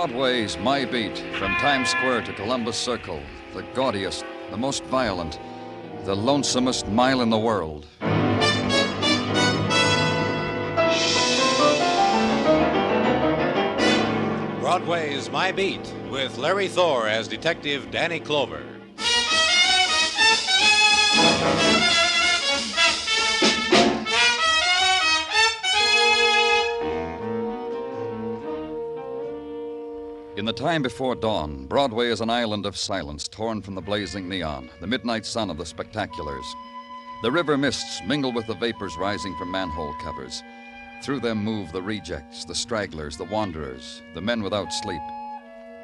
Broadway's My Beat, from Times Square to Columbus Circle, the gaudiest, the most violent, the lonesomest mile in the world. Broadway Is My Beat, with Larry Thor as Detective Danny Clover. In the time before dawn, Broadway is an island of silence torn from the blazing neon, the midnight sun of the spectaculars. The river mists mingle with the vapors rising from manhole covers. Through them move the rejects, the stragglers, the wanderers, the men without sleep.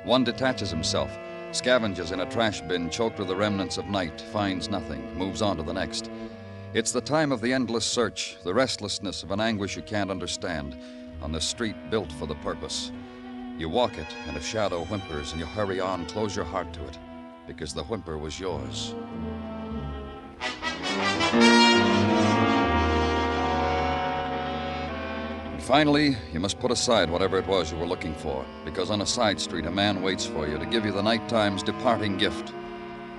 One detaches himself, scavenges in a trash bin choked with the remnants of night, finds nothing, moves on to the next. It's the time of the endless search, the restlessness of an anguish you can't understand, on the street built for the purpose. You walk it, and a shadow whimpers, and you hurry on, close your heart to it, because the whimper was yours. And finally, you must put aside whatever it was you were looking for, because on a side street a man waits for you to give you the nighttime's departing gift.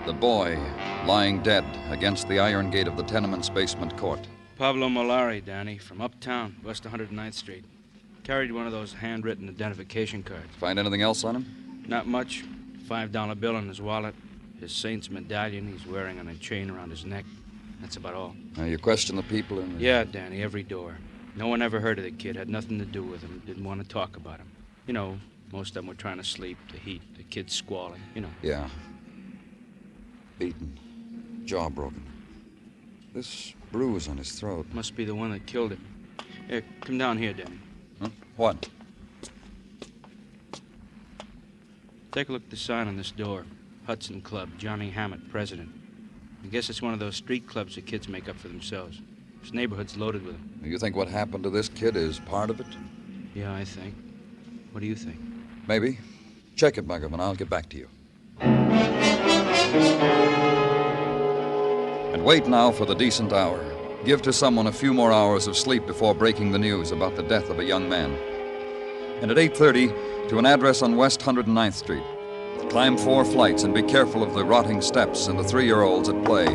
The boy lying dead against the iron gate of the tenement's basement court. Pablo Molari, Danny, from uptown, West 109th Street. Carried one of those handwritten identification cards. Find anything else on him? Not much. $5 bill in his wallet. His saint's medallion he's wearing on a chain around his neck. That's about all. Now, you question the people in the... Yeah, Danny, every door. No one ever heard of the kid, had nothing to do with him, didn't want to talk about him. You know, most of them were trying to sleep, the heat, the kid squalling, you know. Yeah. Beaten. Jaw broken. This bruise on his throat. Must be the one that killed him. Here, come down here, Danny. Huh? What? Take a look at the sign on this door. Hudson Club, Johnny Hammett, president. I guess it's one of those street clubs the kids make up for themselves. This neighborhood's loaded with them. You think what happened to this kid is part of it? Yeah, I think. What do you think? Maybe. Check it, Muggavan. I'll get back to you. And wait now for the decent hour. Give to someone a few more hours of sleep before breaking the news about the death of a young man. And at 8:30, to an address on West 109th Street. Climb 4 flights and be careful of the rotting steps and the 3-year-olds at play.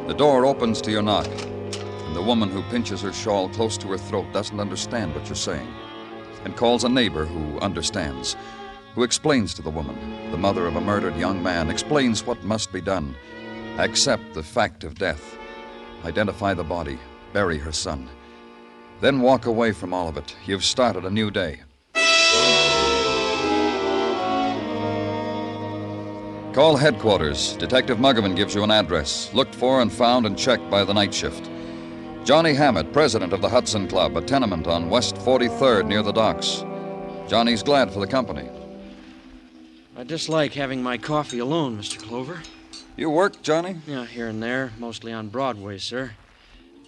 The door opens to your knock, and the woman who pinches her shawl close to her throat doesn't understand what you're saying, and calls a neighbor who understands, who explains to the woman, the mother of a murdered young man, explains what must be done. Accept the fact of death. Identify the body, bury her son. Then walk away from all of it. You've started a new day. Call headquarters. Detective Muggavan gives you an address, looked for and found and checked by the night shift. Johnny Hammett, president of the Hudson Club, a tenement on West 43rd near the docks. Johnny's glad for the company. I dislike having my coffee alone, Mr. Clover. You work, Johnny? Yeah, here and there, mostly on Broadway, sir.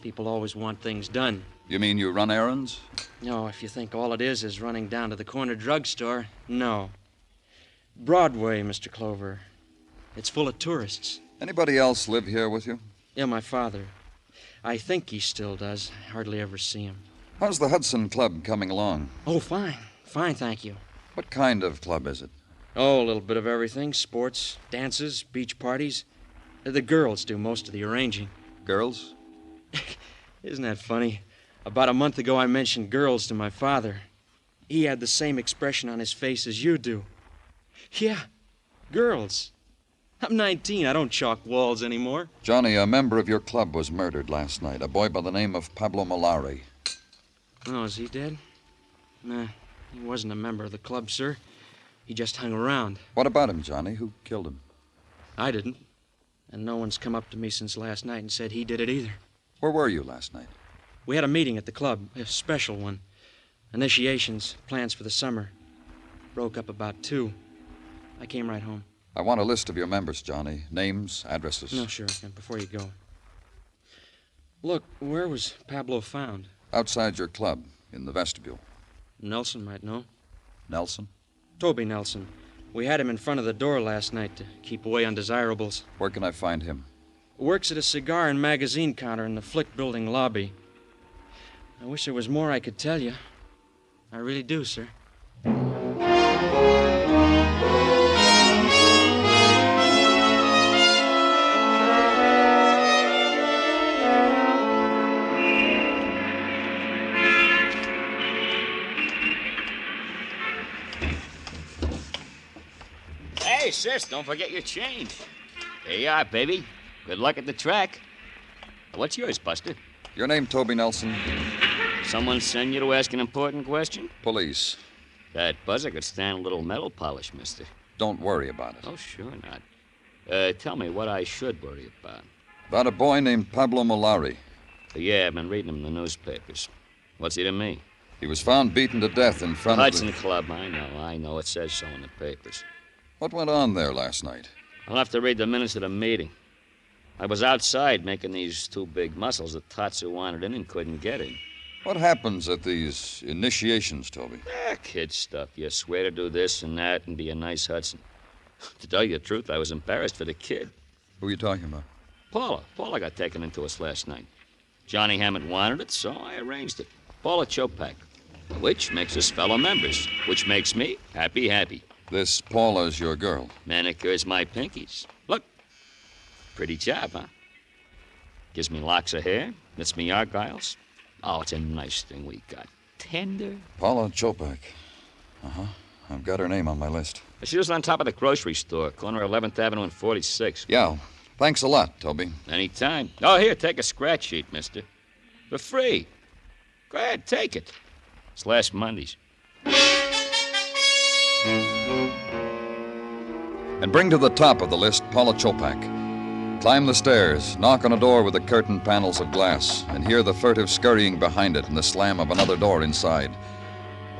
People always want things done. You mean you run errands? No, if you think all it is running down to the corner drugstore, no. Broadway, Mr. Clover. It's full of tourists. Anybody else live here with you? Yeah, my father. I think he still does. I hardly ever see him. How's the Hudson Club coming along? Oh, fine. Fine, thank you. What kind of club is it? Oh, a little bit of everything. Sports, dances, beach parties. The girls do most of the arranging. Girls? Isn't that funny? About a month ago, I mentioned girls to my father. He had the same expression on his face as you do. Yeah, girls. I'm 19. I don't chalk walls anymore. Johnny, a member of your club was murdered last night. A boy by the name of Pablo Molari. Oh, is he dead? Nah, he wasn't a member of the club, sir. He just hung around. What about him, Johnny? Who killed him? I didn't. And no one's come up to me since last night and said he did it either. Where were you last night? We had a meeting at the club, a special one. Initiations, plans for the summer. Broke up about 2. I came right home. I want a list of your members, Johnny. Names, addresses. No, sure. Before you go. Look, where was Pablo found? Outside your club, in the vestibule. Nelson might know. Nelson? Toby Nelson. We had him in front of the door last night to keep away undesirables. Where can I find him? Works at a cigar and magazine counter in the Flick Building lobby. I wish there was more I could tell you. I really do, sir. Hey, sis, don't forget your change. There you are, baby. Good luck at the track. What's yours, Buster? Your name, Toby Nelson? Someone send you to ask an important question? Police. That buzzer could stand a little metal polish, mister. Don't worry about it. Oh, sure not. Tell me what I should worry about. About a boy named Pablo Molari. Yeah, I've been reading him in the newspapers. What's he to me? He was found beaten to death in front Hudson of the... Club, I know. It says so in the papers. What went on there last night? I'll have to read the minutes of the meeting. I was outside making these two big muscles that Tatsu wanted in and couldn't get in. What happens at these initiations, Toby? Kid stuff. You swear to do this and that and be a nice Hudson. To tell you the truth, I was embarrassed for the kid. Who are you talking about? Paula got taken into us last night. Johnny Hammett wanted it, so I arranged it. Paula Chopak. Which makes us fellow members. Which makes me happy. This Paula's your girl. Manicures my pinkies. Look. Pretty job, huh? Gives me locks of hair. Knits me argyles. Oh, it's a nice thing we got. Tender. Paula Chopak. Uh-huh. I've got her name on my list. She was on top of the grocery store, corner of 11th Avenue and 46. Yeah. Thanks a lot, Toby. Anytime. Oh, here, take a scratch sheet, mister. For free. Go ahead, take it. It's last Monday's. And bring to the top of the list Paula Chopak. Climb the stairs, knock on a door with the curtain panels of glass, and hear the furtive scurrying behind it and the slam of another door inside.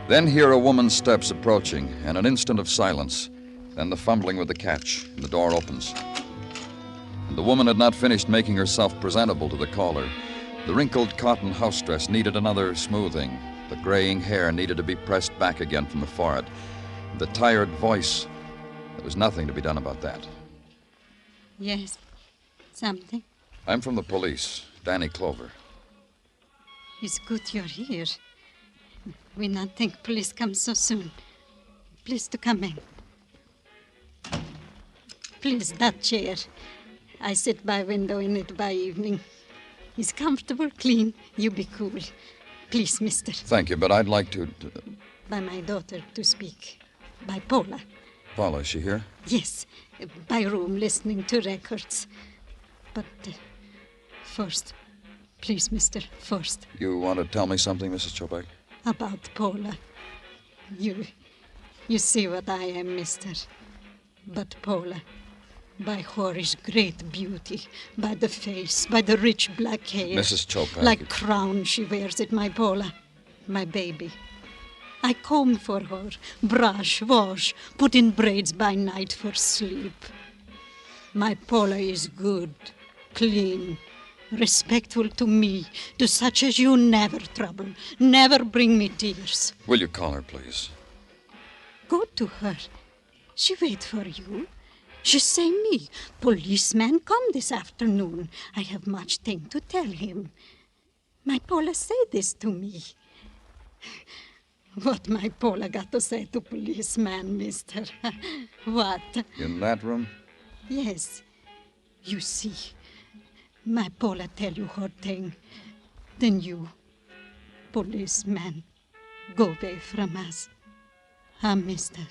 Then hear a woman's steps approaching, and an instant of silence. Then the fumbling with the catch, and the door opens. And the woman had not finished making herself presentable to the caller. The wrinkled cotton house dress needed another smoothing. The graying hair needed to be pressed back again from the forehead. The tired voice, there was nothing to be done about that. Yes. Something? I'm from the police, Danny Clover. It's good you're here. We not think police come so soon. Please to come in. Please, that chair. I sit by window in it by evening. It's comfortable, clean. You be cool. Please, mister. Thank you, but I'd like to... By my daughter to speak. By Paula. Paula, is she here? Yes. By room, listening to records. But first, please, mister, first. You want to tell me something, Mrs. Chopak? About Paula. You see what I am, mister. But Paula, by her is great beauty, by the face, by the rich black hair. Mrs. Chopak. Like crown she wears it, my Paula, my baby. I comb for her, brush, wash, put in braids by night for sleep. My Paula is good, clean, respectful to me, to such as you never trouble, never bring me tears. Will you call her, please? Go to her. She wait for you. She say me, policeman come this afternoon. I have much thing to tell him. My Paula say this to me. What my Paula got to say to policeman, mister? What? In that room? Yes. You see, my Paula tell you her thing. Then you, policeman, go away from us. Mister.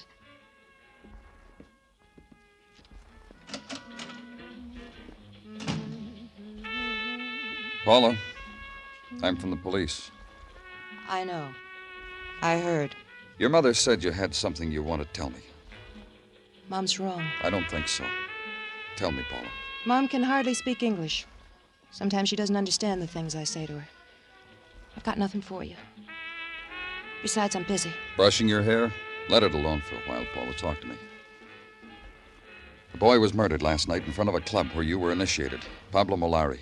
Paula, I'm from the police. I know. I heard. Your mother said you had something you want to tell me. Mom's wrong. I don't think so. Tell me, Paula. Mom can hardly speak English. Sometimes she doesn't understand the things I say to her. I've got nothing for you. Besides, I'm busy. Brushing your hair? Let it alone for a while, Paula. Talk to me. A boy was murdered last night in front of a club where you were initiated. Pablo Molari.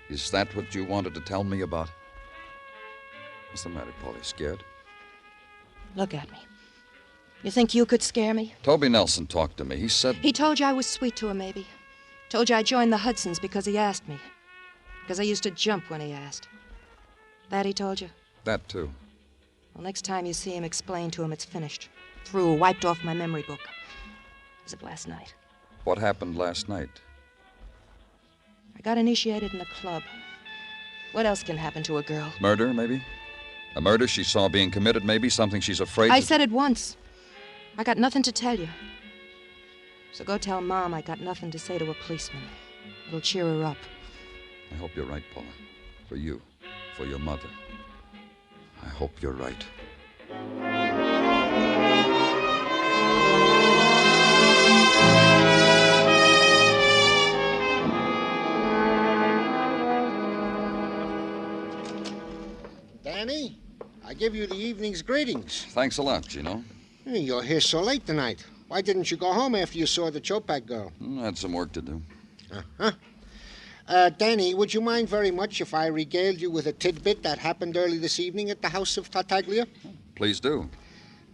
Is that what you wanted to tell me about? What's the matter, Paula? You scared? Look at me. You think you could scare me? Toby Nelson talked to me. He said... He told you I was sweet to him, maybe. Told you I joined the Hudsons because he asked me. Because I used to jump when he asked. That he told you? That, too. Well, next time you see him, explain to him it's finished. Through, wiped off my memory book. as of last night. What happened last night? I got initiated in a club. What else can happen to a girl? Murder, maybe? A murder she saw being committed, maybe? Something she's afraid I to... said it once. I got nothing to tell you. So go tell Mom I got nothing to say to a policeman. It'll cheer her up. I hope you're right, Paula. For you. For your mother. I hope you're right. Danny, I give you the evening's greetings. Thanks a lot, Gino. You're here so late tonight. Why didn't you go home after you saw the Chopak girl? I had some work to do. Danny, would you mind very much if I regaled you with a tidbit that happened early this evening at the house of Tartaglia? Please do.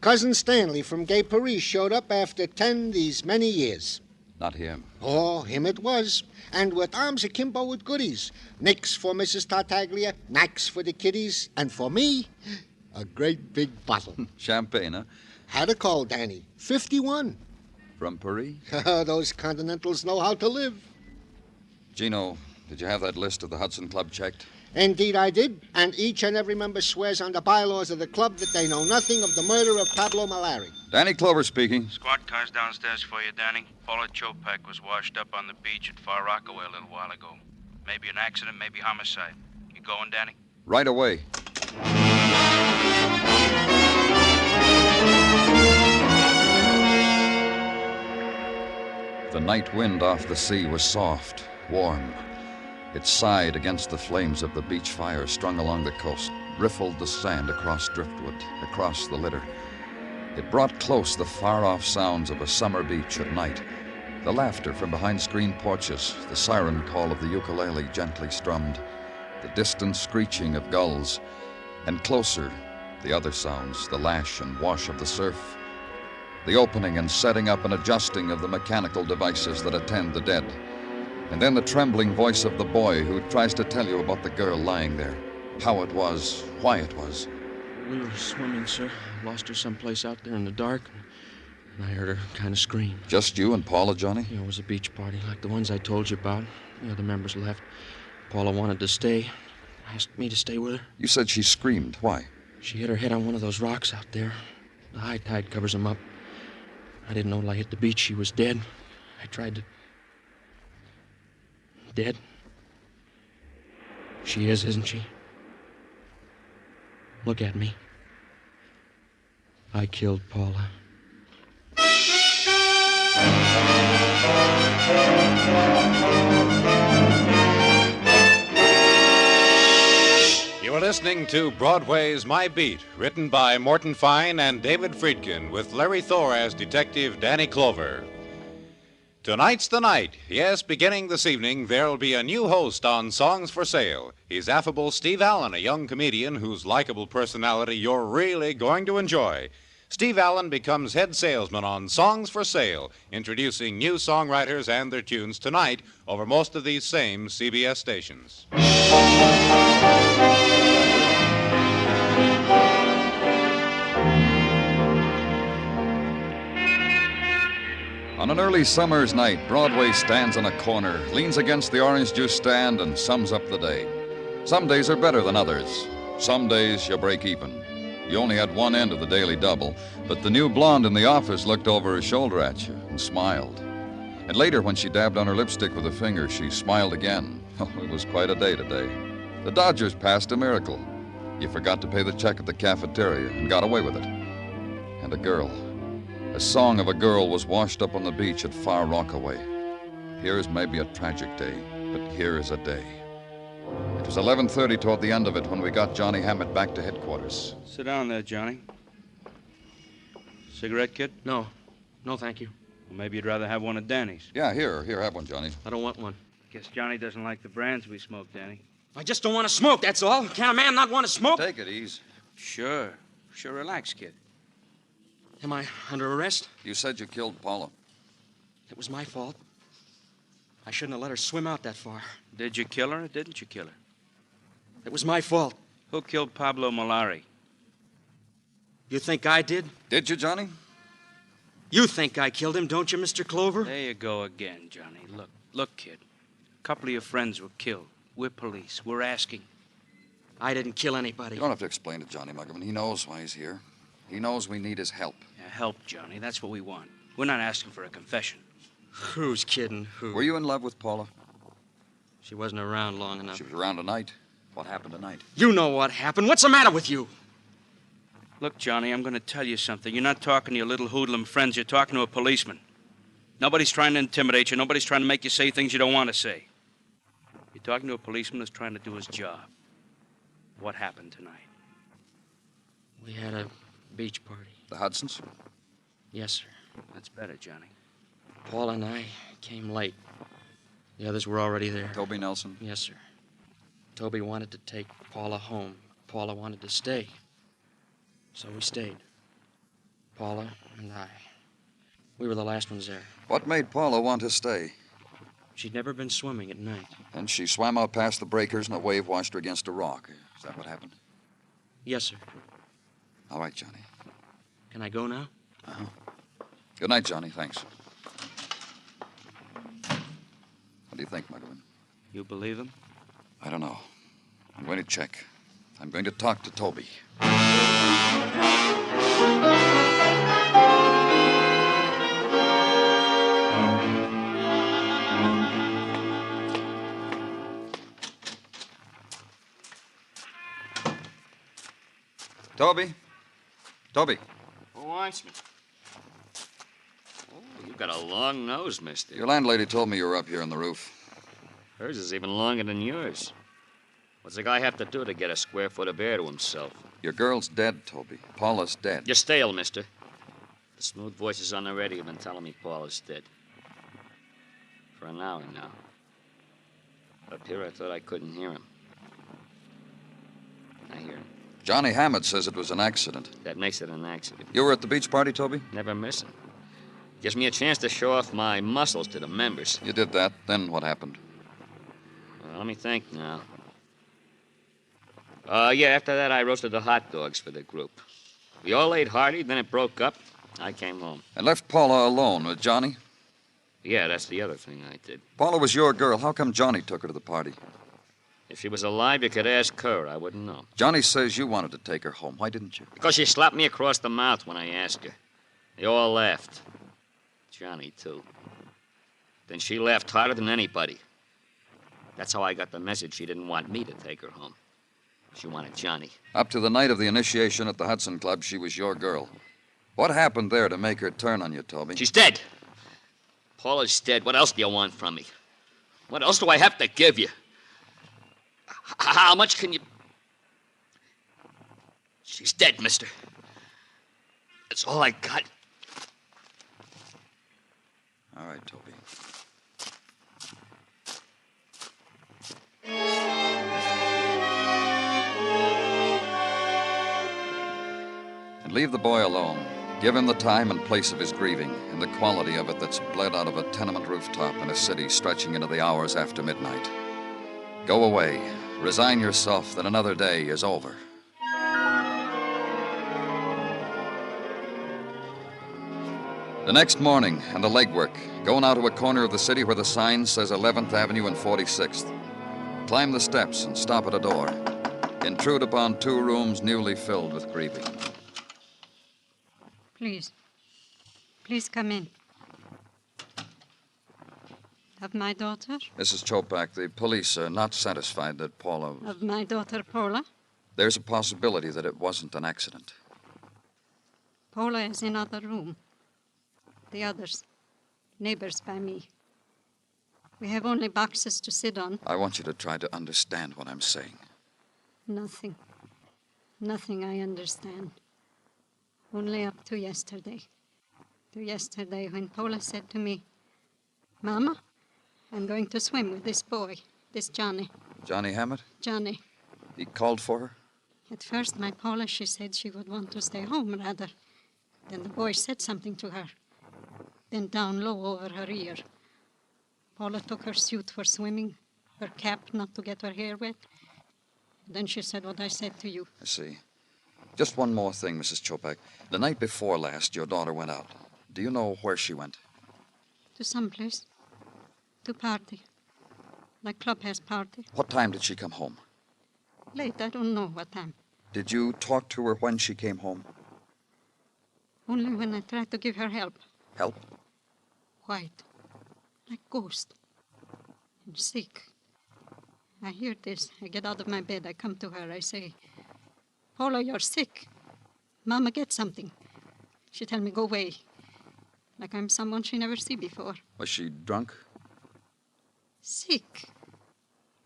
Cousin Stanley from Gay Paris showed up after 10 these many years. Not him. Oh, him it was. And with arms akimbo with goodies. Nicks for Mrs. Tartaglia, knacks for the kiddies, and for me, a great big bottle. Champagne, huh? Had a call, Danny. 51. From Paris? Those Continentals know how to live. Gino, did you have that list of the Hudson Club checked? Indeed I did, and each and every member swears on the bylaws of the club that they know nothing of the murder of Pablo Molari. Danny Clover speaking. Squad car's downstairs for you, Danny. Paula Chopak was washed up on the beach at Far Rockaway a little while ago. Maybe an accident, maybe homicide. You going, Danny? Right away. The night wind off the sea was soft, warm. It sighed against the flames of the beach fire strung along the coast, riffled the sand across driftwood, across the litter. It brought close the far-off sounds of a summer beach at night, the laughter from behind screened porches, the siren call of the ukulele gently strummed, the distant screeching of gulls, and closer, the other sounds, the lash and wash of the surf, the opening and setting up and adjusting of the mechanical devices that attend the dead, and then the trembling voice of the boy who tries to tell you about the girl lying there, how it was, why it was. We were swimming, sir. Lost her someplace out there in the dark, and I heard her kind of scream. Just you and Paula, Johnny? Yeah, it was a beach party, like the ones I told you about. The other members left. Paula wanted to stay. Asked me to stay with her. You said she screamed. Why? She hit her head on one of those rocks out there. The high tide covers them up. I didn't know till I hit the beach she was dead. I tried to... Dead? She is, isn't she? Look at me. I killed Paula. You are listening to Broadway's My Beat, written by Morton Fine and David Friedkin, with Larry Thor as Detective Danny Clover. Tonight's the night. Yes, beginning this evening, there'll be a new host on Songs for Sale. He's affable Steve Allen, a young comedian whose likable personality you're really going to enjoy. Steve Allen becomes head salesman on Songs for Sale, introducing new songwriters and their tunes tonight over most of these same CBS stations. On an early summer's night, Broadway stands on a corner, leans against the orange juice stand, and sums up the day. Some days are better than others. Some days you break even. You only had one end of the daily double, but the new blonde in the office looked over her shoulder at you and smiled. And later, when she dabbed on her lipstick with a finger, she smiled again. Oh, it was quite a day today. The Dodgers passed a miracle. You forgot to pay the check at the cafeteria and got away with it. And a girl. A song of a girl was washed up on the beach at Far Rockaway. Here's maybe a tragic day, but here is a day. It was 11:30 toward the end of it when we got Johnny Hammett back to headquarters. Sit down there, Johnny. Cigarette, kid? No. No, thank you. Well, maybe you'd rather have one of Danny's. Yeah, here, have one, Johnny. I don't want one. Guess Johnny doesn't like the brands we smoke, Danny. I just don't want to smoke, that's all. Can a man not want to smoke? Take it easy. Sure, relax, kid. Am I under arrest? You said you killed Paula. It was my fault. I shouldn't have let her swim out that far. Did you kill her or didn't you kill her? It was my fault. Who killed Pablo Molari? You think I did? Did you, Johnny? You think I killed him, don't you, Mr. Clover? There you go again, Johnny. Look, kid. A couple of your friends were killed. We're police. We're asking. I didn't kill anybody. You don't have to explain to Johnny Muggerman. He knows why he's here. He knows we need his help. Yeah, help, Johnny. That's what we want. We're not asking for a confession. Who's kidding who? Were you in love with Paula? She wasn't around long enough. She was around tonight. What happened tonight? You know what happened. What's the matter with you? Look, Johnny, I'm going to tell you something. You're not talking to your little hoodlum friends. You're talking to a policeman. Nobody's trying to intimidate you. Nobody's trying to make you say things you don't want to say. You're talking to a policeman who's trying to do his job. What happened tonight? We had a beach party. The Hudsons? Yes, sir. That's better, Johnny. Paul and I came late. The others were already there. Toby Nelson? Yes, sir. Toby wanted to take Paula home. Paula wanted to stay. So we stayed. Paula and I. We were the last ones there. What made Paula want to stay? She'd never been swimming at night. And she swam out past the breakers and a wave washed her against a rock. Is that what happened? Yes, sir. All right, Johnny. Can I go now? Uh-huh. Good night, Johnny. Thanks. What do you think, Muggerman? You believe him? I don't know. I'm going to check. I'm going to talk to Toby. Toby? Toby? Who wants me? Oh, you've got a long nose, mister. Your landlady told me you were up here on the roof. Hers is even longer than yours. What's a guy have to do to get a square foot of air to himself? Your girl's dead, Toby. Paula's dead. You're stale, mister. The smooth voices on the radio have been telling me Paula's dead. For an hour now. Up here, I thought I couldn't hear him. I hear him. Johnny Hammett says it was an accident. That makes it an accident. You were at the beach party, Toby? Never missing. Gives me a chance to show off my muscles to the members. You did that. Then what happened? Well, let me think now. Yeah, after that, I roasted the hot dogs for the group. We all ate hearty, then it broke up. I came home. And left Paula alone with Johnny? Yeah, that's the other thing I did. Paula was your girl. How come Johnny took her to the party? If she was alive, you could ask her. I wouldn't know. Johnny says you wanted to take her home. Why didn't you? Because she slapped me across the mouth when I asked her. They all laughed. Johnny, too. Then she laughed harder than anybody. That's how I got the message she didn't want me to take her home. She wanted Johnny. Up to the night of the initiation at the Hudson Club, she was your girl. What happened there to make her turn on you, Toby? She's dead. Paula's dead. What else do you want from me? What else do I have to give you? How much can you... She's dead, mister. That's all I got. All right, Toby. And leave the boy alone. Give him the time and place of his grieving, and the quality of it that's bled out of a tenement rooftop in a city stretching into the hours after midnight. Go away. Resign yourself that another day is over. The next morning, and the legwork, going out to a corner of the city where the sign says 11th Avenue and 46th. Climb the steps and stop at a door. Intrude upon 2 rooms newly filled with grieving. Please. Please come in. Of my daughter? Mrs. Chopak, the police are not satisfied that Paula... Of my daughter, Paula? There's a possibility that it wasn't an accident. Paula is in other room. The others, neighbors by me. We have only boxes to sit on. I want you to try to understand what I'm saying. Nothing. Nothing I understand. Only up to yesterday. To yesterday when Paula said to me, Mama, I'm going to swim with this boy, this Johnny. Johnny Hammett? Johnny. He called for her? At first, my Paula, she said she would want to stay home, rather. Then the boy said something to her. Then down low over her ear. Paula took her suit for swimming, her cap not to get her hair wet. Then she said what I said to you. I see. Just one more thing, Mrs. Chopak. The night before last, your daughter went out. Do you know where she went? To some place. To party. Like clubhouse party. What time did she come home? Late, I don't know what time. Did you talk to her when she came home? Only when I tried to give her help. Help? White. Like ghost. And sick. I hear this. I get out of my bed. I come to her. I say, Paula, you're sick. Mama, get something. She tell me, go away. Like I'm someone she never see before. Was she drunk? Sick.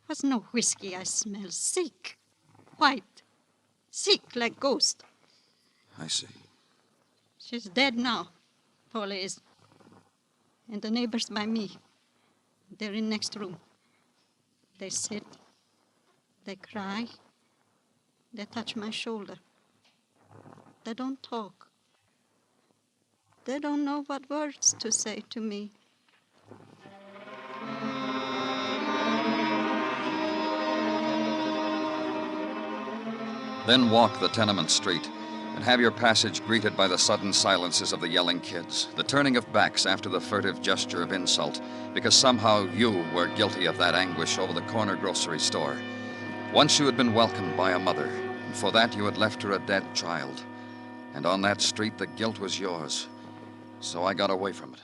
Was no whiskey I smell. Sick. White. Sick like ghost. I see. She's dead now. Paula is. And the neighbors by me. They're in next room. They sit. They cry. They touch my shoulder. They don't talk. They don't know what words to say to me. Then walk the tenement street and have your passage greeted by the sudden silences of the yelling kids, the turning of backs after the furtive gesture of insult, because somehow you were guilty of that anguish over the corner grocery store. Once you had been welcomed by a mother, and for that you had left her a dead child. And on that street the guilt was yours. So I got away from it.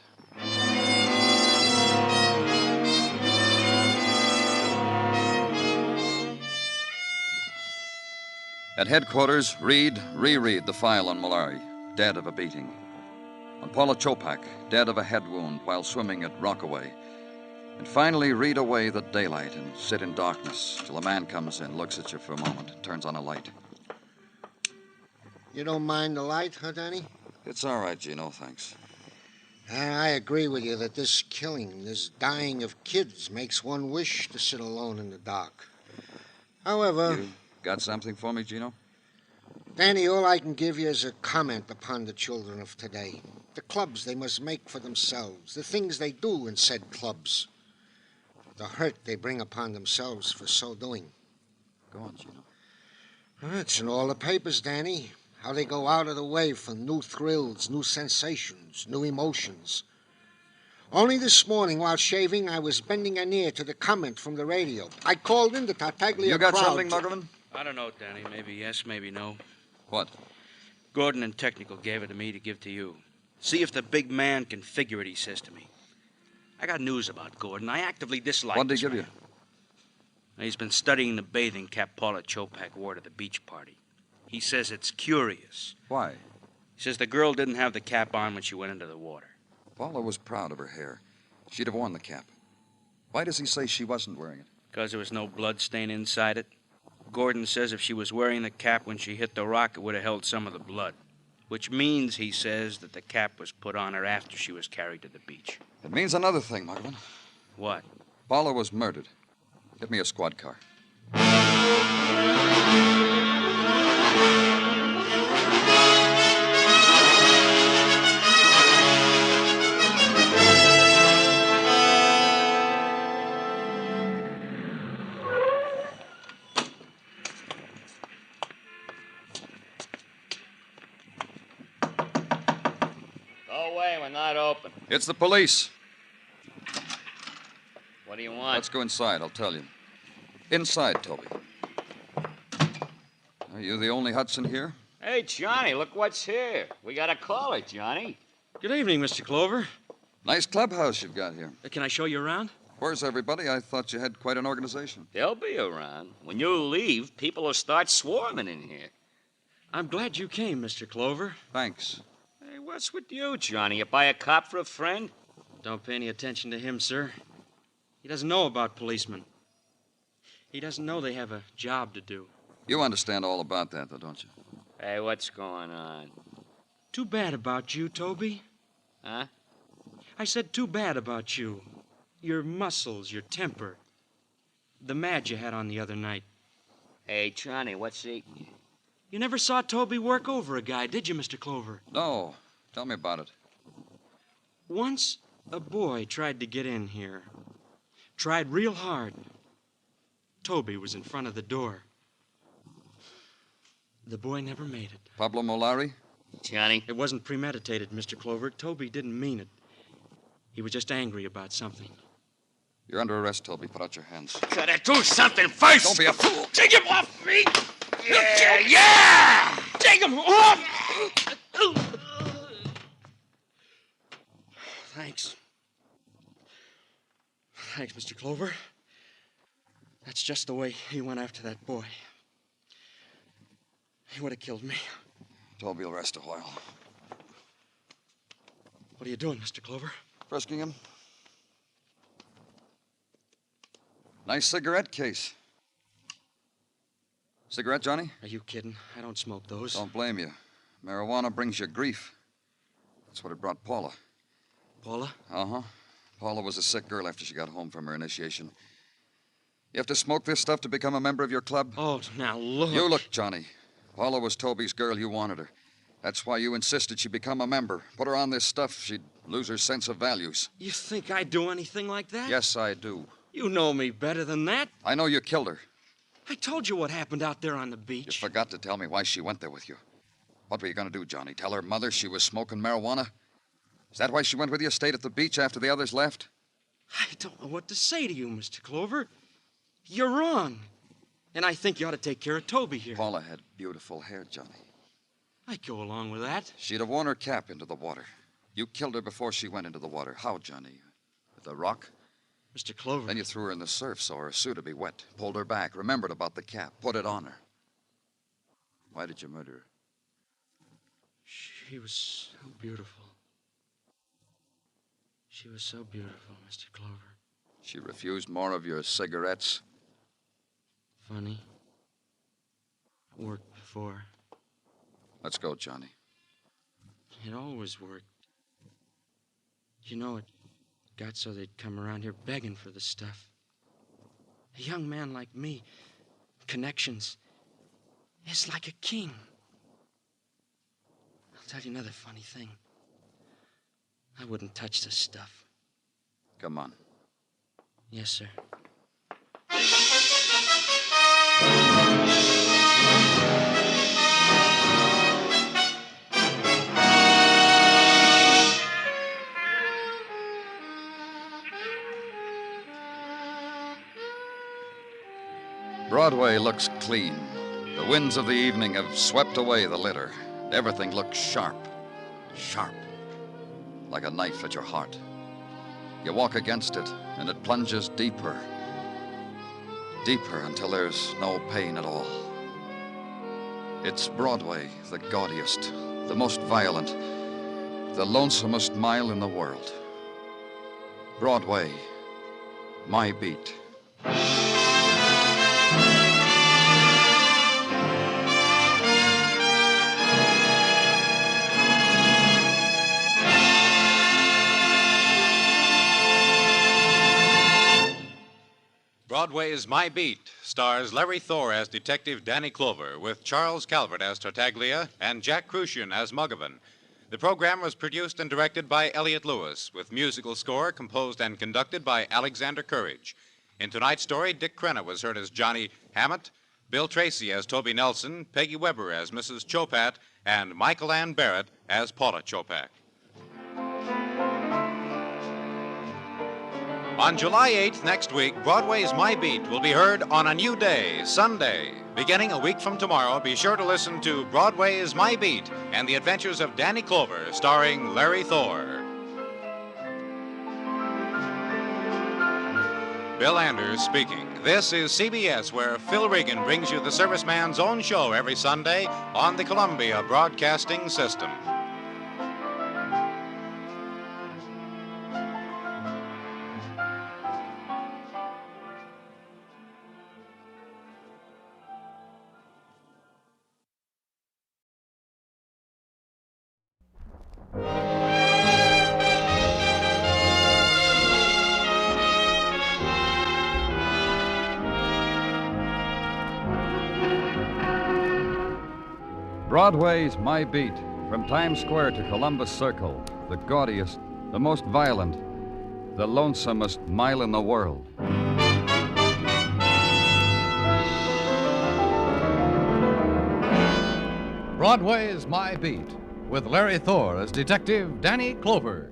At headquarters, reread the file on Molari, dead of a beating. On Paula Chopak, dead of a head wound while swimming at Rockaway. And finally, read away the daylight and sit in darkness till a man comes in, looks at you for a moment, and turns on a light. You don't mind the light, huh, Danny? It's all right, Gino, thanks. I agree with you that this killing, this dying of kids, makes one wish to sit alone in the dark. However... You got something for me, Gino? Danny, all I can give you is a comment upon the children of today. The clubs they must make for themselves, the things they do in said clubs, the hurt they bring upon themselves for so doing. Go on, Gino. It's in all the papers, Danny. How they go out of the way for new thrills, new sensations, new emotions. Only this morning, while shaving, I was bending an ear to the comment from the radio. I called in the Tartaglia You got crowd. something, Muggerman? I don't know, Danny. Maybe yes, maybe no. What? Gordon and Technical gave it to me to give to you. See if the big man can figure it, he says to me. I got news about Gordon. I actively dislike What'd he this give man. you? He's been studying the bathing cap Paula Chopak wore to the beach party. He says it's curious. Why? He says the girl didn't have the cap on when she went into the water. Paula was proud of her hair. She'd have worn the cap. Why does he say she wasn't wearing it? Because there was no blood stain inside it. Gordon says if she was wearing the cap when she hit the rock, it would have held some of the blood. Which means, he says, that the cap was put on her after she was carried to the beach. It means another thing, Muggerman. What? Paula was murdered. Get me a squad car. We're not open. It's the police. What do you want? Let's go inside, I'll tell you. Inside, Toby. Are you the only Hudson here? Hey, Johnny, look what's here. We got a caller, Johnny. Good evening, Mr. Clover. Nice clubhouse you've got here. Can I show you around? Where's everybody? I thought you had quite an organization. They'll be around. When you leave, people will start swarming in here. I'm glad you came, Mr. Clover. Thanks. Hey, what's with you, Johnny? You buy a cop for a friend? Don't pay any attention to him, sir. He doesn't know about policemen. He doesn't know they have a job to do. You understand all about that, though, don't you? Hey, what's going on? Too bad about you, Toby. Huh? I said too bad about you. Your muscles, your temper. The mad you had on the other night. Hey, Johnny, what's eating you? You never saw Toby work over a guy, did you, Mr. Clover? No. Tell me about it. Once, a boy tried to get in here. Tried real hard. Toby was in front of the door. The boy never made it. Pablo Molari? Johnny? It wasn't premeditated, Mr. Clover. Toby didn't mean it. He was just angry about something. You're under arrest, Toby. Put out your hands. Gotta do something first! Don't be a fool. Take him off me! Yeah! Take him off! Thanks. Thanks, Mr. Clover. That's just the way he went after that boy. He would have killed me. Toby will rest a while. What are you doing, Mr. Clover? Frisking him. Nice cigarette case. Cigarette, Johnny? Are you kidding? I don't smoke those. Don't blame you. Marijuana brings you grief. That's what it brought Paula. Paula? Uh-huh. Paula was a sick girl after she got home from her initiation. You have to smoke this stuff to become a member of your club? Oh, now look. You look, Johnny. Paula was Toby's girl. You wanted her. That's why you insisted she become a member. Put her on this stuff, she'd lose her sense of values. You think I'd do anything like that? Yes, I do. You know me better than that. I know you killed her. I told you what happened out there on the beach. You forgot to tell me why she went there with you. What were you going to do, Johnny? Tell her mother she was smoking marijuana? Is that why she went with you, stayed at the beach after the others left? I don't know what to say to you, Mr. Clover. You're wrong. And I think you ought to take care of Toby here. Paula had beautiful hair, Johnny. I'd go along with that. She'd have worn her cap into the water. You killed her before she went into the water. How, Johnny? With a rock? Mr. Clover. Then you threw her in the surf so her suit would be wet. Pulled her back, remembered about the cap, put it on her. Why did you murder her? She was so beautiful. She was so beautiful, Mr. Clover. She refused more of your cigarettes? Funny. It worked before. Let's go, Johnny. It always worked. You know, it got so they'd come around here begging for the stuff. A young man like me, connections, is like a king. I'll tell you another funny thing. I wouldn't touch this stuff. Come on. Yes, sir. Broadway looks clean. The winds of the evening have swept away the litter. Everything looks sharp. Sharp. Like a knife at your heart. You walk against it, and it plunges deeper. Deeper until there's no pain at all. It's Broadway, the gaudiest, the most violent, the lonesomest mile in the world. Broadway, my beat. Broadway Is My Beat stars Larry Thor as Detective Danny Clover, with Charles Calvert as Tartaglia and Jack Crucian as Muggavan. The program was produced and directed by Elliott Lewis, with musical score composed and conducted by Alexander Courage. In tonight's story, Dick Crenna was heard as Johnny Hammett, Bill Tracy as Toby Nelson, Peggy Weber as Mrs. Chopat, and Michael Ann Barrett as Paula Chopak. On July 8th next week, Broadway's My Beat will be heard on a new day, Sunday. Beginning a week from tomorrow, be sure to listen to Broadway Is My Beat and the Adventures of Danny Clover, starring Larry Thor. Bill Anders speaking. This is CBS, where Phil Regan brings you the serviceman's own show every Sunday on the Columbia Broadcasting System. Broadway's My Beat, from Times Square to Columbus Circle, the gaudiest, the most violent, the lonesomest mile in the world. Broadway Is My Beat, with Larry Thor as Detective Danny Clover.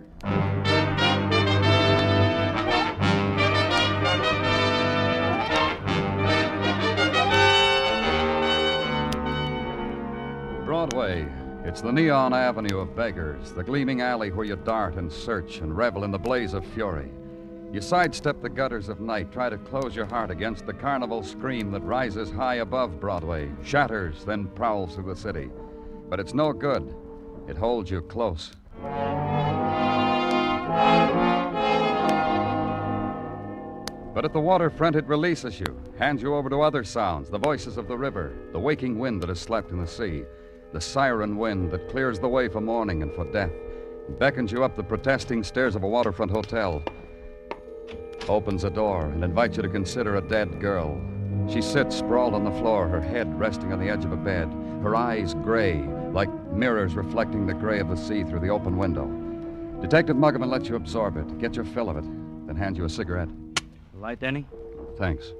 Broadway. It's the neon avenue of beggars, the gleaming alley where you dart and search and revel in the blaze of fury. You sidestep the gutters of night, try to close your heart against the carnival scream that rises high above Broadway, shatters, then prowls through the city. But it's no good. It holds you close. But at the waterfront, it releases you, hands you over to other sounds, the voices of the river, the waking wind that has slept in the sea, the siren wind that clears the way for morning and for death, beckons you up the protesting stairs of a waterfront hotel, opens a door and invites you to consider a dead girl. She sits sprawled on the floor, her head resting on the edge of a bed, her eyes gray, like mirrors reflecting the gray of the sea through the open window. Detective Muggavan lets you absorb it, get your fill of it, then hands you a cigarette. Light, Danny? Thanks.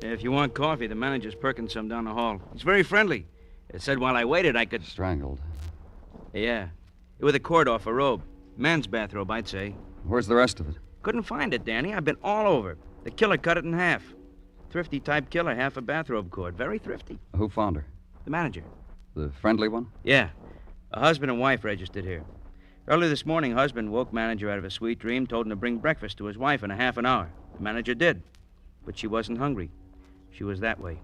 If you want coffee, the manager's perking some down the hall. He's very friendly. It said while I waited, I could... Strangled. Yeah. With a cord off a robe. Men's bathrobe, I'd say. Where's the rest of it? Couldn't find it, Danny. I've been all over. The killer cut it in half. Thrifty type killer, half a bathrobe cord. Very thrifty. Who found her? The manager. The friendly one? Yeah. A husband and wife registered here. Early this morning, husband woke manager out of a sweet dream, told him to bring breakfast to his wife in a half an hour. The manager did. But she wasn't hungry. She was that way.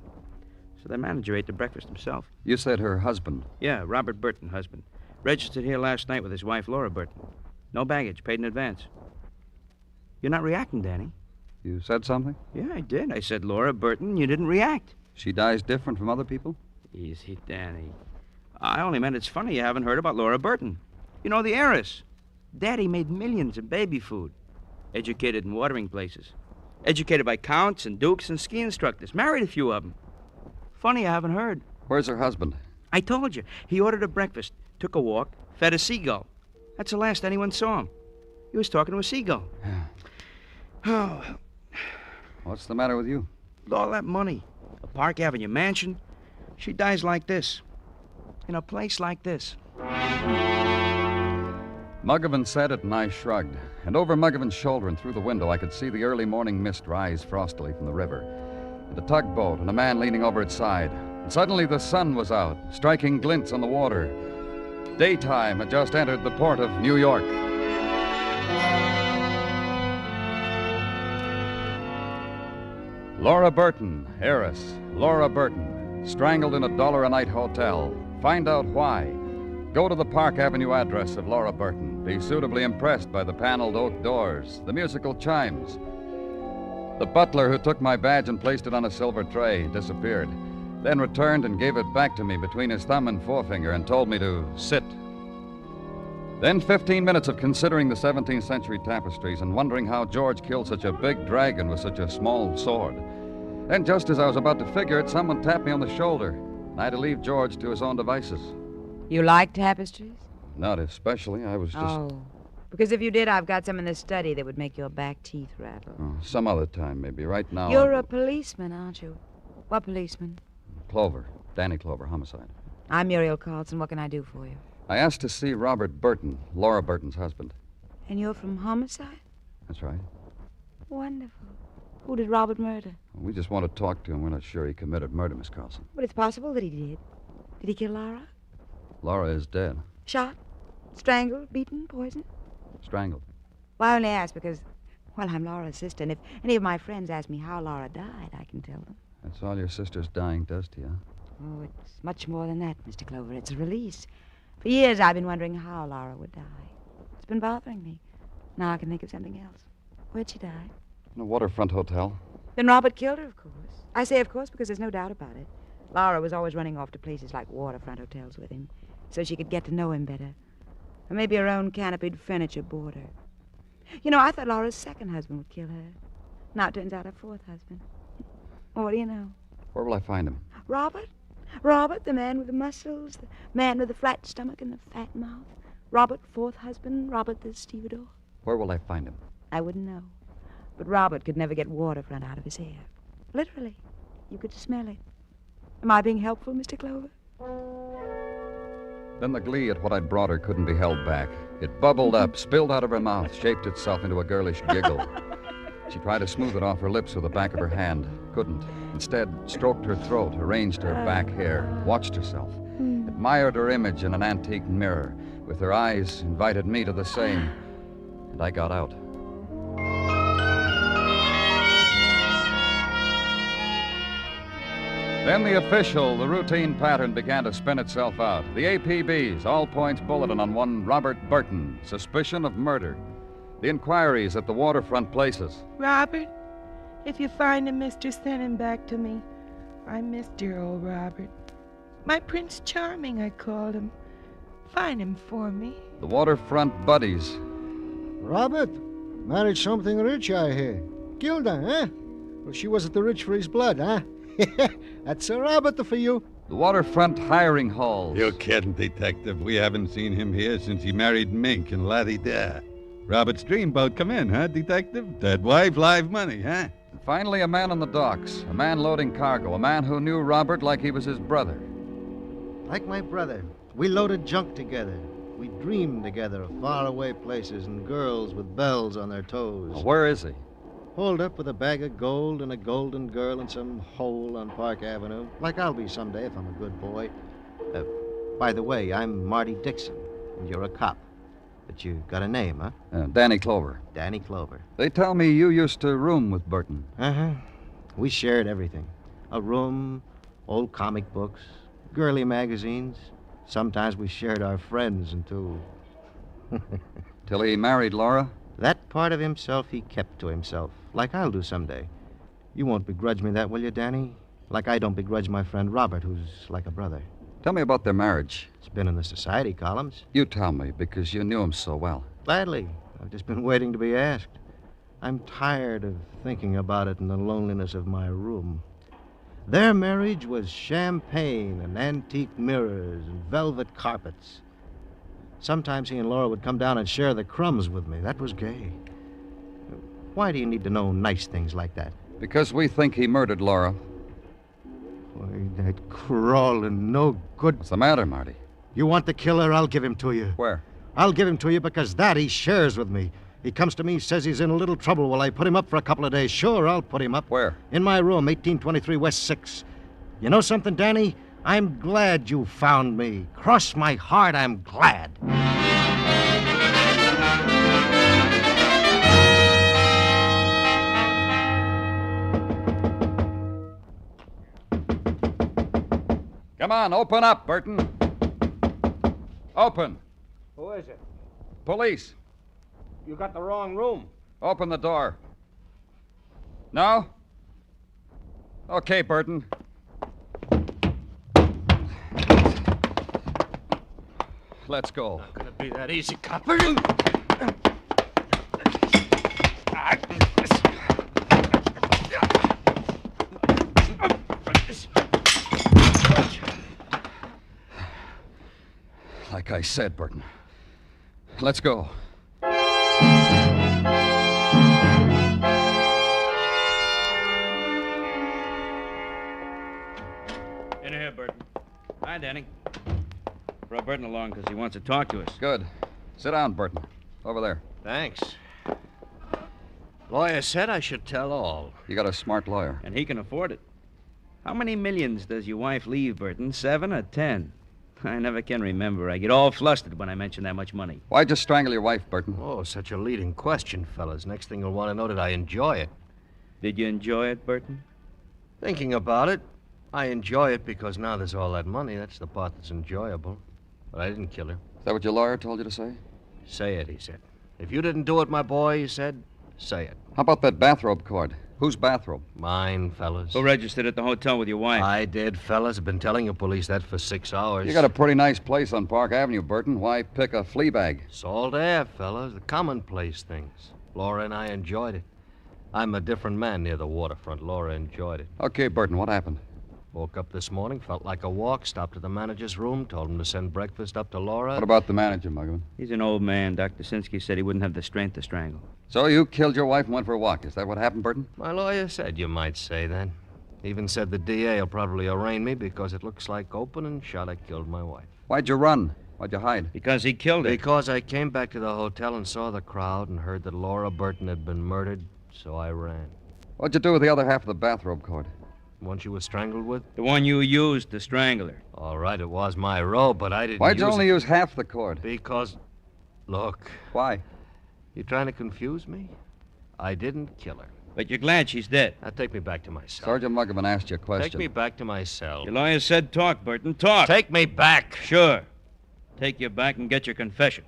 So the manager ate the breakfast himself. You said her husband. Yeah, Robert Burton, husband. Registered here last night with his wife, Laura Burton. No baggage, paid in advance. You're not reacting, Danny. You said something? Yeah, I did. I said Laura Burton. You didn't react. She dies different from other people? Easy, Danny. I only meant it's funny you haven't heard about Laura Burton. You know, the heiress. Daddy made millions in baby food. Educated in watering places. Educated by counts and dukes and ski instructors. Married a few of them. Funny you haven't heard. Where's her husband? I told you. He ordered a breakfast, took a walk, fed a seagull. That's the last anyone saw him. He was talking to a seagull. Yeah. Oh, well. What's the matter with you? With all that money. A Park Avenue mansion. She dies like this. In a place like this. Muggavan said it and I shrugged. And over Muggavan's shoulder and through the window, I could see the early morning mist rise frostily from the river. And a tugboat and a man leaning over its side. And suddenly the sun was out, striking glints on the water. Daytime had just entered the port of New York. Laura Burton, heiress. Laura Burton, strangled in a $1-a-night hotel. Find out why. Go to the Park Avenue address of Laura Burton. Be suitably impressed by the paneled oak doors, the musical chimes. The butler who took my badge and placed it on a silver tray disappeared, then returned and gave it back to me between his thumb and forefinger and told me to sit. Then 15 minutes of considering the 17th century tapestries and wondering how George killed such a big dragon with such a small sword. Then just as I was about to figure it, someone tapped me on the shoulder, and I had to leave George to his own devices. You like tapestries? Not especially. I was just... Oh. Because if you did, I've got some in the study that would make your back teeth rattle. Oh, some other time, maybe. Right now... You're a policeman, aren't you? What policeman? Clover. Danny Clover, homicide. I'm Muriel Carlson. What can I do for you? I asked to see Robert Burton, Laura Burton's husband. And you're from homicide? That's right. Wonderful. Who did Robert murder? We just want to talk to him. We're not sure he committed murder, Miss Carlson. But it's possible that he did. Did he kill Laura? Laura is dead. Shot? Strangled? Beaten? Poisoned? Strangled. Well, I only ask because, well, I'm Laura's sister, and if any of my friends ask me how Laura died, I can tell them. That's all your sister's dying does to you, huh? Oh, it's much more than that, Mr. Clover. It's a release. For years, I've been wondering how Laura would die. It's been bothering me. Now I can think of something else. Where'd she die? In a waterfront hotel. Then Robert killed her, of course. I say of course because there's no doubt about it. Laura was always running off to places like waterfront hotels with him so she could get to know him better. Or maybe her own canopied furniture boarder. You know, I thought Laura's second husband would kill her. Now it turns out her fourth husband. What do you know? Where will I find him? Robert? Robert, the man with the muscles, the man with the flat stomach and the fat mouth. Robert, fourth husband, Robert the stevedore. Where will I find him? I wouldn't know. But Robert could never get waterfront out of his hair. Literally. You could smell it. Am I being helpful, Mr. Clover? Then the glee at what I'd brought her couldn't be held back. It bubbled up, spilled out of her mouth, shaped itself into a girlish giggle. She tried to smooth it off her lips with the back of her hand. Couldn't. Instead, stroked her throat, arranged her back hair, watched herself, admired her image in an antique mirror. With her eyes, invited me to the same. And I got out. Then the routine pattern began to spin itself out. The APB's all-points bulletin on one Robert Burton, suspicion of murder. The inquiries at the waterfront places. Robert, if you find him, mister, send him back to me. I miss dear old Robert. My Prince Charming, I called him. Find him for me. The waterfront buddies. Robert married something rich, I hear. Gilda, huh? Well, she wasn't the rich for his blood, huh? That's a Robert for you. The waterfront hiring halls. You're kidding, Detective. We haven't seen him here since he married Mink and Laddie Da. Robert's dreamboat come in, huh, Detective? Dead wife, live money, huh? And finally, a man on the docks. A man loading cargo. A man who knew Robert like he was his brother. Like my brother. We loaded junk together. We dreamed together of faraway places and girls with bells on their toes. Well, where is he? Holed up with a bag of gold and a golden girl in some hole on Park Avenue, like I'll be someday if I'm a good boy. By the way, I'm Marty Dixon, and you're a cop. But you got a name, huh? Danny Clover. Danny Clover. They tell me you used to room with Burton. Uh-huh. We shared everything. A room, old comic books, girly magazines. Sometimes we shared our friends until... Till he married Laura? That part of himself he kept to himself, like I'll do someday. You won't begrudge me that, will you, Danny? Like I don't begrudge my friend Robert, who's like a brother. Tell me about their marriage. It's been in the society columns. You tell me, because you knew him so well. Gladly. I've just been waiting to be asked. I'm tired of thinking about it in the loneliness of my room. Their marriage was champagne and antique mirrors and velvet carpets. Sometimes he and Laura would come down and share the crumbs with me. That was gay. Why do you need to know nice things like that? Because we think he murdered Laura. Boy, that crawling, no good... What's the matter, Marty? You want the killer? I'll give him to you. Where? I'll give him to you because that he shares with me. He comes to me, says he's in a little trouble. Will I put him up for a couple of days? Sure, I'll put him up. Where? In my room, 1823 West 6. You know something, Danny? I'm glad you found me. Cross my heart, I'm glad. Come on, open up, Burton. Open. Who is it? Police. You got the wrong room. Open the door. No? Okay, Burton. Let's go. Not gonna be that easy, copper. Like I said, Burton. Let's go. In here, Burton. Hi, Danny. Brought Burton along because he wants to talk to us. Good. Sit down, Burton. Over there. Thanks. Lawyer said I should tell all. You got a smart lawyer. And he can afford it. How many millions does your wife leave, Burton? 7 or 10? I never can remember. I get all flustered when I mention that much money. Why'd you strangle your wife, Burton? Oh, such a leading question, fellas. Next thing you'll want to know, did I enjoy it? Did you enjoy it, Burton? Thinking about it, I enjoy it because now there's all that money. That's the part that's enjoyable. But I didn't kill her. Is that what your lawyer told you to say? Say it, he said. If you didn't do it, my boy, he said, say it. How about that bathrobe cord? Whose bathrobe? Mine, fellas. Who registered at the hotel with your wife? I did, fellas. I've been telling the police that for 6 hours. You got a pretty nice place on Park Avenue, Burton. Why pick a flea bag? Salt air, fellas. The commonplace things. Laura and I enjoyed it. I'm a different man near the waterfront. Laura enjoyed it. Okay, Burton, what happened? Woke up this morning, felt like a walk, stopped at the manager's room, told him to send breakfast up to Laura. What about the manager, Muggavan? He's an old man. Dr. Sinsky said he wouldn't have the strength to strangle. So you killed your wife and went for a walk. Is that what happened, Burton? My lawyer said you might say that. Even said the DA will probably arraign me because it looks like open and shot I killed my wife. Why'd you run? Why'd you hide? Because he killed her. Because I came back to the hotel and saw the crowd and heard that Laura Burton had been murdered, so I ran. What'd you do with the other half of the bathrobe cord? The one she was strangled with? The one you used to strangle her. All right, it was my robe, but I didn't Why'd you use only it use half the cord? Because, look. Why? You trying to confuse me? I didn't kill her. But you're glad she's dead. Now take me back to my cell. Sergeant Muggerman asked you a question. Take me back to my cell. Your lawyer said talk, Burton. Talk. Take me back. Sure. Take you back and get your confession.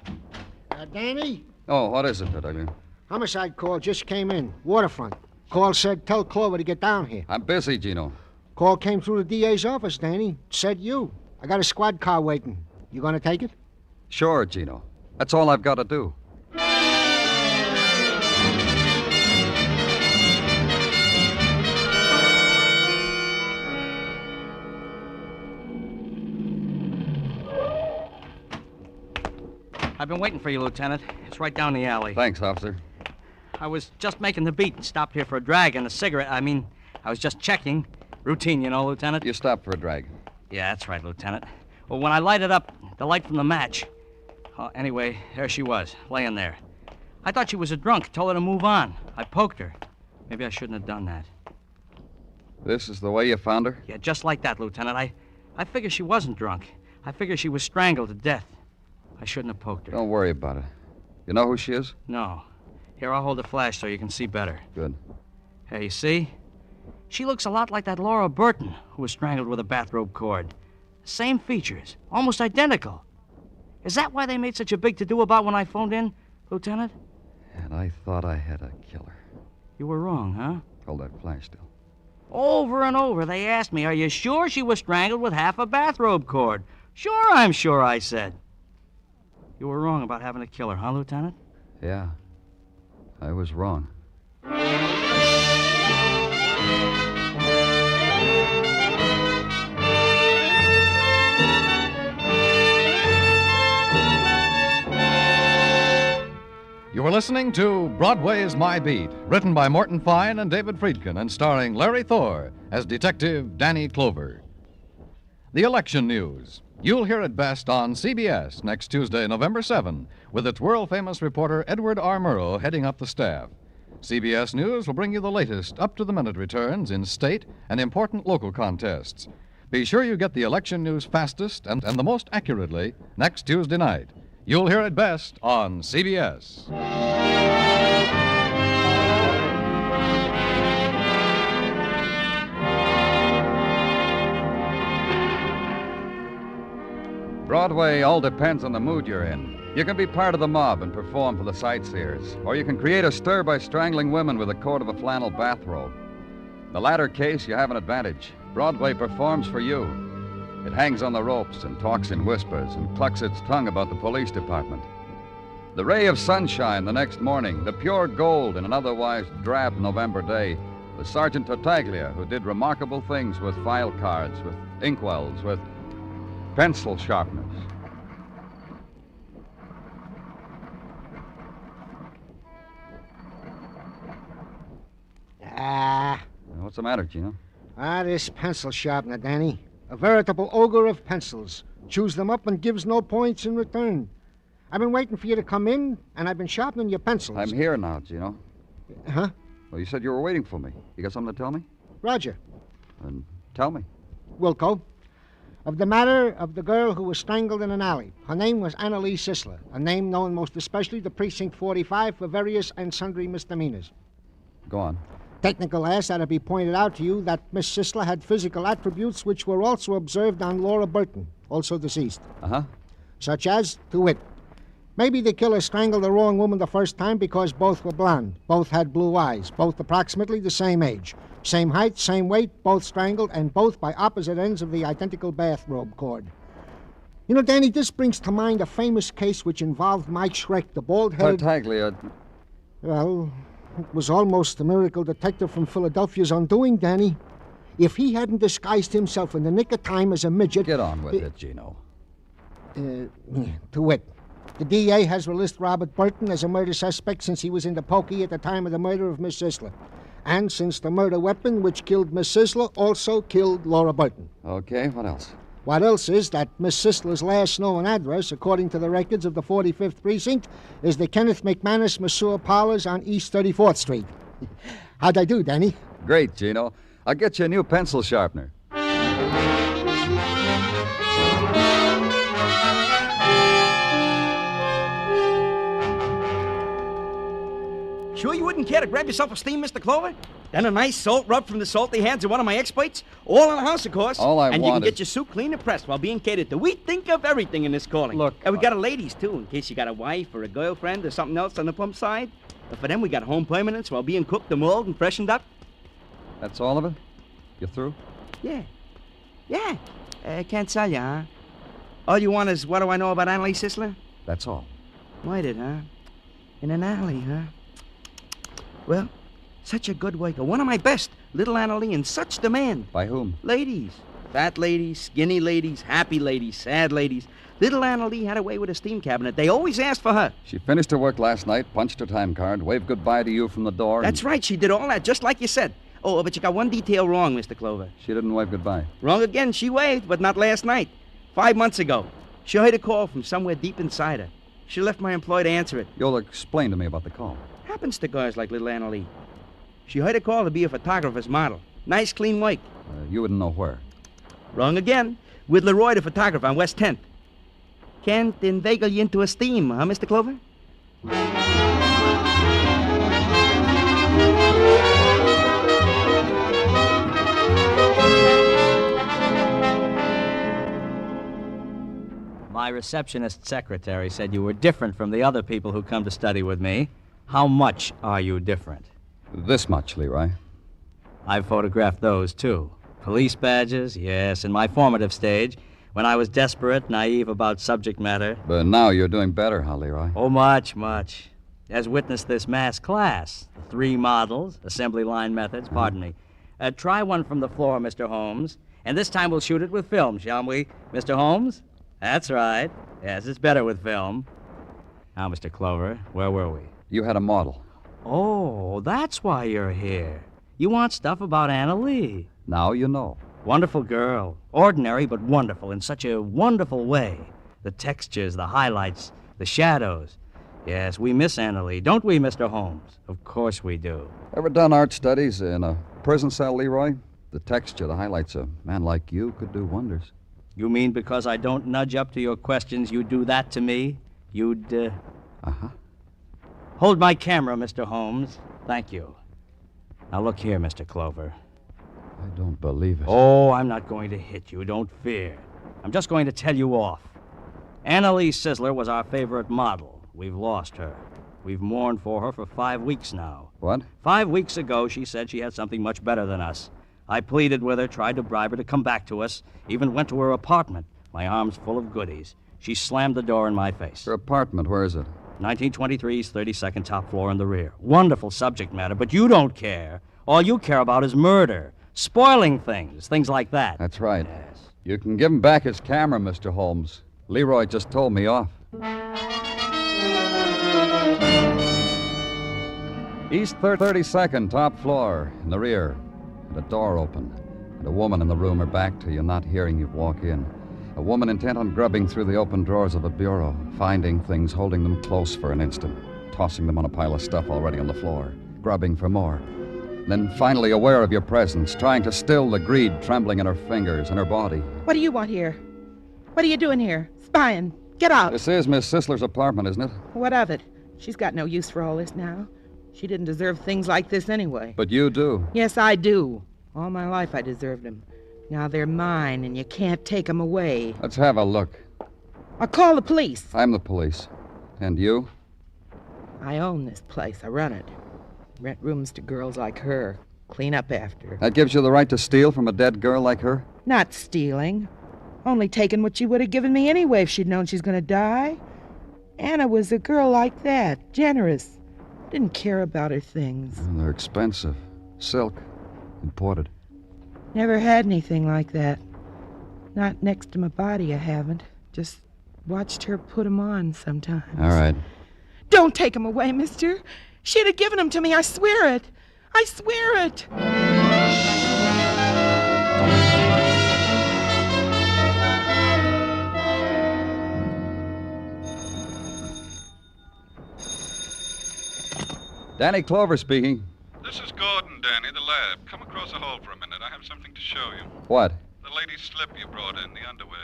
Danny? Oh, what is it, Detective? Homicide call just came in. Waterfront. Call said tell Clover to get down here. I'm busy, Gino. Call came through the DA's office, Danny. Said you. I got a squad car waiting. You gonna take it? Sure, Gino. That's all I've got to do. I've been waiting for you, Lieutenant. It's right down the alley. Thanks, officer. I was just making the beat and stopped here for a drag and a cigarette. I was just checking. Routine, you know, Lieutenant. You stopped for a drag. Yeah, that's right, Lieutenant. Well, when I lighted up, the light from the match. Anyway, there she was, laying there. I thought she was a drunk, told her to move on. I poked her. Maybe I shouldn't have done that. This is the way you found her? Yeah, just like that, Lieutenant. I figured she wasn't drunk. I figured she was strangled to death. I shouldn't have poked her. Don't worry about it. You know who she is? No. Here, I'll hold the flash so you can see better. Good. Hey, you see? She looks a lot like that Laura Burton who was strangled with a bathrobe cord. Same features, almost identical. Is that why they made such a big to-do about when I phoned in, Lieutenant? And I thought I had a killer. You were wrong, huh? Hold that flash still. Over and over, they asked me, are you sure she was strangled with half a bathrobe cord? Sure, I'm sure, I said. You were wrong about having to kill her, huh, Lieutenant? Yeah. I was wrong. You are listening to Broadway Is My Beat, written by Morton Fine and David Friedkin, and starring Larry Thor as Detective Danny Clover. The election news. You'll hear it best on CBS next Tuesday, November 7, with its world-famous reporter Edward R. Murrow heading up the staff. CBS News will bring you the latest, up-to-the-minute returns in state and important local contests. Be sure you get the election news fastest and the most accurately next Tuesday night. You'll hear it best on CBS. Broadway all depends on the mood you're in. You can be part of the mob and perform for the sightseers, or you can create a stir by strangling women with the cord of a flannel bathrobe. In the latter case, you have an advantage. Broadway performs for you. It hangs on the ropes and talks in whispers and clucks its tongue about the police department. The ray of sunshine the next morning, the pure gold in an otherwise drab November day, was Sergeant Tartaglia, who did remarkable things with file cards, with inkwells, with pencil sharpeners. What's the matter, Gino? This pencil sharpener, Danny. A veritable ogre of pencils. Chews them up and gives no points in return. I've been waiting for you to come in, and I've been sharpening your pencils. I'm here now, Gino. Huh? Well, you said you were waiting for me. You got something to tell me? Roger. Then tell me. Wilco. Of the matter of the girl who was strangled in an alley. Her name was Annalise Sisler, a name known most especially to Precinct 45 for various and sundry misdemeanors. Go on. Technical ask that it be pointed out to you that Miss Sisler had physical attributes which were also observed on Laura Burton, also deceased. Uh-huh. Such as, to wit, maybe the killer strangled the wrong woman the first time because both were blonde, both had blue eyes, both approximately the same age. Same height, same weight, both strangled, and both by opposite ends of the identical bathrobe cord. You know, Danny, this brings to mind a famous case which involved Mike Schreck, the bald-headed... Tartaglia. Well, it was almost the miracle detective from Philadelphia's undoing, Danny. If he hadn't disguised himself in the nick of time as a midget... Get on with it, Gino. To wit, the DA has released Robert Burton as a murder suspect since he was in the pokey at the time of the murder of Miss Sisler. And since the murder weapon which killed Miss Sisler also killed Laura Burton. Okay, what else? What else is that Miss Sisler's last known address, according to the records of the 45th Precinct, is the Kenneth McManus Masseur Parlors on East 34th Street. How'd I do, Danny? Great, Gino. I'll get you a new pencil sharpener. Sure you wouldn't care to grab yourself a steam, Mr. Clover? Then a nice salt rub from the salty hands of one of my experts? All in the house, of course. All I and want you can is- get your suit clean and pressed while being catered to. We think of everything in this calling. Look, And we got a ladies, too, in case you got a wife or a girlfriend or something else on the pump side. But for them, we got home permanents while being cooked and mulled and freshened up. That's all of it? You through? Yeah. Yeah. Can't sell you, huh? All you want is, what do I know about Annalise Sisler? That's all. Waited, huh? In an alley, huh? Well, such a good worker. One of my best. Little Annalie in such demand. By whom? Ladies. Fat ladies, skinny ladies, happy ladies, sad ladies. Little Annalie had a way with a steam cabinet. They always asked for her. She finished her work last night, punched her time card, waved goodbye to you from the door. That's right. She did all that, just like you said. Oh, but you got one detail wrong, Mr. Clover. She didn't wave goodbye. Wrong again. She waved, but not last night. 5 months ago. She heard a call from somewhere deep inside her. She left my employee to answer it. You'll explain to me about the call. Happens to girls like little Annalie. She heard a call to be a photographer's model. Nice, clean work. You wouldn't know where. Wrong again. With Leroy, the photographer, on West 10th. Can't inveigle you into a steam, huh, Mr. Clover? My receptionist secretary said you were different from the other people who come to study with me. How much are you different? This much, Leroy. I've photographed those, too. Police badges, yes, in my formative stage, when I was desperate, naive about subject matter. But now you're doing better, huh, Leroy? Oh, much, much. As witness this mass class. The 3 models, assembly line methods, pardon me. Try one from the floor, Mr. Holmes. And this time we'll shoot it with film, shall we, Mr. Holmes? That's right. Yes, it's better with film. Now, Mr. Clover, where were we? You had a model. Oh, that's why you're here. You want stuff about Annalie. Now you know. Wonderful girl. Ordinary, but wonderful in such a wonderful way. The textures, the highlights, the shadows. Yes, we miss Annalie, don't we, Mr. Holmes? Of course we do. Ever done art studies in a prison cell, Leroy? The texture, the highlights, a man like you could do wonders. You mean because I don't nudge up to your questions, you'd do that to me? You'd, Uh-huh. Hold my camera, Mr. Holmes. Thank you. Now look here, Mr. Clover. I don't believe it. Oh, I'm not going to hit you. Don't fear. I'm just going to tell you off. Annalie Sisler was our favorite model. We've lost her. We've mourned for her for 5 weeks now. What? 5 weeks ago, she said she had something much better than us. I pleaded with her, tried to bribe her to come back to us, even went to her apartment, my arms full of goodies. She slammed the door in my face. Her apartment, where is it? 1923's 32nd top floor in the rear. Wonderful subject matter, but you don't care. All you care about is murder, spoiling things like that. That's right. Yes. You can give him back his camera, Mr. Holmes. Leroy just told me off. East 32nd, top floor, in the rear. And a door open. And a woman in the room, her back to you, not hearing you walk in. A woman intent on grubbing through the open drawers of a bureau, finding things, holding them close for an instant, tossing them on a pile of stuff already on the floor, grubbing for more. Then finally aware of your presence, trying to still the greed trembling in her fingers and her body. What do you want here? What are you doing here? Spying. Get out. This is Miss Sisler's apartment, isn't it? What of it? She's got no use for all this now. She didn't deserve things like this anyway. But you do. Yes, I do. All my life I deserved them. Now they're mine, and you can't take them away. Let's have a look. I'll call the police. I'm the police. And you? I own this place. I run it. Rent rooms to girls like her. Clean up after. That gives you the right to steal from a dead girl like her? Not stealing. Only taking what she would have given me anyway if she'd known she's going to die. Anna was a girl like that. Generous. Didn't care about her things. Well, they're expensive. Silk. Imported. Never had anything like that. Not next to my body, I haven't. Just watched her put 'em on sometimes. All right. Don't take 'em away, mister. She'd have given 'em to me, I swear it. I swear it. Danny Clover speaking. This is Gordon, Danny, the lab. Come across the hall for a minute. I have something to show you. What? The lady's slip you brought in, the underwear.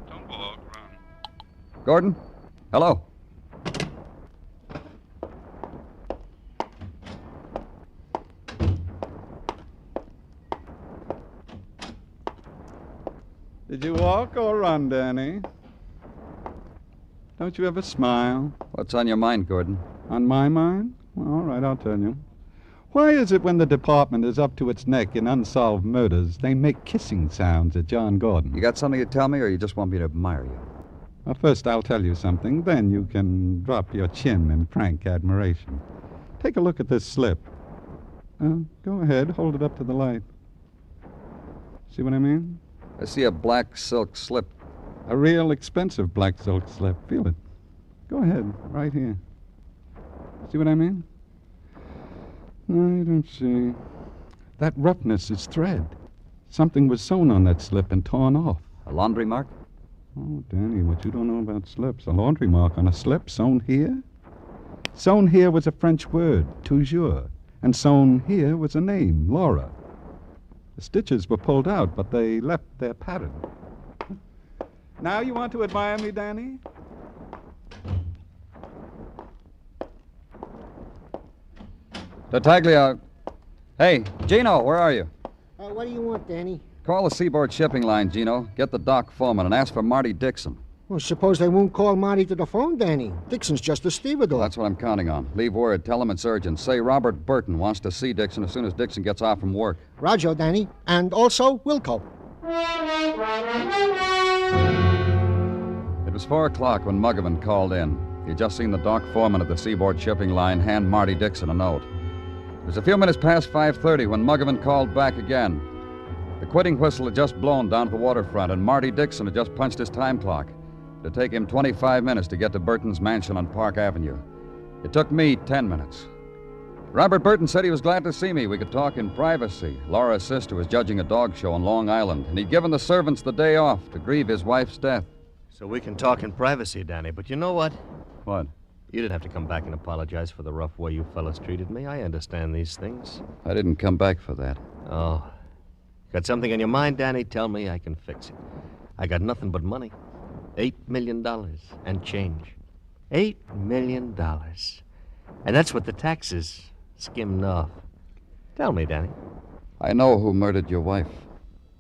Don't walk, run. Gordon? Hello. Did you walk or run, Danny? Don't you ever smile? What's on your mind, Gordon? On my mind? Well, all right, I'll tell you. Why is it when the department is up to its neck in unsolved murders, they make kissing sounds at John Gordon? You got something to tell me, or you just want me to admire you? Well, first I'll tell you something, then you can drop your chin in frank admiration. Take a look at this slip. Go ahead, hold it up to the light. See what I mean? I see a black silk slip. A real expensive black silk slip. Feel it. Go ahead, right here. See what I mean? No, you don't see. That roughness is thread. Something was sewn on that slip and torn off. A laundry mark? Oh, Danny, what you don't know about slips. A laundry mark on a slip sewn here? Sewn here was a French word, toujours. And sewn here was a name, Laura. The stitches were pulled out, but they left their pattern. Now you want to admire me, Danny? Tartaglia. Hey, Gino, where are you? What do you want, Danny? Call the Seaboard Shipping Line, Gino. Get the dock foreman and ask for Marty Dixon. Well, suppose they won't call Marty to the phone, Danny. Dixon's just a stevedore. That's what I'm counting on. Leave word. Tell him it's urgent. Say Robert Burton wants to see Dixon as soon as Dixon gets off from work. Roger, Danny. And also Wilco. It was 4 o'clock when Muggavan called in. He'd just seen the dock foreman of the Seaboard Shipping Line hand Marty Dixon a note. It was a few minutes past 5:30 when Muggavan called back again. The quitting whistle had just blown down to the waterfront, and Marty Dixon had just punched his time clock. It'd take him 25 minutes to get to Burton's mansion on Park Avenue. It took me 10 minutes. Robert Burton said he was glad to see me. We could talk in privacy. Laura's sister was judging a dog show on Long Island, and he'd given the servants the day off to grieve his wife's death. So we can talk in privacy, Danny, but you know what? What? You didn't have to come back and apologize for the rough way you fellas treated me. I understand these things. I didn't come back for that. Oh. Got something on your mind, Danny? Tell me, I can fix it. I got nothing but money. $8 million and change. $8 million. And that's what the taxes skimmed off. Tell me, Danny. I know who murdered your wife.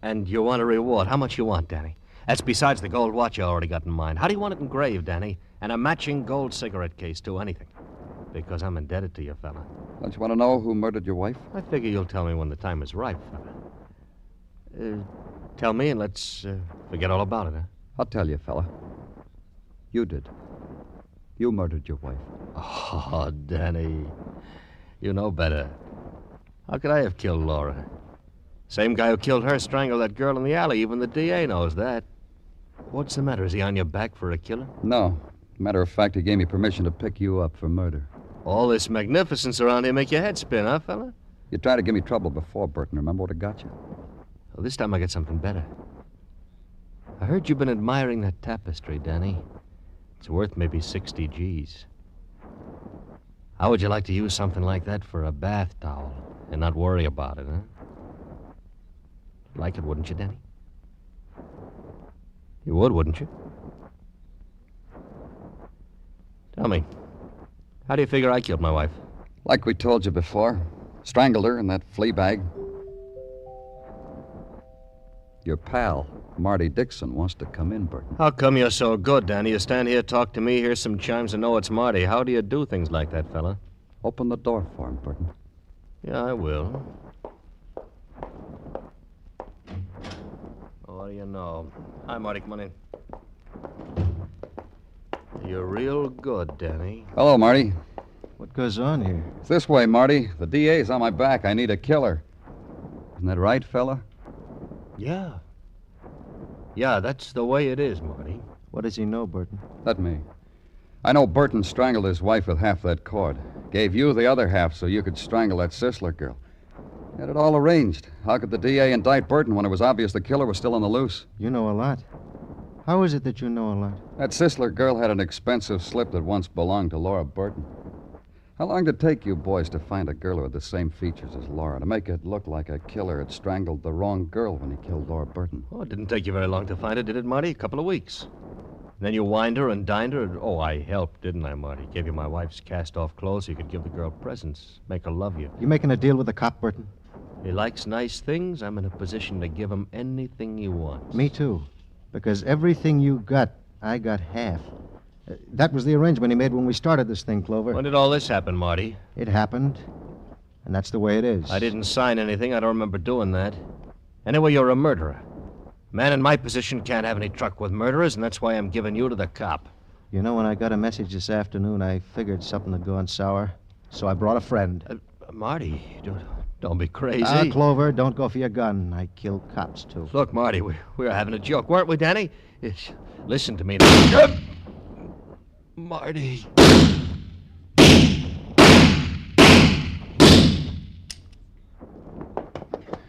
And you want a reward. How much you want, Danny? That's besides the gold watch you already got in mind. How do you want it engraved, Danny? And a matching gold cigarette case, too, anything. Because I'm indebted to you, fella. Don't you want to know who murdered your wife? I figure you'll tell me when the time is right, fella. Tell me and let's forget all about it, huh? I'll tell you, fella. You did. You murdered your wife. Oh, Danny. You know better. How could I have killed Laura? Same guy who killed her strangled that girl in the alley. Even the DA knows that. What's the matter? Is he on your back for a killer? No. Matter of fact, he gave me permission to pick you up for murder. All this magnificence around here make your head spin, huh, fella? You tried to give me trouble before, Burton. Remember what it got you? Well, this time I got something better. I heard you've been admiring that tapestry, Danny. It's worth maybe 60 G's. How would you like to use something like that for a bath towel and not worry about it, huh? Like it, wouldn't you, Danny? You would, wouldn't you? Tell me, how do you figure I killed my wife? Like we told you before. Strangled her in that flea bag. Your pal, Marty Dixon, wants to come in, Burton. How come you're so good, Danny? You stand here, talk to me, hear some chimes, and know it's Marty. How do you do things like that, fella? Open the door for him, Burton. Yeah, I will. What do you know? Hi, Marty. Come on in. You're real good, Danny. Hello, Marty. What goes on here? It's this way, Marty. The DA's on my back. I need a killer. Isn't that right, fella? Yeah. Yeah, that's the way it is, Marty. What does he know, Burton? Let me. I know Burton strangled his wife with half that cord. Gave you the other half so you could strangle that Sisler girl. Had it all arranged. How could the DA indict Burton when it was obvious the killer was still on the loose? You know a lot. How is it that you know a lot? That Sisler girl had an expensive slip that once belonged to Laura Burton. How long did it take you boys to find a girl who had the same features as Laura, to make it look like a killer had strangled the wrong girl when he killed Laura Burton? Oh, it didn't take you very long to find her, did it, Marty? A couple of weeks. And then you wined her and dined her. And, oh, I helped, didn't I, Marty? Gave you my wife's cast-off clothes so you could give the girl presents, make her love you. You making a deal with the cop, Burton? He likes nice things. I'm in a position to give him anything he wants. Me too. Because everything you got, I got half. That was the arrangement he made when we started this thing, Clover. When did all this happen, Marty? It happened, and that's the way it is. I didn't sign anything. I don't remember doing that. Anyway, you're a murderer. A man in my position can't have any truck with murderers, and that's why I'm giving you to the cop. You know, when I got a message this afternoon, I figured something had gone sour, so I brought a friend. Marty, don't be crazy. Clover, don't go for your gun. I kill cops, too. Look, Marty, we were having a joke, weren't we, Danny? Listen to me now. Marty.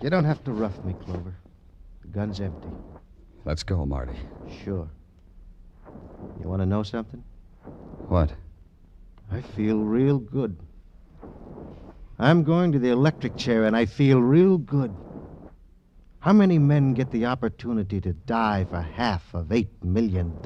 You don't have to rough me, Clover. The gun's empty. Let's go, Marty. Sure. You want to know something? What? I feel real good. I'm going to the electric chair, and I feel real good. How many men get the opportunity to die for half of $8 million?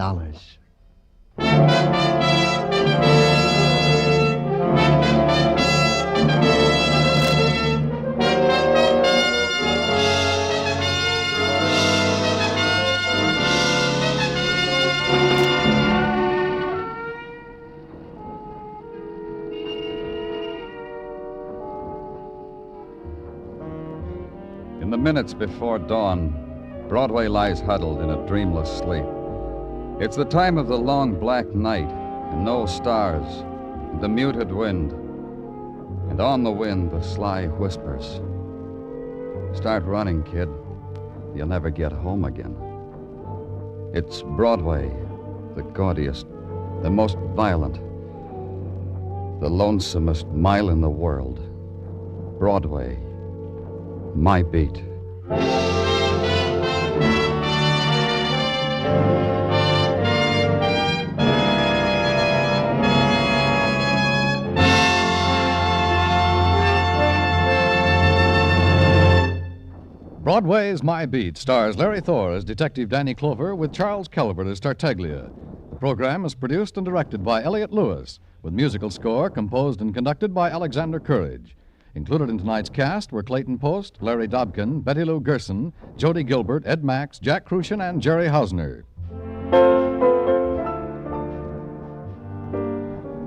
In the minutes before dawn, Broadway lies huddled in a dreamless sleep. It's the time of the long black night, and no stars, and the muted wind. And on the wind, the sly whispers. Start running, kid. You'll never get home again. It's Broadway, the gaudiest, the most violent, the lonesomest mile in the world. Broadway, my beat. Broadway Is My Beat stars Larry Thor as Detective Danny Clover with Charles Calvert as Tartaglia. The program is produced and directed by Elliott Lewis, with musical score composed and conducted by Alexander Courage. Included in tonight's cast were Clayton Post, Larry Dobkin, Betty Lou Gerson, Jody Gilbert, Ed Max, Jack Crucian, and Jerry Hausner.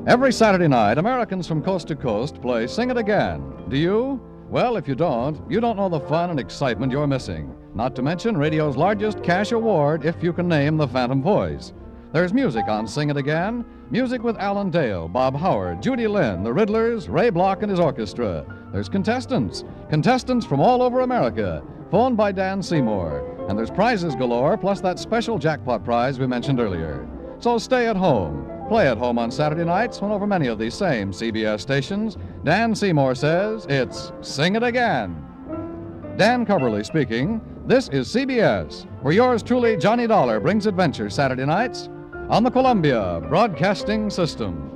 Every Saturday night, Americans from coast to coast play Sing It Again. Do you? Well, if you don't know the fun and excitement you're missing. Not to mention radio's largest cash award if you can name the Phantom Voice. There's music on Sing It Again. Music with Alan Dale, Bob Howard, Judy Lynn, the Riddlers, Ray Block and his orchestra. There's contestants from all over America, phoned by Dan Seymour. And there's prizes galore, plus that special jackpot prize we mentioned earlier. So stay at home. Play at home on Saturday nights when over many of these same CBS stations, Dan Seymour says it's Sing It Again. Dan Coverly speaking. This is CBS, where yours truly, Johnny Dollar, brings adventure Saturday nights on the Columbia Broadcasting System.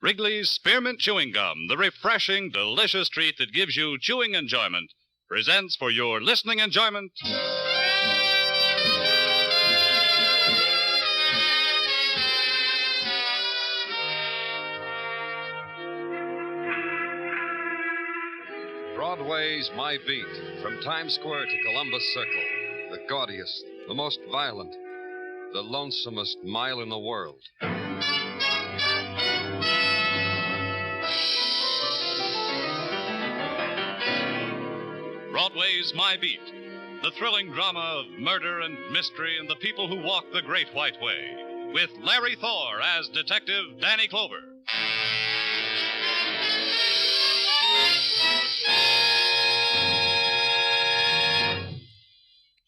Wrigley's Spearmint Chewing Gum, the refreshing, delicious treat that gives you chewing enjoyment, presents for your listening enjoyment. Broadway's My Beat, from Times Square to Columbus Circle, the gaudiest, the most violent, the lonesomest mile in the world. Broadway's My Beat, the thrilling drama of murder and mystery and the people who walk the Great White Way, with Larry Thor as Detective Danny Clover.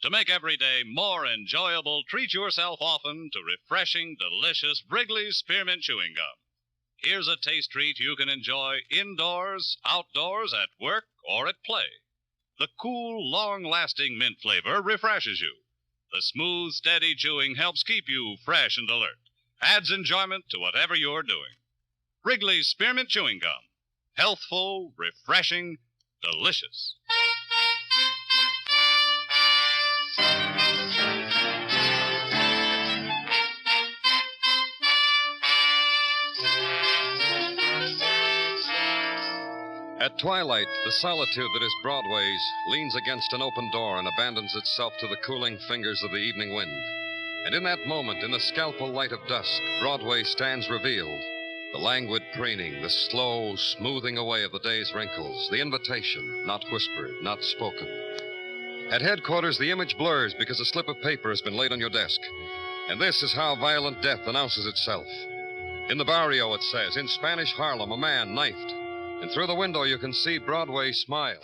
To make every day more enjoyable, treat yourself often to refreshing, delicious Wrigley's Spearmint Chewing Gum. here's a taste treat you can enjoy indoors, outdoors, at work, or at play. The cool, long-lasting mint flavor refreshes you. The smooth, steady chewing helps keep you fresh and alert. Adds enjoyment to whatever you're doing. Wrigley's Spearmint Chewing Gum. Healthful, refreshing, delicious. At twilight, the solitude that is Broadway's leans against an open door and abandons itself to the cooling fingers of the evening wind. And in that moment, in the scalpel light of dusk, Broadway stands revealed. The languid preening, the slow smoothing away of the day's wrinkles, the invitation, not whispered, not spoken. At headquarters, the image blurs because a slip of paper has been laid on your desk. And this is how violent death announces itself. In the barrio, it says, in Spanish Harlem, a man knifed. And through the window, you can see Broadway smile.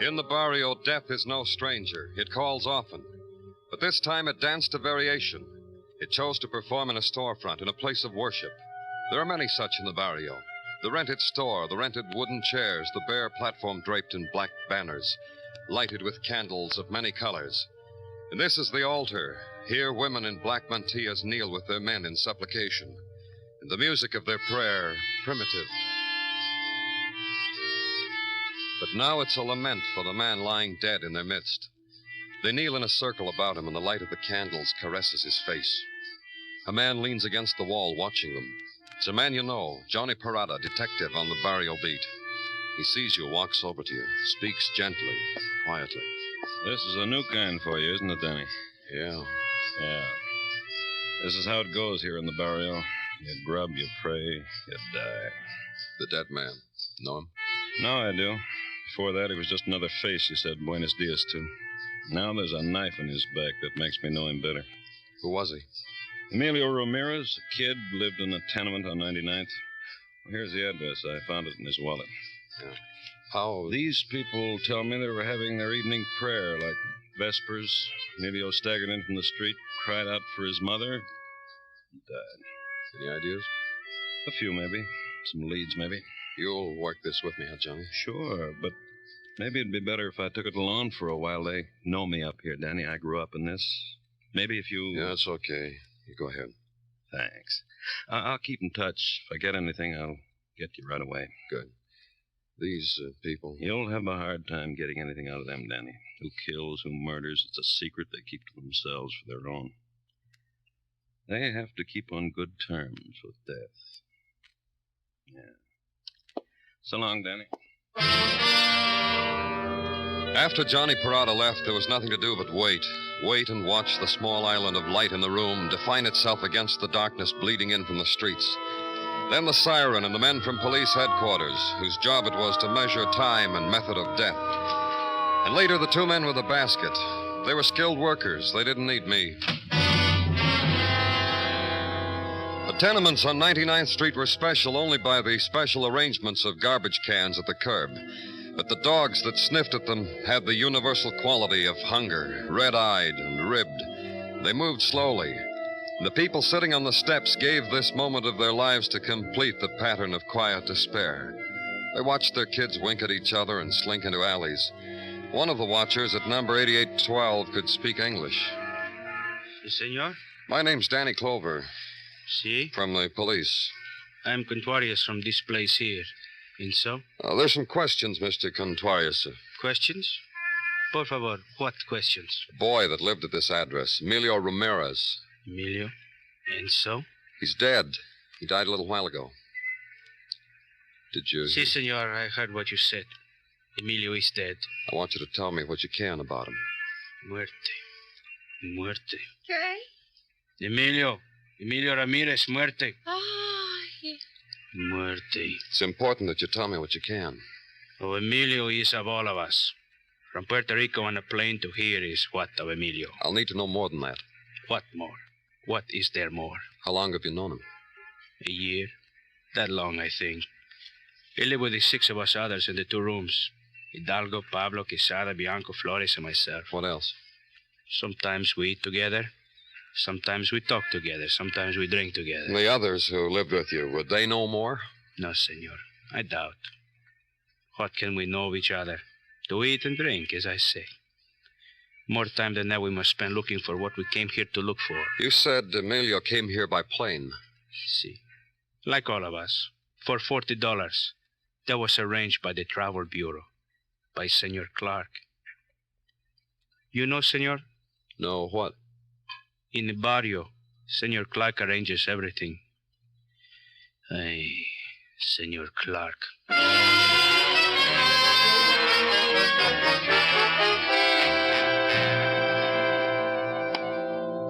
In the barrio, death is no stranger. It calls often. But this time it danced a variation. It chose to perform in a storefront, in a place of worship. There are many such in the barrio. The rented store, the rented wooden chairs, the bare platform draped in black banners, lighted with candles of many colors. And this is the altar. Here women in black mantillas kneel with their men in supplication. And the music of their prayer, primitive. But now it's a lament for the man lying dead in their midst. They kneel in a circle about him, and the light of the candles caresses his face. A man leans against the wall watching them. It's a man you know, Johnny Parada, detective on the barrio beat. He sees you, walks over to you, speaks gently, quietly. This is a new kind for you, isn't it, Danny? Yeah. Yeah. This is how it goes here in the barrio. You grub, you pray, you die. The dead man. Know him? No, I do. Before that, he was just another face you said Buenos Dias to. Now there's a knife in his back that makes me know him better. Who was he? Emilio Ramirez, a kid, lived in a tenement on 99th. Well, here's the address. I found it in his wallet. Yeah. How? These people tell me they were having their evening prayer, like Vespers. Emilio staggered in from the street, cried out for his mother, and died. Any ideas? A few, maybe. Some leads, maybe. You'll work this with me, huh, Johnny? Sure, but maybe it'd be better if I took it alone for a while. They know me up here, Danny. I grew up in this. Maybe if you... Yeah, it's okay. You go ahead. Thanks. I'll keep in touch. If I get anything, I'll get you right away. Good. These people... You'll have a hard time getting anything out of them, Danny. Who kills, who murders, it's a secret they keep to themselves for their own. They have to keep on good terms with death. Yeah. So long, Danny. After Johnny Parada left, there was nothing to do but wait. Wait and watch the small island of light in the room define itself against the darkness bleeding in from the streets. Then the siren and the men from police headquarters, whose job it was to measure time and method of death. And later, the two men with the basket. They were skilled workers. They didn't need me. The tenements on 99th Street were special only by the special arrangements of garbage cans at the curb. But the dogs that sniffed at them had the universal quality of hunger, red-eyed and ribbed. They moved slowly. The people sitting on the steps gave this moment of their lives to complete the pattern of quiet despair. They watched their kids wink at each other and slink into alleys. One of the watchers at number 8812 could speak English. Si, senor? My name's Danny Clover. Si? From the police. I'm Contreras from this place here. And so? There's some questions, Mr. Contreras. Questions? Por favor, what questions? A boy that lived at this address, Emilio Ramirez. Emilio? And so? He's dead. He died a little while ago. Did you... Si, senor, I heard what you said. Emilio is dead. I want you to tell me what you can about him. Muerte. Muerte. ¿Qué? Emilio Ramirez, muerte. Ay. Muerte. It's important that you tell me what you can. Oh, Emilio is of all of us. From Puerto Rico on a plane to here is what of Emilio? I'll need to know more than that. What more? What is there more? How long have you known him? A year. That long, I think. He lived with the six of us others in the two rooms. Hidalgo, Pablo, Quesada, Bianco, Flores, and myself. What else? Sometimes we eat together. Sometimes we talk together. Sometimes we drink together. And the others who lived with you, would they know more? No, senor. I doubt. What can we know of each other? To eat and drink, as I say. More time than that we must spend looking for what we came here to look for. You said Amelia came here by plane. See. Like all of us. For $40. That was arranged by the Travel Bureau. By Senor Clark. You know, senor? No, what? In the barrio, Senor Clark arranges everything. Ay, Senor Clark.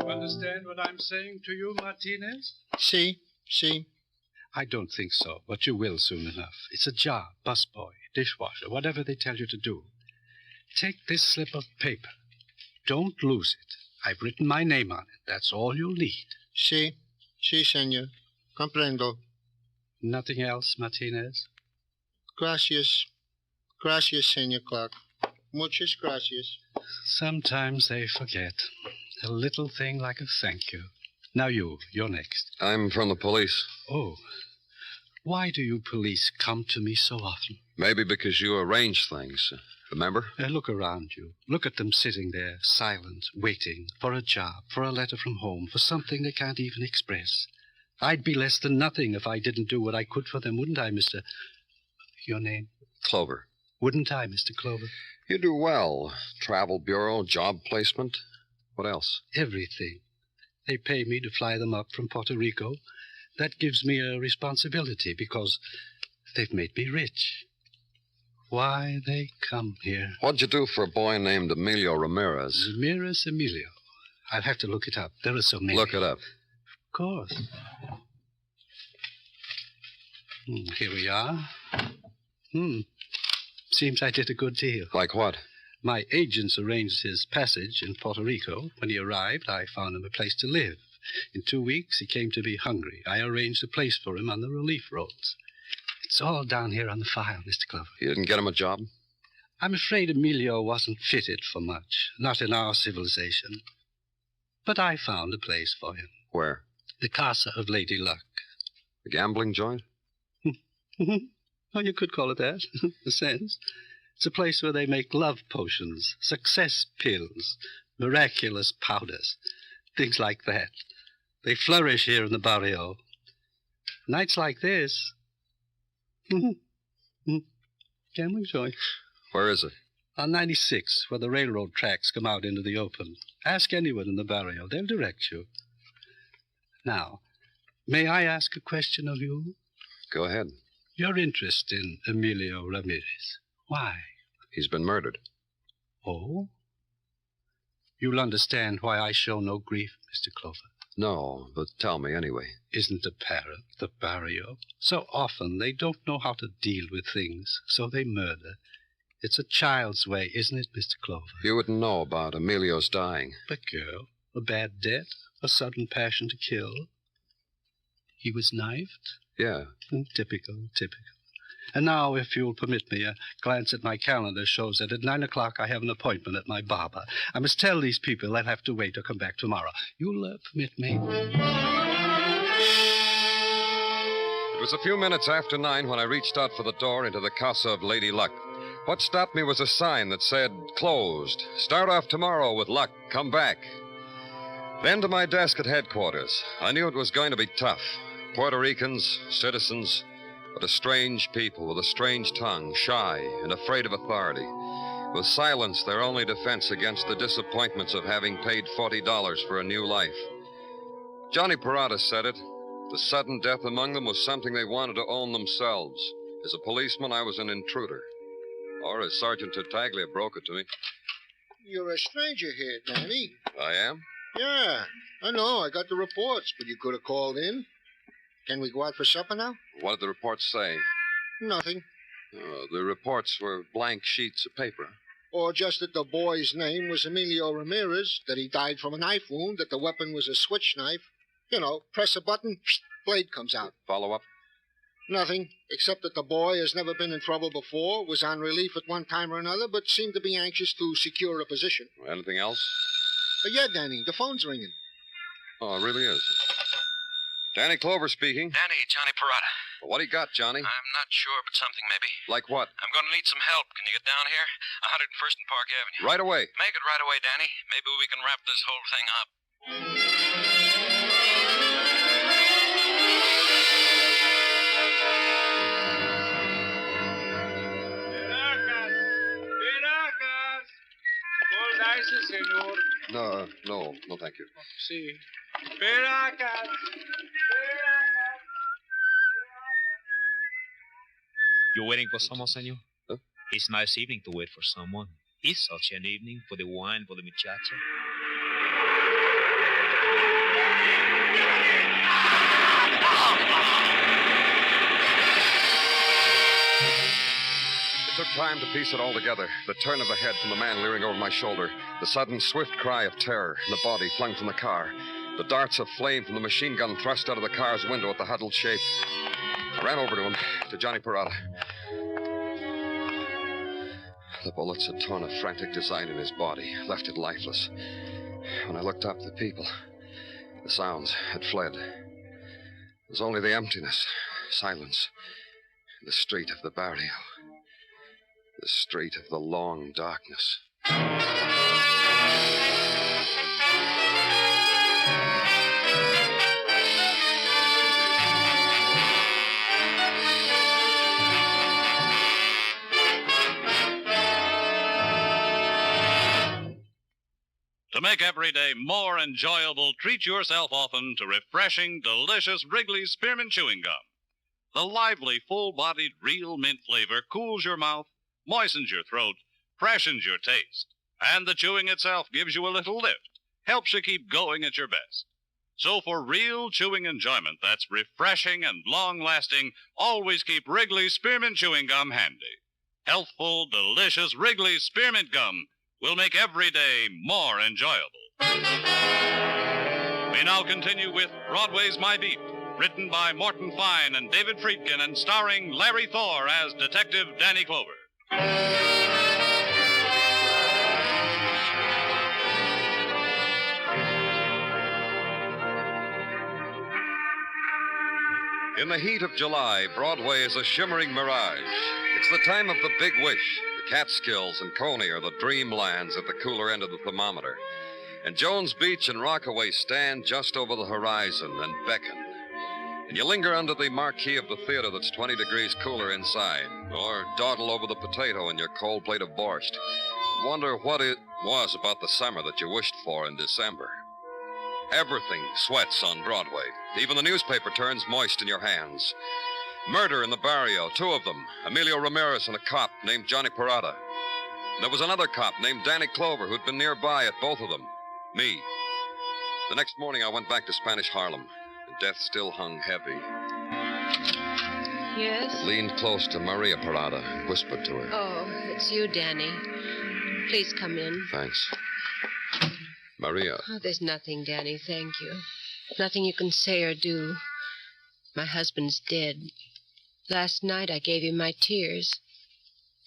Understand what I'm saying to you, Martinez? Si. I don't think so, but you will soon enough. It's a job, busboy, dishwasher, whatever they tell you to do. Take this slip of paper. Don't lose it. I've written my name on it. That's all you'll need. Si, senor. Comprendo. Nothing else, Martinez? Gracias. Gracias, Senor Clark. Muchas gracias. Sometimes they forget. A little thing like a thank you. Now you're next. I'm from the police. Oh. Why do you police come to me so often? Maybe because you arrange things. Remember? Look around you. Look at them sitting there, silent, waiting for a job, for a letter from home, for something they can't even express. I'd be less than nothing if I didn't do what I could for them, wouldn't I, Mr. Your name? Clover. Wouldn't I, Mr. Clover? You do well. Travel bureau, job placement. What else? Everything. They pay me to fly them up from Puerto Rico. That gives me a responsibility because they've made me rich. Why they come here? What'd you do for a boy named Emilio Ramirez? Ramirez Emilio. I'll have to look it up. There are so many. Look it up. Of course. Here we are. Seems I did a good deal. Like what? My agents arranged his passage in Puerto Rico. When he arrived, I found him a place to live. In 2 weeks, he came to be hungry. I arranged a place for him on the relief rolls. It's all down here on the file, Mr. Clover. You didn't get him a job? I'm afraid Emilio wasn't fitted for much. Not in our civilization. But I found a place for him. Where? The Casa of Lady Luck. The gambling joint? Oh, you could call it that, in a sense. It's a place where they make love potions, success pills, miraculous powders, things like that. They flourish here in the barrio. Nights like this. Gambling joint. Where is it? On 96, where the railroad tracks come out into the open. Ask anyone in the barrio. They'll direct you. Now, may I ask a question of you? Go ahead. Your interest in Emilio Ramirez. Why? He's been murdered. Oh? You'll understand why I show no grief, Mr. Clover. No, but tell me anyway. Isn't the parent, the barrio? So often they don't know how to deal with things, so they murder. It's a child's way, isn't it, Mr. Clover? You wouldn't know about Emilio's dying. The girl, a bad death, a sudden passion to kill. He was knifed? Yeah. Typical. And now, if you'll permit me, a glance at my calendar shows that at 9 o'clock I have an appointment at my barber. I must tell these people they'll have to wait or come back tomorrow. You'll permit me? It was a few minutes after 9 when I reached out for the door into the Casa of Lady Luck. What stopped me was a sign that said, closed. Start off tomorrow with luck. Come back. Then to my desk at headquarters. I knew it was going to be tough. Puerto Ricans, citizens, but a strange people with a strange tongue, shy and afraid of authority. With silence their only defense against the disappointments of having paid $40 for a new life. Johnny Parada said it. The sudden death among them was something they wanted to own themselves. As a policeman, I was an intruder. Or as Sergeant Tartaglia broke it to me. You're a stranger here, Danny. I am? Yeah, I know. I got the reports, but you could have called in. Can we go out for supper now? What did the reports say? Nothing. The reports were blank sheets of paper. Or just that the boy's name was Emilio Ramirez, that he died from a knife wound, that the weapon was a switch knife. You know, press a button, blade comes out. Follow up? Nothing, except that the boy has never been in trouble before, was on relief at one time or another, but seemed to be anxious to secure a position. Anything else? Yeah, Danny, the phone's ringing. Oh, it really is. Danny Clover speaking. Danny, Johnny Parada. What do you got, Johnny? I'm not sure, but something maybe. Like what? I'm going to need some help. Can you get down here? 101st and Park Avenue. Right away. Make it right away, Danny. Maybe we can wrap this whole thing up. No, thank you. Sí. You waiting for someone, senor? Huh? It's nice evening to wait for someone. It's such an evening for the wine, for the muchacha. It took time to piece it all together. The turn of the head from the man leering over my shoulder, the sudden, swift cry of terror, and the body flung from the car, the darts of flame from the machine gun thrust out of the car's window at the huddled shape. I ran over to him, to Johnny Parada. The bullets had torn a frantic design in his body, left it lifeless. When I looked up, the people, the sounds had fled. There was only the emptiness, silence, the street of the barrio. The street of the long darkness. To make every day more enjoyable, treat yourself often to refreshing, delicious Wrigley's Spearmint Chewing Gum. The lively, full-bodied, real mint flavor cools your mouth, moistens your throat, freshens your taste. And the chewing itself gives you a little lift, helps you keep going at your best. So for real chewing enjoyment that's refreshing and long-lasting, always keep Wrigley's Spearmint Chewing Gum handy. Healthful, delicious Wrigley's Spearmint Gum will make every day more enjoyable. We now continue with Broadway's My Beat, written by Morton Fine and David Friedkin and starring Larry Thor as Detective Danny Clover. In the heat of July, Broadway is a shimmering mirage. It's the time of the Big Wish. The Catskills and Coney are the dreamlands at the cooler end of the thermometer. And Jones Beach and Rockaway stand just over the horizon and beckon. And you linger under the marquee of the theater that's 20 degrees cooler inside, or dawdle over the potato in your cold plate of borscht. Wonder what it was about the summer that you wished for in December. Everything sweats on Broadway. Even the newspaper turns moist in your hands. Murder in the barrio, 2 of them. Amelia Ramirez and a cop named Johnny Parada. And there was another cop named Danny Clover who'd been nearby at both of them. Me. The next morning I went back to Spanish Harlem. Death still hung heavy. Yes? I leaned close to Maria Parada and whispered to her. Oh, it's you, Danny. Please come in. Thanks. Maria. Oh, there's nothing, Danny, thank you. Nothing you can say or do. My husband's dead. Last night I gave him my tears.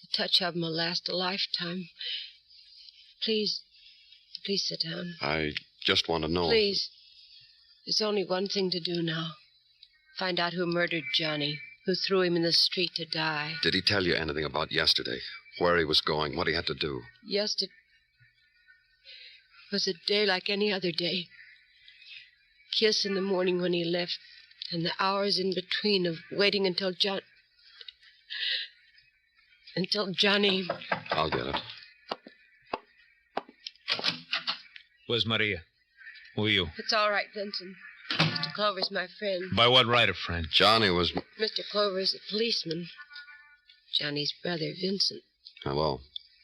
The touch of them will last a lifetime. Please sit down. I just want to know. Please. There's only one thing to do now. Find out who murdered Johnny, who threw him in the street to die. Did he tell you anything about yesterday? Where he was going, what he had to do? Yesterday was a day like any other day. Kiss in the morning when he left, and the hours in between of waiting until Johnny... I'll get it. Where's Maria? Who are you? It's all right, Vincent. Mr. Clover's my friend. By what right a friend? Johnny was... Mr. Clover is a policeman. Johnny's brother, Vincent. Hello.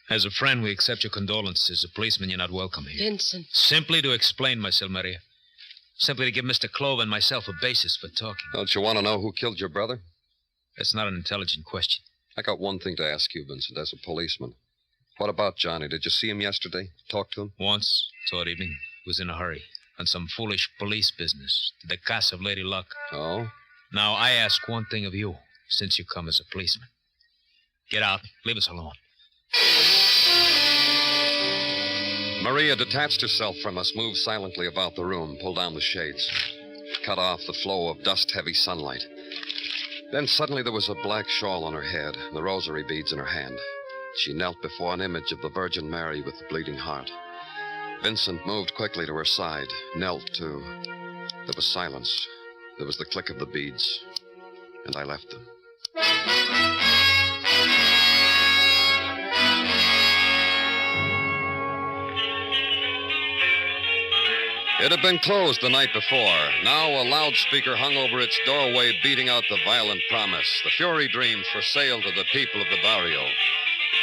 As a friend, we accept your condolences. As a policeman, you're not welcome here. Vincent. Simply to explain myself, Maria. Simply to give Mr. Clover and myself a basis for talking. Don't you want to know who killed your brother? That's not an intelligent question. I got one thing to ask you, Vincent, as a policeman. What about Johnny? Did you see him yesterday? Talk to him? Once, toward evening. He was in a hurry. On some foolish police business. To the casa of Lady Luck. Oh? Now, I ask one thing of you, since you come as a policeman. Get out. Leave us alone. Maria detached herself from us, moved silently about the room, pulled down the shades, cut off the flow of dust-heavy sunlight. Then suddenly there was a black shawl on her head, and the rosary beads in her hand. She knelt before an image of the Virgin Mary with the bleeding heart. Vincent moved quickly to her side, knelt too. There was silence. There was the click of the beads, and I left them. It had been closed the night before. Now a loudspeaker hung over its doorway, beating out the violent promise, the fury dreams for sale to the people of the barrio.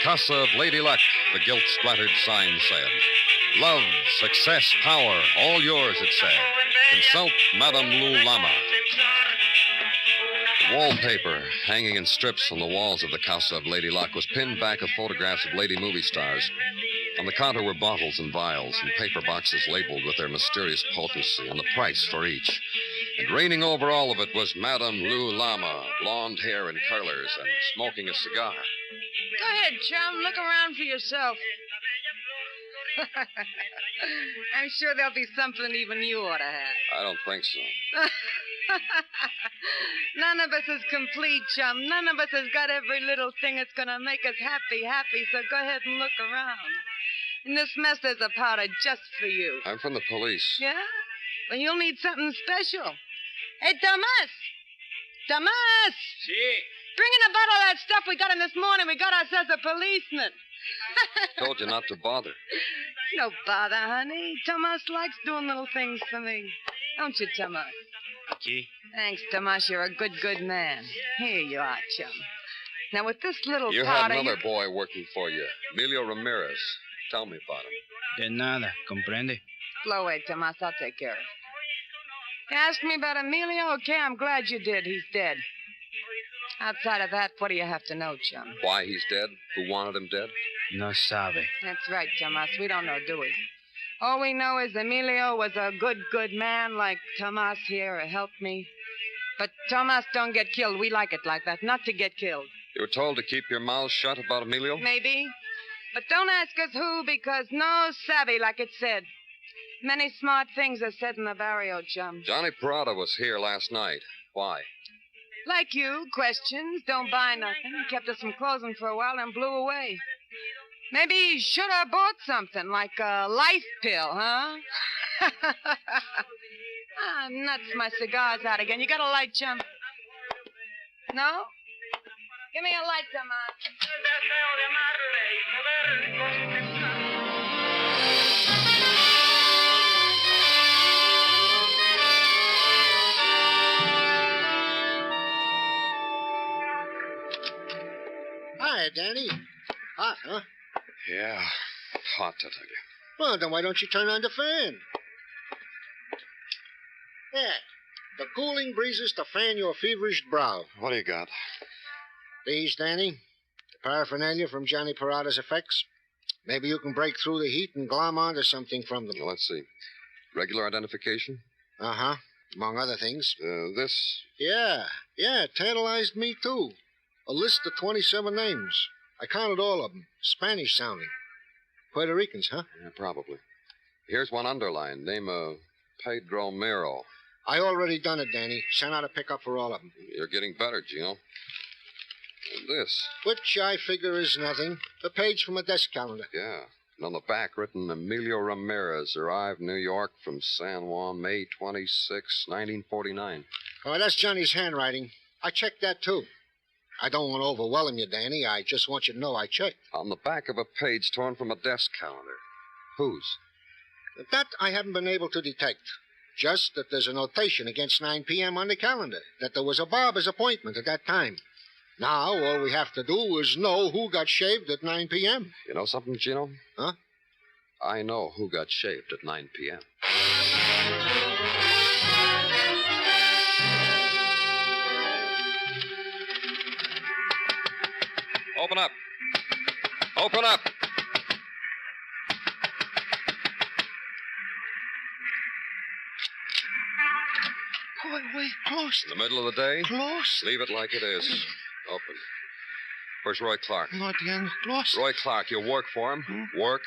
Casa of Lady Luck, the gilt-splattered sign said. Love, success, power, all yours, it said. Consult Madame Lou Lama. The wallpaper, hanging in strips on the walls of the Casa of Lady Luck, was pinned back of photographs of lady movie stars. On the counter were bottles and vials and paper boxes labeled with their mysterious potency and the price for each. And reigning over all of it was Madame Lou Lama, blonde hair in curlers and smoking a cigar. Go ahead, chum. Look around for yourself. I'm sure there'll be something even you ought to have. I don't think so. None of us is complete, chum. None of us has got every little thing that's going to make us happy, so go ahead and look around. In this mess, there's a powder just for you. I'm from the police. Yeah? Well, you'll need something special. Hey, Tomas! Tomas! Si. Bring in a bottle of that stuff we got in this morning. We got ourselves a policeman. Told you not to bother. No bother, honey. Tomas likes doing little things for me. Don't you, Tomas? Si. Thanks, Tomas. You're a good man. Here you are, chum. Now, with this little You had powder... another boy working for you, Emilio Ramirez. Tell me about him. De nada, comprende? Blow away, Tomas. I'll take care of it. You asked me about Amelia? Okay, I'm glad you did. He's dead. Outside of that, what do you have to know, chum? Why he's dead? Who wanted him dead? No sabe. That's right, Tomas. We don't know, do we? All we know is Emilio was a good man like Tomas here who helped me. But Tomas don't get killed. We like it like that, not to get killed. You were told to keep your mouth shut about Emilio? Maybe. But don't ask us who, because no savvy, like it said. Many smart things are said in the barrio, chum. Johnny Parada was here last night. Why? Like you, questions, don't buy nothing. He kept us from closing for a while and blew away. Maybe he should have bought something, like a life pill, huh? Nuts, my cigar's out again. You got a light, chum? No? Give me a light, Tomas. Hi, Danny. Hot, huh? Yeah, hot, I tell you. Well, then why don't you turn on the fan? There. The cooling breezes to fan your feverish brow. What do you got? These, Danny. The paraphernalia from Johnny Parada's effects. Maybe you can break through the heat and glom onto something from them. Well, let's see. Regular identification? Uh-huh. Among other things. This? Yeah, it tantalized me, too. A list of 27 names. I counted all of them. Spanish sounding. Puerto Ricans, huh? Yeah, probably. Here's one underlined. Name of Pedro Miro. I already done it, Danny. Sent out a pickup for all of them. You're getting better, Gino. And this? Which I figure is nothing. A page from a desk calendar. Yeah. And on the back written, Emilio Ramirez arrived New York from San Juan, May 26, 1949. Oh, that's Johnny's handwriting. I checked that, too. I don't want to overwhelm you, Danny. I just want you to know I checked. On the back of a page torn from a desk calendar. Whose? That I haven't been able to detect. Just that there's a notation against 9 p.m. on the calendar. That there was a barber's appointment at that time. Now, all we have to do is know who got shaved at 9 p.m. You know something, Gino? Huh? I know who got shaved at 9 p.m. Open up. Open up. Wait, close. In the middle of the day? Close. Leave it like it is. Open. Where's Roy Clark? Not the end. Close. Roy Clark, you work for him? Work?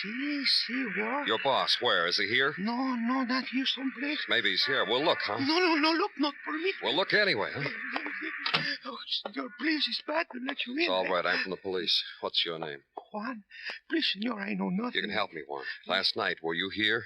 See, what? Your boss, where? Is he here? No, not here someplace. Maybe he's here. We'll look, huh? No, look, not for me. We'll look anyway, huh? Oh, senor, please, it's bad to let you in. It's all right. I'm from the police. What's your name? Juan, please, senor, I know nothing. You can help me, Juan. Last night, were you here?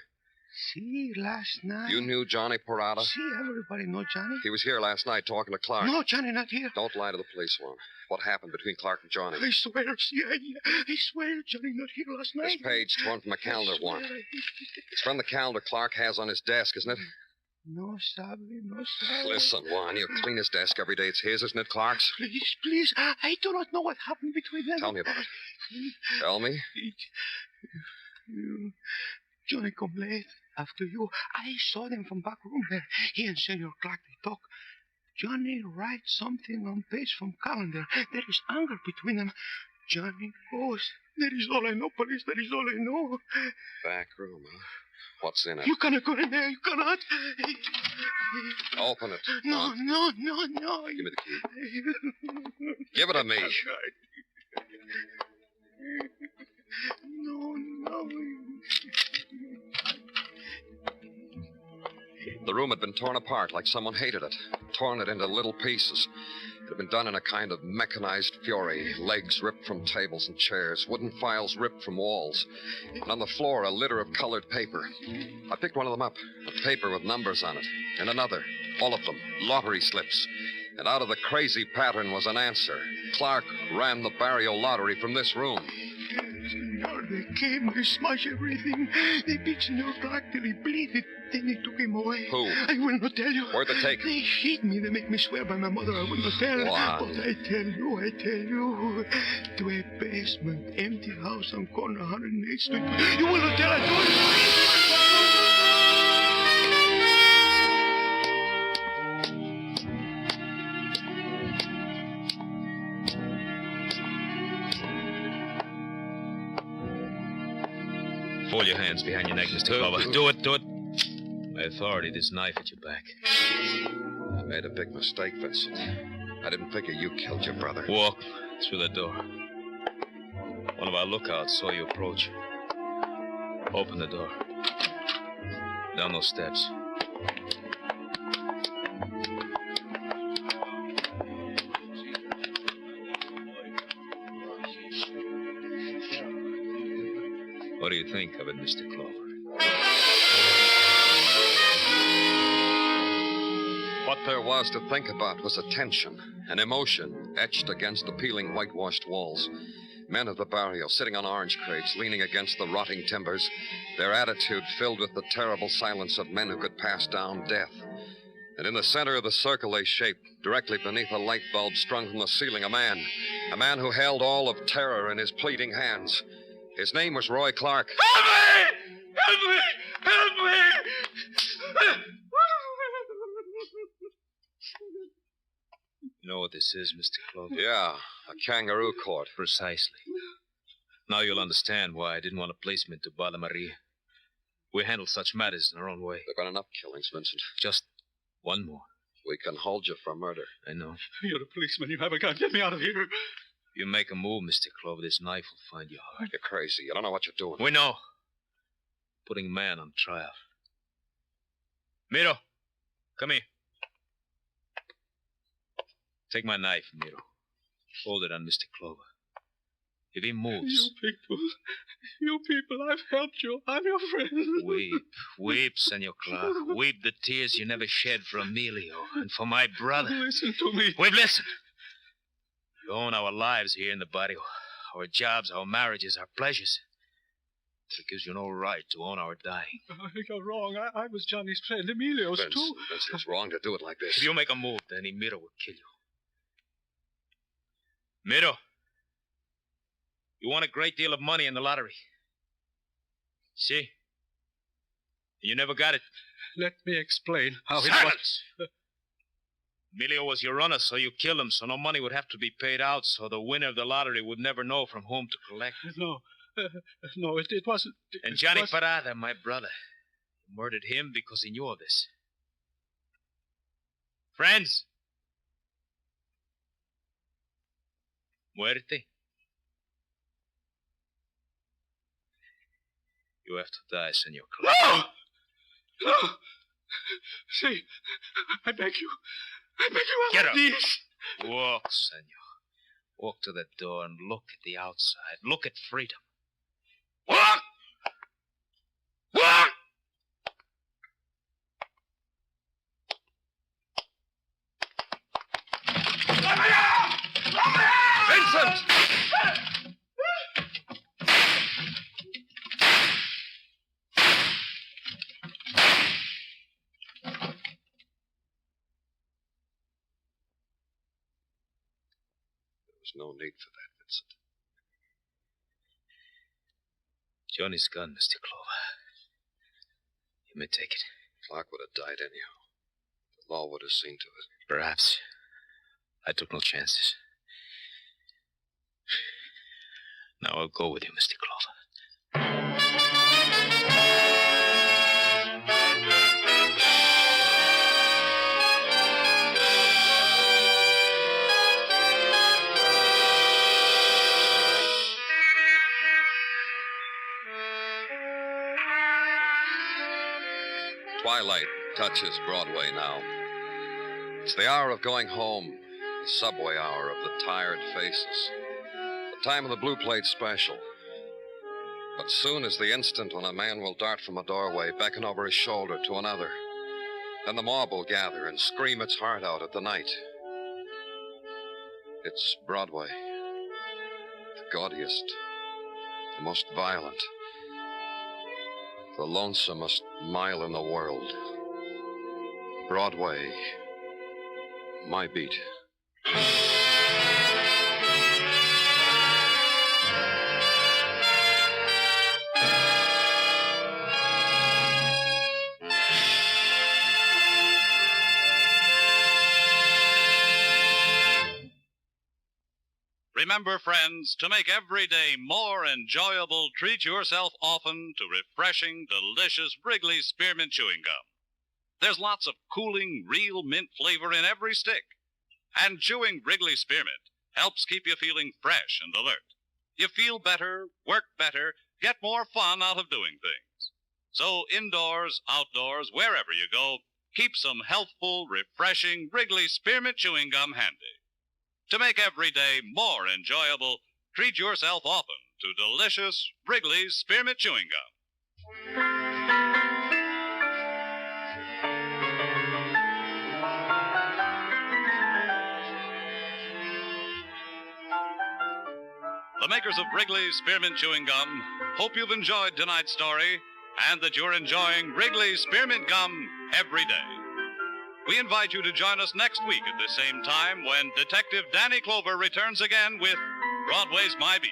See, last night. You knew Johnny Parada? See, everybody know Johnny. He was here last night talking to Clark. No, Johnny, not here. Don't lie to the police, Juan. What happened between Clark and Johnny? I swear, see, I swear, Johnny not here last night. This page torn from a calendar, Juan. It's from the calendar Clark has on his desk, isn't it? No, sabe. Listen, Juan, you clean his desk every day. It's his, isn't it, Clark's? Please, I do not know what happened between them. Tell me about it. Tell me. Johnny come late after you. I saw them from back room there. He and Senor Clark, they talk. Johnny writes something on page from calendar. There is anger between them. Johnny goes. That is all I know, police. That is all I know. Back room, huh? What's in it? You cannot go in there. You cannot. Open it. No. Give me the key. Give it to me. No. The room had been torn apart like someone hated it, torn it into little pieces. It had been done in a kind of mechanized fury. Legs ripped from tables and chairs, wooden files ripped from walls, and on the floor a litter of colored paper. I picked one of them up, a paper with numbers on it, and another, all of them, lottery slips. And out of the crazy pattern was an answer. Clark ran the Barrio lottery from this room. Senor, they came, they smashed everything. They beat Senor Clark till he bleeded. Then they took him away. Who? I will not tell you. Where'd they take him? They hit me. They make me swear by my mother I will not tell. What? But I tell you. To a basement, empty house on corner 108th Street. You will not tell, I told you. Fold your hands behind your neck, Mr. Clover. Do it. By authority, this knife at your back. I made a big mistake, Vincent. I didn't figure you killed your brother. Walk through the door. One of our lookouts saw you approach. Open the door. Down those steps. What do you think of it, Mr. Clover? What there was to think about was a tension, an emotion etched against the peeling whitewashed walls. Men of the barrio sitting on orange crates, leaning against the rotting timbers, their attitude filled with the terrible silence of men who could pass down death. And in the center of the circle they shaped, directly beneath a light bulb strung from the ceiling, a man who held all of terror in his pleading hands. His name was Roy Clark. Help me! Help me! You know what this is, Mr. Clover? Yeah, a kangaroo court. Precisely. Now you'll understand why I didn't want a policeman to bother Maria. We handle such matters in our own way. There have been enough killings, Vincent. Just one more. We can hold you for murder. I know. You're a policeman. You have a gun. Get me out of here. You make a move, Mr. Clover, this knife will find your heart. You're crazy. You don't know what you're doing. We know. Putting a man on trial. Miro, come here. Take my knife, Miro. Hold it on Mr. Clover. If he moves... You people, I've helped you. I'm your friend. Weep, Senor Clark. Weep the tears you never shed for Emilio and for my brother. Listen to me. We've listened. We own our lives here in the barrio, our jobs, our marriages, our pleasures. It gives you no right to own our dying. You're wrong. I was Johnny's friend. Emilio's, Vince, too. Vince, it's wrong to do it like this. If you make a move, then Miro will kill you. Miro, you won a great deal of money in the lottery. See? You never got it. Let me explain how Silence! Emilio was your runner, so you killed him, so no money would have to be paid out, so the winner of the lottery would never know from whom to collect. No, it wasn't... And Johnny Parada, my brother, murdered him because he knew of this. Friends! Muerte. You have to die, Senor Clover. No! No! See, I beg you. I beg you, Get up. please. Walk, senor. Walk to the door and look at the outside. Look at freedom. Walk! Walk! Vincent! There's no need for that, Vincent. Johnny's gun, Mr. Clover. You may take it. Clark would have died anyhow. The law would have seen to it. Perhaps. I took no chances. Now I'll go with you, Mr. Clover. Twilight touches Broadway now. It's the hour of going home, the subway hour of the tired faces, the time of the blue plate special. But soon is the instant when a man will dart from a doorway, beckon over his shoulder to another. Then the mob will gather and scream its heart out at the night. It's Broadway, the gaudiest, the most violent, the lonesomest mile in the world. Broadway, my beat. Remember, friends, to make every day more enjoyable, treat yourself often to refreshing, delicious Wrigley Spearmint Chewing Gum. There's lots of cooling, real mint flavor in every stick. And chewing Wrigley Spearmint helps keep you feeling fresh and alert. You feel better, work better, get more fun out of doing things. So indoors, outdoors, wherever you go, keep some healthful, refreshing Wrigley Spearmint Chewing Gum handy. To make every day more enjoyable, treat yourself often to delicious Wrigley Spearmint Chewing Gum. The makers of Wrigley Spearmint Chewing Gum hope you've enjoyed tonight's story and that you're enjoying Wrigley Spearmint Gum every day. We invite you to join us next week at the same time when Detective Danny Clover returns again with Broadway's My Beat.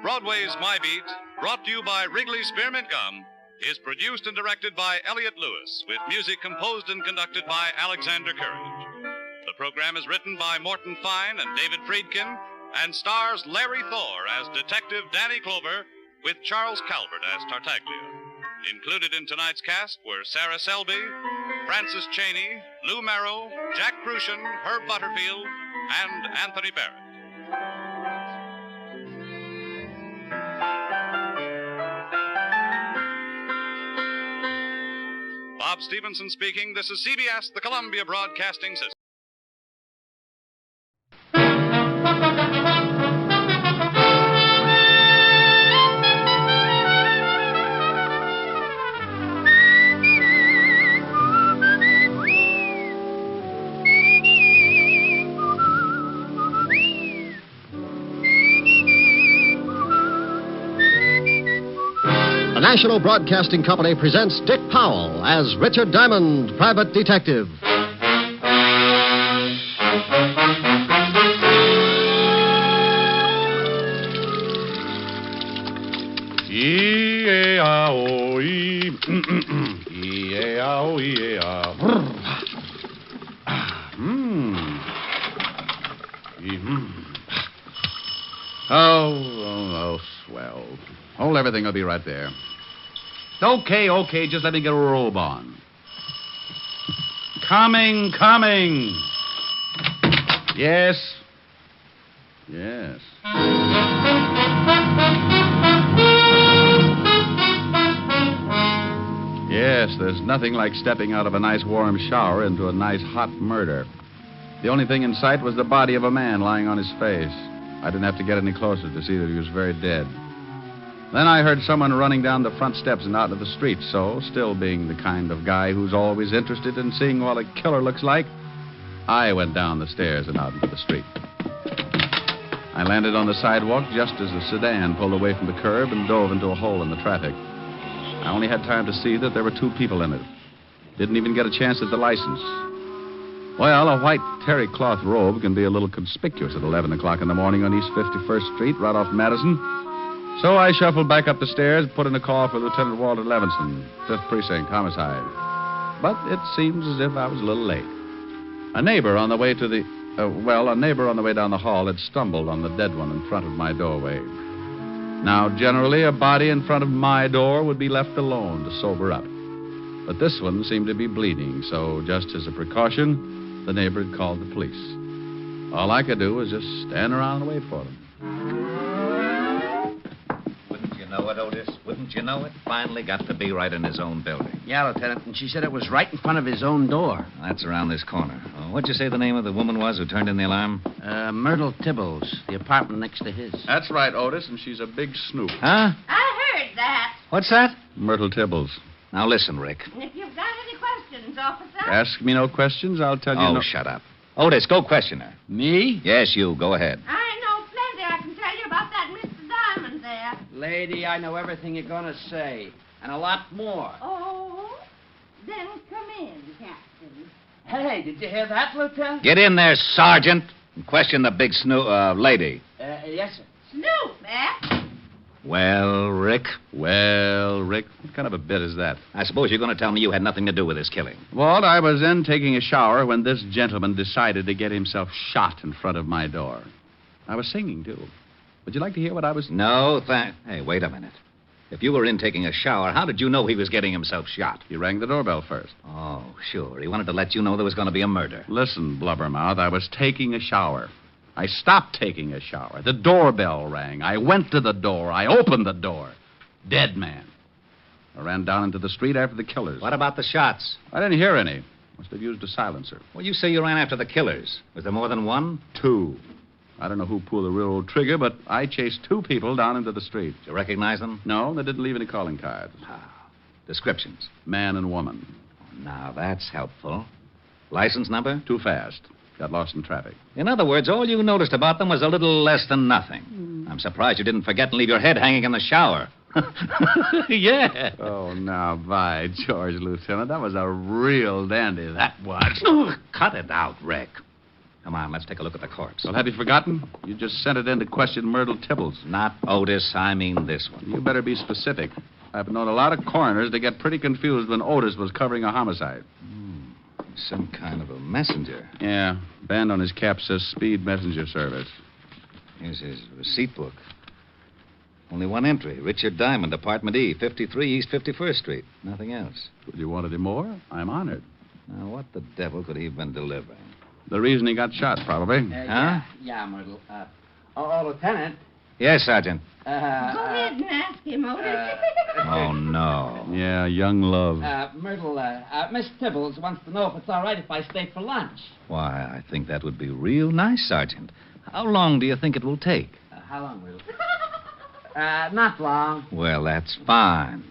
Broadway's My Beat, brought to you by Wrigley Spearmint Gum, is produced and directed by Elliott Lewis, with music composed and conducted by Alexander Courage. The program is written by Morton Fine and David Friedkin, and stars Larry Thor as Detective Danny Clover, with Charles Calvert as Tartaglia. Included in tonight's cast were Sarah Selby, Francis Cheney, Lou Merrill, Jack Crucian, Herb Butterfield, and Anthony Barrett. Bob Stevenson speaking. This is CBS, the Columbia Broadcasting System. The National Broadcasting Company presents Dick Powell as Richard Diamond, Private Detective. E-A-O-E. E-A-O-E-A. Oh, swell. Hold everything. I'll be right there. Okay. Just let me get a robe on. Coming. Yes. Yes, there's nothing like stepping out of a nice warm shower into a nice hot murder. The only thing in sight was the body of a man lying on his face. I didn't have to get any closer to see that he was very dead. Then I heard someone running down the front steps and out into the street, so, still being the kind of guy who's always interested in seeing what a killer looks like, I went down the stairs and out into the street. I landed on the sidewalk just as the sedan pulled away from the curb and dove into a hole in the traffic. I only had time to see that there were 2 people in it. Didn't even get a chance at the license. Well, a white terry cloth robe can be a little conspicuous at 11 o'clock in the morning on East 51st Street, right off Madison. So I shuffled back up the stairs, put in a call for Lieutenant Walter Levinson, 5th Precinct, homicide. But it seems as if I was a little late. A neighbor on the way down the hall had stumbled on the dead one in front of my doorway. Now, generally, a body in front of my door would be left alone to sober up. But this one seemed to be bleeding, so just as a precaution, the neighbor had called the police. All I could do was just stand around and wait for them. Wouldn't you know it, Otis? Wouldn't you know it? Finally got to be right in his own building. Yeah, Lieutenant, and she said it was right in front of his own door. That's around this corner. What'd you say the name of the woman was who turned in the alarm? Myrtle Tibbles, the apartment next to his. That's right, Otis, and she's a big snoop. Huh? I heard that. What's that? Myrtle Tibbles. Now listen, Rick. And if you've got any questions, officer... Ask me no questions, I'll tell you Oh, no... shut up. Otis, go question her. Me? Yes, you. Go ahead. I know plenty I can tell you about that Mr. Diamond there. Lady, I know everything you're going to say, and a lot more. Oh? Then come in, Captain. Hey, did you hear that, Lieutenant? Get in there, Sergeant, and question the big lady. Yes, sir. Snoop, eh? Well, Rick? What kind of a bit is that? I suppose you're going to tell me you had nothing to do with this killing. Walt, I was in taking a shower when this gentleman decided to get himself shot in front of my door. I was singing, too. Would you like to hear what I was... No, Hey, wait a minute. If you were in taking a shower, how did you know he was getting himself shot? He rang the doorbell first. Oh, sure. He wanted to let you know there was going to be a murder. Listen, Blubbermouth, I was taking a shower. I stopped taking a shower. The doorbell rang. I went to the door. I opened the door. Dead man. I ran down into the street after the killers. What about the shots? I didn't hear any. Must have used a silencer. Well, you say you ran after the killers. Was there more than one? 2. I don't know who pulled the railroad trigger, but I chased 2 people down into the street. Did you recognize them? No, they didn't leave any calling cards. Descriptions? Man and woman. Now, that's helpful. License number? Too fast. Got lost in traffic. In other words, all you noticed about them was a little less than nothing. I'm surprised you didn't forget and leave your head hanging in the shower. Yeah. Oh, now, by George, Lieutenant, that was a real dandy, that was. Cut it out, Rick. Come on, let's take a look at the corpse. Well, have you forgotten? You just sent it in to question Myrtle Tibbles. Not Otis, I mean this one. You better be specific. I've known a lot of coroners to get pretty confused when Otis was covering a homicide. Some kind of a messenger. Yeah. Band on his cap says Speed Messenger Service. Here's his receipt book. Only one entry. Richard Diamond, Apartment E, 53 East 51st Street. Nothing else. Would you want any more? I'm honored. Now, what the devil could he have been delivering? The reason he got shot, probably. Huh? Yeah, Myrtle. Lieutenant. Yes, Sergeant. Go ahead and ask him, Otis. Oh, no. Yeah, young love. Myrtle, Miss Tibbles wants to know if it's all right if I stay for lunch. Why, I think that would be real nice, Sergeant. How long do you think it will take? How long, Myrtle? Not long. Well, that's fine.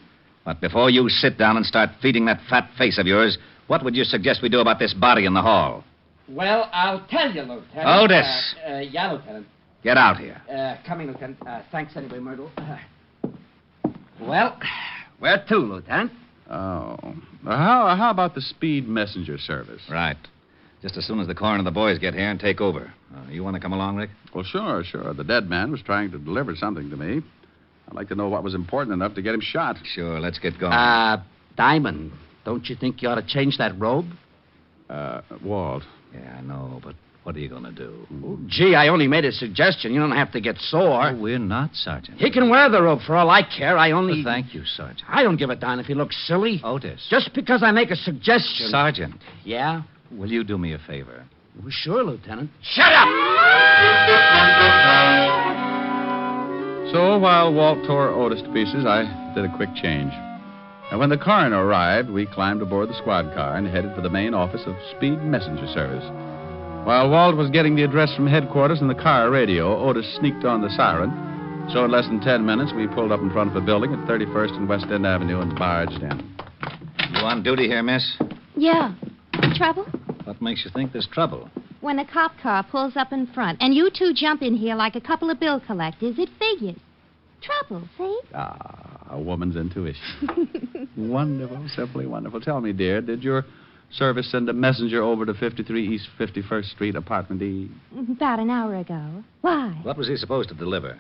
But before you sit down and start feeding that fat face of yours, what would you suggest we do about this body in the hall? Well, I'll tell you, Lieutenant. Otis! Yeah, Lieutenant. Get out here. Coming, Lieutenant. Thanks anyway, Myrtle. Well, where to, Lieutenant? Oh. How about the Speed Messenger Service? Right. Just as soon as the coroner and the boys get here and take over. You want to come along, Rick? Well, sure. The dead man was trying to deliver something to me. I'd like to know what was important enough to get him shot. Sure, let's get going. Diamond, don't you think you ought to change that robe? Walt. Yeah, I know, but what are you going to do? Oh, gee, I only made a suggestion. You don't have to get sore. Oh, we're not, Sergeant. He can wear the robe for all I care. Well, thank you, Sergeant. I don't give a darn if he looks silly. Otis. Just because I make a suggestion. Sergeant. Yeah? Will you do me a favor? Well, sure, Lieutenant. Shut up! So while Walt tore Otis to pieces, I did a quick change. And when the coroner arrived, we climbed aboard the squad car and headed for the main office of Speed Messenger Service. While Walt was getting the address from headquarters in the car radio, Otis sneaked on the siren. So in less than 10 minutes, we pulled up in front of a building at 31st and West End Avenue and barged in. You on duty here, miss? Yeah. Trouble? What makes you think there's trouble? When a cop car pulls up in front and you two jump in here like a couple of bill collectors, it figures. Trouble, see? A woman's intuition. Wonderful, simply wonderful. Tell me, dear, did your service send a messenger over to 53 East 51st Street, apartment E? About an hour ago. Why? What was he supposed to deliver?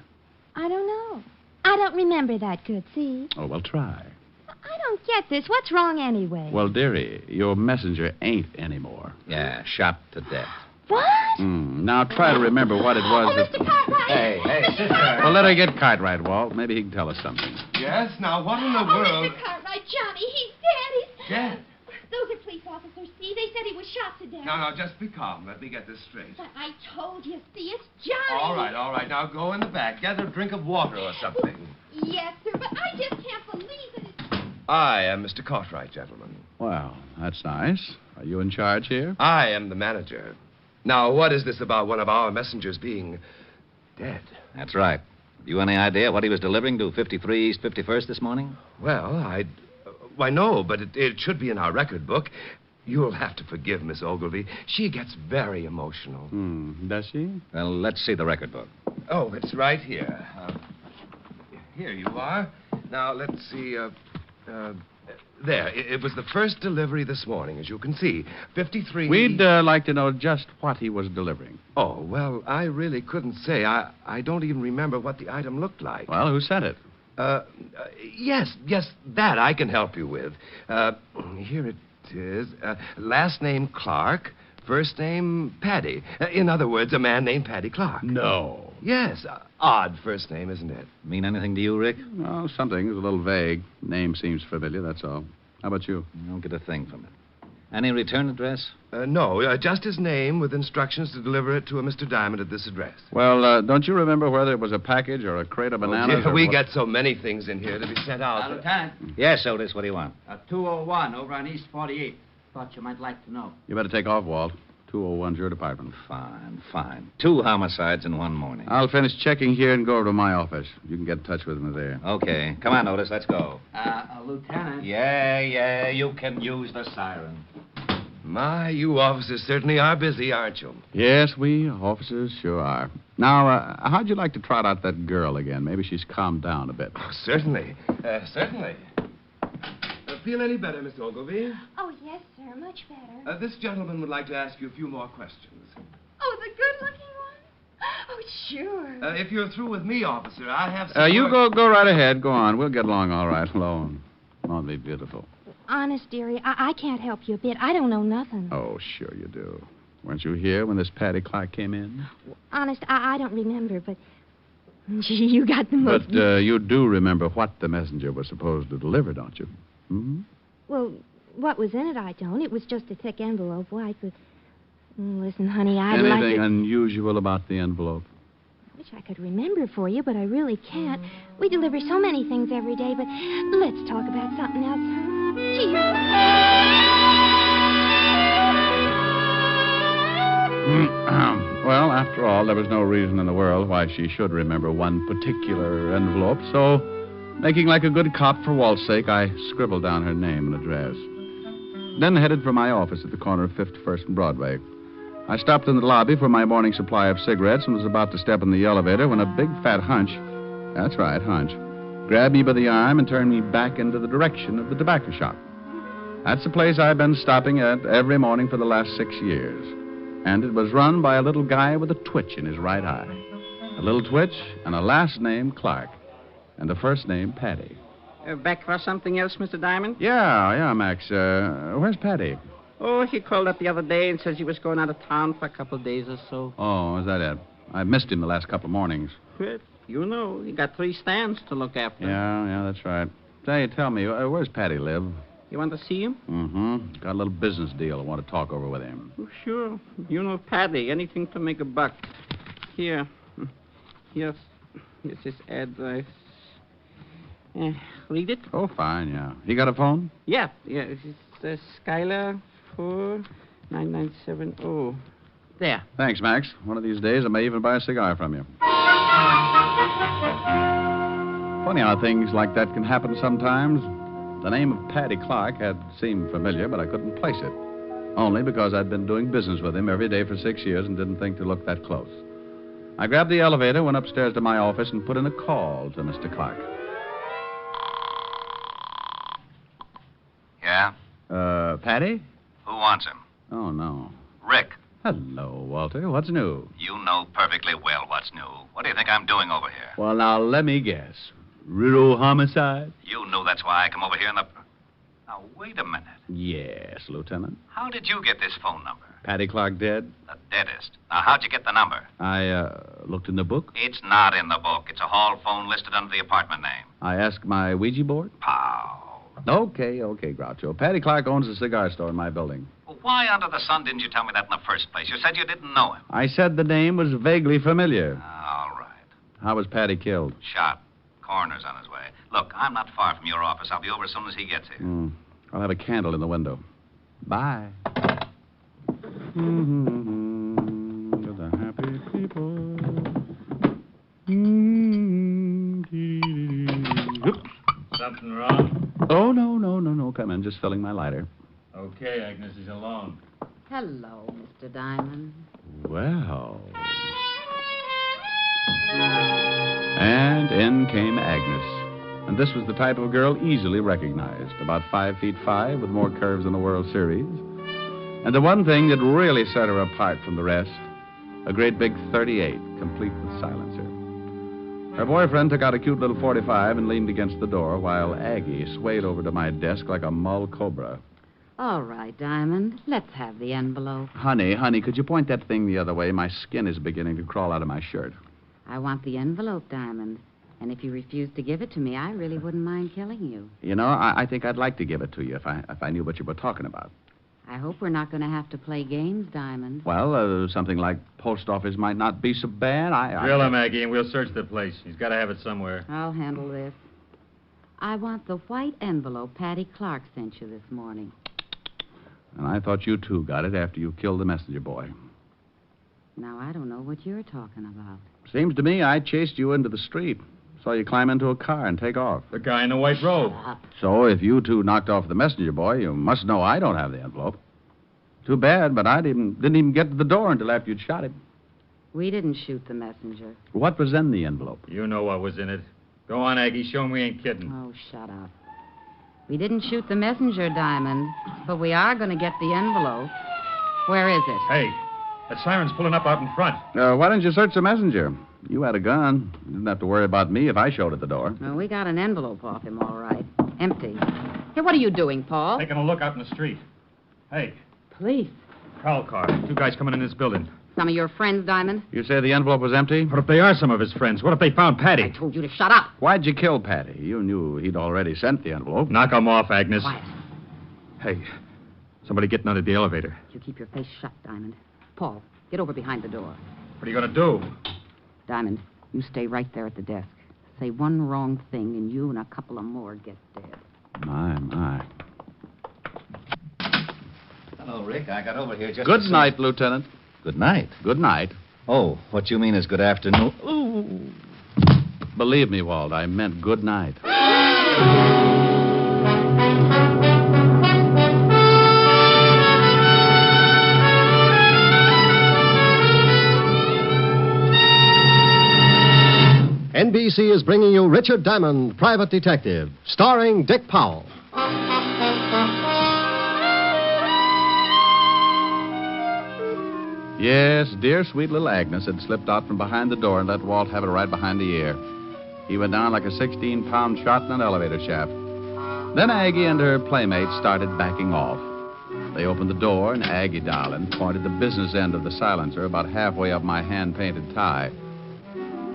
I don't know. I don't remember that good, see? Oh, well, try. I don't get this. What's wrong anyway? Well, dearie, your messenger ain't anymore. Yeah, shot to death. What? Now try to remember what it was that... Mr. Cartwright! Hey, sit there. Well, let her get Cartwright, Walt. Maybe he can tell us something. Yes? Now, what in the world... Mr. Cartwright, Johnny, he's dead. He's Dead? Those are police officers, see? They said he was shot to death. Now, just be calm. Let me get this straight. But I told you, see, it's Johnny. All right. Now go in the back. Get a drink of water or something. Yes, sir, but I just can't believe that it's... I am Mr. Cartwright, gentlemen. Well, that's nice. Are you in charge here? I am the manager. Now, what is this about one of our messengers being dead? That's right. You any idea what he was delivering to 53 East 51st this morning? Well, why, no, but it should be in our record book. You'll have to forgive Miss Ogilvy. She gets very emotional. Does she? Well, let's see the record book. Oh, it's right here. Here you are. Now, let's see. There. It was the first delivery this morning, as you can see. 53... We'd like to know just what he was delivering. Oh, well, I really couldn't say. I don't even remember what the item looked like. Well, who sent it? Yes, that I can help you with. Here it is. Last name Clark, first name Paddy. In other words, a man named Paddy Clark. No. Yes, odd first name, isn't it? Mean anything to you, Rick? Oh, something. It's a little vague. Name seems familiar, that's all. How about you? I don't get a thing from it. Any return address? No, just his name with instructions to deliver it to a Mr. Diamond at this address. Well, don't you remember whether it was a package or a crate of bananas? We get so many things in here to be sent out. Lieutenant. Yes, Otis, what do you want? 201 over on East 48. Thought you might like to know. You better take off, Walt. 201's your department. Fine. 2 homicides in one morning. I'll finish checking here and go over to my office. You can get in touch with me there. Okay. Come on, Otis, let's go. Lieutenant. Yeah, you can use the siren. My, you officers certainly are busy, aren't you? Yes, we officers sure are. Now, how'd you like to trot out that girl again? Maybe she's calmed down a bit. Oh, certainly. Feel any better, Miss Ogilvy? Oh, yes, sir, much better. This gentleman would like to ask you a few more questions. Oh, the good-looking one? Oh, sure. If you're through with me, officer, I have some You more... go right ahead. Go on. We'll get along all right alone. Won't be beautiful. Honest, dearie, I can't help you a bit. I don't know nothing. Oh, sure you do. Weren't you here when this Paddy Clark came in? Honest, I don't remember, but... Gee, you got the most... But you do remember what the messenger was supposed to deliver, don't you? Hmm? Well, what was in it, I don't. It was just a thick envelope, white with... Listen, honey, I'd like to... Anything unusual about the envelope? I wish I could remember for you, but I really can't. We deliver so many things every day, but let's talk about something else. Gee, Well, after all, there was no reason in the world why she should remember one particular envelope, so... Making like a good cop for Walt's sake, I scribbled down her name and address. Then headed for my office at the corner of 51st and Broadway. I stopped in the lobby for my morning supply of cigarettes and was about to step in the elevator when a big fat hunch, that's right, hunch, grabbed me by the arm and turned me back into the direction of the tobacco shop. That's the place I've been stopping at every morning for the last 6 years. And it was run by a little guy with a twitch in his right eye. A little twitch and a last name Clark. And a first name, Paddy. Back for something else, Mr. Diamond? Yeah, Max. Where's Paddy? Oh, he called up the other day and says he was going out of town for a couple of days or so. Oh, is that it? I missed him the last couple of mornings. Well, you know, he got 3 stands to look after. Yeah, that's right. Say, tell me, where's Paddy live? You want to see him? Mm-hmm. Got a little business deal I want to talk over with him. Oh, sure. You know Paddy. Anything to make a buck. Here's his address. Read it? Oh, fine, yeah. He got a phone? Yeah. It's Skylar 49970. There. Thanks, Max. One of these days, I may even buy a cigar from you. Funny how things like that can happen sometimes. The name of Paddy Clark had seemed familiar, but I couldn't place it. Only because I'd been doing business with him every day for 6 years and didn't think to look that close. I grabbed the elevator, went upstairs to my office, and put in a call to Mr. Clark. Yeah? Paddy? Who wants him? Oh, no. Rick. Hello, Walter. What's new? You know perfectly well what's new. What do you think I'm doing over here? Well, now, let me guess. Riddle homicide? You knew that's why I come over here in the... Now, wait a minute. Yes, Lieutenant. How did you get this phone number? Paddy Clark dead? The deadest. Now, how'd you get the number? I, looked in the book. It's not in the book. It's a hall phone listed under the apartment name. I asked my Ouija board. Pow. Okay, Groucho. Paddy Clark owns a cigar store in my building. Well, why under the sun didn't you tell me that in the first place? You said you didn't know him. I said the name was vaguely familiar. All right. How was Paddy killed? Shot. Coroner's on his way. Look, I'm not far from your office. I'll be over as soon as he gets here. I'll have a candle in the window. Bye. To the happy people. Something wrong? Oh, no. Come in. Just filling my lighter. Okay, Agnes is alone. Hello, Mr. Diamond. Well. And in came Agnes. And this was the type of girl easily recognized. About 5'5", with more curves than the World Series. And the one thing that really set her apart from the rest, a great big .38, complete with silencer. Her boyfriend took out a cute little .45 and leaned against the door, while Aggie swayed over to my desk like a mull cobra. All right, Diamond. Let's have the envelope. Honey, could you point that thing the other way? My skin is beginning to crawl out of my shirt. I want the envelope, Diamond. And if you refuse to give it to me, I really wouldn't mind killing you. You know, I think I'd like to give it to you if I knew what you were talking about. I hope we're not going to have to play games, Diamond. Well, something like post office might not be so bad. Drill him, Aggie, and we'll search the place. He's got to have it somewhere. I'll handle this. I want the white envelope Paddy Clark sent you this morning. And I thought you, too, got it after you killed the messenger boy. Now, I don't know what you're talking about. Seems to me I chased you into the street. Saw you climb into a car and take off. The guy in the white robe. So if you two knocked off the messenger boy, you must know I don't have the envelope. Too bad, but I didn't even get to the door until after you'd shot him. We didn't shoot the messenger. What was in the envelope? You know what was in it. Go on, Aggie. Show him we ain't kidding. Oh, shut up. We didn't shoot the messenger, Diamond, but we are going to get the envelope. Where is it? Hey, that siren's pulling up out in front. Why didn't you search the messenger? You had a gun. You didn't have to worry about me if I showed at the door. Well, we got an envelope off him, all right. Empty. Hey, what are you doing, Paul? Taking a look out in the street. Hey. Police. Prowl car. Two guys coming in this building. Some of your friends, Diamond? You say the envelope was empty? What if they are some of his friends? What if they found Paddy? I told you to shut up. Why'd you kill Paddy? You knew he'd already sent the envelope. Knock him off, Agnes. Quiet. Hey, somebody getting out of the elevator. You keep your face shut, Diamond. Paul, get over behind the door. What are you going to do? Diamond, you stay right there at the desk. Say one wrong thing, and you and a couple of more get dead. My. Hello, Rick. I got over here just... Good night, Lieutenant. Good night? Good night. Oh, what you mean is good afternoon. Ooh. Believe me, Walt, I meant good night. NBC is bringing you Richard Diamond, Private Detective, starring Dick Powell. Yes, dear sweet little Agnes had slipped out from behind the door and let Walt have it right behind the ear. He went down like a 16-pound shot in an elevator shaft. Then Aggie and her playmate started backing off. They opened the door, and Aggie, darling, pointed the business end of the silencer about halfway up my hand-painted tie.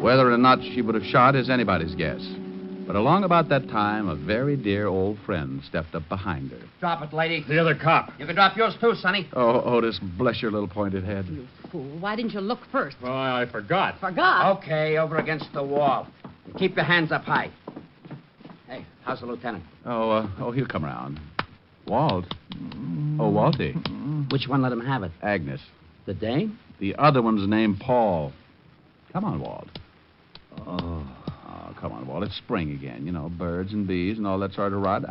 Whether or not she would have shot is anybody's guess. But along about that time, a very dear old friend stepped up behind her. Drop it, lady. The other cop. You can drop yours too, Sonny. Oh, Otis, bless your little pointed head. You fool. Why didn't you look first? Well, I forgot. Forgot? Okay, over against the wall. Keep your hands up high. Hey, How's the lieutenant? Oh, he'll come around. Walt. Oh, Walty. Which one let him have it? Agnes. The dame? The other one's named Paul. Come on, Walt. Oh, come on, Walt. It's spring again. You know, birds and bees and all that sort of rot.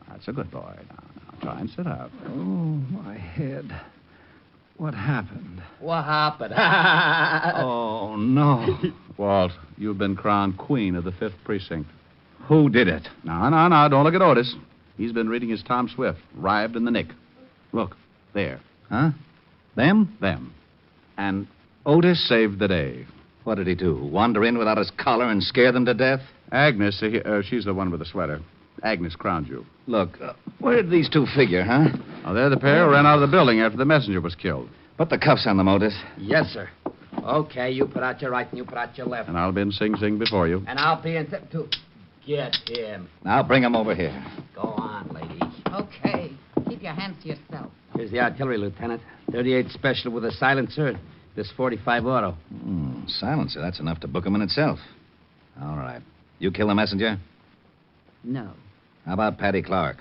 That's a good boy. Now, try and sit up. Oh, my head. What happened? What happened? Oh, no. Walt, you've been crowned queen of the 5th Precinct. Who did it? No. Don't look at Otis. He's been reading his Tom Swift, Rived in the Nick. Look, there. Huh? Them? Them. And Otis saved the day. What did he do? Wander in without his collar and scare them to death? Agnes, she's the one with the sweater. Agnes crowned you. Look, where did these two figure, huh? Oh, they're the pair who ran out of the building after the messenger was killed. Put the cuffs on them, Otis. Yes, sir. Okay, you put out your right and you put out your left. And I'll be in Sing Sing before you. And I'll be in too. Get him. Now bring him over here. Go on, lady. Okay. Keep your hands to yourself. Here's the artillery, Lieutenant. 38 special with a silencer. This 45 auto. Silencer, that's enough to book him in itself. All right. You kill the messenger? No. How about Paddy Clark?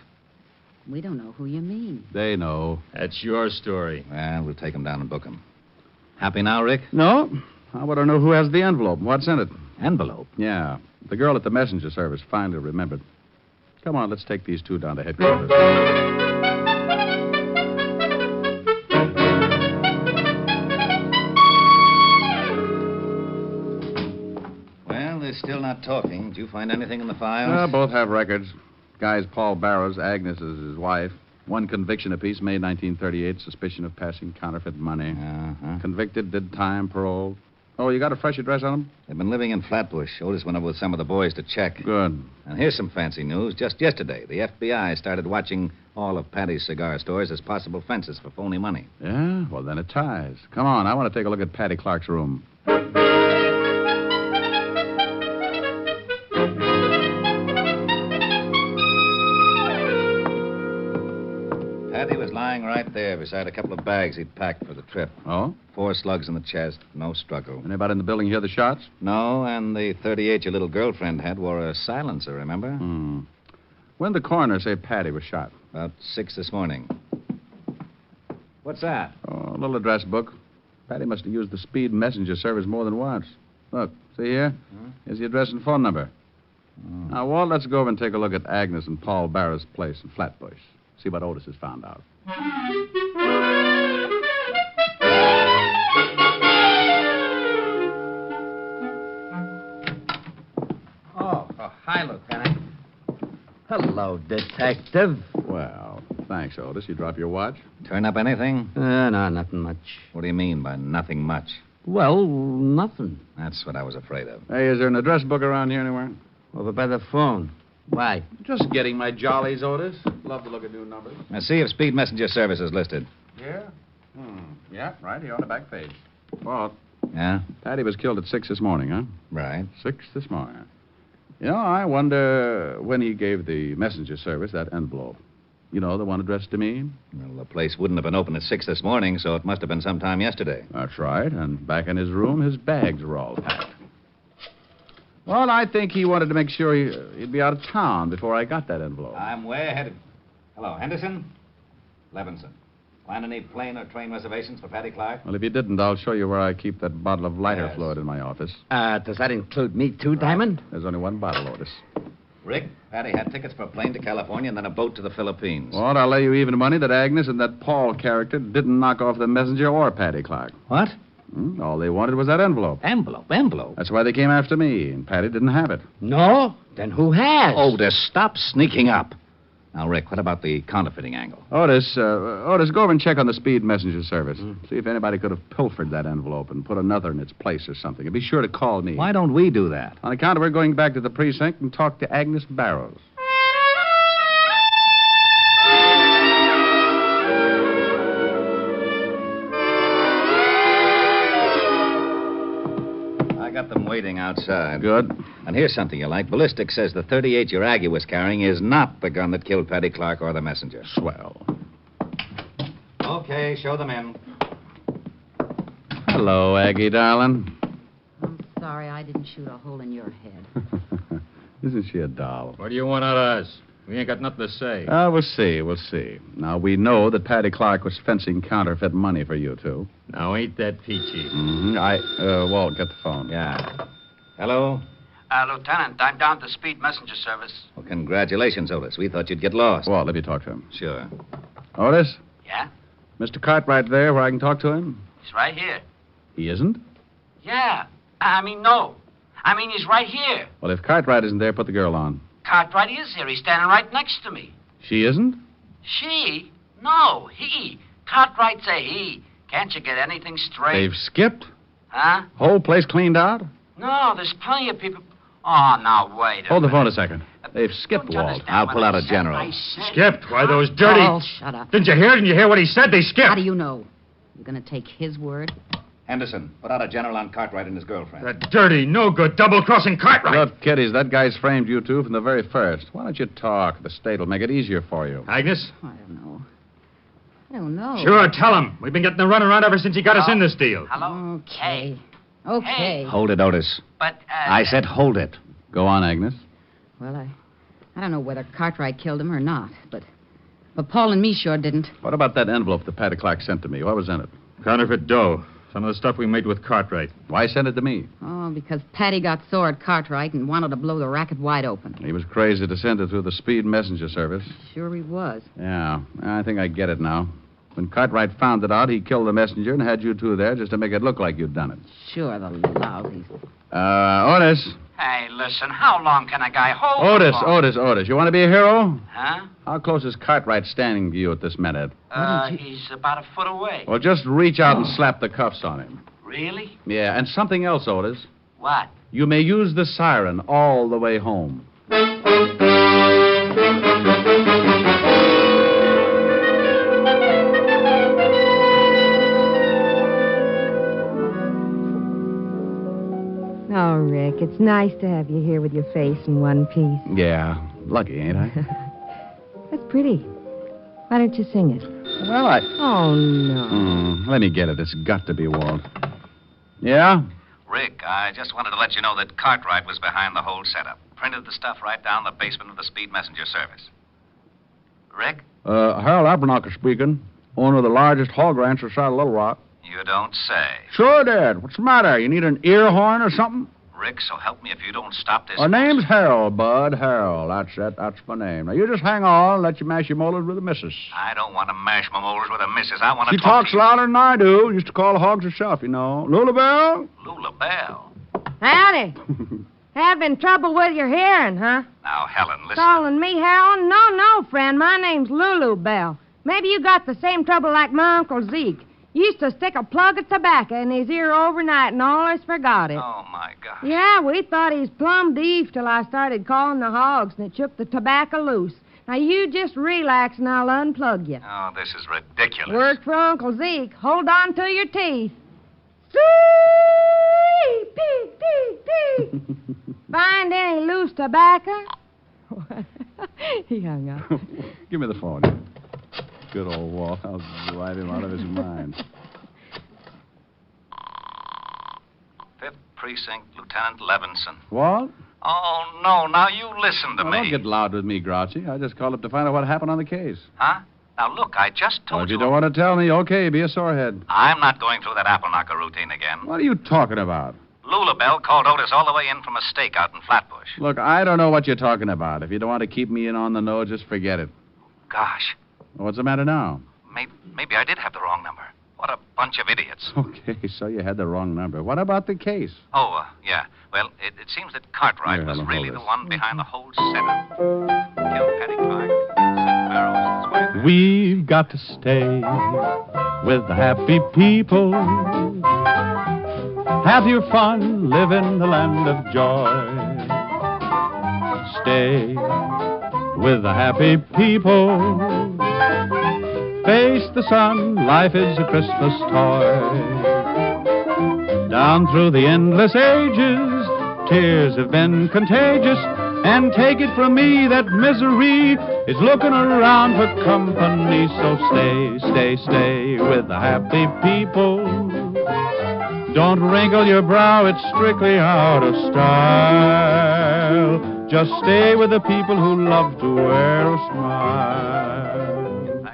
We don't know who you mean. They know. That's your story. Well, we'll take him down and book him. Happy now, Rick? No. I want to know who has the envelope. What's in it? Envelope? Yeah. The girl at the messenger service finally remembered. Come on, let's take these two down to headquarters. Well, they're still not talking. Did you find anything in the files? Both have records. Guy's Paul Barrows. Agnes is his wife. One conviction apiece, May 1938, suspicion of passing counterfeit money. Uh-huh. Convicted, did time, parole. Oh, you got a fresh address on them? They've been living in Flatbush. Otis went over with some of the boys to check. Good. And here's some fancy news. Just yesterday, the FBI started watching all of Paddy's cigar stores as possible fences for phony money. Yeah? Well, then it ties. Come on, I want to take a look at Paddy Clark's room. Paddy was lying right there beside a couple of bags he'd packed for the trip. Oh? 4 slugs in the chest, no struggle. Anybody in the building hear the shots? No, and the 38 your little girlfriend had wore a silencer, remember? When did the coroner say Paddy was shot? About 6 this morning. What's that? Oh, a little address book. Paddy must have used the speed messenger service more than once. Look, see here? Here's the address and phone number. Now, Walt, let's go over and take a look at Agnes and Paul Barrow's place in Flatbush. See what Otis has found out. Oh, hi, Lieutenant. Hello, Detective. Well, thanks, Otis. You drop your watch? Turn up anything? No, nothing much. What do you mean by nothing much? Well, nothing. That's what I was afraid of. Hey, is there an address book around here anywhere? Over by the phone. Why? Just getting my jollies, Otis. Love to look at new numbers. Now, see if Speed Messenger Service is listed. Yeah? Yeah, right here on the back page. Walt. Yeah? Paddy was killed at 6 this morning, huh? Right. 6 this morning. You know, I wonder when he gave the messenger service that envelope. You know, the one addressed to me? Well, the place wouldn't have been open at 6 this morning, so it must have been sometime yesterday. That's right. And back in his room, his bags were all packed. Well, I think he wanted to make sure he'd be out of town before I got that envelope. I'm way ahead of... Hello, Henderson? Levinson. Find any plane or train reservations for Paddy Clark? Well, if you didn't, I'll show you where I keep that bottle of lighter Yes. fluid in my office. Does that include me, too, Diamond? There's only one bottle, Otis. Rick, Paddy had tickets for a plane to California and then a boat to the Philippines. Well, I'll lay you even money that Agnes and that Paul character didn't knock off the messenger or Paddy Clark. What? All they wanted was that envelope. Envelope? That's why they came after me, and Paddy didn't have it. No? Then who has? Otis, stop sneaking up. Now, Rick, what about the counterfeiting angle? Otis, go over and check on the speed messenger service. See if anybody could have pilfered that envelope and put another in its place or something. And be sure to call me. Why don't we do that? On account of we're going back to the precinct and talk to Agnes Barrows. I got them waiting outside. Good. And here's something you like. Ballistics says the .38 your Aggie was carrying is not the gun that killed Paddy Clark or the messenger. Swell. Okay, show them in. Hello, Aggie, darling. I'm sorry I didn't shoot a hole in your head. Isn't she a doll? What do you want out of us? We ain't got nothing to say. We'll see. Now, we know that Paddy Clark was fencing counterfeit money for you two. Now, ain't that peachy? Mm-hmm. Walt, get the phone. Yeah. Hello? Lieutenant, I'm down to Speed Messenger Service. Well, congratulations, Otis. We thought you'd get lost. Walt, let me talk to him. Sure. Otis? Yeah? Mr. Cartwright there where I can talk to him? He's right here. He isn't? Yeah. No. He's right here. Well, if Cartwright isn't there, put the girl on. Cartwright is here. He's standing right next to me. She isn't? She? No, he. Cartwright's a he. Can't you get anything straight? They've skipped? Huh? Whole place cleaned out? No, there's plenty of people. Oh, now, wait. Hold the phone a second. They've skipped, Walt. I'll pull out a general. Skipped? Why, those dirty... Oh, shut up. Didn't you hear what he said? They skipped. How do you know? You're going to take his word? Henderson, put out a general on Cartwright and his girlfriend. That dirty, no-good, double-crossing Cartwright. Look, kiddies, that guy's framed you two from the very first. Why don't you talk? The state will make it easier for you. Agnes? I don't know. Sure, tell him. We've been getting the runaround ever since he got us in this deal. Hello? Okay. Okay. Hold it, Otis. But, I said hold it. Go on, Agnes. Well, I don't know whether Cartwright killed him or not, but Paul and me sure didn't. What about that envelope that Paddy Clark sent to me? What was in it? Counterfeit dough. Some of the stuff we made with Cartwright. Why send it to me? Oh, because Paddy got sore at Cartwright and wanted to blow the racket wide open. He was crazy to send it through the Speed Messenger Service. Sure he was. Yeah, I think I get it now. When Cartwright found it out, he killed the messenger and had you two there just to make it look like you'd done it. Sure, the lousies. Otis. Hey, listen, how long can a guy hold Otis. You want to be a hero? Huh? How close is Cartwright standing to you at this minute? He's about a foot away. Well, just reach out and slap the cuffs on him. Really? Yeah, and something else, Otis. What? You may use the siren all the way home. Oh, Rick, it's nice to have you here with your face in one piece. Yeah, lucky, ain't I? That's pretty. Why don't you sing it? Well, Oh, no. Let me get it. It's got to be Walt. Yeah? Rick, I just wanted to let you know that Cartwright was behind the whole setup. Printed the stuff right down the basement of the Speed Messenger Service. Rick? Harold Abernacher speaking. Owner of the largest hog ranch outside of Little Rock. You don't say. Sure did. What's the matter? You need an ear horn or something? Rick, so help me if you don't stop this. My name's Harold, Bud. Harold. That's it. That's my name. Now, you just hang on and let you mash your molars with the missus. I don't want to mash my molars with a missus. I want to She talk talks to you. louder than I do. Used to call the hogs herself, you know. Lula Bell? Lula Bell. Howdy. Having trouble with your hearing, huh? Now, Helen, listen. Calling me Harold? No, friend. My name's Lulu Bell. Maybe you got the same trouble like my Uncle Zeke. Used to stick a plug of tobacco in his ear overnight and always forgot it. Oh, my gosh. Yeah, we thought he's plumb deaf till I started calling the hogs and it shook the tobacco loose. Now, you just relax and I'll unplug you. Oh, this is ridiculous. Work for Uncle Zeke. Hold on to your teeth. Find any loose tobacco? He hung up. Give me the phone. Good old Walt. I'll drive him out of his mind. 5th Precinct, Lieutenant Levinson. What? Oh, no. Now, you listen to Well, me. don't get loud with me, Grouchy. I just called up to find out what happened on the case. Huh? Now, look, I just Well, told if you don't want to tell me, okay, be a sorehead. I'm not going through that apple knocker routine again. What are you talking about? Lula Bell called Otis all the way in from a stakeout in Flatbush. Look, I don't know what you're talking about. If you don't want to keep me in on the nose, just forget it. Gosh, What's the matter now? maybe I did have the wrong number. What a bunch of idiots. Okay, so you had the wrong number. What about the case? Oh, yeah. Well, it seems that Cartwright Here, was Helen, really hold the this. one behind the whole setup. Killed Paddy Clark, set Barrows, his wife. We've got to stay with the happy people. Have your fun, live in the land of joy. Stay with the happy people. Face the sun, life is a Christmas toy. Down through the endless ages, tears have been contagious. And take it from me that misery is looking around for company. So stay with the happy people. Don't wrinkle your brow, it's strictly out of style. Just stay with the people who love to wear a smile.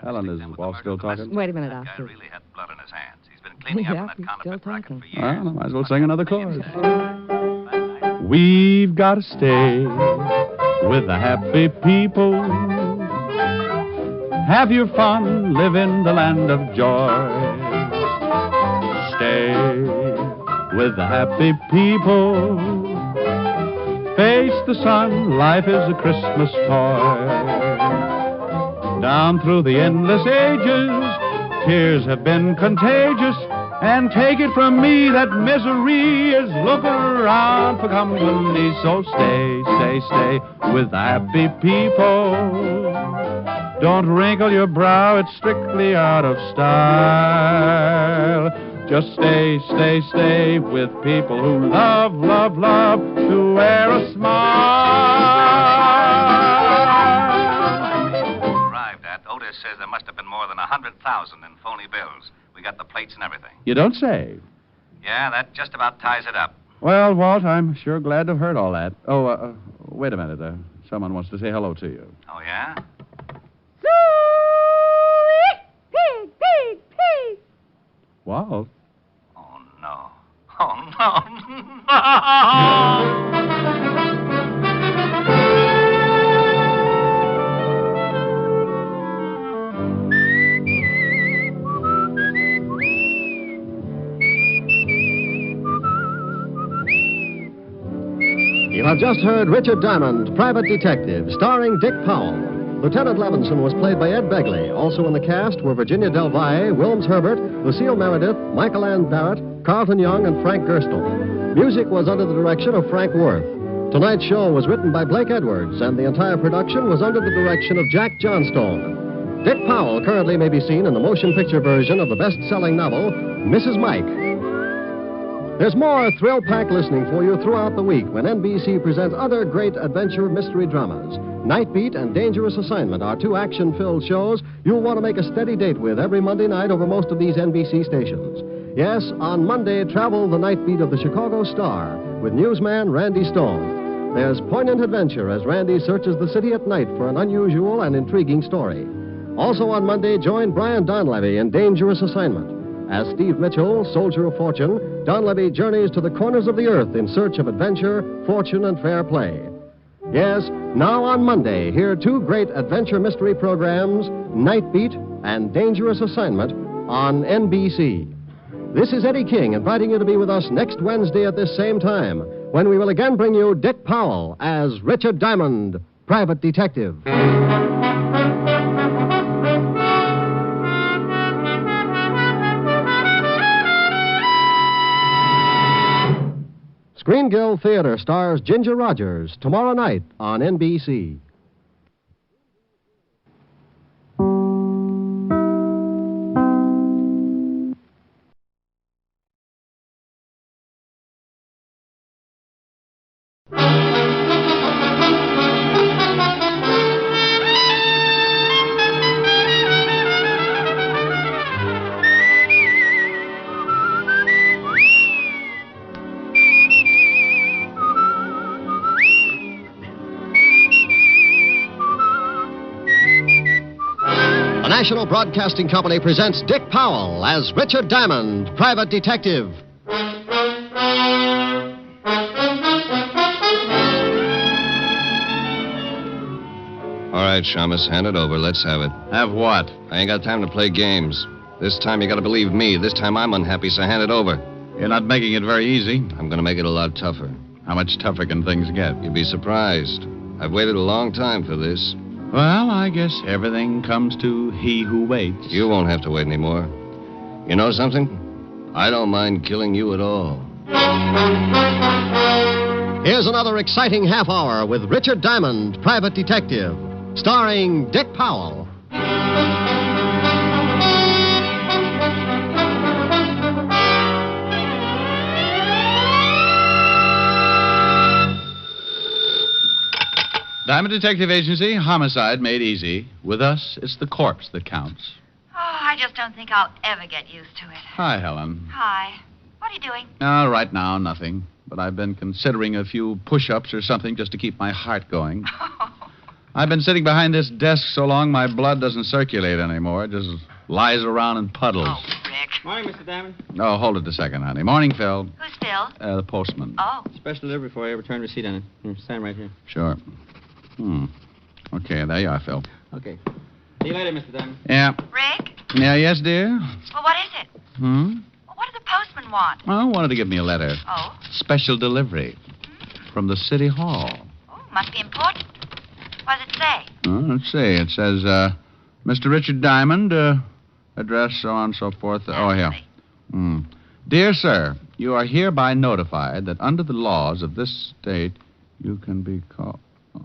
Helen, is Walsh still talking? Wait a minute, I'll see. Really had blood on his hands. He's been cleaning up Yeah, in that he's counterfeit still racket talking. for years. Well, I might as well sing another chorus. We've got to stay with the happy people. Have your fun, live in the land of joy. Stay with the happy people. Face the sun, life is a Christmas toy. Down through the endless ages, tears have been contagious. And take it from me that misery is looking around for company. So stay, stay, stay with the happy people. Don't wrinkle your brow, it's strictly out of style. Just stay, stay, stay with people who love, love, love to wear a smile. Arrived at, Otis says there must have been more than 100,000 in phony bills. We got the plates and everything. You don't say. Yeah, that just about ties it up. Well, Walt, I'm sure glad to have heard all that. Oh, wait a minute. Someone wants to say hello to you. Oh, yeah? Pig, pig, pig. Walt? Oh, no. Oh, no. You have just heard Richard Diamond, Private Detective, starring Dick Powell. Lieutenant Levinson was played by Ed Begley. Also in the cast were Virginia Del Valle, Wilms Herbert, Lucille Meredith, Michael Ann Barrett, Carlton Young, and Frank Gerstle. Music was under the direction of Frank Worth. Tonight's show was written by Blake Edwards, and the entire production was under the direction of Jack Johnstone. Dick Powell currently may be seen in the motion picture version of the best-selling novel, Mrs. Mike. There's more thrill-packed listening for you throughout the week when NBC presents other great adventure mystery dramas. Night Beat and Dangerous Assignment are two action-filled shows you'll want to make a steady date with every Monday night over most of these NBC stations. Yes, on Monday, travel the Night Beat of the Chicago Star with newsman Randy Stone. There's poignant adventure as Randy searches the city at night for an unusual and intriguing story. Also on Monday, join Brian Donlevy in Dangerous Assignment. As Steve Mitchell, soldier of fortune, Donlevy journeys to the corners of the earth in search of adventure, fortune, and fair play. Yes, now on Monday, hear two great adventure mystery programs, Night Beat and Dangerous Assignment, on NBC. This is Eddie King inviting you to be with us next Wednesday at this same time, when we will again bring you Dick Powell as Richard Diamond, Private Detective. Green Guild Theater stars Ginger Rogers tomorrow night on NBC. National Broadcasting Company presents Dick Powell as Richard Diamond, Private Detective. All right, Shamus, hand it over. Let's have it. Have what? I ain't got time to play games. This time you gotta believe me. This time I'm unhappy, so hand it over. You're not making it very easy. I'm gonna make it a lot tougher. How much tougher can things get? You'd be surprised. I've waited a long time for this. Well, I guess everything comes to he who waits. You won't have to wait anymore. You know something? I don't mind killing you at all. Here's another exciting half hour with Richard Diamond, Private Detective, starring Dick Powell. Diamond Detective Agency, homicide made easy. With us, it's the corpse that counts. Oh, I just don't think I'll ever get used to it. Hi, Helen. Hi. What are you doing? Right now, nothing. but I've been considering a few push-ups or something just to keep my heart going. I've been sitting behind this desk so long my blood doesn't circulate anymore. It just lies around in puddles. Oh, Rick. Morning, Mr. Diamond. Oh, hold it a second, honey. Morning, Phil. Who's Phil? The postman. Oh. Special delivery for you. Return receipt on it. Here, sign right here. Sure. Okay, there you are, Phil. Okay. See you later, Mr. Diamond. Yeah. Rick? Yeah, yes, dear? Well, what is it? Hmm? Well, what did the postman want? Well, wanted to give me a letter. Oh? Special delivery. From the city hall. Oh, must be important. What does it say? Let's see. It says, Mr. Richard Diamond, address, so on and so forth. Oh, here. Dear sir, you are hereby notified that under the laws of this state, you can be called...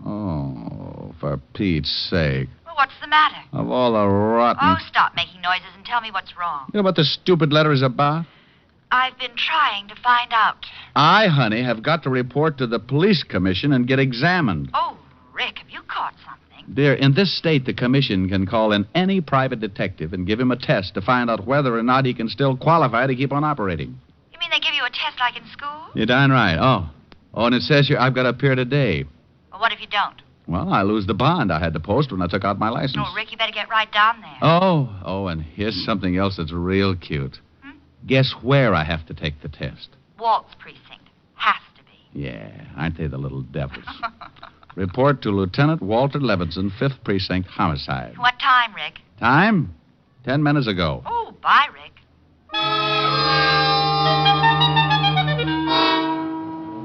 Oh, for Pete's sake. Well, what's the matter? Of all the rotten... Oh, stop making noises and tell me what's wrong. You know what this stupid letter is about? I've been trying to find out. I, honey, have got to report to the police commission and get examined. Oh, Rick, have you caught something? Dear, in this state, the commission can call in any private detective and give him a test to find out whether or not he can still qualify to keep on operating. You mean they give you a test like in school? You're darn right. Oh, and it says here I've got to appear today. Well, what if you don't? Well, I lose the bond I had to post when I took out my license. Oh, Rick, you better get right down there. Oh, and here's something else that's real cute. Guess where I have to take the test? Waltz precinct. Has to be. Yeah, aren't they the little devils? Report to Lieutenant Walter Levinson, 5th Precinct, homicide. What time, Rick? Time? 10 minutes ago. Oh, bye, Rick.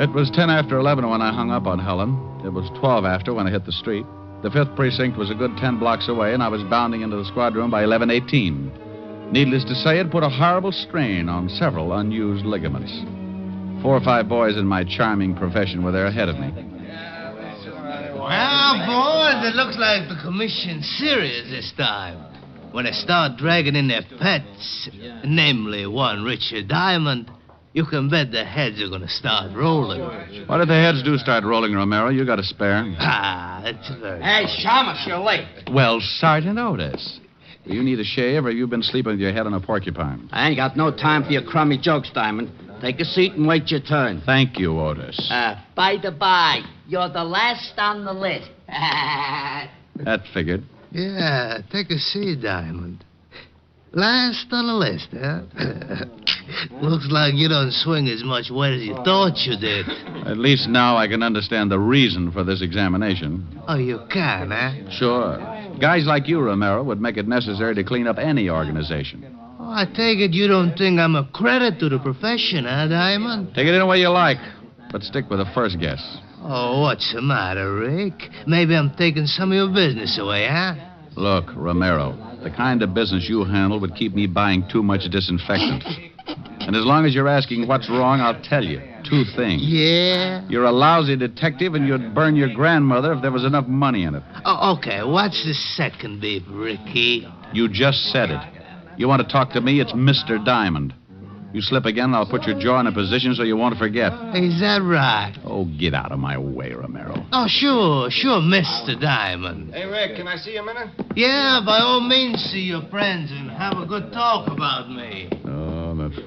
It was 10 after 11 when I hung up on Helen. It was 12 after when I hit the street. The 5th Precinct was a good 10 blocks away, and I was bounding into the squad room by 11:18. Needless to say, it put a horrible strain on several unused ligaments. 4 or 5 boys in my charming profession were there ahead of me. Well, boys, it looks like the commission's serious this time. When they start dragging in their pets, namely one Richard Diamond, you can bet the heads are going to start rolling. What if the heads do start rolling, Romero? You got a spare? That's very... Hey, Shamus, you're late. Well, Sergeant Otis, do you need a shave, or you've been sleeping with your head on a porcupine? I ain't got no time for your crummy jokes, Diamond. Take a seat and wait your turn. Thank you, Otis. By the by, you're the last on the list. That figured. Yeah, take a seat, Diamond. Last on the list, huh? Looks like you don't swing as much weight as you thought you did. At least now I can understand the reason for this examination. Oh, you can, huh? Sure. Guys like you, Romero, would make it necessary to clean up any organization. Oh, I take it you don't think I'm a credit to the profession, huh, Diamond? Take it any way you like, but stick with the first guess. Oh, what's the matter, Rick? Maybe I'm taking some of your business away, huh? Look, Romero, the kind of business you handle would keep me buying too much disinfectant. And as long as you're asking what's wrong, I'll tell you 2 things. Yeah? You're a lousy detective, and you'd burn your grandmother if there was enough money in it. Oh, okay, what's the second beef, Ricky? You just said it. You want to talk to me, it's Mr. Diamond. You slip again, and I'll put your jaw in a position so you won't forget. Is that right? Oh, get out of my way, Romero. Oh, sure, Mr. Diamond. Hey, Rick, can I see you a minute? Yeah, by all means, see your friends and have a good talk about me. Oh, that's...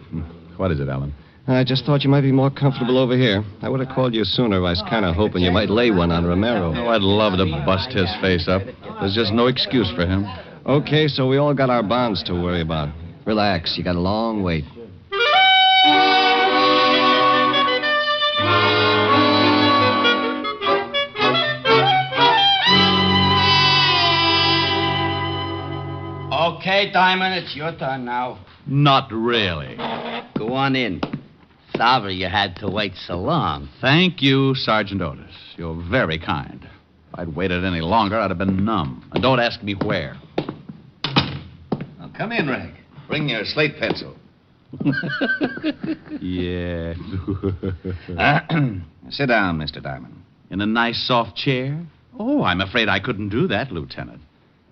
What is it, Alan? I just thought you might be more comfortable over here. I would have called you sooner. I was kind of hoping you might lay one on Romero. Oh, I'd love to bust his face up. There's just no excuse for him. Okay, so we all got our bonds to worry about. Relax, you got a long wait. Okay, Diamond, it's your turn now. Not really. Go on in. Sorry you had to wait so long. Thank you, Sergeant Otis. You're very kind. If I'd waited any longer, I'd have been numb. And don't ask me where. Now, come in, Rick. Bring your slate pencil. Yeah. Sit down, Mr. Diamond. In a nice, soft chair? Oh, I'm afraid I couldn't do that, Lieutenant.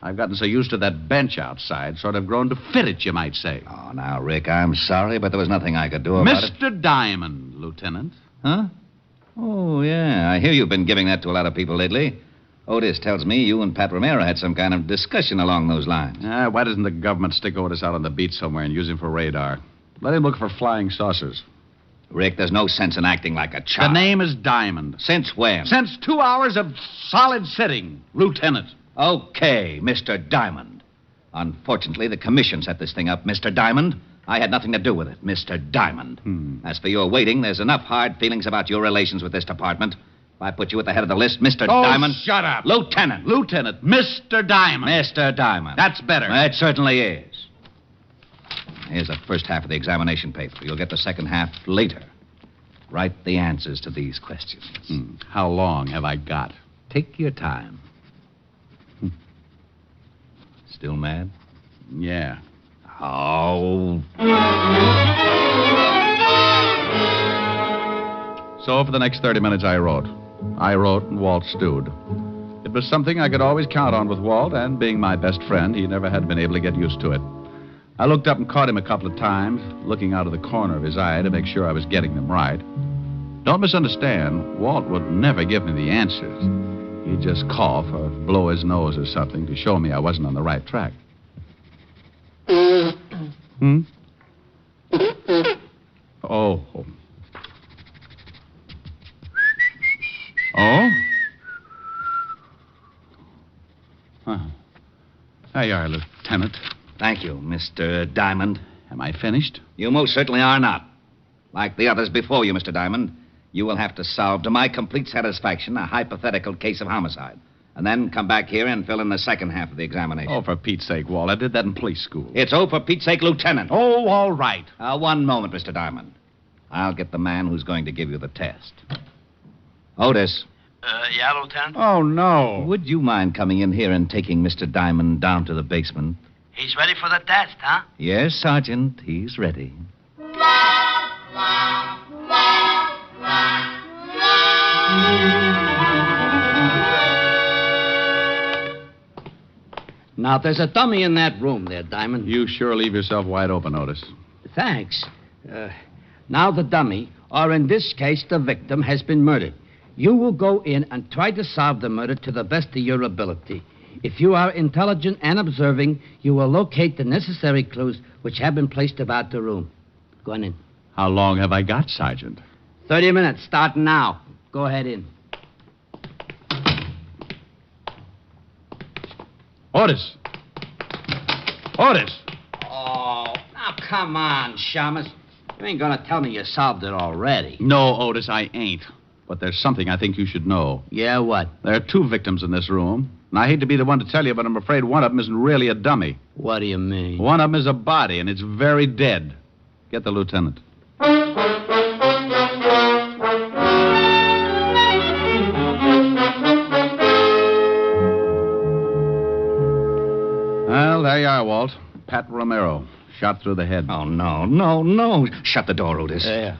I've gotten so used to that bench outside, sort of grown to fit it, you might say. Oh, now, Rick, I'm sorry, but there was nothing I could do about it. Mr. Diamond, Lieutenant. Huh? Oh, yeah. I hear you've been giving that to a lot of people lately. Otis tells me you and Pat Romero had some kind of discussion along those lines. Why doesn't the government stick Otis out on the beat somewhere and use him for radar? Let him look for flying saucers. Rick, there's no sense in acting like a child. The name is Diamond. Since when? Since 2 hours of solid sitting, Lieutenant. Okay, Mr. Diamond. Unfortunately, the commission set this thing up, Mr. Diamond. I had nothing to do with it, Mr. Diamond. As for your waiting, there's enough hard feelings about your relations with this department. If I put you at the head of the list, Mr. Diamond... shut up. Lieutenant. Lieutenant. Mr. Diamond. Mr. Diamond. That's better. It certainly is. Here's the first half of the examination paper. You'll get the second half later. Write the answers to these questions. How long have I got? Take your time. Still mad? Yeah. Oh. So for the next 30 minutes, I wrote. I wrote, and Walt stewed. It was something I could always count on with Walt, and being my best friend, he never had been able to get used to it. I looked up and caught him a couple of times, looking out of the corner of his eye to make sure I was getting them right. Don't misunderstand, Walt would never give me the answers. He'd just cough or blow his nose or something to show me I wasn't on the right track. Oh. Oh? Huh. There you are, Lieutenant. Thank you, Mr. Diamond. Am I finished? You most certainly are not. Like the others before you, Mr. Diamond, you will have to solve, to my complete satisfaction, a hypothetical case of homicide. And then come back here and fill in the second half of the examination. Oh, for Pete's sake, Walt. I did that in police school. It's oh, for Pete's sake, Lieutenant. Oh, all right. One moment, Mr. Diamond. I'll get the man who's going to give you the test. Otis. Yeah, Lieutenant? Oh, no. Would you mind coming in here and taking Mr. Diamond down to the basement? He's ready for the test, huh? Yes, Sergeant. He's ready. Now, there's a dummy in that room there, Diamond. You sure leave yourself wide open, Otis. Thanks. Now the dummy, or in this case, the victim, has been murdered. You will go in and try to solve the murder to the best of your ability. If you are intelligent and observing, you will locate the necessary clues which have been placed about the room. Go on in. How long have I got, Sergeant? 30 minutes, starting now. Go ahead in. Otis! Otis! Oh, now come on, Shamus. You ain't gonna tell me you solved it already. No, Otis, I ain't. But there's something I think you should know. Yeah, what? There are 2 victims in this room. And I hate to be the one to tell you, but I'm afraid one of them isn't really a dummy. What do you mean? One of them is a body, and it's very dead. Get the lieutenant. Well, there you are, Walt. Pat Romero, shot through the head. Oh, no. Shut the door, Otis. Yeah.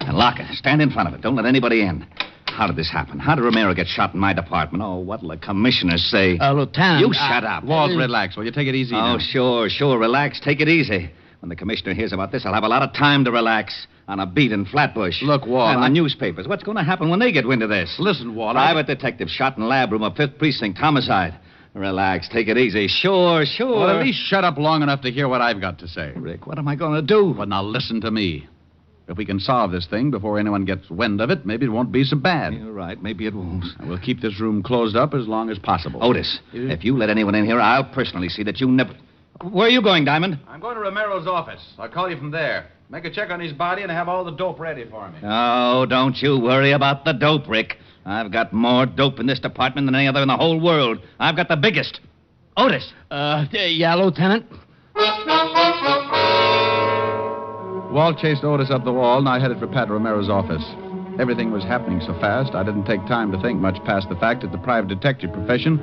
And lock it. Stand in front of it. Don't let anybody in. How did this happen? How did Romero get shot in my department? Oh, what'll the commissioners say? Lieutenant... You shut up. Walt, relax. Will you take it easy now? Oh, sure. Relax. Take it easy. When the commissioner hears about this, I'll have a lot of time to relax on a beat in Flatbush. Look, Walt... And the newspapers. What's going to happen when they get wind of this? Listen, Walt... Private detective shot in lab room of 5th Precinct. Homicide. Relax. Take it easy. Sure. Well, at least shut up long enough to hear what I've got to say. Rick, what am I going to do? Well, now listen to me. If we can solve this thing before anyone gets wind of it, maybe it won't be so bad. You're right. Maybe it won't. And we'll keep this room closed up as long as possible. Otis, if you let anyone in here, I'll personally see that you never... Where are you going, Diamond? I'm going to Romero's office. I'll call you from there. Make a check on his body and have all the dope ready for me. Oh, don't you worry about the dope, Rick. I've got more dope in this department than any other in the whole world. I've got the biggest. Otis. Yeah, Lieutenant? Walt chased Otis up the wall, and I headed for Pat Romero's office. Everything was happening so fast, I didn't take time to think much past the fact that the private detective profession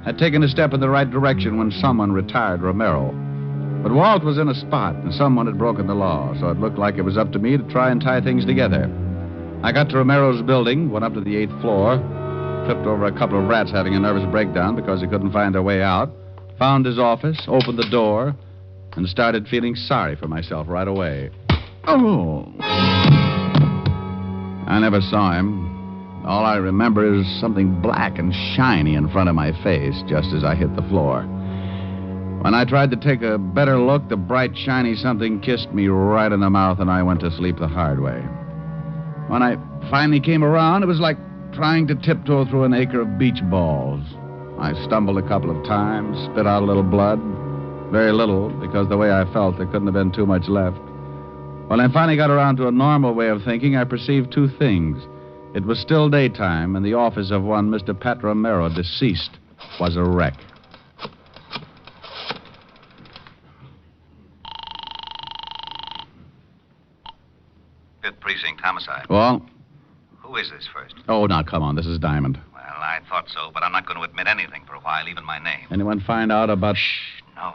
had taken a step in the right direction when someone retired Romero. But Walt was in a spot, and someone had broken the law, so it looked like it was up to me to try and tie things together. I got to Romero's building, went up to the 8th floor, tripped over a couple of rats having a nervous breakdown because they couldn't find their way out, found his office, opened the door, and started feeling sorry for myself right away. Oh. I never saw him. All I remember is something black and shiny in front of my face just as I hit the floor. When I tried to take a better look, the bright, shiny something kissed me right in the mouth, and I went to sleep the hard way. When I finally came around, it was like trying to tiptoe through an acre of beach balls. I stumbled a couple of times, spit out a little blood. Very little, because the way I felt, there couldn't have been too much left. When I finally got around to a normal way of thinking, I perceived two things. It was still daytime, and the office of one Mr. Pat Romero, deceased, was a wreck. Fifth Precinct homicide. Well? Who is this first? Oh, now, come on. This is Diamond. Well, I thought so, but I'm not going to admit anything for a while, even my name. Anyone find out about... No.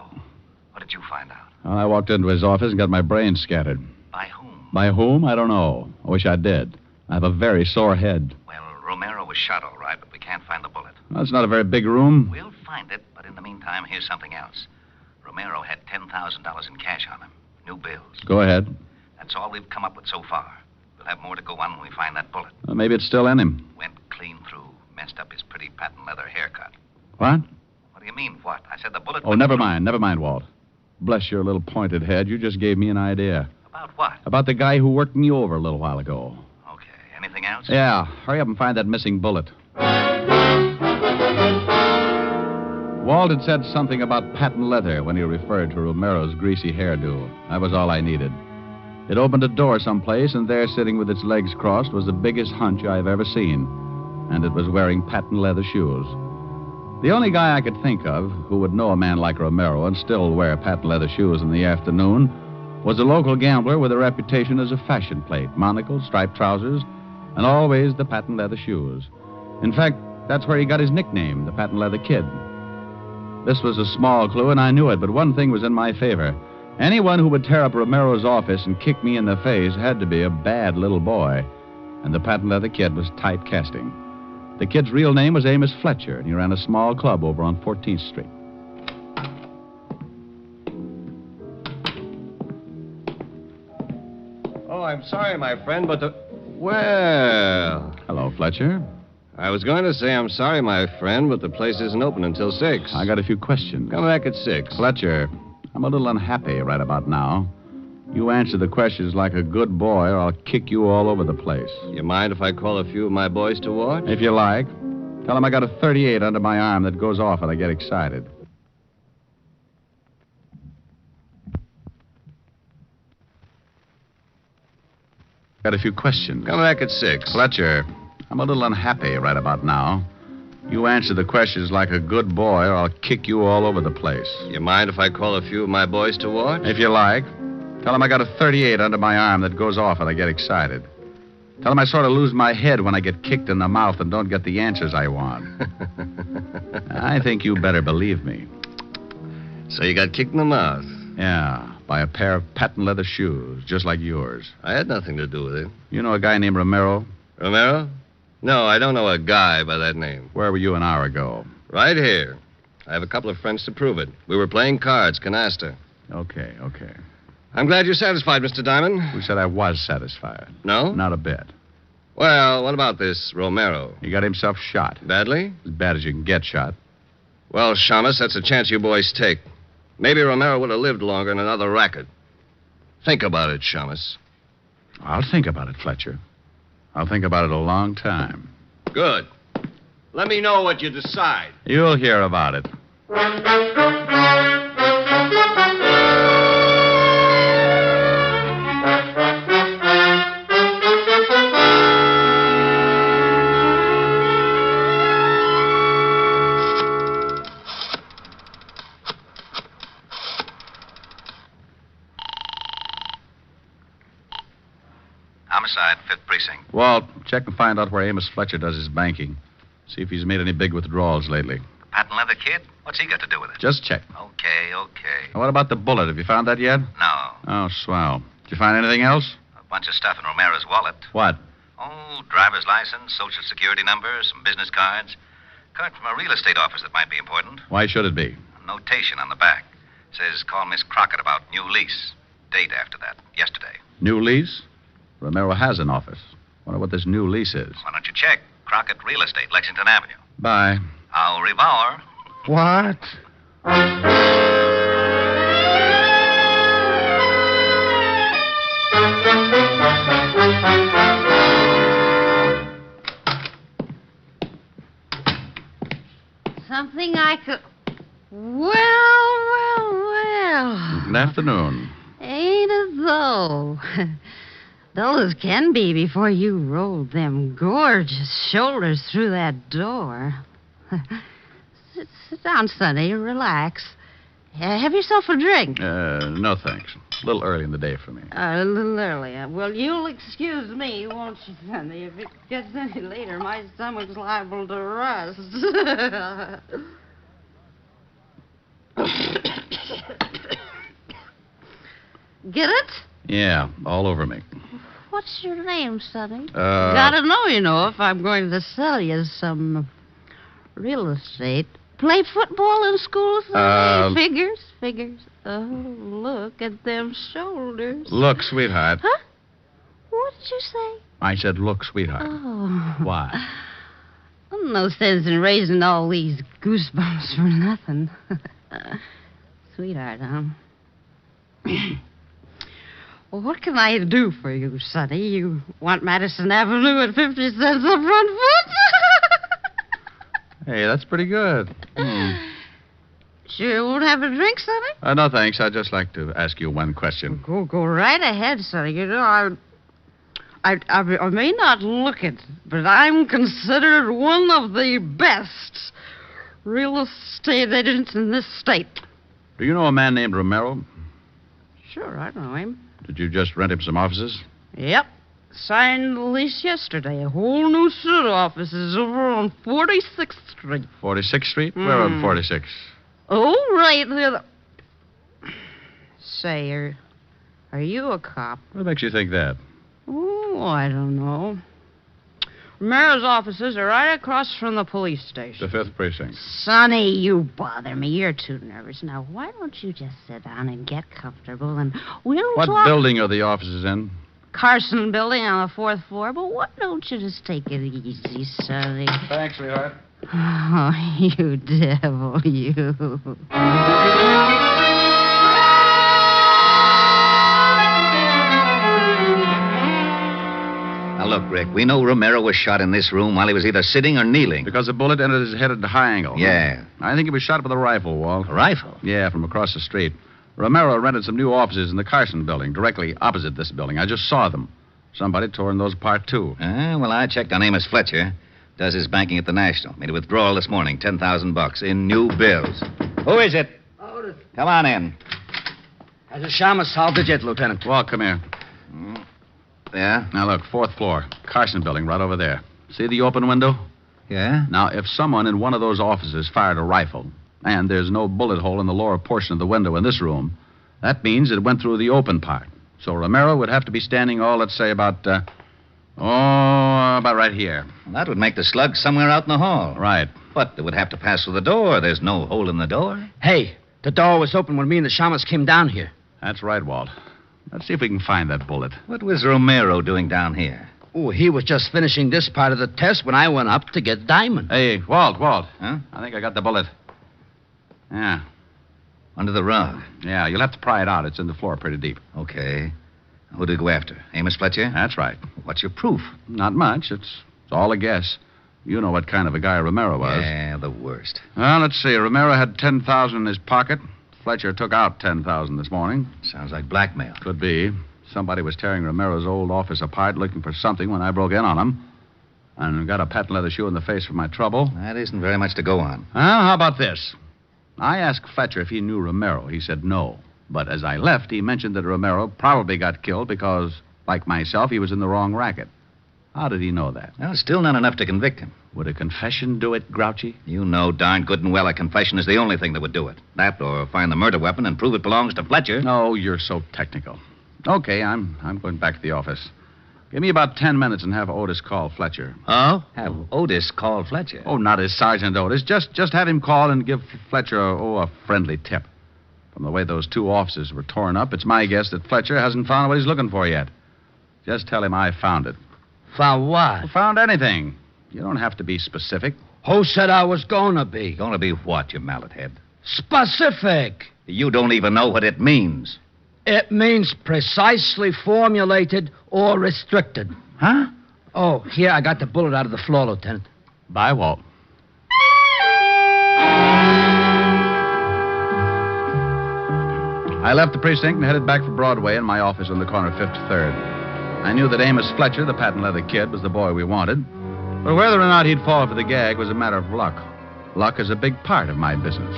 What did you find out? Well, I walked into his office and got my brains scattered. By whom? By whom? I don't know. I wish I did. I have a very sore head. Well, Romero was shot all right, but we can't find the bullet. Well, it's not a very big room. We'll find it, but in the meantime, here's something else. Romero had $10,000 in cash on him. New bills. Go ahead. That's all we've come up with so far. We'll have more to go on when we find that bullet. Well, maybe it's still in him. Went clean through. Messed up his pretty patent leather haircut. What? What do you mean, what? I said the bullet... Oh, never mind, Walt. Bless your little pointed head. You just gave me an idea. About what? About the guy who worked me over a little while ago. Okay. Anything else? Yeah. Hurry up and find that missing bullet. Walt had said something about patent leather when he referred to Romero's greasy hairdo. That was all I needed. It opened a door someplace, and there, sitting with its legs crossed, was the biggest hunch I've ever seen. And it was wearing patent leather shoes. The only guy I could think of who would know a man like Romero and still wear patent leather shoes in the afternoon was a local gambler with a reputation as a fashion plate, monocle, striped trousers, and always the patent leather shoes. In fact, that's where he got his nickname, the Patent Leather Kid. This was a small clue, and I knew it, but one thing was in my favor. Anyone who would tear up Romero's office and kick me in the face had to be a bad little boy, and the Patent Leather Kid was typecasting. The kid's real name was Amos Fletcher, and he ran a small club over on 14th Street. Oh, I'm sorry, my friend, but the... Well... Hello, Fletcher. I was going to say I'm sorry, my friend, but the place isn't open until 6. I got a few questions. Come back at 6. Fletcher, I'm a little unhappy right about now. You answer the questions like a good boy, or I'll kick you all over the place. You mind if I call a few of my boys to watch? If you like. Tell them I got a .38 under my arm that goes off when I get excited. Got a few questions. Come back at 6. Fletcher, I'm a little unhappy right about now. You answer the questions like a good boy, or I'll kick you all over the place. You mind if I call a few of my boys to watch? If you like. Tell them I got a .38 under my arm that goes off when I get excited. Tell them I sort of lose my head when I get kicked in the mouth and don't get the answers I want. I think you better believe me. So you got kicked in the mouth? Yeah, by a pair of patent leather shoes, just like yours. I had nothing to do with it. You know a guy named Romero? Romero? No, I don't know a guy by that name. Where were you an hour ago? Right here. I have a couple of friends to prove it. We were playing cards, canasta. Okay. I'm glad you're satisfied, Mr. Diamond. Who said I was satisfied? No? Not a bit. Well, what about this Romero? He got himself shot. Badly? As bad as you can get shot. Well, Shamus, that's a chance you boys take. Maybe Romero would have lived longer in another racket. Think about it, Shamus. I'll think about it, Fletcher. I'll think about it a long time. Good. Let me know what you decide. You'll hear about it. Homicide, 5th Precinct. Walt, check and find out where Amos Fletcher does his banking. See if he's made any big withdrawals lately. Patent leather kid? What's he got to do with it? Just check. Okay. Now, what about the bullet? Have you found that yet? No. Oh, swell. Did you find anything else? A bunch of stuff in Romero's wallet. What? Oh, driver's license, social security number, some business cards. Card from a real estate office that might be important. Why should it be? A notation on the back. Says, call Miss Crockett about new lease. Date after that. Yesterday. New lease? Romero has an office. Wonder what this new lease is. Why don't you check? Crockett Real Estate, Lexington Avenue. Bye. Au revoir. What? Something I could... Well. Good afternoon. Ain't it though? Dull as can be before you rolled them gorgeous shoulders through that door. Sit down, Sonny. Relax. Have yourself a drink. No, thanks. A little early in the day for me. A little earlier. Well, you'll excuse me, won't you, Sonny? If it gets any later, my stomach's liable to rust. Get it? Yeah, all over me. What's your name, Sonny? Gotta know, if I'm going to sell you some real estate. Play football in school, Sonny? Figures. Oh, look at them shoulders. Look, sweetheart. Huh? What did you say? I said, look, sweetheart. Oh. Why? No sense in raising all these goosebumps for nothing. Sweetheart, huh? Well, what can I do for you, Sonny? You want Madison Avenue at 50 cents a front foot? Hey, that's pretty good. Sure won't have a drink, Sonny? No, thanks. I'd just like to ask you one question. Go right ahead, Sonny. You know, I may not look it, but I'm considered one of the best real estate agents in this state. Do you know a man named Romero? Sure, I know him. Did you just rent him some offices? Yep. Signed the lease yesterday. A whole new suit of offices over on 46th Street. 46th Street? Where on 46? Oh, right there. Say, are you a cop? What makes you think that? Oh, I don't know. Romero's offices are right across from the police station. The 5th Precinct. Sonny, you bother me. You're too nervous. Now, why don't you just sit down and get comfortable and we'll What talk... building are the offices in? Carson building on the 4th floor. But why don't you just take it easy, Sonny? Thanks, sweetheart. Oh, you devil, you. Now, look, Rick, we know Romero was shot in this room while he was either sitting or kneeling. Because the bullet entered his head at a high angle. Yeah. I think he was shot with a rifle, Walt. A rifle? Yeah, from across the street. Romero rented some new offices in the Carson building, directly opposite this building. I just saw them. Somebody torn those apart, too. Well, I checked on Amos Fletcher. Does his banking at the National. Made a withdrawal this morning, $10,000 in new bills. Who is it? Otis. Come on in. Has the Shamus solved it yet, Lieutenant? Walt, come here. Yeah? Now, look, 4th floor, Carson building, right over there. See the open window? Yeah? Now, if someone in one of those offices fired a rifle, and there's no bullet hole in the lower portion of the window in this room, that means it went through the open part. So Romero would have to be standing, let's say about right here. Well, that would make the slug somewhere out in the hall. Right. But it would have to pass through the door. There's no hole in the door. Hey, the door was open when me and the Shamus came down here. That's right, Walt. Let's see if we can find that bullet. What was Romero doing down here? Oh, he was just finishing this part of the test when I went up to get Diamond. Hey, Walt. Huh? I think I got the bullet. Yeah. Under the rug. Yeah, you'll have to pry it out. It's in the floor pretty deep. Okay. Who did he go after? Amos Fletcher? That's right. What's your proof? Not much. It's all a guess. You know what kind of a guy Romero was. Yeah, the worst. Well, let's see. Romero had $10,000 in his pocket. Fletcher took out $10,000 this morning. Sounds like blackmail. Could be. Somebody was tearing Romero's old office apart looking for something when I broke in on him. And got a patent leather shoe in the face for my trouble. That isn't very much to go on. Well, how about this? I asked Fletcher if he knew Romero. He said no. But as I left, he mentioned that Romero probably got killed because, like myself, he was in the wrong racket. How did he know that? Well, still not enough to convict him. Would a confession do it, Grouchy? You know darn good and well a confession is the only thing that would do it. That or find the murder weapon and prove it belongs to Fletcher. No, you're so technical. Okay, I'm going back to the office. Give me about 10 minutes and have Otis call Fletcher. Oh? Have Otis call Fletcher? Oh, not as Sergeant Otis. Just have him call and give Fletcher a friendly tip. From the way those two offices were torn up, it's my guess that Fletcher hasn't found what he's looking for yet. Just tell him I found it. Found what? Well, found anything. You don't have to be specific. Who said I was gonna be? Gonna be what, you mallet head? Specific. You don't even know what it means. It means precisely formulated or restricted. Huh? Oh, here, I got the bullet out of the floor, Lieutenant. Bye, Walt. I left the precinct and headed back for Broadway in my office on the corner of 53rd. I knew that Amos Fletcher, the patent leather kid, was the boy we wanted. But whether or not he'd fall for the gag was a matter of luck. Luck is a big part of my business.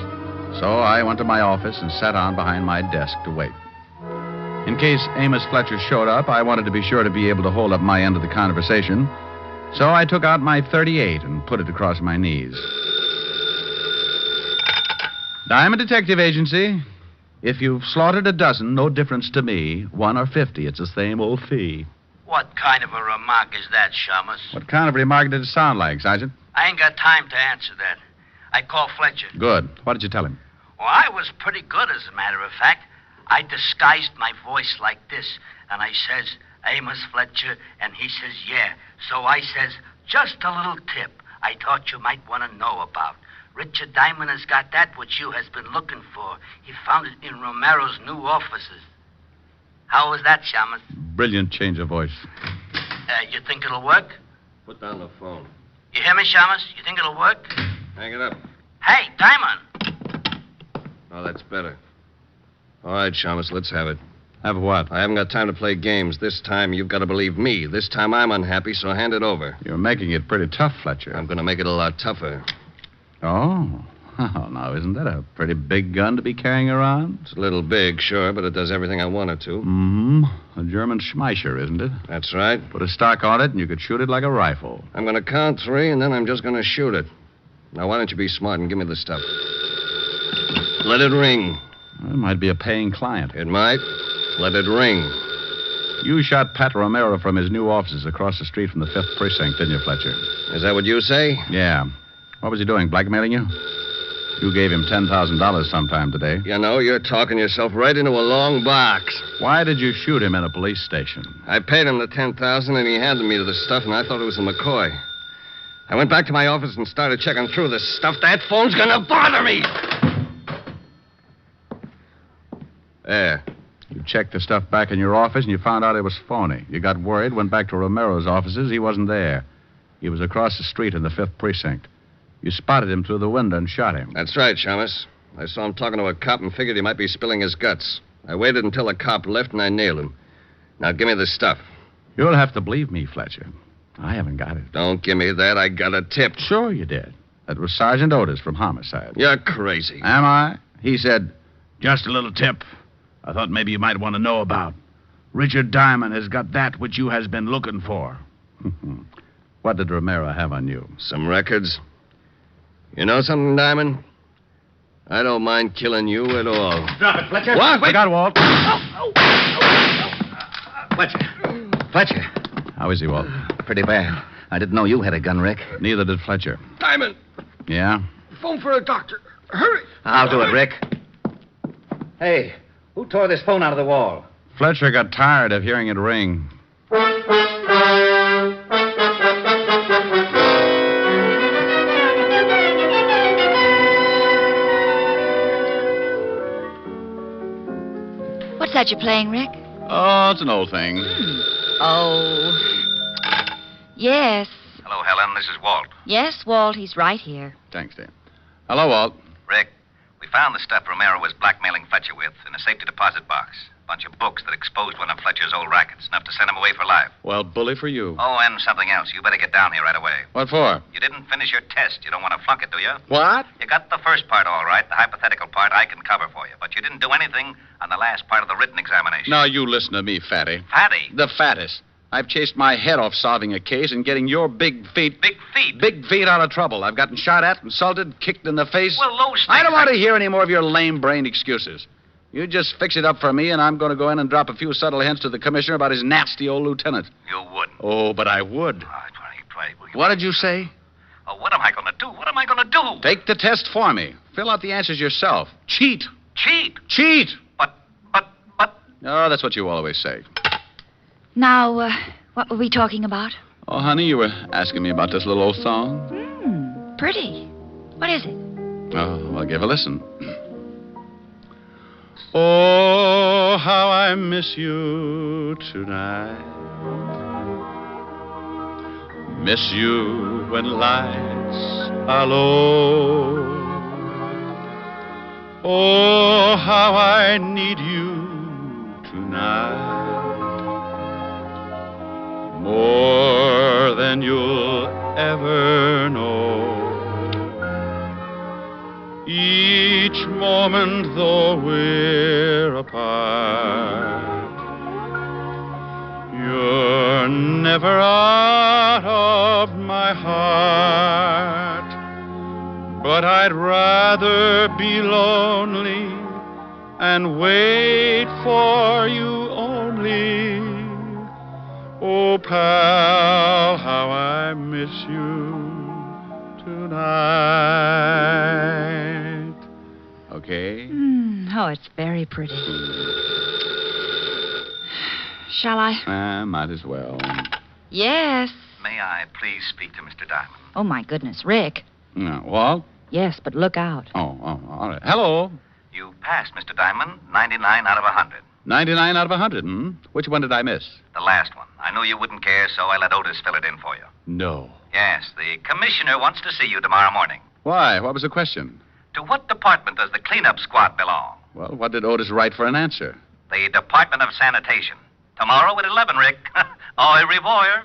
So I went to my office and sat on behind my desk to wait. In case Amos Fletcher showed up, I wanted to be sure to be able to hold up my end of the conversation. So I took out my .38 and put it across my knees. Diamond Detective Agency. If you've slaughtered a dozen, no difference to me. 1 or 50, it's the same old fee. What kind of a remark is that, Shamus? What kind of remark did it sound like, Sergeant? I ain't got time to answer that. I called Fletcher. Good. What did you tell him? Well, I was pretty good, as a matter of fact. I disguised my voice like this, and I says, Amos Fletcher, and he says, yeah. So I says, just a little tip I thought you might want to know about. Richard Diamond has got that which you has been looking for. He found it in Romero's new offices. How was that, Shamus? Brilliant change of voice. You think it'll work? Put down the phone. You hear me, Shamus? You think it'll work? Hang it up. Hey, Diamond! Oh, that's better. All right, Shamus, let's have it. Have what? I haven't got time to play games. This time you've got to believe me. This time I'm unhappy, so hand it over. You're making it pretty tough, Fletcher. I'm going to make it a lot tougher. Oh. Oh, now, isn't that a pretty big gun to be carrying around? It's a little big, sure, but it does everything I want it to. Mm-hmm. A German Schmeischer, isn't it? That's right. Put a stock on it, and you could shoot it like a rifle. I'm going to count 3, and then I'm just going to shoot it. Now, why don't you be smart and give me the stuff? Let it ring. Well, it might be a paying client. It might. Let it ring. You shot Pat Romero from his new offices across the street from the 5th Precinct, didn't you, Fletcher? Is that what you say? Yeah. What was he doing, blackmailing you? You gave him $10,000 sometime today. You know, you're talking yourself right into a long box. Why did you shoot him in a police station? I paid him the $10,000, and he handed me the stuff, and I thought it was a McCoy. I went back to my office and started checking through this stuff. That phone's gonna bother me! There. You checked the stuff back in your office, and you found out it was phony. You got worried, went back to Romero's offices. He wasn't there. He was across the street in the 5th Precinct. You spotted him through the window and shot him. That's right, Shamus. I saw him talking to a cop and figured he might be spilling his guts. I waited until the cop left, and I nailed him. Now, give me the stuff. You'll have to believe me, Fletcher. I haven't got it. Don't give me that. I got a tip. Sure you did. That was Sergeant Otis from Homicide. You're crazy. Am I? He said, just a little tip I thought maybe you might want to know about. Richard Diamond has got that which you has been looking for. What did Romero have on you? Some records. You know something, Diamond? I don't mind killing you at all. Drop it, Fletcher. What? Wait. I got Walt. Fletcher. How is he, Walt? Pretty bad. I didn't know you had a gun, Rick. Neither did Fletcher. Diamond! Yeah? Phone for a doctor. Hurry! I'll do it, Rick. Hey, who tore this phone out of the wall? Fletcher got tired of hearing it ring. What's that you're playing, Rick? Oh, it's an old thing. Oh. Yes. Hello, Helen. This is Walt. Yes, Walt, he's right here. Thanks, Dan. Hello, Walt. Rick, we found the stuff Romero was blackmailing Fletcher with in a safety deposit box. A bunch of books that exposed one of Fletcher's old rackets, enough to send him away for life. Well, bully for you. Oh, and something else. You better get down here right away. What for? You didn't finish your test. You don't want to flunk it, do you? What? You got the first part all right. The hypothetical part I can cover for you. But you didn't do anything on the last part of the written examination. Now, you listen to me, Fatty. Fatty? The fattest. I've chased my head off solving a case and getting your big feet... Big feet? Big feet out of trouble. I've gotten shot at, insulted, kicked in the face. Well, those things... I don't want to hear any more of your lame-brained excuses. You just fix it up for me, and I'm going to go in and drop a few subtle hints to the commissioner about his nasty old lieutenant. You wouldn't. Oh, but I would. What did you say? Oh, what am I going to do? What am I going to do? Take the test for me. Fill out the answers yourself. Cheat. Cheat? Cheat! But... Oh, that's what you always say. Now, what were we talking about? Oh, honey, you were asking me about this little old song. Pretty. What is it? Oh, well, give a listen. Oh, Oh, how I miss you tonight. Miss you when lights are low. Oh, how I need you tonight. More than you'll ever know. Each moment though we're apart, you're never out of my heart. But I'd rather be lonely and wait for you only. Oh, pal, how I miss you tonight. Okay? Oh, it's very pretty. Shall I? Might as well. Yes. May I please speak to Mr. Diamond? Oh, my goodness, Rick. No, Walt? Yes, but look out. Oh, all right. Hello. You passed, Mr. Diamond, 99 out of 100. 99 out of 100, Which one did I miss? The last one. I knew you wouldn't care, so I let Otis fill it in for you. No. Yes, the commissioner wants to see you tomorrow morning. Why? What was the question? To what department does the cleanup squad belong? Well, what did Otis write for an answer? The Department of Sanitation. Tomorrow at 11, Rick. Au revoir.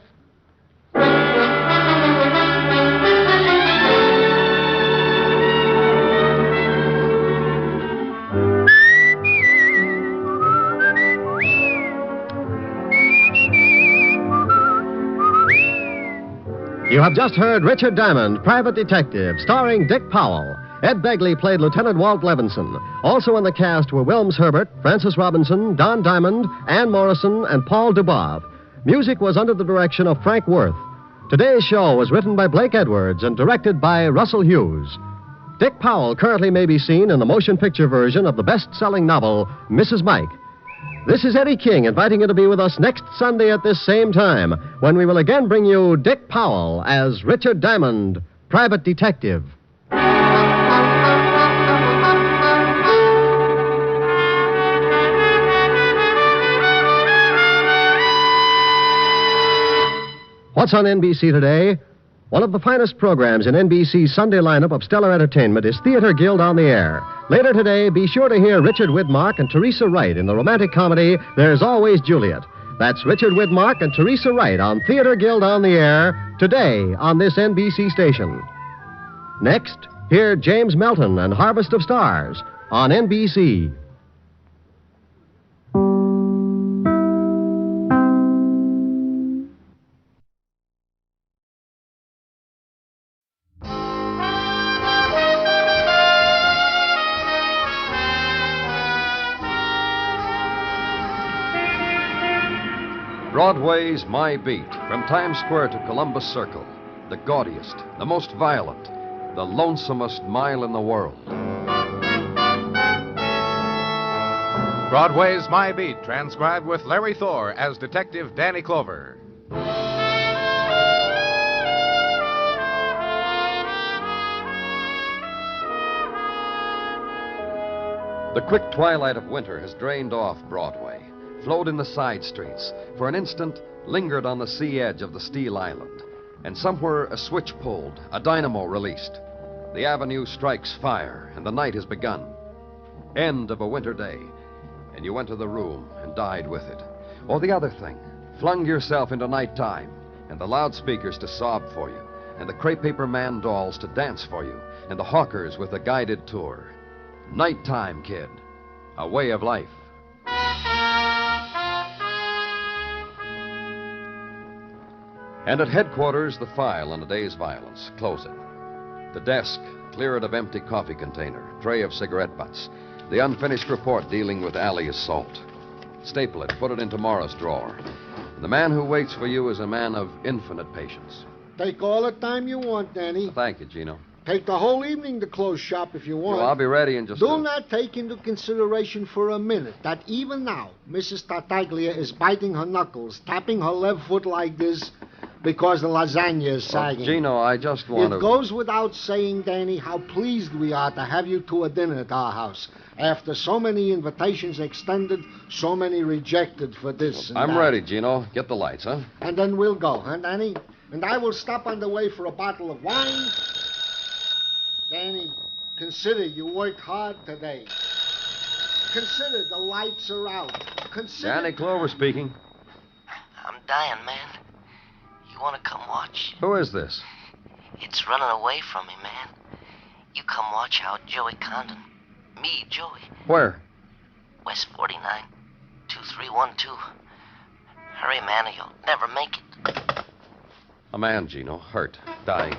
You have just heard Richard Diamond, Private Detective, starring Dick Powell. Ed Begley played Lieutenant Walt Levinson. Also in the cast were Wilms Herbert, Francis Robinson, Don Diamond, Ann Morrison, and Paul Dubov. Music was under the direction of Frank Worth. Today's show was written by Blake Edwards and directed by Russell Hughes. Dick Powell currently may be seen in the motion picture version of the best-selling novel, Mrs. Mike. This is Eddie King inviting you to be with us next Sunday at this same time when we will again bring you Dick Powell as Richard Diamond, Private Detective. What's on NBC today? One of the finest programs in NBC's Sunday lineup of stellar entertainment is Theater Guild on the Air. Later today, be sure to hear Richard Widmark and Teresa Wright in the romantic comedy There's Always Juliet. That's Richard Widmark and Teresa Wright on Theater Guild on the Air today on this NBC station. Next, hear James Melton and Harvest of Stars on NBC. Broadway's My Beat, from Times Square to Columbus Circle. The gaudiest, the most violent, the lonesomest mile in the world. Broadway's My Beat, transcribed with Larry Thor as Detective Danny Clover. The quick twilight of winter has drained off Broadway, flowed in the side streets, for an instant lingered on the sea edge of the steel island, and somewhere a switch pulled, a dynamo released. The avenue strikes fire, and the night has begun. End of a winter day, and you went to the room and died with it. Or the other thing, flung yourself into nighttime, and the loudspeakers to sob for you, and the crepe paper man dolls to dance for you, and the hawkers with the guided tour. Nighttime, kid. A way of life. And at headquarters, the file on a day's violence. Close it. The desk, clear it of empty coffee container, tray of cigarette butts. The unfinished report dealing with alley assault. Staple it, put it in tomorrow's drawer. The man who waits for you is a man of infinite patience. Take all the time you want, Danny. Thank you, Gino. Take the whole evening to close shop if you want. Well, I'll be ready in just Do not take into consideration for a minute that even now, Mrs. Tartaglia is biting her knuckles, tapping her left foot like this, because the lasagna is sagging. Gino, I just want It goes without saying, Danny, how pleased we are to have you to a dinner at our house. After so many invitations extended, so many rejected for this and I'm that. ready, Gino. Get the lights, huh? And then we'll go, huh, Danny? And I will stop on the way for a bottle of wine. Danny, consider you worked hard today. Consider the lights are out. Consider... Danny Clover speaking. I'm dying, man. You want to come watch? Who is this? It's running away from me, man. You come watch how Joey Condon. Me, Joey. Where? West 49. 2312. Hurry, man, or you'll never make it. A man, Gino. Hurt. Dying.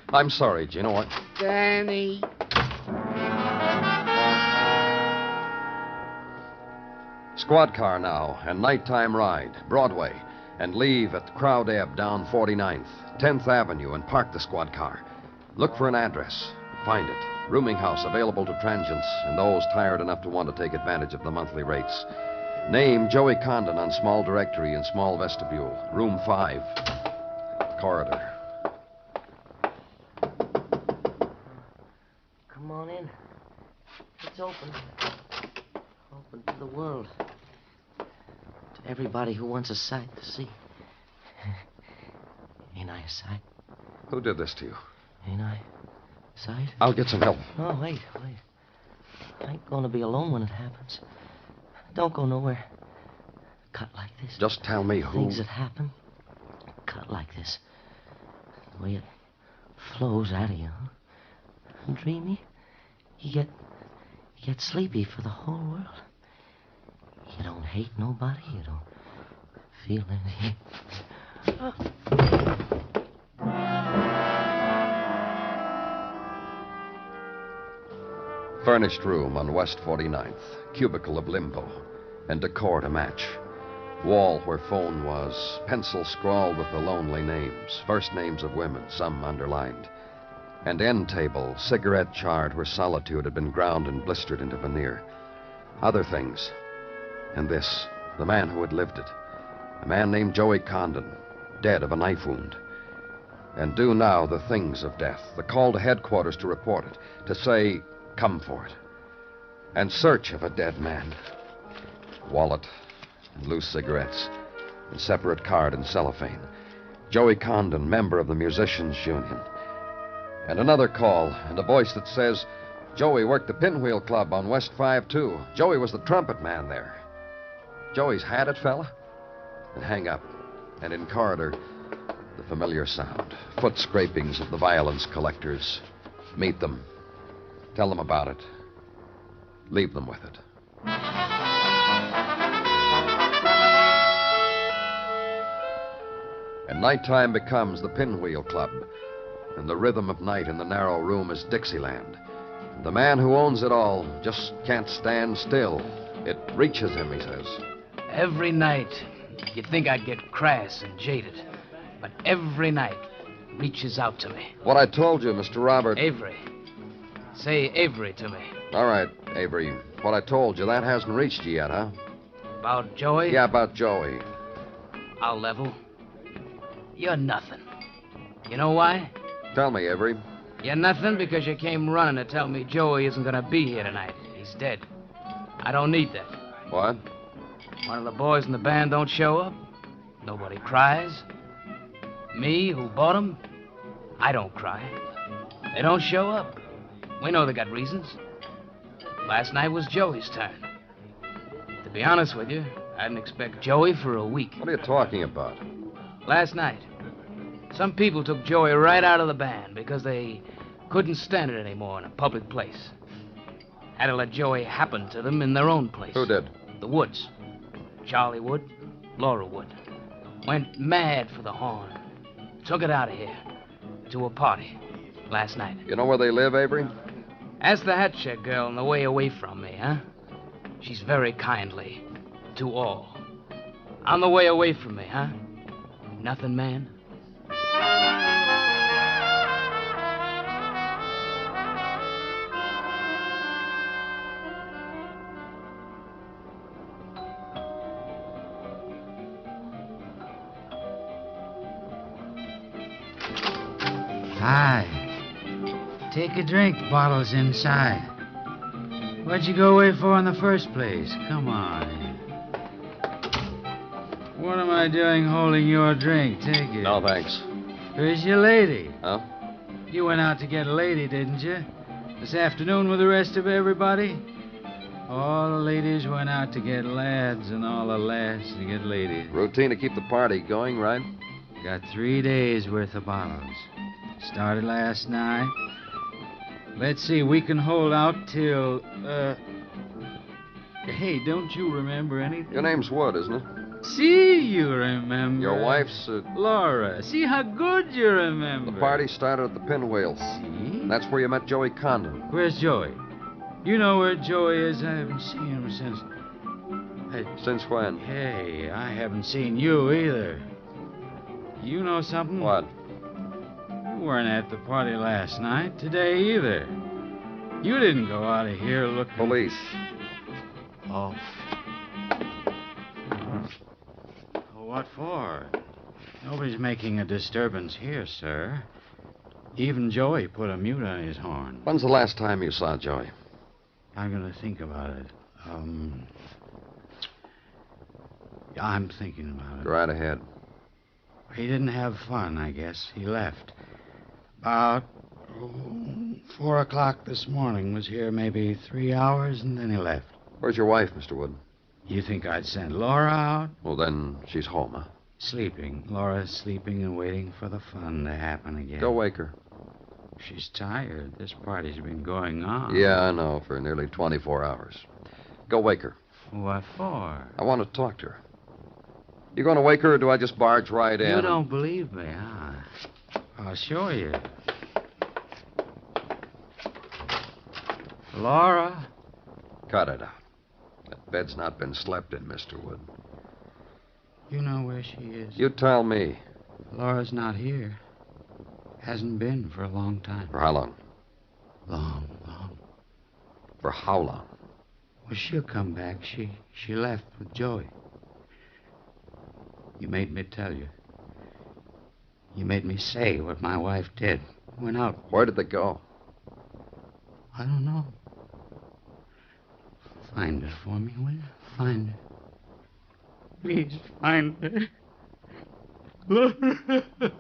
I'm sorry, Gino. What? Danny. Squad car now, and nighttime ride, Broadway, and leave at Crowd Ebb down 49th, 10th Avenue, and park the squad car. Look for an address. Find it. Rooming house available to transients and those tired enough to want to take advantage of the monthly rates. Name Joey Condon on small directory in small vestibule, room 5. Corridor. Come on in. It's open. Open to the world. To everybody who wants a sight to see. Ain't I a sight? Who did this to you? Ain't I a sight? I'll get some help. Oh, wait. I ain't gonna be alone when it happens. Don't go nowhere. Cut like this. Just tell me who... Things that happen. Cut like this. The way it flows out of you, huh? Dreamy. You get sleepy for the whole world. You don't hate nobody. You don't feel anything. Furnished room on West 49th. Cubicle of limbo. And decor to match. Wall where phone was. Pencil scrawled with the lonely names. First names of women, some underlined. And end table, cigarette charred where solitude had been ground and blistered into veneer. Other things. And this, the man who had lived it. A man named Joey Condon, dead of a knife wound. And do now the things of death. The call to headquarters to report it. To say, come for it. And search of a dead man. Wallet and loose cigarettes. And separate card and cellophane. Joey Condon, member of the Musicians' Union. And another call, and a voice that says, Joey worked the Pinwheel Club on West 5-2. Joey was the trumpet man there. Joey's had it, fella? And hang up. And in corridor, the familiar sound. Foot scrapings of the violence collectors. Meet them. Tell them about it. Leave them with it. And nighttime becomes the Pinwheel Club. And the rhythm of night in the narrow room is Dixieland. The man who owns it all just can't stand still. It reaches him, he says. Every night, you'd think I'd get crass and jaded. But every night reaches out to me. What I told you, Mr. Robert. Avery. Say Avery to me. All right, Avery. What I told you, that hasn't reached you yet, huh? About Joey? Yeah, about Joey. I'll level. You're nothing. You know why? Tell me, Avery. You're nothing because you came running to tell me Joey isn't going to be here tonight. He's dead. I don't need that. What? One of the boys in the band don't show up. Nobody cries. Me, who bought him, I don't cry. They don't show up. We know they got reasons. Last night was Joey's turn. To be honest with you, I didn't expect Joey for a week. What are you talking about? Last night, some people took Joey right out of the band because they couldn't stand it anymore in a public place. Had to let Joey happen to them in their own place. Who did? The Woods. Charlie Wood, Laura Wood. Went mad for the horn. Took it out of here to a party last night. You know where they live, Avery? Ask the hat check girl on the way away from me, huh? She's very kindly to all. On the way away from me, huh? Nothing, man? Hi. Take a drink. Bottle's inside. What'd you go away for in the first place? Come on. What am I doing holding your drink? Take it. No, thanks. Where's your lady? Huh? You went out to get a lady, didn't you? This afternoon with the rest of everybody? All the ladies went out to get lads, and all the lads to get ladies. Routine to keep the party going, right? Got 3 days worth of bottles. Started last night. Let's see, we can hold out till, Hey, don't you remember anything? Your name's Wood, isn't it? See, you remember. Your wife's, Laura. See how good you remember. The party started at the Pinwheel. See? That's where you met Joey Condon. Where's Joey? You know where Joey is? I haven't seen him since... Since when? Hey, I haven't seen you either. You know something? What? You weren't at the party last night, today either. You didn't go out of here looking... Police. Oh. What for? Nobody's making a disturbance here, sir. Even Joey put a mute on his horn. When's the last time you saw Joey? I'm going to think about it. I'm thinking about it. Go right ahead. He didn't have fun, I guess. He left. About 4 o'clock this morning. Was here maybe 3 hours, and then he left. Where's your wife, Mr. Wood? You think I'd send Laura out? Well, then she's home, huh? Sleeping. Laura's sleeping and waiting for the fun to happen again. Go wake her. She's tired. This party's been going on. Yeah, I know, for nearly 24 hours. Go wake her. What for? I want to talk to her. You going to wake her, or do I just barge right in? You don't believe me, huh? I'll show you. Laura? Cut it out. That bed's not been slept in, Mr. Wood. You know where she is? You tell me. Laura's not here. Hasn't been for a long time. For how long? Long. For how long? Well, she'll come back. She left with Joey. You made me tell you. You made me say what my wife did. Went out. Where did they go? I don't know. Find her for me, will you? Find her. Please find her.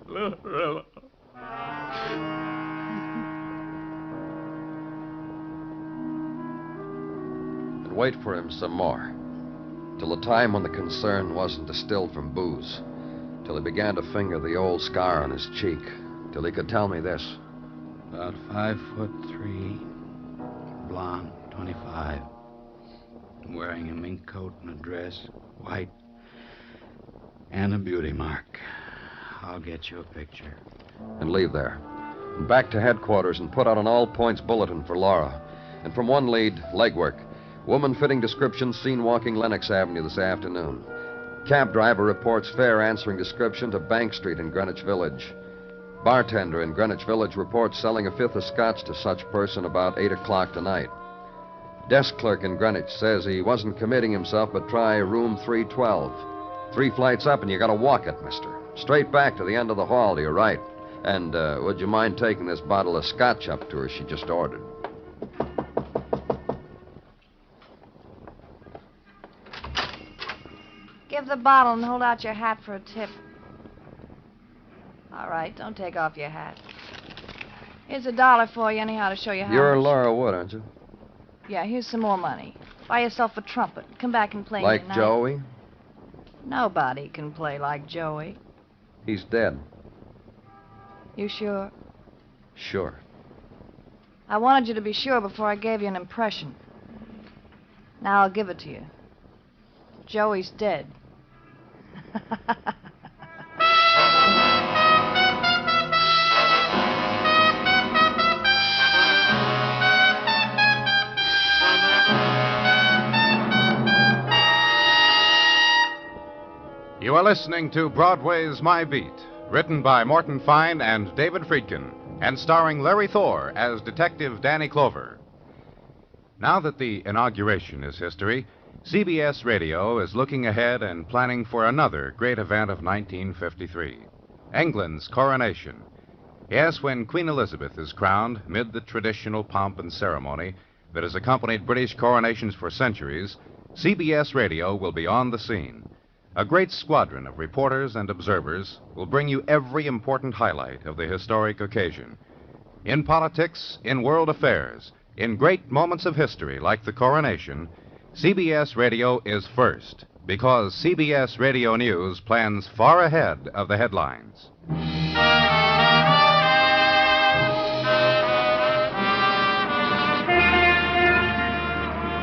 Laura. And wait for him some more. Till the time when the concern wasn't distilled from booze. Till he began to finger the old scar on his cheek. Till he could tell me this. About 5'3", blonde, 25. Wearing a mink coat and a dress, white, and a beauty mark. I'll get you a picture. And leave there. And back to headquarters and put out an all-points bulletin for Laura. And from one lead, legwork. Woman fitting description seen walking Lenox Avenue this afternoon. Cab driver reports fare answering description to Bank Street in Greenwich Village. Bartender in Greenwich Village reports selling a fifth of scotch to such person about 8 o'clock tonight. Desk clerk in Greenwich says he wasn't committing himself, but try room 312. 3 flights up, and you gotta walk it, mister. Straight back to the end of the hall to your right. And, would you mind taking this bottle of scotch up to her she just ordered? Give the bottle and hold out your hat for a tip. All right, don't take off your hat. Here's $1 for you anyhow to show you how You're much. Laura Wood, aren't you? Yeah, here's some more money. Buy yourself a trumpet. Come back and play me Like tonight. Joey? Nobody can play like Joey. He's dead. You sure? Sure. I wanted you to be sure before I gave you an impression. Now I'll give it to you. Joey's dead. You are listening to Broadway's My Beat, written by Morton Fine and David Friedkin, and starring Larry Thor as Detective Danny Clover. Now that the inauguration is history, CBS Radio is looking ahead and planning for another great event of 1953, England's coronation. Yes, when Queen Elizabeth is crowned, mid the traditional pomp and ceremony that has accompanied British coronations for centuries, CBS Radio will be on the scene. A great squadron of reporters and observers will bring you every important highlight of the historic occasion. In politics, in world affairs, in great moments of history like the coronation, CBS Radio is first because CBS Radio News plans far ahead of the headlines.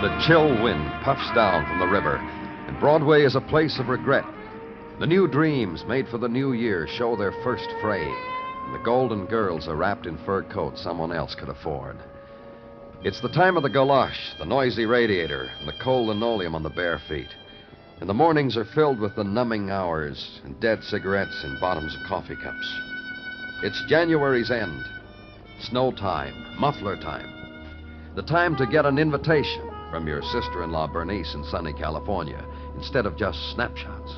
The chill wind puffs down from the river, and Broadway is a place of regret. The new dreams made for the new year show their first fraying, and the golden girls are wrapped in fur coats someone else could afford. It's the time of the galoche, the noisy radiator, and the cold linoleum on the bare feet. And the mornings are filled with the numbing hours and dead cigarettes in bottoms of coffee cups. It's January's end, snow time, muffler time, the time to get an invitation from your sister-in-law Bernice in sunny California instead of just snapshots.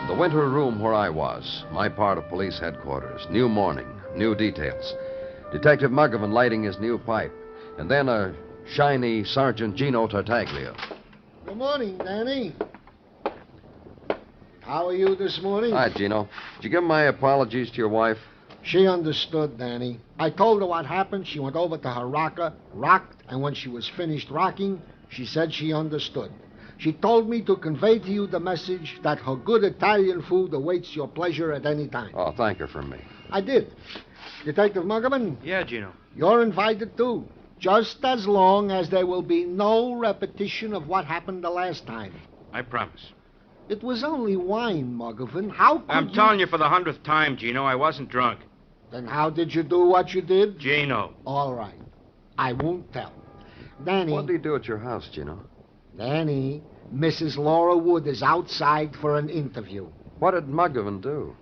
The winter room where I was, my part of police headquarters, new morning, new details. Detective Muggavan lighting his new pipe, and then a shiny Sergeant Gino Tartaglia. Good morning, Danny. How are you this morning? Hi, Gino. Did you give my apologies to your wife? She understood, Danny. I told her what happened. She went over to her rocker, rocked, and when she was finished rocking, she said she understood. She told me to convey to you the message that her good Italian food awaits your pleasure at any time. Oh, thank her from me. I did. Detective Muggavan? Yeah, Gino. You're invited, too. Just as long as there will be no repetition of what happened the last time. I promise. It was only wine, Muggavan. How could I'm telling you for the 100th time, Gino, I wasn't drunk. Then how did you do what you did? Gino. All right. I won't tell. Danny. What did he do at your house, Gino? Danny, Mrs. Laura Wood is outside for an interview. What did Muggavan do?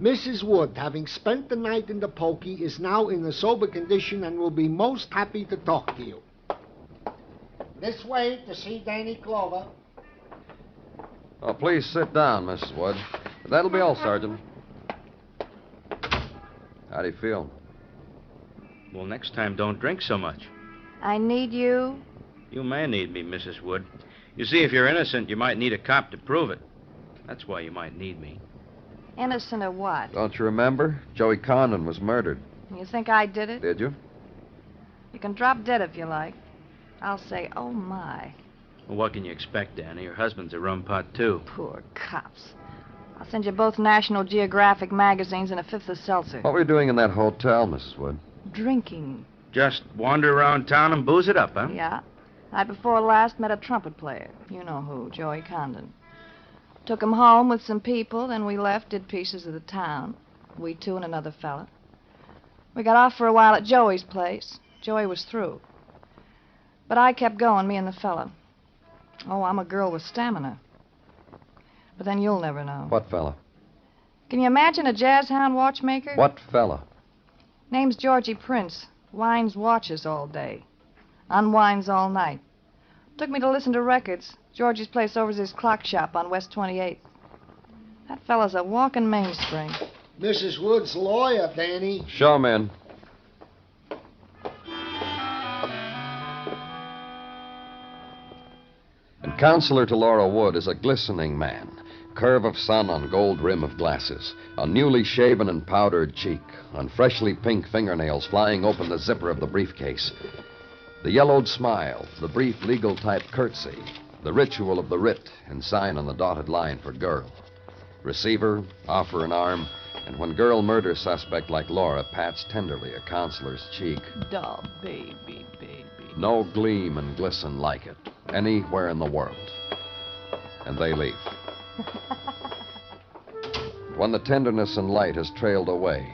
Mrs. Wood, having spent the night in the pokey, is now in a sober condition and will be most happy to talk to you. This way to see Danny Clover. Oh, please sit down, Mrs. Wood. That'll be all, Sergeant. How do you feel? Well, next time, don't drink so much. I need you. You may need me, Mrs. Wood. You see, if you're innocent, you might need a cop to prove it. That's why you might need me. Innocent of what? Don't you remember? Joey Condon was murdered. You think I did it? Did you? You can drop dead if you like. I'll say, oh, my. Well, what can you expect, Danny? Your husband's a rum pot, too. Poor cops. I'll send you both National Geographic magazines and a fifth of seltzer. What were you doing in that hotel, Mrs. Wood? Drinking. Just wander around town and booze it up, huh? Yeah. Night before last, met a trumpet player. You know who, Joey Condon. Took him home with some people, then we left, did pieces of the town. We two and another fella. We got off for a while at Joey's place. Joey was through. But I kept going, me and the fella. Oh, I'm a girl with stamina. But then you'll never know. What fella? Can you imagine a jazz hound watchmaker? What fella? Name's Georgie Prince. Winds watches all day. Unwinds all night. Took me to listen to records. Georgie's place over's his clock shop on West 28th. That fella's a walking mainspring. Mrs. Wood's lawyer, Danny. Show him in. And counselor to Laura Wood is a glistening man. Curve of sun on gold rim of glasses. A newly shaven and powdered cheek. On freshly pink fingernails flying open the zipper of the briefcase. The yellowed smile. The brief legal type curtsy. The ritual of the writ and sign on the dotted line for girl. Receiver, offer an arm, and when girl murder suspect like Laura pats tenderly a counselor's cheek. Duh, baby, baby. No gleam and glisten like it anywhere in the world. And they leave. When the tenderness and light has trailed away,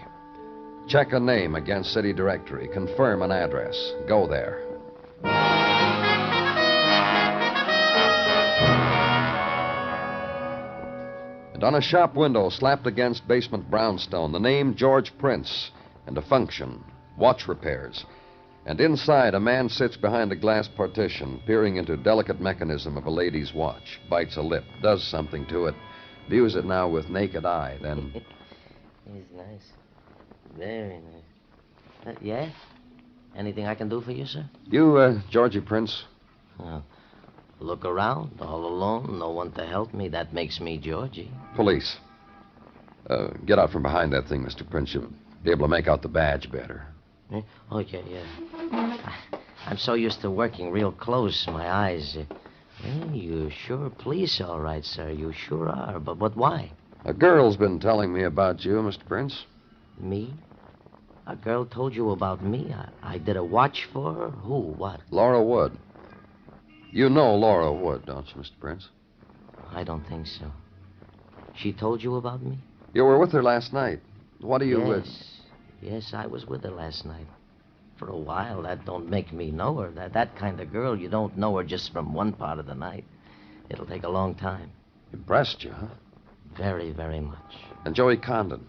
check a name against city directory, confirm an address, go there. And on a shop window slapped against basement brownstone, the name George Prince and a function, watch repairs. And inside, a man sits behind a glass partition, peering into delicate mechanism of a lady's watch, bites a lip, does something to it, Views it now with naked eye, then... He's nice. Very nice. Yeah? Anything I can do for you, sir? You, Georgie Prince? Look around, all alone, no one to help me. That makes me Georgie. Police. Get out from behind that thing, Mr. Prince. You'll be able to make out the badge better. Oh, yeah. I'm so used to working real close, my eyes. You sure police, all right, sir. You sure are. But why? A girl's been telling me about you, Mr. Prince. Me? A girl told you about me? I did a watch for her? Who? What? Laura Wood. You know Laura Wood, don't you, Mr. Prince? I don't think so. She told you about me? You were with her last night. What are you Yes, I was with her last night. For a while, that don't make me know her. That kind of girl, you don't know her just from one part of the night. It'll take a long time. Impressed you, huh? Very, very much. And Joey Condon.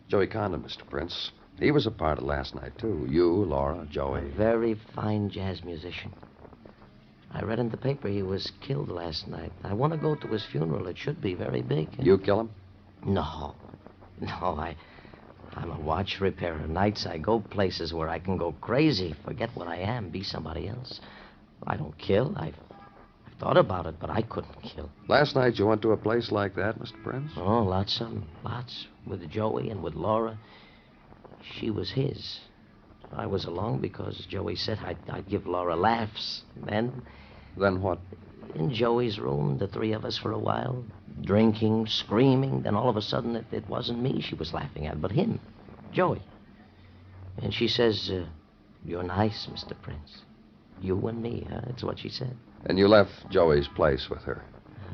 Joey Condon, Mr. Prince. He was a part of last night, too. You, Laura, Joey. A very fine jazz musician. I read in the paper he was killed last night. I want to go to his funeral. It should be very big. You kill him? No, I'm a watch repairer. Nights I go places where I can go crazy, forget what I am, be somebody else. I don't kill. I've thought about it, but I couldn't kill. Last night you went to a place like that, Mr. Prince? Oh, lots of them. Lots. With Joey and with Laura. She was his. I was along because Joey said I'd give Laura laughs. Then what? In Joey's room, the three of us for a while, drinking, screaming. Then all of a sudden, it wasn't me she was laughing at, but him, Joey. And she says, you're nice, Mr. Prince. You and me, huh? That's what she said. And you left Joey's place with her?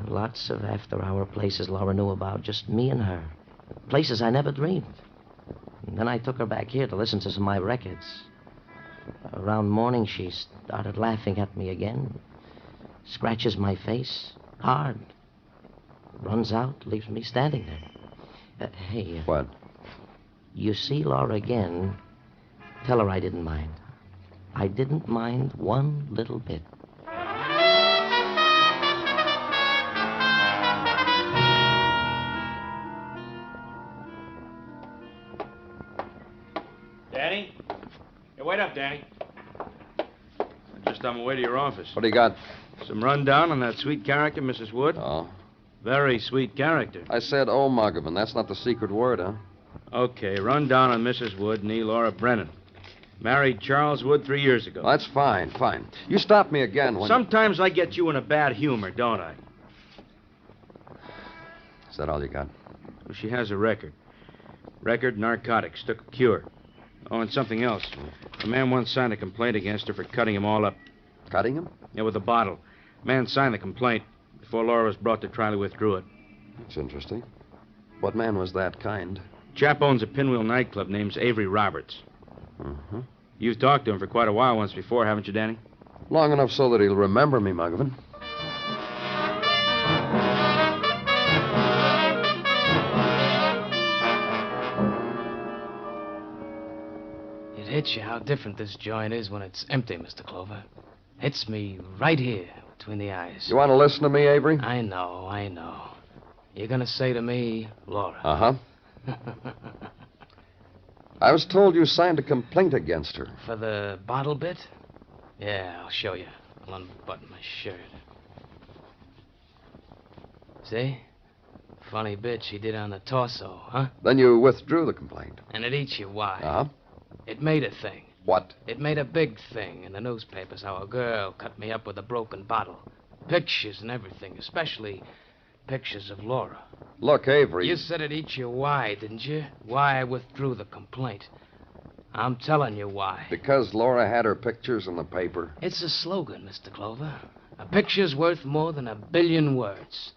Lots of after-hour places Laura knew about, just me and her. Places I never dreamed. And then I took her back here to listen to some of my records. Around morning, she started laughing at me again. Scratches my face, hard. Runs out, leaves me standing there. Hey. What? You see Laura again, tell her I didn't mind. I didn't mind one little bit. Danny? Hey, wait up, Danny. I'm just on my way to your office. What do you got? Some rundown on that sweet character, Mrs. Wood. Oh. Very sweet character. I said, oh, Muggavan. That's not the secret word, huh? Okay, rundown on Mrs. Wood, nee Laura Brennan. Married Charles Wood 3 years ago. That's fine. You stop me again when... Sometimes I get you in a bad humor, don't I? Is that all you got? Well, she has a record. Record, narcotics, took a cure. Oh, and something else. A man once signed a complaint against her for cutting him all up. Cutting him? Yeah, with a bottle. Man signed the complaint. Before Laura was brought to trial, he withdrew it. That's interesting. What man was that kind? Chap owns a pinwheel nightclub named Avery Roberts. Mm-hmm. You've talked to him for quite a while once before, haven't you, Danny? Long enough so that he'll remember me, Muggavan. It hits you how different this joint is when it's empty, Mr. Clover. Hits me right here, between the eyes. You want to listen to me, Avery? I know. You're going to say to me, Laura. Uh-huh. I was told you signed a complaint against her. For the bottle bit? Yeah, I'll show you. I'll unbutton my shirt. See? Funny bit she did on the torso, huh? Then you withdrew the complaint. And it eats you why? Uh-huh. It made a thing. What? It made a big thing in the newspapers how a girl cut me up with a broken bottle. Pictures and everything, especially pictures of Laura. Look, Avery... You said it eats you why, didn't you? Why I withdrew the complaint. I'm telling you why. Because Laura had her pictures in the paper? It's a slogan, Mr. Clover. A picture's worth more than 1 billion words.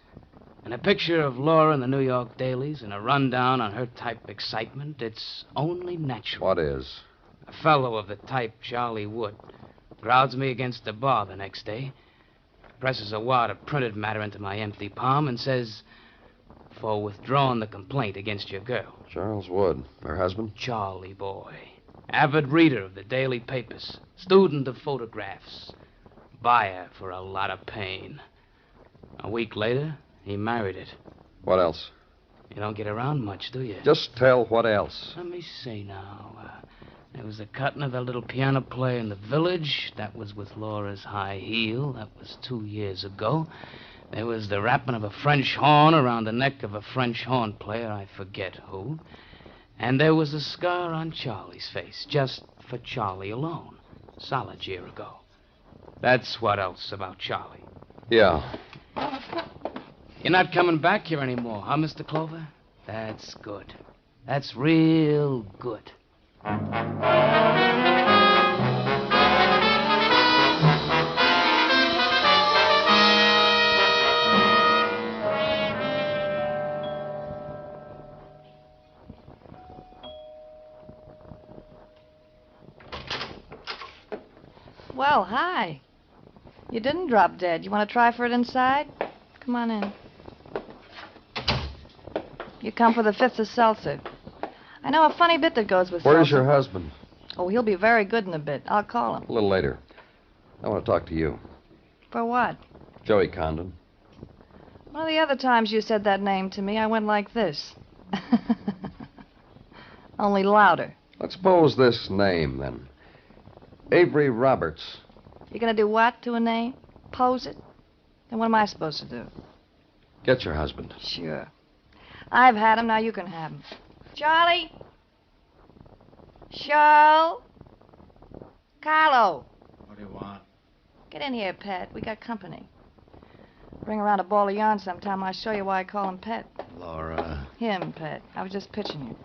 And a picture of Laura in the New York dailies and a rundown on her type excitement, it's only natural. What is? A fellow of the type Charlie Wood crowds me against the bar the next day, presses a wad of printed matter into my empty palm and says, for withdrawing the complaint against your girl. Charles Wood. Her husband? Charlie boy. Avid reader of the daily papers. Student of photographs. Buyer for a lot of pain. A week later, He married it. What else? You don't get around much, do you? Just tell what else. Let me see now. There was the cutting of that little piano player in the village. That was with Laura's high heel. That was 2 years ago. There was the wrapping of a French horn around the neck of a French horn player, I forget who. And there was a scar on Charlie's face, just for Charlie alone. Solid year ago. That's what else about Charlie. Yeah. You're not coming back here anymore, huh, Mr. Clover? That's good. That's real good. Well, hi. You didn't drop dead. You want to try for it inside? Come on in. You come for the fifth of seltzer. I know a funny bit that goes with Where's seltzer. your husband? Oh, he'll be very good in a bit. I'll call him. A little later. I want to talk to you. For what? Joey Condon. One of the other times you said that name to me, I went like this. Only louder. Let's pose this name, then. Avery Roberts. You gonna do what to a name? Pose it? Then what am I supposed to do? Get your husband. Sure. I've had him, now you can have him. Charlie? Charles? Carlo? What do you want? Get in here, Pet. We got company. Bring around a ball of yarn sometime. I'll show you why I call him Pet. Laura. Him, Pet. I was just pitching you.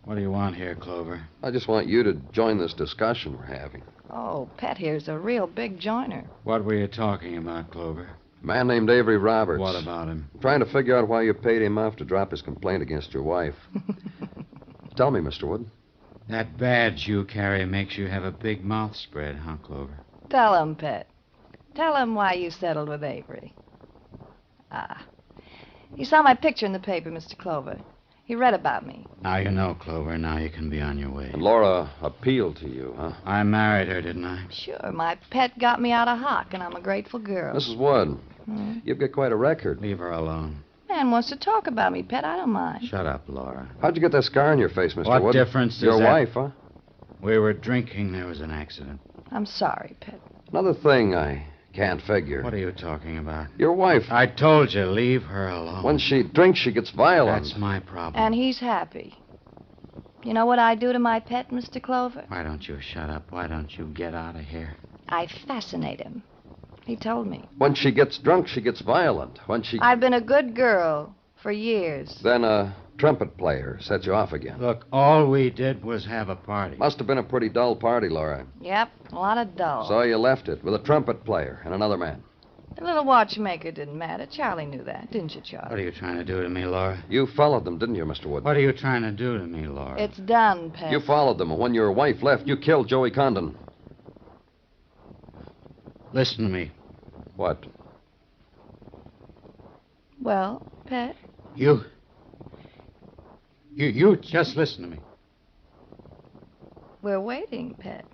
What do you want here, Clover? I just want you to join this discussion we're having. Oh, Pet here's a real big joiner. What were you talking about, Clover? A man named Avery Roberts. What about him? I'm trying to figure out why you paid him off to drop his complaint against your wife. Tell me, Mr. Wood. That badge you carry makes you have a big mouth spread, huh, Clover? Tell him, Pet. Tell him why you settled with Avery. Ah. He saw my picture in the paper, Mr. Clover. He read about me. Now you know, Clover. Now you can be on your way. And Laura appealed to you, huh? I married her, didn't I? Sure, my pet got me out of hock, and I'm a grateful girl. Mrs. Wood, you've got quite a record. Leave her alone. Man wants to talk about me, Pet. I don't mind. Shut up, Laura. How'd you get that scar on your face, Mr. Wood? What difference does Your that... wife, huh? We were drinking. There was an accident. I'm sorry, Pet. Another thing I can't figure. What are you talking about? Your wife. I told you, leave her alone. When she drinks, she gets violent. That's my problem. And he's happy. You know what I do to my pet, Mr. Clover? Why don't you shut up? Why don't you get out of here? I fascinate him. He told me. When she gets drunk, she gets violent. When she... I've been a good girl for years. Then a trumpet player set you off again. Look, all we did was have a party. Must have been a pretty dull party, Laura. Yep, a lot of dull. So you left it with a trumpet player and another man. The little watchmaker didn't matter. Charlie knew that, didn't you, Charlie? What are you trying to do to me, Laura? You followed them, didn't you, Mr. Wood? What are you trying to do to me, Laura? It's done, Pet. You followed them, and when your wife left, you killed Joey Condon. Listen to me. What? Well, Pet? You just listen to me. We're waiting, Pet.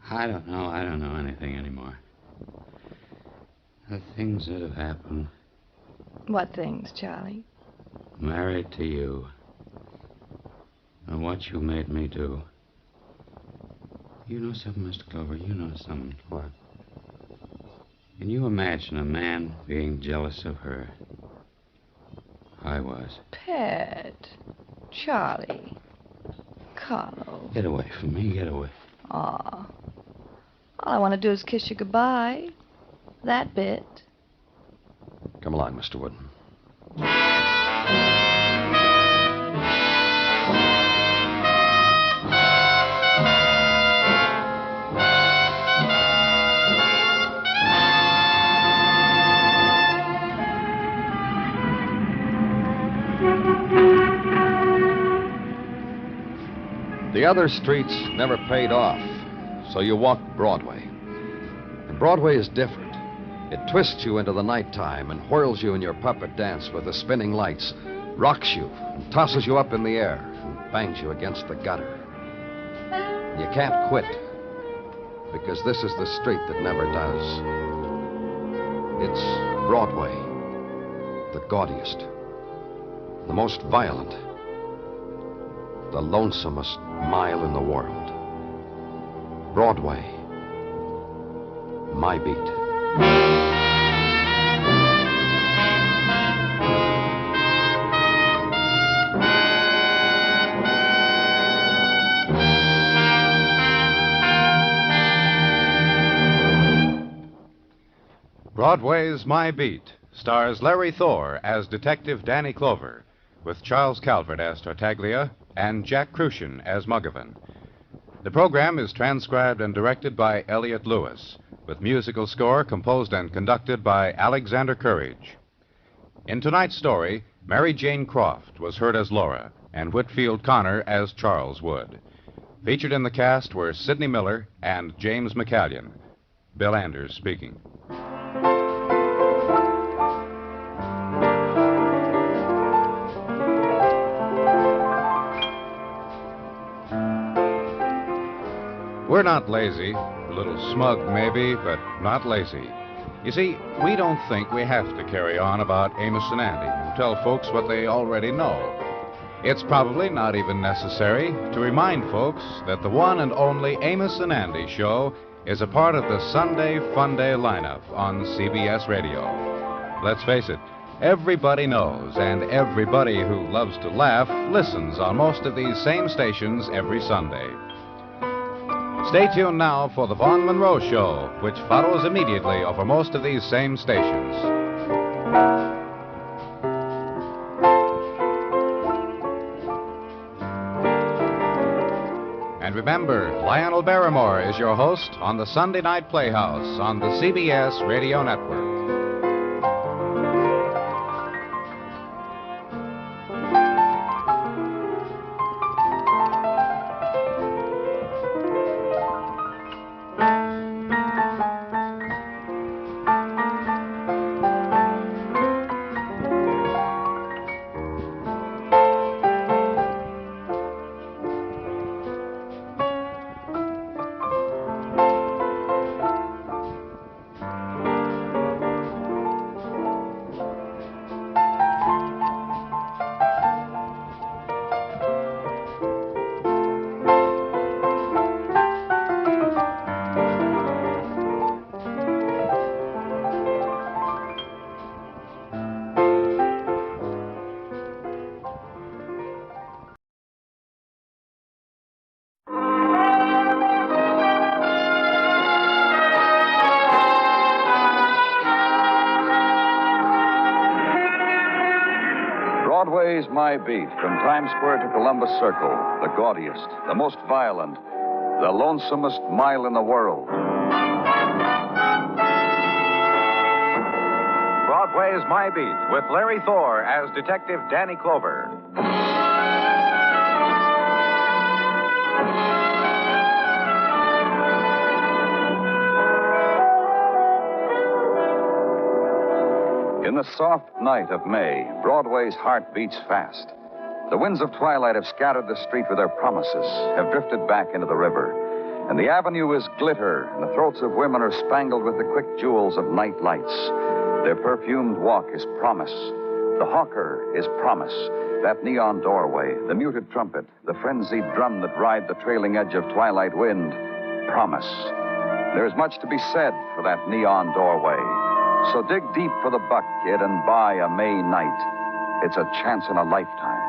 I don't know anything anymore. The things that have happened. What things, Charlie? Married to you. And what you made me do. You know something, Mr. Clover? You know something. What? Can you imagine a man being jealous of her? I was. Pet. Charlie. Carlo. Get away from me. Get away. Aw. All I want to do is kiss you goodbye. That bit. Come along, Mr. Wood. The other streets never paid off, so you walked Broadway. And Broadway is different. It twists you into the nighttime and whirls you in your puppet dance with the spinning lights, rocks you and tosses you up in the air and bangs you against the gutter. You can't quit, because this is the street that never does. It's Broadway. the gaudiest, the most violent, the lonesomest mile in the world. Broadway, my beat. Broadway's My Beat stars Larry Thor as Detective Danny Clover, with Charles Calvert as Tartaglia and Jack Crucian as Muggavan. The program is transcribed and directed by Elliott Lewis, with musical score composed and conducted by Alexander Courage. In tonight's story, Mary Jane Croft was heard as Laura and Whitfield Connor as Charles Wood. Featured in the cast were Sidney Miller and James McCallion. Bill Anders speaking. We're not lazy. A little smug, maybe, but not lazy. You see, we don't think we have to carry on about Amos and Andy and tell folks what they already know. It's probably not even necessary to remind folks that the one and only Amos and Andy show is a part of the Sunday Fun Day lineup on CBS Radio. Let's face it, everybody knows, and everybody who loves to laugh listens on most of these same stations every Sunday. Stay tuned now for the Vaughn Monroe Show, which follows immediately over most of these same stations. And remember, Lionel Barrymore is your host on the Sunday Night Playhouse on the CBS Radio Network. Broadway Is My Beat, from Times Square to Columbus Circle, the gaudiest, the most violent, the lonesomest mile in the world. Broadway Is My Beat, with Larry Thor as Detective Danny Clover. In the soft night of May, Broadway's heart beats fast. The winds of twilight have scattered the street with their promises, have drifted back into the river. And the avenue is glitter, and the throats of women are spangled with the quick jewels of night lights. Their perfumed walk is promise. The hawker is promise. That neon doorway, the muted trumpet, the frenzied drum that ride the trailing edge of twilight wind, promise. There's much to be said for that neon doorway. So dig deep for the buck, kid, and buy a May night. It's a chance in a lifetime.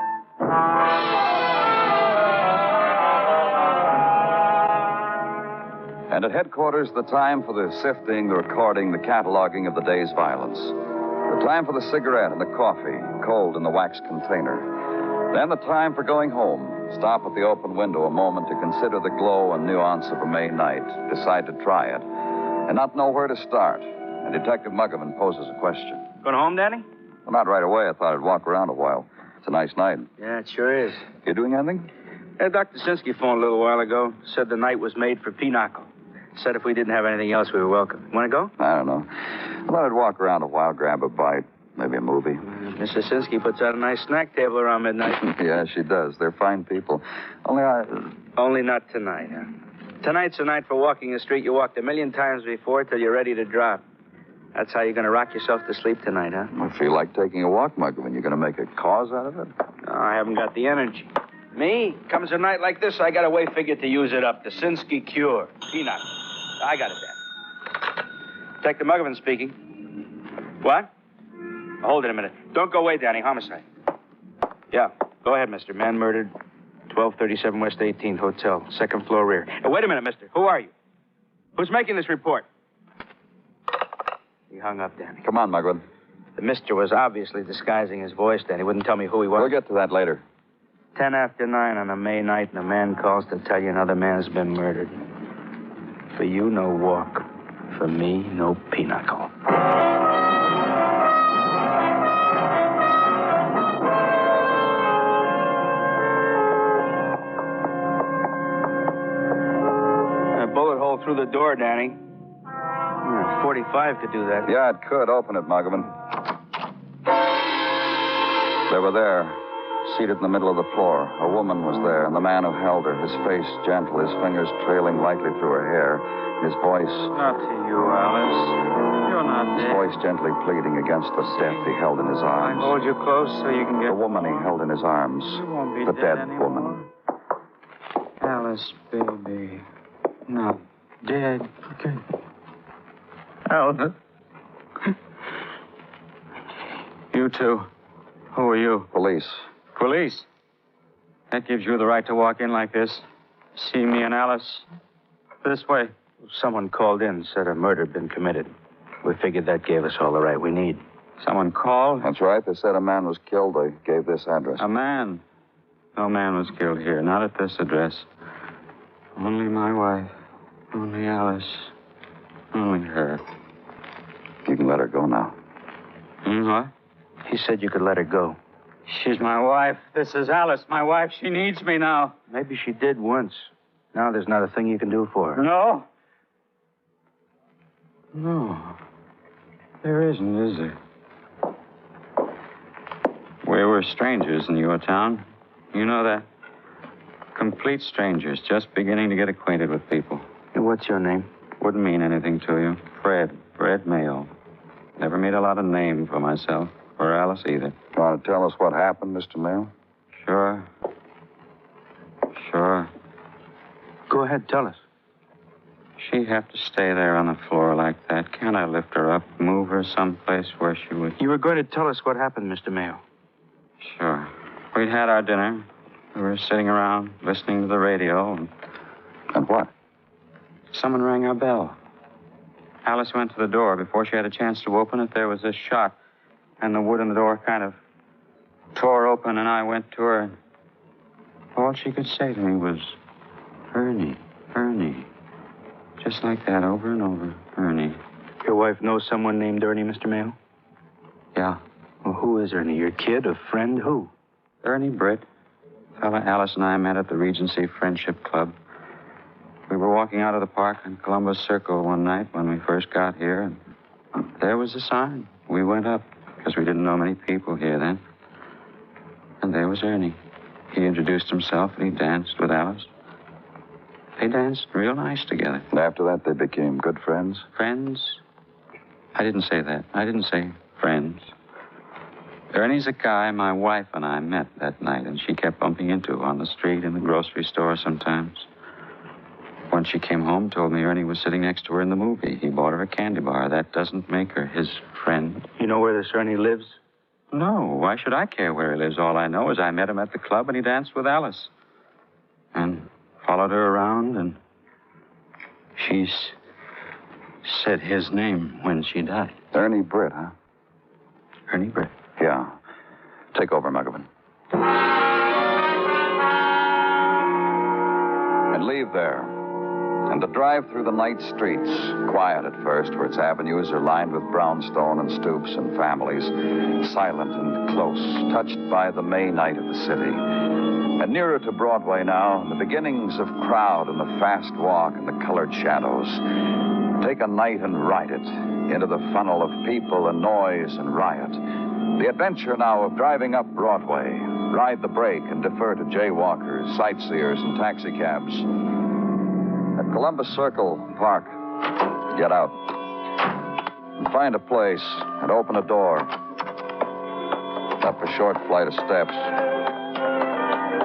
And at headquarters, the time for the sifting, the recording, the cataloging of the day's violence. The time for the cigarette and the coffee, cold in the wax container. Then the time for going home. Stop at the open window a moment to consider the glow and nuance of a May night. Decide to try it. And not know where to start. And Detective Muggavan poses a question. Going home, Danny? Well, not right away. I thought I'd walk around a while. It's a nice night. Yeah, it sure is. You doing anything? Yeah, Dr. Sinsky phoned a little while ago. Said the night was made for pinochle. Said if we didn't have anything else, we were welcome. Want to go? I don't know. I thought I'd walk around a while, grab a bite, maybe a movie. Mrs. Sinsky puts out a nice snack table around midnight. Yeah, she does. They're fine people. Only not tonight, huh? Tonight's the night for walking the street you walked 1,000,000 times before till you're ready to drop. That's how you're going to rock yourself to sleep tonight, huh? I feel like taking a walk, Muggavan. You're going to make a cause out of it? No, I haven't got the energy. Me? Comes a night like this, I got a way figured to use it up. The Sinsky cure. Peanut. I got it, Dan. Detective Muggavan speaking. What? Hold it a minute. Don't go away, Danny. Homicide. Yeah. Go ahead, mister. Man murdered. 1237 West 18th Hotel. Second floor rear. Wait a minute, mister. Who are you? Who's making this report? He hung up, Danny. Come on, Muggavan. The mister was obviously disguising his voice, Danny. Wouldn't tell me who he was. We'll get to that later. 10 after 9 on a May night, and a man calls to tell you another man's been murdered. For you, no walk. For me, no pinochle. A bullet hole through the door, Danny. 45 could do that. Yeah, it could. Open it, Muggavan. They were there, seated in the middle of the floor. A woman was there, and the man who held her, his face gentle, his fingers trailing lightly through her hair, his voice... Not to you, Alice. You're not His dead. voice gently pleading against the death he held in his I arms. hold you close so you can get... The woman he held in his arms. You won't be The dead dead anymore. woman. Alice, baby. Not dead. Okay. Alice. You two. Who are you? Police. Police? That gives you the right to walk in like this. See me and Alice. This way. Someone called in, said a murder had been committed. We figured that gave us all the right we need. Someone called? That's right. They said a man was killed. They gave this address. A man? No man was killed here. Not at this address. Only my wife. Only Alice. Only her. You can let her go now. What? He said you could let her go. She's my wife. This is Alice, my wife. She needs me now. Maybe she did once. Now there's not a thing you can do for her. No. No. There isn't, is there? We were strangers in your town. You know that? Complete strangers, just beginning to get acquainted with people. And what's your name? Wouldn't mean anything to you. Fred Mayo. Never made a lot of name for myself. Or Alice either. You want to tell us what happened, Mr. Mayo? Sure. Go ahead, tell us. She'd have to stay there on the floor like that. Can't I lift her up, move her someplace where she would... You were going to tell us what happened, Mr. Mayo. Sure. We'd had our dinner. We were sitting around listening to the radio. And what? Someone rang our bell. Alice went to the door. Before she had a chance to open it, there was a shot. And the wood in the door kind of tore open, and I went to her. And all she could say to me was, Ernie, Ernie. Just like that, over and over, Ernie. Your wife knows someone named Ernie, Mr. Mayo? Yeah. Well, who is Ernie? Your kid, a friend, who? Ernie Britt. Fella Alice and I met at the Regency Friendship Club. We were walking out of the park on Columbus Circle one night when we first got here, and there was a sign. We went up, because we didn't know many people here then. And there was Ernie. He introduced himself, and he danced with Alice. They danced real nice together. And after that, they became good friends? Friends? I didn't say that. I didn't say friends. Ernie's a guy my wife and I met that night, and she kept bumping into on the street, in the grocery store sometimes. When she came home, told me Ernie was sitting next to her in the movie. He bought her a candy bar. That doesn't make her his friend. You know where this Ernie lives? No. Why should I care where he lives? All I know is I met him at the club, and he danced with Alice. And followed her around, and she said his name when she died. Ernie Britt, huh? Ernie Britt. Yeah. Take over, Muggavan. And leave there. And to drive through the night streets, quiet at first, where its avenues are lined with brownstone and stoops and families, silent and close, touched by the May night of the city. And nearer to Broadway now, the beginnings of crowd and the fast walk and the colored shadows. Take a night and ride it into the funnel of people and noise and riot. The adventure now of driving up Broadway. Ride the brake and defer to jaywalkers, sightseers, and taxicabs. At Columbus Circle Park, get out. and find a place and open a door. Up a short flight of steps.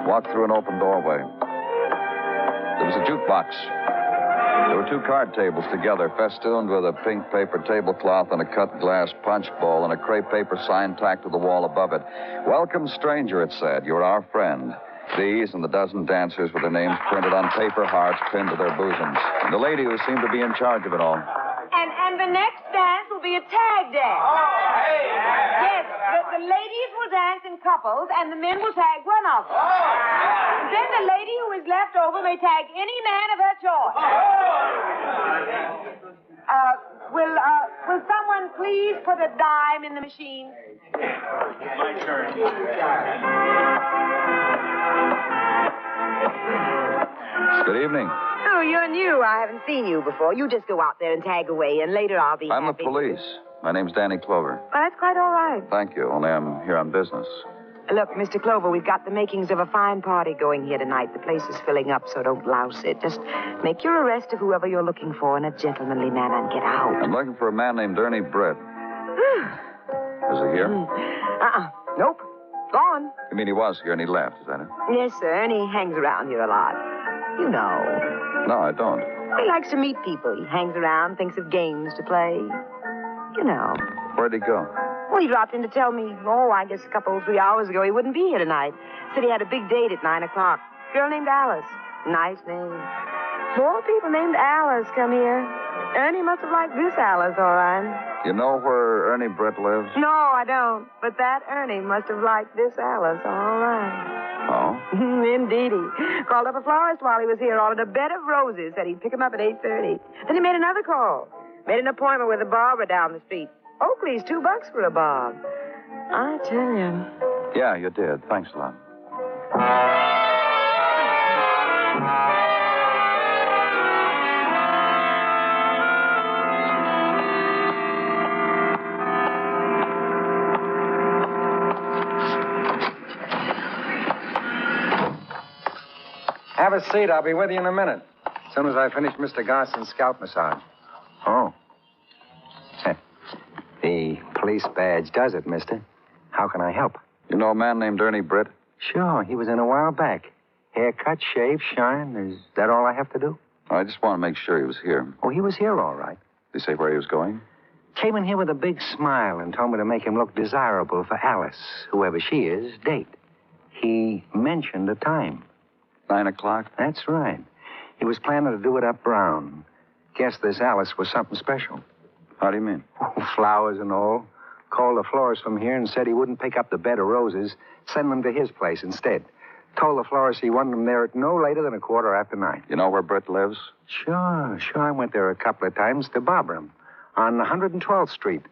Walk through an open doorway. There was a jukebox. There were 2 card tables together, festooned with a pink paper tablecloth and a cut glass punch bowl and a crepe paper sign tacked to the wall above it. Welcome, stranger, it said. You're our friend. These and the dozen dancers with their names printed on paper hearts pinned to their bosoms. And the lady who seemed to be in charge of it all. And the next dance will be a tag dance. Oh, hey. Yes, the ladies will dance in couples, and the men will tag one of them. Then the lady who is left over may tag any man of her choice. Will someone please put a dime in the machine? My turn. Good evening. Oh, you're new. I haven't seen you before. You just go out there and tag away, and later I'll be I'm happy. the police. My name's Danny Clover. Well, that's quite all right. Thank you, only I'm here on business. Look, Mr. Clover, we've got the makings of a fine party going here tonight. The place is filling up, so don't louse it. Just make your arrest of whoever you're looking for in a gentlemanly manner and get out. I'm looking for a man named Ernie Britt. Is he here? Nope. Gone. You mean he was here and he left, is that it? Yes, sir, and he hangs around here a lot. You know. No, I don't. He likes to meet people. He hangs around, thinks of games to play. You know. Where'd he go? Well, he dropped in to tell me, I guess a couple, 3 hours ago, he wouldn't be here tonight. Said he had a big date at 9 o'clock. Girl named Alice. Nice name. 4 people named Alice come here. Ernie must have liked this Alice, all right. You know where Ernie Britt lives? No, I don't. But that Ernie must have liked this Alice, all right. Oh? Indeedy. Called up a florist while he was here, ordered a bed of roses. Said he'd pick him up at 8:30. Then he made another call. Made an appointment with a barber down the street. Oakley's $2 for a bob. I tell you. Yeah, you did. Thanks a lot. Have a seat. I'll be with you in a minute. As soon as I finish Mr. Garson's scalp massage. Oh. The police badge does it, mister. How can I help? You know a man named Ernie Britt? Sure. He was in a while back. Haircut, shave, shine. Is that all I have to do? I just want to make sure he was here. Oh, he was here all right. Did he say where he was going? Came in here with a big smile and told me to make him look desirable for Alice, whoever she is, date. He mentioned a time. 9 o'clock? That's right. He was planning to do it up Brown. Guess this Alice was something special. How do you mean? Oh, flowers and all. Called the florist from here and said he wouldn't pick up the bed of roses, send them to his place instead. Told the florist he wanted them there at no later than 9:15. You know where Britt lives? Sure. I went there a couple of times to barber him. On 112th Street.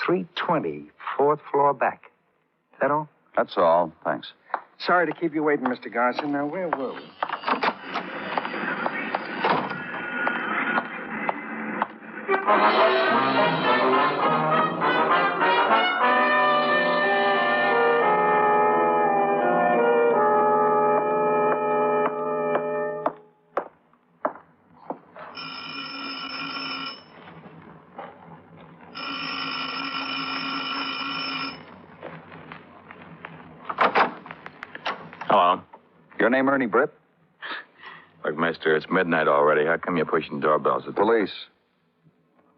320, 4th floor back. Is that all? That's all. Thanks. Sorry to keep you waiting, Mr. Garson. Now, where were we? Hello. Your name Ernie Britt? Look, mister, it's midnight already. How come you're pushing doorbells? Police.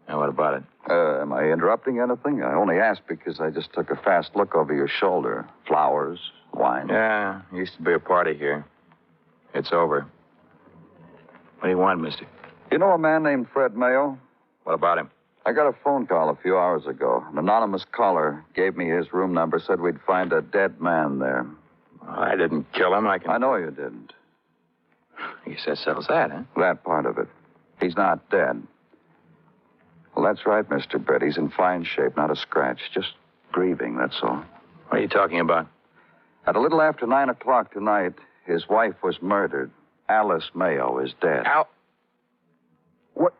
Now, what about it? Am I interrupting anything? I only asked because I just took a fast look over your shoulder. Flowers, wine. Yeah, used to be a party here. It's over. What do you want, mister? You know a man named Fred Mayo? What about him? I got a phone call a few hours ago. An anonymous caller gave me his room number, said we'd find a dead man there. I didn't kill him. I know you didn't. You said settles that, huh? That part of it. He's not dead. Well, that's right, Mr. Britt. He's in fine shape, not a scratch. Just grieving, that's all. What are you talking about? At a little after 9 o'clock tonight, his wife was murdered. Alice Mayo is dead. What?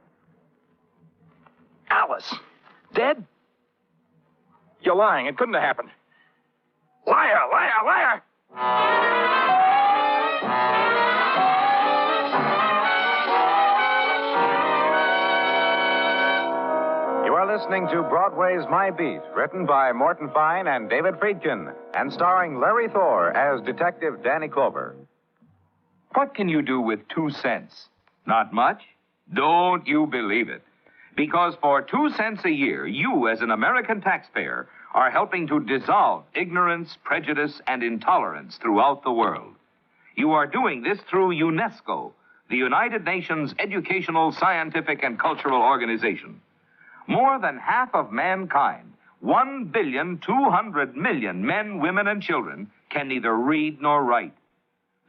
Alice? Dead? You're lying. It couldn't have happened. Liar, liar, liar! You are listening listening to Broadway's My Beat, written by Morton Fine and David Friedkin, and starring Larry Thor as Detective Danny Clover. What can you do with 2 cents? Not much? Don't you believe it. Because for 2 cents a year, you, as an American taxpayer, are helping to dissolve ignorance, prejudice, and intolerance throughout the world. You are doing this through UNESCO, the United Nations Educational, Scientific, and Cultural Organization. More than half of mankind, 1,200,000,000 men, women, and children, can neither read nor write.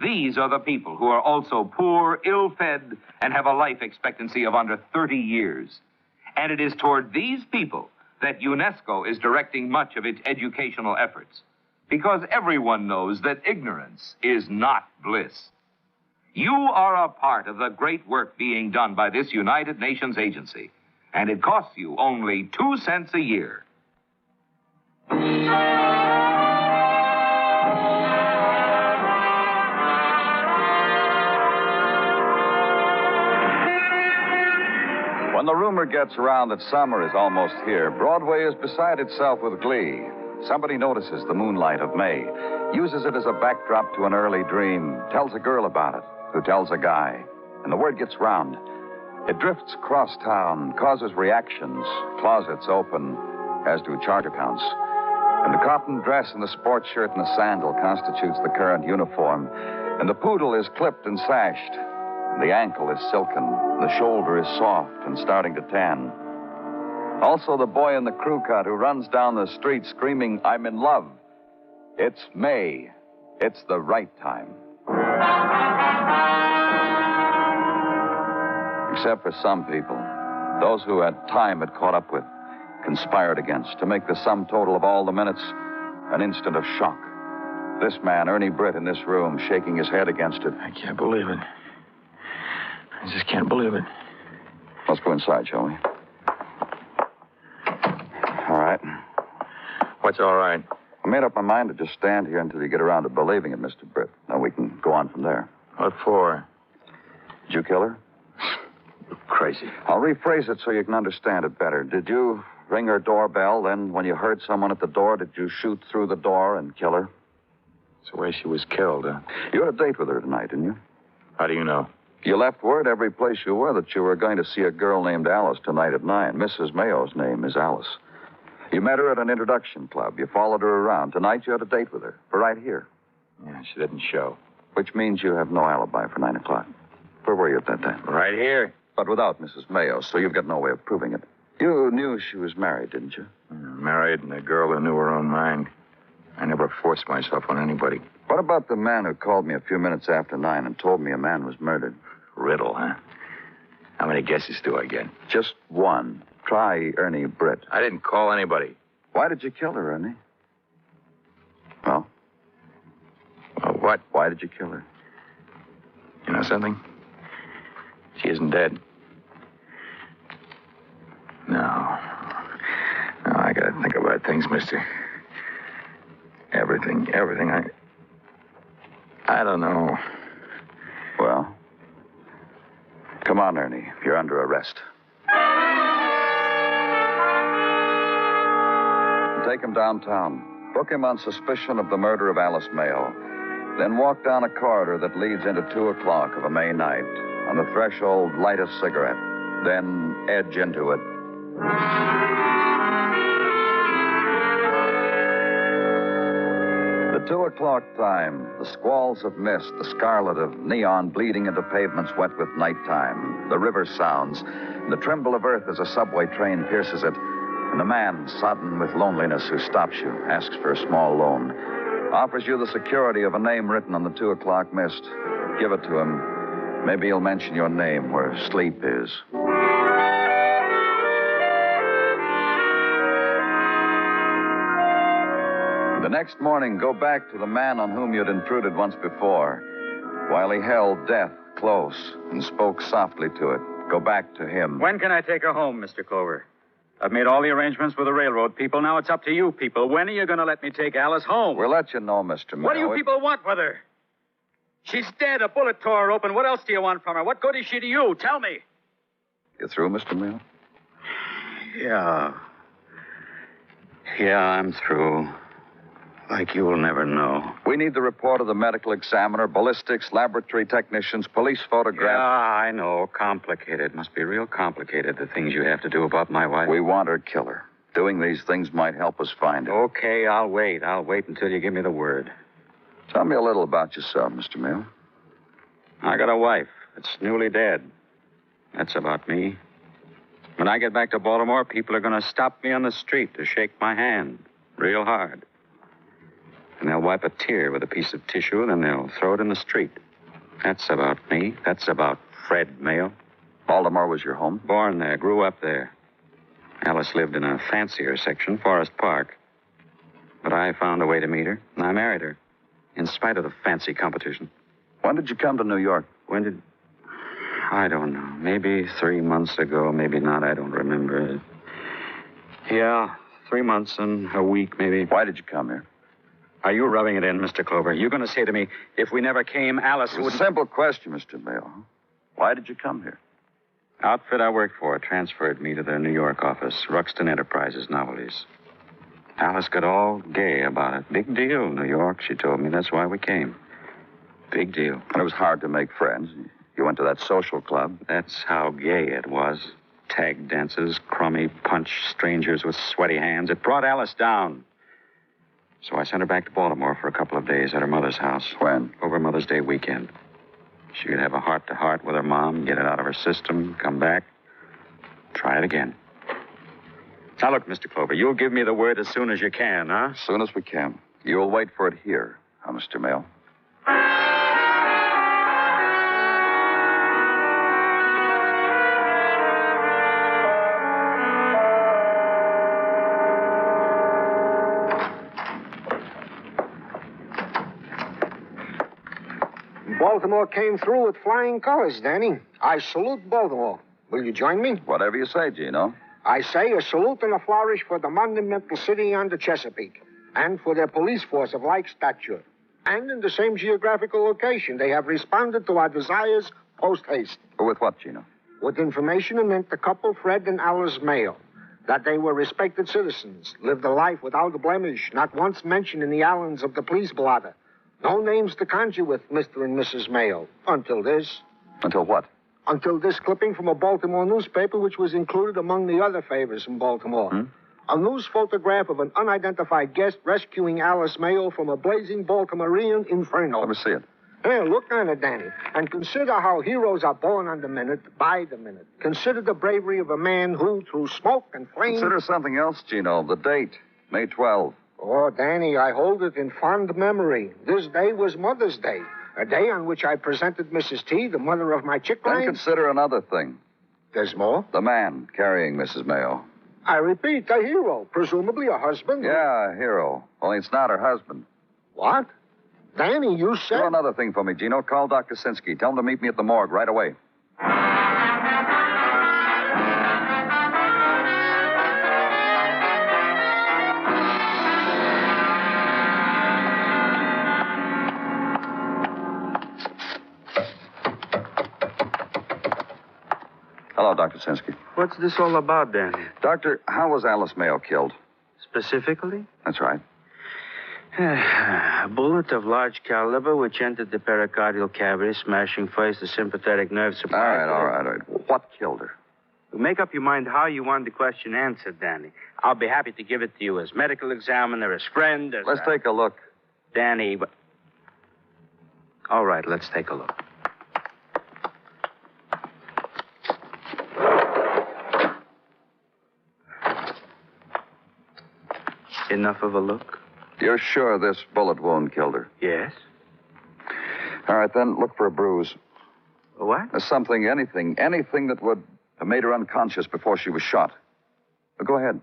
These are the people who are also poor, ill-fed, and have a life expectancy of under 30 years. And it is toward these people that UNESCO is directing much of its educational efforts, because everyone knows that ignorance is not bliss. You are a part of the great work being done by this United Nations agency, and it costs you only 2 cents a year. When the rumor gets around that summer is almost here, Broadway is beside itself with glee. Somebody notices the moonlight of May, uses it as a backdrop to an early dream, tells a girl about it, who tells a guy, and the word gets round. It drifts across town, causes reactions, closets open, as do charge accounts. And the cotton dress and the sports shirt and the sandal constitutes the current uniform, and the poodle is clipped and sashed. The ankle is silken, the shoulder is soft and starting to tan. Also the boy in the crew cut who runs down the street screaming, "I'm in love." It's May. It's the right time. Except for some people, those who had time had caught up with, conspired against, to make the sum total of all the minutes an instant of shock. This man, Ernie Britt, in this room, shaking his head against it. I can't believe it. I just can't believe it. Let's go inside, shall we? All right. What's all right? I made up my mind to just stand here until you get around to believing it, Mr. Britt. Then we can go on from there. What for? Did you kill her? You're crazy. I'll rephrase it so you can understand it better. Did you ring her doorbell, then when you heard someone at the door, did you shoot through the door and kill her? It's the way she was killed, huh? You had a date with her tonight, didn't you? How do you know? You left word every place you were that you were going to see a girl named Alice tonight at 9. Mrs. Mayo's name is Alice. You met her at an introduction club. You followed her around. Tonight you had a date with her, for right here. Yeah, she didn't show. Which means you have no alibi for 9 o'clock. Where were you at that time? Right here. But without Mrs. Mayo, so you've got no way of proving it. You knew she was married, didn't you? Married and a girl who knew her own mind. I never forced myself on anybody. What about the man who called me a few minutes after 9 and told me a man was murdered? Riddle, huh? How many guesses do I get? Just one. Try Ernie Britt. I didn't call anybody. Why did you kill her, Ernie? Well? Well, what? Why did you kill her? You know something? She isn't dead. No, I gotta think about things, mister. Everything. I don't know. Well, come on, Ernie. You're under arrest. Take him downtown. Book him on suspicion of the murder of Alice Mayo. Then walk down a corridor that leads into 2 o'clock of a May night. On the threshold, light a cigarette. Then edge into it. The 2 o'clock time, the squalls of mist, the scarlet of neon bleeding into pavements wet with nighttime, the river sounds, and the tremble of earth as a subway train pierces it, and the man, sodden with loneliness, who stops you, asks for a small loan, offers you the security of a name written on the 2 o'clock mist. Give it to him. Maybe he'll mention your name where sleep is. The next morning, go back to the man on whom you'd intruded once before. While he held death close and spoke softly to it, go back to him. When can I take her home, Mr. Clover? I've made all the arrangements with the railroad people. Now it's up to you people. When are you going to let me take Alice home? We'll let you know, Mr. Mayo. What do you people want with her? She's dead. A bullet tore her open. What else do you want from her? What good is she to you? Tell me. You through, Mr. Mayo? Yeah. Yeah, I'm through. Like you'll never know. We need the report of the medical examiner, ballistics, laboratory technicians, police Yeah, photograph. I know. Complicated. Must be real complicated, the things you have to do about my wife. We want her killer. Doing these things might help us find her. Okay, I'll wait. I'll wait until you give me the word. Tell me a little about yourself, Mr. Mayo. I got a wife that's newly dead. That's about me. When I get back to Baltimore, people are going to stop me on the street to shake my hand real hard. And they'll wipe a tear with a piece of tissue, and then they'll throw it in the street. That's about me. That's about Fred Mayo. Baltimore was your home? Born there, grew up there. Alice lived in a fancier section, Forest Park. But I found a way to meet her, and I married her, in spite of the fancy competition. When did you come to New York? I don't know. Maybe 3 months ago, maybe not. I don't remember. Yeah, 3 months and a week, maybe. Why did you come here? Are you rubbing it in, Mr. Clover? You're going to say to me, if we never came, Alice would... It's a simple question, Mr. Mayo. Why did you come here? Outfit I worked for transferred me to their New York office, Ruxton Enterprises Novelties. Alice got all gay about it. Big deal, New York, she told me. That's why we came. Big deal. And it was hard to make friends. You went to that social club. That's how gay it was. Tag dances, crummy punch strangers with sweaty hands. It brought Alice down. So I sent her back to Baltimore for a couple of days at her mother's house. When? Over Mother's Day weekend. She could have a heart-to-heart with her mom, get it out of her system, come back, try it again. Now, look, Mr. Clover, you'll give me the word as soon as you can, huh? As soon as we can. You'll wait for it here, Mr. Mayo. Baltimore came through with flying colors, Danny. I salute Baltimore. Will you join me? Whatever you say, Gino. I say a salute and a flourish for the monumental city on the Chesapeake, and for their police force of like stature. And in the same geographical location, they have responded to our desires post-haste. With what, Gino? With information anent the couple, Fred and Alice Mayo. That they were respected citizens, lived a life without a blemish, not once mentioned in the annals of the police blotter. No names to conjure with, Mr. and Mrs. Mayo. Until this. Until what? Until this clipping from a Baltimore newspaper, which was included among the other favors in Baltimore. A news photograph of an unidentified guest rescuing Alice Mayo from a blazing Baltimorean inferno. Let me see it. Hey, look on it, Danny. And consider how heroes are born on the minute, by the minute. Consider the bravery of a man who, through smoke and flame... Consider something else, Gino. The date, May 12th. Oh, Danny, I hold it in fond memory. This day was Mother's Day, a day on which I presented Mrs. T, the mother of my chickling. Then consider another thing. There's more? The man carrying Mrs. Mayo. I repeat, a hero, presumably a husband. Yeah, a hero. Only it's not her husband. What? Danny, you said... Do another thing for me, Gino. Call Dr. Sinsky. Tell him to meet me at the morgue right away. Hello, Dr. Sinsky. What's this all about, Danny? Doctor, how was Alice Mayo killed? Specifically? That's right. A bullet of large caliber which entered the pericardial cavity, smashing first the sympathetic nerve supply. All right. What killed her? Make up your mind how you want the question answered, Danny. I'll be happy to give it to you as medical examiner, as friend, as... Let's take a look. Danny, all right, let's take a look. Enough of a look? You're sure this bullet wound killed her? Yes. All right, then, look for a bruise. A what? Something, anything that would have made her unconscious before she was shot. Go ahead.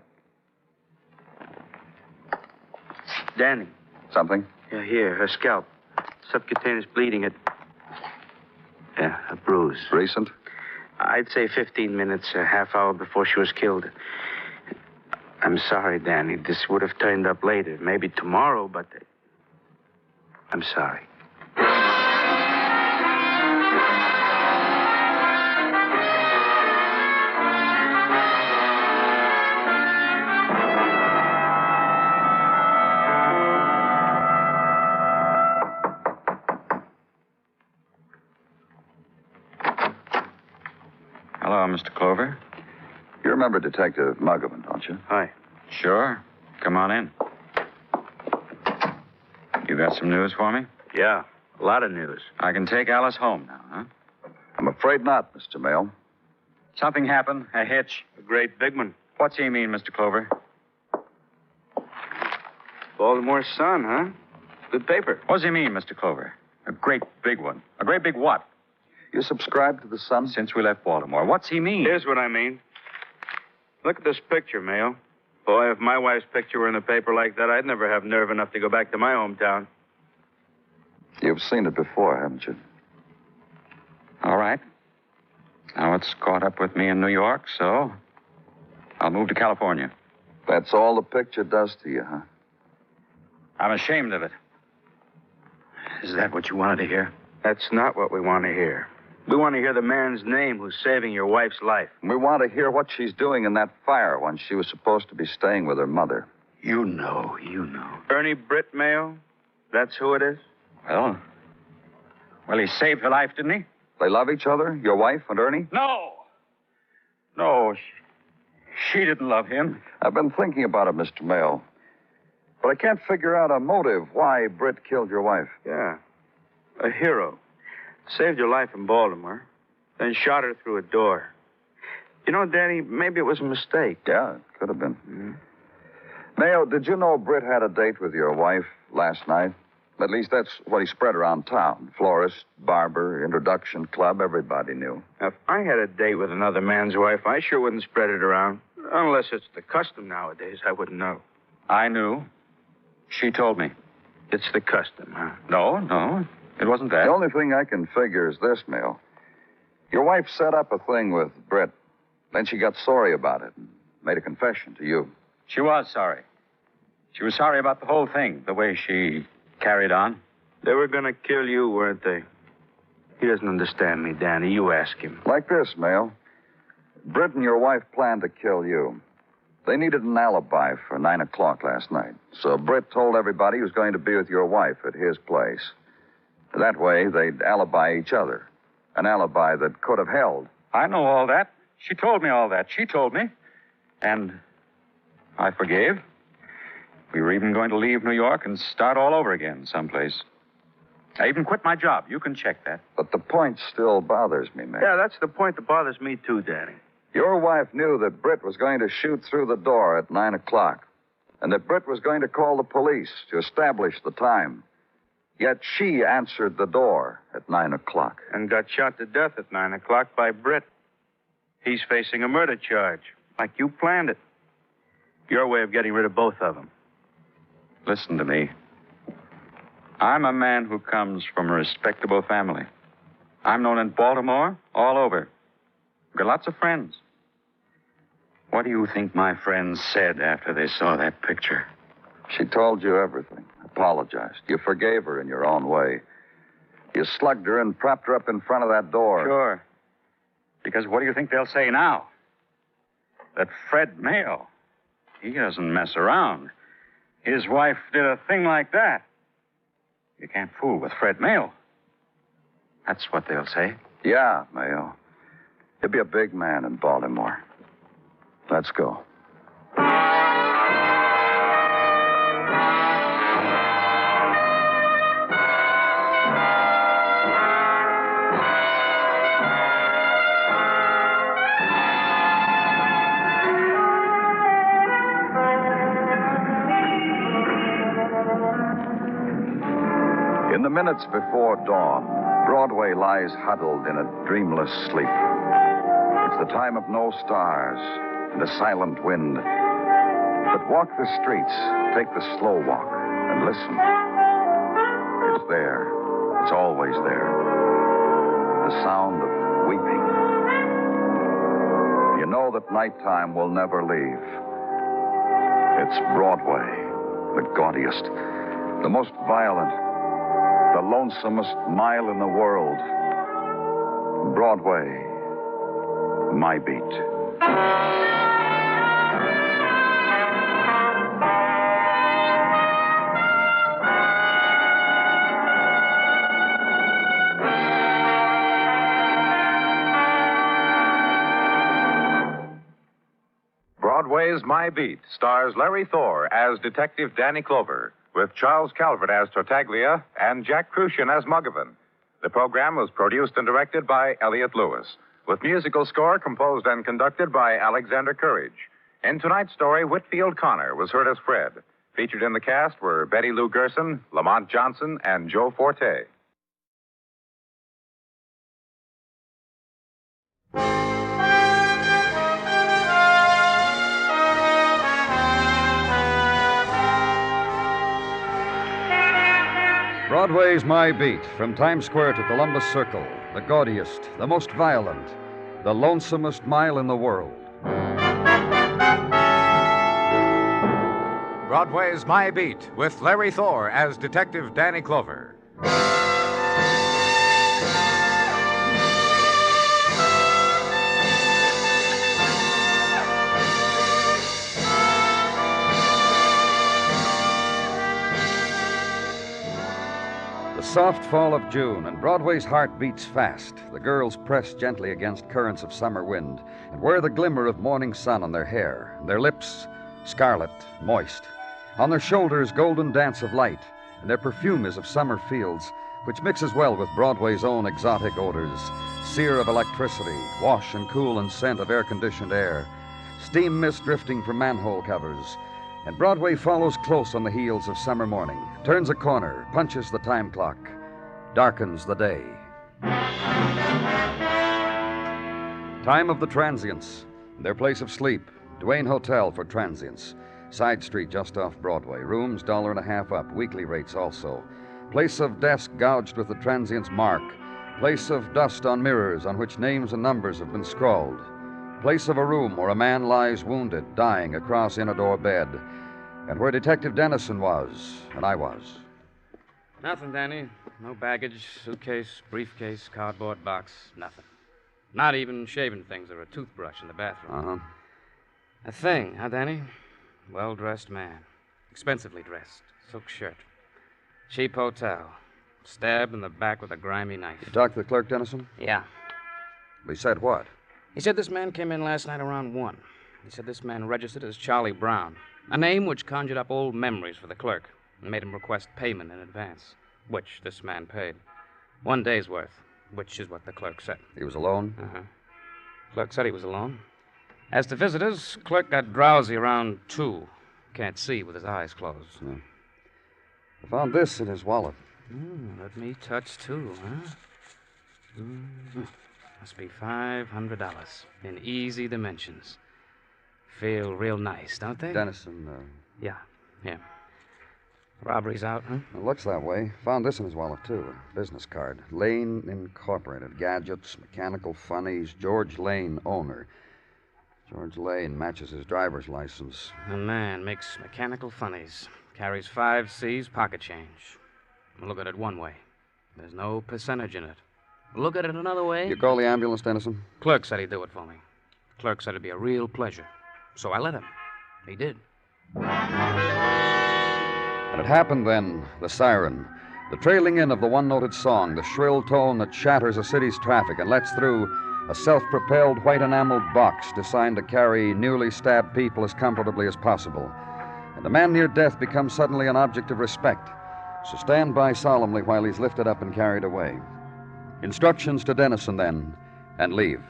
Danny. Something? Yeah, here, her scalp. Subcutaneous bleeding at... Yeah, a bruise. Recent? I'd say 15 minutes, a half hour before she was killed. I'm sorry, Danny. This would have turned up later. Maybe tomorrow, but... I'm sorry. Hello, Mr. Clover. You remember Detective Muggavan, don't you? Hi. Sure. Come on in. You got some news for me? Yeah, a lot of news. I can take Alice home now, huh? I'm afraid not, Mr. Mayo. Something happened? A hitch? A great big one. What's he mean, Mr. Clover? Baltimore Sun, huh? Good paper. What does he mean, Mr. Clover? A great big one. A great big what? You subscribe to the Sun? Since we left Baltimore. What's he mean? Here's what I mean. Look at this picture, Mayo. Boy, if my wife's picture were in the paper like that, I'd never have nerve enough to go back to my hometown. You've seen it before, haven't you? All right. Now it's caught up with me in New York, so I'll move to California. That's all the picture does to you, huh? I'm ashamed of it. Is that what you wanted to hear? That's not what we want to hear. We want to hear the man's name who's saving your wife's life. We want to hear what she's doing in that fire when she was supposed to be staying with her mother. You know. Ernie Britt, Mayo? That's who it is? Well, he saved her life, didn't he? They love each other, your wife and Ernie? No, she didn't love him. I've been thinking about it, Mr. Mayo. But I can't figure out a motive why Britt killed your wife. Yeah. A hero. Saved your life in Baltimore, then shot her through a door. You know, Danny, maybe it was a mistake. Yeah, it could have been. Mayo, did you know Britt had a date with your wife last night? At least that's what he spread around town. Florist, barber, introduction club, everybody knew. Now, if I had a date with another man's wife, I sure wouldn't spread it around. Unless it's the custom nowadays, I wouldn't know. I knew. She told me. It's the custom, huh? No, it wasn't that. The only thing I can figure is this, Mayo. Your wife set up a thing with Britt. Then she got sorry about it and made a confession to you. She was sorry. She was sorry about the whole thing, the way she carried on. They were going to kill you, weren't they? He doesn't understand me, Danny. You ask him. Like this, Mayo. Britt and your wife planned to kill you. They needed an alibi for 9 o'clock last night. So Britt told everybody he was going to be with your wife at his place. That way, they'd alibi each other. An alibi that could have held. I know all that. She told me all that. She told me. And I forgave. We were even going to leave New York and start all over again someplace. I even quit my job. You can check that. But the point still bothers me, man. Yeah, that's the point that bothers me, too, Danny. Your wife knew that Britt was going to shoot through the door at 9 o'clock, and that Britt was going to call the police to establish the time. Yet she answered the door at 9 o'clock. And got shot to death at 9 o'clock by Britt. He's facing a murder charge, like you planned it. Your way of getting rid of both of them. Listen to me. I'm a man who comes from a respectable family. I'm known in Baltimore, all over. I've got lots of friends. What do you think my friends said after they saw that picture? She told you everything. Apologized. You forgave her in your own way. You slugged her and propped her up in front of that door. Sure. Because what do you think they'll say now? That Fred Mayo, he doesn't mess around. His wife did a thing like that. You can't fool with Fred Mayo. That's what they'll say. Yeah, Mayo. He'll be a big man in Baltimore. Let's go. In the minutes before dawn, Broadway lies huddled in a dreamless sleep. It's the time of no stars and a silent wind. But walk the streets, take the slow walk, and listen. It's there. It's always there. The sound of weeping. You know that nighttime will never leave. It's Broadway, the gaudiest, the most violent, the lonesomest mile in the world. Broadway, my beat. Broadway's My Beat stars Larry Thor as Detective Danny Clover, with Charles Calvert as Tartaglia and Jack Crucian as Muggavan. The program was produced and directed by Elliott Lewis, with musical score composed and conducted by Alexander Courage. In tonight's story, Whitfield Connor was heard as Fred. Featured in the cast were Betty Lou Gerson, Lamont Johnson, and Joe Forte. Broadway's My Beat, from Times Square to Columbus Circle, the gaudiest, the most violent, the lonesomest mile in the world. Broadway's My Beat, with Larry Thor as Detective Danny Clover. The soft fall of June, and Broadway's heart beats fast. The girls press gently against currents of summer wind and wear the glimmer of morning sun on their hair, and their lips scarlet, moist. On their shoulders, golden dance of light, and their perfume is of summer fields, which mixes well with Broadway's own exotic odors, sear of electricity, wash and cool and scent of air-conditioned air, steam mist drifting from manhole covers. And Broadway follows close on the heels of summer morning, turns a corner, punches the time clock, darkens the day. Time of the transients, their place of sleep, Duane Hotel for transients. Side street just off Broadway, rooms $1.50 up, weekly rates also. Place of desk gouged with the transient's mark. Place of dust on mirrors on which names and numbers have been scrawled. Place of a room where a man lies wounded, dying across in a door bed, and where Detective Dennison was, and I was. Nothing, Danny. No baggage, suitcase, briefcase, cardboard box, nothing. Not even shaving things or a toothbrush in the bathroom. Uh-huh. A thing, huh, Danny? Well-dressed man. Expensively dressed. Silk shirt. Cheap hotel. Stabbed in the back with a grimy knife. You talked to the clerk, Dennison? Yeah. He said what? He said this man came in last night around 1. He said this man registered as Charlie Brown, a name which conjured up old memories for the clerk and made him request payment in advance, which this man paid. 1 day's worth, which is what the clerk said. He was alone? Uh-huh. Clerk said he was alone. As to visitors, clerk got drowsy around 2. Can't see with his eyes closed. Yeah. I found this in his wallet. Let me touch, too, huh? Must be $500 in easy dimensions. Feel real nice, don't they? Dennison, Yeah. Robbery's out, huh? It looks that way. Found this in his wallet, too. A business card. Lane Incorporated. Gadgets, mechanical funnies. George Lane, owner. George Lane matches his driver's license. A man makes mechanical funnies. Carries 5 C's pocket change. Look at it one way. There's no percentage in it. Look at it another way. You call the ambulance, Dennison? Clerk said he'd do it for me. Clerk said it'd be a real pleasure. So I let him. He did. And it happened then, the siren. The trailing in of the one-noted song, the shrill tone that shatters a city's traffic and lets through a self-propelled white enameled box designed to carry newly stabbed people as comfortably as possible. And the man near death becomes suddenly an object of respect. So stand by solemnly while he's lifted up and carried away. Instructions to Dennison, then, and leave.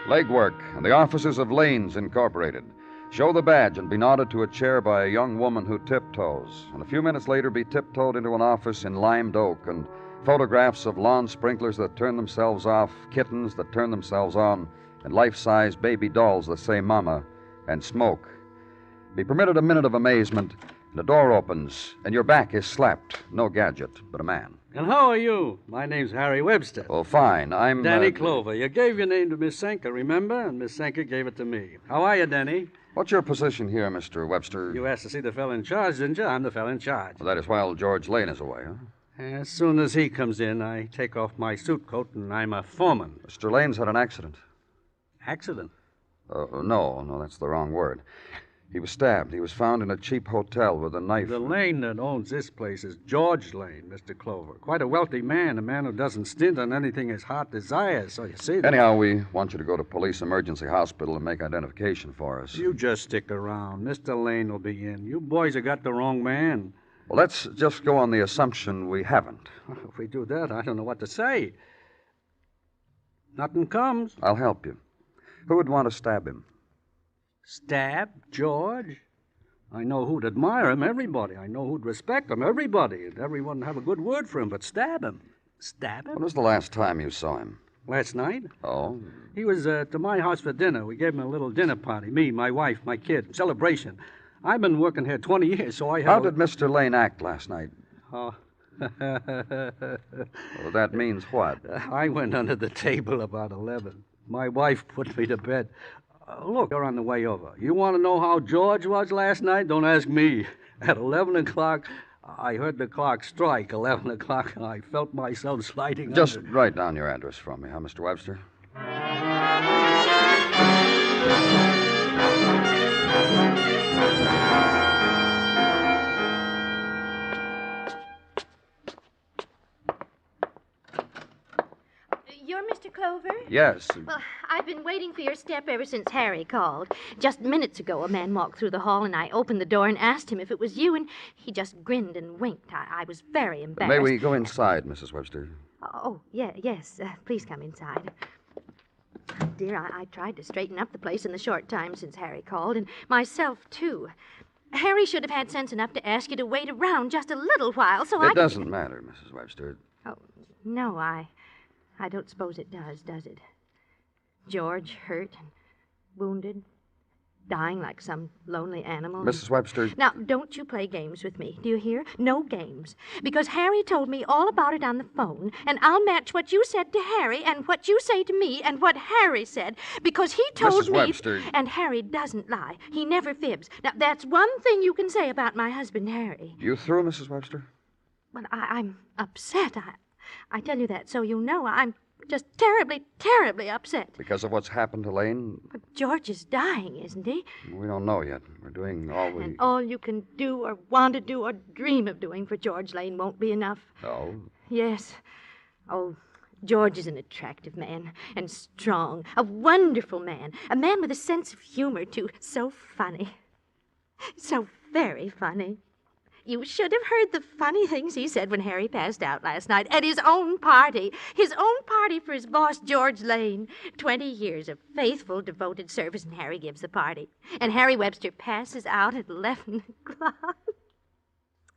Legwork and the offices of Lanes Incorporated. Show the badge and be nodded to a chair by a young woman who tiptoes, and a few minutes later be tiptoed into an office in limed oak, and photographs of lawn sprinklers that turn themselves off, kittens that turn themselves on, and life-size baby dolls that say mama, and smoke. Be permitted a minute of amazement, and a door opens, and your back is slapped. No gadget, but a man. And how are you? My name's Harry Webster. Oh, fine. I'm... Danny Clover. You gave your name to Miss Senker, remember? And Miss Senker gave it to me. How are you, Danny? What's your position here, Mr. Webster? You asked to see the fellow in charge, didn't you? I'm the fellow in charge. Well, that is while George Lane is away, huh? As soon as he comes in, I take off my suit coat, and I'm a foreman. Mr. Lane's had an accident. Accident? No, that's the wrong word. He was stabbed. He was found in a cheap hotel with a knife. The Lane that owns this place is George Lane, Mr. Clover. Quite a wealthy man, a man who doesn't stint on anything his heart desires, so you see that... Anyhow, we want you to go to police emergency hospital and make identification for us. You just stick around. Mr. Lane will be in. You boys have got the wrong man. Well, let's just go on the assumption we haven't. If we do that, I don't know what to say. Nothing comes. I'll help you. Who would want to stab him? Stab George? I know who'd admire him, everybody. I know who'd respect him, everybody. And everyone would have a good word for him, but stab him? Stab him? When was the last time you saw him? Last night? Oh? He was to my house for dinner. We gave him a little dinner party. Me, my wife, my kid. Celebration. I've been working here 20 years, so I have... How did Mr. Lane act last night? Oh. Well, that means what? I went under the table about 11. My wife put me to bed. Look, you're on the way over. You want to know how George was last night? Don't ask me. At 11 o'clock, I heard the clock strike 11 o'clock, and I felt myself sliding Just under. write down your address for me, huh, Mr. Webster? You're Mr. Clover? Yes. Well, I've been waiting for your step ever since Harry called. Just minutes ago, a man walked through the hall, and I opened the door and asked him if it was you, and he just grinned and winked. I was very embarrassed. May we go inside, Mrs. Webster? Oh, yeah, yes. Please come inside. Dear, I tried to straighten up the place in the short time since Harry called, and myself, too. Harry should have had sense enough to ask you to wait around just a little while, so It doesn't matter, Mrs. Webster. Oh, no, I don't suppose it does it? George hurt and wounded, dying like some lonely animal. Mrs. Webster. Now, don't you play games with me, do you hear? No games. Because Harry told me all about it on the phone, and I'll match what you said to Harry and what you say to me and what Harry said, because he told Mrs. me... Webster. And Harry doesn't lie. He never fibs. Now, that's one thing you can say about my husband, Harry. You through, Mrs. Webster? Well, I'm upset. I tell you that so you know I'm just terribly, terribly upset. Because of what's happened to Lane? But George is dying, isn't he? We don't know yet. We're doing all we... And all you can do or want to do or dream of doing for George Lane won't be enough. Oh? Yes. Oh, George is an attractive man and strong, a wonderful man, a man with a sense of humor, too. So funny. So very funny. You should have heard the funny things he said when Harry passed out last night at his own party. His own party for his boss, George Lane. 20 years of faithful, devoted service, and Harry gives the party. And Harry Webster passes out at 11 o'clock.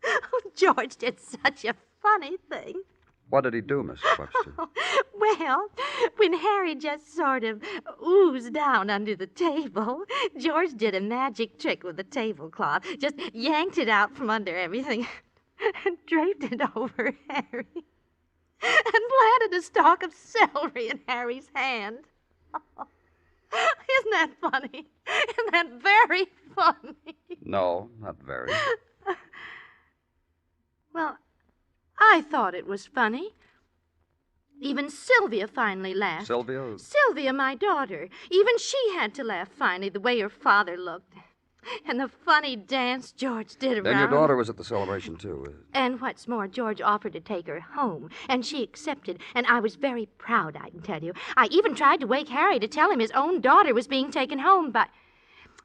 Oh, George did such a funny thing. What did he do, Mrs. Webster? Well, when Harry just sort of oozed down under the table, George did a magic trick with the tablecloth, just yanked it out from under everything and draped it over Harry and planted a stalk of celery in Harry's hand. Isn't that funny? Isn't that very funny? No, not very. Well, I thought it was funny. Even Sylvia finally laughed. Sylvia? Sylvia, my daughter. Even she had to laugh finally, the way her father looked. And the funny dance George did around. Then your daughter was at the celebration, too. And what's more, George offered to take her home, and she accepted. And I was very proud, I can tell you. I even tried to wake Harry to tell him his own daughter was being taken home, but...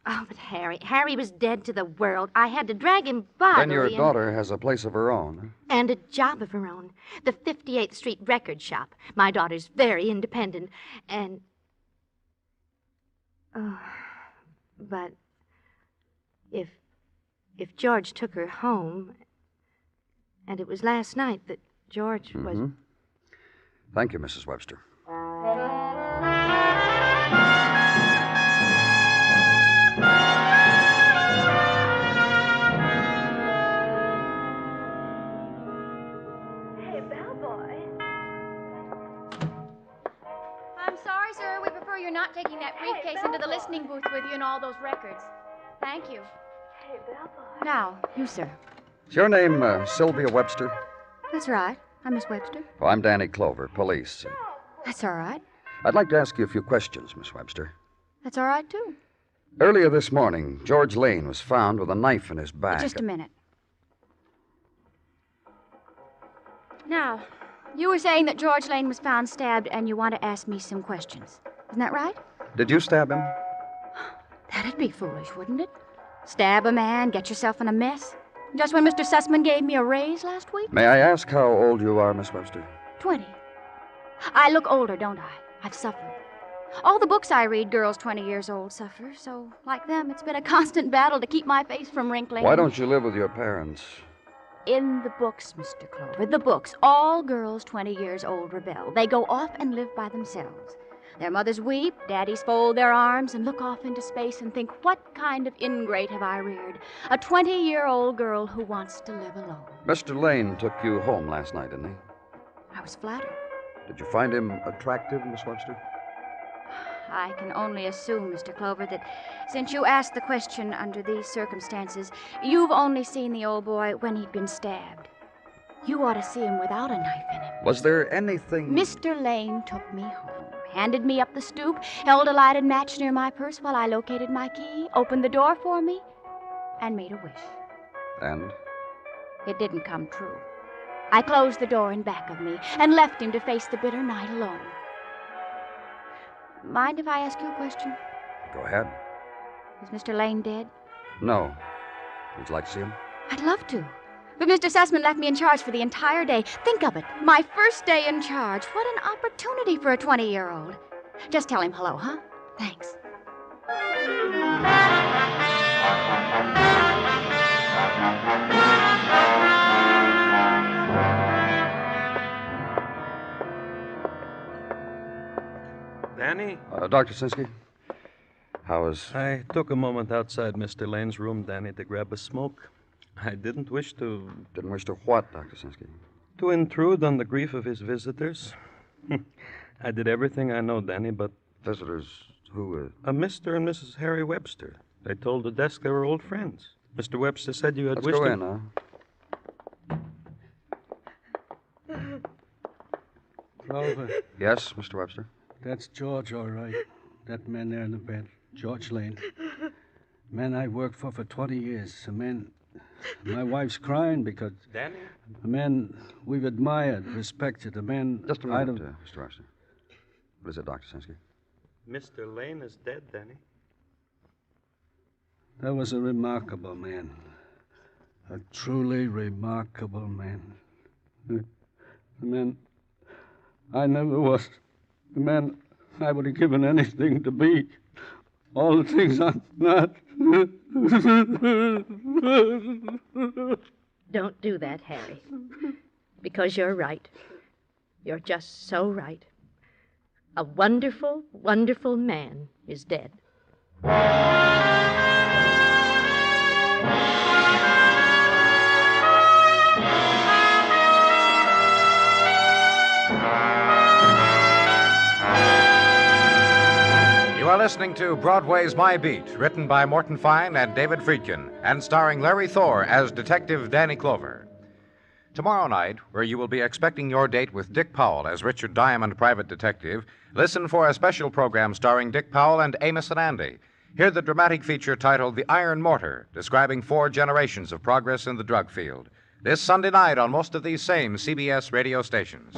Oh, but Harry was dead to the world. I had to drag him bodily. Then your daughter has a place of her own. And a job of her own. The 58th Street record shop. My daughter's very independent. And... Oh, but... If George took her home... And it was last night that George was... Thank you, Mrs. Webster. I'm sorry, sir. We prefer you're not taking that briefcase into the listening booth with you and all those records. Thank you. Hey, Bellboy. Now, you, sir. Is your name Sylvia Webster? That's right. I'm Miss Webster. Oh, I'm Danny Clover, police. That's all right. I'd like to ask you a few questions, Miss Webster. That's all right, too. Earlier this morning, George Lane was found with a knife in his back. Just a minute. Now, you were saying that George Lane was found stabbed, and you want to ask me some questions. Isn't that right? Did you stab him? That'd be foolish, wouldn't it? Stab a man, get yourself in a mess. Just when Mr. Sussman gave me a raise last week? May I ask how old you are, Miss Webster? 20. I look older, don't I? I've suffered. All the books I read, girls 20 years old suffer. So, like them, it's been a constant battle to keep my face from wrinkling. Why don't you live with your parents? In the books, Mr. Clover, the books, all girls 20 years old rebel. They go off and live by themselves. Their mothers weep, daddies fold their arms and look off into space and think, what kind of ingrate have I reared? A 20-year-old girl who wants to live alone. Mr. Lane took you home last night, didn't he? I was flattered. Did you find him attractive, Miss Webster? I can only assume, Mr. Clover, that since you asked the question under these circumstances, you've only seen the old boy when he'd been stabbed. You ought to see him without a knife in him. Was there anything... Mr. Lane took me home, handed me up the stoop, held a lighted match near my purse while I located my key, opened the door for me, and made a wish. And? It didn't come true. I closed the door in back of me and left him to face the bitter night alone. Mind if I ask you a question? Go ahead. Is Mr. Lane dead? No. Would you like to see him? I'd love to. But Mr. Sussman left me in charge for the entire day. Think of it. My first day in charge. What an opportunity for a 20-year-old. Just tell him hello, huh? Thanks. Danny? Dr. Sinsky? How is... I took a moment outside Mr. Lane's room, Danny, to grab a smoke. I didn't wish to... Didn't wish to what, Dr. Sinsky? To intrude on the grief of his visitors. I did everything I know, Danny, but... Visitors? Who? A Mr. and Mrs. Harry Webster. They told the desk they were old friends. Mr. Webster said you had Let's wished go to... in, huh? Clover. Yes, Mr. Webster? That's George, all right. That man there in the bed. George Lane. Man I worked for 20 years. A man... My wife's crying because... Danny? A man we've admired, respected. A man... Just a minute, Mr. Webster. What is it, Dr. Sinsky? Mr. Lane is dead, Danny. That was a remarkable man. A truly remarkable man. The man I never was. The man I would have given anything to be. All the things I'm not. Don't do that, Harry. Because you're right. You're just so right. A wonderful, wonderful man is dead. You are listening to Broadway's My Beat, written by Morton Fine and David Friedkin, and starring Larry Thor as Detective Danny Clover. Tomorrow night, where you will be expecting your date with Dick Powell as Richard Diamond, private detective, listen for a special program starring Dick Powell and Amos and Andy. Hear the dramatic feature titled The Iron Mortar, describing 4 generations of progress in the drug field. This Sunday night on most of these same CBS radio stations.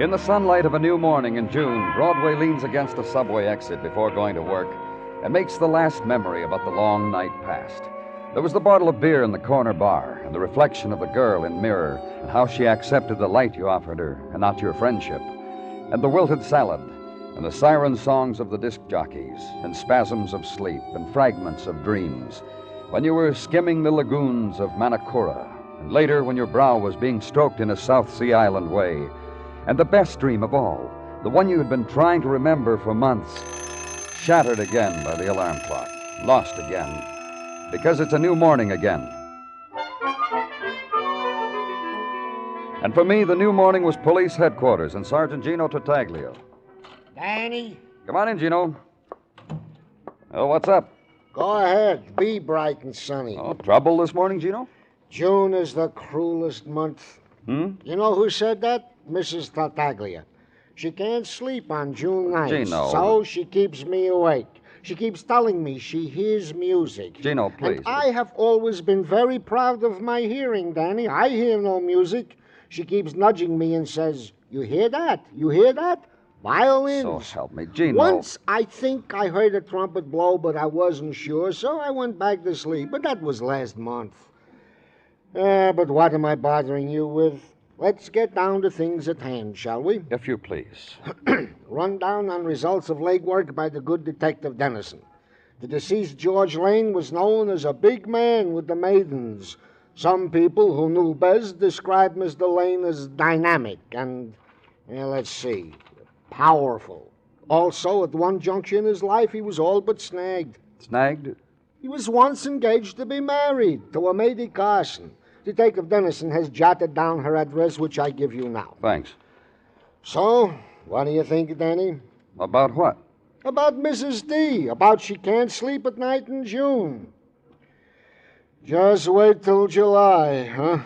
In the sunlight of a new morning in June, Broadway leans against a subway exit before going to work and makes the last memory about the long night past. There was the bottle of beer in the corner bar and the reflection of the girl in mirror and how she accepted the light you offered her and not your friendship, and the wilted salad and the siren songs of the disc jockeys and spasms of sleep and fragments of dreams when you were skimming the lagoons of Manakura, and later when your brow was being stroked in a South Sea Island way. And the best dream of all, the one you had been trying to remember for months, shattered again by the alarm clock, lost again, because it's a new morning again. And for me, the new morning was police headquarters and Sergeant Gino Tartaglio. Danny? Come on in, Gino. Oh, what's up? Go ahead. Be bright and sunny. Oh, trouble this morning, Gino? June is the cruelest month. Hmm? You know who said that? Mrs. Tartaglia. She can't sleep on June nights, Gino. so she keeps me awake. She keeps telling me she hears music. Gino, please. And I have always been very proud of my hearing, Danny. I hear no music. She keeps nudging me and says, "You hear that? You hear that? Violins." So help me, Gino. Once I think I heard a trumpet blow, but I wasn't sure, so I went back to sleep. But that was last month. But what am I bothering you with? Let's get down to things at hand, shall we? If you please. Rundown on results of legwork by the good Detective Dennison. The deceased George Lane was known as a big man with the maidens. Some people who knew best described Mr. Lane as dynamic and, let's see, powerful. Also, at one juncture in his life, he was all but snagged. Snagged? He was once engaged to be married to a Lady Carson. Detective Dennison has jotted down her address, which I give you now. Thanks. So, what do you think, Danny? About what? About Mrs. D. About she can't sleep at night in June. Just wait till July, huh?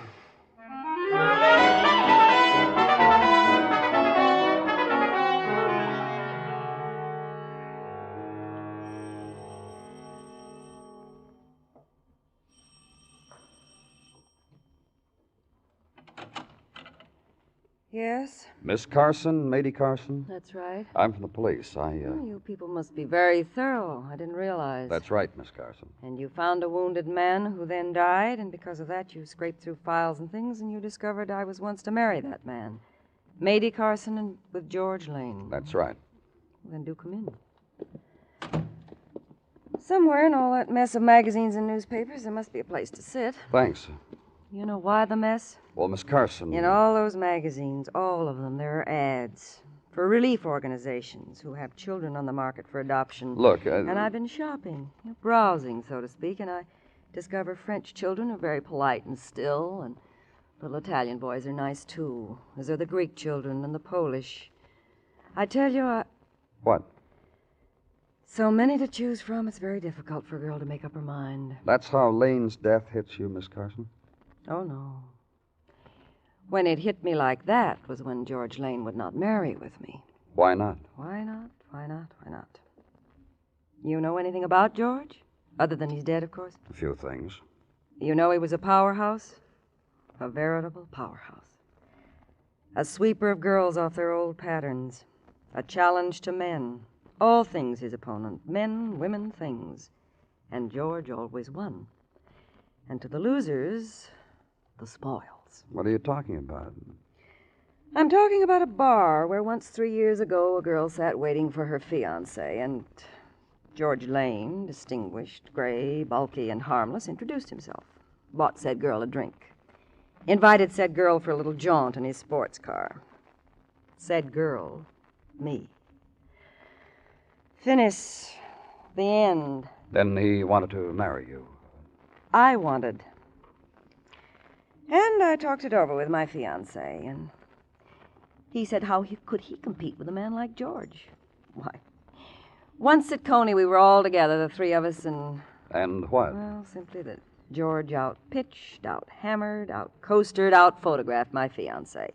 Yes? Miss Carson, Lady Carson? That's right. I'm from the police. Oh, you people must be very thorough. I didn't realize. That's right, Miss Carson. And you found a wounded man who then died, and because of that you scraped through files and things, and you discovered I was once to marry that man. Mady Carson and with George Lane. That's right. Well, then do come in. Somewhere in all that mess of magazines and newspapers, there must be a place to sit. Thanks. You know why the mess? Well, Miss Carson... In all those magazines, all of them, there are ads for relief organizations who have children on the market for adoption. Look, And I've been shopping, browsing, so to speak, and I discover French children are very polite and still, and little Italian boys are nice, too, as are the Greek children and the Polish. I tell you, What? So many to choose from, it's very difficult for a girl to make up her mind. That's how Lane's death hits you, Miss Carson? Oh, no. When it hit me like that was when George Lane would not marry with me. Why not? Why not? Why not? Why not? You know anything about George? Other than he's dead, of course? A few things. You know he was a powerhouse? A veritable powerhouse. A sweeper of girls off their old patterns. A challenge to men. All things his opponent. Men, women, things. And George always won. And to the losers, the spoils. What are you talking about? I'm talking about a bar where once 3 years ago a girl sat waiting for her fiancé, and George Lane, distinguished, gray, bulky, and harmless, introduced himself, bought said girl a drink, invited said girl for a little jaunt in his sports car. Said girl, me. Finis, the end. Then he wanted to marry you. I wanted. And I talked it over with my fiancé, and he said how could he compete with a man like George? Why, once at Coney we were all together, the three of us, and... And what? Well, simply that George out-pitched, out-hammered, out-coastered, out-photographed my fiancé.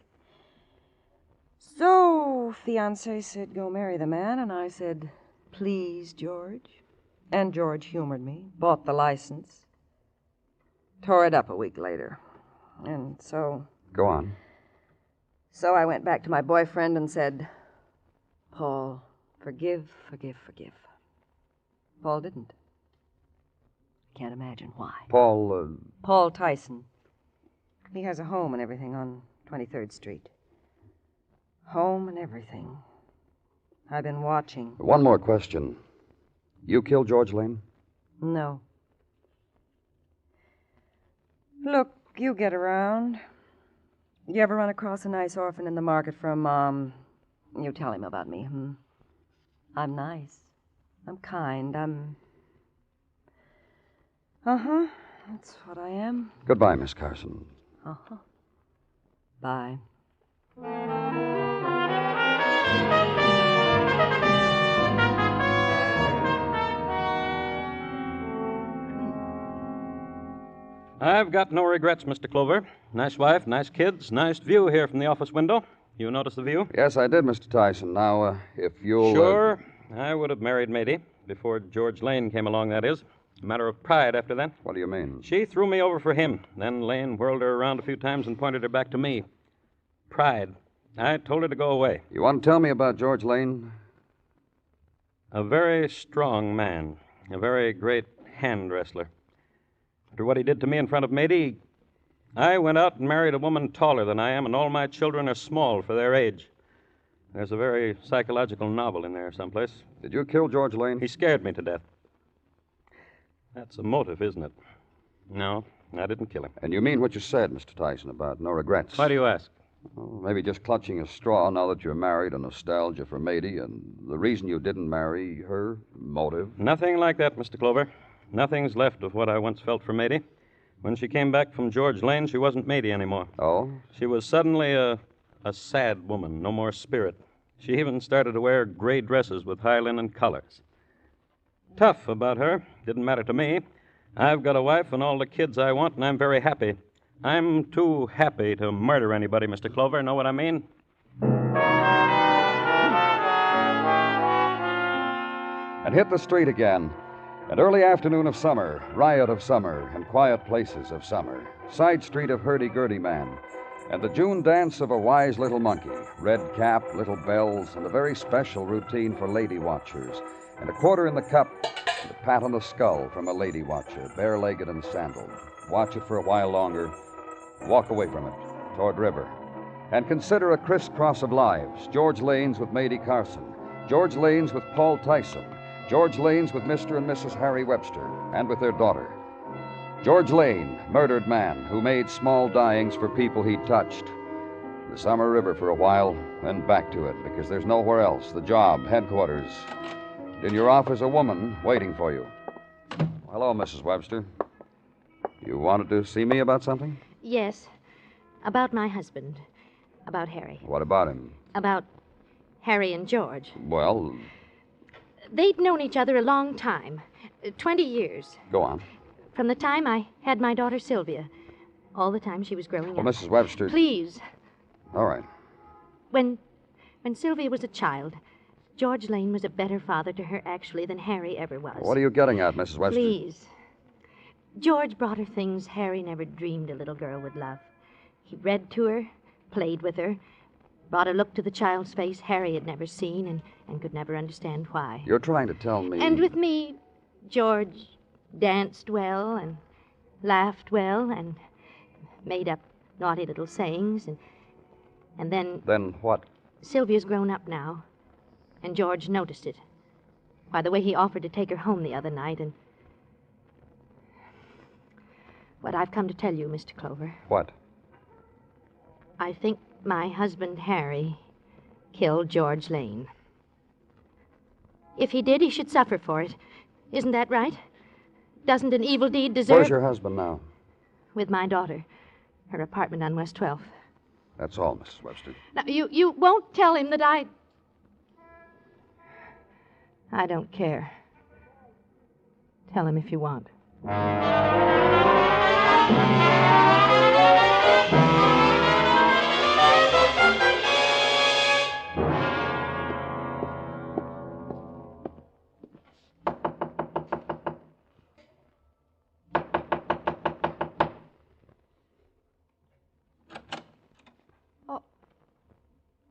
So, fiancé said, go marry the man, and I said, please, George. And George humored me, bought the license, tore it up a week later. And so... Go on. So I went back to my boyfriend and said, Paul, forgive, forgive, forgive. Paul didn't. Can't imagine why. Paul Tyson. He has a home and everything on 23rd Street. Home and everything. I've been watching. One more question. You killed George Lane? No. Look, you get around. You ever run across a nice orphan in the market for a mom? You tell him about me, I'm nice. I'm kind. Uh-huh. That's what I am. Goodbye, Miss Carson. Uh-huh. Bye. I've got no regrets, Mr. Clover. Nice wife, nice kids, nice view here from the office window. You notice the view? Yes, I did, Mr. Tyson. Now, if you'll... Sure. I would have married Mady. Before George Lane came along, that is. A matter of pride after that. What do you mean? She threw me over for him. Then Lane whirled her around a few times and pointed her back to me. Pride. I told her to go away. You want to tell me about George Lane? A very strong man. A very great hand wrestler. After what he did to me in front of Mady, I went out and married a woman taller than I am, and all my children are small for their age. There's a very psychological novel in there someplace. Did you kill George Lane? He scared me to death. That's a motive, isn't it? No, I didn't kill him. And you mean what you said, Mr. Tyson, about no regrets? Why do you ask? Well, maybe just clutching a straw now that you're married, a nostalgia for Mady, and the reason you didn't marry her, motive. Nothing like that, Mr. Clover. Nothing's left of what I once felt for Mady. When she came back from George Lane, she wasn't Mady anymore. Oh? She was suddenly a sad woman, no more spirit. She even started to wear gray dresses with high linen collars. Tough about her. Didn't matter to me. I've got a wife and all the kids I want, and I'm very happy. I'm too happy to murder anybody, Mr. Clover. Know what I mean? And hit the street again. An early afternoon of summer, riot of summer, and quiet places of summer. Side street of hurdy-gurdy man. And the June dance of a wise little monkey. Red cap, little bells, and a very special routine for lady watchers. And a quarter in the cup, and a pat on the skull from a lady watcher, bare-legged and sandaled. Watch it for a while longer. Walk away from it, toward river. And consider a crisscross of lives. George Lane's with Mady Carson. George Lane's with Paul Tyson. George Lane's with Mr. and Mrs. Harry Webster, and with their daughter. George Lane, murdered man, who made small dyings for people he'd touched. The summer river for a while, then back to it, because there's nowhere else. The job, headquarters. In your office, a woman waiting for you. Hello, Mrs. Webster. You wanted to see me about something? Yes. About my husband. About Harry. What about him? About Harry and George. Well... They'd known each other a long time. 20 years. Go on. From the time I had my daughter Sylvia. All the time she was growing Well, up. Mrs. Webster... Please. All right. When Sylvia was a child, George Lane was a better father to her, actually, than Harry ever was. What are you getting at, Mrs. Webster? Please. George brought her things Harry never dreamed a little girl would love. He read to her, played with her, brought a look to the child's face Harry had never seen and could never understand why. You're trying to tell me... And with me, George danced well and laughed well and made up naughty little sayings and then... Then what? Sylvia's grown up now, and George noticed it. By the way he offered to take her home the other night and... What I've come to tell you, Mr. Clover. What? I think my husband, Harry, killed George Lane. If he did, he should suffer for it. Isn't that right? Doesn't an evil deed deserve... Where's your husband now? With my daughter. Her apartment on West 12th. That's all, Mrs. Webster. Now, you won't tell him that I don't care. Tell him if you want.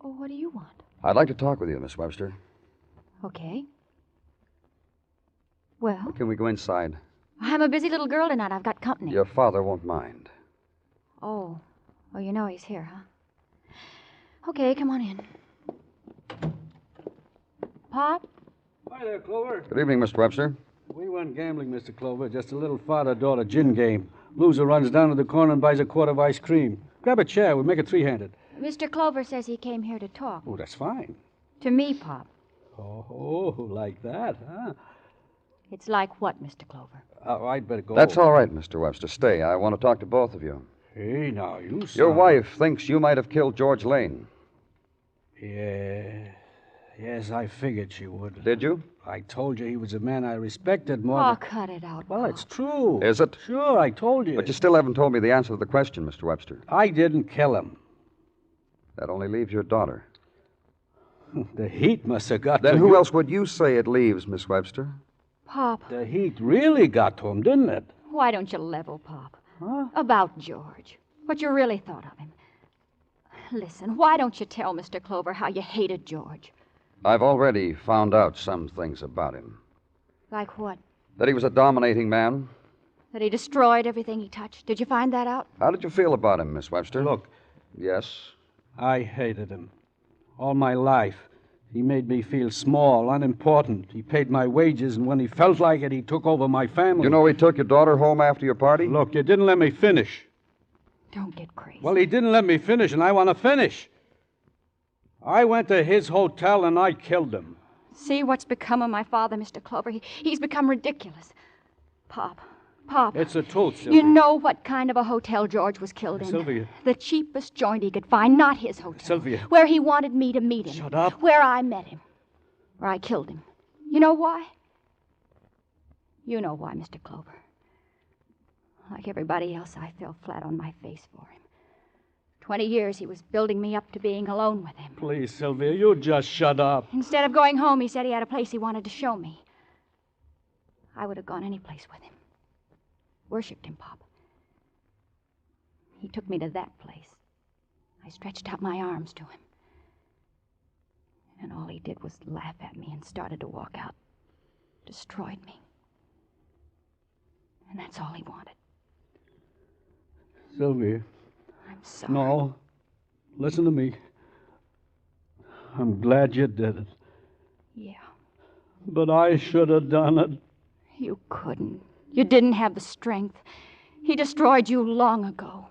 Oh, what do you want? I'd like to talk with you, Miss Webster. Okay. Well, Can we go inside? I'm a busy little girl tonight. I've got company. Your father won't mind. Oh, you know he's here, huh? Okay, come on in. Pop? Hi there, Clover. Good evening, Mr. Webster. We went gambling, Mr. Clover. Just a little father-daughter gin game. Loser runs down to the corner and buys a quart of ice cream. Grab a chair. We'll make it three-handed. Mr. Clover says he came here to talk. Oh, that's fine. To me, Pop. Oh, like that, huh? It's like what, Mr. Clover? I'd better go. That's all right, Mr. Webster. Stay. I want to talk to both of you. Hey, now, you Your wife thinks you might have killed George Lane. Yeah. Yes, I figured she would. Did you? I told you he was a man I respected more Oh, than... cut it out. Well, it's true. Is it? Sure, I told you. But you still haven't told me the answer to the question, Mr. Webster. I didn't kill him. That only leaves your daughter. The heat must have got Then to who you. else would you say it leaves, Miss Webster? Pop, The heat really got to him, didn't it? why don't you level, Pop? Huh? About George. What you really thought of him. Listen, why don't you tell Mr. Clover how you hated George? I've already found out some things about him. Like what? That he was a dominating man. That he destroyed everything he touched. Did you find that out? How did you feel about him, Miss Webster? Look. Yes? I hated him. All my life. He made me feel small, unimportant. He paid my wages, and when he felt like it, he took over my family. You know he took your daughter home after your party? Look, you didn't let me finish. Don't get crazy. Well, he didn't let me finish, and I want to finish. I went to his hotel, and I killed him. See what's become of my father, Mr. Clover. He's become ridiculous. Pop. It's the truth, Sylvia. You know what kind of a hotel George was killed in? Sylvia. The cheapest joint he could find, not his hotel. Sylvia. Where he wanted me to meet him. Shut up. Where I met him. Where I killed him. You know why? You know why, Mr. Clover. Like everybody else, I fell flat on my face for him. 20 years he was building me up to being alone with him. Please, Sylvia, you just shut up. Instead of going home, he said he had a place he wanted to show me. I would have gone any place with him. Worshipped him, Pop. He took me to that place. I stretched out my arms to him. And all he did was laugh at me and started to walk out. Destroyed me. And that's all he wanted. Sylvia. I'm sorry. No. Listen to me. I'm glad you did it. Yeah. But I should have done it. You couldn't. You didn't have the strength. He destroyed you long ago.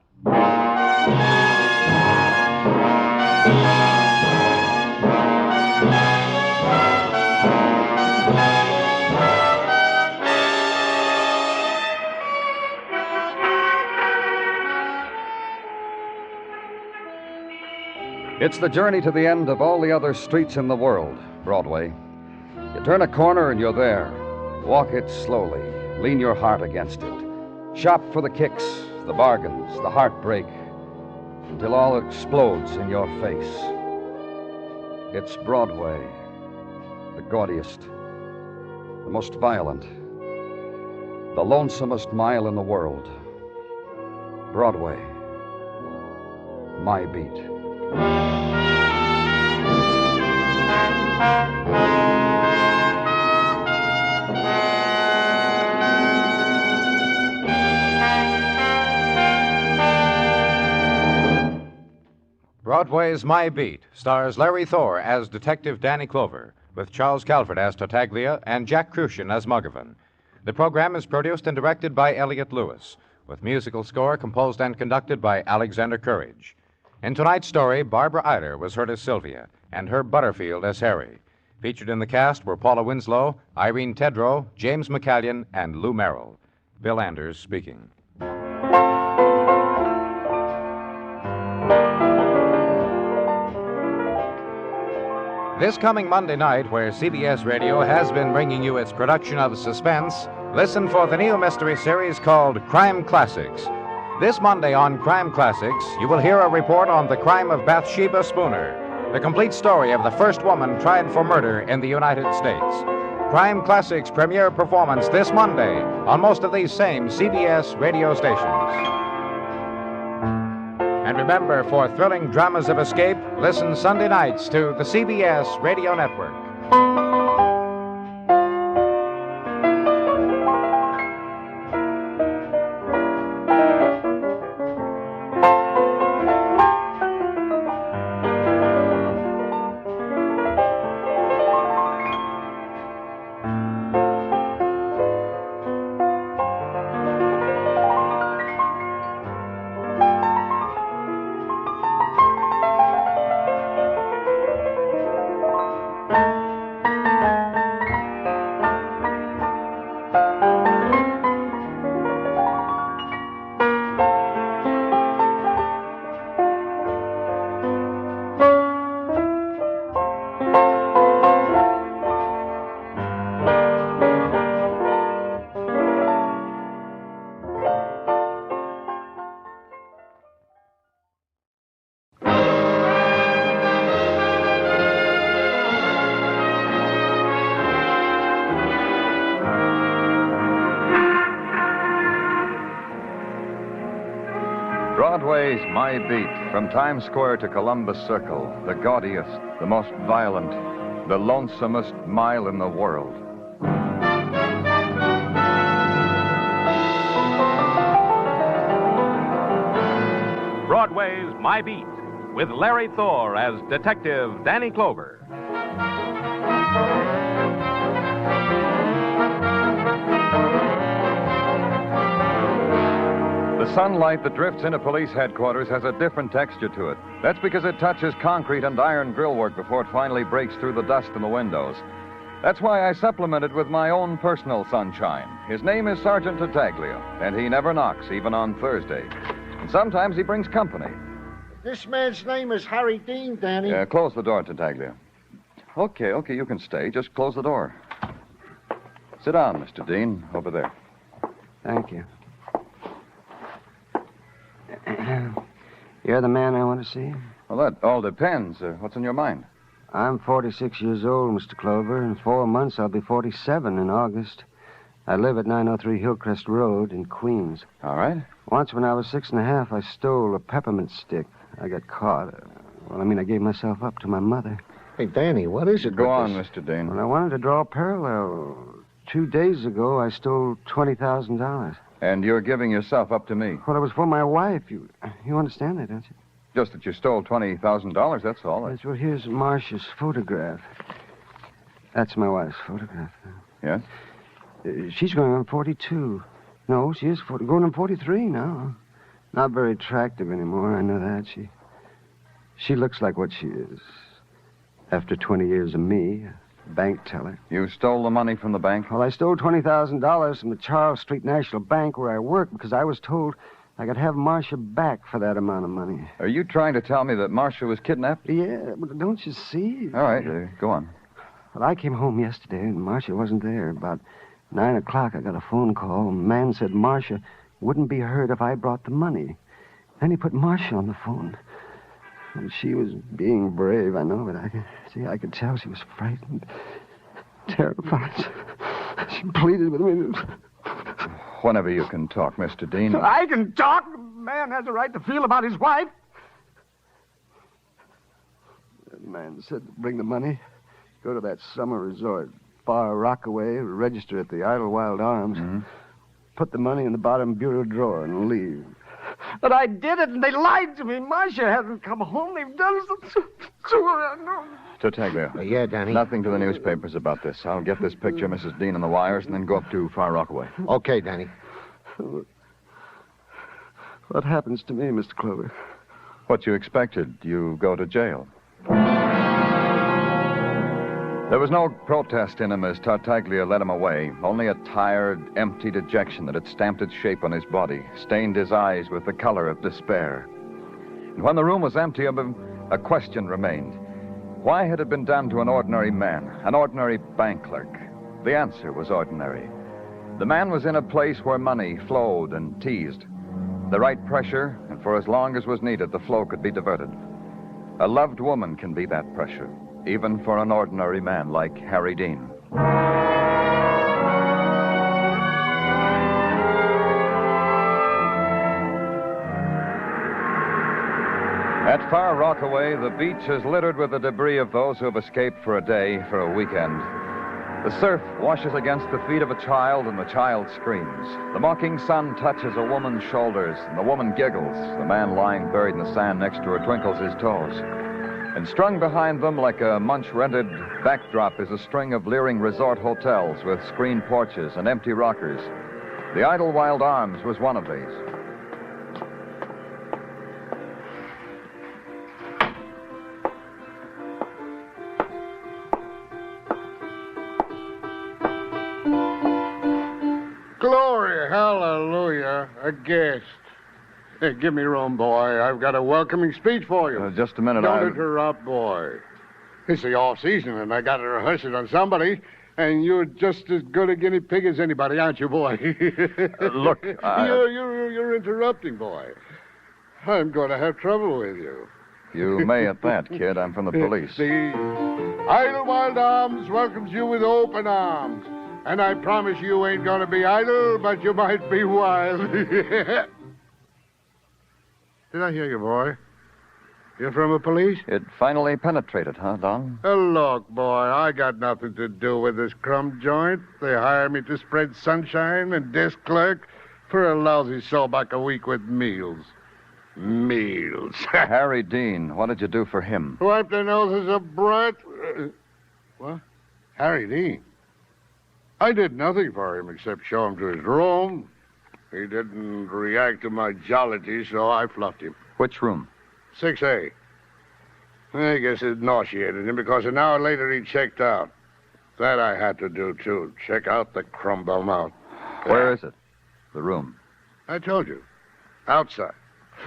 It's the journey to the end of all the other streets in the world, Broadway. You turn a corner and you're there. Walk it slowly. Lean your heart against it. Shop for the kicks, the bargains, the heartbreak, until all explodes in your face. It's Broadway, the gaudiest, the most violent, the lonesomest mile in the world. Broadway, my beat. Broadway's My Beat stars Larry Thor as Detective Danny Clover, with Charles Calvert as Tartaglia and Jack Crucian as Muggavan. The program is produced and directed by Elliott Lewis, with musical score composed and conducted by Alexander Courage. In tonight's story, Barbara Eiler was heard as Sylvia and Herb Butterfield as Harry. Featured in the cast were Paula Winslow, Irene Tedrow, James McCallion, and Lou Merrill. Bill Anders speaking. This coming Monday night, where CBS Radio has been bringing you its production of Suspense, listen for the new mystery series called Crime Classics. This Monday on Crime Classics, you will hear a report on the crime of Bathsheba Spooner, the complete story of the first woman tried for murder in the United States. Crime Classics premiere performance this Monday on most of these same CBS radio stations. And remember, for thrilling dramas of escape, listen Sunday nights to the CBS Radio Network. Broadway's My Beat, from Times Square to Columbus Circle, the gaudiest, the most violent, the lonesomest mile in the world. Broadway's My Beat, with Larry Thor as Detective Danny Clover. The sunlight that drifts into police headquarters has a different texture to it. That's because it touches concrete and iron grillwork before it finally breaks through the dust in the windows. That's why I supplemented with my own personal sunshine. His name is Sergeant Tartaglia, and he never knocks, even on Thursday. And sometimes he brings company. This man's name is Harry Dean, Danny. Close the door, Tartaglia. Okay, you can stay. Just close the door. Sit down, Mr. Dean, over there. Thank you. You're the man I want to see? Well, that all depends. What's on your mind? I'm 46 years old, Mr. Clover. In 4 months, I'll be 47 in August. I live at 903 Hillcrest Road in Queens. All right. Once when I was 6 and a half, I stole a peppermint stick. I got caught. I gave myself up to my mother. Hey, Danny, what is it? Go on, Mr. Dean. Well, I wanted to draw a parallel. 2 days ago, I stole $20,000. And you're giving yourself up to me? Well, it was for my wife. You understand that, don't you? Just that you stole $20,000, that's all. Yes, well, here's Marcia's photograph. That's my wife's photograph. Yes? She's going on 42. No, she is going on 43 now. Not very attractive anymore, I know that. She looks like what she is. After 20 years of me, a bank teller. You stole the money from the bank? Well, I stole $20,000 from the Charles Street National Bank where I work because I was told I could have Marcia back for that amount of money. Are you trying to tell me that Marcia was kidnapped? Yeah, but don't you see? All right, go on. Well, I came home yesterday and Marcia wasn't there. About 9 o'clock, I got a phone call. A man said Marcia wouldn't be hurt if I brought the money. Then he put Marcia on the phone. And she was being brave, I know, but I could tell she was frightened, terrified. She pleaded with me. Whenever you can talk, Mr. Dean. I can talk. A man has a right to feel about his wife. The man said to bring the money, go to that summer resort, Far Rockaway, register at the Idlewild Arms, put the money in the bottom bureau drawer and leave. But I did it, and they lied to me. Marcia hasn't come home. They've done something to her. I know. Tartaglia. Yeah, Danny? Nothing to the newspapers about this. I'll get this picture of Mrs. Dean on the wires and then go up to Far Rockaway. Okay, Danny. What happens to me, Mr. Clover? What you expected. You go to jail. There was no protest in him as Tartaglia led him away, only a tired, empty dejection that had stamped its shape on his body, stained his eyes with the color of despair. And when the room was empty of him, a question remained. Why had it been done to an ordinary man, an ordinary bank clerk? The answer was ordinary. The man was in a place where money flowed and teased. The right pressure, and for as long as was needed, the flow could be diverted. A loved woman can be that pressure, even for an ordinary man like Harry Dean. At Far Rockaway, the beach is littered with the debris of those who have escaped for a day, for a weekend. The surf washes against the feet of a child, and the child screams. The mocking sun touches a woman's shoulders, and the woman giggles. The man lying buried in the sand next to her twinkles his toes. And strung behind them like a Munch-rented backdrop is a string of leering resort hotels with screened porches and empty rockers. The Idlewild Arms was one of these. Glory, hallelujah, a guest. Hey, give me room, boy. I've got a welcoming speech for you. Just a minute, Don't interrupt, boy. It's the off-season, and I got to rehearse it on somebody, and you're just as good a guinea pig as anybody, aren't you, boy? Look, You're interrupting, boy. I'm going to have trouble with you. You may at that, kid. I'm from the police. The Idlewild Arms welcomes you with open arms. And I promise you ain't going to be idle, but you might be wild. Did I hear you, boy? You're from the police? It finally penetrated, huh, Don? Look, boy, I got nothing to do with this crumb joint. They hire me to spread sunshine and desk clerk for a lousy sawbuck a week with meals. Meals. Harry Dean, what did you do for him? Wipe their noses of brat. What? Harry Dean? I did nothing for him except show him to his room. He didn't react to my jollity, so I fluffed him. Which room? 6A. I guess it nauseated him because an hour later he checked out. That I had to do, too. Check out the crumb-bum out. Where is it? The room. I told you. Outside.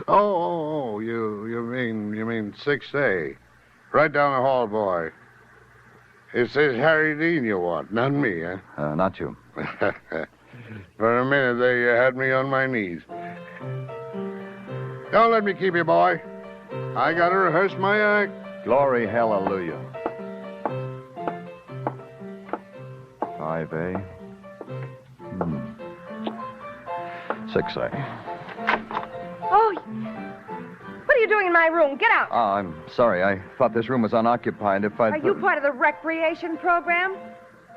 Oh, you mean 6A. Right down the hall, boy. It says Harry Dean you want, not me, huh? Not you. For a minute there, you had me on my knees. Don't let me keep you, boy. I gotta rehearse my act. Glory, hallelujah. 5A. 6A. Oh, what are you doing in my room? Get out. Oh, I'm sorry. I thought this room was unoccupied. Are you part of the recreation program?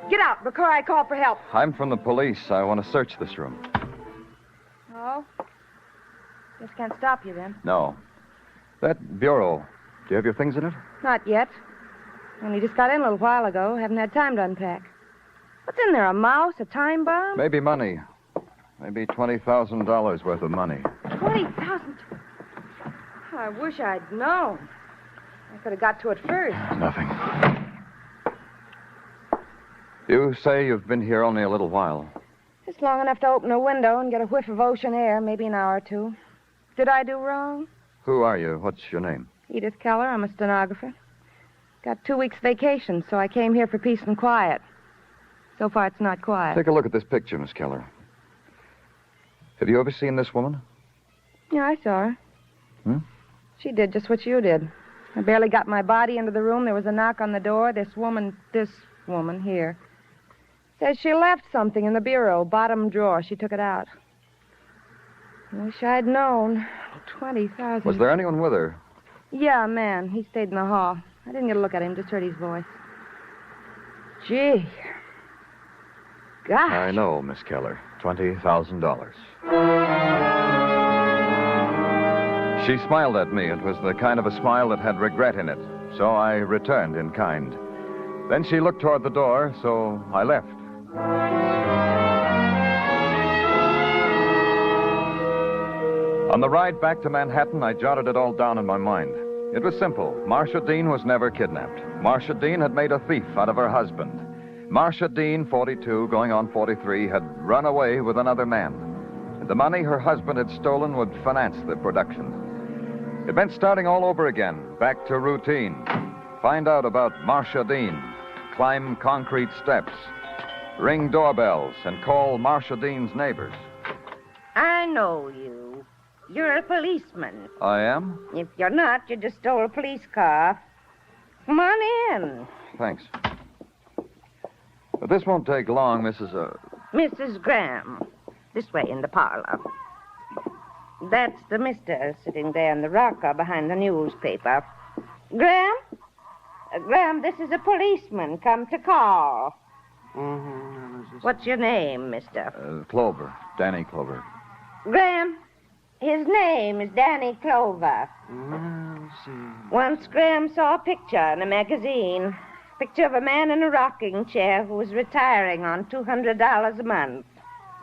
Get out before I call for help. I'm from the police. I want to search this room. Oh? Guess can't stop you then. No. That bureau, do you have your things in it? Not yet. Only just got in a little while ago. Haven't had time to unpack. What's in there, a mouse, a time bomb? Maybe money. Maybe $20,000 worth of money. 20,000? I wish I'd known. I could have got to it first. Nothing. You say you've been here only a little while. Just long enough to open a window and get a whiff of ocean air, maybe an hour or two. Did I do wrong? Who are you? What's your name? Edith Keller. I'm a stenographer. Got 2 weeks vacation, so I came here for peace and quiet. So far, it's not quiet. Take a look at this picture, Miss Keller. Have you ever seen this woman? Yeah, I saw her. Hmm? She did just what you did. I barely got my body into the room. There was a knock on the door. This woman here, says she left something in the bureau, bottom drawer. She took it out. I wish I'd known. 20,000. Was there anyone with her? Yeah, a man. He stayed in the hall. I didn't get a look at him, just heard his voice. Gee. Gosh. I know, Miss Keller. $20,000. She smiled at me. It was the kind of a smile that had regret in it, so I returned in kind. Then she looked toward the door, so I left. On the ride back to Manhattan, I jotted it all down in my mind. It was simple. Marcia Dean was never kidnapped. Marcia Dean had made a thief out of her husband. Marcia Dean, 42, going on 43, had run away with another man. And the money her husband had stolen would finance the production. It meant starting all over again, back to routine. Find out about Marcia Dean. Climb concrete steps. Ring doorbells and call Marcia Dean's neighbors. I know you. You're a policeman. I am? If you're not, you just stole a police car. Come on in. Thanks. But this won't take long, Mrs. Graham. This way in the parlor. That's the mister sitting there in the rocker behind the newspaper. Graham? Graham, this is a policeman come to call. What's your name, mister? Clover. Danny Clover. Graham, his name is Danny Clover. Once Graham saw a picture in a magazine. Picture of a man in a rocking chair who was retiring on $200 a month.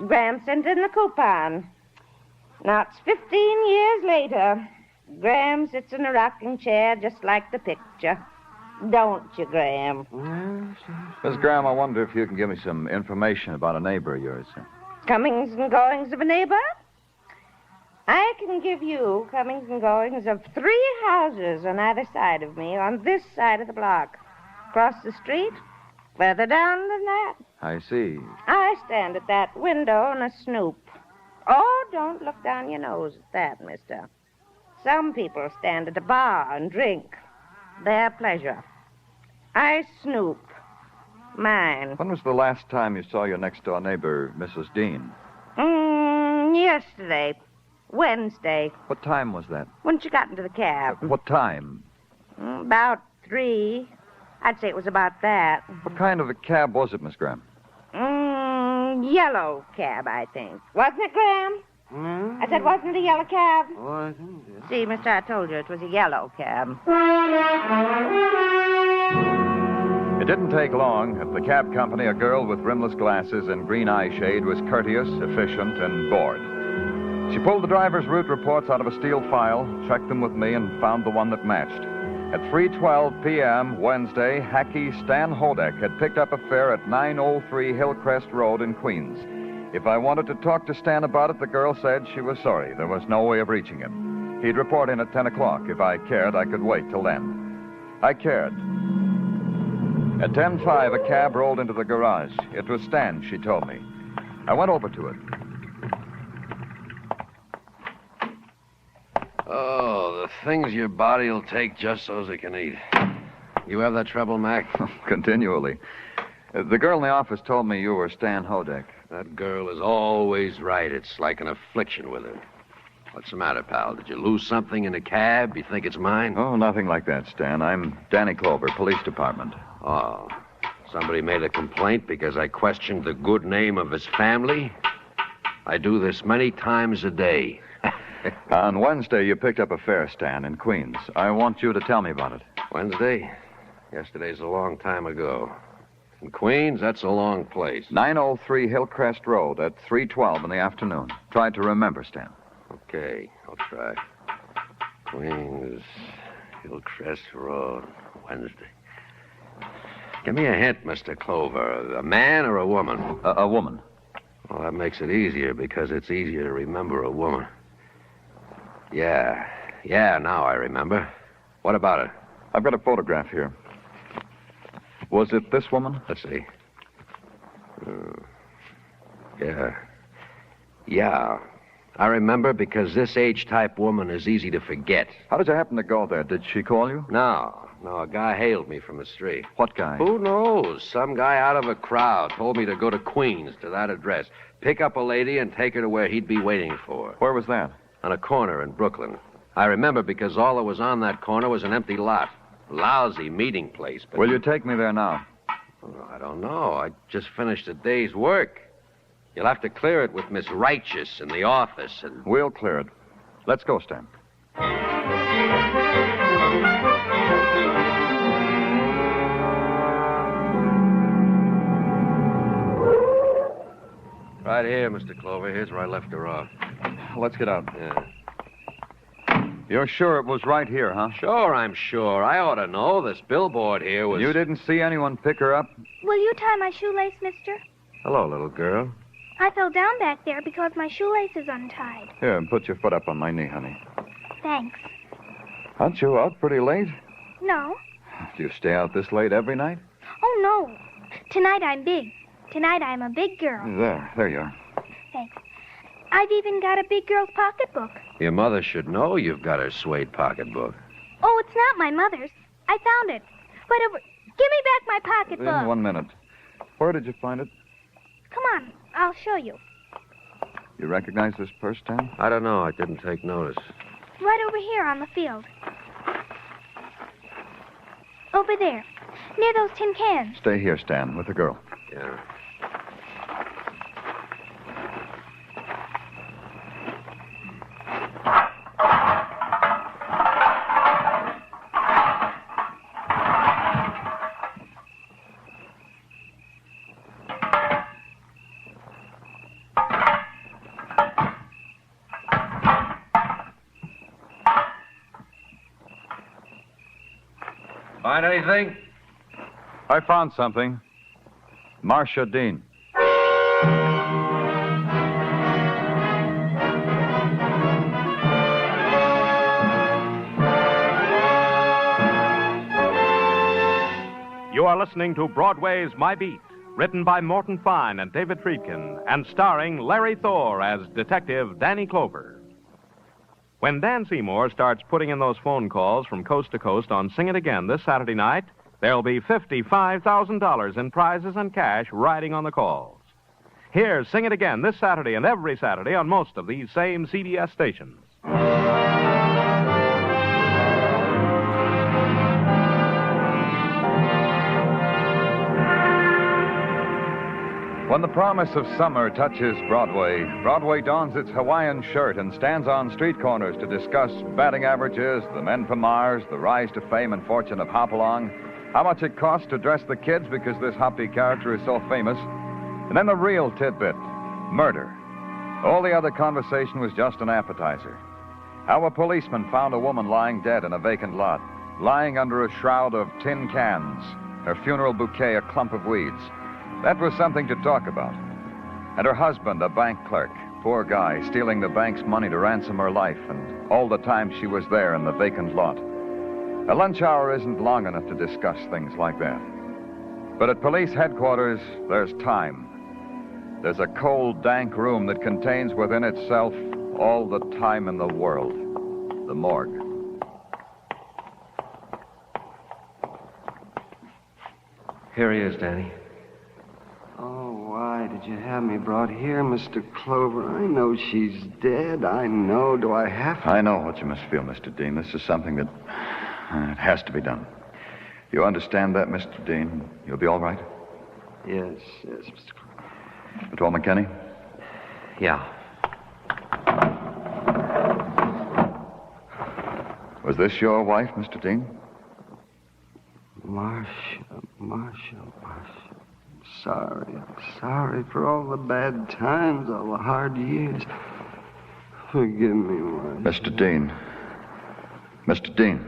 Graham sent in the coupon. Now it's 15 years later. Graham sits in a rocking chair just like the picture. Don't you, Graham? Miss Graham, I wonder if you can give me some information about a neighbor of yours. Comings and goings of a neighbor? I can give you comings and goings of 3 houses on either side of me on this side of the block. Across the street, further down than that. I see. I stand at that window and I snoop. Oh, don't look down your nose at that, mister. Some people stand at a bar and drink. Their pleasure. I snoop. Mine. When was the last time you saw your next-door neighbor, Mrs. Dean? Yesterday. Wednesday. What time was that? When she got into the cab. What time? About 3. I'd say it was about that. What kind of a cab was it, Miss Graham? Yellow cab, I think. Wasn't it, Graham? I said, wasn't it a yellow cab? Wasn't it? See, mister, I told you it was a yellow cab. It didn't take long. At the cab company, a girl with rimless glasses and green eye shade was courteous, efficient, and bored. She pulled the driver's route reports out of a steel file, checked them with me, and found the one that matched. At 3:12 p.m. Wednesday, hacky Stan Hodek had picked up a fare at 903 Hillcrest Road in Queens. If I wanted to talk to Stan about it, the girl said she was sorry. There was no way of reaching him. He'd report in at 10 o'clock. If I cared, I could wait till then. I cared. At 10:05, a cab rolled into the garage. It was Stan, she told me. I went over to it. Oh, the things your body'll take just so's it can eat. You have that trouble, Mac? Continually. The girl in the office told me you were Stan Hodek. That girl is always right. It's like an affliction with her. What's the matter, pal? Did you lose something in a cab? You think it's mine? Oh, nothing like that, Stan. I'm Danny Clover, police department. Oh, somebody made a complaint because I questioned the good name of his family? I do this many times a day. On Wednesday, you picked up a fare, Stan, in Queens. I want you to tell me about it. Wednesday? Yesterday's a long time ago. In Queens, that's a long place. 903 Hillcrest Road at 3:12 in the afternoon. Try to remember, Stan. Okay, I'll try. Queens, Hillcrest Road, Wednesday. Give me a hint, Mr. Clover. A man or a woman? A woman. Well, that makes it easier because it's easier to remember a woman. Yeah, now I remember. What about it? I've got a photograph here. Was it this woman? Let's see. Yeah. I remember because this H-type woman is easy to forget. How did you happen to go there? Did she call you? No, a guy hailed me from the street. What guy? Who knows? Some guy out of a crowd told me to go to Queens, to that address. Pick up a lady and take her to where he'd be waiting for her. Where was that? On a corner in Brooklyn. I remember because all that was on that corner was an empty lot. Lousy meeting place. But... Will you take me there now? Oh, I don't know. I just finished a day's work. You'll have to clear it with Miss Righteous in the office and... We'll clear it. Let's go, Stan. Right here, Mr. Clover. Here's where I left her off. Let's get out. Yeah. You're sure it was right here, huh? Sure, I'm sure. I ought to know. This billboard here was... You didn't see anyone pick her up? Will you tie my shoelace, mister? Hello, little girl. I fell down back there because my shoelace is untied. Here, put your foot up on my knee, honey. Thanks. Aren't you out pretty late? No. Do you stay out this late every night? Oh, no. Tonight I'm big. Tonight I'm a big girl. There you are. Thanks. I've even got a big girl's pocketbook. Your mother should know you've got her suede pocketbook. Oh, it's not my mother's. I found it. But give me back my pocketbook. In 1 minute. Where did you find it? Come on, I'll show you. You recognize this purse, Stan? I don't know. I didn't take notice. Right over here on the field. Over there, near those tin cans. Stay here, Stan, with the girl. Yeah. Find anything? I found something. Marcia Dean. You are listening to Broadway's My Beat, written by Morton Fine and David Friedkin, and starring Larry Thor as Detective Danny Clover. When Dan Seymour starts putting in those phone calls from coast to coast on Sing It Again this Saturday night, there'll be $55,000 in prizes and cash riding on the calls. Hear Sing It Again this Saturday and every Saturday on most of these same CBS stations. When the promise of summer touches Broadway, Broadway dons its Hawaiian shirt and stands on street corners to discuss batting averages, the men from Mars, the rise to fame and fortune of Hopalong, how much it costs to dress the kids because this Hoppy character is so famous, and then the real tidbit, murder. All the other conversation was just an appetizer. How a policeman found a woman lying dead in a vacant lot, lying under a shroud of tin cans, her funeral bouquet a clump of weeds. That was something to talk about. And her husband, a bank clerk, poor guy, stealing the bank's money to ransom her life, and all the time she was there in the vacant lot. A lunch hour isn't long enough to discuss things like that. But at police headquarters, there's time. There's a cold, dank room that contains within itself all the time in the world. The morgue. Here he is, Danny. Oh, why did you have me brought here, Mr. Clover? I know she's dead. I know. Do I have to? I know what you must feel, Mr. Dean. This is something that it has to be done. You understand that, Mr. Dean? You'll be all right? Yes, Mr. Clover. Patrolman Kenny? Yeah. Was this your wife, Mr. Dean? Marcia. Sorry for all the bad times, all the hard years. Forgive me, Marcia. Mr. Dean. Mr. Dean.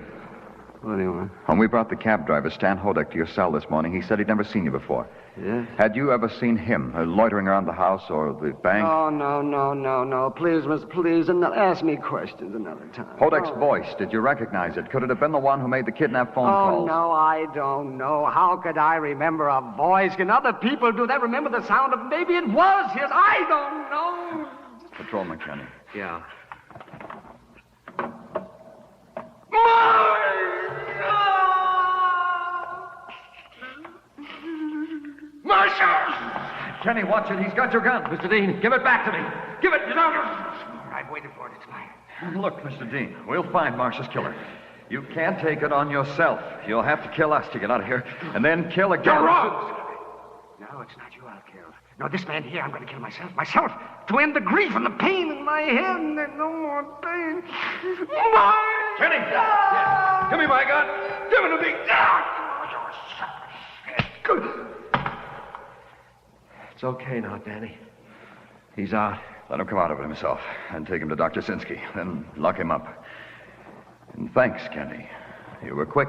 What do you want? When we brought the cab driver, Stan Hodek, to your cell this morning, he said he'd never seen you before. Yes? Had you ever seen him loitering around the house or the bank? Oh, no. Please, miss, please. And ask me questions another time. Hodek's voice, did you recognize it? Could it have been the one who made the kidnap phone calls? Oh, no, I don't know. How could I remember a voice? Can other people do that? Remember the sound of... Maybe it was his. I don't know. Patrolman Kenny. Yeah. Marcia! Kenny, watch it. He's got your gun. Mr. Dean, give it back to me. Give it. I've waited for it. It's mine. Look, Mr. Dean, we'll find Marcia's killer. You can't take it on yourself. You'll have to kill us to get out of here, and then kill again. You're wrong! No, it's not you I'll kill. No, this man here, I'm going to kill myself, to end the grief and the pain in my head, and then no more pain. Kenny! Yeah. Give me my gun! Give it to me! It's okay now, Danny. He's out. Let him come out of it himself and take him to Dr. Sinsky, then lock him up. And thanks, Kenny. You were quick.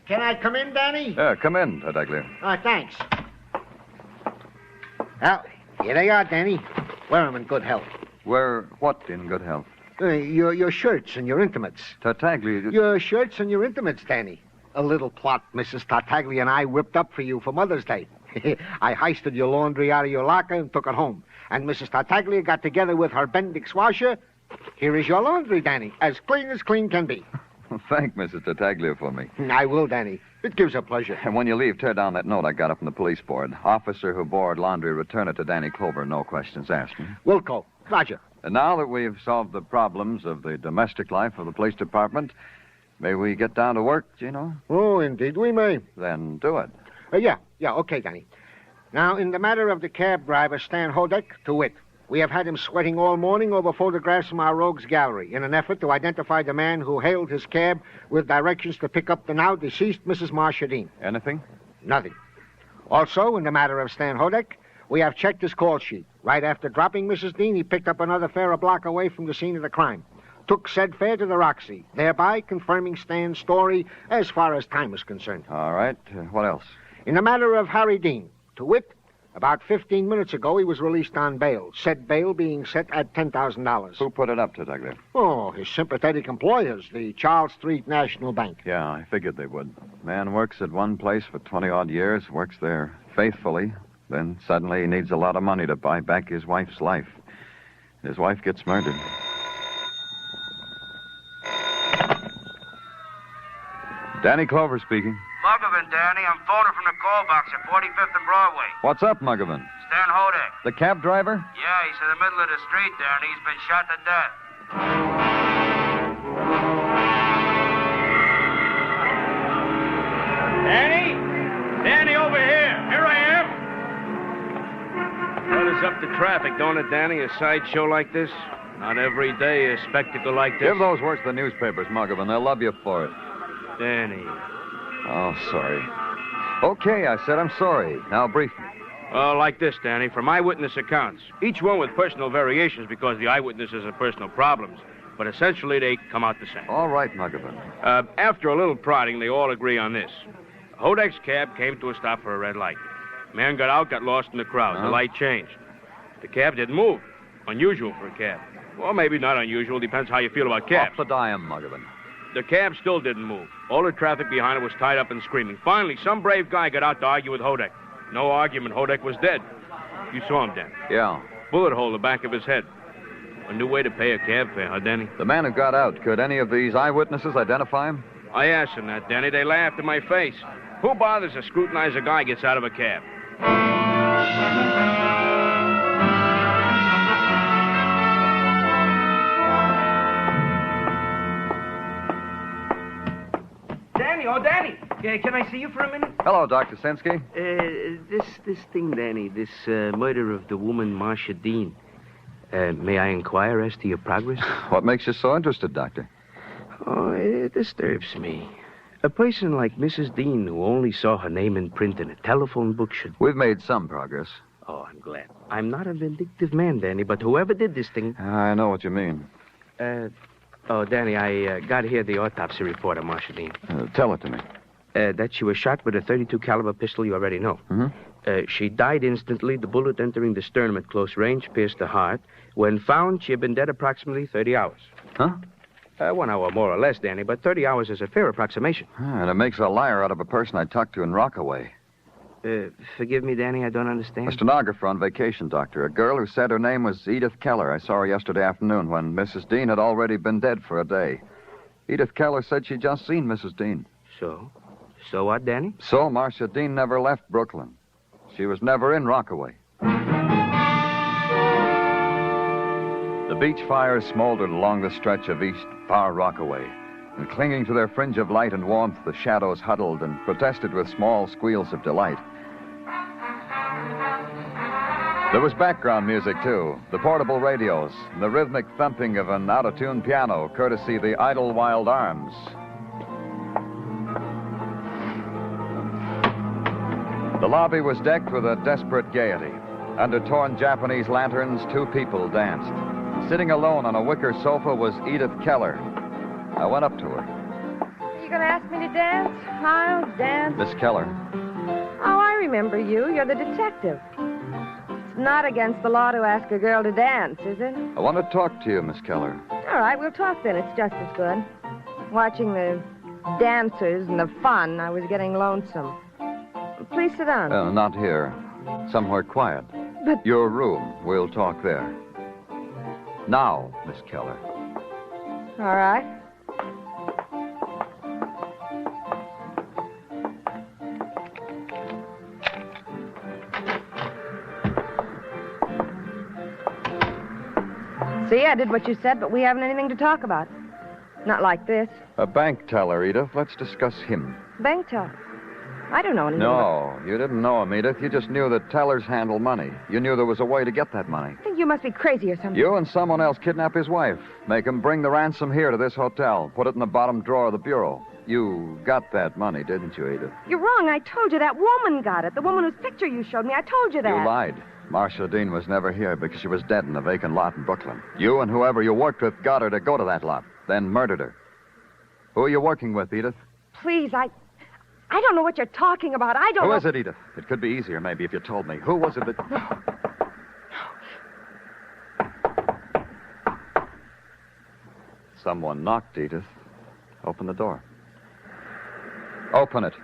Can I come in, Danny? Yeah, come in, Tadaglia. Thanks. Well, here they are, Danny. Wear them in good health. Wear what in good health? Your shirts and your intimates. Tartaglia... Your shirts and your intimates, Danny. A little plot Mrs. Tartaglia and I whipped up for you for Mother's Day. I heisted your laundry out of your locker and took it home. And Mrs. Tartaglia got together with her Bendix washer. Here is your laundry, Danny, as clean can be. Thank Mrs. Tartaglia for me. I will, Danny. It gives her pleasure. And when you leave, tear down that note I got up from the police board. Officer who bored laundry, return it to Danny Clover, no questions asked. Wilco. Roger. And now that we've solved the problems of the domestic life of the police department, may we get down to work, Gino? Oh, indeed we may. Then do it. Yeah, okay, Danny. Now, in the matter of the cab driver, Stan Hodek, to wit, we have had him sweating all morning over photographs from our rogues gallery in an effort to identify the man who hailed his cab with directions to pick up the now deceased Mrs. Marcia Dean. Anything? Nothing. Also, in the matter of Stan Hodek, we have checked his call sheet. Right after dropping Mrs. Dean, he picked up another fare a block away from the scene of the crime. Took said fare to the Roxy, thereby confirming Stan's story as far as time is concerned. All right. What else? In the matter of Harry Dean, to wit, about 15 minutes ago, he was released on bail. Said bail being set at $10,000. Who put it up to Douglas? Oh, his sympathetic employers, the Charles Street National Bank. Yeah, I figured they would. Man works at one place for 20-odd years, works there faithfully, then suddenly he needs a lot of money to buy back his wife's life. His wife gets murdered. Danny Clover speaking. Muggavan, Danny. I'm phoning from the call box at 45th and Broadway. What's up, Muggavan? Stan Hodak. The cab driver? Yeah, he's in the middle of the street there, and he's been shot to death. Danny? Danny, over here. Here I am. What is up to traffic, don't it, Danny? A sideshow like this? Not every day a spectacle like this. Give those words to the newspapers, Muggavan. They'll love you for it. Danny. Oh, sorry. Okay, I said I'm sorry. Now brief me. Like this, Danny. From eyewitness accounts. Each one with personal variations because the eyewitnesses have personal problems. But essentially, they come out the same. All right, Muggavan. After a little prodding, they all agree on this. Hodak's cab came to a stop for a red light. Man got out, got lost in the crowd. The light changed. The cab didn't move. Unusual for a cab. Well, maybe not unusual. Depends how you feel about cabs. Off the dime, Muggavan. The cab still didn't move. All the traffic behind it was tied up and screaming. Finally, some brave guy got out to argue with Hodak. No argument. Hodak was dead. You saw him, Dan. Yeah. Bullet hole in the back of his head. A new way to pay a cab fare, huh, Danny? The man who got out, could any of these eyewitnesses identify him? I asked them that, Danny. They laughed in my face. Who bothers to scrutinize a guy gets out of a cab? Danny, oh, Danny. Can I see you for a minute? Hello, Dr. Sinsky. This thing, Danny, this murder of the woman, Marcia Dean. May I inquire as to your progress? What makes you so interested, Doctor? Oh, it disturbs me. A person like Mrs. Dean, who only saw her name in print in a telephone book, should... We've made some progress. Oh, I'm glad. I'm not a vindictive man, Danny, but whoever did this thing... I know what you mean. Danny, I got here the autopsy report on Marcia Dean. Tell it to me. That she was shot with a .32 caliber pistol, you already know. Mm-hmm. She died instantly. The bullet entering the sternum at close range pierced the heart. When found, she had been dead approximately 30 hours. Huh? 1 hour more or less, Danny, but 30 hours is a fair approximation. And it makes a liar out of a person I talked to in Rockaway. Forgive me, Danny, I don't understand. A stenographer on vacation, Doctor. A girl who said her name was Edith Keller. I saw her yesterday afternoon when Mrs. Dean had already been dead for a day. Edith Keller said she'd just seen Mrs. Dean. So? So what, Danny? So Marcia Dean never left Brooklyn. She was never in Rockaway. The beach fires smoldered along the stretch of East Far Rockaway, and clinging to their fringe of light and warmth, the shadows huddled and protested with small squeals of delight. There was background music, too, the portable radios, and the rhythmic thumping of an out-of-tune piano, courtesy the Idlewild Arms. The lobby was decked with a desperate gaiety. Under torn Japanese lanterns, 2 people danced. Sitting alone on a wicker sofa was Edith Keller. I went up to her. You gonna ask me to dance? I'll dance. Miss Keller. Oh, I remember you. You're the detective. It's not against the law to ask a girl to dance, is it? I want to talk to you, Miss Keller. All right, we'll talk then. It's just as good. Watching the dancers and the fun, I was getting lonesome. Please sit down. Not here. Somewhere quiet. But... Your room. We'll talk there. Now, Miss Keller. All right. See, I did what you said, but we haven't anything to talk about. Not like this. A bank teller, Edith. Let's discuss him. Bank teller? I don't know anything No, you didn't know him, Edith. You just knew that tellers handle money. You knew there was a way to get that money. I think you must be crazy or something. You and someone else kidnap his wife. Make him bring the ransom here to this hotel. Put it in the bottom drawer of the bureau. You got that money, didn't you, Edith? You're wrong. I told you that woman got it. The woman whose picture you showed me. I told you that. You lied. Marcia Dean was never here because she was dead in a vacant lot in Brooklyn. You and whoever you worked with got her to go to that lot, then murdered her. Who are you working with, Edith? Please, I don't know what you're talking about. I don't know. Who is it, Edith? It could be easier, maybe, if you told me. Who was it that... Someone knocked, Edith. Open the door. Open it.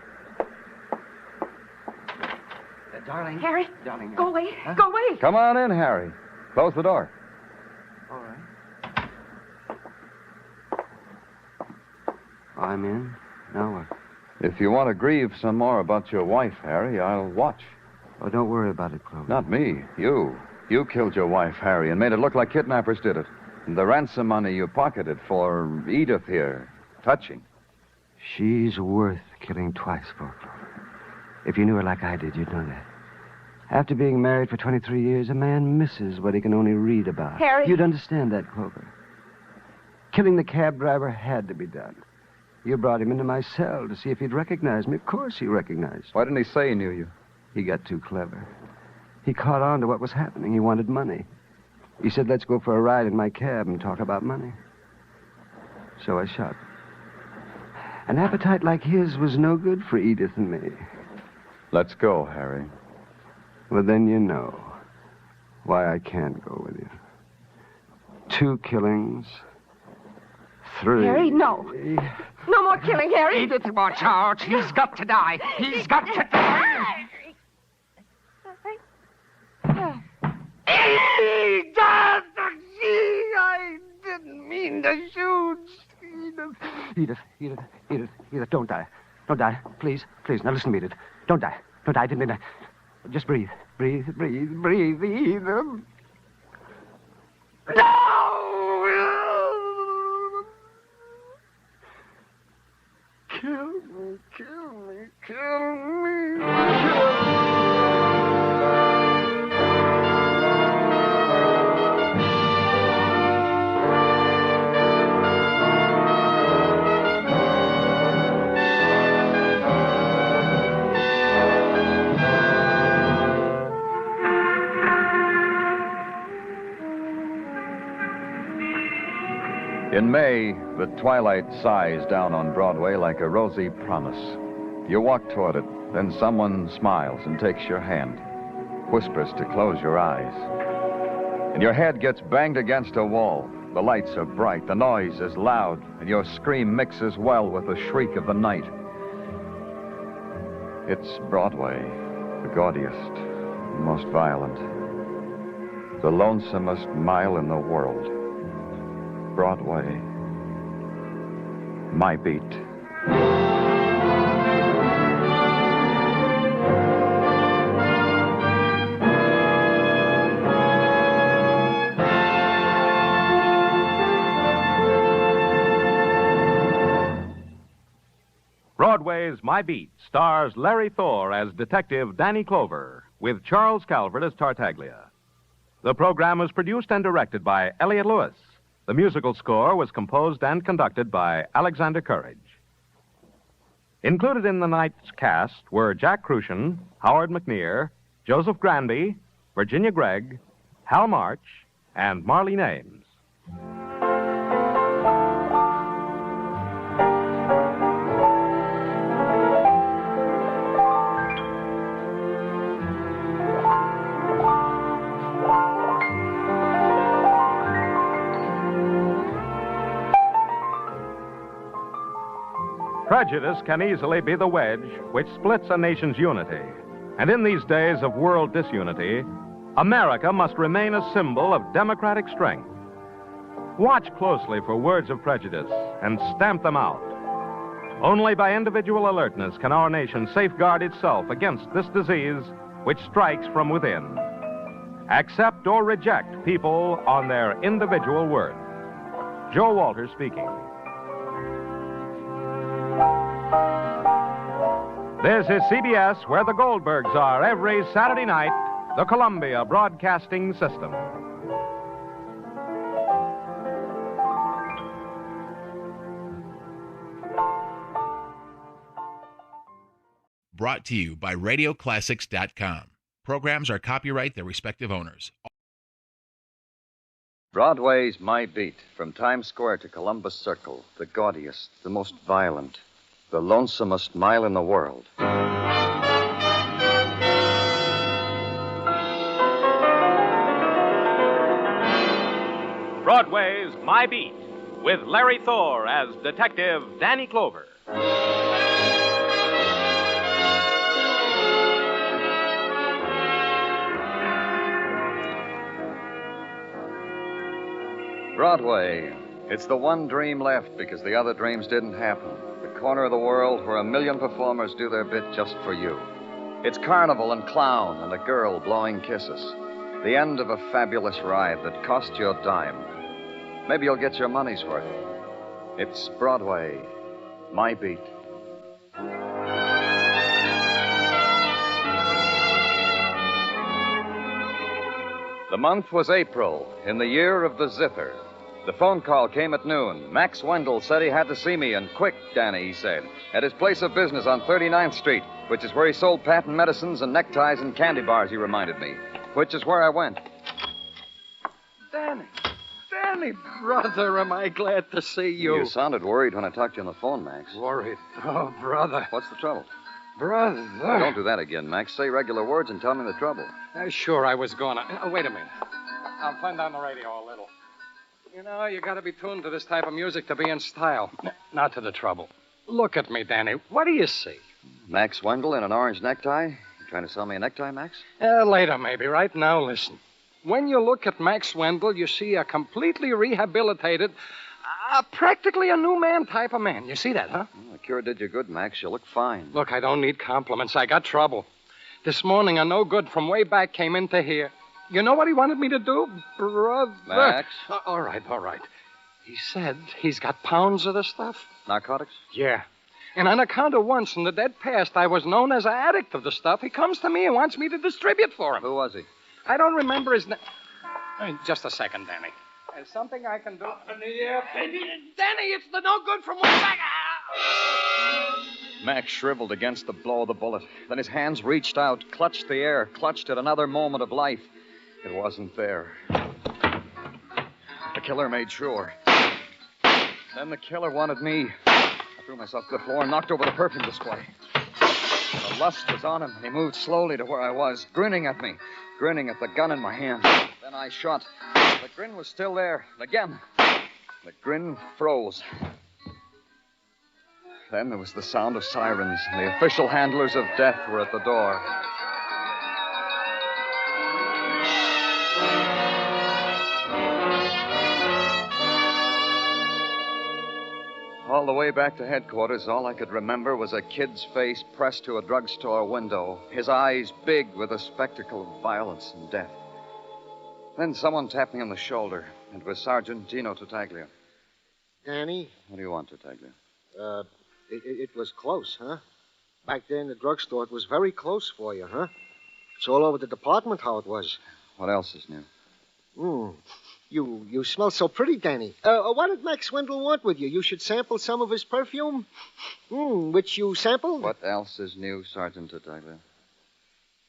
Darling. Harry, Darling. go away. Huh? Go away. Come on in, Harry. Close the door. All right. I'm in. Now what? If you want to grieve some more about your wife, Harry, I'll watch. Oh, don't worry about it, Clover. Not me. You. You killed your wife, Harry, and made it look like kidnappers did it. And the ransom money you pocketed for Edith here. Touching. She's worth killing twice for, Clover. If you knew her like I did, you'd know that. After being married for 23 years, a man misses what he can only read about. Harry. You'd understand that, Clover. Killing the cab driver had to be done. You brought him into my cell to see if he'd recognize me. Of course he recognized. Why didn't he say he knew you? He got too clever. He caught on to what was happening. He wanted money. He said, let's go for a ride in my cab and talk about money. So I shot him. An appetite like his was no good for Edith and me. Let's go, Harry. Well, then you know why I can't go with you. 2 killings. 3. Harry, no. No more killing, Harry. Edith, watch out. He's got to die. He's got to die. Edith! I didn't mean to shoot. Edith, don't die. Don't die. Please. Now listen to me, Edith. Don't die. I didn't mean to. Just breathe. Breathe, Edith. No! Kill me. In May, the twilight sighs down on Broadway like a rosy promise. You walk toward it, then someone smiles and takes your hand, whispers to close your eyes. And your head gets banged against a wall. The lights are bright, the noise is loud, and your scream mixes well with the shriek of the night. It's Broadway, the gaudiest, the most violent, the lonesomest mile in the world. Broadway, my beat. Broadway's My Beat stars Larry Thor as Detective Danny Clover, with Charles Calvert as Tartaglia. The program was produced and directed by Elliott Lewis. The musical score was composed and conducted by Alexander Courage. Included in the night's cast were Jack Crucian, Howard McNear, Joseph Granby, Virginia Gregg, Hal March, and Marlene Ames. Prejudice can easily be the wedge which splits a nation's unity. And in these days of world disunity, America must remain a symbol of democratic strength. Watch closely for words of prejudice and stamp them out. Only by individual alertness can our nation safeguard itself against this disease which strikes from within. Accept or reject people on their individual worth. Joe Walters speaking. This is CBS, where the Goldbergs are every Saturday night, the Columbia Broadcasting System. Brought to you by RadioClassics.com. Programs are copyright their respective owners. Broadway's My Beat, from Times Square to Columbus Circle, the gaudiest, the most violent, the lonesomest mile in the world. Broadway's My Beat, with Larry Thor as Detective Danny Clover. Broadway. It's the one dream left because the other dreams didn't happen. The corner of the world where 1 million performers do their bit just for you. It's carnival and clown and a girl blowing kisses. The end of a fabulous ride that cost you a dime. Maybe you'll get your money's worth. It's Broadway, My Beat. The month was April, in the year of the zither. The phone call came at noon. Max Wendell said he had to see me, and quick, Danny, he said, at his place of business on 39th Street, which is where he sold patent medicines and neckties and candy bars, he reminded me, which is where I went. Danny, brother, am I glad to see you. You sounded worried when I talked to you on the phone, Max. Worried? Oh, brother. What's the trouble? Brother. Don't do that again, Max. Say regular words and tell me the trouble. Sure, I was going to. Wait a minute. I'll turn down the radio a little. You know, you got to be tuned to this type of music to be in style. Now to the trouble. Look at me, Danny. What do you see? Max Wendell in an orange necktie? You trying to sell me a necktie, Max? Later, maybe. Right now, listen. When you look at Max Wendell, you see a completely rehabilitated, practically a new man type of man. You see that, huh? Well, the cure did you good, Max. You look fine. Look, I don't need compliments. I got trouble. This morning, a no good from way back came into here. You know what he wanted me to do, brother? Max? All right. He said he's got pounds of the stuff. Narcotics? Yeah. And on account of once in the dead past I was known as an addict of the stuff, he comes to me and wants me to distribute for him. Who was he? I don't remember his name. Just a second, Danny. There's something I can do. Danny, it's the no good from way back. Max shriveled against the blow of the bullet. Then his hands reached out, clutched the air, clutched at another moment of life. It wasn't there. The killer made sure. Then the killer wanted me. I threw myself to the floor and knocked over the perfume display. The lust was on him, and he moved slowly to where I was, grinning at me, grinning at the gun in my hand. Then I shot. The grin was still there. And again, the grin froze. Then there was the sound of sirens, and the official handlers of death were at the door. All the way back to headquarters, all I could remember was a kid's face pressed to a drugstore window, his eyes big with the spectacle of violence and death. Then someone tapped me on the shoulder. It was Sergeant Gino Tartaglia. Danny? What do you want, Tartaglia? It was close, huh? Back there in the drugstore, it was very close for you, huh? It's all over the department how it was. What else is new? You smell so pretty, Danny. What did Max Wendell want with you? You should sample some of his perfume? Which you sampled? What else is new, Sergeant Tartaglia?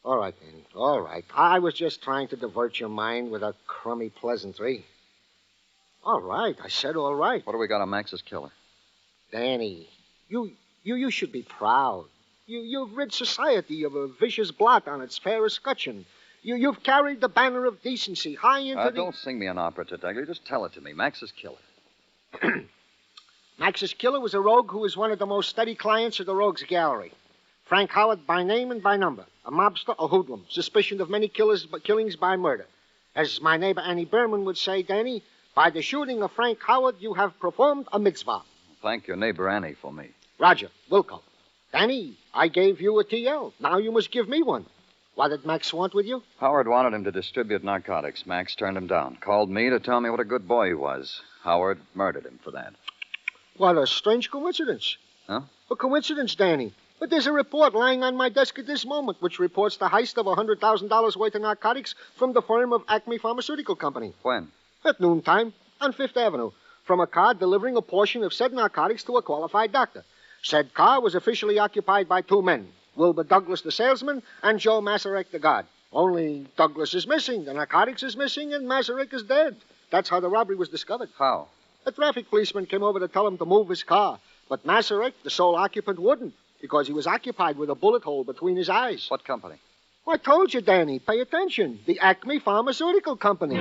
All right, Danny, all right. I was just trying to divert your mind with a crummy pleasantry. All right, I said all right. What do we got on Max's killer? Danny, you should be proud. You've rid society of a vicious blot on its fair escutcheon. You've carried the banner of decency high into the... Don't sing me an opera, Tartaglia. Just tell it to me. Max's killer. Max's killer was a rogue who was one of the most steady clients of the Rogues Gallery. Frank Howard by name and by number. A mobster, a hoodlum, suspicioned of many killings by murder. As my neighbor Annie Berman would say, Danny, by the shooting of Frank Howard, you have performed a mitzvah. Thank your neighbor Annie for me. Roger, Wilco. Danny, I gave you a TL. Now you must give me one. What did Max want with you? Howard wanted him to distribute narcotics. Max turned him down. Called me to tell me what a good boy he was. Howard murdered him for that. What a strange coincidence. Huh? A coincidence, Danny. But there's a report lying on my desk at this moment which reports the heist of $100,000 worth of narcotics from the firm of Acme Pharmaceutical Company. When? At noontime on Fifth Avenue, from a car delivering a portion of said narcotics to a qualified doctor. Said car was officially occupied by two men, Wilbur Douglas, the salesman, and Joe Masarek, the guard. Only Douglas is missing, the narcotics is missing, and Masarek is dead. That's how the robbery was discovered. How? A traffic policeman came over to tell him to move his car, but Masarek, the sole occupant, wouldn't, because he was occupied with a bullet hole between his eyes. What company? I told you, Danny. Pay attention. The Acme Pharmaceutical Company.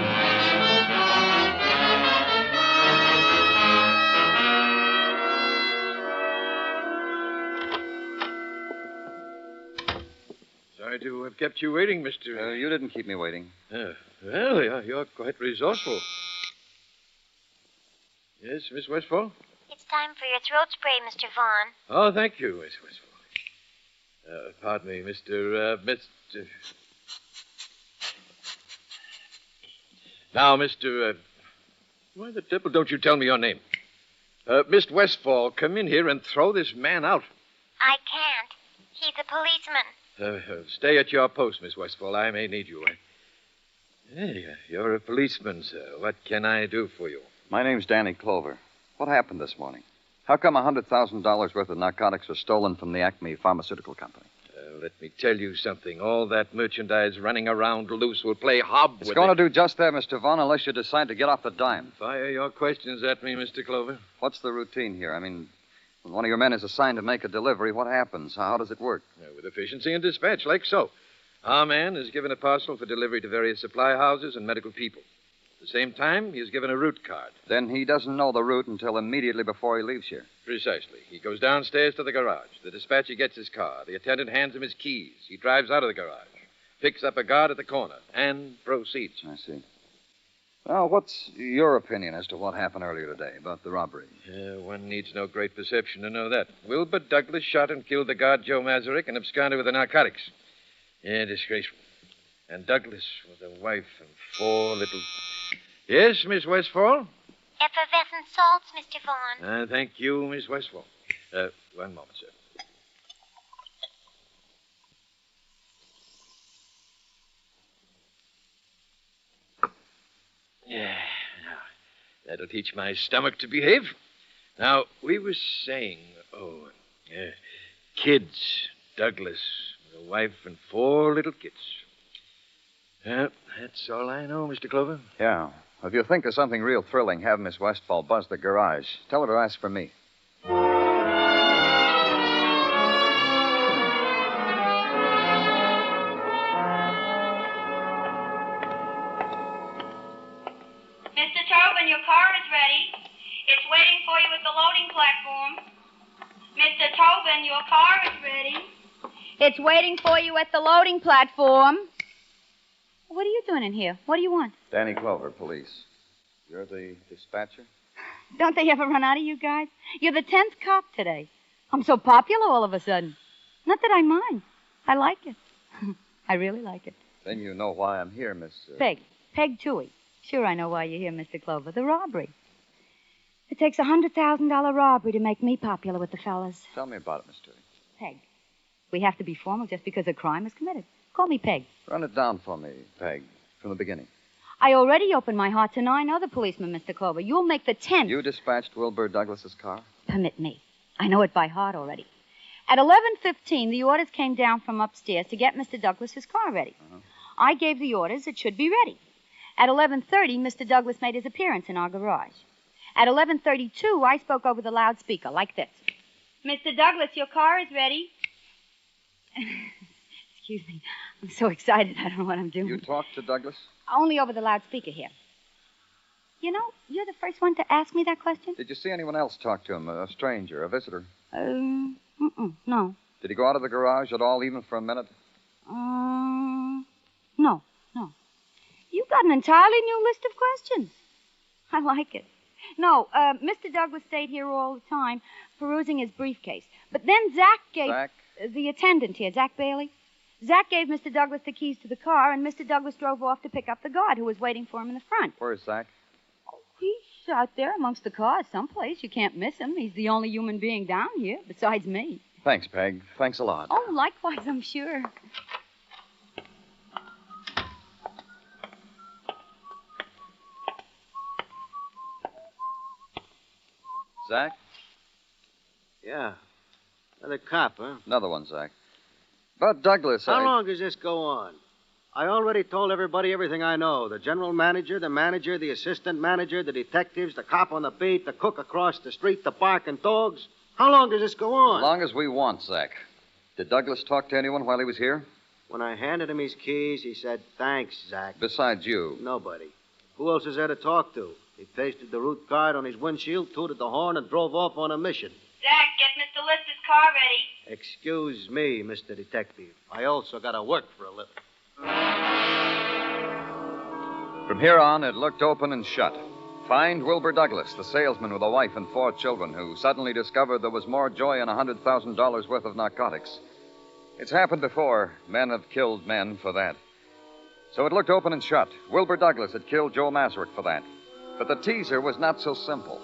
Sorry to have kept you waiting, Mr. You didn't keep me waiting. Well, you're quite resourceful. Yes, Miss Westfall? It's time for your throat spray, Mr. Vaughn. Oh, thank you, Miss Westfall. Pardon me, Mr. Now, Mr. Why the devil don't you tell me your name? Miss Westfall, come in here and throw this man out. I can't. He's a policeman. Stay at your post, Miss Westfall. I may need you. Hey, you're a policeman, sir. What can I do for you? My name's Danny Clover. What happened this morning? How come $100,000 worth of narcotics was stolen from the Acme Pharmaceutical Company? Let me tell you something. All that merchandise running around loose will play hob It's with going it. to do just that, Mr. Vaughn, unless you decide to get off the dime. Fire your questions at me, Mr. Clover. What's the routine here? I mean, when one of your men is assigned to make a delivery, what happens? How does it work? With efficiency and dispatch, like so. Our man is given a parcel for delivery to various supply houses and medical people. At the same time, he is given a route card. Then he doesn't know the route until immediately before he leaves here. Precisely. He goes downstairs to the garage. The dispatcher gets his car. The attendant hands him his keys. He drives out of the garage, picks up a guard at the corner, and proceeds. I see. Well, what's your opinion as to what happened earlier today about the robbery? One needs no great perception to know that. Wilbur Douglas shot and killed the guard Joe Mazurek and absconded with the narcotics. Yeah, disgraceful. And Douglas with a wife and 4 little... Yes, Miss Westfall? Effervescent salts, Mr. Vaughn. Thank you, Miss Westfall. One moment, sir. Yeah, now, that'll teach my stomach to behave. Now, we were saying, kids, Douglas, with a wife and 4 little kids. That's all I know, Mr. Clover. Yeah. If you think of something real thrilling, have Miss Westfall buzz the garage. Tell her to ask for me. Mr. Tobin, your car is ready. It's waiting for you at the loading platform. Mr. Tobin, your car is ready. It's waiting for you at the loading platform. What are you doing in here? What do you want? Danny Clover, police. You're the dispatcher? Don't they ever run out of you guys? You're the 10th cop today. I'm so popular all of a sudden. Not that I mind. I like it. I really like it. Then you know why I'm here, Miss... Peg Toohey. Sure, I know why you're here, Mr. Clover. The robbery. It takes a $100,000 robbery to make me popular with the fellas. Tell me about it, Miss Toohey. Peg. We have to be formal just because a crime is committed. Call me Peg. Run it down for me, Peg, from the beginning. I already opened my heart to 9 other policemen, Mr. Clover. You'll make the 10th. You dispatched Wilbur Douglas's car? Permit me. I know it by heart already. At 11:15, the orders came down from upstairs to get Mr. Douglas's car ready. I gave the orders it should be ready. At 11:30, Mr. Douglas made his appearance in our garage. At 11:32, I spoke over the loudspeaker like this. Mr. Douglas, your car is ready. Excuse me. I'm so excited, I don't know what I'm doing. You talked to Douglas? Only over the loudspeaker here. You know, you're the first one to ask me that question. Did you see anyone else talk to him? A stranger, a visitor? No. Did he go out of the garage at all, even for a minute? No. You've got an entirely new list of questions. I like it. No, Mr. Douglas stayed here all the time, perusing his briefcase. But then Zach gave... Zach? The attendant here, Zach Bailey. Zach gave Mr. Douglas the keys to the car, and Mr. Douglas drove off to pick up the guard who was waiting for him in the front. Where's Zach? He's out there amongst the cars someplace. You can't miss him. He's the only human being down here, besides me. Thanks, Peg. Thanks a lot. Oh, likewise, I'm sure. Zach? Yeah. Another cop, huh? Another one, Zach. But Douglas, How long does this go on? I already told everybody everything I know. The general manager, the assistant manager, the detectives, the cop on the beat, the cook across the street, the barking dogs. How long does this go on? As long as we want, Zach. Did Douglas talk to anyone while he was here? When I handed him his keys, he said, "Thanks, Zach." Besides you? Nobody. Who else is there to talk to? He pasted the route card on his windshield, tooted the horn, and drove off on a mission. Zach, get Mr. Lister's car ready. Excuse me, Mr. Detective. I also got to work for a living. From here on, it looked open and shut. Find Wilbur Douglas, the salesman with a wife and 4 children, who suddenly discovered there was more joy in $100,000 worth of narcotics. It's happened before. Men have killed men for that. So it looked open and shut. Wilbur Douglas had killed Joe Mazurek for that. But the teaser was not so simple.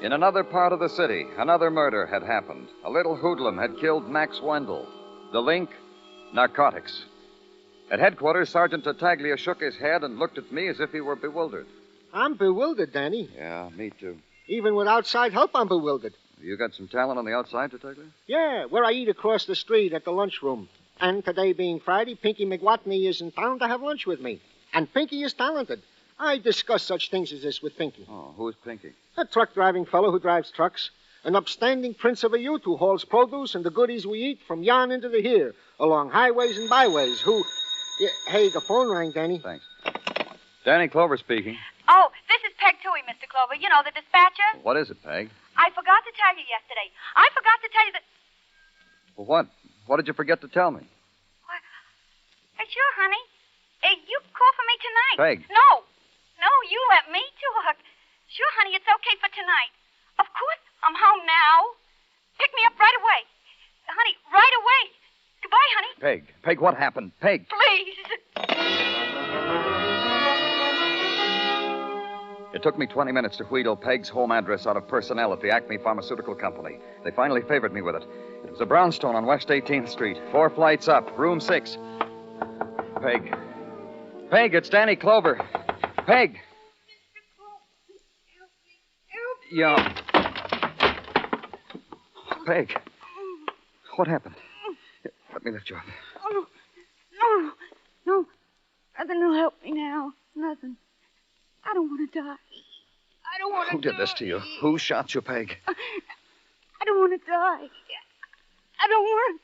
In another part of the city, another murder had happened. A little hoodlum had killed Max Wendell. The link? Narcotics. At headquarters, Sergeant Tartaglia shook his head and looked at me as if he were bewildered. I'm bewildered, Danny. Yeah, me too. Even with outside help, I'm bewildered. You got some talent on the outside, Tartaglia? Yeah, where I eat across the street at the lunchroom. And today being Friday, Pinky McWatney is in town to have lunch with me. And Pinky is talented. I discuss such things as this with Pinky. Oh, who is Pinky? A truck-driving fellow who drives trucks. An upstanding prince of a youth who hauls produce and the goodies we eat from yon into the here, along highways and byways, who... Yeah, hey, the phone rang, Danny. Thanks. Danny Clover speaking. Oh, this is Peg Toohey, Mr. Clover. You know, the dispatcher. What is it, Peg? I forgot to tell you yesterday. I forgot to tell you that... Well, what? What did you forget to tell me? Sure, honey. You call for me tonight. Peg. No, you let me talk. Sure, honey, it's okay for tonight. Of course, I'm home now. Pick me up right away. Honey, right away. Goodbye, honey. Peg, what happened? Peg. Please. It took me 20 minutes to wheedle Peg's home address out of personnel at the Acme Pharmaceutical Company. They finally favored me with it. It was a brownstone on West 18th Street, 4 flights up, room 6. Peg, it's Danny Clover. Peg. Yeah. Peg. What happened? Let me lift you up. No. Nothing will help me now. Nothing. I don't want to die. I don't want to Who did this to you? Who shot you, Peg? I don't want to die. I don't want...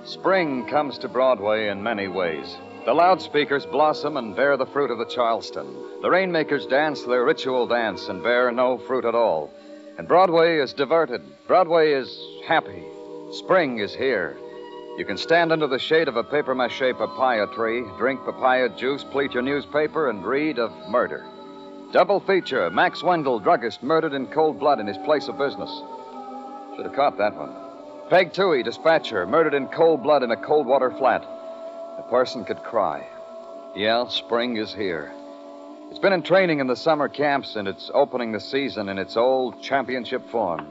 Spring comes to Broadway in many ways. The loudspeakers blossom and bear the fruit of the Charleston. The rainmakers dance their ritual dance and bear no fruit at all. And Broadway is diverted. Broadway is happy. Spring is here. You can stand under the shade of a papier-mâché papaya tree, drink papaya juice, pleat your newspaper, and read of murder. Double feature, Max Wendell, druggist, murdered in cold blood in his place of business. Should have caught that one. Peg Toohey, dispatcher, murdered in cold blood in a cold water flat. A person could cry. Yeah, spring is here. It's been in training in the summer camps, and it's opening the season in its old championship form.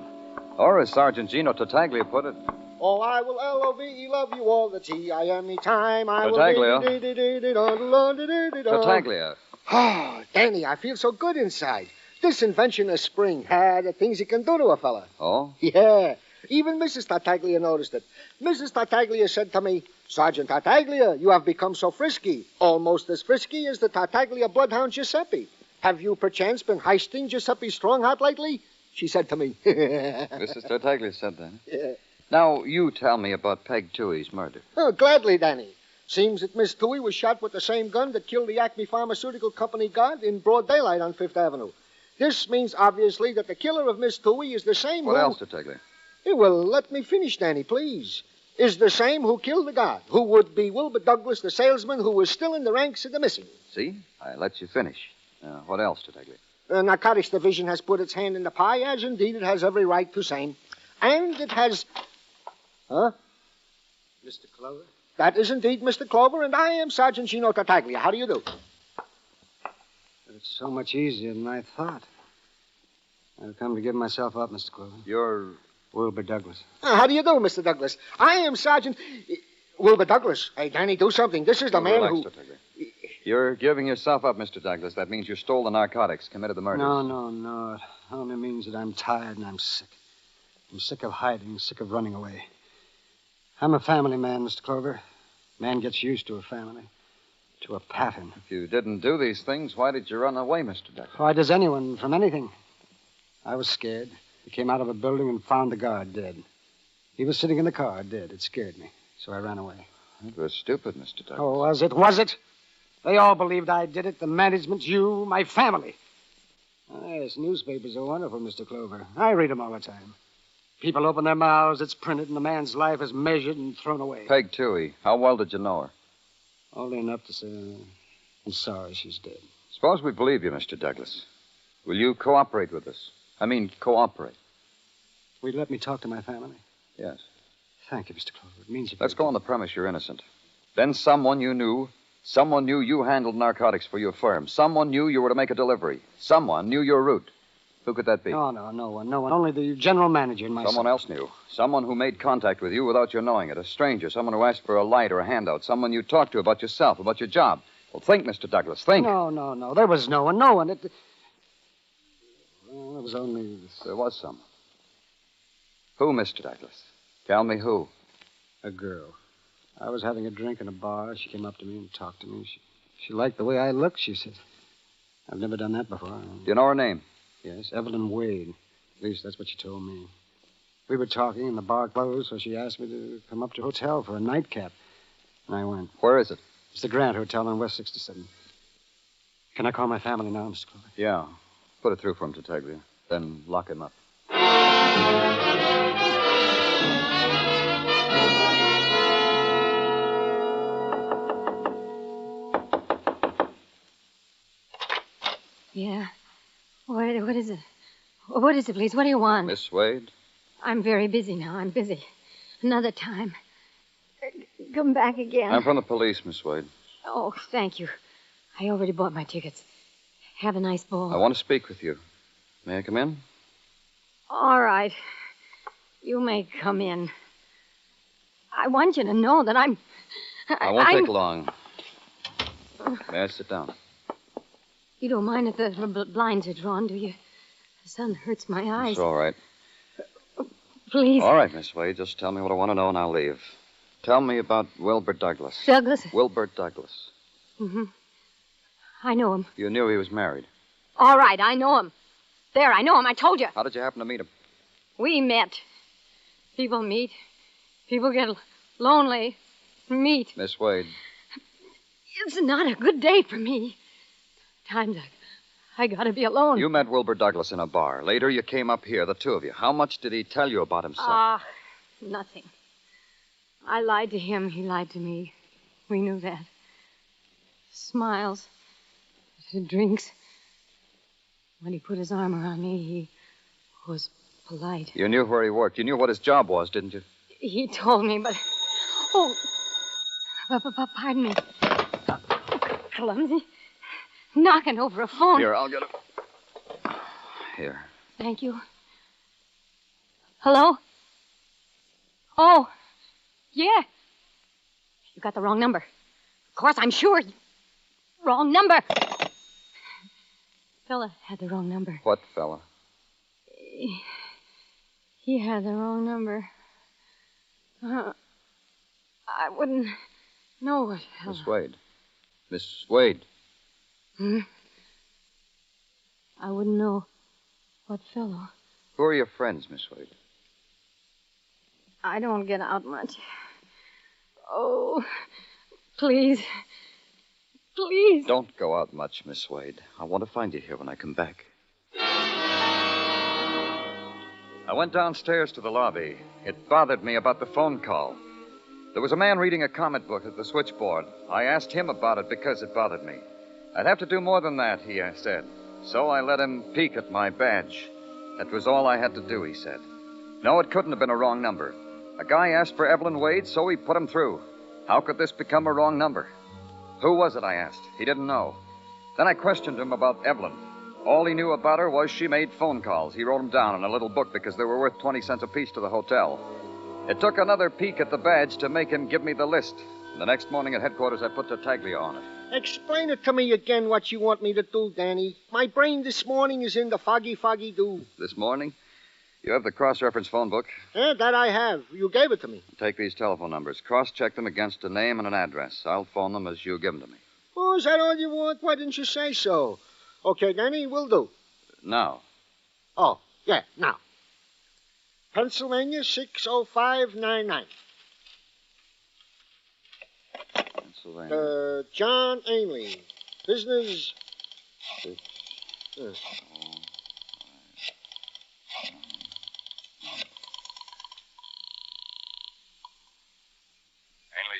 Or, as Sergeant Gino Tartaglia put it... Oh, I will L-O-V-E love you all the T-I-M-E time. I Tartaglia. will... Tartaglia. Oh, Danny, I feel so good inside. This invention of spring had the things it can do to a fella. Oh? Yeah. Even Mrs. Tartaglia noticed it. Mrs. Tartaglia said to me, Sergeant Tartaglia, you have become so frisky, almost as frisky as the Tartaglia bloodhound Giuseppe. Have you perchance been heisting Giuseppe Strongheart lately? She said to me. Mrs. Tartaglia said that. Yeah. Now, you tell me about Peg Toohey's murder. Oh, gladly, Danny. Seems that Miss Toohey was shot with the same gun that killed the Acme Pharmaceutical Company guard in broad daylight on Fifth Avenue. This means, obviously, that the killer of Miss Toohey is the same What else, Tartaglia? Well, let me finish, Danny, please. Is the same who killed the guard, who would be Wilbur Douglas, the salesman, who was still in the ranks of the missing. See? I let you finish. What else, Tartaglia? The Narcotics Division has put its hand in the pie, as indeed it has every right to say. And it has... Huh? Mr. Clover? That is indeed Mr. Clover, and I am Sergeant Gino Tartaglia. How do you do? It's so much easier than I thought. I've come to give myself up, Mr. Clover. You're... Wilbur Douglas. How do you do, Mr. Douglas? I am Sergeant... Wilbur Douglas. Hey, Danny, do something. This is the man relax, who... Tartaglia. You're giving yourself up, Mr. Douglas. That means you stole the narcotics, committed the murders. No. It only means that I'm tired and I'm sick. I'm sick of hiding, sick of running away. I'm a family man, Mr. Clover. Man gets used to a family, to a pattern. If you didn't do these things, why did you run away, Mr. Douglas? Why does anyone from anything? I was scared. I came out of a building and found the guard dead. He was sitting in the car, dead. It scared me, so I ran away. It was stupid, Mr. Douglas. Oh, was it? Was it? They all believed I did it. The management, you, my family. Yes, newspapers are wonderful, Mr. Clover. I read them all the time. People open their mouths, it's printed, and the man's life is measured and thrown away. Peg Toohey. How well did you know her? Only enough to say, I'm sorry she's dead. Suppose we believe you, Mr. Douglas. Will you cooperate with us? I mean, cooperate. Will you let me talk to my family? Yes. Thank you, Mr. Clover. It means Let's go on the premise you're innocent. Then someone knew you handled narcotics for your firm. Someone knew you were to make a delivery. Someone knew your route. Who could that be? No one. Only the general manager and myself. Someone else knew. Someone who made contact with you without your knowing it. A stranger. Someone who asked for a light or a handout. Someone you talked to about yourself, about your job. Well, think, Mr. Douglas. Think. No. There was no one. Well, there was only... There was someone. Who, Mr. Douglas? Tell me who. A girl. I was having a drink in a bar. She came up to me and talked to me. She liked the way I looked, she said. I've never done that before. Do you know her name? Yes, Evelyn Wade. At least that's what she told me. We were talking and the bar closed, so she asked me to come up to the hotel for a nightcap. And I went. Where is it? It's the Grant Hotel on West 67. Can I call my family now, Mr. Clover? Yeah. Put it through for him, Tartaglia. Then lock him up. Yeah. What is it? What is it, please? What do you want? Miss Wade? I'm very busy now. I'm busy. Another time. Come back again. I'm from the police, Miss Wade. Oh, thank you. I already bought my tickets. Have a nice ball. I want to speak with you. May I come in? All right. You may come in. I want you to know that I won't take long. May I sit down? You don't mind if the blinds are drawn, do you? The sun hurts my eyes. It's all right. Please. All right, Miss Wade. Just tell me what I want to know and I'll leave. Tell me about Wilbur Douglas. Douglas? Wilbur Douglas. Mm-hmm. I know him. You knew he was married. All right, I know him. There, I know him. I told you. How did you happen to meet him? We met. People meet. People get lonely. Meet. Miss Wade. It's not a good day for me. Times I gotta be alone. You met Wilbur Douglas in a bar. Later, you came up here, the two of you. How much did he tell you about himself? Nothing. I lied to him. He lied to me. We knew that. Smiles. Drinks. When he put his arm around me, he was polite. You knew where he worked. You knew what his job was, didn't you? He told me, but... Oh, pardon me. Clumsy. Knocking over a phone. Here, I'll get it. Here. Thank you. Hello? Oh, yeah. You got the wrong number. Of course, I'm sure. Wrong number. Fella had the wrong number. What fella? He had the wrong number. I wouldn't know what fella. Miss Wade. Miss Wade. Hmm? I wouldn't know what fellow. Who are your friends, Miss Wade? I don't get out much. Oh, please. Please. Don't go out much, Miss Wade. I want to find you here when I come back. I went downstairs to the lobby. It bothered me about the phone call. There was a man reading a comic book at the switchboard. I asked him about it because it bothered me. I'd have to do more than that, he said. So I let him peek at my badge. That was all I had to do, he said. No, it couldn't have been a wrong number. A guy asked for Evelyn Wade, so he put him through. How could this become a wrong number? Who was it, I asked. He didn't know. Then I questioned him about Evelyn. All he knew about her was she made phone calls. He wrote them down in a little book because they were worth 20 cents apiece to the hotel. It took another peek at the badge to make him give me the list. The next morning at headquarters, I put Tartaglia on it. Explain it to me again what you want me to do, Danny. My brain this morning is in the foggy do. This morning? You have the cross-reference phone book? Yeah, that I have. You gave it to me. Take these telephone numbers. Cross-check them against a name and an address. I'll phone them as you give them to me. Oh, is that all you want? Why didn't you say so? Okay, Danny, will do. Now. Oh, yeah, now. Pennsylvania 60599. Pennsylvania. John Ainley. Business.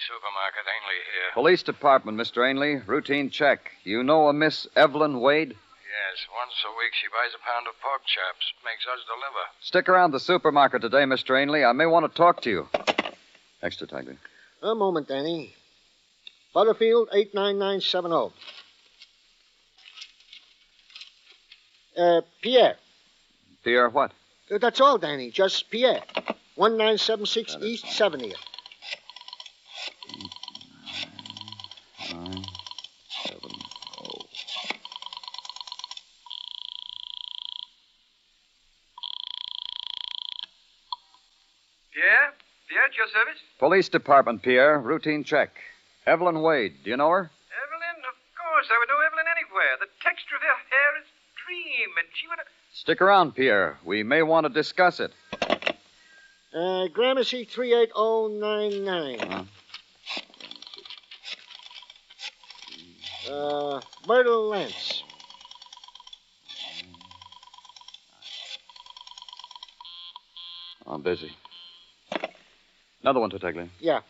Supermarket, Ainley here. Police Department, Mr. Ainley. Routine check. You know a Miss Evelyn Wade? Yes, once a week she buys a pound of pork chops. Makes us deliver. Stick around the supermarket today, Mr. Ainley. I may want to talk to you. Extra, Tiger. A moment, Danny. Butterfield 89970. Pierre. Pierre what? That's all, Danny. Just Pierre. 1976 East 70th. 970. Pierre? Pierre, at your service? Police Department, Pierre. Routine check. Evelyn Wade. Do you know her? Evelyn? Of course. I would know Evelyn anywhere. The texture of her hair is dream, and she would have... Stick around, Pierre. We may want to discuss it. Gramercy 38099. Myrtle Lance. I'm busy. Another one, Tateglia. Yeah.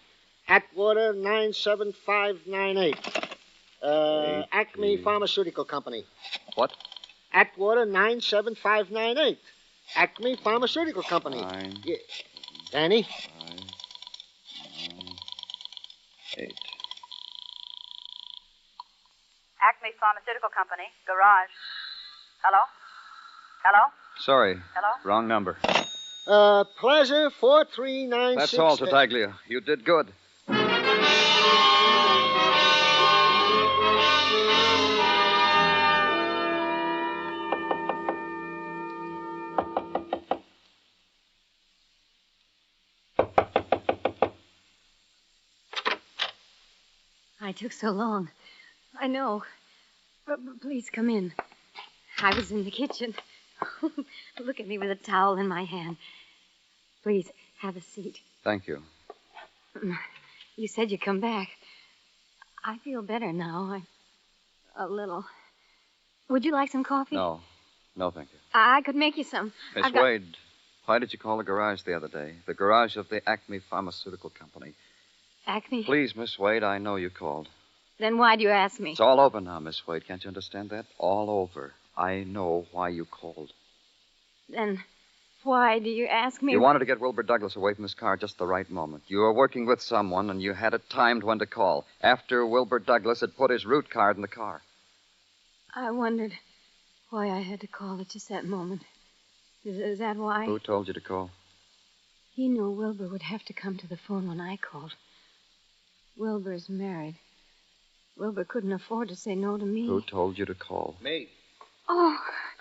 Atwater 97598. Acme Pharmaceutical Company. What? Atwater 97598. Acme Pharmaceutical Company. Yeah. Danny? 8. Acme Pharmaceutical Company, garage. Hello? Hello? Sorry. Hello? Wrong number. Plaza 4396. That's all, Tateglia. You did good. I took so long. I know. But please come in. I was in the kitchen. Look at me with a towel in my hand. Please, have a seat. Thank you. You said you'd come back. I feel better now. A little. Would you like some coffee? No. No, thank you. I could make you some. Miss Wade, why did you call the garage the other day? The garage of the Acme Pharmaceutical Company. Acme? Please, Miss Wade, I know you called. Then why do you ask me? It's all over now, Miss Wade. Can't you understand that? All over. I know why you called. Then why do you ask me? You wanted to get Wilbur Douglas away from his car at just the right moment. You were working with someone, and you had it timed when to call. After Wilbur Douglas had put his route card in the car. I wondered why I had to call at just that moment. Is that why? Who told you to call? He knew Wilbur would have to come to the phone when I called. Wilbur's married. Wilbur couldn't afford to say no to me. Who told you to call? Me. Oh.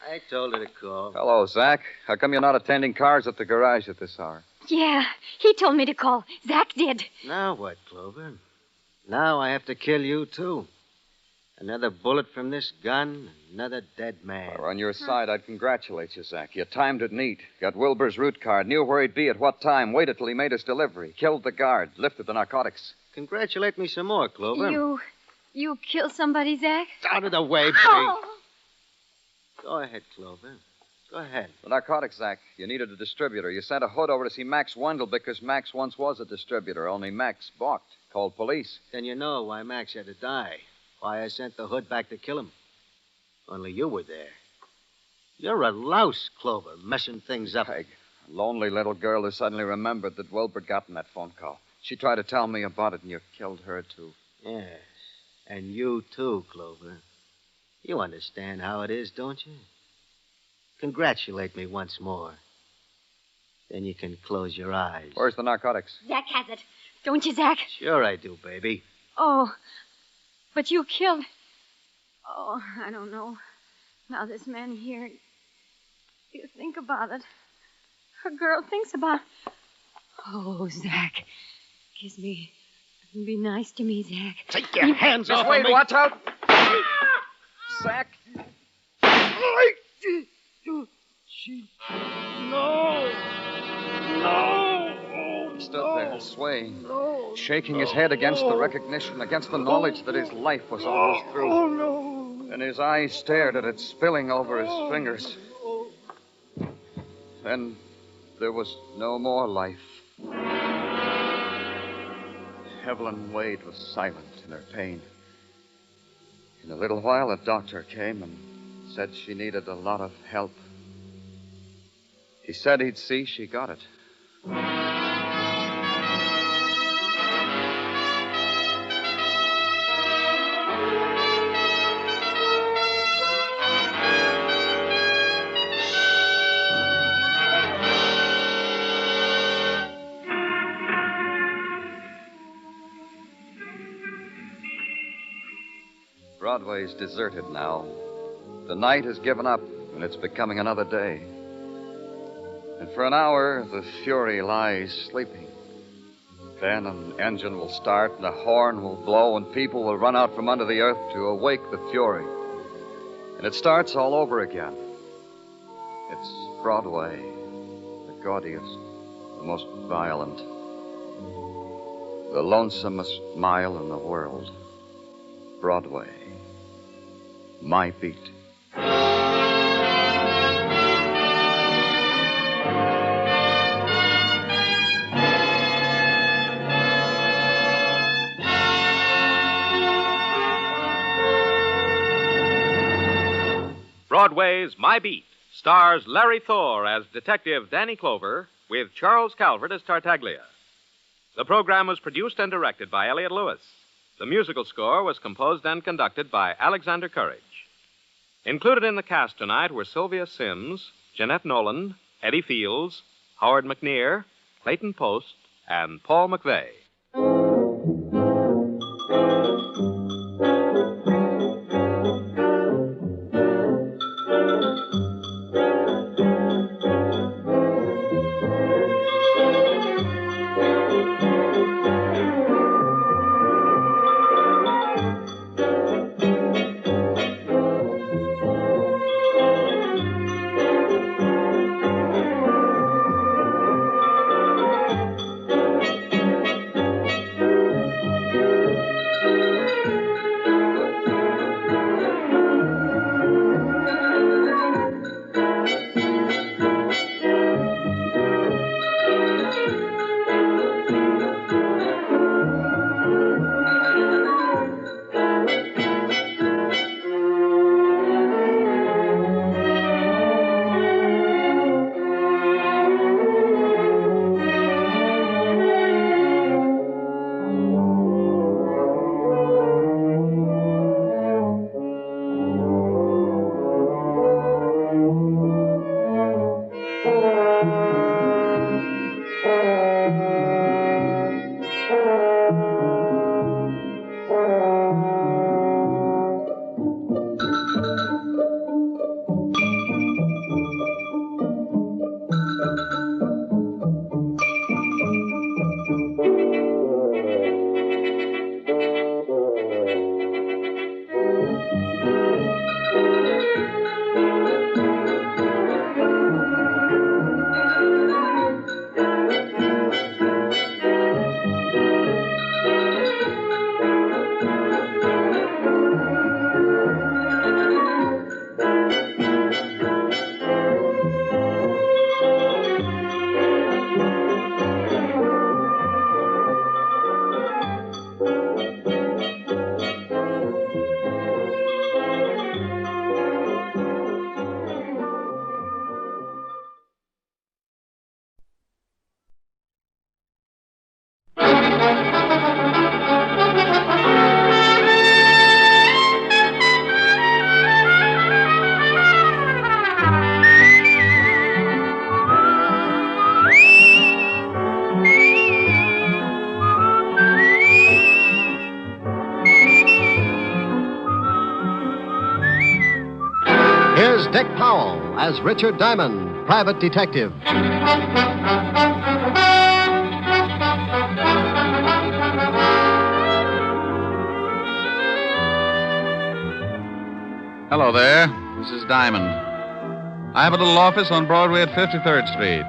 I told her to call. Hello, Zach. How come you're not attending cars at the garage at this hour? Yeah, he told me to call. Zach did. Now what, Clover? Now I have to kill you, too. Another bullet from this gun, another dead man. Well, on your side, I'd congratulate you, Zach. You timed it neat. Got Wilbur's route card, knew where he'd be at what time, waited till he made his delivery, killed the guard, lifted the narcotics. Congratulate me some more, Clover. You killed somebody, Zach? Out of the way, Pete. Oh. Go ahead, Clover. Go ahead. The narcotics, Zach. You needed a distributor. You sent a hood over to see Max Wendell because Max once was a distributor, only Max balked. Called police. Then you know why Max had to die. Why I sent the hood back to kill him. Only you were there. You're a louse, Clover, messing things up. Peg, a lonely little girl who suddenly remembered that Wilbur got in that phone call. She tried to tell me about it, and you killed her, too. Yes, and you, too, Clover. You understand how it is, don't you? Congratulate me once more. Then you can close your eyes. Where's the narcotics? Zach has it. Don't you, Zach? Sure I do, baby. Oh, but you killed... Oh, I don't know. Now this man here... You think about it. A girl thinks about... Oh, Zach. Kiss me. Be nice to me, Zach. Take your hands off Wait, of me. watch out. Zach. No. He stood there, swaying, shaking his head against the recognition, against the knowledge that his life was almost through. Oh, no. And his eyes stared at it spilling over his fingers. Then there was no more life. Evelyn Wade was silent in her pain. In a little while, a doctor came and said she needed a lot of help. He said he'd see she got it. Broadway's deserted now. The night has given up, and it's becoming another day. And for an hour, the Fury lies sleeping. Then an engine will start, and a horn will blow, and people will run out from under the earth to awake the Fury. And it starts all over again. It's Broadway, the gaudiest, the most violent, the lonesomest mile in the world. Broadway, my beat. Broadway's My Beat stars Larry Thor as Detective Danny Clover with Charles Calvert as Tartaglia. The program was produced and directed by Elliott Lewis. The musical score was composed and conducted by Alexander Courage. Included in the cast tonight were Sylvia Sims, Jeanette Nolan, Eddie Fields, Howard McNear, Clayton Post, and Paul McVeigh. Here's Dick Powell as Richard Diamond, private detective. Hello there. This is Diamond. I have a little office on Broadway at 53rd Street.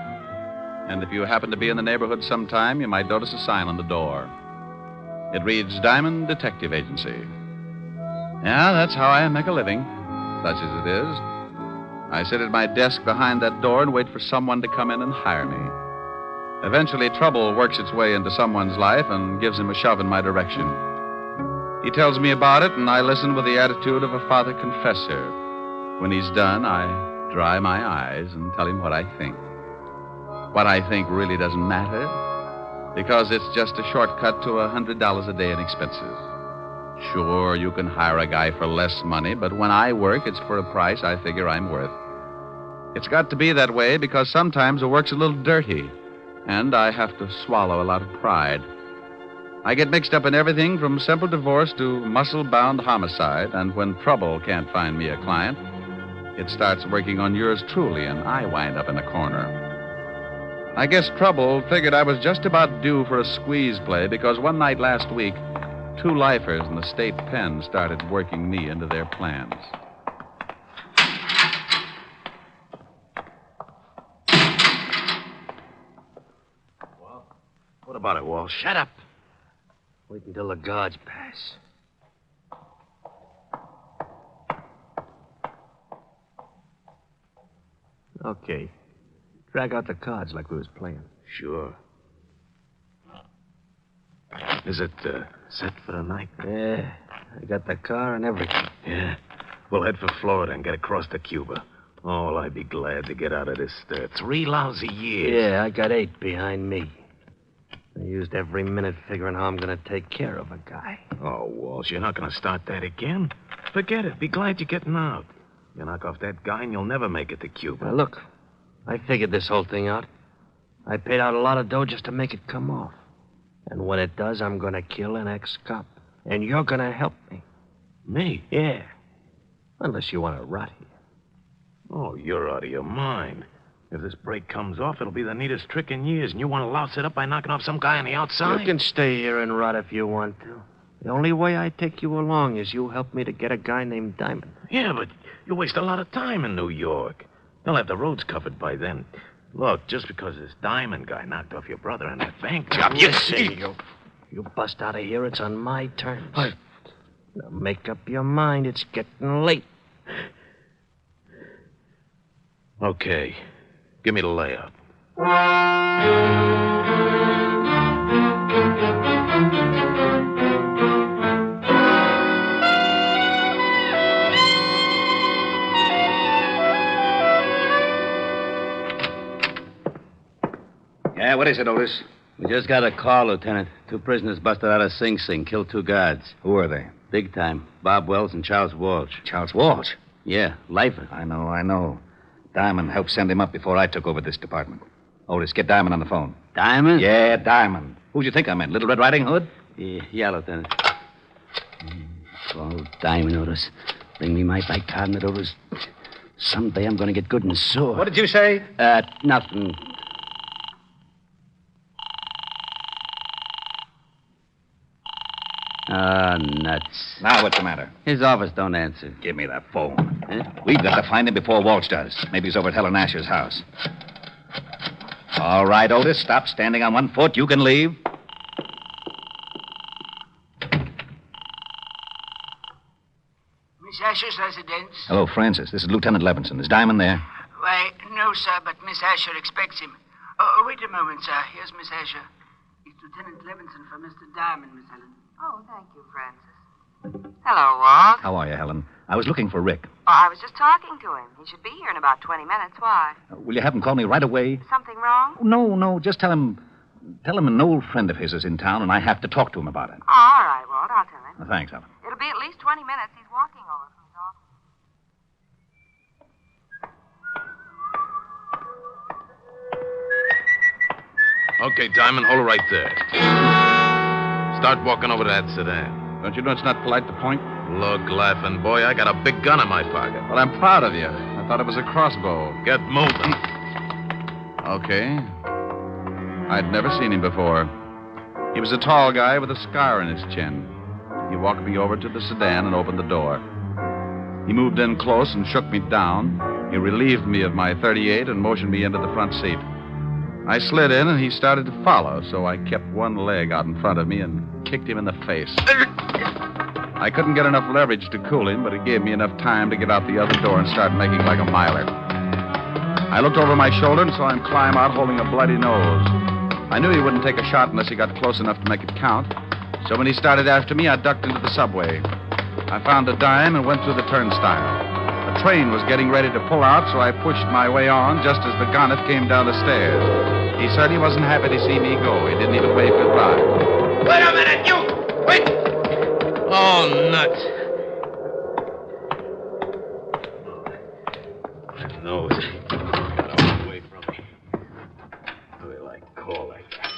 And if you happen to be in the neighborhood sometime, you might notice a sign on the door. It reads Diamond Detective Agency. Yeah, that's how I make a living, such as it is. I sit at my desk behind that door and wait for someone to come in and hire me. Eventually, trouble works its way into someone's life and gives him a shove in my direction. He tells me about it, and I listen with the attitude of a father confessor. When he's done, I dry my eyes and tell him what I think. What I think really doesn't matter, because it's just a shortcut to $100 a day in expenses. Sure, you can hire a guy for less money, but when I work, it's for a price I figure I'm worth. It's got to be that way because sometimes the work's a little dirty, and I have to swallow a lot of pride. I get mixed up in everything from simple divorce to muscle-bound homicide, and when trouble can't find me a client, it starts working on yours truly, and I wind up in a corner. I guess trouble figured I was just about due for a squeeze play because one night last week, 2 lifers in the state pen started working me into their plans. What about it, Walsh? Shut up. Wait until the guards pass. Okay. Drag out the cards like we was playing. Sure. Is it set for the night? Yeah. I got the car and everything. Yeah. We'll head for Florida and get across to Cuba. Oh, well, I'd be glad to get out of this 3 lousy years. Yeah, I got 8 behind me. I used every minute figuring how I'm going to take care of a guy. Oh, Walsh, you're not going to start that again? Forget it. Be glad you're getting out. You knock off that guy and you'll never make it to Cuba. Now, look, I figured this whole thing out. I paid out a lot of dough just to make it come off. And when it does, I'm going to kill an ex-cop. And you're going to help me. Me? Yeah. Unless you want to rot here. Oh, you're out of your mind. If this break comes off, it'll be the neatest trick in years, and you want to louse it up by knocking off some guy on the outside? You can stay here and rot if you want to. The only way I take you along is you help me to get a guy named Diamond. Yeah, but you waste a lot of time in New York. They'll have the roads covered by then. Look, just because this Diamond guy knocked off your brother on that bank job... You bust out of here, it's on my terms. Now make up your mind, it's getting late. Okay. Give me the layout. Yeah, what is it, Otis? We just got a call, Lieutenant. 2 prisoners busted out of Sing Sing, killed 2 guards. Who are they? Big time. Bob Wells and Charles Walsh. Charles Walsh? Yeah, lifer. I know. Diamond helped send him up before I took over this department. Otis, get Diamond on the phone. Diamond? Yeah, Diamond. Who'd you think I meant? Little Red Riding Hood? Yeah, Lieutenant. Oh, Diamond, Otis. Bring me my bicarbonate, Otis. Someday I'm going to get good and sore. What did you say? Nothing. Nuts. Now what's the matter? His office don't answer. Give me that phone. Huh? We've got to find him before Walsh does. Maybe he's over at Helen Asher's house. All right, Otis, stop standing on one foot. You can leave. Miss Asher's residence? Hello, Francis. This is Lieutenant Levinson. Is Diamond there? Why, no, sir, but Miss Asher expects him. Wait a moment, sir. Here's Miss Asher. It's Lieutenant Levinson for Mr. Diamond, Miss Helen. Oh, thank you, Francis. Hello, Walt. How are you, Helen? I was looking for Rick. Oh, I was just talking to him. He should be here in about 20 minutes. Why? Will you have him call me right away? Something wrong? No. Just tell him an old friend of his is in town, and I have to talk to him about it. Oh, all right, Walt. I'll tell him. Thanks, Helen. It'll be at least 20 minutes. He's walking over from his office. Okay, Diamond, hold it right there. Start walking over to that sedan. Don't you know it's not polite to point? Look, laughing boy, I got a big gun in my pocket. Well, I'm proud of you. I thought it was a crossbow. Get moving. Okay. I'd never seen him before. He was a tall guy with a scar in his chin. He walked me over to the sedan and opened the door. He moved in close and shook me down. He relieved me of my .38 and motioned me into the front seat. I slid in, and he started to follow, so I kept one leg out in front of me and kicked him in the face. I couldn't get enough leverage to cool him, but it gave me enough time to get out the other door and start making like a miler. I looked over my shoulder and saw him climb out holding a bloody nose. I knew he wouldn't take a shot unless he got close enough to make it count, so when he started after me, I ducked into the subway. I found a dime and went through the turnstile. The train was getting ready to pull out, so I pushed my way on just as the gonnet came down the stairs. He certainly wasn't happy to see me go. He didn't even wave goodbye. Wait a minute, you! Wait! Oh, nuts. My nose. Got away from me. Wait till I call like that.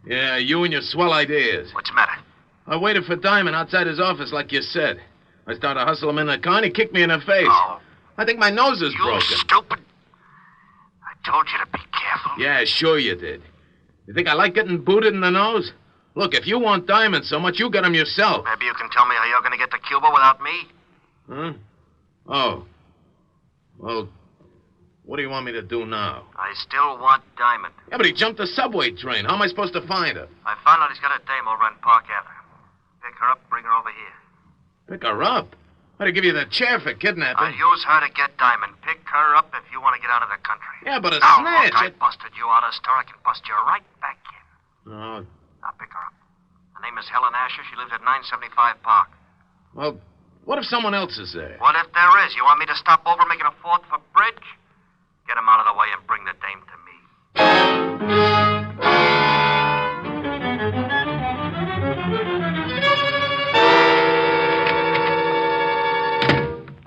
Yeah, you and your swell ideas. What's the matter? I waited for Diamond outside his office like you said. I started to hustle him in the car and he kicked me in the face. Oh. I think my nose is broken. You stupid. I told you to be careful. Yeah, sure you did. You think I like getting booted in the nose? Look, if you want Diamond so much, you get him yourself. Maybe you can tell me how you're going to get to Cuba without me? Huh? Oh. Well, what do you want me to do now? I still want Diamond. Yeah, but he jumped the subway train. How am I supposed to find her? I found out he's got a dame over on Park Avenue. Pick her up, bring her over here. Pick her up? I'd give you the chair for kidnapping. I'll use her to get Diamond. Pick her up if you want to get out of the country. Yeah, but a now, snitch. Look, I busted you out of the store. I can bust you right back in. Oh. Now pick her up. Her name is Helen Asher. She lives at 975 Park. Well, what if someone else is there? What if there is? You want me to stop over making a fourth for bridge? Get him out of the way and bring the dame to me.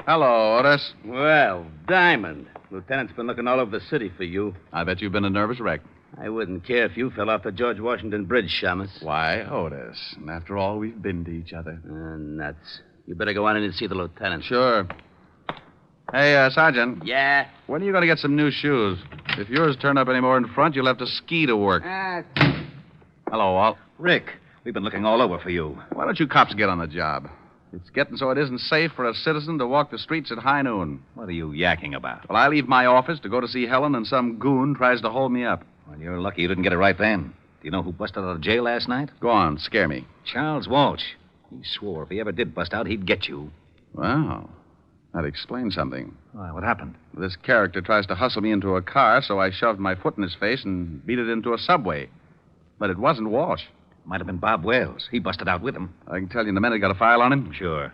Hello, Otis. Well, Diamond. Lieutenant's been looking all over the city for you. I bet you've been a nervous wreck. I wouldn't care if you fell off the George Washington Bridge, Shamus. Why, Otis? And after all, we've been to each other. Nuts. You better go on in and see the lieutenant. Sure. Hey, Sergeant. Yeah? When are you going to get some new shoes? If yours turn up any more in front, you'll have to ski to work. Hello, Walt. Rick, we've been looking all over for you. Why don't you cops get on the job? It's getting so it isn't safe for a citizen to walk the streets at high noon. What are you yakking about? Well, I leave my office to go to see Helen, and some goon tries to hold me up. Well, you're lucky you didn't get it right then. Do you know who busted out of jail last night? Go on, scare me. Charles Walsh. He swore if he ever did bust out, he'd get you. Wow. That explains something. What happened? This character tries to hustle me into a car, so I shoved my foot in his face and beat it into a subway. But it wasn't Walsh. Might have been Bob Wells. He busted out with him. I can tell you in a minute. Got a file on him? Sure.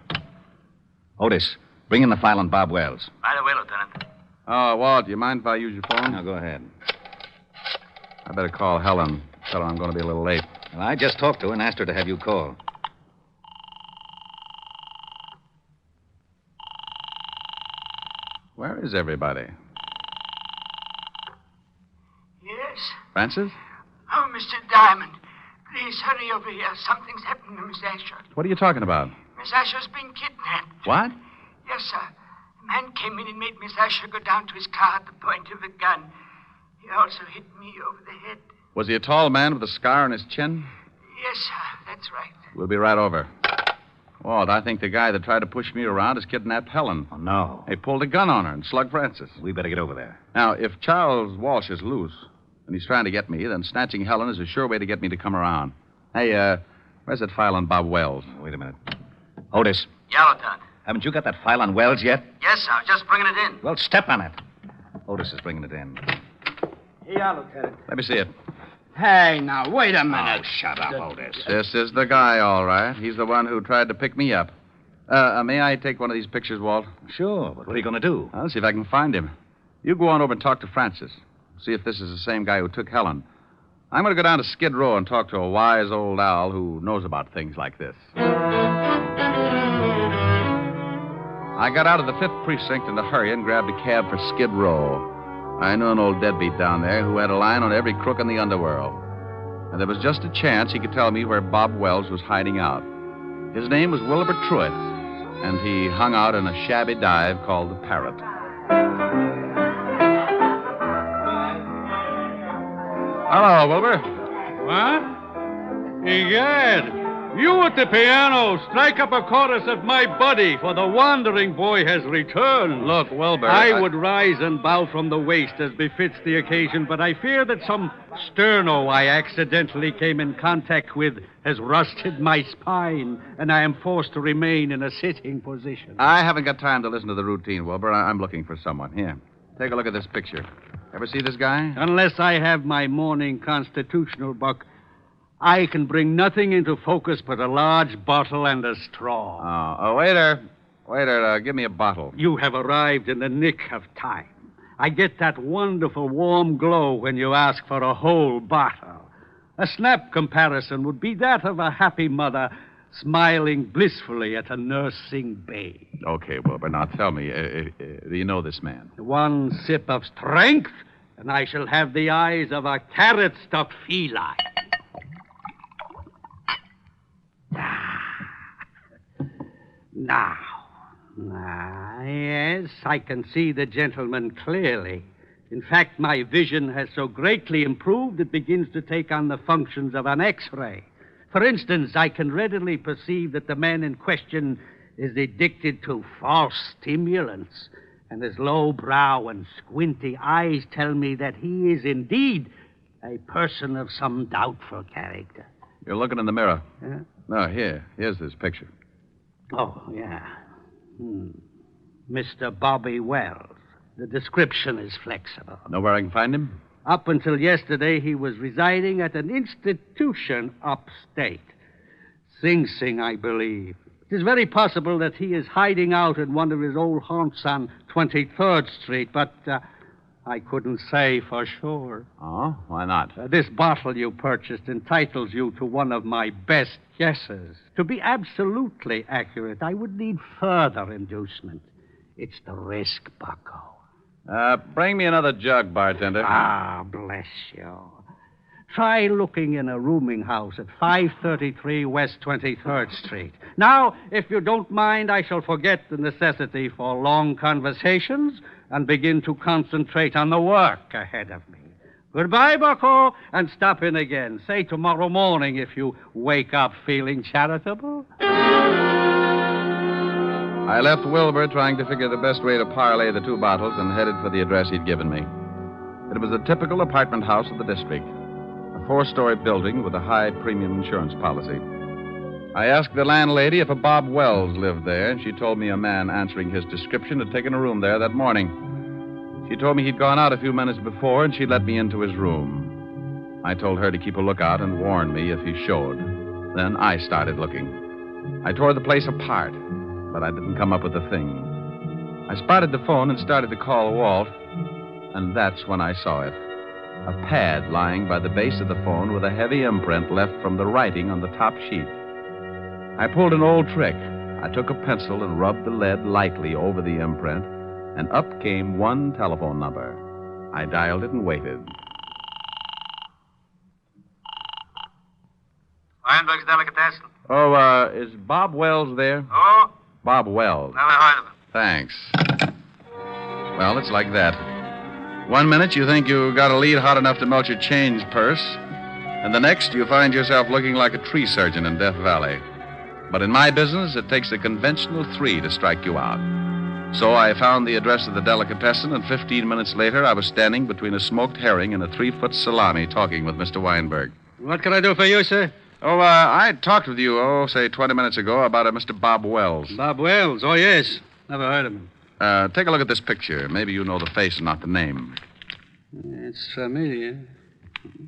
Otis, bring in the file on Bob Wells. Right away, Lieutenant. Oh, Walt, do you mind if I use your phone? Now, go ahead. I better call Helen. Tell her I'm going to be a little late. Well, I just talked to her and asked her to have you call. Where is everybody? Yes? Francis? Oh, Mr. Diamond. Please hurry over here. Something's happened to Miss Asher. What are you talking about? Miss Asher's been kidnapped. What? Yes, sir. A man came in and made Miss Asher go down to his car at the point of a gun. He also hit me over the head. Was he a tall man with a scar on his chin? Yes, sir. That's right. We'll be right over. Walt, I think the guy that tried to push me around has kidnapped Helen. Oh, no. He pulled a gun on her and slugged Francis. We better get over there. Now, if Charles Walsh is loose and he's trying to get me, then snatching Helen is a sure way to get me to come around. Hey, where's that file on Bob Wells? Wait a minute. Otis. Yeah, Lieutenant. Haven't you got that file on Wells yet? Yes, sir. Just bringing it in. Well, step on it. Otis is bringing it in. Yeah, Lieutenant. Let me see it. Hey, now, wait a minute. Oh, shut up, Otis. This is the guy, all right. He's the one who tried to pick me up. May I take one of these pictures, Walt? Sure, but what are you going to do? I'll see if I can find him. You go on over and talk to Francis. See if this is the same guy who took Helen. I'm going to go down to Skid Row and talk to a wise old owl who knows about things like this. I got out of the 5th Precinct in a hurry and grabbed a cab for Skid Row. I knew an old deadbeat down there who had a line on every crook in the underworld. And there was just a chance he could tell me where Bob Wells was hiding out. His name was Wilbur Truitt, and he hung out in a shabby dive called the Parrot. Hello, Wilbur. What? Egad, You at the piano, strike up a chorus of My Buddy, for the wandering boy has returned. Look, Wilbur. I would rise and bow from the waist as befits the occasion, but I fear that some sterno I accidentally came in contact with has rusted my spine, and I am forced to remain in a sitting position. I haven't got time to listen to the routine, Wilbur. I'm looking for someone. Here, take a look at this picture. Ever see this guy? Unless I have my morning constitutional, Buck, I can bring nothing into focus but a large bottle and a straw. Oh, waiter. Waiter, give me a bottle. You have arrived in the nick of time. I get that wonderful warm glow when you ask for a whole bottle. A snap comparison would be that of a happy mother smiling blissfully at a nursing babe. Okay, Wilbur, now tell me, do you know this man? One sip of strength, and I shall have the eyes of a carrot-stuffed feline. Now, yes, I can see the gentleman clearly. In fact, my vision has so greatly improved it begins to take on the functions of an X-ray. For instance, I can readily perceive that the man in question is addicted to false stimulants, and his low brow and squinty eyes tell me that he is indeed a person of some doubtful character. You're looking in the mirror. Yeah? No, here's this picture. Oh, yeah. Mr. Bobby Wells. The description is flexible. Know where I can find him? Up until yesterday, he was residing at an institution upstate. Sing Sing, I believe. It is very possible that he is hiding out in one of his old haunts on 23rd Street, but I couldn't say for sure. Oh, why not? This bottle you purchased entitles you to one of my best guesses. To be absolutely accurate, I would need further inducement. It's the risk, bucko. Bring me another jug, bartender. Ah, bless you. Try looking in a rooming house at 533 West 23rd Street. Now, if you don't mind, I shall forget the necessity for long conversations and begin to concentrate on the work ahead of me. Goodbye, bucko, and stop in again. Say tomorrow morning if you wake up feeling charitable. I left Wilbur trying to figure the best way to parlay the two bottles and headed for the address he'd given me. It was a typical apartment house of the district, a 4-story building with a high premium insurance policy. I asked the landlady if a Bob Wells lived there, and she told me a man answering his description had taken a room there that morning. She told me he'd gone out a few minutes before, and she'd let me into his room. I told her to keep a lookout and warn me if he showed. Then I started looking. I tore the place apart, but I didn't come up with a thing. I spotted the phone and started to call Walt, and that's when I saw it. A pad lying by the base of the phone with a heavy imprint left from the writing on the top sheet. I pulled an old trick. I took a pencil and rubbed the lead lightly over the imprint, and up came one telephone number. I dialed it and waited. Weinberg's Delicatessen. Oh, is Bob Wells there? Oh? Bob Wells. Never heard of him. Thanks. Well, it's like that. One minute you think you got a lead hot enough to melt your change purse, and the next you find yourself looking like a tree surgeon in Death Valley. But in my business, it takes a conventional 3 to strike you out. So I found the address of the delicatessen, and 15 minutes later, I was standing between a smoked herring and a 3-foot salami talking with Mr. Weinberg. What can I do for you, sir? Oh, I talked with you, say 20 minutes ago about a Mr. Bob Wells. Bob Wells? Oh, yes. Never heard of him. Take a look at this picture. Maybe you know the face and not the name. It's familiar.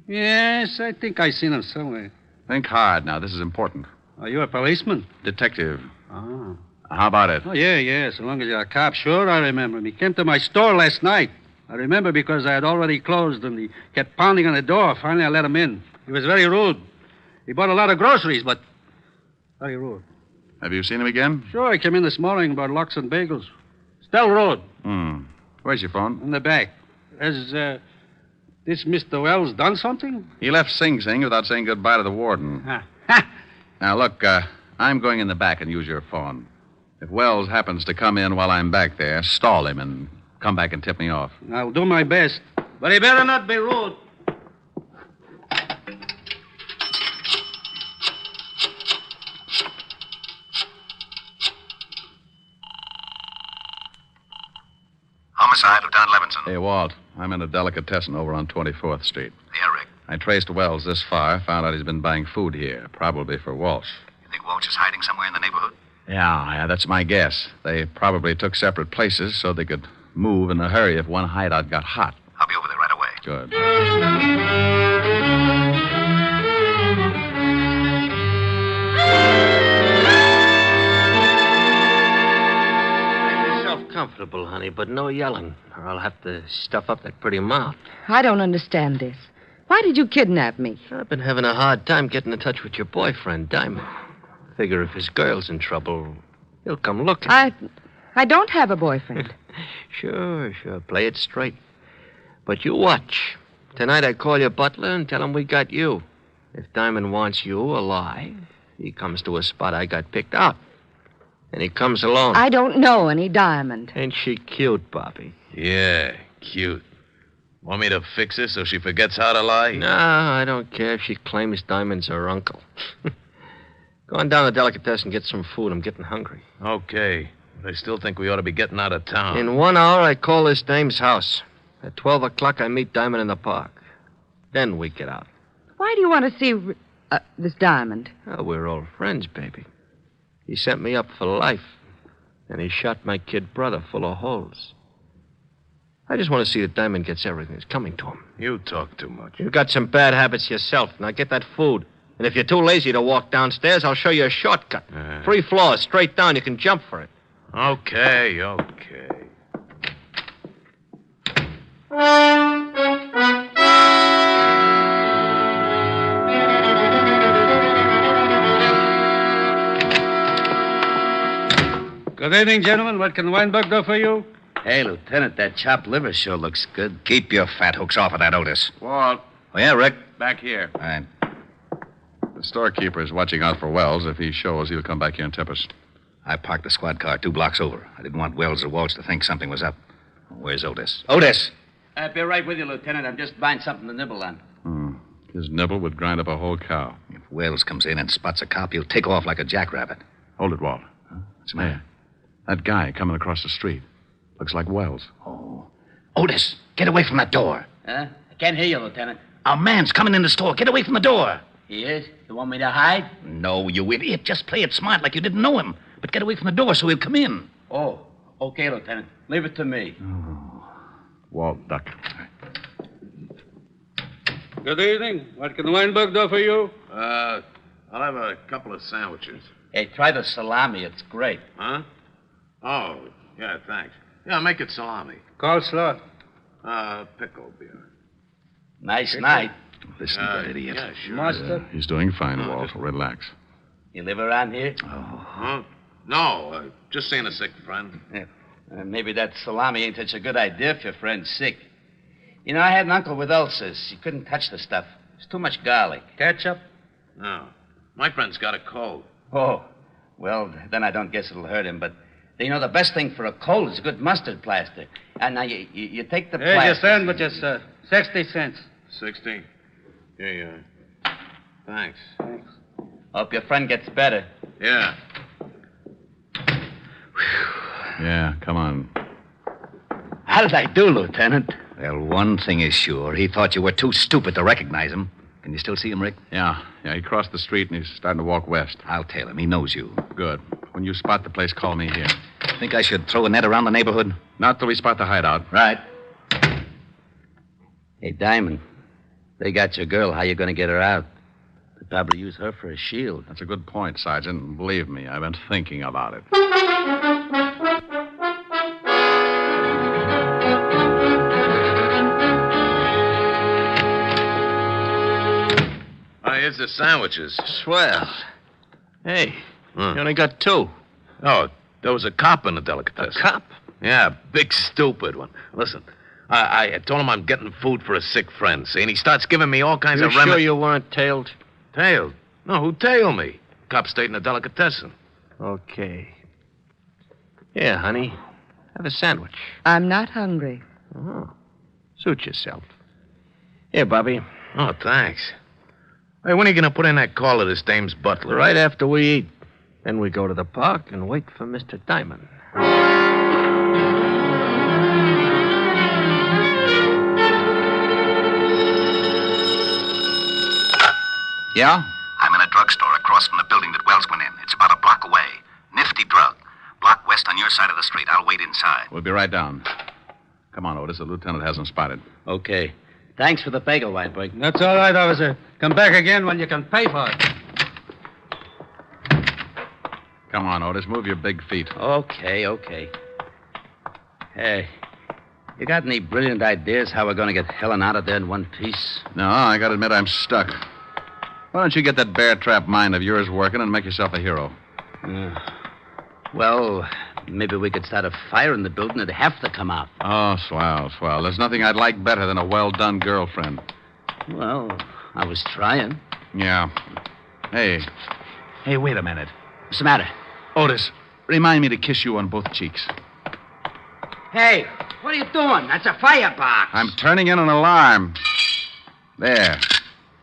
Yes, I think I've seen him somewhere. Think hard now. This is important. Are you a policeman? Detective. Oh. How about it? Oh, yeah. So long as you're a cop, sure, I remember him. He came to my store last night. I remember because I had already closed and he kept pounding on the door. Finally, I let him in. He was very rude. He bought a lot of groceries, but very rude. Have you seen him again? Sure, he came in this morning about lox and bagels. Still rude. Where's your phone? In the back. Has this Mr. Wells done something? He left Sing Sing without saying goodbye to the warden. Now, look, I'm going in the back and use your phone. If Wells happens to come in while I'm back there, stall him and come back and tip me off. I'll do my best. But he better not be rude. homicide, Lieutenant Levinson. Hey, Walt. I'm in a delicatessen over on 24th Street. Yeah, Rick. I traced Wells this far, found out he's been buying food here, probably for Walsh. You think Walsh is hiding somewhere in the neighborhood? Yeah, that's my guess. They probably took separate places so they could move in a hurry if one hideout got hot. I'll be over there right away. Good. Make yourself comfortable, honey, but no yelling, or I'll have to stuff up that pretty mouth. I don't understand this. Why did you kidnap me? I've been having a hard time getting in touch with your boyfriend, Diamond. Figure if his girl's in trouble, he'll come looking. I don't have a boyfriend. Sure. Play it straight. But you watch. Tonight I call your butler and tell him we got you. If Diamond wants you alive, he comes to a spot I got picked out. And he comes alone. I don't know any Diamond. Ain't she cute, Bobby? Yeah, cute. Want me to fix her so she forgets how to lie? No, I don't care if she claims Diamond's her uncle. Go on down to the delicatessen and get some food. I'm getting hungry. Okay. But I still think we ought to be getting out of town. In 1 hour, I call this dame's house. At 12 o'clock, I meet Diamond in the park. Then we get out. Why do you want to see this Diamond? Oh, we're old friends, baby. He sent me up for life. And he shot my kid brother full of holes. I just want to see that Diamond gets everything that's coming to him. You talk too much. You've got some bad habits yourself. Now get that food. And if you're too lazy to walk downstairs, I'll show you a shortcut. 3 floors, straight down. You can jump for it. Okay. Good evening, gentlemen. What can Weinberg do for you? Hey, Lieutenant, that chopped liver sure looks good. Keep your fat hooks off of that, Otis. Walt. Oh, yeah, Rick? Back here. All right. The storekeeper's watching out for Wells. If he shows, he'll come back here and tip us. I parked the squad car 2 blocks over. I didn't want Wells or Walsh to think something was up. Where's Otis? Otis! I'll be right with you, Lieutenant. I'm just buying something to nibble on. His nibble would grind up a whole cow. If Wells comes in and spots a cop, he'll take off like a jackrabbit. Hold it, Walt. What's the matter? That guy coming across the street. Looks like Wells. Oh. Otis, get away from that door. Huh? I can't hear you, Lieutenant. A man's coming in the store. Get away from the door. He is? You want me to hide? No, you idiot. Just play it smart like you didn't know him. But get away from the door so he'll come in. Oh, okay, Lieutenant. Leave it to me. Walt, duck. Good evening. What can Weinberg do for you? I'll have a couple of sandwiches. Hey, try the salami. It's great. Huh? Oh, yeah, thanks. Yeah, make it salami. Coleslaw. Pickle beer. Nice night. Listen to that idiot. Yeah, sure. Mustard. He's doing fine, Walt. Relax. You live around here? Huh? No, just seeing a sick friend. Yeah. Maybe that salami ain't such a good idea if your friend's sick. You know, I had an uncle with ulcers. He couldn't touch the stuff. It's too much garlic. Ketchup? No. My friend's got a cold. Oh, well, then I don't guess it'll hurt him, but... You know, the best thing for a cold is a good mustard plaster. And now you take the plaster... Here's your sandwiches, sir. 60 cents. 60? Here you are. Thanks. Hope your friend gets better. Yeah. Yeah, come on. How did I do, Lieutenant? Well, one thing is sure. He thought you were too stupid to recognize him. Can you still see him, Rick? Yeah, he crossed the street and he's starting to walk west. I'll tell him. He knows you. Good. When you spot the place, call me here. Think I should throw a net around the neighborhood? Not till we spot the hideout. Right. Hey, Diamond, they got your girl. How you going to get her out? They'd probably use her for a shield. That's a good point, Sergeant. Believe me, I've been thinking about it. Here's the sandwiches. Swell. Hey, you only got 2. Oh, there was a cop in the delicatessen. A cop? Yeah, big stupid one. Listen, I told him I'm getting food for a sick friend, see? And he starts giving me all kinds of You sure you weren't tailed? Tailed? No, who tailed me? Cop stayed in the delicatessen. Okay. Here, honey. Have a sandwich. I'm not hungry. Oh. Suit yourself. Here, Bobby. Oh, thanks. Hey, when are you going to put in that call to this dame's butler? Right after we eat. Then we go to the park and wait for Mr. Diamond. Yeah? I'm in a drugstore across from the building that Wells went in. It's about a block away. Nifty drug. Block west on your side of the street. I'll wait inside. We'll be right down. Come on, Otis. The lieutenant hasn't spotted. Okay. Thanks for the bagel, Whitebreak. That's all right, officer. Come back again when you can pay for it. Come on, Otis. Move your big feet. Okay. Hey, you got any brilliant ideas how we're going to get Helen out of there in one piece? No, I gotta admit I'm stuck. Why don't you get that bear trap mind of yours working and make yourself a hero? Well, maybe we could start a fire in the building. It'd have to come out. Oh, swell. There's nothing I'd like better than a well-done girlfriend. Well, I was trying. Yeah. Hey, wait a minute. What's the matter? Otis, remind me to kiss you on both cheeks. Hey, what are you doing? That's a firebox. I'm turning in an alarm. There.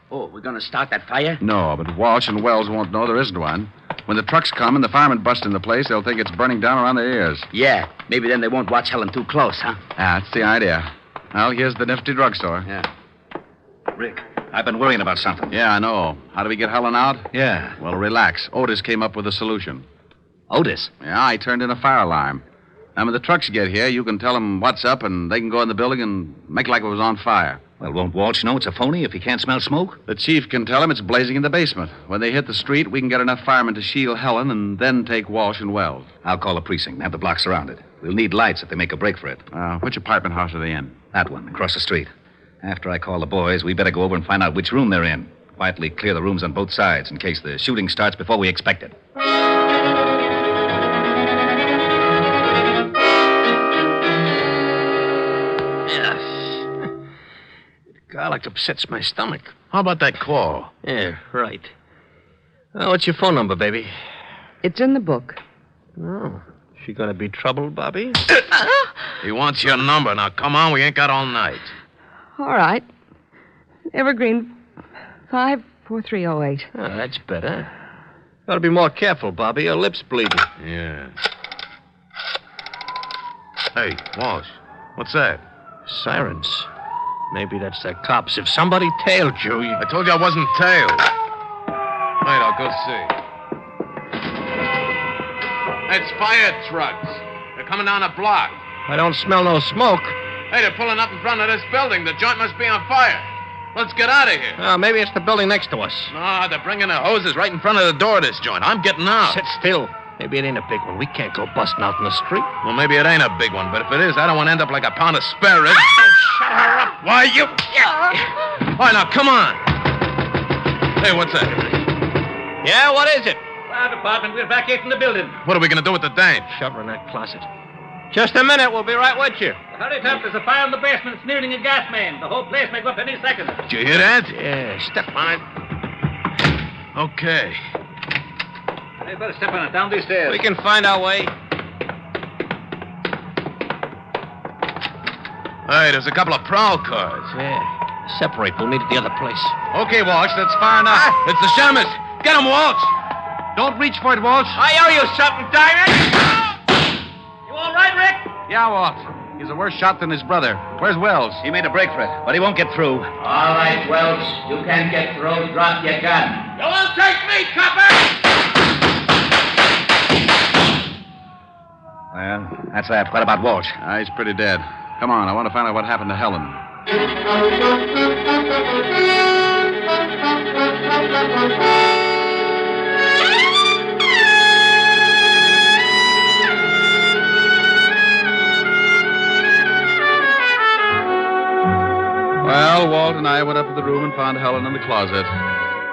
Oh, we're going to start that fire? No, but Walsh and Wells won't know there isn't one. When the trucks come and the firemen bust in the place, they'll think it's burning down around their ears. Yeah, maybe then they won't watch Helen too close, huh? That's the idea. Well, here's the nifty drugstore. Yeah. Rick, I've been worrying about something. Yeah, I know. How do we get Helen out? Yeah. Well, relax. Otis came up with a solution. Otis? Yeah, I turned in a fire alarm. Now, when the trucks get here, you can tell them what's up, and they can go in the building and make like it was on fire. Well, won't Walsh know it's a phony if he can't smell smoke? The chief can tell him it's blazing in the basement. When they hit the street, we can get enough firemen to shield Helen and then take Walsh and Wells. I'll call the precinct and have the block surrounded. We'll need lights if they make a break for it. Which apartment house are they in? That one, across the street. After I call the boys, we better go over and find out which room they're in. Quietly clear the rooms on both sides in case the shooting starts before we expect it. Garlic upsets my stomach. How about that call? Yeah, right. What's your phone number, baby? It's in the book. Oh, she gonna be trouble, Bobby? He wants your number. Now, come on, we ain't got all night. All right. Evergreen 54308. Oh, that's better. Gotta be more careful, Bobby. Your lip's bleeding. Yeah. Hey, Walsh, what's that? Sirens. Maybe that's the cops. If somebody tailed you, I told you I wasn't tailed. Wait, I'll go see. It's fire trucks. They're coming down a block. I don't smell no smoke. Hey, they're pulling up in front of this building. The joint must be on fire. Let's get out of here. Oh, maybe it's the building next to us. No, they're bringing the hoses right in front of the door of this joint. I'm getting out. Sit still. Maybe it ain't a big one. We can't go busting out in the street. Well, maybe it ain't a big one, but if it is, I don't want to end up like a pound of spare ribs. Shut her up. Why, you... All right, now, come on. Hey, what's that? Yeah, what is it? Fire department, we're evacuating the building. What are we going to do with the dame? Shove her in that closet. Just a minute. We'll be right with you. Hurry up. There's a fire in the basement. It's nearing a gas main. The whole place may go up any second. Did you hear that? Yeah, step on it. Okay. You better step on it down these stairs. We can find our way. Hey, there's a couple of prowl cars. Yeah. Separate. We'll meet at the other place. Okay, Walsh, that's far enough. It's the Shamus. Get him, Walsh. Don't reach for it, Walsh. I owe you something, Diamond. You all right, Rick? Yeah, Walsh. He's a worse shot than his brother. Where's Wells? He made a break for it, but he won't get through. All right, Wells. You can't get through. Drop your gun. You won't take me, copper! Well, that's that. What about Walsh? He's pretty dead. Come on, I want to find out what happened to Helen. Well, Walt and I went up to the room and found Helen in the closet.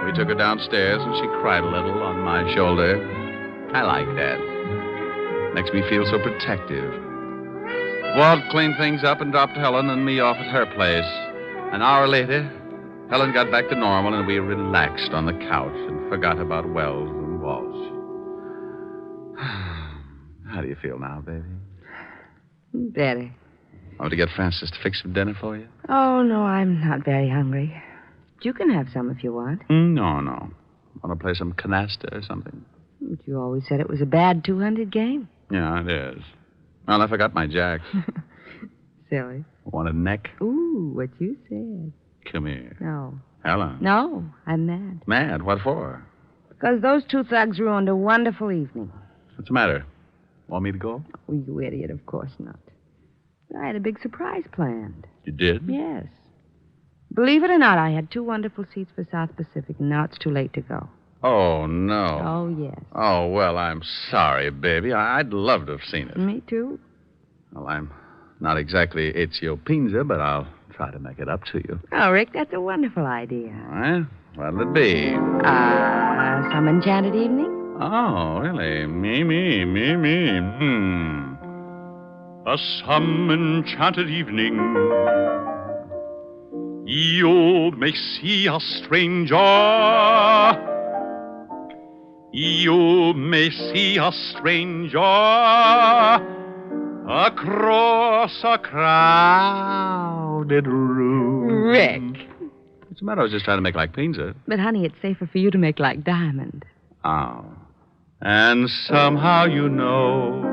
We took her downstairs, and she cried a little on my shoulder. I like that. Makes me feel so protective. Walt cleaned things up and dropped Helen and me off at her place. An hour later, Helen got back to normal, and we relaxed on the couch and forgot about Wells and Walsh. How do you feel now, baby? Better. Want to get Francis to fix some dinner for you? Oh, no, I'm not very hungry. You can have some if you want. No. Want to play some canasta or something? But you always said it was a bad 200 game. Yeah, it is. Well, I forgot my jacks. Silly. Want a neck? Ooh, what you said. Come here. No. Helen. No, I'm mad. Mad? What for? Because those two thugs ruined a wonderful evening. What's the matter? Want me to go? Oh, you idiot, of course not. I had a big surprise planned. You did? Yes. Believe it or not, I had 2 wonderful seats for South Pacific, and now it's too late to go. Oh, no. Oh, yes. Oh, well, I'm sorry, baby. I'd love to have seen it. Me too. Well, I'm not exactly Ezio Pinza, but I'll try to make it up to you. Oh, Rick, that's a wonderful idea. All right. What'll it be? Some enchanted evening? Oh, really? Me. A some enchanted evening, you may see a stranger. You may see a stranger across a crowded room. Rick. What's the matter? I was just trying to make like Pinza. But, honey, it's safer for you to make like Diamond. Oh. And somehow you know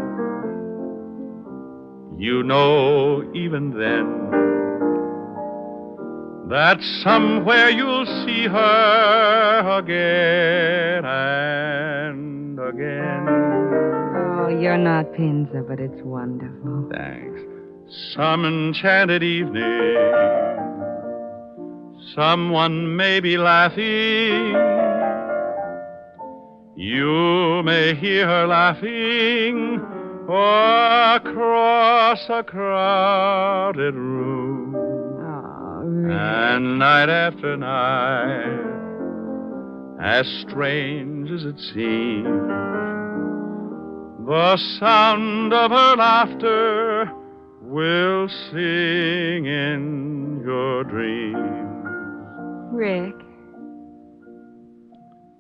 even then, that somewhere you'll see her again and again. Oh, you're not Pinza, but it's wonderful. Thanks. Some enchanted evening, someone may be laughing. You may hear her laughing across a crowded room. Oh, really? And night after night, as strange as it seems, the sound of her laughter will sing in your dreams. Rick.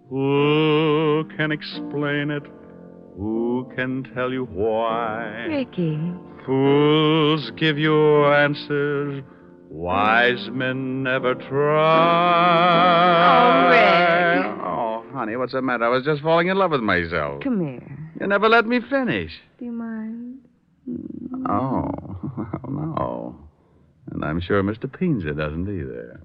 Who can explain it? Who can tell you why? Ricky. Fools give you answers wise men never try. Oh, Rick. Oh, honey, what's the matter? I was just falling in love with myself. Come here. You never let me finish. Do you mind? Oh, no. And I'm sure Mr. Pinza doesn't either.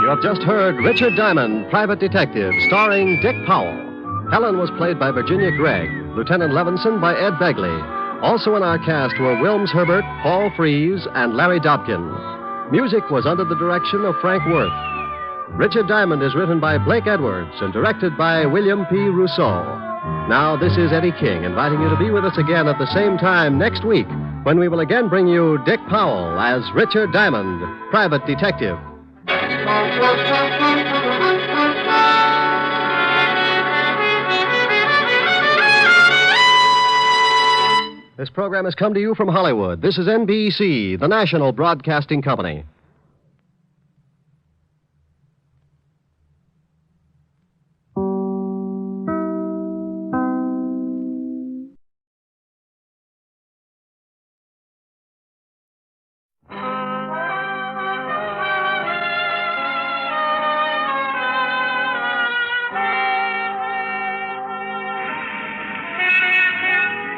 You have just heard Richard Diamond, Private Detective, starring Dick Powell. Helen was played by Virginia Gregg, Lieutenant Levinson by Ed Begley. Also in our cast were Wilms Herbert, Paul Frees, and Larry Dobkin. Music was under the direction of Frank Worth. Richard Diamond is written by Blake Edwards and directed by William P. Rousseau. Now, this is Eddie King inviting you to be with us again at the same time next week when we will again bring you Dick Powell as Richard Diamond, Private Detective. This program has come to you from Hollywood. This is NBC, the national broadcasting company.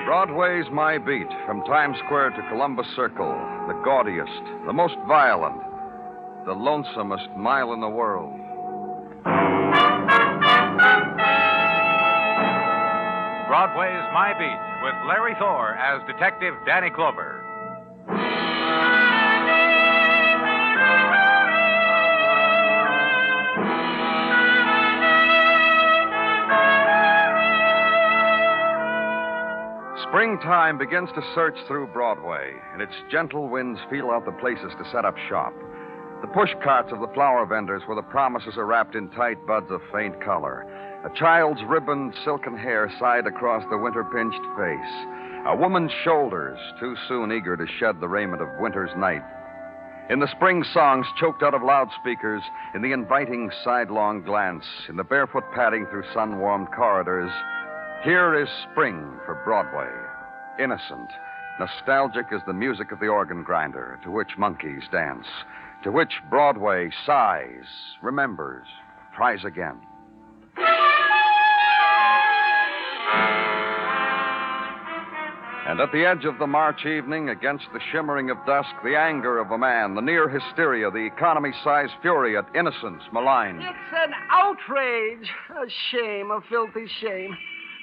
Broadway Is My Beat, from Times Square to Columbus Circle, the gaudiest, the most violent, the lonesomest mile in the world. Broadway Is My Beat, with Larry Thor as Detective Danny Clover. Springtime begins to search through Broadway, and its gentle winds feel out the places to set up shop. The push carts of the flower vendors where the promises are wrapped in tight buds of faint color. A child's ribboned silken hair sighed across the winter-pinched face. A woman's shoulders, too soon eager to shed the raiment of winter's night. In the spring songs choked out of loudspeakers, in the inviting sidelong glance, in the barefoot padding through sun-warmed corridors, here is spring for Broadway. Innocent, nostalgic as the music of the organ grinder to which monkeys dance, to which Broadway sighs, remembers, tries again. And at the edge of the March evening, against the shimmering of dusk, the anger of a man, the near hysteria, the economy-sized fury at innocence maligned. It's an outrage. A shame, a filthy shame.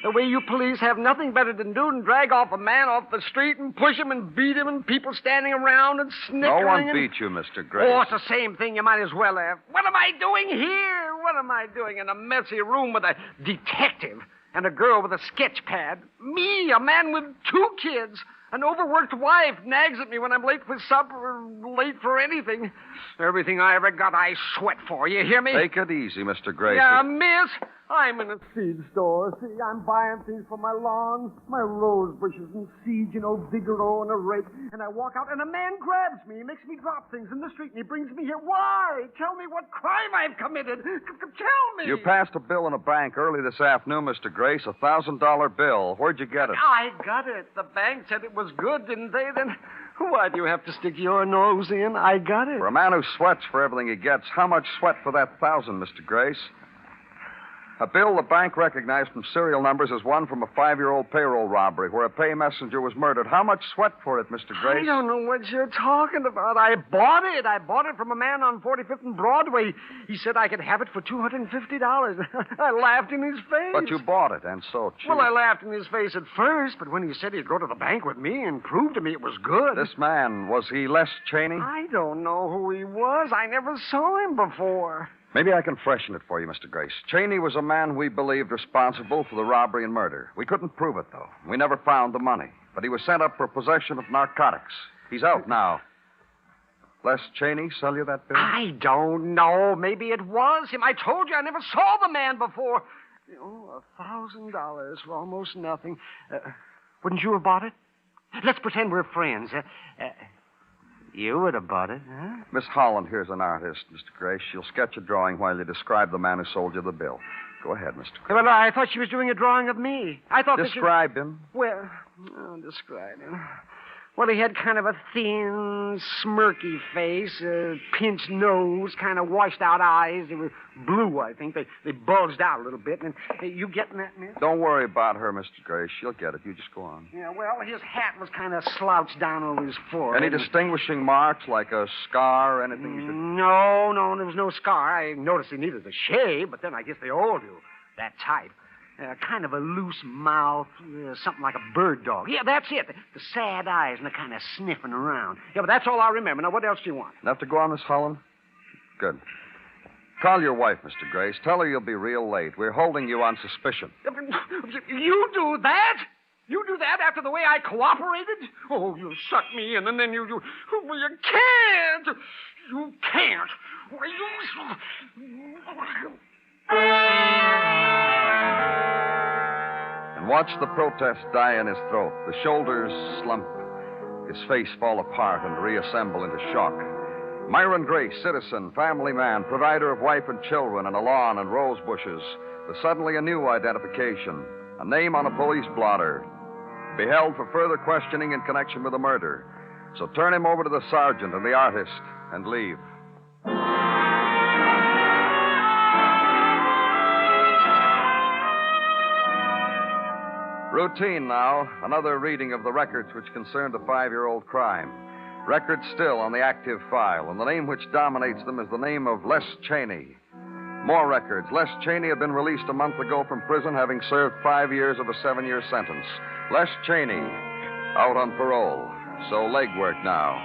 The way you police have nothing better to do than drag off a man off the street and push him and beat him and people standing around and snickering. No one beat you, Mr. Grace. Oh, it's the same thing. You might as well have. What am I doing here? What am I doing in a messy room with a detective and a girl with a sketch pad? Me, a man with 2 kids. An overworked wife nags at me when I'm late for supper or late for anything. Everything I ever got, I sweat for. You hear me? Take it easy, Mr. Grace. Yeah, miss. I'm in a seed store. See, I'm buying things for my lawn, my rose bushes and seeds, Vigoro and a rake. And I walk out, and a man grabs me. He makes me drop things in the street, and he brings me here. Why? Tell me what crime I've committed. Tell me. You passed a bill in a bank early this afternoon, Mr. Grace, a $1,000 bill. Where'd you get it? I got it. The bank said it was good, didn't they? Then why do you have to stick your nose in? I got it. For a man who sweats for everything he gets, how much sweat for that 1,000, Mr. Grace? A bill the bank recognized from serial numbers as one from a 5-year-old payroll robbery where a pay messenger was murdered. How much sweat for it, Mr. Grace? I don't know what you're talking about. I bought it. I bought it from a man on 45th and Broadway. He said I could have it for $250. I laughed in his face. But you bought it, and so cheap. Well, I laughed in his face at first, but when he said he'd go to the bank with me and prove to me it was good. This man, was he Les Cheney? I don't know who he was. I never saw him before. Maybe I can freshen it for you, Mr. Grace. Cheney was a man we believed responsible for the robbery and murder. We couldn't prove it, though. We never found the money. But he was sent up for possession of narcotics. He's out now. Les Cheney sell you that bill? I don't know. Maybe it was him. I told you I never saw the man before. $1,000 for almost nothing. Wouldn't you have bought it? Let's pretend we're friends. You would have bought it, huh? Miss Holland here's an artist, Mr. Grace. She'll sketch a drawing while you describe the man who sold you the bill. Go ahead, Mr. Grace. Well, I thought she was doing a drawing of me. I thought Describe him. Well, describe him. Well, he had kind of a thin, smirky face, a pinched nose, kind of washed-out eyes. They were blue, I think. They bulged out a little bit. And you getting that, miss? Don't worry about her, Mr. Grace. She'll get it. You just go on. Yeah, well, his hat was kind of slouched down over his forehead. Any distinguishing marks, like a scar or anything? You should... No, there was no scar. I noticed he needed a shave, but then I guess they all do. That type. Kind of a loose mouth, something like a bird dog. Yeah, that's it. The sad eyes and the kind of sniffing around. Yeah, but that's all I remember. Now, what else do you want? Enough to go on, Miss Holland? Good. Call your wife, Mr. Grace. Tell her you'll be real late. We're holding you on suspicion. You do that? You do that after the way I cooperated? Oh, you suck me in, and then you can't. You can't. And watch the protest die in his throat, the shoulders slump, his face fall apart and reassemble into shock. Myron Grace, citizen, family man, provider of wife and children and a lawn and rose bushes, with suddenly a new identification, a name on a police blotter, be held for further questioning in connection with the murder. So turn him over to the sergeant and the artist and leave. Routine now. Another reading of the records which concern the 5-year-old crime. Records still on the active file, and the name which dominates them is the name of Les Cheney. More records. Les Cheney had been released a month ago from prison, having served 5 years of a 7-year sentence. Les Cheney, out on parole. So legwork now.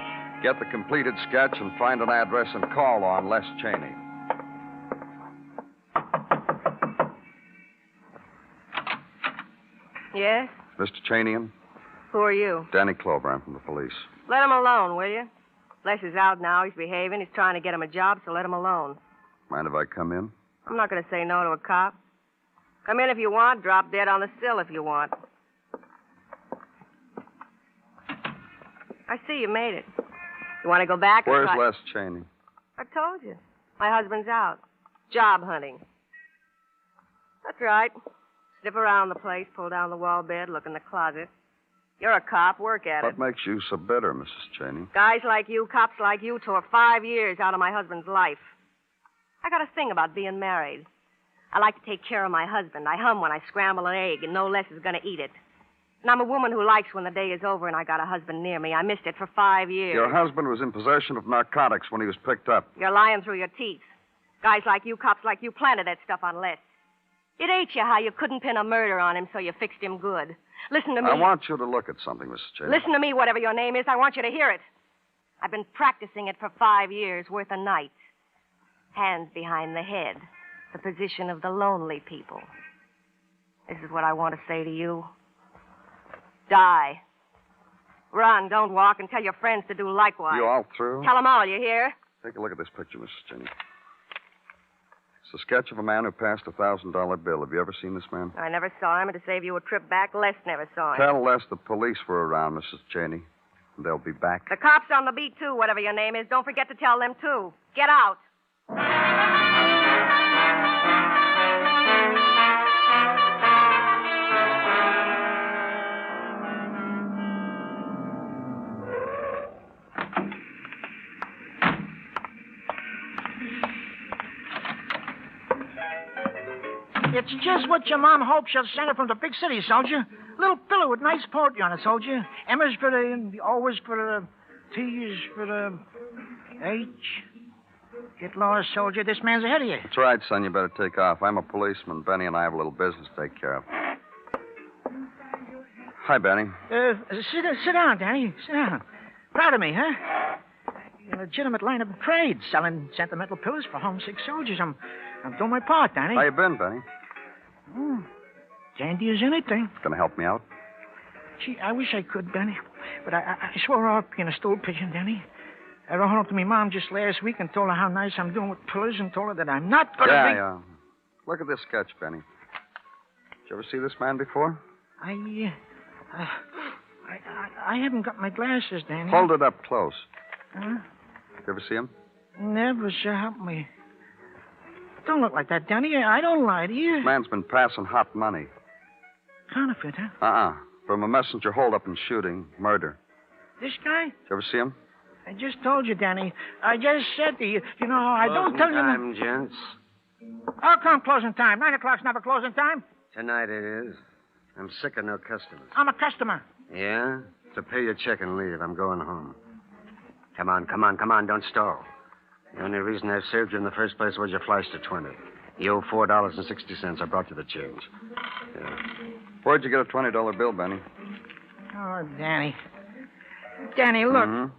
Get the completed sketch and find an address and call on Les Cheney. Yes? Mr. Cheneyan? Who are you? Danny Clover. I'm from the police. Let him alone, will you? Les is out now. He's behaving. He's trying to get him a job, so let him alone. Mind if I come in? I'm not going to say no to a cop. Come in if you want. Drop dead on the sill if you want. I see you made it. You want to go back? Where's Les Cheney? I told you. My husband's out. Job hunting. That's right. Sniff around the place, pull down the wall bed, look in the closet. You're a cop. Work at it. What makes you so bitter, Mrs. Cheney? Guys like you, cops like you, tore 5 years out of my husband's life. I got a thing about being married. I like to take care of my husband. I hum when I scramble an egg, and no less is going to eat it. And I'm a woman who likes when the day is over and I got a husband near me. I missed it for 5 years. Your husband was in possession of narcotics when he was picked up. You're lying through your teeth. Guys like you, cops like you, planted that stuff on Les. It ate you how you couldn't pin a murder on him, so you fixed him good. Listen to me. I want you to look at something, Mrs. Cheney. Listen to me, whatever your name is. I want you to hear it. I've been practicing it for 5 years, worth a night. Hands behind the head. The position of the lonely people. This is what I want to say to you. Die. Run, don't walk, and tell your friends to do likewise. You all through? Tell them all, you hear? Take a look at this picture, Mrs. Cheney. It's a sketch of a man who passed a $1,000 bill. Have you ever seen this man? I never saw him, and to save you a trip back, Les never saw him. Tell Les the police were around, Mrs. Cheney. They'll be back. The cops on the beat, too, whatever your name is. Don't forget to tell them, too. Get out. It's just what your mom hopes she'll send her from the big city, soldier. Little pillow with nice poetry on it, soldier. M's for the O's for the T's for the H. Get lost, soldier. This man's ahead of you. That's right, son. You better take off. I'm a policeman. Benny and I have a little business to take care of. Hi, Benny. Sit down, Danny. Sit down. Proud of me, huh? A legitimate line of trade, selling sentimental pillows for homesick soldiers. I'm doing my part, Danny. How you been, Benny? Dandy as anything. Gonna help me out? Gee, I wish I could, Benny. But I swore off being a stool pigeon, Danny. I wrote home to my mom just last week and told her how nice I'm doing with pillows and told her that I'm not going to be... Yeah. Look at this sketch, Benny. Did you ever see this man before? I haven't got my glasses, Danny. Hold it up close. Huh? You ever see him? Never, sir. Help me. Don't look like that, Danny. I don't lie to you. Man's been passing hot money. Counterfeit, huh? From a messenger holdup and shooting, murder. This guy? Did you ever see him? I just told you, Danny. I just said to you, you know, I don't tell you... Closing time, gents. How come closing time? 9 o'clock's never closing time? Tonight it is. I'm sick of no customers. I'm a customer. Yeah? So pay your check and leave. I'm going home. Come on. Don't stall. The only reason I served you in the first place was you flashed a 20. You owe $4.60. I brought you the change. Yeah. Where'd you get a $20 bill, Benny? Oh, Danny. Danny, look. Mm-hmm.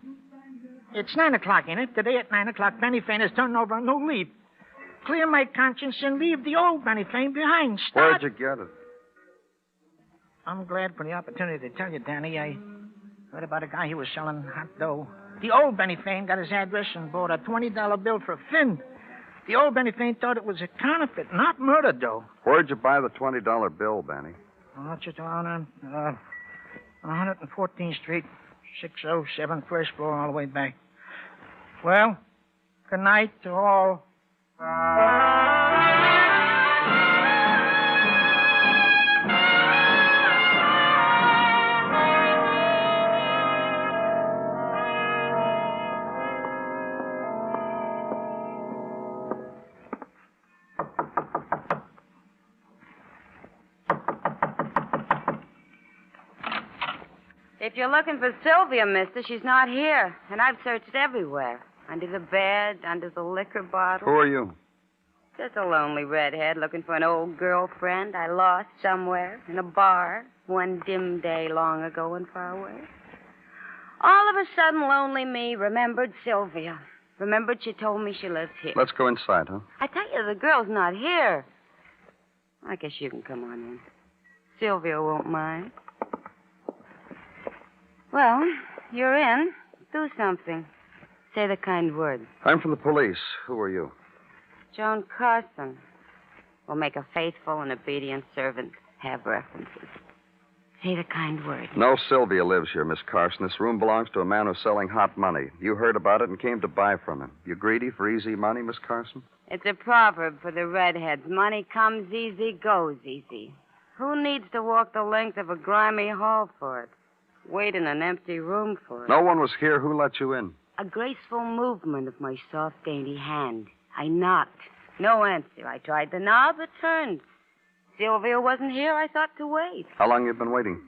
It's 9 o'clock, ain't it? Today at 9 o'clock, Benny Fane is turning over a new leaf. Clear my conscience and leave the old Benny Fane behind. Where'd you get it? I'm glad for the opportunity to tell you, Danny. I heard about a guy who was selling hot dough. The old Benny Fane got his address and bought a $20 bill for Finn. The old Benny Fane thought it was a counterfeit, not murder dough. Where'd you buy the $20 bill, Benny? Oh, just on 114th Street, 607, first floor, all the way back. Well, good night to all. If you're looking for Sylvia, mister, she's not here. And I've searched everywhere. Under the bed, under the liquor bottle. Who are you? Just a lonely redhead looking for an old girlfriend I lost somewhere in a bar one dim day long ago and far away. All of a sudden, lonely me remembered Sylvia. Remembered she told me she lives here. Let's go inside, huh? I tell you, the girl's not here. I guess you can come on in. Sylvia won't mind. Well, you're in. Do something. Say the kind word. I'm from the police. Who are you? Joan Carson. Will make a faithful and obedient servant. Have references. Say the kind word. No Sylvia lives here, Miss Carson. This room belongs to a man who's selling hot money. You heard about it and came to buy from him. You greedy for easy money, Miss Carson? It's a proverb for the redheads. Money comes easy, goes easy. Who needs to walk the length of a grimy hall for it? Wait in an empty room for it. No one was here. Who let you in? A graceful movement of my soft, dainty hand. I knocked. No answer. I tried the knob. It turned. Sylvia wasn't here. I thought to wait. How long you been waiting?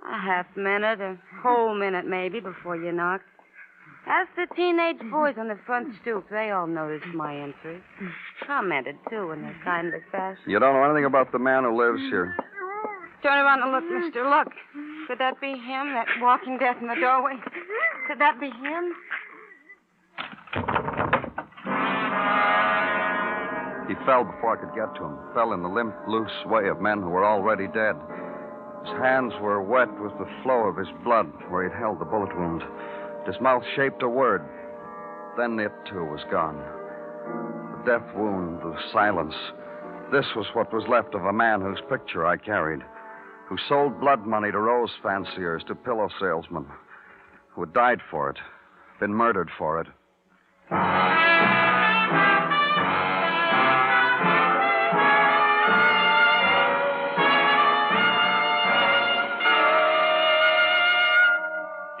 A half minute, a whole minute maybe, before you knocked. Ask the teenage boys on the front stoop. They all noticed my entry. Commented, too, in their kindly fashion. You don't know anything about the man who lives here. Turn around and look, mister. Look. Could that be him, that walking death in the doorway? Could that be him? He fell before I could get to him. Fell in the limp, loose way of men who were already dead. His hands were wet with the flow of his blood where he'd held the bullet wound. His mouth shaped a word. Then it, too, was gone. The death wound, the silence. This was what was left of a man whose picture I carried, who sold blood money to rose fanciers, to pillow salesmen, who had died for it, been murdered for it.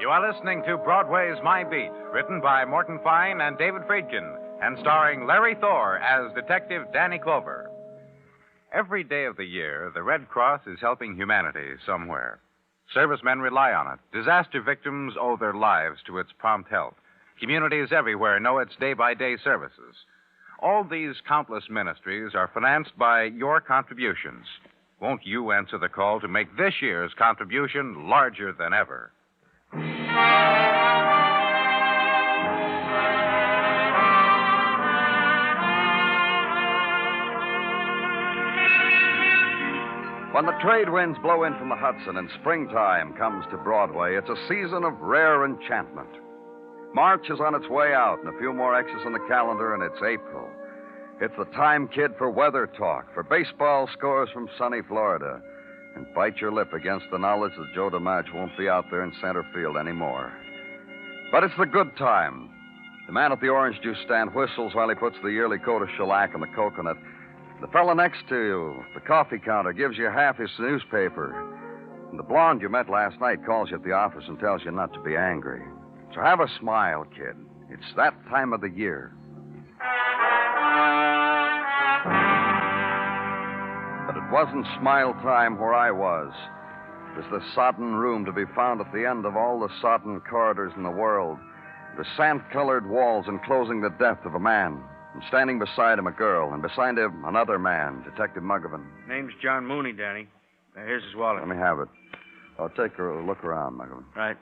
You are listening to Broadway's My Beat, written by Morton Fine and David Friedkin, and starring Larry Thor as Detective Danny Clover. Every day of the year, the Red Cross is helping humanity somewhere. Servicemen rely on it. Disaster victims owe their lives to its prompt help. Communities everywhere know its day-by-day services. All these countless ministries are financed by your contributions. Won't you answer the call to make this year's contribution larger than ever? When the trade winds blow in from the Hudson and springtime comes to Broadway, it's a season of rare enchantment. March is on its way out, and a few more X's on the calendar, and it's April. It's the time, kid, for weather talk, for baseball scores from sunny Florida. And bite your lip against the knowledge that Joe DiMaggio won't be out there in center field anymore. But it's the good time. The man at the orange juice stand whistles while he puts the yearly coat of shellac on the coconut. The fellow next to you, the coffee counter, gives you half his newspaper. And the blonde you met last night calls you at the office and tells you not to be angry. So have a smile, kid. It's that time of the year. But it wasn't smile time where I was. It was the sodden room to be found at the end of all the sodden corridors in the world. The sand-colored walls enclosing the death of a man. And standing beside him, a girl. And beside him, another man, Detective Muggavan. Name's John Mooney, Danny. Here's his wallet. Let me have it. I'll take a look around, Muggavan. Right.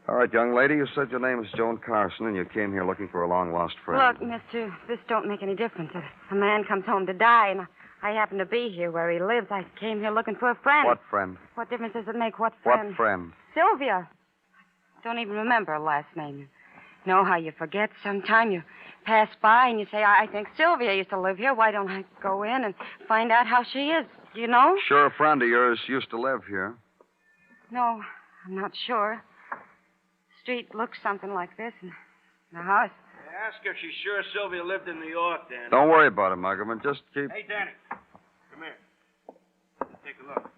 All right, young lady, you said your name is Joan Carson, and you came here looking for a long-lost friend. Look, mister, this don't make any difference. If a man comes home to die, and I happen to be here where he lives, I came here looking for a friend. What friend? What difference does it make? What friend? What friend? Sylvia. Don't even remember her last name. You know how you forget sometime? You pass by and you say, I think Sylvia used to live here. Why don't I go in and find out how she is? You know? Sure, a friend of yours used to live here. No, I'm not sure. Street looks something like this, and the house. Ask her if she's sure Sylvia lived in New York, Danny. Don't worry about it, Muggavan. Just keep... Hey, Danny. Come here. Take a look.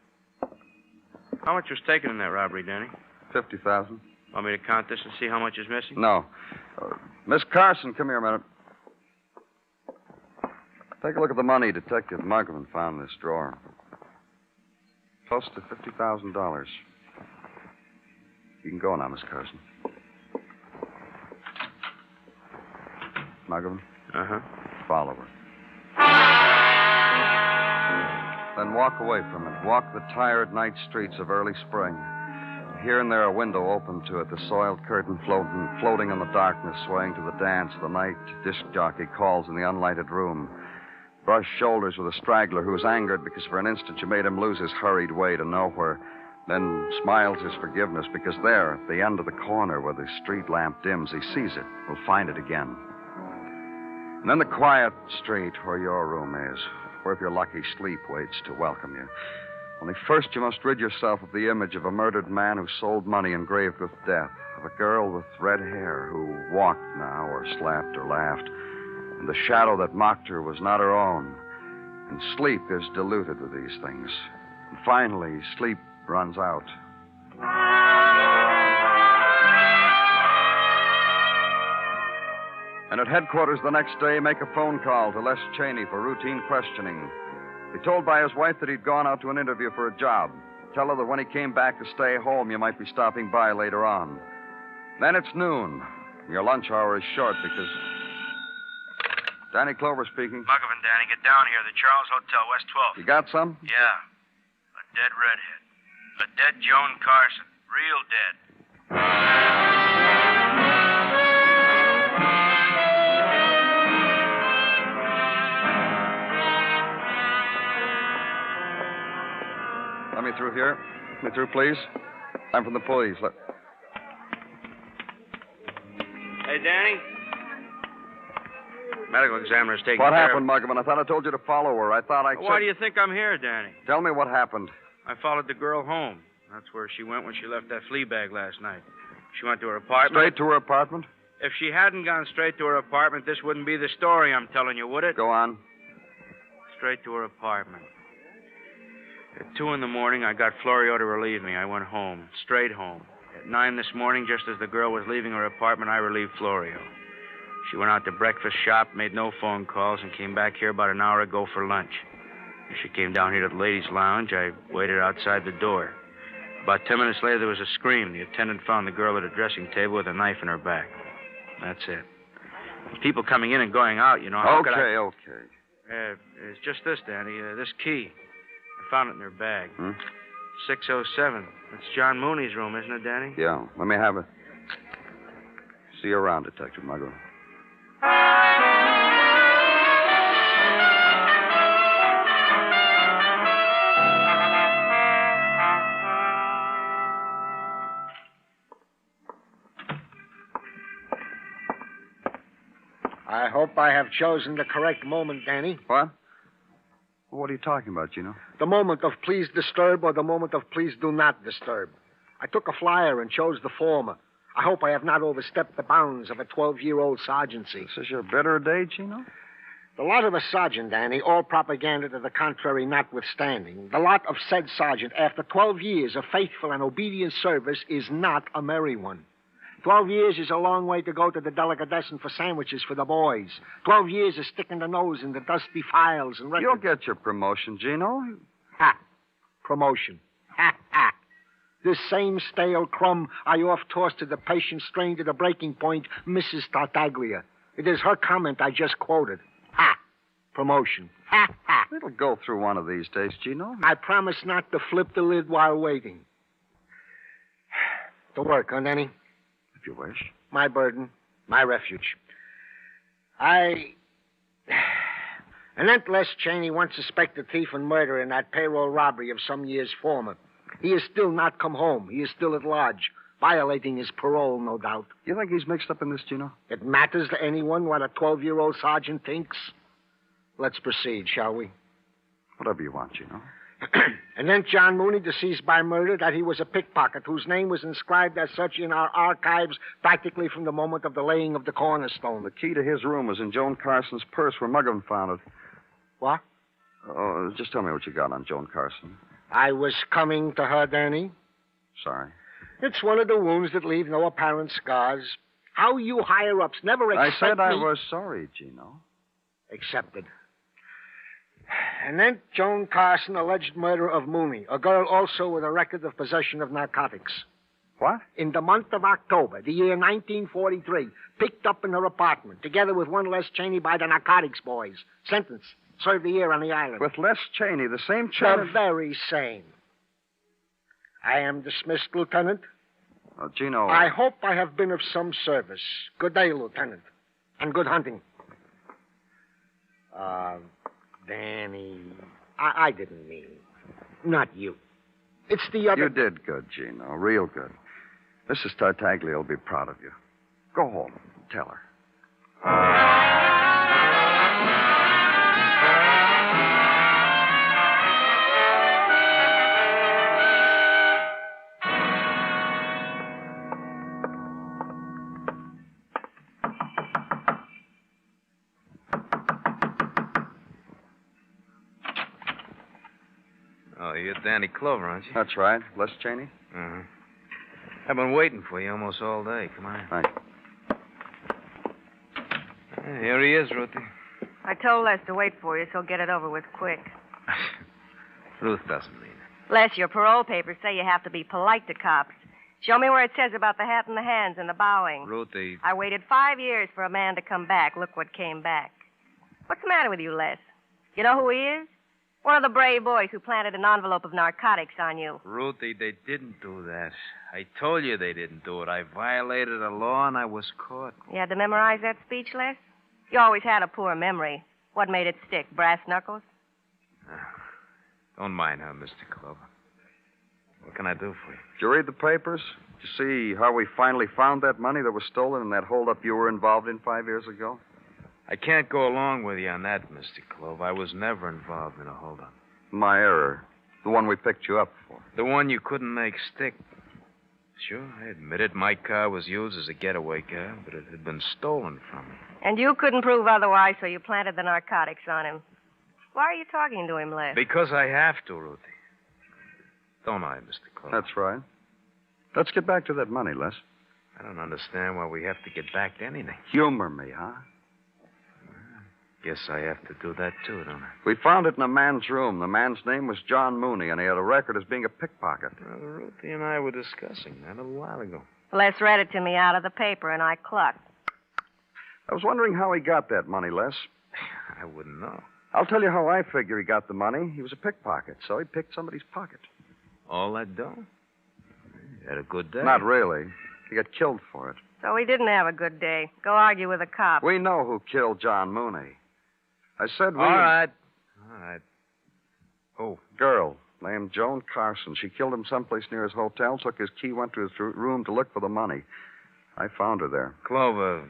How much was taken in that robbery, Danny? $50,000. Want me to count this and see how much is missing? No. Miss Carson, come here a minute. Take a look at the money Detective Muggavan found in this drawer. Close to $50,000. You can go now, Miss Carson. Muggavan? Uh-huh. Follow her. Then walk away from it. Walk the tired night streets of early spring. Here and there a window open to it, the soiled curtain floating in the darkness, swaying to the dance the night disc jockey calls in the unlighted room. Brush shoulders with a straggler who is angered because for an instant you made him lose his hurried way to nowhere. Then smiles his forgiveness because there, at the end of the corner where the street lamp dims, he sees it, will find it again. And then the quiet street where your room is, where if you're lucky, sleep waits to welcome you. Only first you must rid yourself of the image of a murdered man who sold money engraved with death, of a girl with red hair who walked now or slept or laughed, and the shadow that mocked her was not her own. And sleep is diluted with these things. And finally, sleep runs out. And at headquarters the next day, make a phone call to Les Cheney for routine questioning. Be told by his wife that he'd gone out to an interview for a job. Tell her that when he came back to stay home, you might be stopping by later on. Then it's noon. Your lunch hour is short because... Danny Clover speaking. Muggavan, Danny, get down here. The Charles Hotel, West 12th. You got some? Yeah. A dead redhead. A dead Joan Carson. Real dead. Let me through here. Let me through, please. I'm from the police. Hey, Danny? Medical examiner's taking What care happened, Muggavan? I thought I told you to follow her. I thought I Why do you think I'm here, Danny? Tell me what happened. I followed the girl home. That's where she went when she left that flea bag last night. She went to her apartment. Straight to her apartment? If she hadn't gone straight to her apartment, this wouldn't be the story I'm telling you, would it? Go on. Straight to her apartment. At 2 in the morning, I got Florio to relieve me. I went home, straight home. At 9 this morning, just as the girl was leaving her apartment, I relieved Florio. She went out to breakfast shop, made no phone calls, and came back here about an hour ago for lunch. She came down here to the ladies' lounge. I waited outside the door. About 10 minutes later, there was a scream. The attendant found the girl at a dressing table with a knife in her back. That's it. People coming in and going out, you know. Okay. It's just this, Danny. This key. I found it in her bag. 607. That's John Mooney's room, isn't it, Danny? Yeah. Let me have it. See you around, Detective Muggavan. I hope I have chosen the correct moment, Danny. What? What are you talking about, Gino? The moment of please disturb or the moment of please do not disturb. I took a flyer and chose the former. I hope I have not overstepped the bounds of a 12-year-old sergeancy. This is your better day, Gino? The lot of a sergeant, Danny, all propaganda to the contrary notwithstanding, the lot of said sergeant, after 12 years of faithful and obedient service, is not a merry one. 12 years is a long way to go to the delicatessen for sandwiches for the boys. 12 years is sticking the nose in the dusty files and records. You'll get your promotion, Gino. Ha! Promotion. Ha, ha. This same stale crumb I off-tossed to the patient strained to the breaking point, Mrs. Tartaglia. It is her comment I just quoted. Ha! Promotion. Ha, ha. It'll go through one of these days, Gino. I promise not to flip the lid while waiting. To work, huh, Danny? If you wish. My burden, my refuge. Anent Les Cheney once suspected thief and murder in that payroll robbery of some years former. He is still not come home. He is still at large, violating his parole, no doubt. You think he's mixed up in this, Gino? It matters to anyone what a 12-year-old sergeant thinks? Let's proceed, shall we? Whatever you want, Gino. And then John Mooney, deceased by murder, that he was a pickpocket whose name was inscribed as such in our archives practically from the moment of the laying of the cornerstone. The key to his room was in Joan Carson's purse where Muggavan found it. What? Oh, just tell me what you got on Joan Carson. I was coming to her, Danny. Sorry. It's one of the wounds that leave no apparent scars. How you higher-ups never expect I said I me... was sorry, Gino. Accepted. And then Joan Carson, alleged murder of Mooney, a girl also with a record of possession of narcotics. What? In the month of October, the year 1943, picked up in her apartment, together with one Les Cheney by the narcotics boys. Sentence. Served a year on the island. With Les Cheney, the same Cheney? The very same. I am dismissed, Lieutenant. Oh, Gino. I hope I have been of some service. Good day, Lieutenant. And good hunting. Danny, I didn't mean. Not you. It's the other... You did good, Gino. Real good. Mrs. Tartaglia will be proud of you. Go home. Tell her. Oh, you're Danny Clover, aren't you? That's right. Les Cheney? Uh-huh. I've been waiting for you almost all day. Come on in. Thanks. Here he is, Ruthie. I told Les to wait for you, so get it over with quick. Ruth doesn't mean it. Les, your parole papers say you have to be polite to cops. Show me where it says about the hat and the hands and the bowing. Ruthie. I waited 5 years for a man to come back. Look what came back. What's the matter with you, Les? You know who he is? One of the brave boys who planted an envelope of narcotics on you. Ruthie, they didn't do that. I told you they didn't do it. I violated the law and I was caught. You had to memorize that speech, Les? You always had a poor memory. What made it stick? Brass knuckles? Don't mind her, Mr. Clover. What can I do for you? Did you read the papers? Did you see how we finally found that money that was stolen in that holdup you were involved in 5 years ago? I can't go along with you on that, Mr. Clove. I was never involved in a holdup. My error. The one we picked you up for. The one you couldn't make stick. Sure, I admit it. My car was used as a getaway car, but it had been stolen from me. And you couldn't prove otherwise, so you planted the narcotics on him. Why are you talking to him, Les? Because I have to, Ruthie. Don't I, Mr. Clove? That's right. Let's get back to that money, Les. I don't understand why we have to get back to anything. Humor me, huh? Guess I have to do that, too, don't I? We found it in a man's room. The man's name was John Mooney, and he had a record as being a pickpocket. Well, Ruthie and I were discussing that a little while ago. Les read it to me out of the paper, and I clucked. I was wondering how he got that money, Les. I wouldn't know. I'll tell you how I figure he got the money. He was a pickpocket, so he picked somebody's pocket. All that dough? You had a good day. Not really. He got killed for it. So he didn't have a good day. Go argue with the cop. We know who killed John Mooney. I said we... All right. Oh, girl named Joan Carson. She killed him someplace near his hotel, took his key, went to his room to look for the money. I found her there. Clover,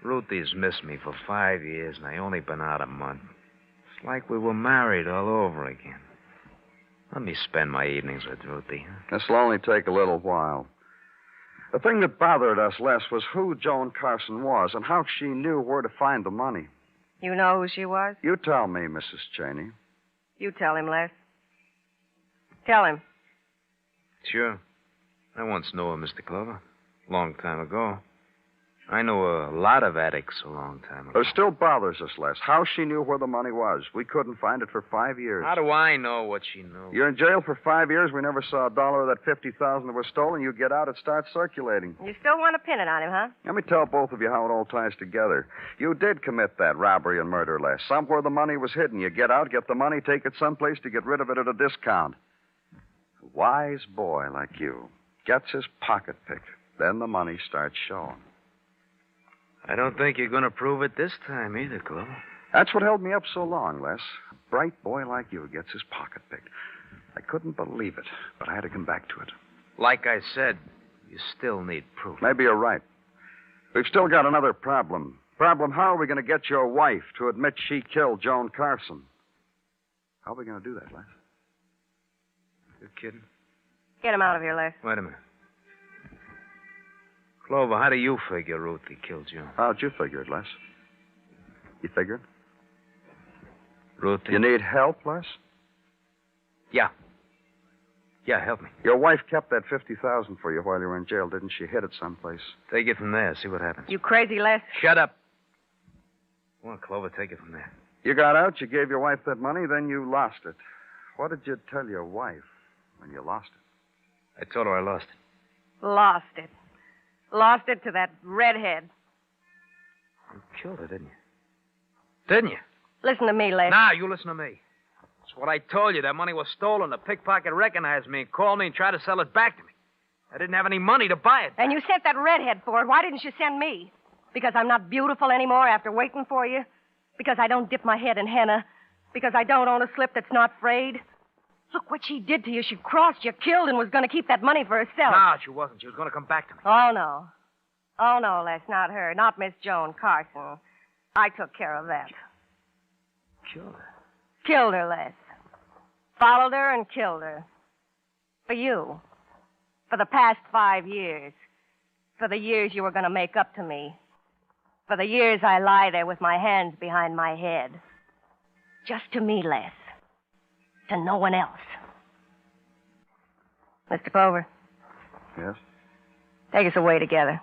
Ruthie's missed me for 5 years, and I only been out a month. It's like we were married all over again. Let me spend my evenings with Ruthie. This'll only take a little while. The thing that bothered us less was who Joan Carson was and how she knew where to find the money. You know who she was? You tell me, Mrs. Cheney. You tell him, Les. Tell him. Sure. I once knew her, Mr. Clover. Long time ago. I knew a lot of addicts a long time ago. It still bothers us, Les, how she knew where the money was. We couldn't find it for 5 years. How do I know what she knew? You're in jail for 5 years. We never saw a dollar of that $50,000 that was stolen. You get out, it starts circulating. You still want to pin it on him, huh? Let me tell both of you how it all ties together. You did commit that robbery and murder, Les. Somewhere the money was hidden. You get out, get the money, take it someplace to get rid of it at a discount. A wise boy like you gets his pocket picked. Then the money starts showing. I don't think you're going to prove it this time either, Clover. That's what held me up so long, Les. A bright boy like you gets his pocket picked. I couldn't believe it, but I had to come back to it. Like I said, you still need proof. Maybe you're right. We've still got another problem. How are we going to get your wife to admit she killed Joan Carson? How are we going to do that, Les? You kidding? Get him out of here, Les. Wait a minute. Clover, how do you figure Ruthie killed Joan? How'd you figure it, Les? You figured? Ruthie? You need help, Les? Yeah. Yeah, help me. Your wife kept that $50,000 for you while you were in jail, didn't she? Hid it someplace. Take it from there. See what happens. You crazy, Les? Shut up. Come on, Clover, take it from there. You got out, you gave your wife that money, then you lost it. What did you tell your wife when you lost it? I told her I lost it. Lost it. Lost it to that redhead. You killed her, didn't you? Didn't you? Listen to me, Les. Nah, you listen to me. That's what I told you. That money was stolen. The pickpocket recognized me and called me and tried to sell it back to me. I didn't have any money to buy it. And you sent that redhead for it. Why didn't you send me? Because I'm not beautiful anymore after waiting for you? Because I don't dip my head in henna? Because I don't own a slip that's not frayed? Look what she did to you. She crossed you, killed, and was going to keep that money for herself. No, she wasn't. She was going to come back to me. Oh, no. Oh, no, Les, not her. Not Miss Joan Carson. I took care of that. Killed her? Killed her, Les. Followed her and killed her. For you. For the past 5 years. For the years you were going to make up to me. For the years I lie there with my hands behind my head. Just to me, Les. To no one else. Mr. Clover. Yes? Take us away together.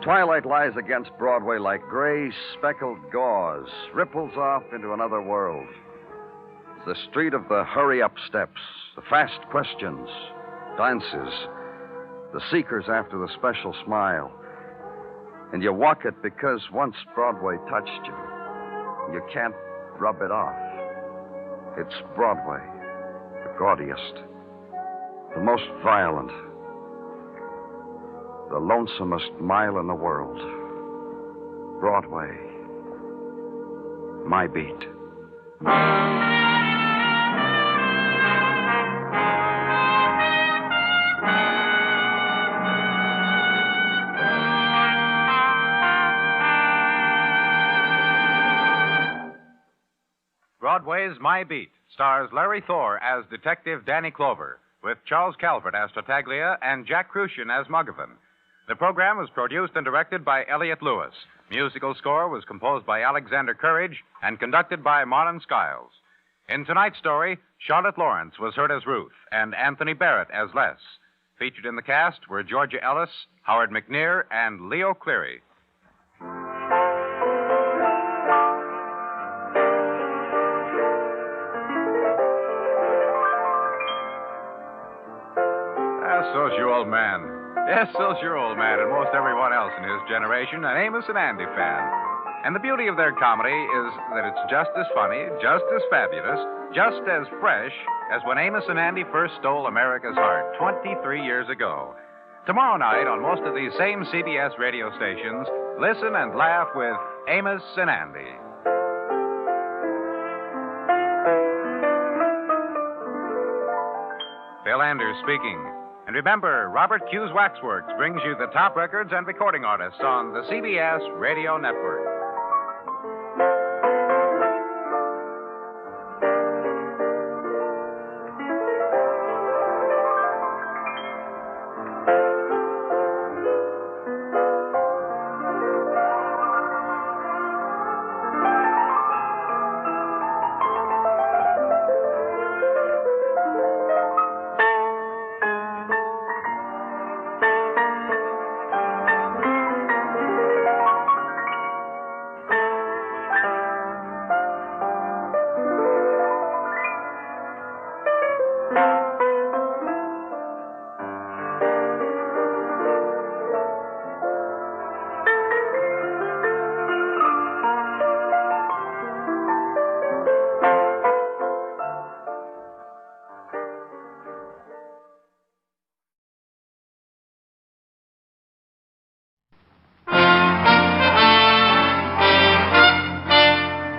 Twilight lies against Broadway like gray, speckled gauze, ripples off into another world. It's the street of the hurry-up steps, the fast questions, glances, the seekers after the special smile. And you walk it because once Broadway touched you, you can't rub it off. It's Broadway, the gaudiest, the most violent, the lonesomest mile in the world. Broadway, my beat. Broadway's My Beat stars Larry Thor as Detective Danny Clover, with Charles Calvert as Tartaglia and Jack Crucian as Muggavan. The program was produced and directed by Elliott Lewis. Musical score was composed by Alexander Courage and conducted by Marlon Skiles. In tonight's story, Charlotte Lawrence was heard as Ruth and Anthony Barrett as Les. Featured in the cast were Georgia Ellis, Howard McNear, and Leo Cleary. So's your old man. Yes, so's your old man and most everyone else in his generation, an Amos and Andy fan. And the beauty of their comedy is that it's just as funny, just as fabulous, just as fresh as when Amos and Andy first stole America's heart 23 years ago. Tomorrow night, on most of these same CBS radio stations, listen and laugh with Amos and Andy. Phil Anders speaking. And remember, Robert Q's Waxworks brings you the top records and recording artists on the CBS Radio Network.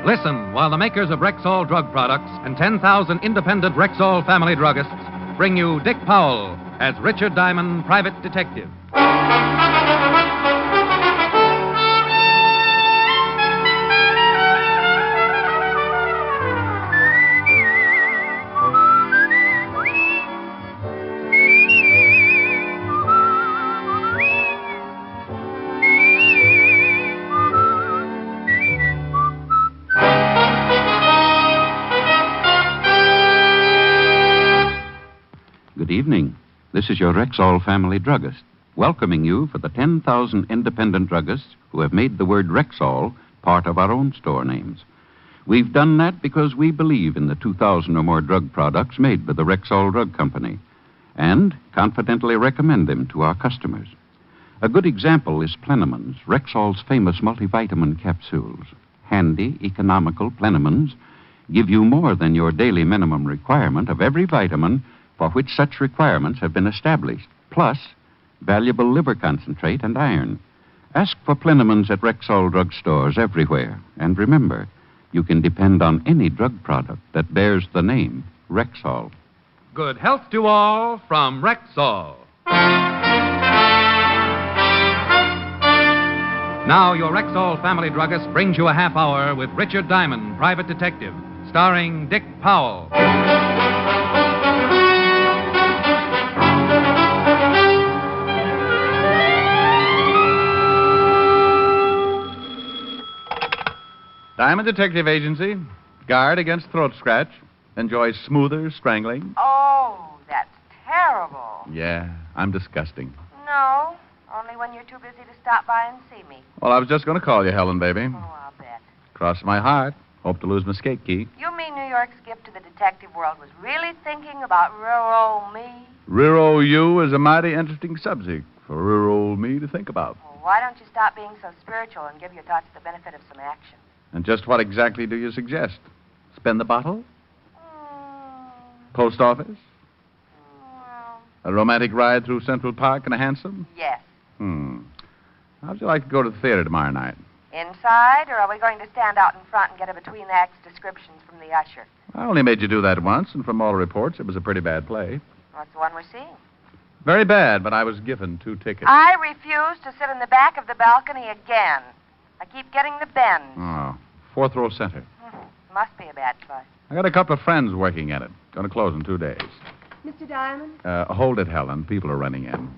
Listen while the makers of Rexall drug products and 10,000 independent Rexall family druggists bring you Dick Powell as Richard Diamond, private detective. Good evening. This is your Rexall family druggist, welcoming you for the 10,000 independent druggists who have made the word Rexall part of our own store names. We've done that because we believe in the 2,000 or more drug products made by the Rexall Drug Company and confidently recommend them to our customers. A good example is Plenamins, Rexall's famous multivitamin capsules. Handy, economical Plenamins give you more than your daily minimum requirement of every vitamin for which such requirements have been established, plus valuable liver concentrate and iron. Ask for Plenamins at Rexall drugstores everywhere. And remember, you can depend on any drug product that bears the name Rexall. Good health to all from Rexall. Now, your Rexall family druggist brings you a half hour with Richard Diamond, private detective, starring Dick Powell. Diamond Detective Agency. Guard against throat scratch. Enjoys smoother strangling. Oh, that's terrible. Yeah, I'm disgusting. No, Only when you're too busy to stop by and see me. Well, I was just going to call you, Helen, baby. Oh, I'll bet. Cross my heart. Hope to lose my skate key. You mean New York's gift to the detective world was really thinking about rural me? Rural you is a mighty interesting subject for rural me to think about. Well, why don't you stop being so spiritual and give your thoughts the benefit of some action? And just what exactly do you suggest? Spin the bottle? Post office? A romantic ride through Central Park in a hansom? Yes. How'd you like to go to the theater tomorrow night? Inside, or are we going to stand out in front and get a between-acts descriptions from the usher? I only made you do that once, and from all reports, it was a pretty bad play. What's the one we're seeing? Very bad, but I was given 2 tickets. I refuse to sit in the back of the balcony again. I keep getting the bends. Oh, 4th row center. Must be a bad choice. I got a couple of friends working at it. Going to close in 2 days. Mr. Diamond? Hold it, Helen. People are running in.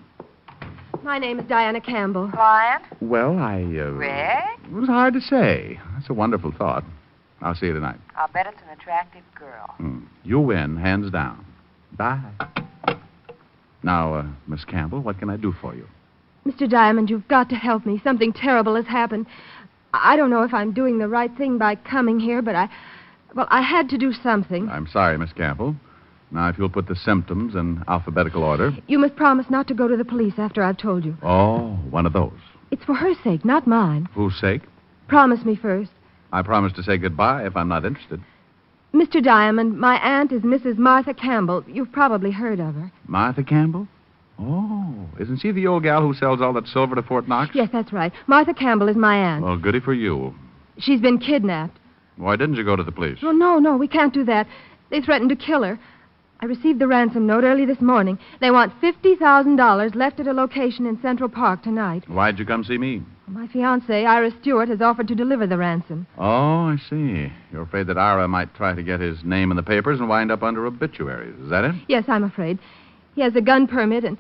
My name is Diana Campbell. Client? Well, Rick? It was hard to say. That's a wonderful thought. I'll see you tonight. I'll bet it's an attractive girl. You win, hands down. Bye. Now, Miss Campbell, what can I do for you? Mr. Diamond, you've got to help me. Something terrible has happened. I don't know if I'm doing the right thing by coming here, but I had to do something. I'm sorry, Miss Campbell. Now, if you'll put the symptoms in alphabetical order. You must promise not to go to the police after I've told you. Oh, one of those. It's for her sake, not mine. Whose sake? Promise me first. I promise to say goodbye if I'm not interested. Mr. Diamond, my aunt is Mrs. Martha Campbell. You've probably heard of her. Martha Campbell? Oh, isn't she the old gal who sells all that silver to Fort Knox? Yes, that's right. Martha Campbell is my aunt. Well, goody for you. She's been kidnapped. Why didn't you go to the police? Oh, no, we can't do that. They threatened to kill her. I received the ransom note early this morning. They want $50,000 left at a location in Central Park tonight. Why'd you come see me? My fiancée, Ira Stewart, has offered to deliver the ransom. Oh, I see. You're afraid that Ira might try to get his name in the papers and wind up under obituaries. Is that it? Yes, I'm afraid. He has a gun permit, and,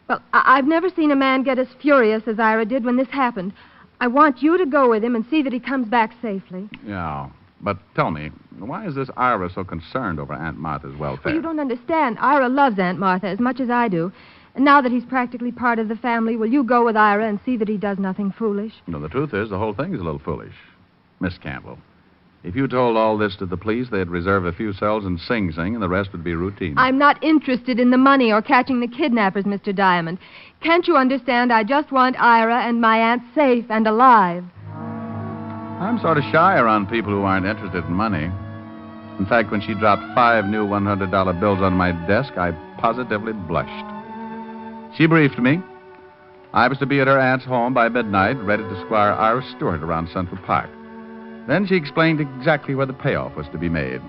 well, I've never seen a man get as furious as Ira did when this happened. I want you to go with him and see that he comes back safely. Yeah. But tell me, why is this Ira so concerned over Aunt Martha's welfare? Well, you don't understand. Ira loves Aunt Martha as much as I do. And now that he's practically part of the family, will you go with Ira and see that he does nothing foolish? No, the truth is, the whole thing is a little foolish. Miss Campbell, if you told all this to the police, they'd reserve a few cells in Sing Sing, and the rest would be routine. I'm not interested in the money or catching the kidnappers, Mr. Diamond. Can't you understand? I just want Ira and my aunt safe and alive. I'm sort of shy around people who aren't interested in money. In fact, when she dropped 5 new $100 bills on my desk, I positively blushed. She briefed me. I was to be at her aunt's home by midnight, ready to squire Ira Stewart around Central Park. Then she explained exactly where the payoff was to be made.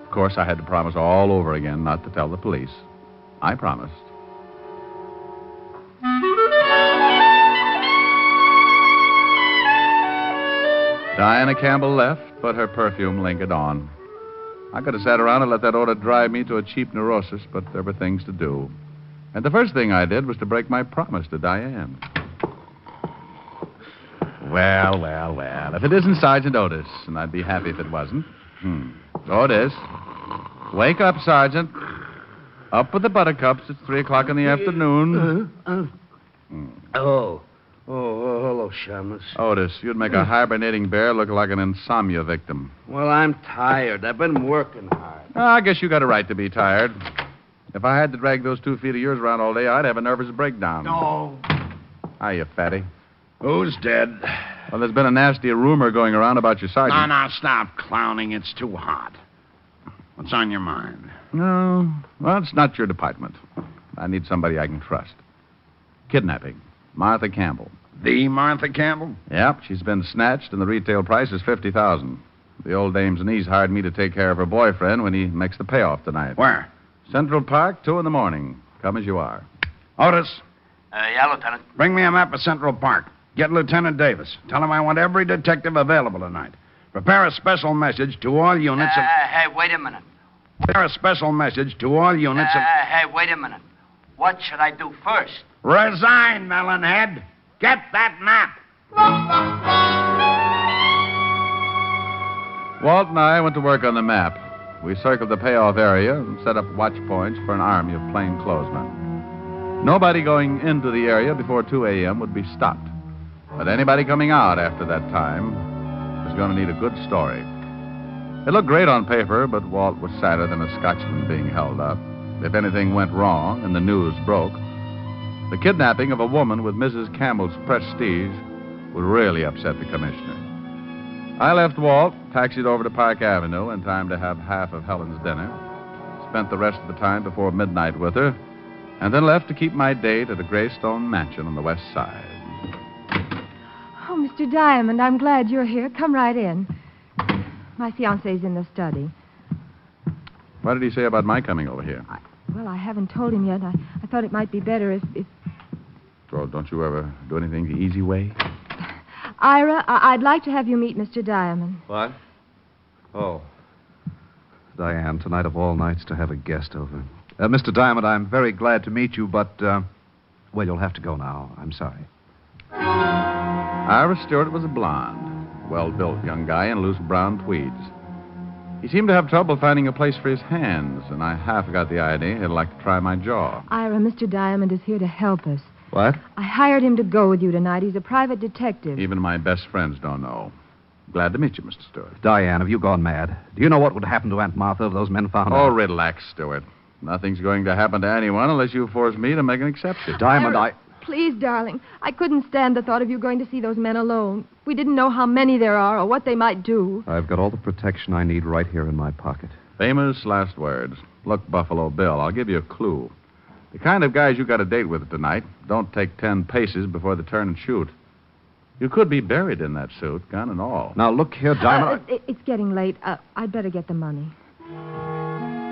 Of course, I had to promise all over again not to tell the police. I promised. Diana Campbell left, but her perfume lingered on. I could have sat around and let that odor drive me to a cheap neurosis, but there were things to do. And the first thing I did was to break my promise to Diane. Well. If it isn't Sergeant Otis, and I'd be happy if it wasn't. Otis. Wake up, Sergeant. Up with the buttercups. It's 3 o'clock in the afternoon. Oh, hello, Shamus. Otis, you'd make a hibernating bear look like an insomnia victim. Well, I'm tired. I've been working hard. I guess you got a right to be tired. If I had to drag those 2 feet of yours around all day, I'd have a nervous breakdown. No. Hiya, fatty. Who's dead? Well, there's been a nasty rumor going around about your sergeant. No, stop clowning. It's too hot. What's on your mind? No. Well, it's not your department. I need somebody I can trust. Kidnapping. Martha Campbell. The Martha Campbell? Yep, she's been snatched, and the retail price is $50,000. The old dame's niece hired me to take care of her boyfriend when he makes the payoff tonight. Where? Central Park, 2 a.m. Come as you are. Otis. Yeah, Lieutenant. Bring me a map of Central Park. Get Lieutenant Davis. Tell him I want every detective available tonight. Prepare a special message to all units of... Hey, wait a minute. Prepare a special message to all units of... Hey, wait a minute. What should I do first? Resign, melonhead. Get that map. Walt and I went to work on the map. We circled the payoff area and set up watch points for an army of plainclothesmen. Nobody going into the area before 2 a.m. would be stopped. But anybody coming out after that time was going to need a good story. It looked great on paper, but Walt was sadder than a Scotchman being held up. If anything went wrong and the news broke, the kidnapping of a woman with Mrs. Campbell's prestige would really upset the commissioner. I left Walt, taxied over to Park Avenue in time to have half of Helen's dinner, spent the rest of the time before midnight with her, and then left to keep my date at a gray stone mansion on the west side. Oh, Mr. Diamond, I'm glad you're here. Come right in. My fiancé's in the study. What did he say about my coming over here? Well, I haven't told him yet. I thought it might be better if... Well, don't you ever do anything the easy way? Ira, I'd like to have you meet Mr. Diamond. What? Oh. Diane, tonight of all nights to have a guest over. Mr. Diamond, I'm very glad to meet you, but, well, you'll have to go now. I'm sorry. Ira Stewart was a blonde, well-built young guy in loose brown tweeds. He seemed to have trouble finding a place for his hands, and I half got the idea he'd like to try my jaw. Ira, Mr. Diamond is here to help us. What? I hired him to go with you tonight. He's a private detective. Even my best friends don't know. Glad to meet you, Mr. Stewart. Diane, have you gone mad? Do you know what would happen to Aunt Martha if those men found Oh, out? relax, Stewart. Nothing's going to happen to anyone unless you force me to make an exception. Diamond, Ira, please, darling. I couldn't stand the thought of you going to see those men alone. We didn't know how many there are or what they might do. I've got all the protection I need right here in my pocket. Famous last words. Look, Buffalo Bill, I'll give you a clue. The kind of guys you got a date with tonight don't take 10 paces before they turn and shoot. You could be buried in that suit, gun and all. Now, look here, Diamond. It's getting late. I'd better get the money.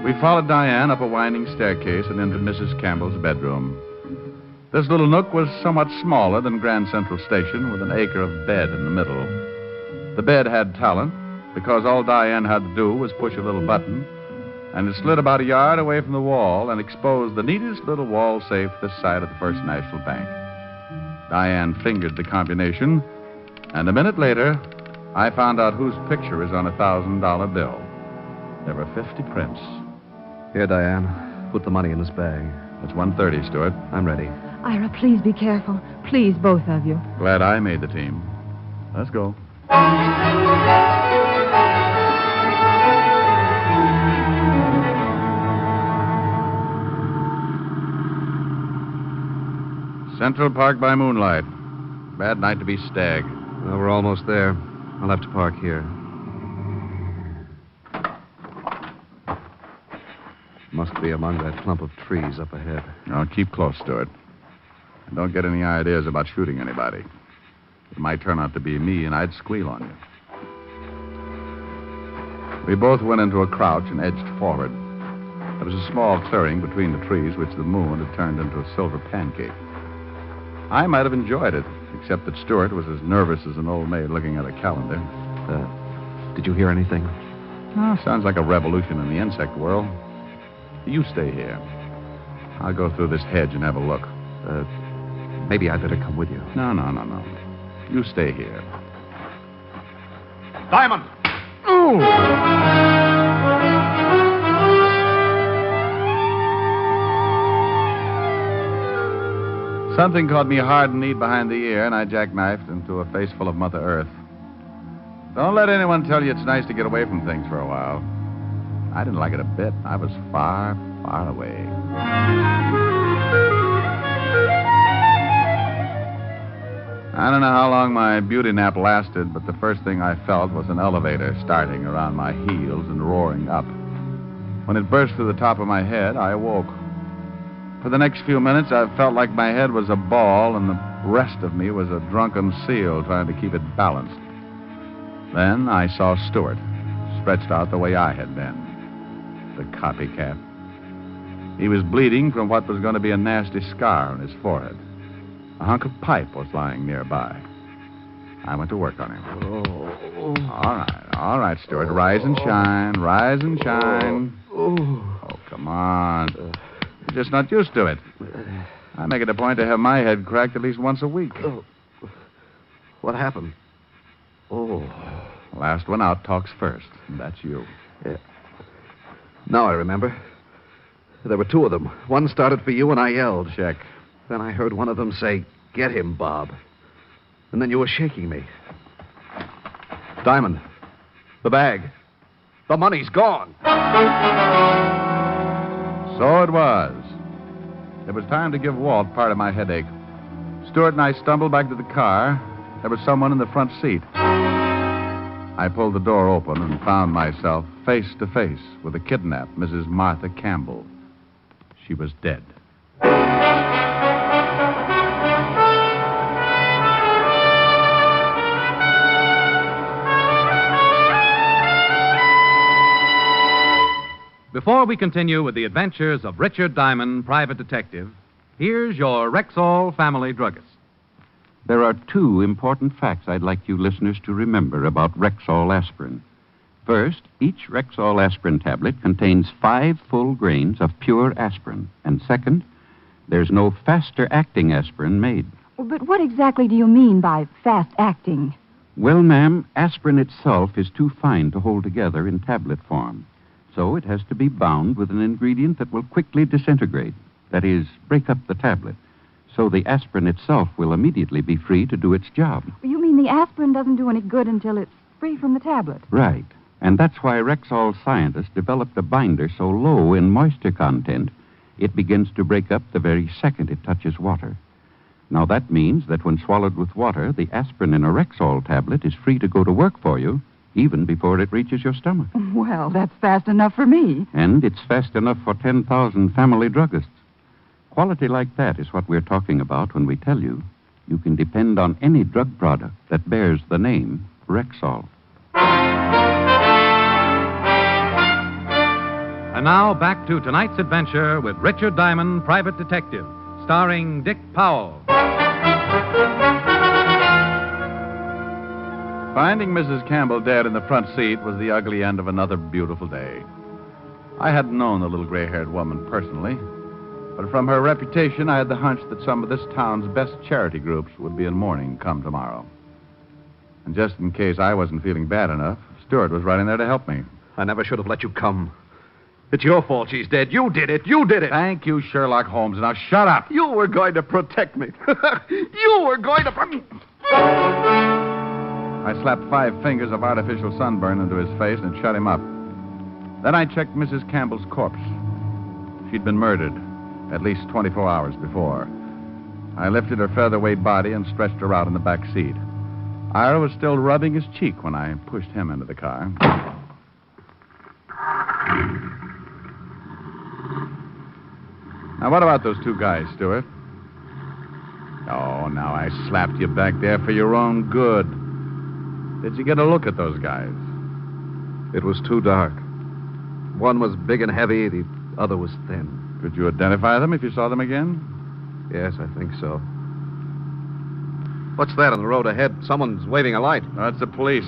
We followed Diane up a winding staircase and into Mrs. Campbell's bedroom. This little nook was somewhat smaller than Grand Central Station, with an acre of bed in the middle. The bed had talent, because all Diane had to do was push a little button, and it slid about a yard away from the wall and exposed the neatest little wall safe this side of the First National Bank. Diane fingered the combination, and a minute later, I found out whose picture is on a $1,000 bill. There were 50 prints. Here, Diane. Put the money in this bag. It's $130, Stewart. I'm ready. Ira, please be careful. Please, both of you. Glad I made the team. Let's go. Central Park by moonlight. Bad night to be stag. Well, we're almost there. I'll have to park here. Must be among that clump of trees up ahead. Now, keep close, Stewart. And don't get any ideas about shooting anybody. It might turn out to be me, and I'd squeal on you. We both went into a crouch and edged forward. There was a small clearing between the trees, which the moon had turned into a silver pancake. I might have enjoyed it, except that Stewart was as nervous as an old maid looking at a calendar. Did you hear anything? Oh, sounds like a revolution in the insect world. You stay here. I'll go through this hedge and have a look. Maybe I'd better come with you. No. You stay here. Diamond! Ooh! Something caught me hard and neat behind the ear, and I jackknifed into a face full of Mother Earth. Don't let anyone tell you it's nice to get away from things for a while. I didn't like it a bit. I was far, far away. I don't know how long my beauty nap lasted, but the first thing I felt was an elevator starting around my heels and roaring up. When it burst through the top of my head, I awoke. For the next few minutes, I felt like my head was a ball and the rest of me was a drunken seal trying to keep it balanced. Then I saw Stewart, stretched out the way I had been. The copycat. He was bleeding from what was going to be a nasty scar on his forehead. A hunk of pipe was lying nearby. I went to work on him. All right, Stewart. Rise and shine. Rise and shine. Oh, come on. You're just not used to it. I make it a point to have my head cracked at least once a week. What happened? Last one out talks first, and that's you. Yeah. Now I remember. There were two of them. One started for you, and I yelled. Check. Then I heard one of them say, "Get him, Bob." And then you were shaking me. Diamond, the bag, the money's gone. So it was. It was time to give Walt part of my headache. Stewart and I stumbled back to the car. There was someone in the front seat. I pulled the door open and found myself face to face with the kidnapped Mrs. Martha Campbell. She was dead. Before we continue with the adventures of Richard Diamond, private detective, here's your Rexall family druggist. There are two important facts I'd like you listeners to remember about Rexall aspirin. First, each Rexall aspirin tablet contains 5 full grains of pure aspirin. And second, there's no faster-acting aspirin made. But what exactly do you mean by fast-acting? Well, ma'am, aspirin itself is too fine to hold together in tablet form. So it has to be bound with an ingredient that will quickly disintegrate. That is, break up the tablet. So the aspirin itself will immediately be free to do its job. You mean the aspirin doesn't do any good until it's free from the tablet? Right. And that's why Rexall scientists developed a binder so low in moisture content, it begins to break up the very second it touches water. Now that means that when swallowed with water, the aspirin in a Rexall tablet is free to go to work for you, even before it reaches your stomach. Well, that's fast enough for me. And it's fast enough for 10,000 family druggists. Quality like that is what we're talking about when we tell you you can depend on any drug product that bears the name Rexall. And now back to tonight's adventure with Richard Diamond, private detective, starring Dick Powell. Finding Mrs. Campbell dead in the front seat was the ugly end of another beautiful day. I hadn't known the little gray-haired woman personally, but from her reputation, I had the hunch that some of this town's best charity groups would be in mourning come tomorrow. And just in case I wasn't feeling bad enough, Stewart was right in there to help me. I never should have let you come. It's your fault she's dead. You did it. You did it. Thank you, Sherlock Holmes. Now shut up. You were going to protect me. You were going to... I slapped 5 fingers of artificial sunburn into his face and shut him up. Then I checked Mrs. Campbell's corpse. She'd been murdered at least 24 hours before. I lifted her featherweight body and stretched her out in the back seat. Ira was still rubbing his cheek when I pushed him into the car. Now, what about those 2 guys, Stewart? Oh, now I slapped you back there for your own good. Did you get a look at those guys? It was too dark. One was big and heavy, the other was thin. Could you identify them if you saw them again? Yes, I think so. What's that on the road ahead? Someone's waving a light. That's the police.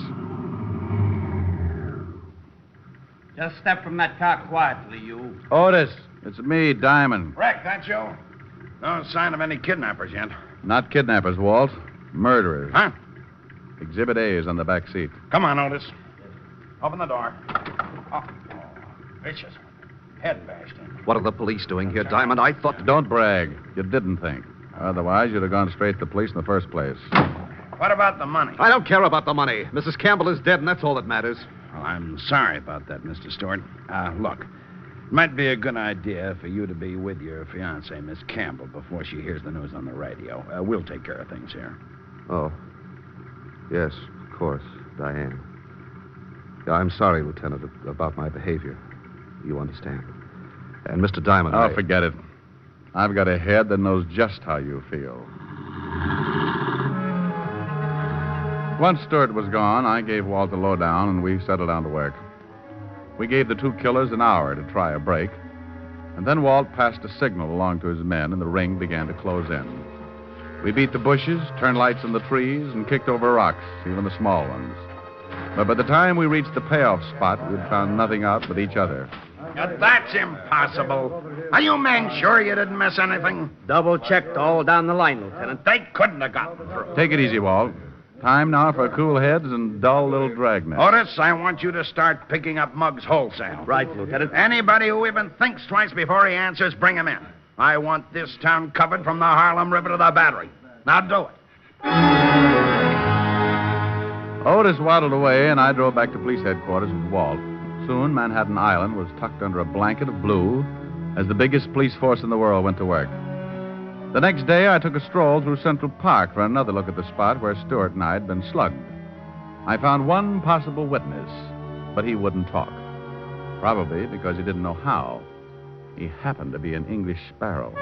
Just step from that car quietly, you. Otis, it's me, Diamond. Rick, that you? No sign of any kidnappers yet. Not kidnappers, Walt. Murderers. Huh? Exhibit A is on the back seat. Come on, Otis. Open the door. Oh, vicious. Head bashed in. What are the police doing here, Diamond? I thought... Don't brag. You didn't think. Otherwise, you'd have gone straight to the police in the first place. What about the money? I don't care about the money. Mrs. Campbell is dead, and that's all that matters. Well, I'm sorry about that, Mr. Stewart. Look, it might be a good idea for you to be with your fiancée, Miss Campbell, before she hears the news on the radio. We'll take care of things here. Oh. Yes, of course, Diane. Yeah, I'm sorry, Lieutenant, about my behavior. You understand. And Mr. Diamond, Oh, forget it. I've got a head that knows just how you feel. Once Stewart was gone, I gave Walt the lowdown, and we settled down to work. We gave the 2 killers an hour to try a break, and then Walt passed a signal along to his men, and the ring began to close in. We beat the bushes, turned lights in the trees, and kicked over rocks, even the small ones. But by the time we reached the payoff spot, we'd found nothing out but each other. Now, that's impossible. Are you men sure you didn't miss anything? Double-checked all down the line, Lieutenant. They couldn't have gotten through. Take it easy, Walt. Time now for cool heads and dull little dragnets. Otis, I want you to start picking up mugs wholesale. Right, Lieutenant. Anybody who even thinks twice before he answers, bring him in. I want this town covered from the Harlem River to the Battery. Now do it. Otis waddled away, and I drove back to police headquarters with Walt. Soon, Manhattan Island was tucked under a blanket of blue as the biggest police force in the world went to work. The next day, I took a stroll through Central Park for another look at the spot where Stewart and I had been slugged. I found one possible witness, but he wouldn't talk. Probably because he didn't know how. He happened to be an English sparrow.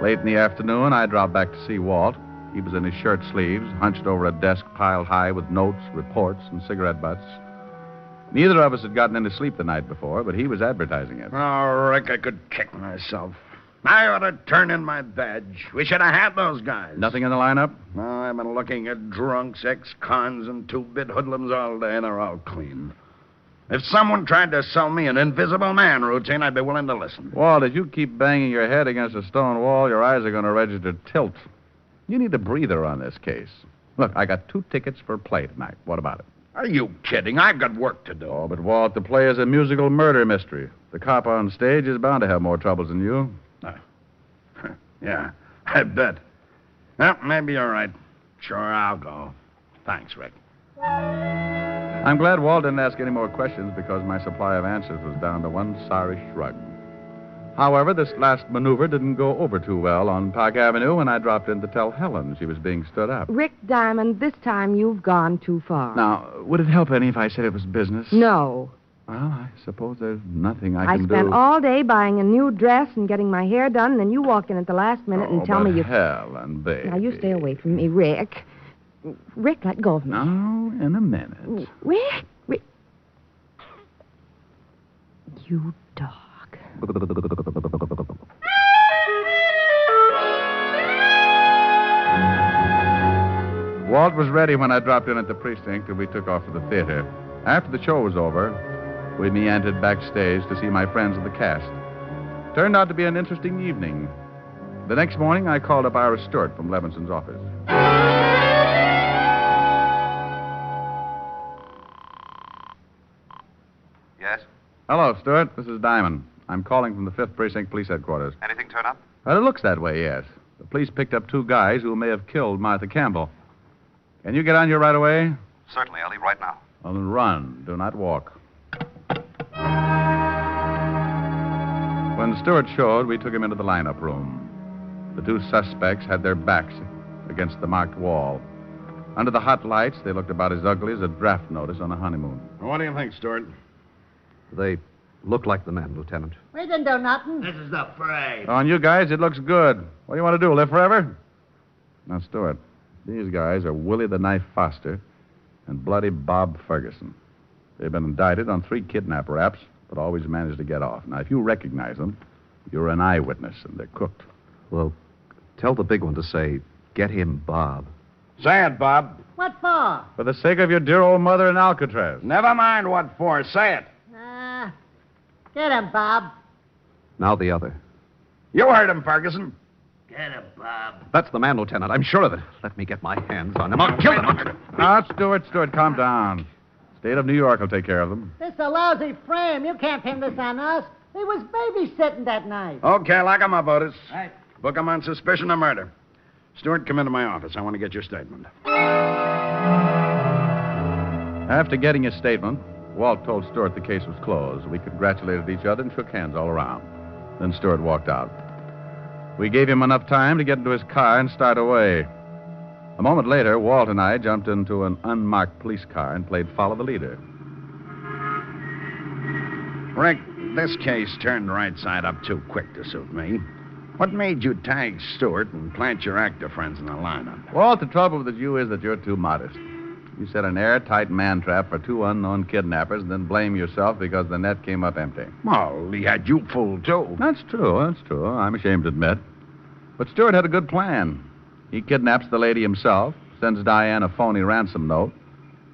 Late in the afternoon, I dropped back to see Walt. He was in his shirt sleeves, hunched over a desk piled high with notes, reports, and cigarette butts. Neither of us had gotten any sleep the night before, but he was advertising it. Oh, Rick, I could kick myself. I ought to turn in my badge. We should have had those guys. Nothing in the lineup? No, I've been looking at drunks, ex-cons, and two-bit hoodlums all day, and they're all clean. If someone tried to sell me an invisible man routine, I'd be willing to listen. Walt, if you keep banging your head against a stone wall, your eyes are going to register tilt. You need a breather on this case. Look, I got 2 tickets for play tonight. What about it? Are you kidding? I've got work to do. Oh, but Walt, the play is a musical murder mystery. The cop on stage is bound to have more troubles than you. Yeah, I bet. Well, maybe you're right. Sure, I'll go. Thanks, Rick. I'm glad Walt didn't ask any more questions because my supply of answers was down to one sorry shrug. However, this last maneuver didn't go over too well on Park Avenue when I dropped in to tell Helen she was being stood up. Rick Diamond, this time you've gone too far. Now, would it help any if I said it was business? No. Well, I suppose there's nothing I can do. I spent all day buying a new dress and getting my hair done, and then you walk in at the last minute and tell me you... Helen, baby. Now, you stay away from me, Rick. Rick, let go of me. No, in a minute. Rick. You dog. Walt was ready when I dropped in at the precinct and we took off for the theater. After the show was over, we meandered backstage to see my friends of the cast. Turned out to be an interesting evening. The next morning, I called up Ira Stewart from Levinson's office. Yes? Hello, Stewart. This is Diamond. I'm calling from the 5th Precinct Police Headquarters. Anything turn up? Well, it looks that way, yes. The police picked up 2 guys who may have killed Martha Campbell. Can you get on here right away? Certainly. I'll leave right now. Well, then run. Do not walk. When Stewart showed, we took him into the lineup room. The 2 suspects had their backs against the marked wall. Under the hot lights, they looked about as ugly as a draft notice on a honeymoon. What do you think, Stewart? They look like the men, Lieutenant. We didn't do nothing. This is the parade. On you guys, it looks good. What do you want to do, live forever? Now, Stewart, these guys are Willie the Knife Foster and Bloody Bob Ferguson. They've been indicted on 3 kidnap raps, but always managed to get off. Now, if you recognize them, you're an eyewitness, and they're cooked. Well, tell the big one to say, get him, Bob. Say it, Bob. What for? For the sake of your dear old mother in Alcatraz. Never mind what for. Say it. Get him, Bob. Now the other. You heard him, Ferguson. Get him, Bob. That's the man, Lieutenant. I'm sure of it. Let me get my hands on him. I'll kill him. Now, Stewart, calm down. State of New York will take care of them. This is a lousy frame. You can't pin this on us. He was babysitting that night. Okay, lock him up, Otis. Right. Book him on suspicion of murder. Stewart, come into my office. I want to get your statement. After getting his statement, Walt told Stewart the case was closed. We congratulated each other and shook hands all around. Then Stewart walked out. We gave him enough time to get into his car and start away. A moment later, Walt and I jumped into an unmarked police car and played Follow the Leader. Rick, this case turned right side up too quick to suit me. What made you tag Stewart and plant your actor friends in the lineup? Walt, the trouble with you is that you're too modest. You set an airtight man trap for 2 unknown kidnappers and then blame yourself because the net came up empty. Well, he had you fooled, too. That's true. I'm ashamed to admit. But Stewart had a good plan. He kidnaps the lady himself, sends Diane a phony ransom note.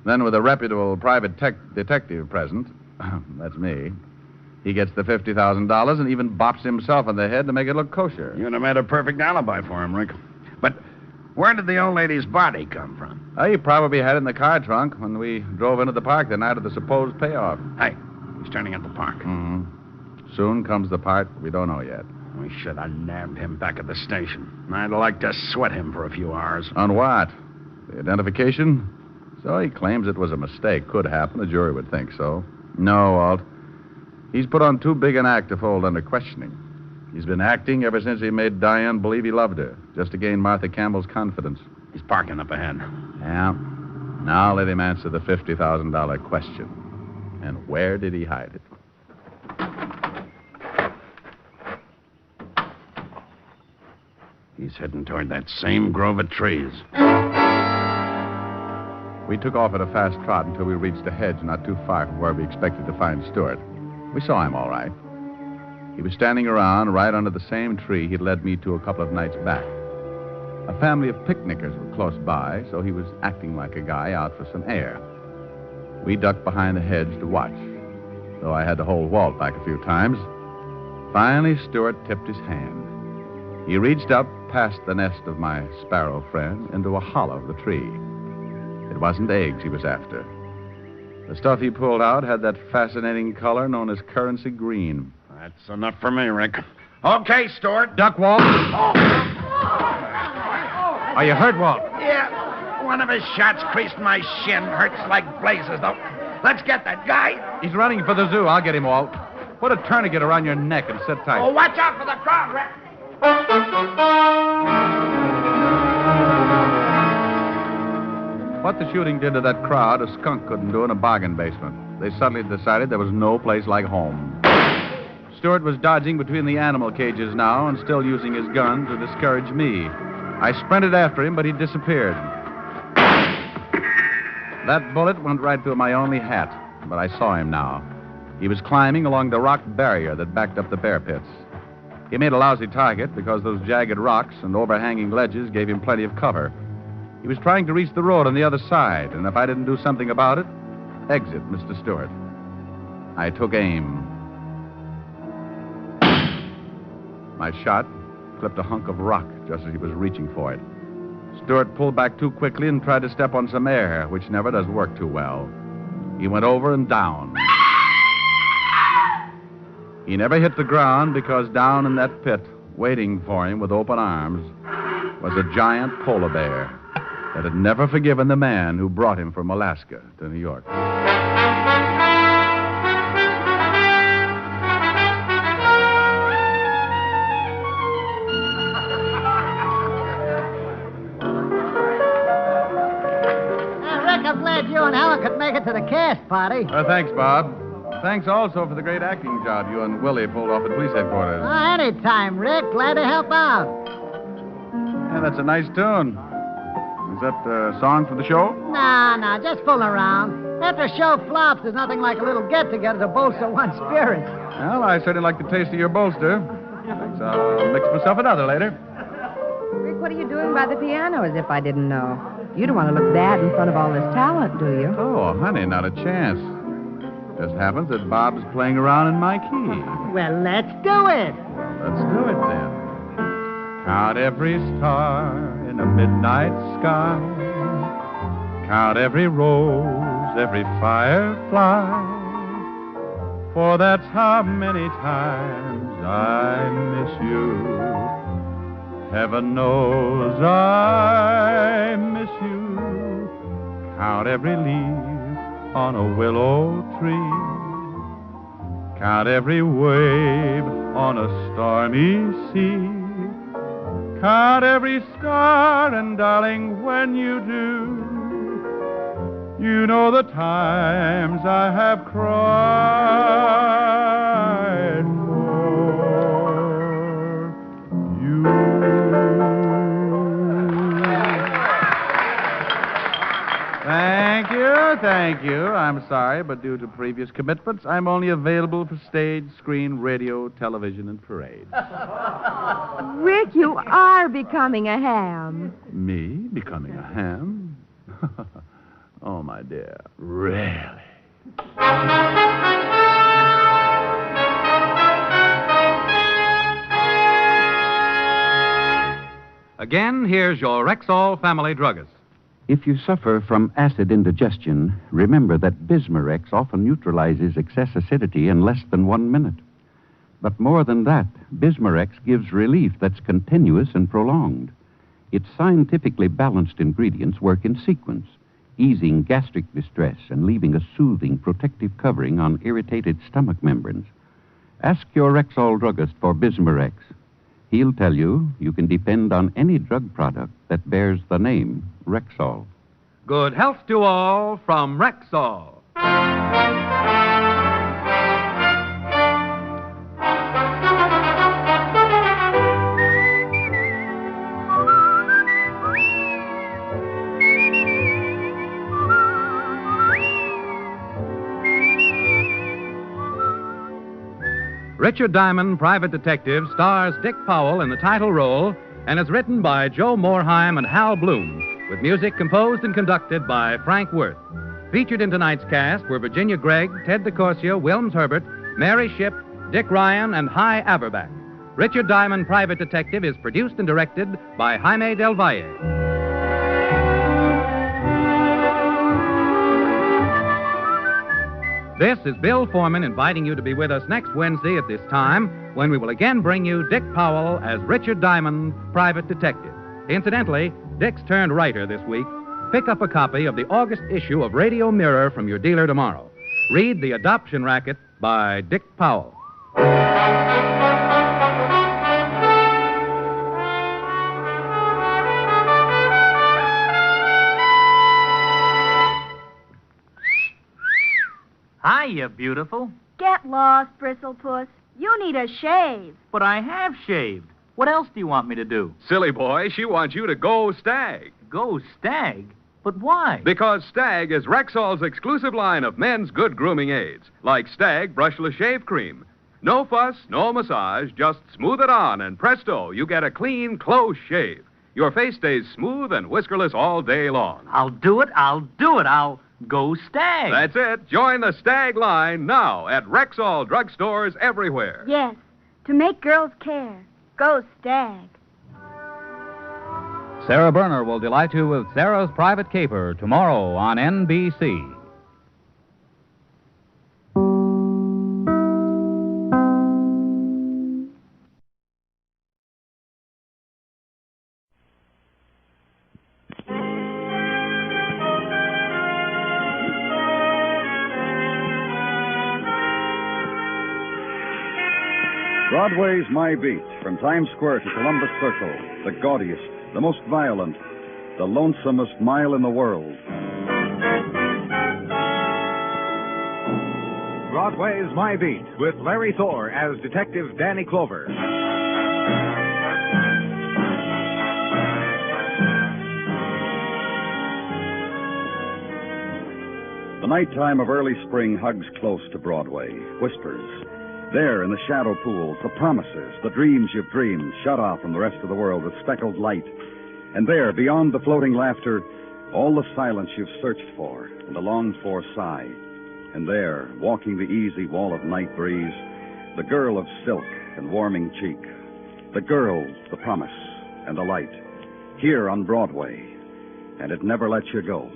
Then, with a reputable private detective present, that's me, he gets the $50,000 and even bops himself on the head to make it look kosher. You'd have made a perfect alibi for him, Rick. But where did the old lady's body come from? He probably had it in the car trunk when we drove into the park the night of the supposed payoff. Hey, He's turning at the park. Mm-hmm. Soon comes the part we don't know yet. We should have nabbed him back at the station. I'd like to sweat him for a few hours. On what? The identification? So he claims it was a mistake. Could happen. The jury would think so. No, Walt. He's put on too big an act to fold under questioning. He's been acting ever since he made Diane believe he loved her, just to gain Martha Campbell's confidence. He's parking up ahead. Yeah. Now let him answer the $50,000 question. And where did he hide it? He's heading toward that same grove of trees. We took off at a fast trot until we reached a hedge not too far from where we expected to find Stewart. We saw him all right. He was standing around right under the same tree he'd led me to a couple of nights back. A family of picnickers were close by, so he was acting like a guy out for some air. We ducked behind the hedge to watch, though I had to hold Walt back a few times. Finally, Stewart tipped his hand. He reached up past the nest of my sparrow friend into a hollow of the tree. It wasn't eggs he was after. The stuff he pulled out had that fascinating color known as currency green. That's enough for me, Rick. Okay, Stewart. Duck, Walt. Are you hurt, Walt? Yeah. One of his shots creased my shin. Hurts like blazes, though. Let's get that guy. He's running for the zoo. I'll get him, Walt. Put a tourniquet around your neck and sit tight. Oh, watch out for the crowd, Rick. What the shooting did to that crowd, a skunk couldn't do in a bargain basement. They suddenly decided there was no place like home. Stewart was dodging between the animal cages now and still using his gun to discourage me. I sprinted after him, but he disappeared. That bullet went right through my only hat, but I saw him now. He was climbing along the rock barrier that backed up the bear pits. He made a lousy target because those jagged rocks and overhanging ledges gave him plenty of cover. He was trying to reach the road on the other side, and if I didn't do something about it, exit Mr. Stewart. I took aim. My shot clipped a hunk of rock just as he was reaching for it. Stewart pulled back too quickly and tried to step on some air, which never does work too well. He went over and down. He never hit the ground because down in that pit, waiting for him with open arms, was a giant polar bear that had never forgiven the man who brought him from Alaska to New York. Rick, I'm glad you and Helen could make it to the cast party. Thanks, Bob. Thanks also for the great acting job you and Willie pulled off at police headquarters. Anytime, Rick. Glad to help out. Yeah, that's a nice tune. Is that a song for the show? Nah, just fooling around. After a show flops, there's nothing like a little get-together to bolster one's spirits. Well, I certainly like the taste of your bolster. Thanks, I'll mix myself another later. Rick, what are you doing by the piano as if I didn't know? You don't want to look bad in front of all this talent, do you? Oh, honey, not a chance. Just happens that Bob's playing around in my key. Well, let's do it. Well, let's do it then. Count every star in a midnight sky. Count every rose, every firefly. For that's how many times I miss you. Heaven knows I miss you. Count every leaf on a willow tree. Count every wave on a stormy sea. Count every star, and darling, when you do, you know the times I have cried for you. Thank you. I'm sorry, but due to previous commitments, I'm only available for stage, screen, radio, television, and parade. Rick, you are becoming a ham. Me becoming a ham? Oh, my dear, really? Again, here's your Rexall family druggist. If you suffer from acid indigestion, remember that Bismarex often neutralizes excess acidity in less than 1 minute. But more than that, Bismarex gives relief that's continuous and prolonged. Its scientifically balanced ingredients work in sequence, easing gastric distress and leaving a soothing, protective covering on irritated stomach membranes. Ask your Rexall druggist for Bismarex. He'll tell you can depend on any drug product that bears the name Rexall. Good health to all from Rexall. Richard Diamond, Private Detective, stars Dick Powell in the title role and is written by Joe Morheim and Hal Bloom, with music composed and conducted by Frank Worth. Featured in tonight's cast were Virginia Gregg, Ted DeCorsia, Wilms Herbert, Mary Shipp, Dick Ryan, and Hy Averback. Richard Diamond, Private Detective is produced and directed by Jaime Del Valle. This is Bill Foreman inviting you to be with us next Wednesday at this time when we will again bring you Dick Powell as Richard Diamond, Private Detective. Incidentally, Dick's turned writer this week. Pick up a copy of the August issue of Radio Mirror from your dealer tomorrow. Read The Adoption Racket by Dick Powell. Hiya, beautiful. Get lost, Bristlepuss. You need a shave. But I have shaved. What else do you want me to do? Silly boy, she wants you to go Stag. Go Stag? But why? Because Stag is Rexall's exclusive line of men's good grooming aids, like Stag Brushless Shave Cream. No fuss, no massage, just smooth it on, and presto, you get a clean, close shave. Your face stays smooth and whiskerless all day long. I'll do it. I'll go Stag. That's it. Join the Stag line now at Rexall drugstores everywhere. Yes, to make girls care. Go Stag. Sarah Berner will delight you with Sarah's Private Caper tomorrow on NBC. Broadway's My Beat, from Times Square to Columbus Circle, the gaudiest, the most violent, the lonesomest mile in the world. Broadway's My Beat, with Larry Thor as Detective Danny Clover. The nighttime of early spring hugs close to Broadway, whispers. There, in the shadow pools, the promises, the dreams you've dreamed, shut off from the rest of the world with speckled light. And there, beyond the floating laughter, all the silence you've searched for and the longed-for sigh. And there, walking the easy wall of night breeze, the girl of silk and warming cheek. The girl, the promise, and the light. Here on Broadway. And it never lets you go.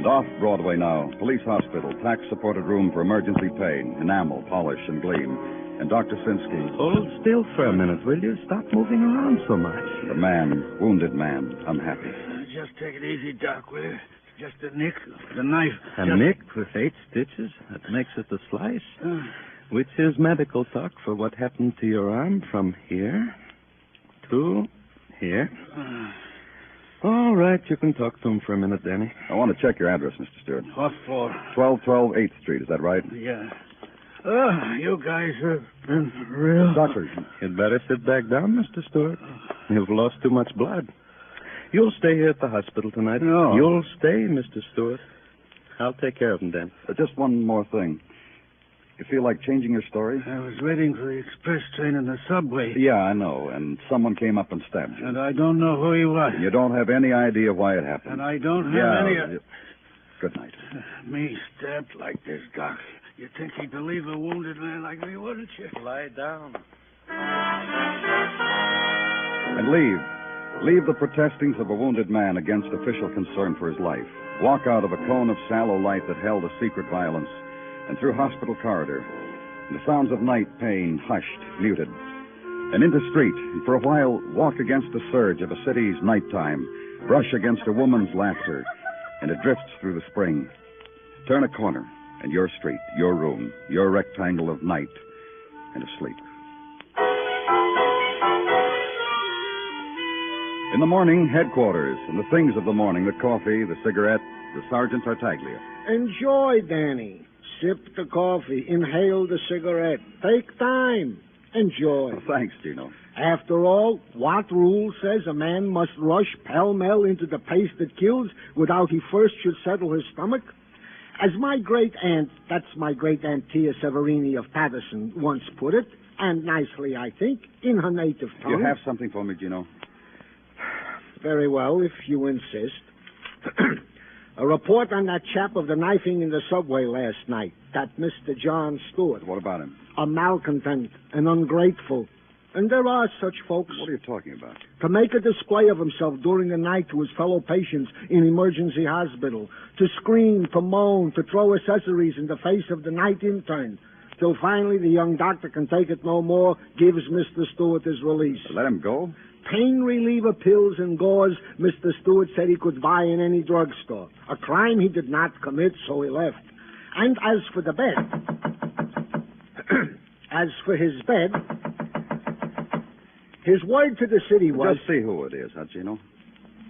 Off Broadway now, police hospital, tax-supported room for emergency pain, enamel, polish, and gleam. And Dr. Sinsky. Hold still for a minute, will you? Stop moving around so much. The man, wounded man, unhappy. Just take it easy, Doc, will you? Just a nick, the knife. A nick with 8 stitches? That makes it a slice. Which is medical talk for what happened to your arm from here to here. All right, you can talk to him for a minute, Danny. I want to check your address, Mr. Stewart. What for? 1212 8th Street, is that right? Yeah. You guys have been real... Doctor. You'd better sit back down, Mr. Stewart. You've lost too much blood. You'll stay here at the hospital tonight. No. You'll stay, Mr. Stewart. I'll take care of him, Dan. Just one more thing. You feel like changing your story? I was waiting for the express train in the subway. Yeah, I know. And someone came up and stabbed you. And I don't know who he was. You don't have any idea why it happened. And I don't have any... Good night. Me stabbed like this, Doc. You'd think he'd believe a wounded man like me, wouldn't you? Lie down. And leave. Leave the protestings of a wounded man against official concern for his life. Walk out of a cone of sallow light that held a secret violence, and through hospital corridor. The sounds of night pain hushed, muted. And into street, and for a while walk against the surge of a city's nighttime, brush against a woman's laughter, and it drifts through the spring. Turn a corner, and your street, your room, your rectangle of night, and of sleep. In the morning, headquarters, and the things of the morning, the coffee, the cigarette, the sergeant's Tartaglia. Enjoy, Danny. Sip the coffee, inhale the cigarette. Take time. Enjoy. Oh, thanks, Gino. After all, what rule says a man must rush pell-mell into the pace that kills without he first should settle his stomach? As my great-aunt, that's my great-aunt Tia Severini of Patterson, once put it, and nicely, I think, in her native tongue. You have something for me, Gino? Very well, if you insist. A report on that chap of the knifing in the subway last night, that Mr. John Stewart. What about him? A malcontent, an ungrateful. And there are such folks. What are you talking about? To make a display of himself during the night to his fellow patients in emergency hospital. To scream, to moan, to throw accessories in the face of the night intern. Till finally the young doctor can take it no more, gives Mr. Stewart his release. Let him go? Pain reliever pills and gauze Mr. Stewart said he could buy in any drugstore. A crime he did not commit, so he left. And as for the bed... as for his bed... His word to the city was... Just see who it is, huh, Gino?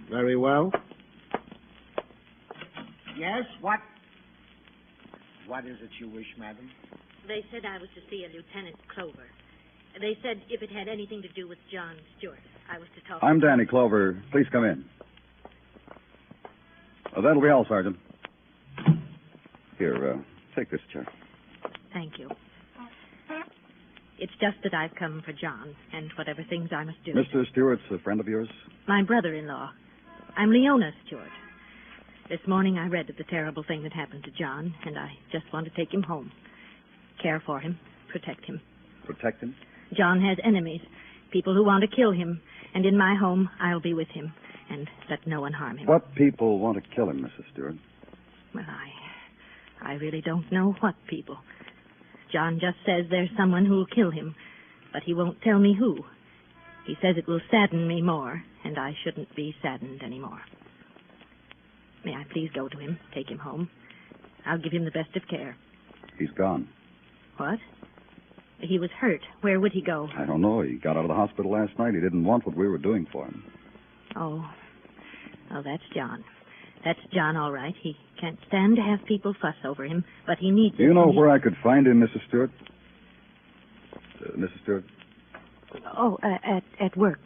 Very well. Yes, what? What is it you wish, madam? They said I was to see a Lieutenant Clover. They said if it had anything to do with John Stewart, I was to talk I'm to Danny Clover. Please come in. Oh, that'll be all, Sergeant. Here, take this chair. Thank you. It's just that I've come for John and whatever things I must do. Mr. Stewart's a friend of yours? My brother-in-law. I'm Leona Stewart. This morning I read of the terrible thing that happened to John, and I just want to take him home. Care for him. Protect him. Protect him? John has enemies, people who want to kill him, and in my home I'll be with him and let no one harm him. What people want to kill him, Mrs. Stewart? Well, I really don't know what people. John just says there's someone who'll kill him, but he won't tell me who. He says it will sadden me more, and I shouldn't be saddened anymore. May I please go to him, take him home? I'll give him the best of care. He's gone. What? He was hurt. Where would he go? I don't know. He got out of the hospital last night. He didn't want what we were doing for him. Oh, that's John. That's John, all right. He can't stand to have people fuss over him, but he needs it. Do you know where I could find him, Mrs. Stewart? Mrs. Stewart? Oh, at work.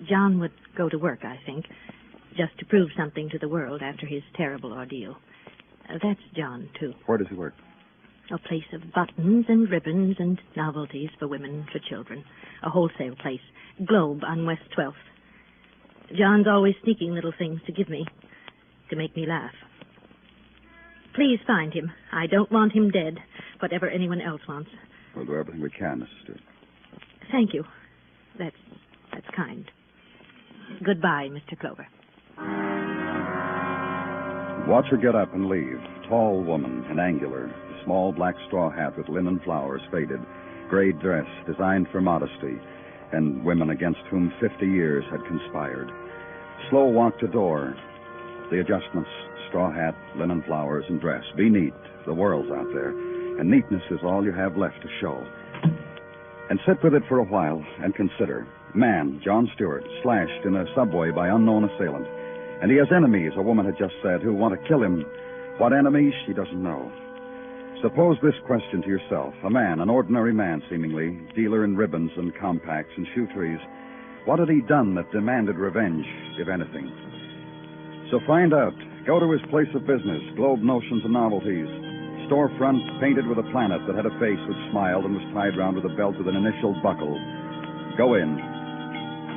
John would go to work, I think, just to prove something to the world after his terrible ordeal. That's John, too. Where does he work? A place of buttons and ribbons and novelties for women, for children. A wholesale place. Globe on West 12th. John's always sneaking little things to give me, to make me laugh. Please find him. I don't want him dead, whatever anyone else wants. We'll do everything we can, Mrs. Stewart. Thank you. That's kind. Goodbye, Mr. Clover. Watch her get up and leave. Tall woman and angular. Small black straw hat with linen flowers, faded. Gray dress designed for modesty. And women against whom 50 years had conspired. Slow walk to door. The adjustments, straw hat, linen flowers, and dress. Be neat. The world's out there. And neatness is all you have left to show. And sit with it for a while and consider. Man, John Stewart, slashed in a subway by unknown assailant. And he has enemies, a woman had just said, who want to kill him. What enemies, she doesn't know. Suppose this question to yourself. A man, an ordinary man, seemingly, dealer in ribbons and compacts and shoe trees. What had he done that demanded revenge, if anything? So find out. Go to his place of business, Globe Notions and Novelties. Storefront painted with a planet that had a face which smiled and was tied round with a belt with an initial buckle. Go in.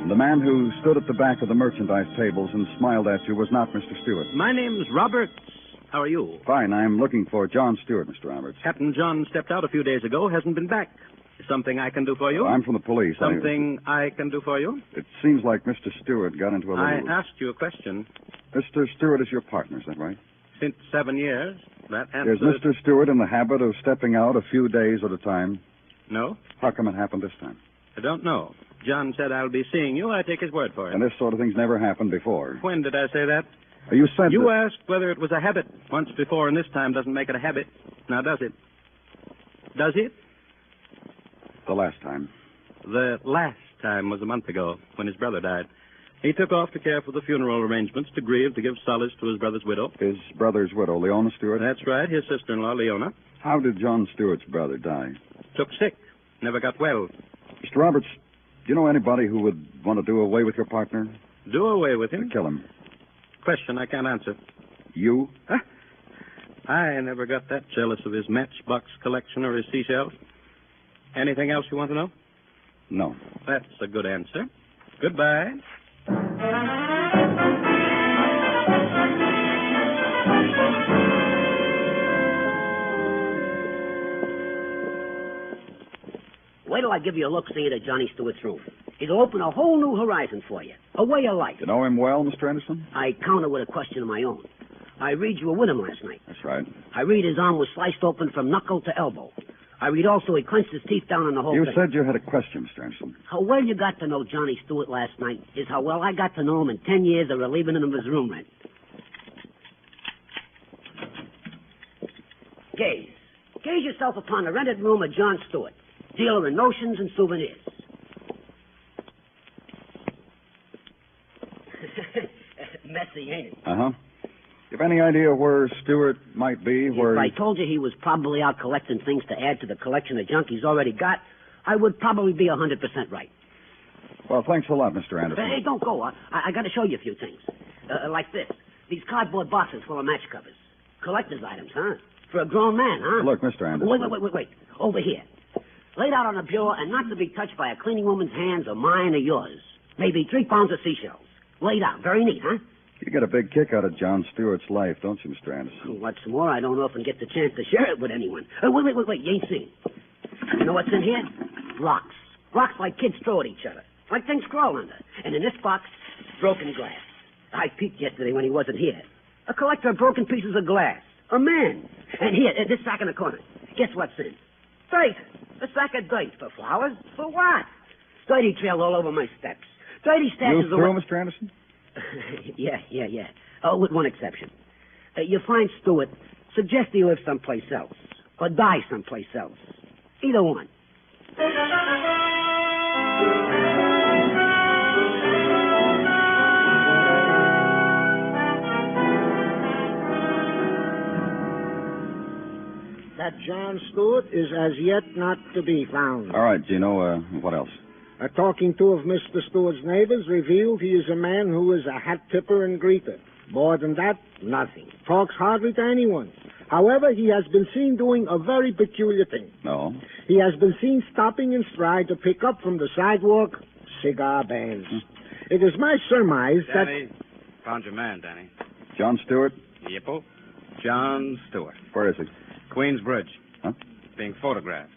The man who stood at the back of the merchandise tables and smiled at you was not Mr. Stewart. My name's Robert How are you? Fine. I'm looking for John Stewart, Mr. Roberts. Captain John stepped out a few days ago, hasn't been back. Is something I can do for you? I'm from the police. Something I can do for you? It seems like Mr. Stewart got into a little... I asked you a question. Mr. Stewart is your partner, is that right? Since 7 years, that answers... Is Mr. Stewart in the habit of stepping out a few days at a time? No. How come it happened this time? I don't know. John said I'll be seeing you. I take his word for it. And this sort of thing's never happened before. When did I say that? You said You asked whether it was a habit. Once before, and this time doesn't make it a habit. Now, does it? Does it? The last time. The last time was a month ago, when his brother died. He took off to care for the funeral arrangements, to grieve, to give solace to his brother's widow. His brother's widow, Leona Stewart? That's right, his sister-in-law, Leona. How did John Stewart's brother die? Took sick. Never got well. Mr. Roberts, do you know anybody who would want to do away with your partner? Do away with him? To kill him. Question I can't answer. You? Huh? I never got that jealous of his matchbox collection or his seashells. Anything else you want to know? No. That's a good answer. Goodbye. Wait till I give you a look-see at Johnny Stewart's room. It'll open a whole new horizon for you. A way of life. You know him well, Mr. Anderson? I counter with a question of my own. I read you were with him last night. That's right. I read his arm was sliced open from knuckle to elbow. I read also he clenched his teeth down on the whole You thing. said you had a question, Mr. Anderson. How well you got to know Johnny Stewart last night is how well I got to know him in 10 years of relieving him of his room rent. Gaze. Gaze yourself upon the rented room of John Stewart, dealer in notions and souvenirs. Messy, ain't it? Uh-huh. You have any idea where Stewart might be? Where If I told you he was probably out collecting things to add to the collection of junk he's already got, I would probably be 100% right. Well, thanks a lot, Mr. Anderson. Hey, don't go. I got to show you a few things. Like this. These cardboard boxes full of match covers. Collector's items, huh? For a grown man, huh? Look, Mr. Anderson. Wait. Over here. Laid out on a bureau and not to be touched by a cleaning woman's hands or mine or yours. Maybe 3 pounds of seashells. Laid out. Very neat, huh? You get a big kick out of John Stewart's life, don't you, Mr. Anderson? What's more, I don't often get the chance to share it with anyone. Wait. You ain't seen. You know what's in here? Rocks. Rocks like kids throw at each other. Like things crawl under. And in this box, broken glass. I peeked yesterday when he wasn't here. A collector of broken pieces of glass. A man. And here, this sack in the corner. Guess what's in? Dirt. A sack of dirt. For flowers? For what? Dirty trailed all over my steps. Dirty stashes You through, Mr. Anderson? Yeah. Oh, with one exception. You find Stewart, suggest he lives someplace else. Or die someplace else. Either one. That John Stewart is as yet not to be found. All right, Gino, what else? Talking to of Mr. Stewart's neighbors revealed he is a man who is a hat tipper and greeter. More than that, nothing. Talks hardly to anyone. However, he has been seen doing a very peculiar thing. No? He has been seen stopping in stride to pick up from the sidewalk cigar bands. It is my surmise Danny, found your man, Danny. John Stewart? Yippo. John Stewart. Where is he? Queensbridge. Huh? Being photographed.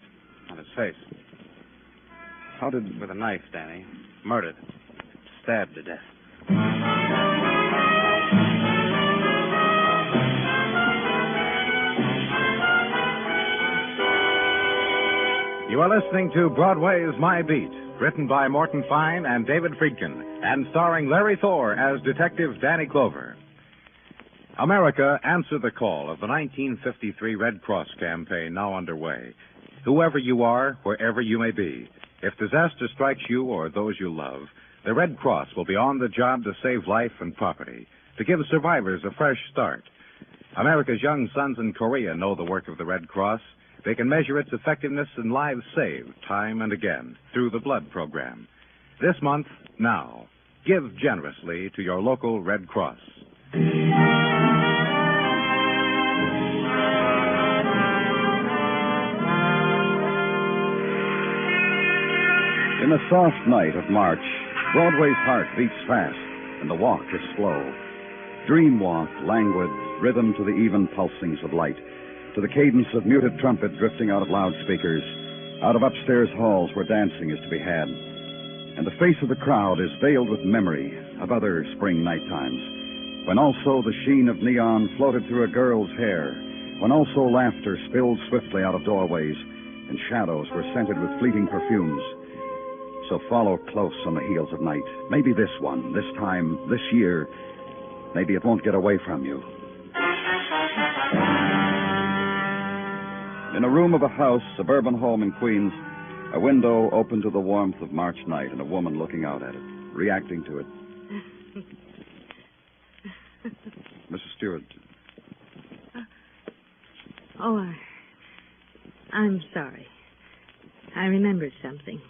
On his face. How did... With a knife, Danny. Murdered. Stabbed to death. You are listening to Broadway Is My Beat, written by Morton Fine and David Friedkin, and starring Larry Thor as Detective Danny Clover. America, answer the call of the 1953 Red Cross campaign now underway. Whoever you are, wherever you may be, if disaster strikes you or those you love, the Red Cross will be on the job to save life and property, to give survivors a fresh start. America's young sons in Korea know the work of the Red Cross. They can measure its effectiveness in lives saved time and again through the blood program. This month, now, give generously to your local Red Cross. In the soft night of March, Broadway's heart beats fast, and the walk is slow. Dream walk, languid, rhythm to the even pulsings of light, to the cadence of muted trumpet drifting out of loudspeakers, out of upstairs halls where dancing is to be had. And the face of the crowd is veiled with memory of other spring night times, when also the sheen of neon floated through a girl's hair, when also laughter spilled swiftly out of doorways, and shadows were scented with fleeting perfumes. So follow close on the heels of night. Maybe this one, this time, this year, maybe it won't get away from you. In a room of a house, suburban home in Queens, a window open to the warmth of March night and a woman looking out at it, reacting to it. Mrs. Stewart. Oh, I'm sorry. I remembered something.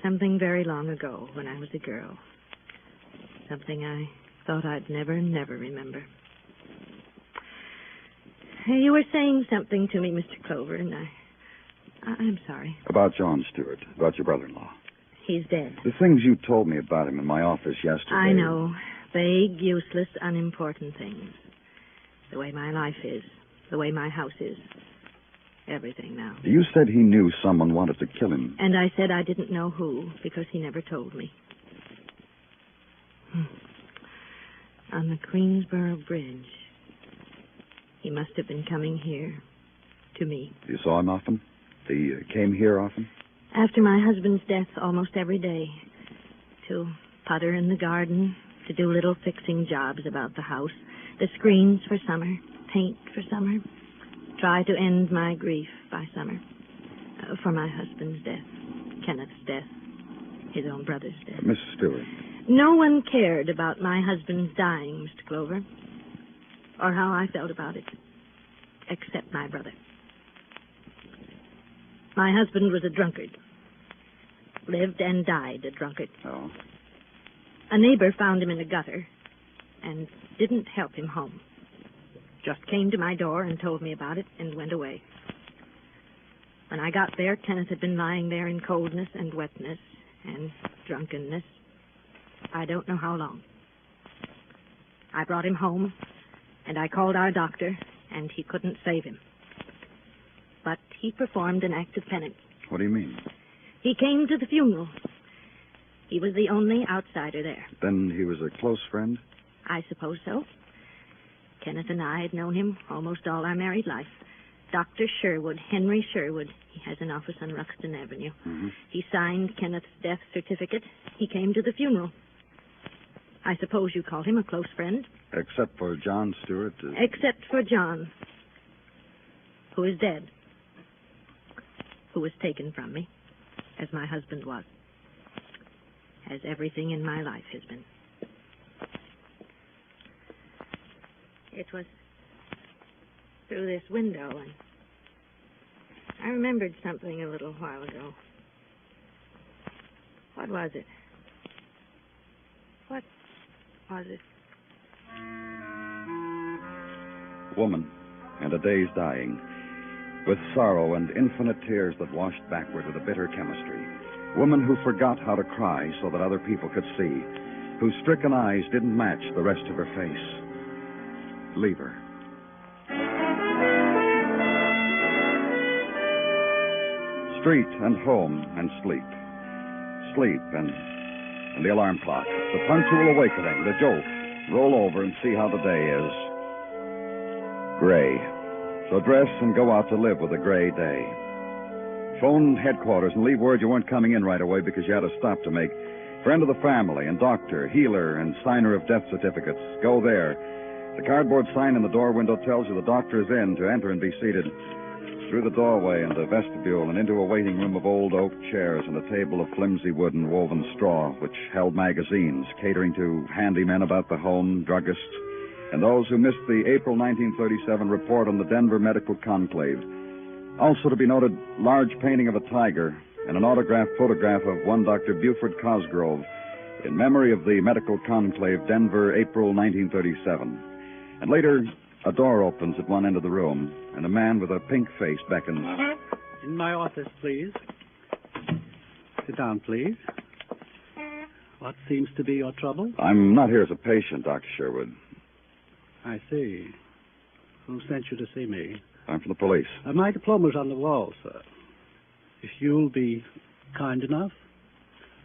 Something very long ago when I was a girl. Something I thought I'd never remember. You were saying something to me, Mr. Clover, and I'm sorry. About John Stewart, about your brother-in-law. He's dead. The things you told me about him in my office yesterday. I know. Vague, useless, unimportant things. The way my life is. The way my house is. Everything now. You said he knew someone wanted to kill him. And I said I didn't know who, because he never told me. On the Queensboro Bridge. He must have been coming here. To me. You saw him often? He came here often? After my husband's death, almost every day. To putter in the garden, to do little fixing jobs about the house, the screens for summer, paint for summer, try to end my grief by summer. For my husband's death, Kenneth's death, his own brother's death. Mrs. Stewart. No one cared about my husband's dying, Mr. Clover, or how I felt about it, except my brother. My husband was a drunkard. Lived and died a drunkard. Oh. A neighbor found him in a gutter and didn't help him home. Just came to my door and told me about it and went away. When I got there, Kenneth had been lying there in coldness and wetness and drunkenness. I don't know how long. I brought him home, and I called our doctor, and he couldn't save him. But he performed an act of penance. What do you mean? He came to the funeral. He was the only outsider there. Then he was a close friend? I suppose so. Kenneth and I had known him almost all our married life. Dr. Sherwood, Henry Sherwood. He has an office on Ruxton Avenue. Mm-hmm. He signed Kenneth's death certificate. He came to the funeral. I suppose you call him a close friend? Except for John Stewart? Except for John, who is dead. Who was taken from me, as my husband was. As everything in my life has been. It was through this window, and I remembered something a little while ago. What was it? What was it? Woman, and a day's dying, with sorrow and infinite tears that washed backward with a bitter chemistry. Woman who forgot how to cry so that other people could see, whose stricken eyes didn't match the rest of her face. Leave her. Street and home and sleep. Sleep and the alarm clock. The punctual awakening, the jolt. Roll over and see how the day is. Gray. So dress and go out to live with a gray day. Phone headquarters and leave word you weren't coming in right away because you had a stop to make. Friend of the family and doctor, healer, and signer of death certificates. Go there. The cardboard sign in the door window tells you the doctor is in to enter and be seated. Through the doorway and the vestibule and into a waiting room of old oak chairs and a table of flimsy wood and woven straw, which held magazines catering to handymen about the home, druggists, and those who missed the April 1937 report on the Denver Medical Conclave. Also to be noted, large painting of a tiger and an autographed photograph of one Dr. Buford Cosgrove in memory of the Medical Conclave, Denver, April 1937. And later, a door opens at one end of the room, and a man with a pink face beckons. In my office, please. Sit down, please. What seems to be your trouble? I'm not here as a patient, Dr. Sherwood. I see. Who sent you to see me? I'm from the police. My diploma's on the wall, sir. If you'll be kind enough.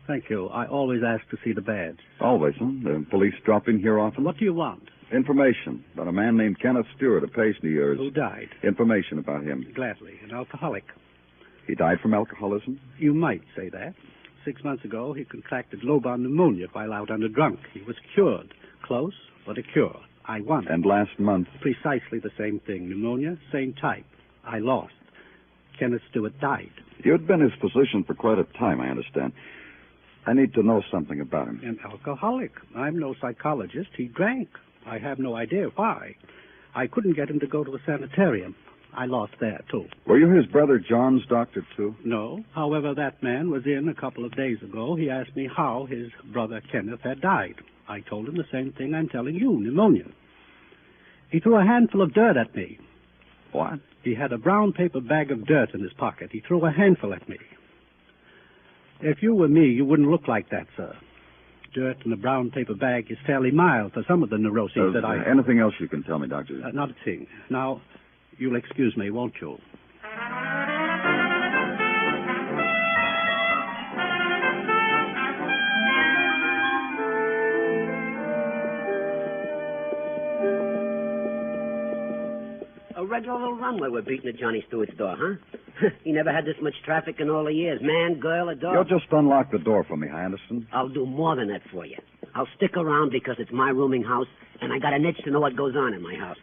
Thank you. I always ask to see the badge. Always, huh? The police drop in here often? What do you want? Information about a man named Kenneth Stewart, a patient of yours. Who died? Information about him. Gladly. An alcoholic. He died from alcoholism? You might say that. 6 months ago, he contracted low-bound pneumonia while out on a drunk. He was cured. Close, but a cure. I won. And last month? Precisely the same thing. Pneumonia, same type. I lost. Kenneth Stewart died. You'd been his physician for quite a time, I understand. I need to know something about him. An alcoholic. I'm no psychologist. He drank. I have no idea why. I couldn't get him to go to a sanitarium. I lost there, too. Were you his brother John's doctor, too? No. However, that man was in a couple of days ago. He asked me how his brother Kenneth had died. I told him the same thing I'm telling you, pneumonia. He threw a handful of dirt at me. What? He had a brown paper bag of dirt in his pocket. He threw a handful at me. If you were me, you wouldn't look like that, sir. Dirt in a brown paper bag is fairly mild for some of the neuroses that I... Anything else you can tell me, Doctor? Not a thing. Now, you'll excuse me, won't you? A regular little runway we're beating at Johnny Stewart's door, huh? He never had this much traffic in all the years. Man, girl, a dog. You'll just unlock the door for me, Anderson. I'll do more than that for you. I'll stick around because it's my rooming house, and I got an itch to know what goes on in my house.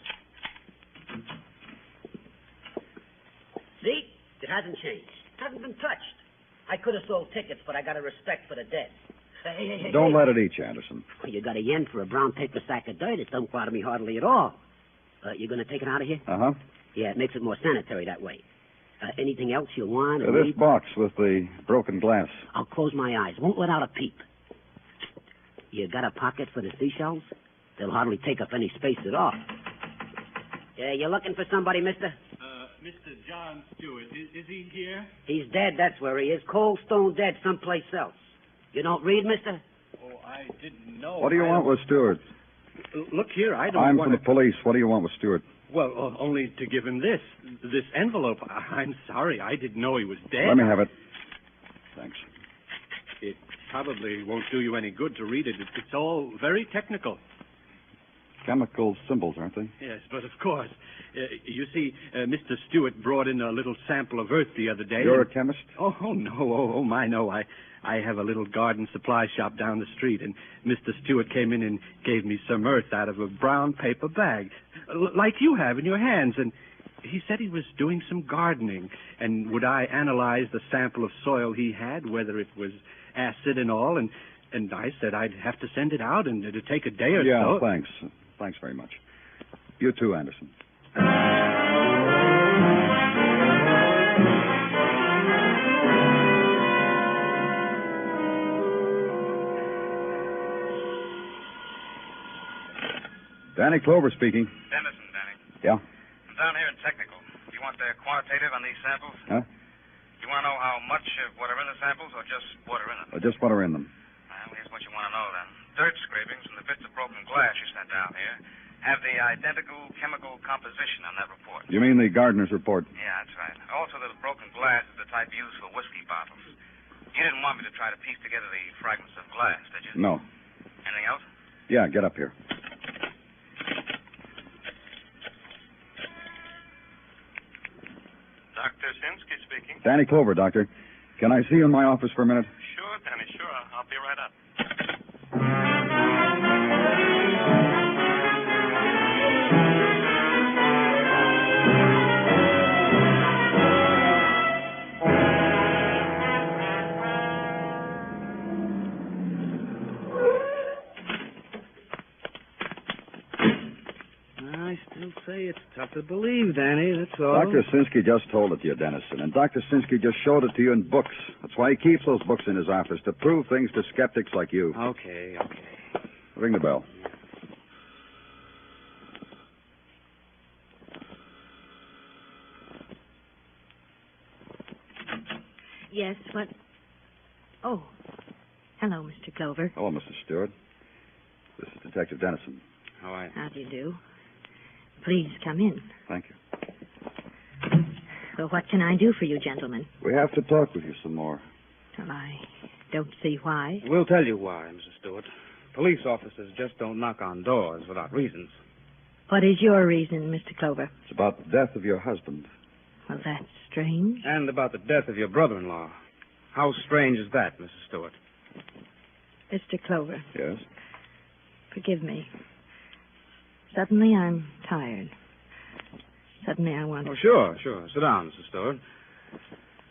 See? It hasn't changed. Hasn't been touched. I could have sold tickets, but I got a respect for the dead. Hey, Don't let it eat you, Anderson. Well, you got a yen for a brown paper sack of dirt. It don't bother me hardly at all. You going to take it out of here? Uh-huh. Yeah, it makes it more sanitary that way. Anything else you want? This box with the broken glass. I'll close my eyes. Won't let out a peep. You got a pocket for the seashells? They'll hardly take up any space at all. Yeah, you looking for somebody, mister? Mr. John Stewart. Is he here? He's dead, that's where he is. Cold stone dead someplace else. You don't read, mister? Oh, I didn't know. What do you want with Stewart? Look here, I don't I'm want from the police. What do you want with Stewart? Well, only to give him this envelope. I'm sorry, I didn't know he was dead. Let me have it. Thanks. It probably won't do you any good to read it. It's all very technical. Chemical symbols, aren't they? Yes, but of course. You see, Mr. Stewart brought in a little sample of earth the other day. You're a chemist? Oh, no. Oh, my, no. I have a little garden supply shop down the street, and Mr. Stewart came in and gave me some earth out of a brown paper bag, like you have in your hands, and he said he was doing some gardening, and would I analyze the sample of soil he had, whether it was acid and all, and I said I'd have to send it out, and it'd take a day or so. Yeah, thanks. Thanks very much. You too, Anderson. Danny Clover speaking. Dennison, Danny. Yeah? I'm down here in technical. Do you want the quantitative on these samples? Huh? Do you want to know how much of what are in the samples or just what are in them? Just what are in them? Well, here's what you want to know, then. Dirt scrapings from the bits of broken glass you sent down here have the identical chemical composition on that report. You mean the gardener's report? Yeah, that's right. Also, that the broken glass is the type used for whiskey bottles. You didn't want me to try to piece together the fragments of glass, did you? No. Anything else? Yeah, get up here. Dr. Sinsky speaking. Danny Clover, Doctor. Can I see you in my office for a minute? Sure, Danny, sure. I'll be right up. I still say it's tough to believe, Danny, that's all. Dr. Sinsky just told it to you, Dennison, and Dr. Sinsky just showed it to you in books. That's why he keeps those books in his office, to prove things to skeptics like you. Okay. Ring the bell. Yes, what? Oh. Hello, Mr. Clover. Hello, Mr. Stewart. This is Detective Dennison. How are you? How do you do? Please come in. Thank you. Well, what can I do for you, gentlemen? We have to talk with you some more. Well, I don't see why. We'll tell you why, Mrs. Stewart. Police officers just don't knock on doors without reasons. What is your reason, Mr. Clover? It's about the death of your husband. Well, that's strange. And about the death of your brother-in-law. How strange is that, Mrs. Stewart? Mr. Clover. Yes? Forgive me. Suddenly I'm tired. Suddenly I want... Oh, sure. Sit down, Mrs. Stewart.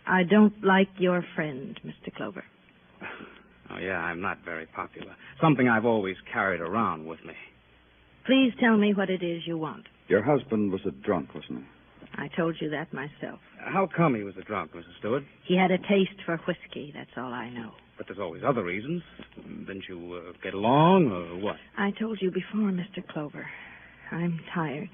I don't like your friend, Mr. Clover. Oh, yeah, I'm not very popular. Something I've always carried around with me. Please tell me what it is you want. Your husband was a drunk, wasn't he? I told you that myself. How come he was a drunk, Mrs. Stewart? He had a taste for whiskey, that's all I know. But there's always other reasons. Didn't you get along, or what? I told you before, Mr. Clover. I'm tired.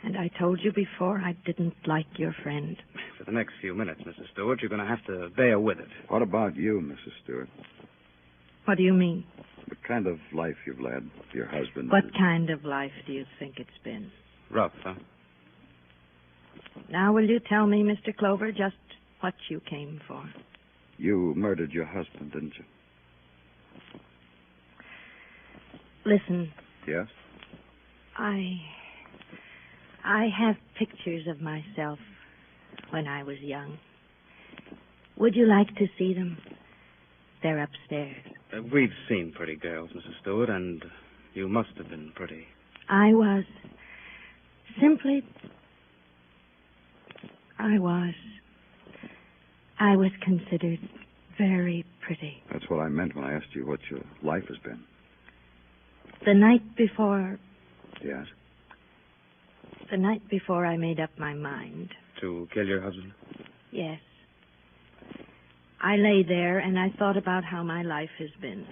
And I told you before I didn't like your friend. For the next few minutes, Mrs. Stewart, you're going to have to bear with it. What about you, Mrs. Stewart? What do you mean? The kind of life you've led, your husband. What kind of life do you think it's been? Rough, huh? Now will you tell me, Mr. Clover, just what you came for? You murdered your husband, didn't you? Listen. Yes? I have pictures of myself when I was young. Would you like to see them? They're upstairs. We've seen pretty girls, Mrs. Stewart, and you must have been pretty. I was. Simply, I was considered very pretty. That's what I meant when I asked you what your life has been. The night before... Yes? The night before I made up my mind. To kill your husband? Yes. I lay there and I thought about how my life has been.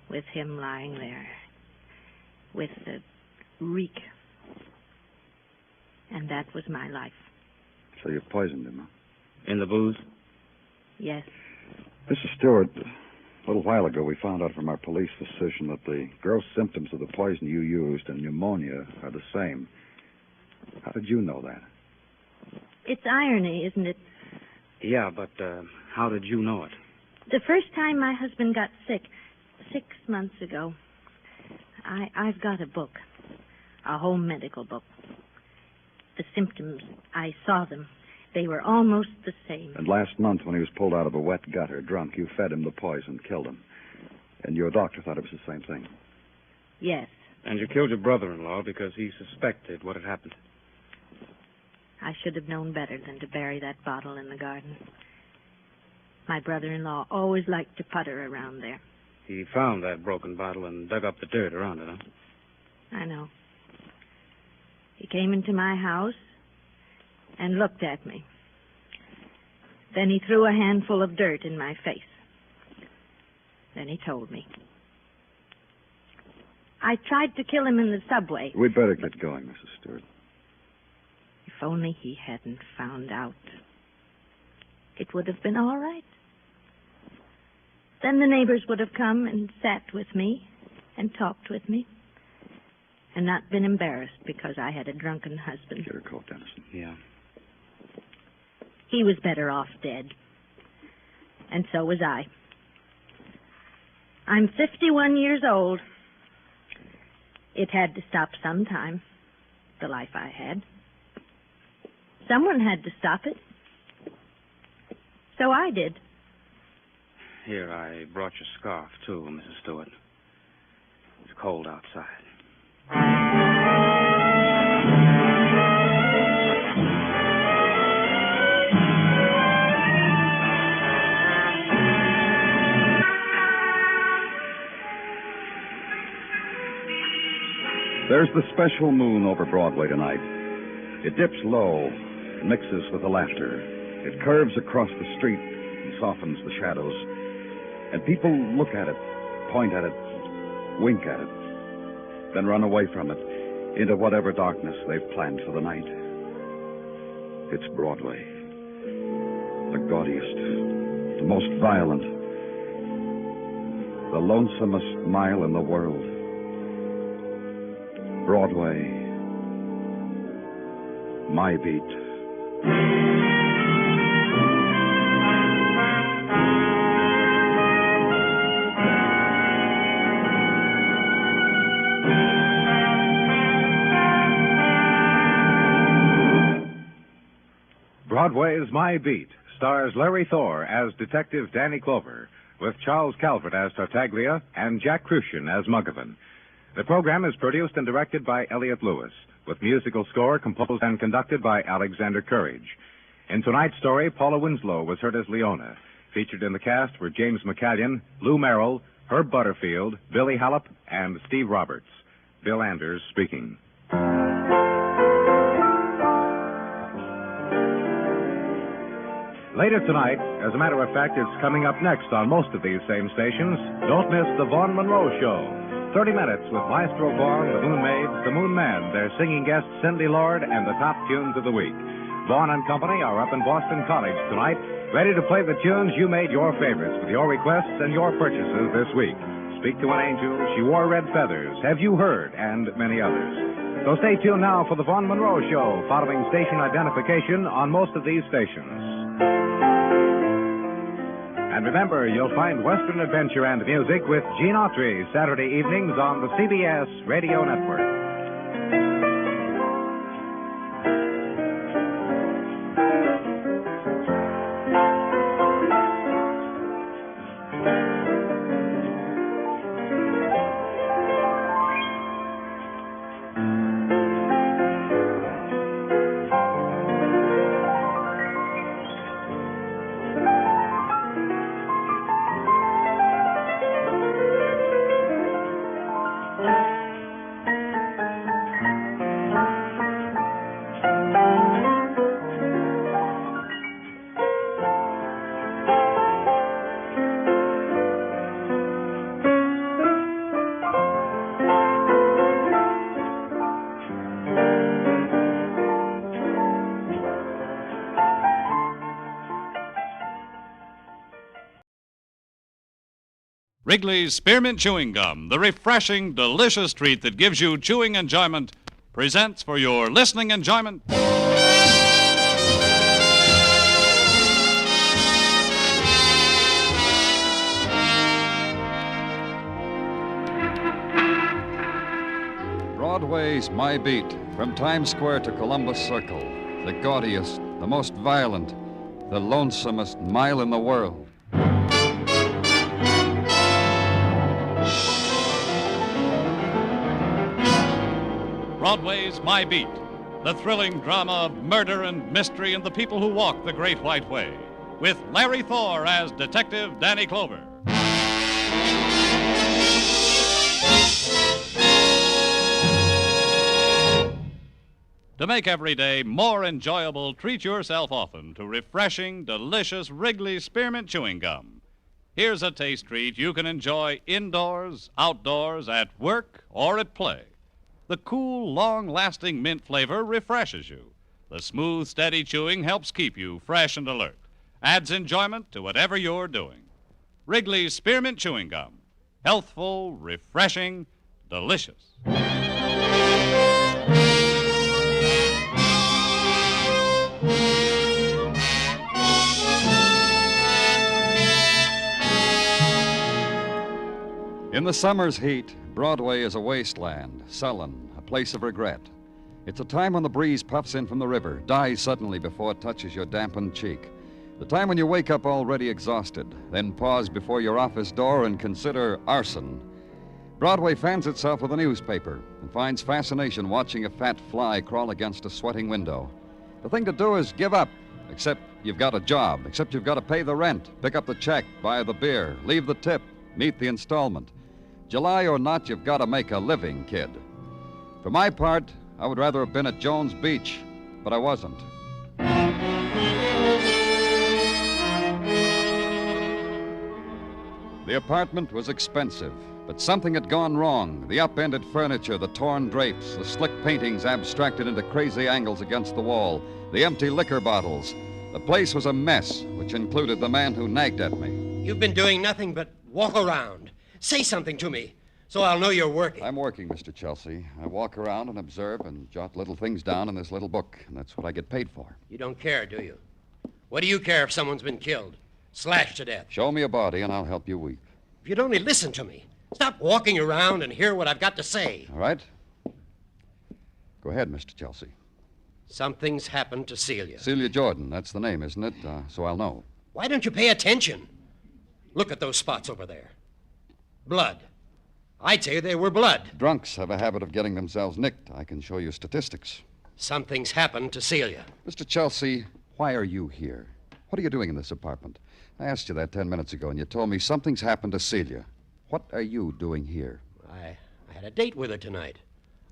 With him lying there. With the reek. And that was my life. So you poisoned him, huh? In the booze? Yes. Mrs. Stewart, a little while ago we found out from our police physician that the gross symptoms of the poison you used and pneumonia are the same. How did you know that? It's irony, isn't it? Yeah, but how did you know it? The first time my husband got sick, 6 months ago, I've got a book, a home medical book. The symptoms, I saw them. They were almost the same. And last month, when he was pulled out of a wet gutter, drunk, you fed him the poison, killed him. And your doctor thought it was the same thing. Yes. And you killed your brother-in-law because he suspected what had happened. I should have known better than to bury that bottle in the garden. My brother-in-law always liked to putter around there. He found that broken bottle and dug up the dirt around it, huh? I know. He came into my house and looked at me. Then he threw a handful of dirt in my face. Then he told me. I tried to kill him in the subway. We'd better get going, Mrs. Stewart. If only he hadn't found out. It would have been all right. Then the neighbors would have come and sat with me and talked with me and not been embarrassed because I had a drunken husband. Get her coat, Dennison. Yeah. He was better off dead. And so was I. I'm 51 years old. It had to stop sometime, the life I had. Someone had to stop it. So I did. Here, I brought your scarf, too, Mrs. Stewart. It's cold outside. There's the special moon over Broadway tonight. It dips low, mixes with the laughter. It curves across the street and softens the shadows. And people look at it, point at it, wink at it, then run away from it into whatever darkness they've planned for the night. It's Broadway. The gaudiest, the most violent, the lonesomest mile in the world. Broadway My Beat. Broadway Is My Beat stars Larry Thor as Detective Danny Clover, with Charles Calvert as Tartaglia and Jack Crucian as Muggavan. The program is produced and directed by Elliott Lewis, with musical score composed and conducted by Alexander Courage. In tonight's story, Paula Winslow was heard as Leona. Featured in the cast were James McCallion, Lou Merrill, Herb Butterfield, Billy Hallop, and Steve Roberts. Bill Anders speaking. Later tonight, as a matter of fact, it's coming up next on most of these same stations. Don't miss the Vaughn Monroe Show. 30 minutes with Maestro Vaughn, the Moon Maids, the Moon Men, their singing guest Cindy Lord, and the top tunes of the week. Vaughn and Company are up in Boston College tonight, ready to play the tunes you made your favorites with your requests and your purchases this week. Speak to an Angel, She Wore Red Feathers, Have You Heard, and many others. So stay tuned now for the Vaughn Monroe Show, following station identification on most of these stations. And remember, you'll find Western adventure and music with Gene Autry Saturday evenings on the CBS Radio Network. Wrigley's Spearmint Chewing Gum, the refreshing, delicious treat that gives you chewing enjoyment, presents for your listening enjoyment. Broadway's My Beat, from Times Square to Columbus Circle, the gaudiest, the most violent, the lonesomest mile in the world. Broadway's My Beat, the thrilling drama of murder and mystery and the people who walk the Great White Way, with Larry Thor as Detective Danny Clover. To make every day more enjoyable, treat yourself often to refreshing, delicious Wrigley's Spearmint Chewing Gum. Here's a taste treat you can enjoy indoors, outdoors, at work, or at play. The cool, long-lasting mint flavor refreshes you. The smooth, steady chewing helps keep you fresh and alert. Adds enjoyment to whatever you're doing. Wrigley's Spearmint Chewing Gum. Healthful, refreshing, delicious. In the summer's heat, Broadway is a wasteland, sullen, a place of regret. It's a time when the breeze puffs in from the river, dies suddenly before it touches your dampened cheek. The time when you wake up already exhausted, then pause before your office door and consider arson. Broadway fans itself with a newspaper and finds fascination watching a fat fly crawl against a sweating window. The thing to do is give up, except you've got a job, except you've got to pay the rent, pick up the check, buy the beer, leave the tip, meet the installment. July or not, you've got to make a living, kid. For my part, I would rather have been at Jones Beach, but I wasn't. The apartment was expensive, but something had gone wrong. The upended furniture, the torn drapes, the slick paintings abstracted into crazy angles against the wall, the empty liquor bottles. The place was a mess, which included the man who nagged at me. You've been doing nothing but walk around. Say something to me. so I'll know you're working. I'm working, Mr. Chelsea. I walk around and observe and jot little things down in this little book, and that's what I get paid for. You don't care, do you? What do you care if someone's been killed? Slashed to death? Show me a body, and I'll help you weep. If you'd only listen to me. Stop walking around and hear what I've got to say. All right? Go ahead, Mr. Chelsea. Something's happened to Celia. Celia Jordan, that's the name, isn't it? So I'll know. Why don't you pay attention? Look at those spots over there. Blood. I'd say they were blood. Drunks have a habit of getting themselves nicked. I can show you statistics. Something's happened to Celia. Mr. Chelsea, why are you here? What are you doing in this apartment? I asked you that 10 minutes ago, and you told me something's happened to Celia. What are you doing here? I had a date with her tonight.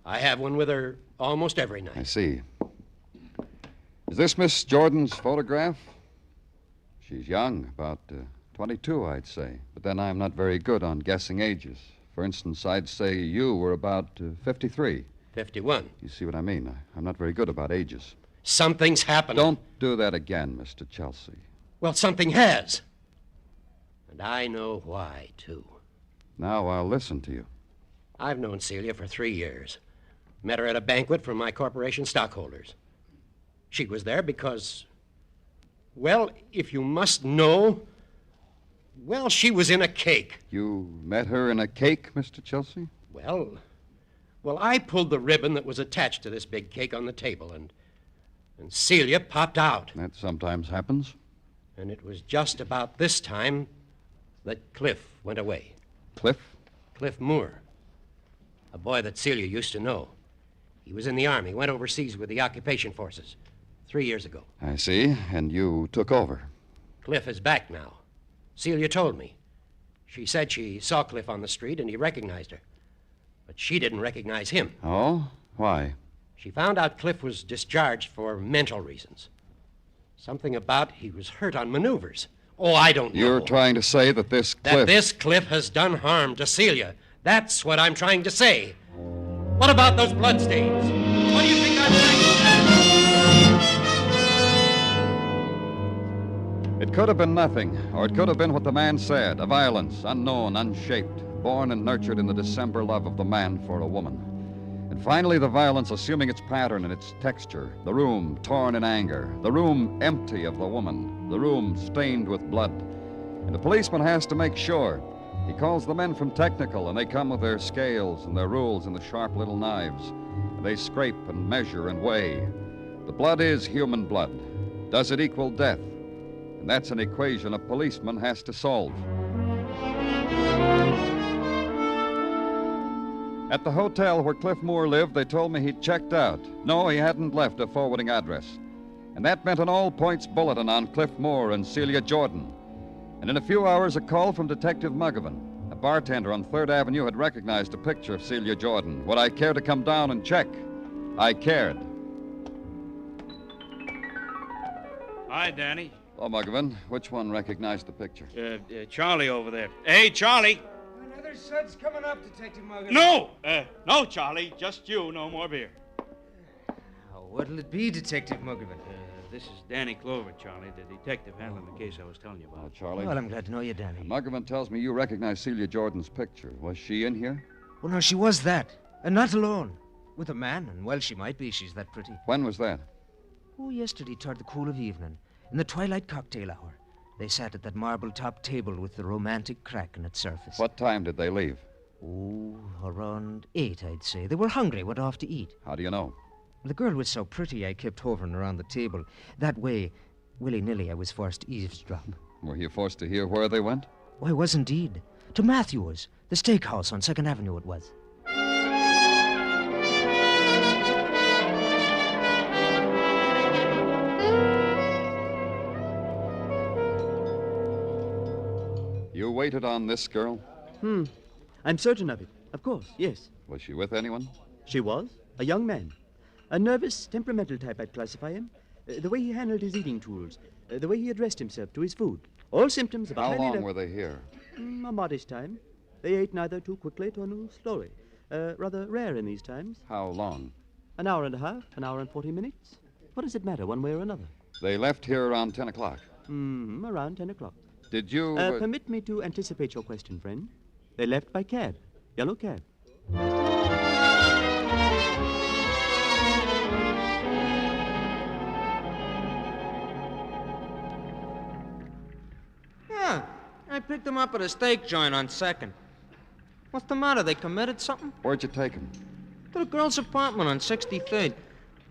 I have one with her almost every night. I see. Is this Miss Jordan's photograph? She's young, about 22, I'd say. But then I'm not very good on guessing ages. For instance, I'd say you were about 53. 51. You see what I mean? I'm not very good about ages. Something's happened. Don't do that again, Mr. Chelsea. Well, something has. And I know why, too. Now I'll listen to you. I've known Celia for 3 years. Met her at a banquet for my corporation stockholders. She was there because, well, if you must know, well, she was in a cake. You met her in a cake, Mr. Chelsea? Well, I pulled the ribbon that was attached to this big cake on the table, and Celia popped out. That sometimes happens. And it was just about this time that Cliff went away. Cliff? Cliff Moore. A boy that Celia used to know. He was in the Army, went overseas with the occupation forces 3 years ago. I see. And you took over. Cliff is back now. Celia told me. She said she saw Cliff on the street and he recognized her. But she didn't recognize him. Oh? Why? She found out Cliff was discharged for mental reasons. Something about he was hurt on maneuvers. Oh, I don't know. You're trying to say that this Cliff... That this Cliff has done harm to Celia. That's what I'm trying to say. What about those bloodstains? What do you think I'm saying? It could have been nothing, or it could have been what the man said, a violence, unknown, unshaped, born and nurtured in the December love of the man for a woman. And finally, the violence assuming its pattern and its texture, the room torn in anger, the room empty of the woman, the room stained with blood. And the policeman has to make sure. He calls the men from technical, and they come with their scales and their rules and the sharp little knives. And they scrape and measure and weigh. The blood is human blood. Does it equal death? And that's an equation a policeman has to solve. At the hotel where Cliff Moore lived, they told me he'd checked out. No, he hadn't left a forwarding address. And that meant an all-points bulletin on Cliff Moore and Celia Jordan. And in a few hours, a call from Detective Muggavan. A bartender on 3rd Avenue had recognized a picture of Celia Jordan. Would I care to come down and check? I cared. Hi, Danny. Hello, Muggavan. Which one recognized the picture? Charlie over there. Hey, Charlie. Another sud's coming up, Detective Morgan. No! No, Charlie. Just you. No more beer. What'll it be, Detective Morgan? This is Danny Clover, Charlie, the detective handling the case I was telling you about. Charlie. Well, I'm glad to know you, Danny. Muggavan tells me you recognize Celia Jordan's picture. Was she in here? Well, no, she was that. And not alone. With a man, and well, she might be. She's that pretty. When was that? Oh, yesterday, toward the cool of evening. In the twilight cocktail hour. They sat at that marble-top table with the romantic crack in its surface. What time did they leave? Oh, around 8, I'd say. They were hungry, went off to eat. How do you know? The girl was so pretty, I kept hovering around the table. That way, willy-nilly, I was forced to eavesdrop. Were you forced to hear where they went? Oh, I was indeed. To Matthew's, the steakhouse on 2nd Avenue it was. You waited on this girl? I'm certain of it. Of course, yes. Was she with anyone? She was. A young man. A nervous, temperamental type, I'd classify him. The way he handled his eating tools. The way he addressed himself to his food. All symptoms of a How highly... long were they here? A modest time. They ate neither too quickly nor slowly. Rather rare in these times. How long? An hour and a half, an hour and 40 minutes. What does it matter, one way or another? They left here around 10 o'clock. Around 10 o'clock. Did you... Permit me to anticipate your question, friend. They left by cab. Yellow cab. Yeah, I picked them up at a steak joint on 2nd. What's the matter? They committed something? Where'd you take him? To the girl's apartment on 63rd.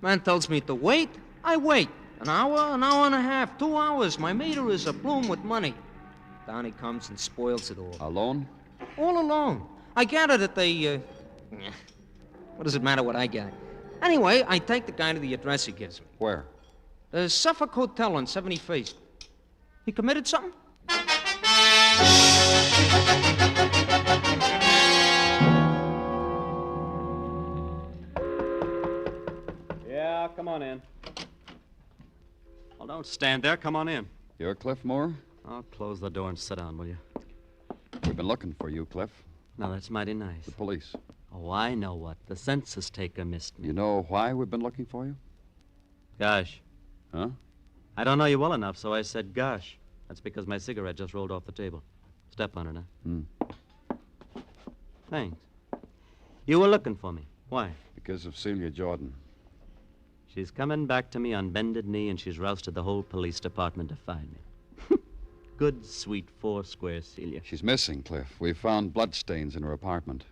Man tells me to wait. I wait. An hour and a half, 2 hours. My meter is abloom with money. Down he comes and spoils it all. Alone? All alone. I gather that they, What does it matter what I gather? Anyway, I take the guy to the address he gives me. Where? The Suffolk Hotel on 71st. He committed something? Yeah, come on in. Well, don't stand there. Come on in. You're Cliff Moore? I'll close the door and sit down, will you? We've been looking for you, Cliff. Now, that's mighty nice. The police. Oh, I know what. The census taker missed me. You know why we've been looking for you? Gosh. Huh? I don't know you well enough, so I said gosh. That's because my cigarette just rolled off the table. Step on it, huh? Thanks. You were looking for me. Why? Because of Celia Jordan. She's coming back to me on bended knee, and she's rousted the whole police department to find me. Good, sweet, four-square Celia. She's missing, Cliff. We found bloodstains in her apartment.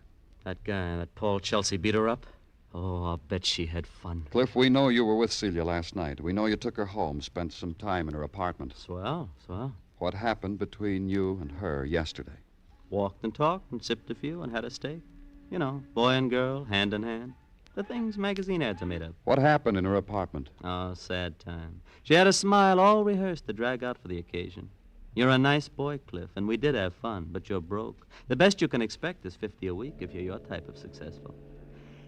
That guy, that Paul Chelsea, beat her up? Oh, I'll bet she had fun. Cliff, we know you were with Celia last night. We know you took her home, spent some time in her apartment. Swell. What happened between you and her yesterday? Walked and talked and sipped a few and had a steak. You know, boy and girl, hand in hand. The things magazine ads are made of. What happened in her apartment? Oh, sad time. She had a smile all rehearsed to drag out for the occasion. You're a nice boy, Cliff, and we did have fun, but you're broke. The best you can expect is $50 a week if you're your type of successful.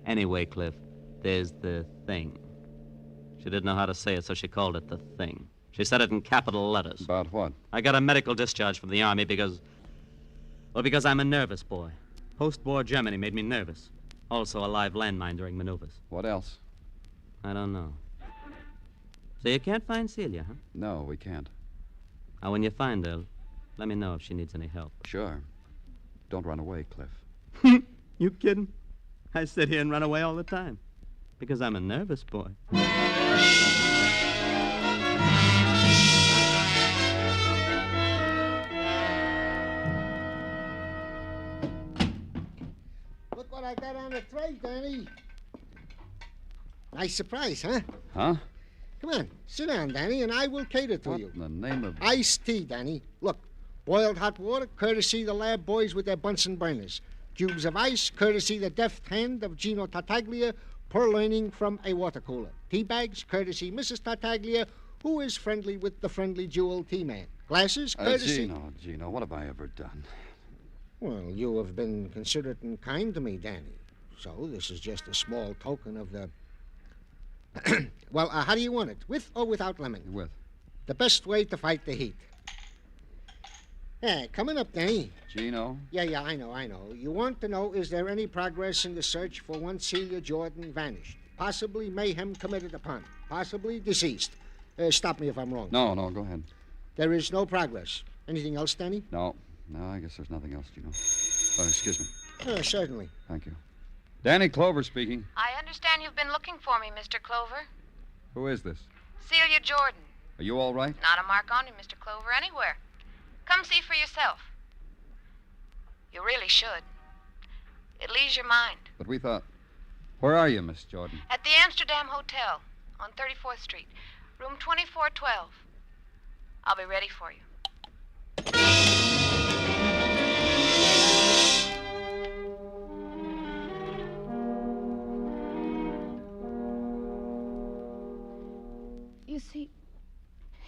Anyway, Cliff, there's the thing. She didn't know how to say it, so she called it the thing. She said it in capital letters. About what? I got a medical discharge from the Army because I'm a nervous boy. Post-war Germany made me nervous. Also a live landmine during maneuvers. What else? I don't know. So you can't find Celia, huh? No, we can't. Now, when you find her, let me know if she needs any help. Sure. Don't run away, Cliff. You kidding? I sit here and run away all the time. Because I'm a nervous boy. Look what I got on the tray, Danny. Nice surprise, huh? Huh? Come on, sit down, Danny, and I will cater to What you. in the name of... Iced tea, Danny. Look, boiled hot water, courtesy the lab boys with their Bunsen burners. Cubes of ice, courtesy the deft hand of Gino Tartaglia, purloining from a water cooler. Tea bags, courtesy Mrs. Tartaglia, who is friendly with the friendly Jewel tea man. Glasses, courtesy... Gino, what have I ever done? Well, you have been considerate and kind to me, Danny. So this is just a small token of the... Well, how do you want it? With or without lemon? With. The best way to fight the heat. Yeah, coming up, Danny. Gino? Yeah, I know. You want to know, is there any progress in the search for one Celia Jordan vanished? Possibly mayhem committed upon. Possibly deceased. Stop me if I'm wrong. No, go ahead. There is no progress. Anything else, Danny? No, I guess there's nothing else, Gino. Oh, excuse me. Certainly. Thank you. Danny Clover speaking. I understand you've been looking for me, Mr. Clover. Who is this? Celia Jordan. Are you all right? Not a mark on you, Mr. Clover, anywhere. Come see for yourself. You really should. It'll ease your mind. But we thought... Where are you, Miss Jordan? At the Amsterdam Hotel on 34th Street, room 2412. I'll be ready for you.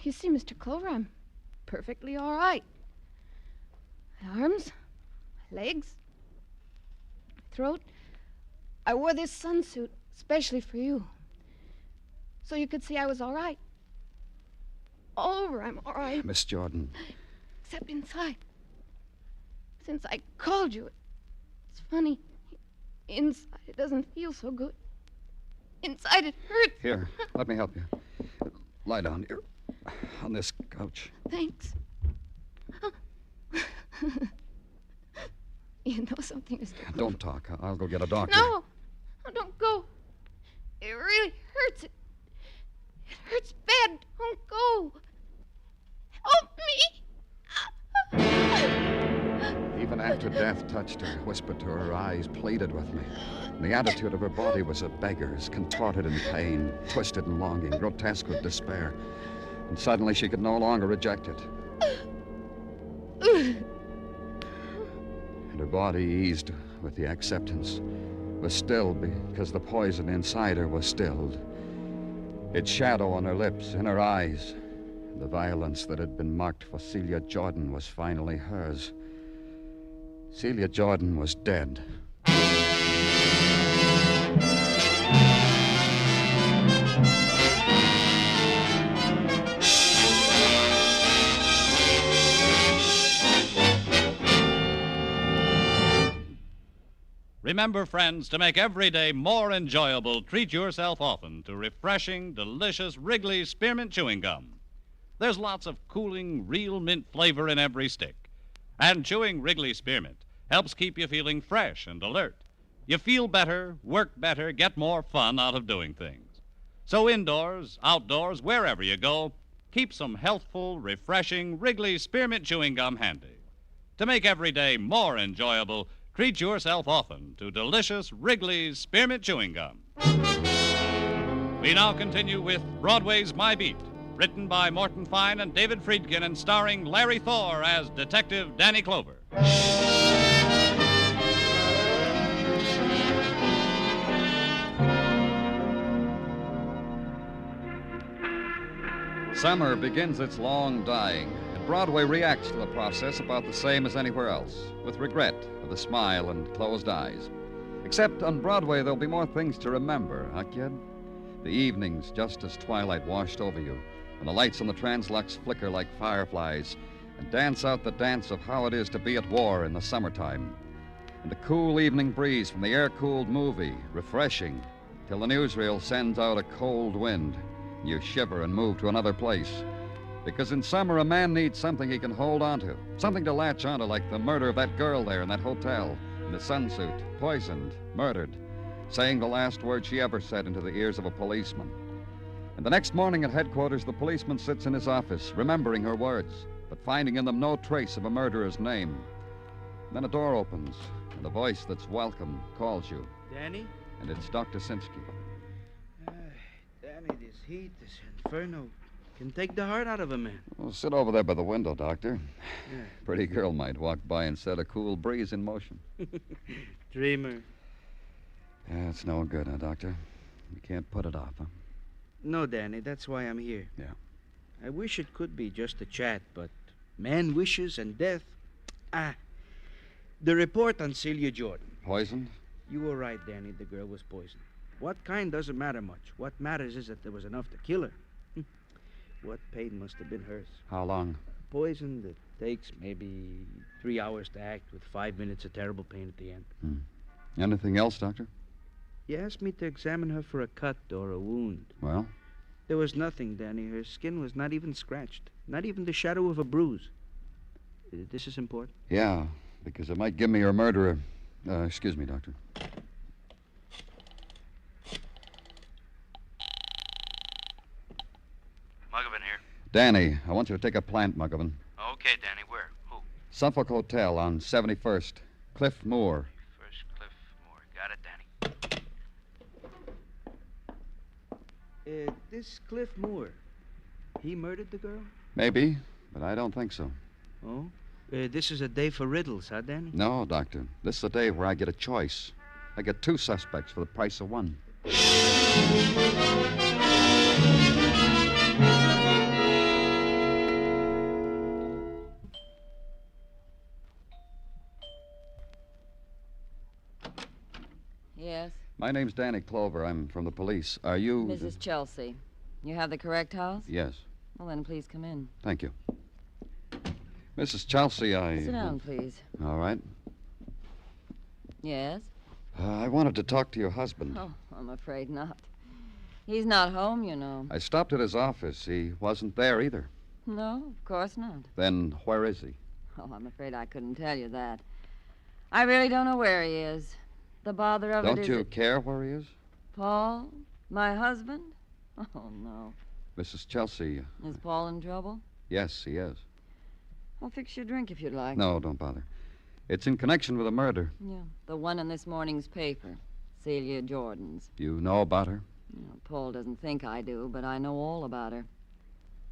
You see, Mr. Clover, I'm perfectly all right. My arms, my legs, my throat. I wore this sunsuit especially for you, so you could see I was all right. All over, I'm all right. Miss Jordan. Except inside. Since I called you, it's funny. Inside, it doesn't feel so good. Inside, it hurts. Here, let me help you. Lie down here on this couch. Thanks. You know something, Mr. Clover? Don't talk. I'll go get a doctor. No. Oh, don't go. It really hurts. It hurts bad. Don't go. Help me. Even after death touched her, whispered to her eyes, pleaded with me. And the attitude of her body was a beggar's, contorted in pain, twisted in longing, grotesque with despair. And suddenly she could no longer reject it. And her body eased with the acceptance, was stilled because the poison inside her was stilled. Its shadow on her lips, in her eyes, the violence that had been marked for Celia Jordan was finally hers. Celia Jordan was dead. Remember, friends, to make every day more enjoyable, treat yourself often to refreshing, delicious Wrigley's Spearmint Chewing Gum. There's lots of cooling, real mint flavor in every stick. And chewing Wrigley Spearmint helps keep you feeling fresh and alert. You feel better, work better, get more fun out of doing things. So indoors, outdoors, wherever you go, keep some healthful, refreshing Wrigley Spearmint Chewing Gum handy. To make every day more enjoyable, treat yourself often to delicious Wrigley's Spearmint Chewing Gum. We now continue with Broadway's My Beat, written by Morton Fine and David Friedkin and starring Larry Thor as Detective Danny Clover. Summer begins its long dying, and Broadway reacts to the process about the same as anywhere else, with regret, with a smile and closed eyes. Except on Broadway, there'll be more things to remember, huh, kid? The evenings, just as twilight washed over you, and the lights on the translux flicker like fireflies, and dance out the dance of how it is to be at war in the summertime. And the cool evening breeze from the air-cooled movie, refreshing, till the newsreel sends out a cold wind. You shiver and move to another place. Because in summer, a man needs something he can hold on to, something to latch onto, like the murder of that girl there in that hotel, in the sunsuit, poisoned, murdered, saying the last word she ever said into the ears of a policeman. And the next morning at headquarters, the policeman sits in his office, remembering her words, but finding in them no trace of a murderer's name. And then a door opens, and a voice that's welcome calls you. Danny? And it's Dr. Sinsky. Danny, this heat, this inferno, can take the heart out of a man. Well, sit over there by the window, Doctor. Yeah. Pretty girl might walk by and set a cool breeze in motion. Dreamer. Yeah, it's no good, huh, Doctor? You can't put it off, huh? No, Danny, that's why I'm here. Yeah. I wish it could be just a chat, but man wishes and death. The report on Celia Jordan. Poisoned? You were right, Danny. The girl was poisoned. What kind doesn't matter much. What matters is that there was enough to kill her. What pain must have been hers. How long? Poison that takes maybe 3 hours to act with 5 minutes of terrible pain at the end. Anything else, Doctor? He asked me to examine her for a cut or a wound. Well? There was nothing, Danny. Her skin was not even scratched. Not even the shadow of a bruise. This is important? Yeah, because it might give me her murderer. Excuse me, Doctor. Muggavan here. Danny, I want you to take a plant, Muggavan. Okay, Danny, where? Who? Suffolk Hotel on 71st. Cliff Moore. First Cliff Moore. Got it, Danny. This Cliff Moore, he murdered the girl? Maybe, but I don't think so. Oh? This is a day for riddles, huh, Danny? No, Doctor. This is a day where I get a choice. I get 2 suspects for the price of 1. Yes? My name's Danny Clover. I'm from the police. Are you... Mrs. Chelsea. You have the correct house? Yes. Well, then please come in. Thank you. Mrs. Chelsea, Sit down, please. All right. Yes? I wanted to talk to your husband. Oh, I'm afraid not. He's not home, you know. I stopped at his office. He wasn't there either. No, of course not. Then where is he? Oh, I'm afraid I couldn't tell you that. I really don't know where he is. The bother of it Don't is... you care where he is? Paul? My husband? Oh, no. Mrs. Chelsea. Is Paul in trouble? Yes, he is. I'll fix you a drink if you'd like. No, don't bother. It's in connection with a murder. Yeah, the one in this morning's paper. Celia Jordan's. You know about her? Paul doesn't think I do, but I know all about her.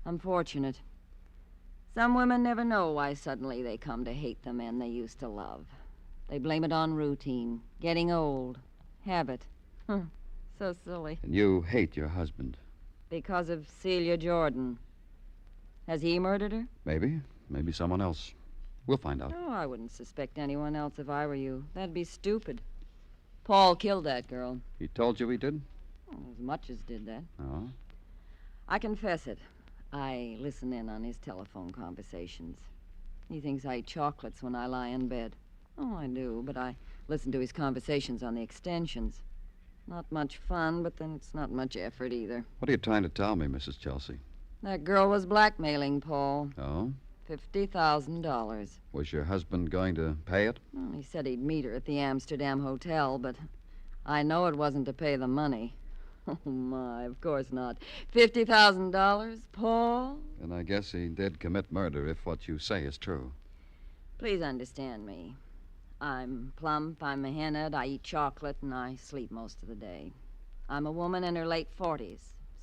I'm fortunate. Some women never know why suddenly they come to hate the men they used to love. They blame it on routine, getting old, habit. So silly. And you hate your husband. Because of Celia Jordan. Has he murdered her? Maybe. Maybe someone else. We'll find out. Oh, I wouldn't suspect anyone else if I were you. That'd be stupid. Paul killed that girl. He told you he did? Well, as much as did that. Oh? I confess it. I listen in on his telephone conversations. He thinks I eat chocolates when I lie in bed. Oh, I do, but I listen to his conversations on the extensions. Not much fun, but then it's not much effort either. What are you trying to tell me, Mrs. Chelsea? That girl was blackmailing Paul. Oh? $50,000. Was your husband going to pay it? Well, he said he'd meet her at the Amsterdam hotel, but I know it wasn't to pay the money. Oh, my, of course not. $50,000, Paul? And I guess he did commit murder if what you say is true. Please understand me. I'm plump, I'm a henhead, I eat chocolate, and I sleep most of the day. I'm a woman in her late 40s,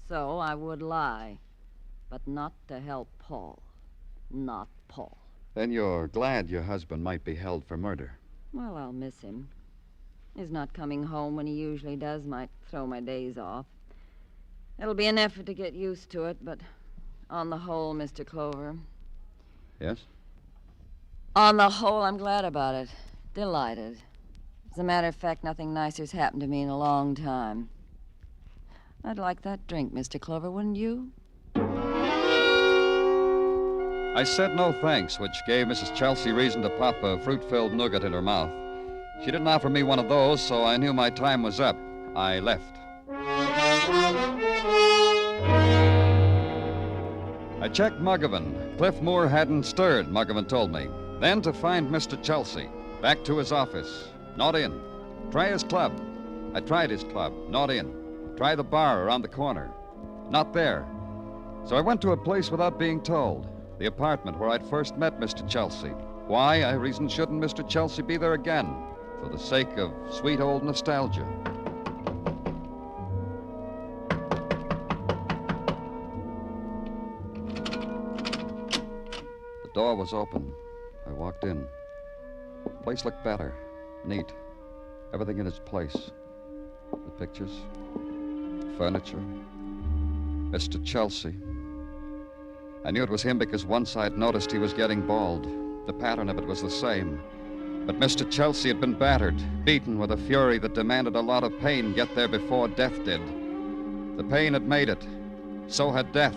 so I would lie. But not to help Paul. Not Paul. Then you're glad your husband might be held for murder. Well, I'll miss him. His not coming home when he usually does might throw my days off. It'll be an effort to get used to it, but on the whole, Mr. Clover... Yes? On the whole, I'm glad about it. Delighted. As a matter of fact, nothing nicer's happened to me in a long time. I'd like that drink, Mr. Clover, wouldn't you? I said no thanks, which gave Mrs. Chelsea reason to pop a fruit-filled nougat in her mouth. She didn't offer me one of those, so I knew my time was up. I left. I checked Muggavan. Cliff Moore hadn't stirred, Muggavan told me. Then to find Mr. Chelsea. Back to his office. Not in. Try his club. I tried his club. Not in. Try the bar around the corner. Not there. So I went to a place without being told. The apartment where I'd first met Mr. Chelsea. Why, I reasoned, shouldn't Mr. Chelsea be there again? For the sake of sweet old nostalgia. The door was open. I walked in. The place looked better. Neat. Everything in its place. The pictures. Furniture. Mr. Chelsea. I knew it was him because once I'd noticed he was getting bald. The pattern of it was the same. But Mr. Chelsea had been battered, beaten with a fury that demanded a lot of pain get there before death did. The pain had made it. So had death.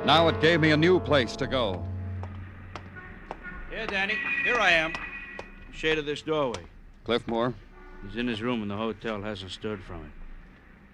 Now it gave me a new place to go. Yeah, Danny, here I am. Shade of this doorway. Cliff Moore? He's in his room in the hotel, hasn't stirred from it.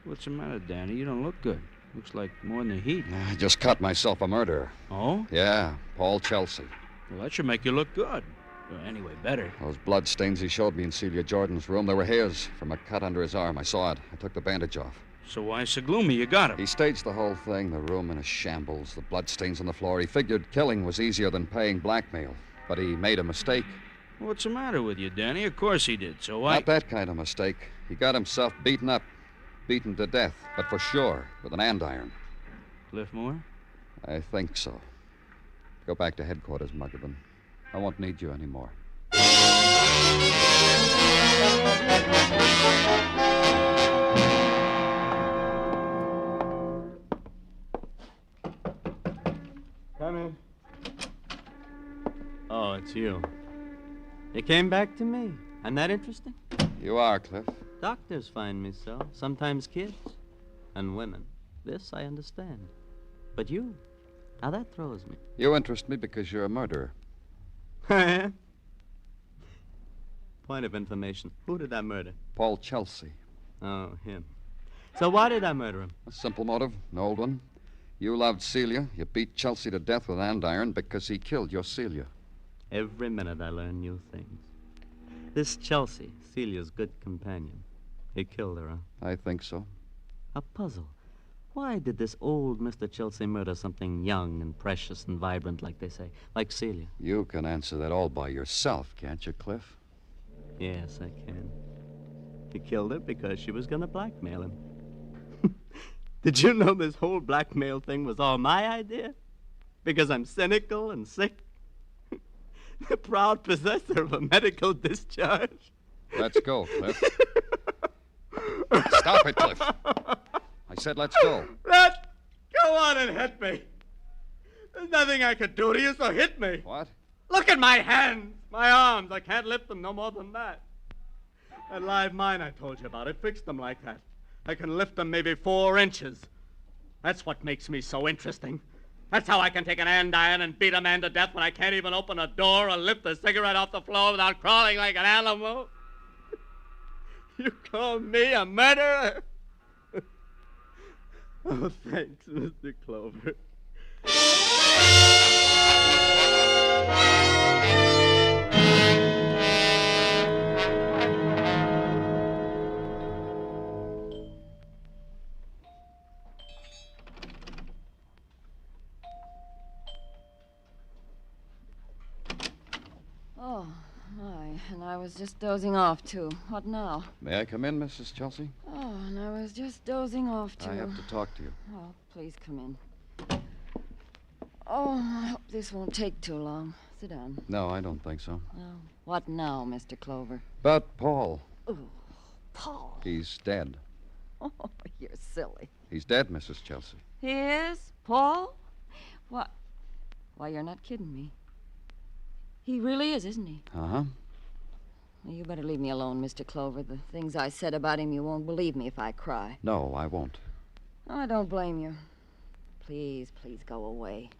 What's the matter, Danny? You don't look good. Looks like more than the heat. I just caught myself a murderer. Oh? Yeah, Paul Chelsea. Well, that should make you look good. Well, anyway, better. Those blood stains he showed me in Celia Jordan's room, they were his, from a cut under his arm. I saw it. I took the bandage off. So why so gloomy? You got him. He staged the whole thing, the room in a shambles, the blood stains on the floor. He figured killing was easier than paying blackmail. But he made a mistake. What's the matter with you, Danny? Of course he did, so why... Not that kind of mistake. He got himself beaten up. Beaten to death, but for sure, with an andiron. Cliff Moore? I think so. Go back to headquarters, Muggavan. I won't need you anymore. Come in. Oh, it's you. You came back to me. I'm that interesting? You are, Cliff. Doctors find me so. Sometimes kids. And women. This I understand. But you, now that throws me. You interest me because you're a murderer. Point of information. Who did I murder? Paul Chelsea. Oh, him. So why did I murder him? A simple motive, an old one. You loved Celia. You beat Chelsea to death with an andiron because he killed your Celia. Every minute I learn new things. This Chelsea, Celia's good companion. He killed her, huh? I think so. A puzzle. Why did this old Mr. Chelsea murder something young and precious and vibrant, like they say, like Celia? You can answer that all by yourself, can't you, Cliff? Yes, I can. He killed her because she was going to blackmail him. Did you know this whole blackmail thing was all my idea? Because I'm cynical and sick? The proud possessor of a medical discharge? Let's go, Cliff. Stop it, Cliff. I said let's go. Go on and hit me. There's nothing I could do to you, so hit me. What? Look at my hands, my arms. I can't lift them no more than that. That live mine I told you about, it fixed them like that. I can lift them maybe 4 inches. That's what makes me so interesting. That's how I can take an andiron and beat a man to death when I can't even open a door or lift a cigarette off the floor without crawling like an animal. You call me a murderer? Oh, thanks, Mr. Clover. Oh, my. And I was just dozing off, too. What now? May I come in, Mrs. Chelsea? Oh, and I was just dozing off, too. I have to talk to you. Oh, please come in. Oh, I hope this won't take too long. Sit down. No, I don't think so. Oh, what now, Mr. Clover? But Paul. Oh, Paul. He's dead. Oh, you're silly. He's dead, Mrs. Chelsea. He is? Paul? What? Why, you're not kidding me. He really is, isn't he? Uh-huh. Well, you better leave me alone, Mr. Clover. The things I said about him, you won't believe me if I cry. No, I won't. Oh, I don't blame you. Please, please go away.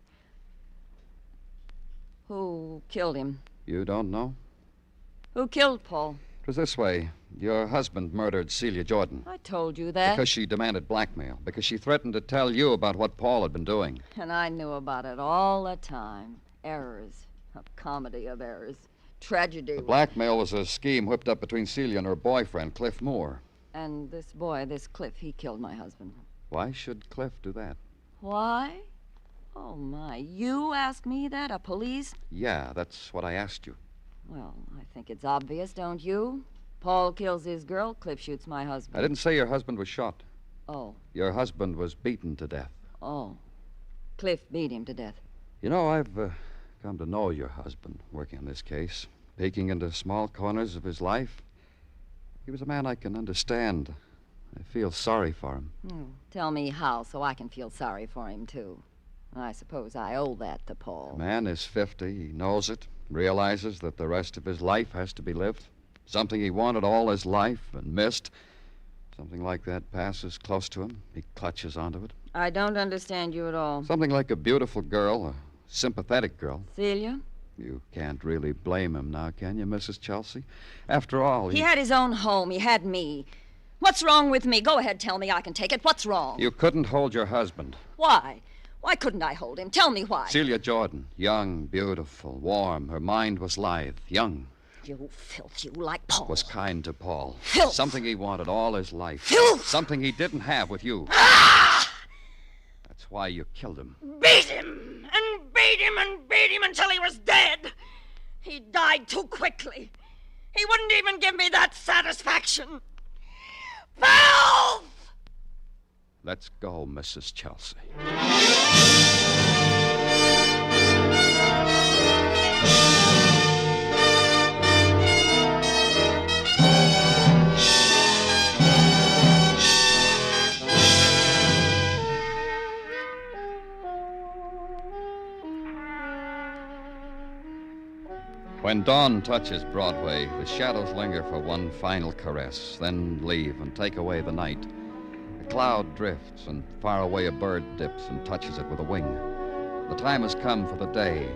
Who killed him? You don't know? Who killed Paul? It was this way. Your husband murdered Celia Jordan. I told you that. Because she demanded blackmail. Because she threatened to tell you about what Paul had been doing. And I knew about it all the time. Errors. A comedy of errors. Tragedy. The blackmail was a scheme whipped up between Celia and her boyfriend, Cliff Moore. And this boy, this Cliff, he killed my husband. Why should Cliff do that? Why? Oh, my. You ask me that? A police? Yeah, that's what I asked you. Well, I think it's obvious, don't you? Paul kills his girl, Cliff shoots my husband. I didn't say your husband was shot. Oh. Your husband was beaten to death. Oh. Cliff beat him to death. You know, I've come to know your husband working on this case, peeking into small corners of his life. He was a man I can understand. I feel sorry for him. Tell me how, so I can feel sorry for him, too. I suppose I owe that to Paul. The man is 50. He knows it, realizes that the rest of his life has to be lived. Something he wanted all his life and missed. Something like that passes close to him. He clutches onto it. I don't understand you at all. Something like a beautiful girl, a sympathetic girl. Celia? You can't really blame him now, can you, Mrs. Chelsea? After all, He had his own home. He had me. What's wrong with me? Go ahead, tell me. I can take it. What's wrong? You couldn't hold your husband. Why? Why couldn't I hold him? Tell me why. Celia Jordan, young, beautiful, warm. Her mind was lithe, young. You filth, you like Paul. Was kind to Paul. Filth. Something he wanted all his life. Filth. Something he didn't have with you. That's why you killed him. Beat him and beat him and beat him until he was dead. He died too quickly. He wouldn't even give me that satisfaction. Filth! Let's go, Mrs. Chelsea. When dawn touches Broadway, the shadows linger for one final caress, then leave and take away the night. A cloud drifts, and far away a bird dips and touches it with a wing. The time has come for the day.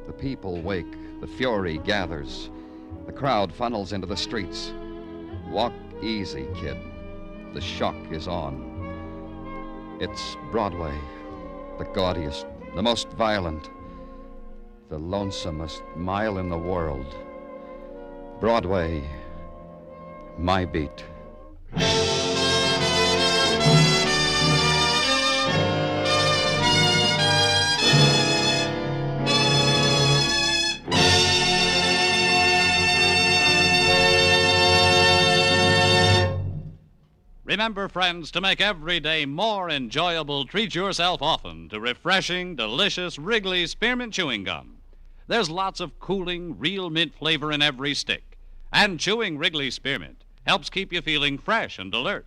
The people wake. The fury gathers. The crowd funnels into the streets. Walk easy, kid. The shock is on. It's Broadway, the gaudiest, the most violent. the lonesomest mile in the world. Broadway, my beat. Remember, friends, to make every day more enjoyable, treat yourself often to refreshing, delicious Wrigley Spearmint Chewing Gum. There's lots of cooling, real mint flavor in every stick. And chewing Wrigley Spearmint helps keep you feeling fresh and alert.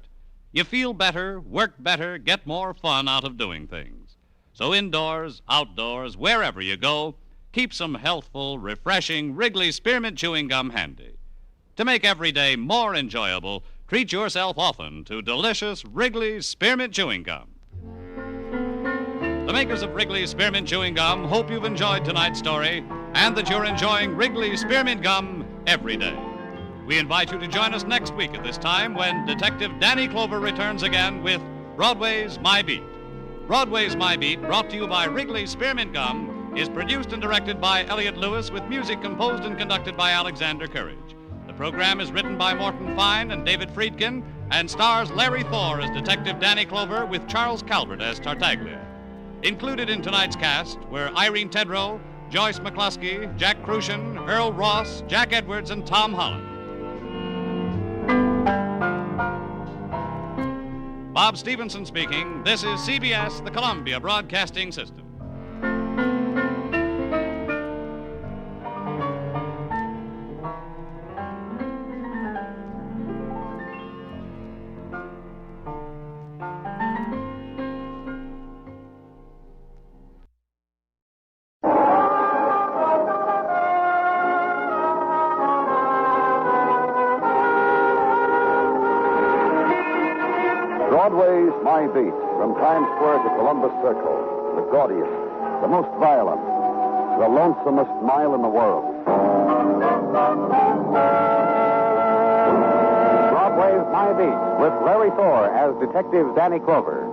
You feel better, work better, get more fun out of doing things. So indoors, outdoors, wherever you go, keep some healthful, refreshing Wrigley Spearmint Chewing Gum handy. To make every day more enjoyable, treat yourself often to delicious Wrigley Spearmint Chewing Gum. The makers of Wrigley Spearmint Chewing Gum hope you've enjoyed tonight's story and that you're enjoying Wrigley Spearmint Gum every day. We invite you to join us next week at this time when Detective Danny Clover returns again with Broadway's My Beat. Broadway's My Beat, brought to you by Wrigley Spearmint Gum, is produced and directed by Elliott Lewis with music composed and conducted by Alexander Courage. The program is written by Morton Fine and David Friedkin and stars Larry Thor as Detective Danny Clover with Charles Calvert as Tartaglia. Included in tonight's cast were Irene Tedrow, Joyce McCluskey, Jack Crucian, Earl Ross, Jack Edwards, and Tom Holland. Bob Stevenson speaking. This is CBS, the Columbia Broadcasting System. Broadway's My Beat, from Times Square to Columbus Circle, the gaudiest, the most violent, the lonesomest mile in the world. Broadway's My Beat, with Larry Thor as Detective Danny Clover.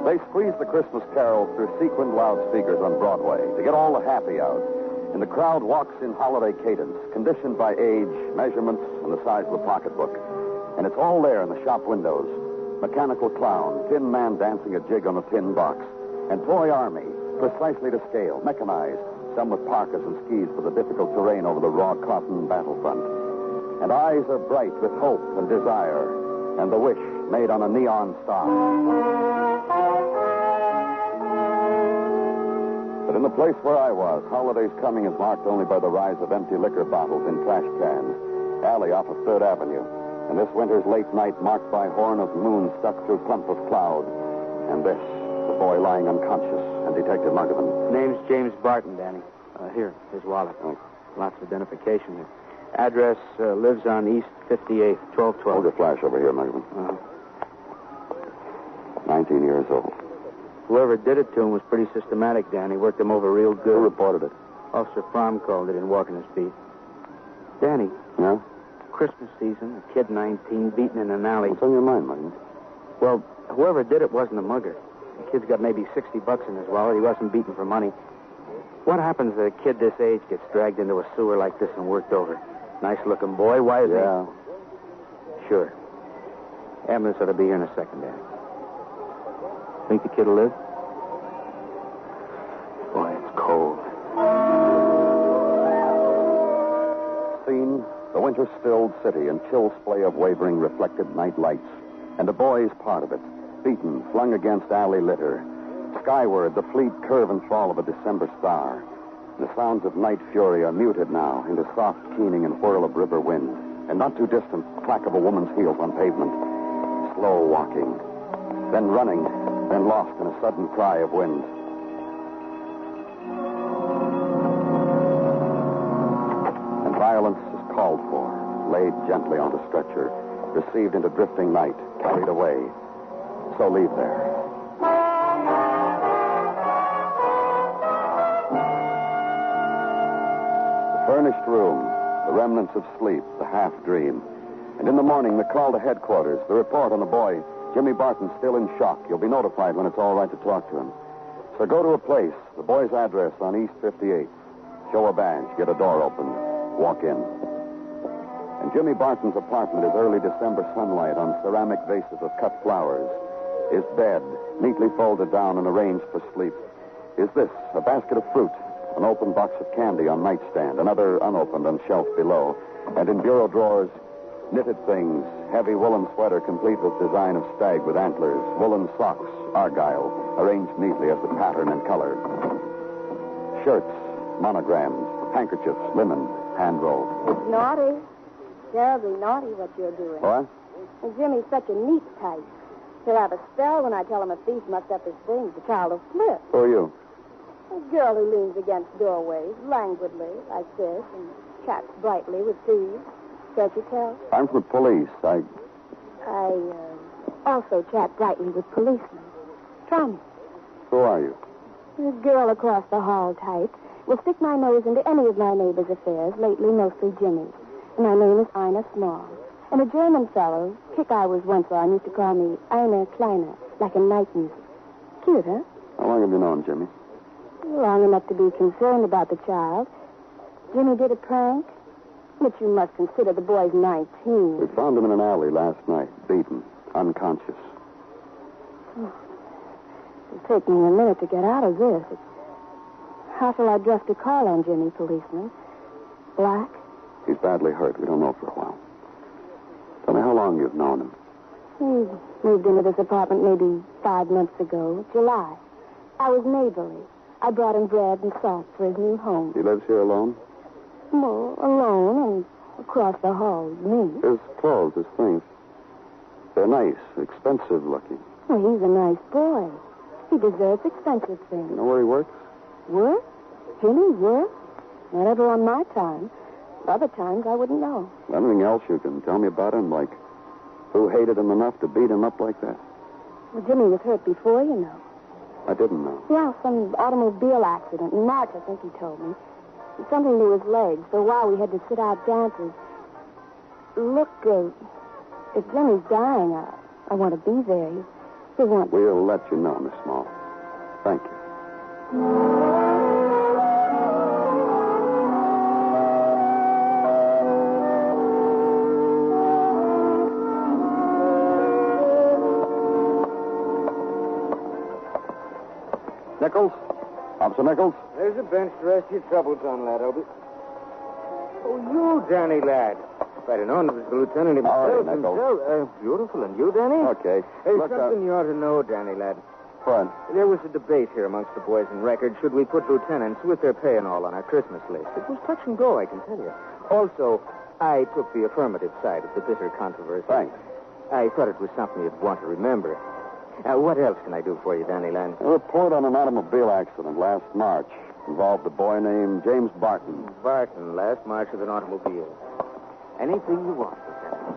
They squeeze the Christmas carols through sequined loudspeakers on Broadway to get all the happy out. And the crowd walks in holiday cadence, conditioned by age, measurements, and the size of the pocketbook. And it's all there in the shop windows. Mechanical clown, tin man dancing a jig on a tin box, and toy army, precisely to scale, mechanized, some with parkas and skis for the difficult terrain over the raw cotton battlefront. And eyes are bright with hope and desire, and the wish made on a neon star. But in the place where I was, holidays coming is marked only by the rise of empty liquor bottles in trash cans. Alley off of 3rd Avenue. And this winter's late night marked by horn of moon stuck through clump of cloud. And this, the boy lying unconscious, and Detective Muggavan. Name's James Burton, Danny. Here, his wallet. Thanks. Lots of identification here. Address lives on East 58, 1212. Hold your flash over here, Muggavan. 19 years old. Whoever did it to him was pretty systematic, Danny. Worked him over real good. Who reported it? Officer Fromm called it in walking his beat. Danny. Yeah? Christmas season, a kid 19, beaten in an alley. What's on your mind, Muggavan? Well, whoever did it wasn't a mugger. The kid's got maybe $60 in his wallet. He wasn't beaten for money. What happens if a kid this age gets dragged into a sewer like this and worked over? Nice-looking boy. Why is he? Yeah. Sure. Ambulance ought to be here in a second, Danny. Think the kid will live? Boy, it's cold. Scene, the winter-stilled city and chill splay of wavering reflected night lights. And the boy's part of it, beaten, flung against alley litter. Skyward, the fleet curve and fall of a December star. The sounds of night fury are muted now into soft keening and whirl of river wind. And not too distant, clack of a woman's heels on pavement. Slow walking. Then running. Then lost in a sudden cry of wind. And violence is called for, laid gently on the stretcher, received into drifting night, carried away. So leave there. The furnished room, the remnants of sleep, the half-dream. And in the morning, the call to headquarters, the report on the boy. Jimmy Barton's still in shock. You'll be notified when it's all right to talk to him. So go to a place, the boy's address on East 58th. Show a badge, get a door opened, walk in. In Jimmy Barton's apartment is early December sunlight on ceramic vases of cut flowers. His bed, neatly folded down and arranged for sleep. Is this, a basket of fruit, an open box of candy on nightstand, another unopened on shelf below, and in bureau drawers, knitted things, heavy woolen sweater complete with design of stag with antlers, woolen socks, argyle, arranged neatly as the pattern and color. Shirts, monograms, handkerchiefs, linen, hand-rolled. It's naughty. Terribly naughty what you're doing. What? And Jimmy's such a neat type. He'll have a spell when I tell him a thief mucked up his things. The child will flip. Who are you? A girl who leans against doorways, languidly, like this, and chats brightly with thieves. Can't you tell? I'm from the police. I also chat brightly with policemen. Try me. Who are you? This girl across the hall type will stick my nose into any of my neighbors' affairs, lately mostly Jimmy's. And my name is Ina Small. And a German fellow, kick I was once on, used to call me Ina Kleiner, like a night music. Cute, huh? How long have you known Jimmy? Long enough to be concerned about the child. Jimmy did a prank, but you must consider the boy's 19. We found him in an alley last night, beaten, unconscious. It'll take me a minute to get out of this. How shall I dress to call on Jimmy, policeman? Black? He's badly hurt. We don't know for a while. Tell me how long you've known him. He moved into this apartment maybe 5 months ago, July. I was neighborly. I brought him bread and salt for his new home. He lives here alone? Well, alone and across the hall with me. His clothes, his things. They're nice, expensive looking. Well, he's a nice boy. He deserves expensive things. You know where he works? Work? Jimmy, work? Not ever on my time. Other times I wouldn't know. Anything else you can tell me about him, like who hated him enough to beat him up like that? Well, Jimmy was hurt before, you know. I didn't know. Yeah, some automobile accident. In March, I think he told me. Something to his legs. For a while, we had to sit out dances. Look, if Jimmy's dying, I want to be there. He'll want... We'll let you know, Miss Small. Thank you. Nichols? Officer Nichols? There's a bench to rest your troubles on, lad, Obie. Oh, you, Danny, lad. If I'd have known it was the lieutenant himself. All right, Nichols. Beautiful. And you, Danny? Okay. There's Look, something you ought to know, Danny, lad. What? There was a debate here amongst the boys in record. Should we put lieutenants with their pay and all on our Christmas list? It was touch and go, I can tell you. Also, I took the affirmative side of the bitter controversy. Thanks. I thought it was something you'd want to remember. What else can I do for you, Danny Land? A report on an automobile accident last March. Involved a boy named James Barton. Barton, last March with an automobile. Anything you want, Lieutenant.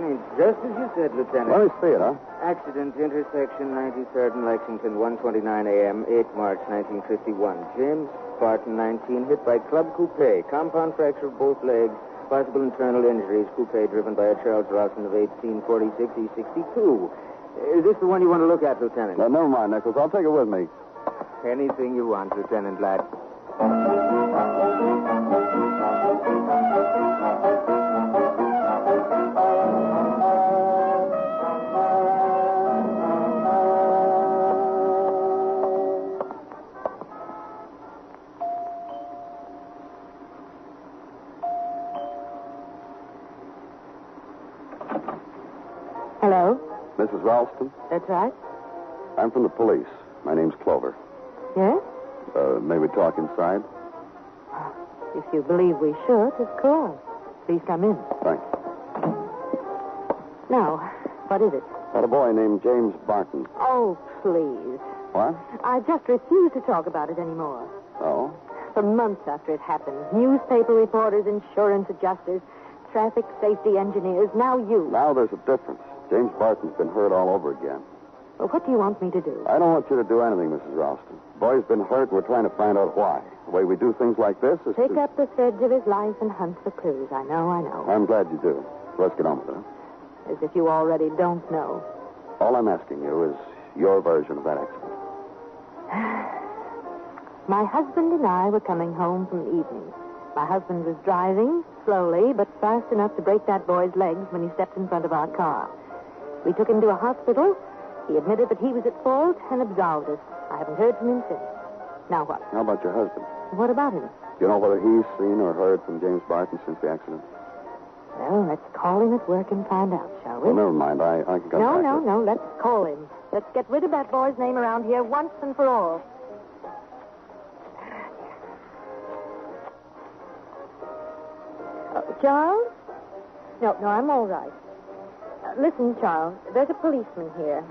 It's just as you said, Lieutenant. Let me see it, huh? Accident, intersection 93rd and Lexington, 1:29 a.m., 8 March 1951. James Barton, 19, hit by club coupe. Compound fracture of both legs. Possible internal injuries. Coupe driven by a Charles Ralston of 1846 E62. Is this the one you want to look at, Lieutenant? No, never mind, Nichols. I'll take it with me. Anything you want, Lieutenant lad. Hello? Mrs. Ralston? That's right. I'm from the police. My name's Clover. Yes? May we talk inside? If you believe we should, of course. Please come in. Thanks. Now, what is it? Got a boy named James Barton. Oh, please. What? I just refuse to talk about it anymore. Oh? For months after it happened, newspaper reporters, insurance adjusters, traffic safety engineers, now you. Now there's a difference. James Barton's been hurt all over again. Well, what do you want me to do? I don't want you to do anything, Mrs. Ralston. The boy's been hurt. We're trying to find out why. The way we do things like this is Pick up the threads of his life and hunt for clues. I know. I'm glad you do. Let's get on with it. As if you already don't know. All I'm asking you is your version of that accident. My husband and I were coming home from the evening. My husband was driving, slowly, but fast enough to break that boy's legs when he stepped in front of our car. We took him to a hospital. He admitted that he was at fault and absolved us. I haven't heard from him since. Now what? How about your husband? What about him? Do you know whether he's seen or heard from James Barton since the accident? Well, let's call him at work and find out, shall we? Well, never mind. I can come back. No. Let's call him. Let's get rid of that boy's name around here once and for all. Charles? No, I'm all right. Listen, Charles, there's a policeman here.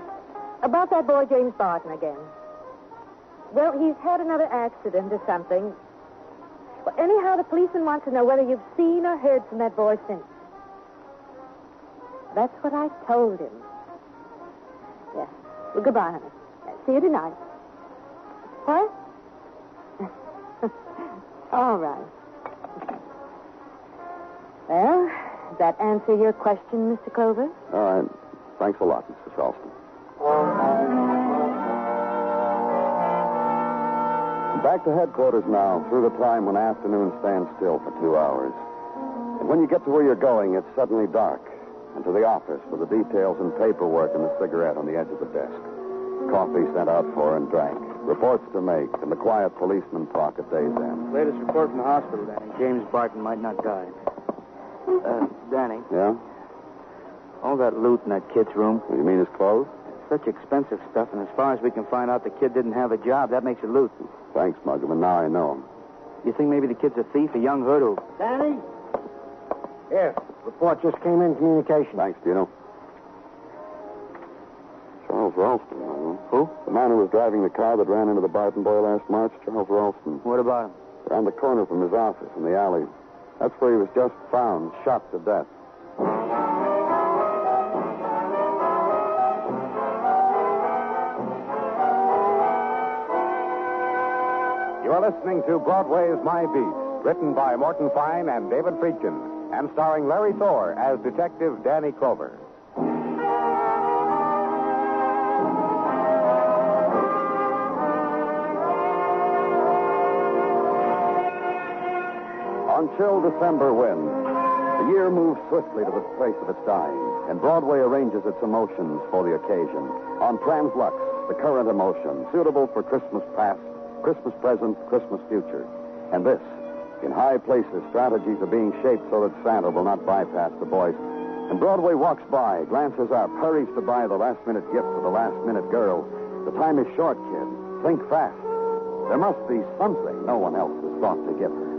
About that boy, James Barton, again. Well, he's had another accident or something. Well, anyhow, the policeman wants to know whether you've seen or heard from that boy since. That's what I told him. Yeah. Well, goodbye, honey. See you tonight. What? All right. Well, does that answer your question, Mr. Clover? All right. Thanks a lot, Mrs. Ralston. Back to headquarters now, through the time when afternoon stands still for 2 hours. And when you get to where you're going, it's suddenly dark. And to the office with the details and paperwork and the cigarette on the edge of the desk. Coffee sent out for and drank. Reports to make, and the quiet policeman talk at day's end. Latest report from the hospital, Danny. James Barton might not die. Danny. Yeah? All that loot in that kid's room. You mean his clothes? Such expensive stuff, and as far as we can find out, the kid didn't have a job. That makes it loot. Thanks, Muggavan. Now I know him. You think maybe the kid's a thief, a young hoodoo? Danny? Here. Report just came in, communication. Thanks, Gino. Charles Ralston, Who? The man who was driving the car that ran into the Barton boy last March, Charles Ralston. What about him? Around the corner from his office in the alley. That's where he was just found, shot to death. You're listening to Broadway Is My Beat, written by Morton Fine and David Friedkin, and starring Larry Thor as Detective Danny Clover. On chill December winds, the year moves swiftly to the place of its dying, and Broadway arranges its emotions for the occasion. On Translux, the current emotion, suitable for Christmas past, Christmas present, Christmas future. And this, in high places, strategies are being shaped so that Santa will not bypass the boys. And Broadway walks by, glances up, hurries to buy the last-minute gift for the last-minute girl. The time is short, kid. Think fast. There must be something no one else has thought to give her.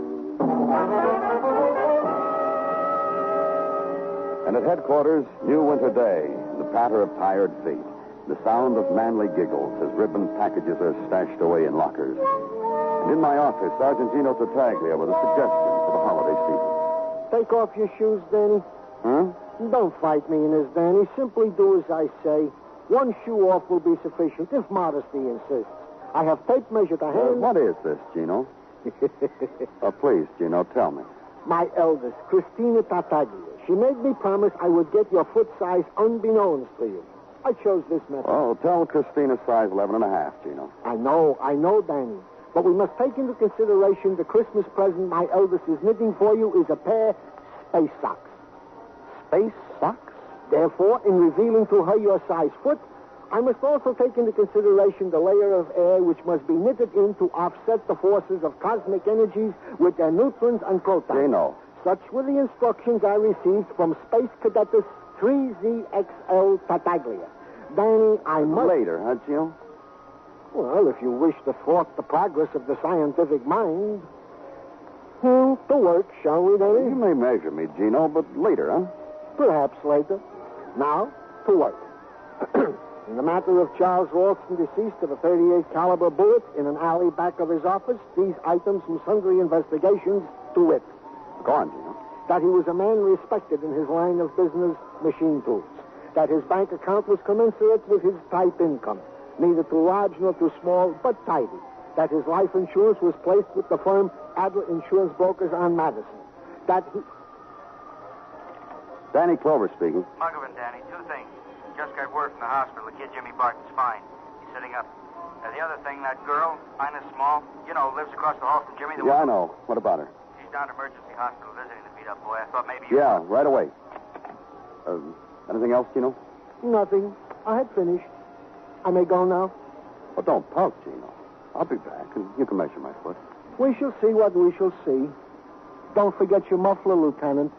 And at headquarters, new winter day, the patter of tired feet, the sound of manly giggles as ribbon packages are stashed away in lockers. And in my office, Sergeant Gino Tartaglia with a suggestion for the holiday season. Take off your shoes, Danny. Huh? Don't fight me in this, Danny. Simply do as I say. One shoe off will be sufficient, if modesty insists. I have tape measured a hand. What is this, Gino? Please, Gino, tell me. My eldest, Christina Tartaglia. She made me promise I would get your foot size unbeknownst to you. I chose this method. Oh, tell Christina size 11.5, Gino. I know, Danny. But we must take into consideration the Christmas present my eldest is knitting for you is a pair space socks. Space socks? Therefore, in revealing to her your size foot, I must also take into consideration the layer of air which must be knitted in to offset the forces of cosmic energies with their neutrons and protons. Gino. Such were the instructions I received from Space Cadetus 3ZXL Tartaglia. Danny, I must... Later, huh, Gino? Well, if you wish to thwart the progress of the scientific mind... To work, shall we, Danny? You may measure me, Gino, but later, huh? Perhaps later. Now, to work. In the matter of Charles Ralston, deceased of a .38 caliber bullet in an alley back of his office, these items from sundry investigations, to wit. Go on, Gino. That he was a man respected in his line of business, machine tools. that his bank account was commensurate with his type income, neither too large nor too small, but tidy, that his life insurance was placed with the firm Adler Insurance Brokers on Madison, that he... Danny Clover speaking. Mugger and Danny, two things. Just got word from the hospital. The kid Jimmy Barton's fine. He's sitting up. The other thing, that girl, Ina Small, lives across the hall from Jimmy. Yeah, I know. What about her? She's down to emergency hospital visiting the beat-up boy. I thought maybe Yeah, right away. Anything else, Gino? Nothing. I had finished. I may go now? Well, don't pout, Gino. I'll be back, and you can measure my foot. We shall see what we shall see. Don't forget your muffler, Lieutenant.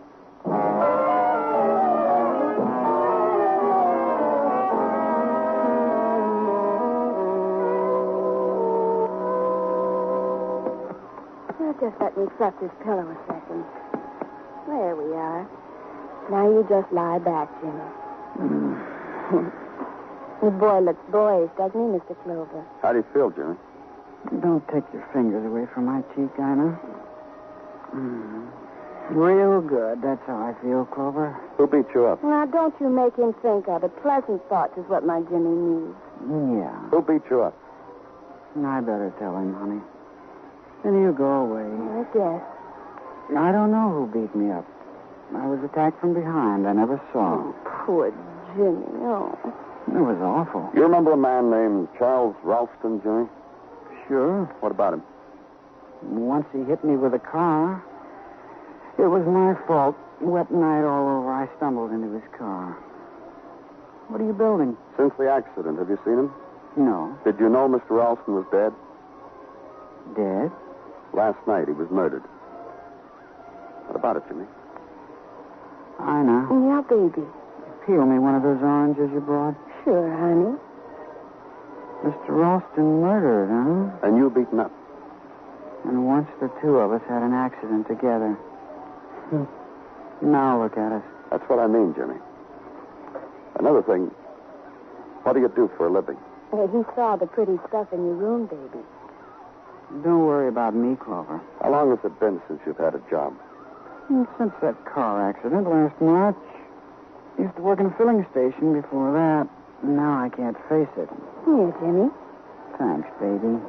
Just let me fluff this pillow a second. There we are. Now you just lie back, Jimmy. The boy looks boyish, doesn't he, Mr. Clover? How do you feel, Jimmy? Don't take your fingers away from my cheek, Ina. Real good. That's how I feel, Clover. Who beat you up? Now, don't you make him think of it. Pleasant thoughts is what my Jimmy needs. Yeah. Who beat you up? I better tell him, honey. Then he'll go away. I guess. I don't know who beat me up. I was attacked from behind. I never saw. Oh, poor Jimmy. Oh. It was awful. You remember a man named Charles Ralston, Jimmy? Sure. What about him? Once he hit me with a car. It was my fault. Wet night all over. I stumbled into his car. What are you building? Since the accident, have you seen him? No. Did you know Mr. Ralston was dead? Dead? Last night he was murdered. What about it, Jimmy? Ina. Yeah, baby. Peel me one of those oranges you brought. Sure, honey. Mr. Ralston murdered, huh? And you beaten up. And once the two of us had an accident together. Now look at us. That's what I mean, Jimmy. Another thing, what do you do for a living? He saw the pretty stuff in your room, baby. Don't worry about me, Clover. How long has it been since you've had a job? Since that car accident last March. Used to work in a filling station before that. Now I can't face it. Here, Jimmy. Thanks, baby.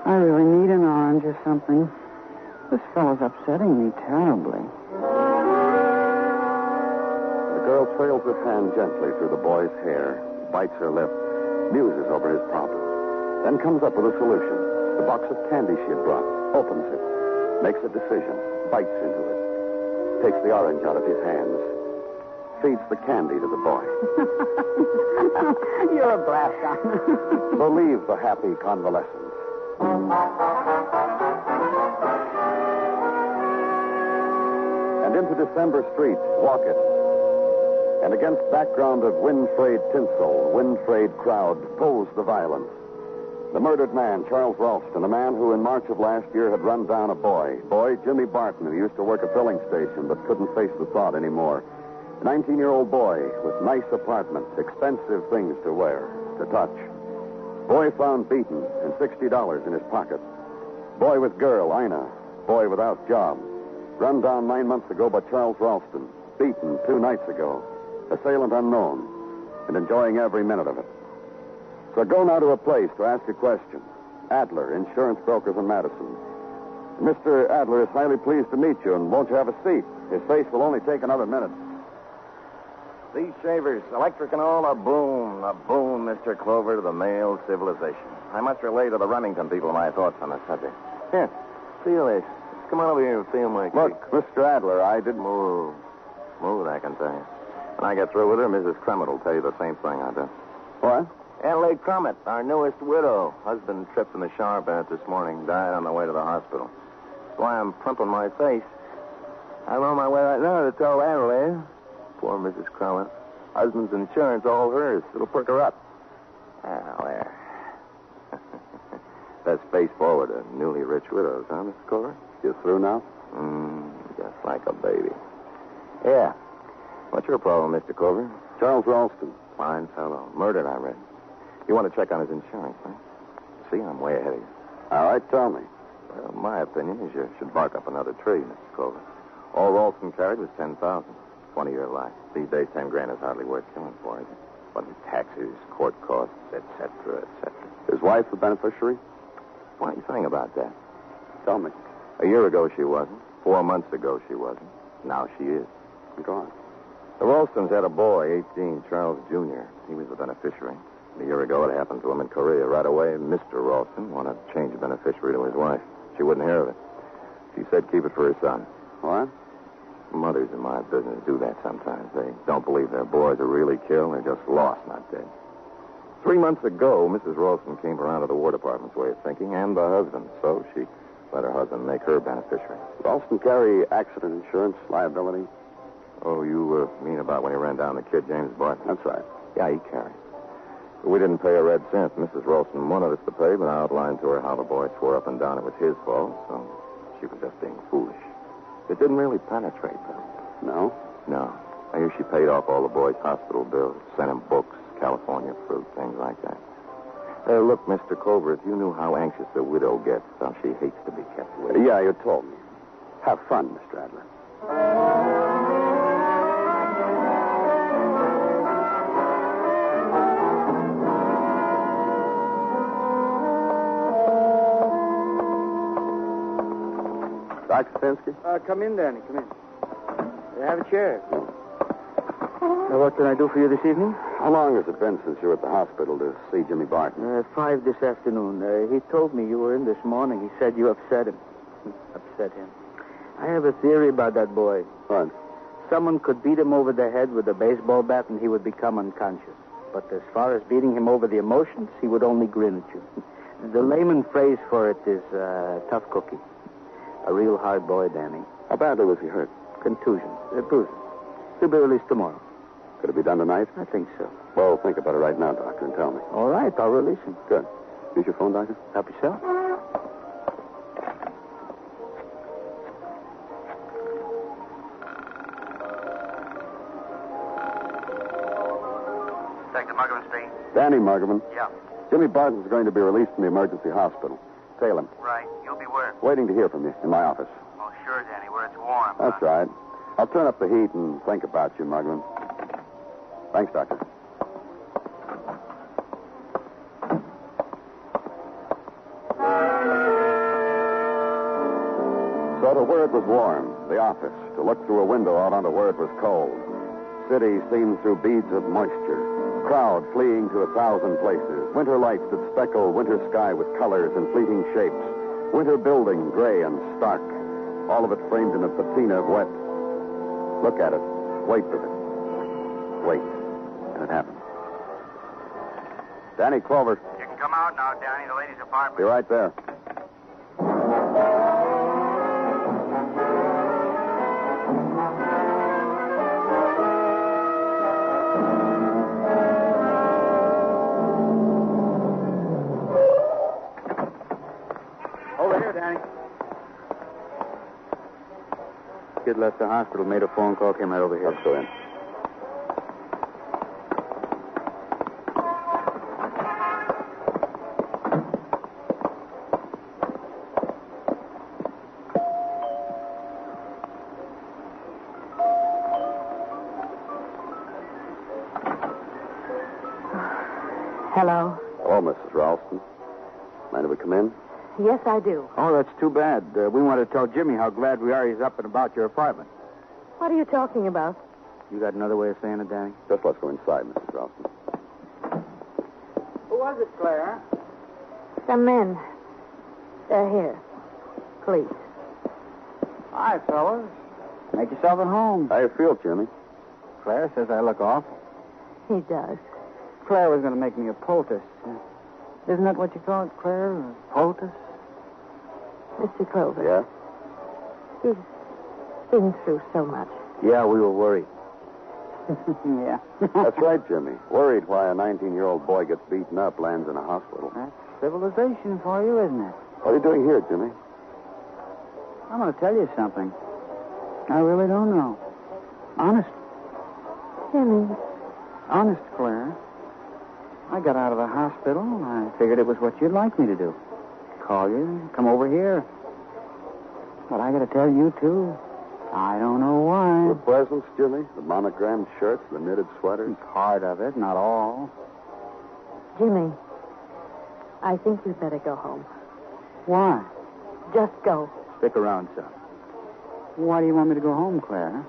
I really need an orange or something. This fellow's upsetting me terribly. The girl trails her hand gently through the boy's hair, bites her lip, muses over his problem, then comes up with a solution. The box of candy she had brought, opens it, makes a decision, bites into it, takes the orange out of his hands, feeds the candy to the boy. You're a blast, Don. Believe the happy convalescence. And into December streets, walk it. And against background of wind-frayed tinsel, wind-frayed crowd, pose the violence. The murdered man, Charles Ralston, a man who in March of last year had run down a boy, Jimmy Barton, who used to work a filling station but couldn't face the thought anymore. A 19-year-old boy with nice apartment, expensive things to wear, to touch. Boy found beaten and $60 in his pocket. Boy with girl, Ina. Boy without job. Run down 9 months ago by Charles Ralston. Beaten 2 nights ago. Assailant unknown. And enjoying every minute of it. So go now to a place to ask a question. Adler, insurance brokers in Madison. Mr. Adler is highly pleased to meet you, and won't you have a seat? His face will only take another minute. These shavers, electric and all, a boon, Mr. Clover, to the male civilization. I must relay to the Remington people my thoughts on the subject. Here, feel this. Come on over here and feel my Look, Mr. Adler, I didn't... Move. Move, I can tell you. When I get through with her, Mrs. Crummett will tell you the same thing I did. What? Adelaide Crummett, our newest widow. Husband tripped in the shower bath this morning, died on the way to the hospital. That's why I'm primping my face. I'm on my way right now to tell Adelaide. Poor Mrs. Crummett. Husband's insurance, all hers. It'll perk her up. Ah, there. Best face forward to newly rich widows, huh, Mr. Clover? You through now? Just like a baby. Yeah. What's your problem, Mr. Clover? Charles Ralston. Fine fellow. Murdered, I read. You want to check on his insurance, huh? See, I'm way ahead of you. All right, tell me. Well, my opinion is you should bark up another tree, Mr. Clover. All Ralston carried was $10,000. 20-year life. These days, 10 grand is hardly worth killing for, is it? But with taxes, court costs, etc., etc. His wife a beneficiary? Funny thing about that. Tell me. A year ago, she wasn't. 4 months ago, she wasn't. Now she is. Go on. The Ralstons had a boy, 18, Charles Jr. He was the beneficiary. A year ago, it happened to him in Korea. Right away, Mr. Ralston wanted to change the beneficiary to his wife. She wouldn't hear of it. She said keep it for her son. What? Mothers in my business do that sometimes. They don't believe their boys are really killed. They're just lost, not dead. 3 months ago, Mrs. Ralston came around to the War Department's way of thinking and the husband, so she let her husband make her beneficiary. Ralston carry accident insurance, liability? Oh, you mean about when he ran down the kid, James Barton? That's right. Yeah, he carried. But we didn't pay a red cent. Mrs. Ralston wanted us to pay, but I outlined to her how the boy swore up and down it was his fault, so she was just being foolish. It didn't really penetrate, though. No? No. I hear she paid off all the boys' hospital bills, sent him books, California fruit, things like that. Look, Mr. Clover, if you knew how anxious the widow gets, how she hates to be kept with. Yeah, you told me. Have fun, Mr. Adler. Dr. Stensky? Come in, Danny. Come in. Have a chair. Now, what can I do for you this evening? How long has it been since you were at the hospital to see Jimmy Barton? 5 this afternoon. He told me you were in this morning. He said you upset him. Upset him. I have a theory about that boy. What? Someone could beat him over the head with a baseball bat and he would become unconscious. But as far as beating him over the emotions, he would only grin at you. The layman phrase for it is tough cookie. A real hard boy, Danny. How badly was he hurt? Contusion. Bruises. He'll be released tomorrow. Could it be done tonight? I think so. Well, think about it right now, Doctor, and tell me. All right, I'll release him. Good. Use your phone, Doctor? Help yourself. Detective Muggerman speaking. Danny Muggerman. Yeah. Jimmy Barton's going to be released from the emergency hospital. Tail him. Right. You'll be where? Waiting to hear from you in my office. Oh, sure, Danny, where it's warm. That's right. I'll turn up the heat and think about you, Muggerman. Thanks, Doctor. So to where it was warm, the office, to look through a window out onto where it was cold. City seen through beads of moisture. Crowd fleeing to 1,000 places. Winter lights that speckle winter sky with colors and fleeting shapes. Winter building, gray and stark. All of it framed in a patina of wet. Look at it. Wait with it. Wait. And it happened. Danny Clover. You can come out now, Danny. The ladies' apartment. Be right there. Over here, Danny. Kid left the hospital, made a phone call, came right over here. Let's go in. Hello. Hello, Mrs. Ralston. Mind if we come in? Yes, I do. Oh, that's too bad. We want to tell Jimmy how glad we are he's up and about your apartment. What are you talking about? You got another way of saying it, Danny? Just let's go inside, Mrs. Ralston. Who was it, Claire? Some men. They're here. Please. Hi, fellas. Make yourself at home. How you feel, Jimmy? Claire says I look awful. He does. Claire was going to make me a poultice. Isn't that what you call it, Claire? A poultice? Mr. Clover. Yeah? He's been through so much. Yeah, we were worried. Yeah. That's right, Jimmy. Worried why a 19-year-old boy gets beaten up, lands in a hospital. That's civilization for you, isn't it? What are you doing here, Jimmy? I'm going to tell you something. I really don't know. Honest. Jimmy. Honest, Claire. I got out of the hospital, and I figured it was what you'd like me to do. Call you, come over here. But I got to tell you, too, I don't know why. The presents, Jimmy? The monogrammed shirts, the knitted sweaters? Part of it, not all. Jimmy, I think you'd better go home. Why? Just go. Stick around, son. Why do you want me to go home, Claire?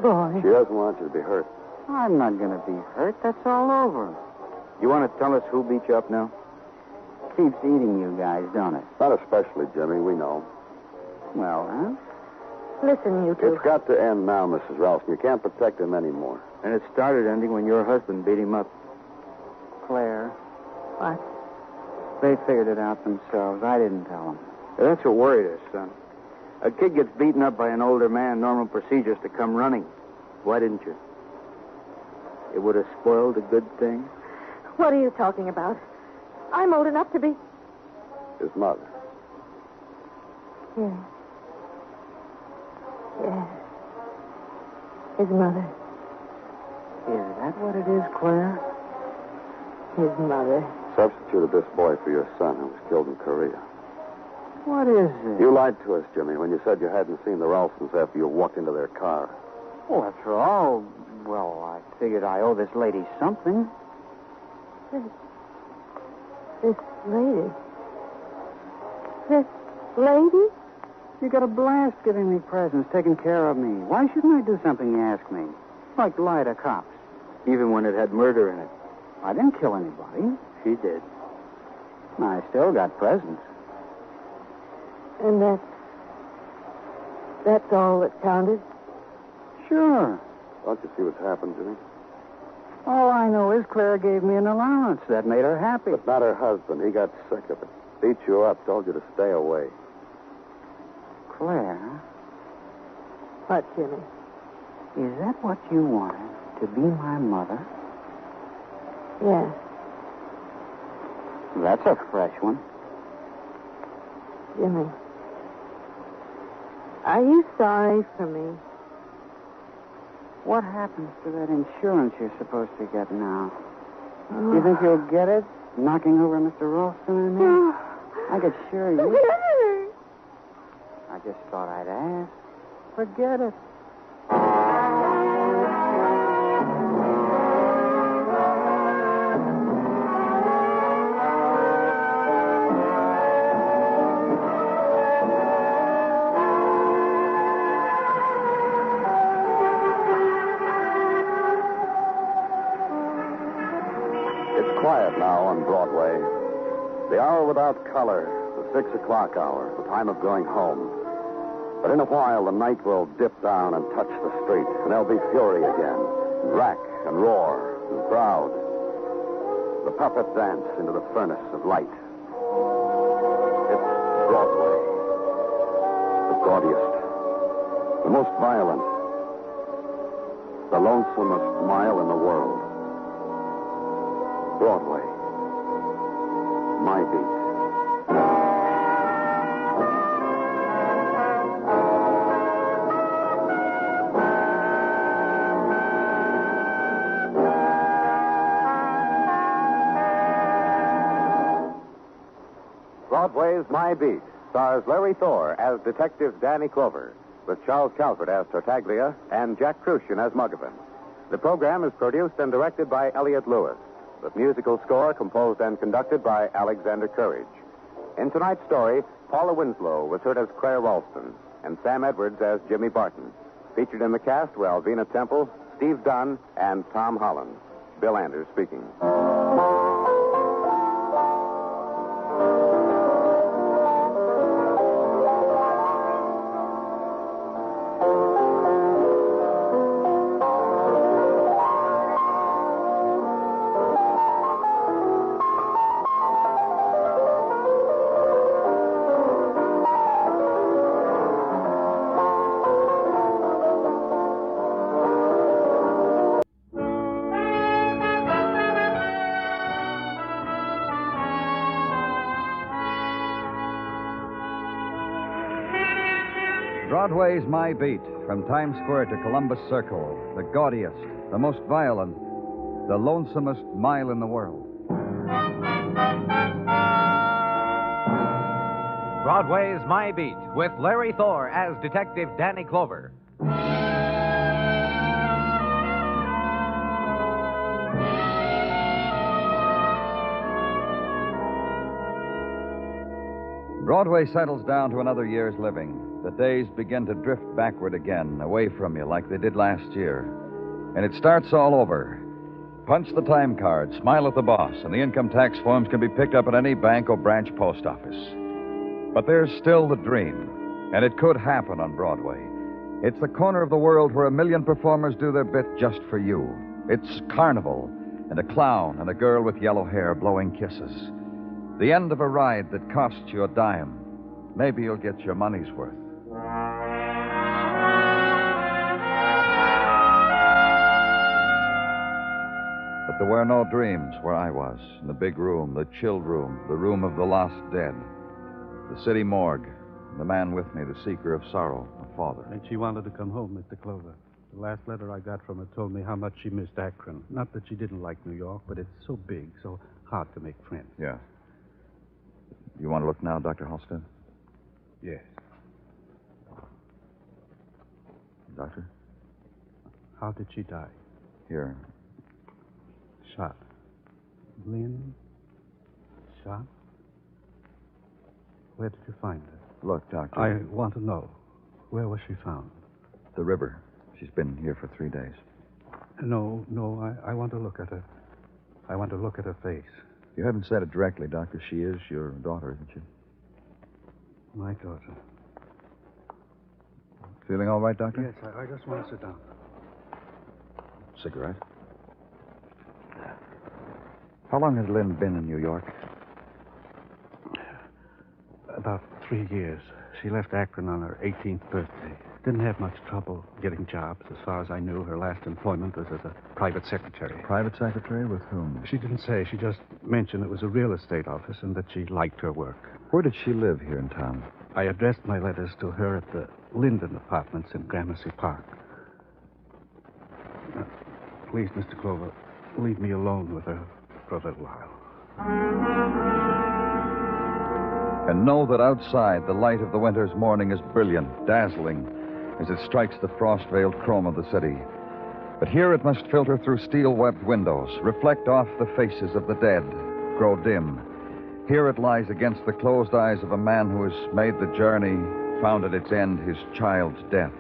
Boy. She doesn't want you to be hurt. I'm not going to be hurt. That's all over. You want to tell us who beat you up now? Keeps eating you guys, don't it? Not especially, Jimmy. We know. Well, huh? Listen, you two. It's got to end now, Mrs. Ralston. You can't protect him anymore. And it started ending when your husband beat him up. Claire. What? They figured it out themselves. I didn't tell them. That's what worried us, son. A kid gets beaten up by an older man, normal procedure is to come running. Why didn't you? It would have spoiled a good thing. What are you talking about? I'm old enough to be... His mother. Yes. Yes. His mother. Is that what it is, Claire? His mother. Substituted this boy for your son who was killed in Korea. What is it? You lied to us, Jimmy, when you said you hadn't seen the Ralstons after you walked into their car. Well, after all, well, I figured I owe this lady something. This lady? This lady? You got a blast giving me presents, taking care of me. Why shouldn't I do something you ask me? Like lie to cops, even when it had murder in it. I didn't kill anybody. She did. I still got presents. And that's all that counted? Sure. Don't you see what's happened, Jimmy? All I know is Claire gave me an allowance. That made her happy. But not her husband. He got sick of it. Beat you up, told you to stay away. Claire? What, Jimmy? Is that what you wanted? To be my mother? Yes. That's a fresh one. Jimmy, are you sorry for me? What happens to that insurance you're supposed to get now? Do you think you'll get it? Knocking over Mr. Ralston and me? I could assure you. I just thought I'd ask. Forget it. Quiet now on Broadway. The hour without color, the 6 o'clock hour, the time of going home. But in a while, the night will dip down and touch the street, and there'll be fury again, and rack and roar and crowd. The puppet dance into the furnace of light. It's Broadway. The gaudiest, the most violent, the lonesomest mile in the world. Broadway. My beat. Broadway's My Beat stars Larry Thor as Detective Danny Clover, with Charles Calvert as Tartaglia and Jack Crucian as Muggavan. The program is produced and directed by Elliott Lewis. The musical score composed and conducted by Alexander Courage. In tonight's story, Paula Winslow was heard as Claire Ralston and Sam Edwards as Jimmy Barton. Featured in the cast were Alvina Temple, Steve Dunn, and Tom Holland. Bill Anders speaking. Broadway's My Beat, from Times Square to Columbus Circle, the gaudiest, the most violent, the lonesomest mile in the world. Broadway Is My Beat, with Larry Thor as Detective Danny Clover. Broadway settles down to another year's living. The days begin to drift backward again, away from you like they did last year. And it starts all over. Punch the time card, smile at the boss, and the income tax forms can be picked up at any bank or branch post office. But there's still the dream, and it could happen on Broadway. It's the corner of the world where 1 million performers do their bit just for you. It's carnival, and a clown and a girl with yellow hair blowing kisses. The end of a ride that costs you a dime. Maybe you'll get your money's worth. But there were no dreams where I was, in the big room, the chilled room, the room of the lost dead, the city morgue, the man with me, the seeker of sorrow, my father. And she wanted to come home, Mr. Clover. The last letter I got from her told me how much she missed Akron. Not that she didn't like New York, but it's so big, so hard to make friends. Yeah. You want to look now, Dr. Halstead? Yes. Doctor? How did she die? Here. Shot. Lynn? Shot? Where did you find her? Look, Doctor. I want to know. Where was she found? The river. She's been here for 3 days. No, I want to look at her. I want to look at her face. You haven't said it directly, Doctor. She is your daughter, isn't she? My daughter. Feeling all right, Doctor? Yes, I just want to sit down. Cigarette? How long has Lynn been in New York? About 3 years. She left Akron on her 18th birthday. Didn't have much trouble getting jobs. As far as I knew, her last employment was as a private secretary. Private secretary? With whom? She didn't say. She just mentioned it was a real estate office and that she liked her work. Where did she live here in town? I addressed my letters to her at the Linden Apartments in Gramercy Park. Now, please, Mr. Clover, leave me alone with her for a little while. And know that outside, the light of the winter's morning is brilliant, dazzling, as it strikes the frost-veiled chrome of the city. But here it must filter through steel-webbed windows, reflect off the faces of the dead, grow dim. Here it lies against the closed eyes of a man who has made the journey, found at its end his child's death.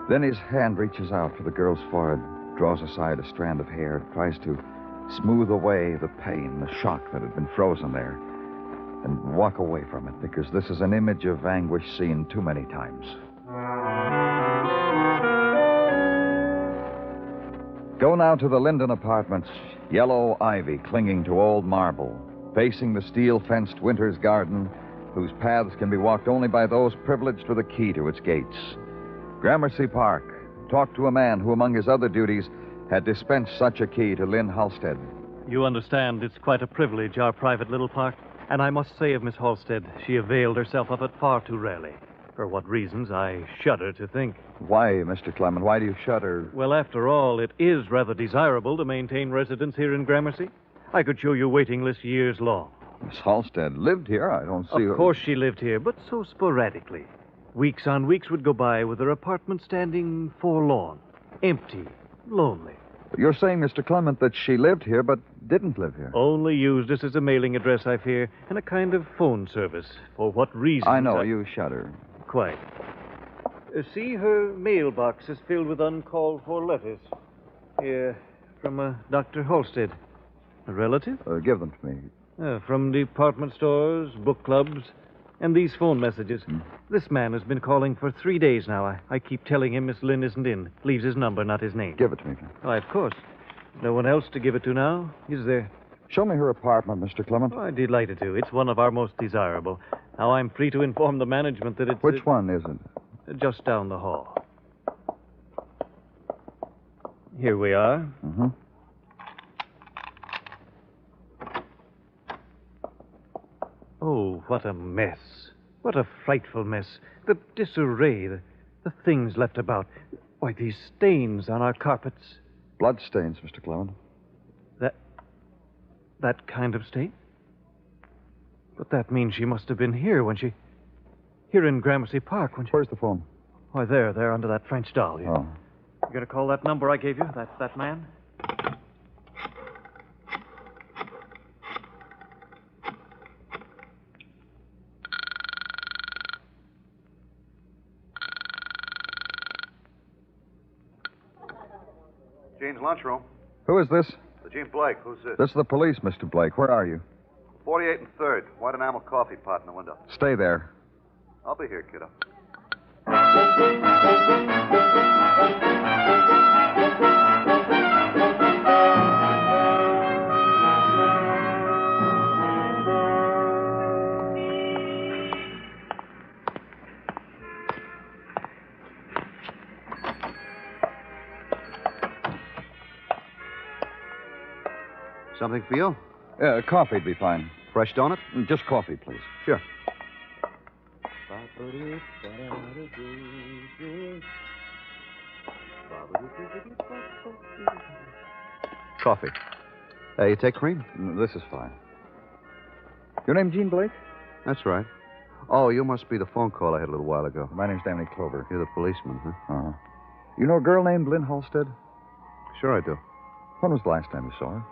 Then his hand reaches out for the girl's forehead, draws aside a strand of hair, tries to smooth away the pain, the shock that had been frozen there, and walk away from it, because this is an image of anguish seen too many times. Go now to the Linden Apartments, yellow ivy clinging to old marble, facing the steel-fenced winter's garden, whose paths can be walked only by those privileged with a key to its gates. Gramercy Park. Talk to a man who, among his other duties, had dispensed such a key to Lynn Halstead. You understand it's quite a privilege, our private little park. And I must say of Miss Halstead, she availed herself of it far too rarely. For what reasons, I shudder to think. Why, Mr. Clement? Why do you shudder? Well, after all, it is rather desirable to maintain residence here in Gramercy. I could show you waiting lists years long. Miss Halstead lived here. I don't see... Of course she lived here, but so sporadically. Weeks on weeks would go by with her apartment standing forlorn, empty, lonely. You're saying, Mr. Clement, that she lived here but didn't live here? Only used this as a mailing address, I fear, and a kind of phone service. For what reason? I know, you shudder. Quite. See, her mailbox is filled with uncalled for letters. Here, from Dr. Halstead. A relative? Give them to me. From department stores, book clubs, and these phone messages. This man has been calling for 3 days now. I keep telling him Miss Lynn isn't in. Leaves his number, not his name. Give it to me. Why, of course. No one else to give it to now, is there? Show me her apartment, Mr. Clement. Oh, I'm delighted to. It's one of our most desirable. Now, I'm free to inform the management that it's... Which one is it? Just down the hall. Here we are. Mm-hmm. Oh, what a mess. What a frightful mess. The disarray, the things left about. Why, these stains on our carpets. Bloodstains, Mr. Clement. That kind of stain? But that means she must have been here when she... Here in Gramercy Park when she... Where's the phone? Why, there, under that French doll. Oh. You gonna call that number I gave you, that man? Jean's lunchroom. Who is this? The Jean Blake. Who's this? This is the police, Mr. Blake. Where are you? 48 and 3rd. White enamel coffee pot in the window. Stay there. I'll be here, kiddo. Something for you? Coffee'd be fine. Fresh donut? Just coffee, please. Sure. Coffee. You take cream? This is fine. Your name Jean Blake? That's right. Oh, you must be the phone call I had a little while ago. My name's Danny Clover. You're the policeman, huh? Uh-huh. You know a girl named Lynn Halstead? Sure I do. When was the last time you saw her?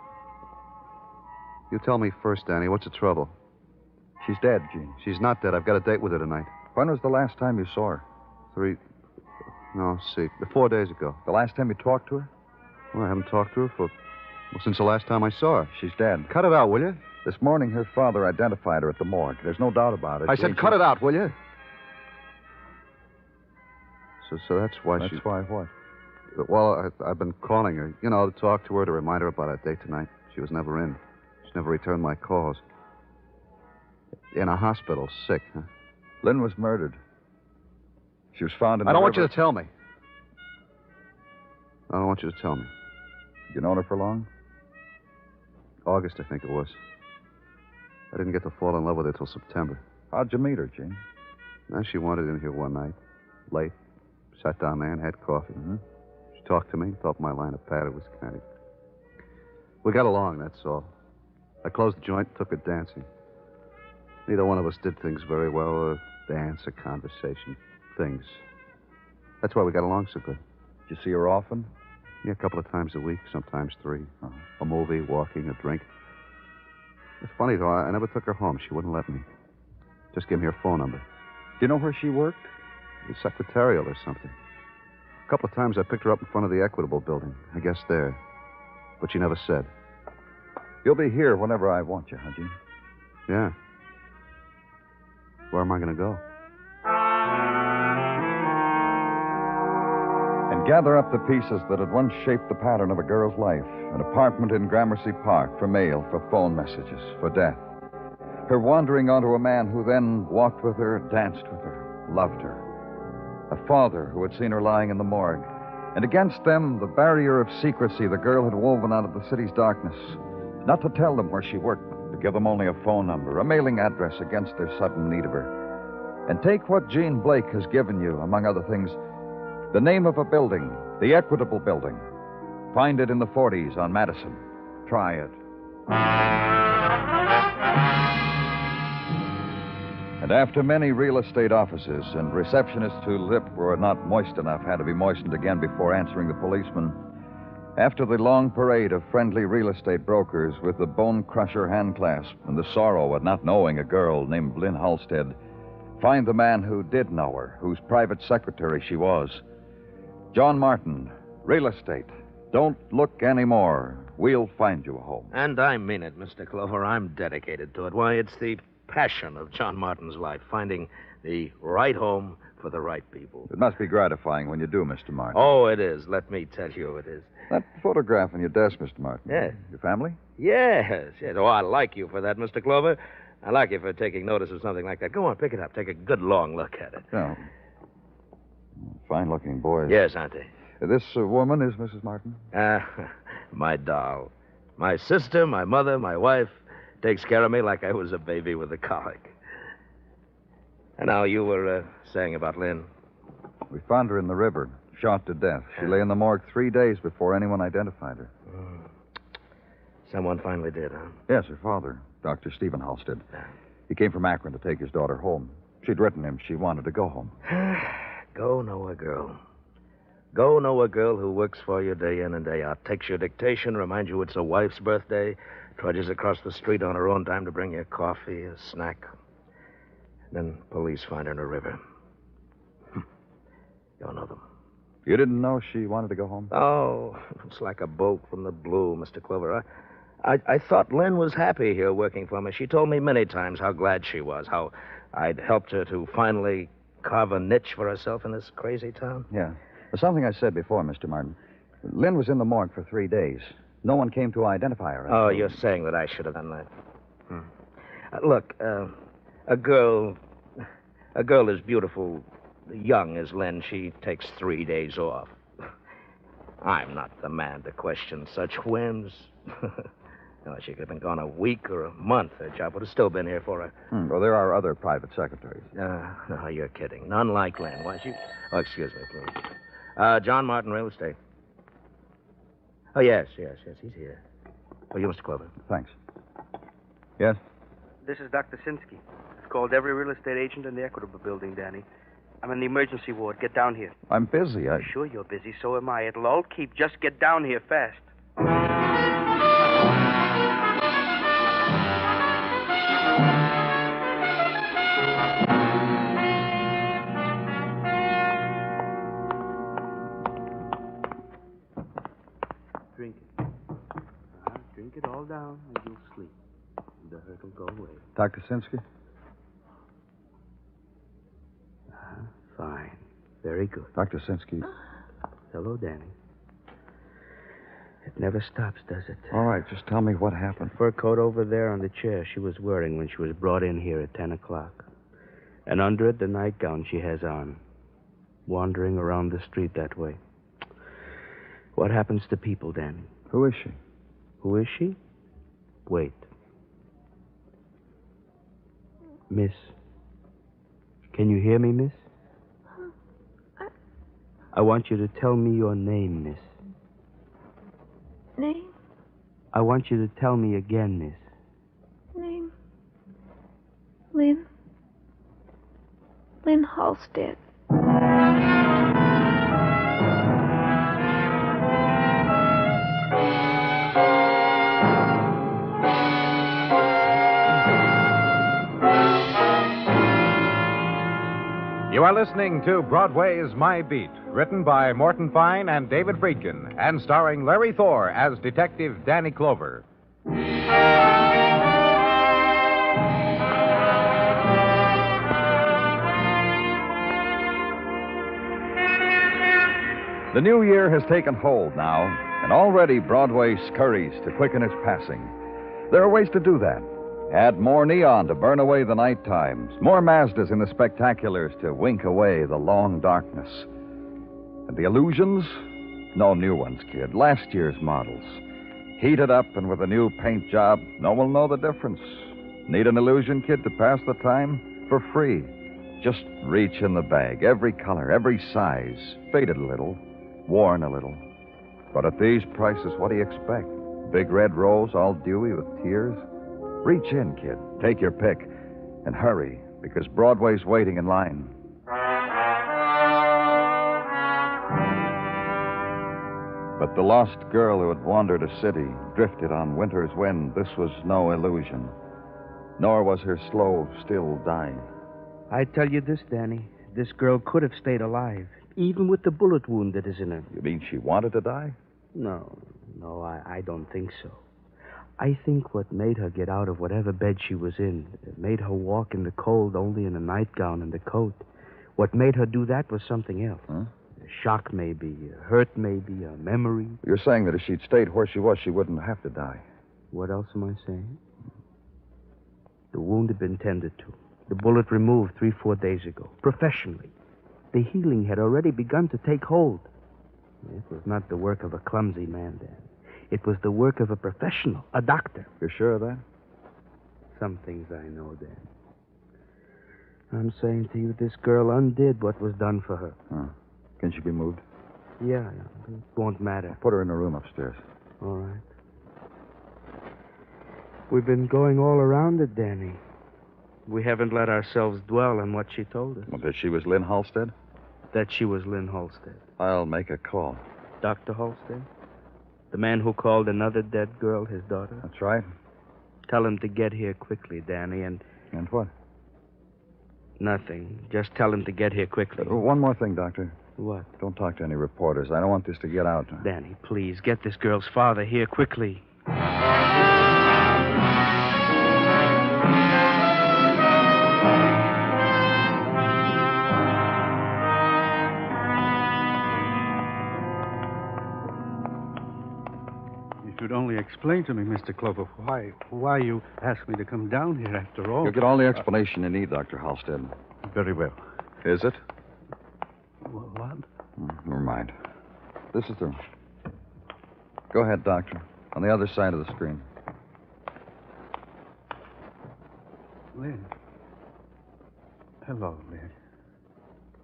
You tell me first, Danny. What's the trouble? She's dead, Jean. She's not dead. I've got a date with her tonight. When was the last time you saw her? 4 days ago. The last time you talked to her? Well, I haven't talked to her since the last time I saw her. She's dead. Cut it out, will you? This morning, her father identified her at the morgue. There's no doubt about it. I said cut it out, will you? So that's why That's why what? Well, I've been calling her, to talk to her, to remind her about our date tonight. She was never in. She never returned my calls. In a hospital, sick, huh? Lynn was murdered. She was found in the I don't want river. you to tell me. I don't want you to tell me. You known her for long? August, I think it was. I didn't get to fall in love with her till September. How'd you meet her, Jean? Now, she wandered in here one night, late, sat down there and had coffee. Mm-hmm. She talked to me, thought my line of patter was kind of... We got along, that's all. I closed the joint, took her dancing. Neither one of us did things very well, dance, or conversation. Things. That's why we got along so good. Did you see her often? Yeah, a couple of times a week, sometimes 3. A movie, walking, a drink. It's funny, though, I never took her home. She wouldn't let me. Just gave me her phone number. Do you know where she worked? Secretarial or something. A couple of times I picked her up in front of the Equitable building. I guess there. But she never said. You'll be here whenever I want you, huh, Jean? Yeah. Where am I going to go? And gather up the pieces that had once shaped the pattern of a girl's life. An apartment in Gramercy Park for mail, for phone messages, for death. Her wandering onto a man who then walked with her, danced with her, loved her. A father who had seen her lying in the morgue. And against them, the barrier of secrecy the girl had woven out of the city's darkness. Not to tell them where she worked, to give them only a phone number, a mailing address against their sudden need of her. And take what Jean Blake has given you, among other things, the name of a building, the Equitable Building. Find it in the 40s on Madison. Try it. And after many real estate offices and receptionists whose lips were not moist enough had to be moistened again before answering the policeman, after the long parade of friendly real estate brokers with the bone crusher handclasp and the sorrow at not knowing a girl named Lynn Halstead, find the man who did know her, whose private secretary she was. John Martin, real estate. Don't look anymore. We'll find you a home. And I mean it, Mr. Clover. I'm dedicated to it. Why, it's the passion of John Martin's life, finding the right home for the right people. It must be gratifying when you do, Mr. Martin. Oh, it is. Let me tell you it is. That photograph on your desk, Mr. Martin. Yes. Your family? Yes. Oh, I like you for that, Mr. Clover. I like you for taking notice of something like that. Go on, pick it up. Take a good long look at it. Oh. Fine-looking boys. Yes, aren't they? This woman is Mrs. Martin? My doll. My sister, my mother, my wife takes care of me like I was a baby with a colic. And now you were saying about Lynn. We found her in the river, shot to death. She lay in the morgue 3 days before anyone identified her. Someone finally did, huh? Yes, her father, Dr. Stephen Halstead. He came from Akron to take his daughter home. She'd written him she wanted to go home. Go know a girl. Go know a girl who works for you day in and day out, takes your dictation, reminds you it's a wife's birthday, trudges across the street on her own time to bring you coffee, a snack. Then police find her in a river. You'll know them. You didn't know she wanted to go home? Oh, it's like a bolt from the blue, Mr. Clover. I thought Lynn was happy here working for me. She told me many times how glad she was, how I'd helped her to finally carve a niche for herself in this crazy town. Yeah. There's something I said before, Mr. Martin. Lynn was in the morgue for 3 days. No one came to identify her. Oh, you're saying that I should have done that. Look, a girl as beautiful, young as Lynn, she takes 3 days off. I'm not the man to question such whims. No, she could have been gone a week or a month. Her job would have still been here for her. Well, there are other private secretaries. No, you're kidding. None like Lynn. Why, she... Oh, excuse me, please. John Martin, Real Estate. Oh, yes, he's here. Oh, you, Mr. Clover. Thanks. Yes? This is Dr. Sinsky. I've called every real estate agent in the Equitable building, Danny. I'm in the emergency ward. Get down here. I'm busy. Sure you're busy. So am I. It'll all keep. Just get down here fast. Drink it. Drink it all down and you'll sleep. The hurt will go away. Dr. Sinsky? Fine. Very good. Dr. Sinsky. Hello, Danny. It never stops, does it? All right, just tell me what happened. The fur coat over there on the chair she was wearing when she was brought in here at 10 o'clock. And under it, the nightgown she has on. Wandering around the street that way. What happens to people, Danny? Who is she? Who is she? Wait. Miss. Can you hear me, miss? I want you to tell me your name, miss. Name? I want you to tell me again, miss. Name? Lynn. Lynn Halstead. You are listening to Broadway Is My Beat, written by Morton Fine and David Friedkin, and starring Larry Thor as Detective Danny Clover. The new year has taken hold now, and already Broadway scurries to quicken its passing. There are ways to do that. Add more neon to burn away the night times, more Mazdas in the spectaculars to wink away the long darkness. And the illusions? No new ones, kid. Last year's models. Heated up and with a new paint job, no one will know the difference. Need an illusion kit to pass the time? For free. Just reach in the bag. Every color, every size. Faded a little, worn a little. But at these prices, what do you expect? Big red rose, all dewy with tears? Reach in, kid. Take your pick. And hurry, because Broadway's waiting in line. But the lost girl who had wandered a city, drifted on winter's wind, this was no illusion. Nor was her slow, still dying. I tell you this, Danny. This girl could have stayed alive, even with the bullet wound that is in her. You mean she wanted to die? No, I don't think so. I think what made her get out of whatever bed she was in, made her walk in the cold only in a nightgown and a coat, what made her do that was something else. Huh? A shock, maybe, a hurt, maybe, a memory. You're saying that if she'd stayed where she was, she wouldn't have to die. What else am I saying? The wound had been tended to. The bullet removed 3-4 days ago, professionally. The healing had already begun to take hold. It was not the work of a clumsy man, Dan. It was the work of a professional, a doctor. You're sure of that? Some things I know, Dan. I'm saying to you, this girl undid what was done for her. Huh. Can she be moved? Yeah, it won't matter. Put her in a room upstairs. All right. We've been going all around it, Danny. We haven't let ourselves dwell on what she told us. Well, that she was Lynn Halstead? That she was Lynn Halstead. I'll make a call. Dr. Halstead? The man who called another dead girl his daughter? That's right. Tell him to get here quickly, Danny, and... And what? Nothing. Just tell him to get here quickly. One more thing, Doctor. What? Don't talk to any reporters. I don't want this to get out. Danny, please, get this girl's father here quickly. If you'd only explain to me, Mr. Clover, why you asked me to come down here after all. You'll get all the explanation you need, Dr. Halstead. Very well. Is it? What? Never mind. This is the... Go ahead, Doctor. On the other side of the screen. Lynn. Hello, Lynn.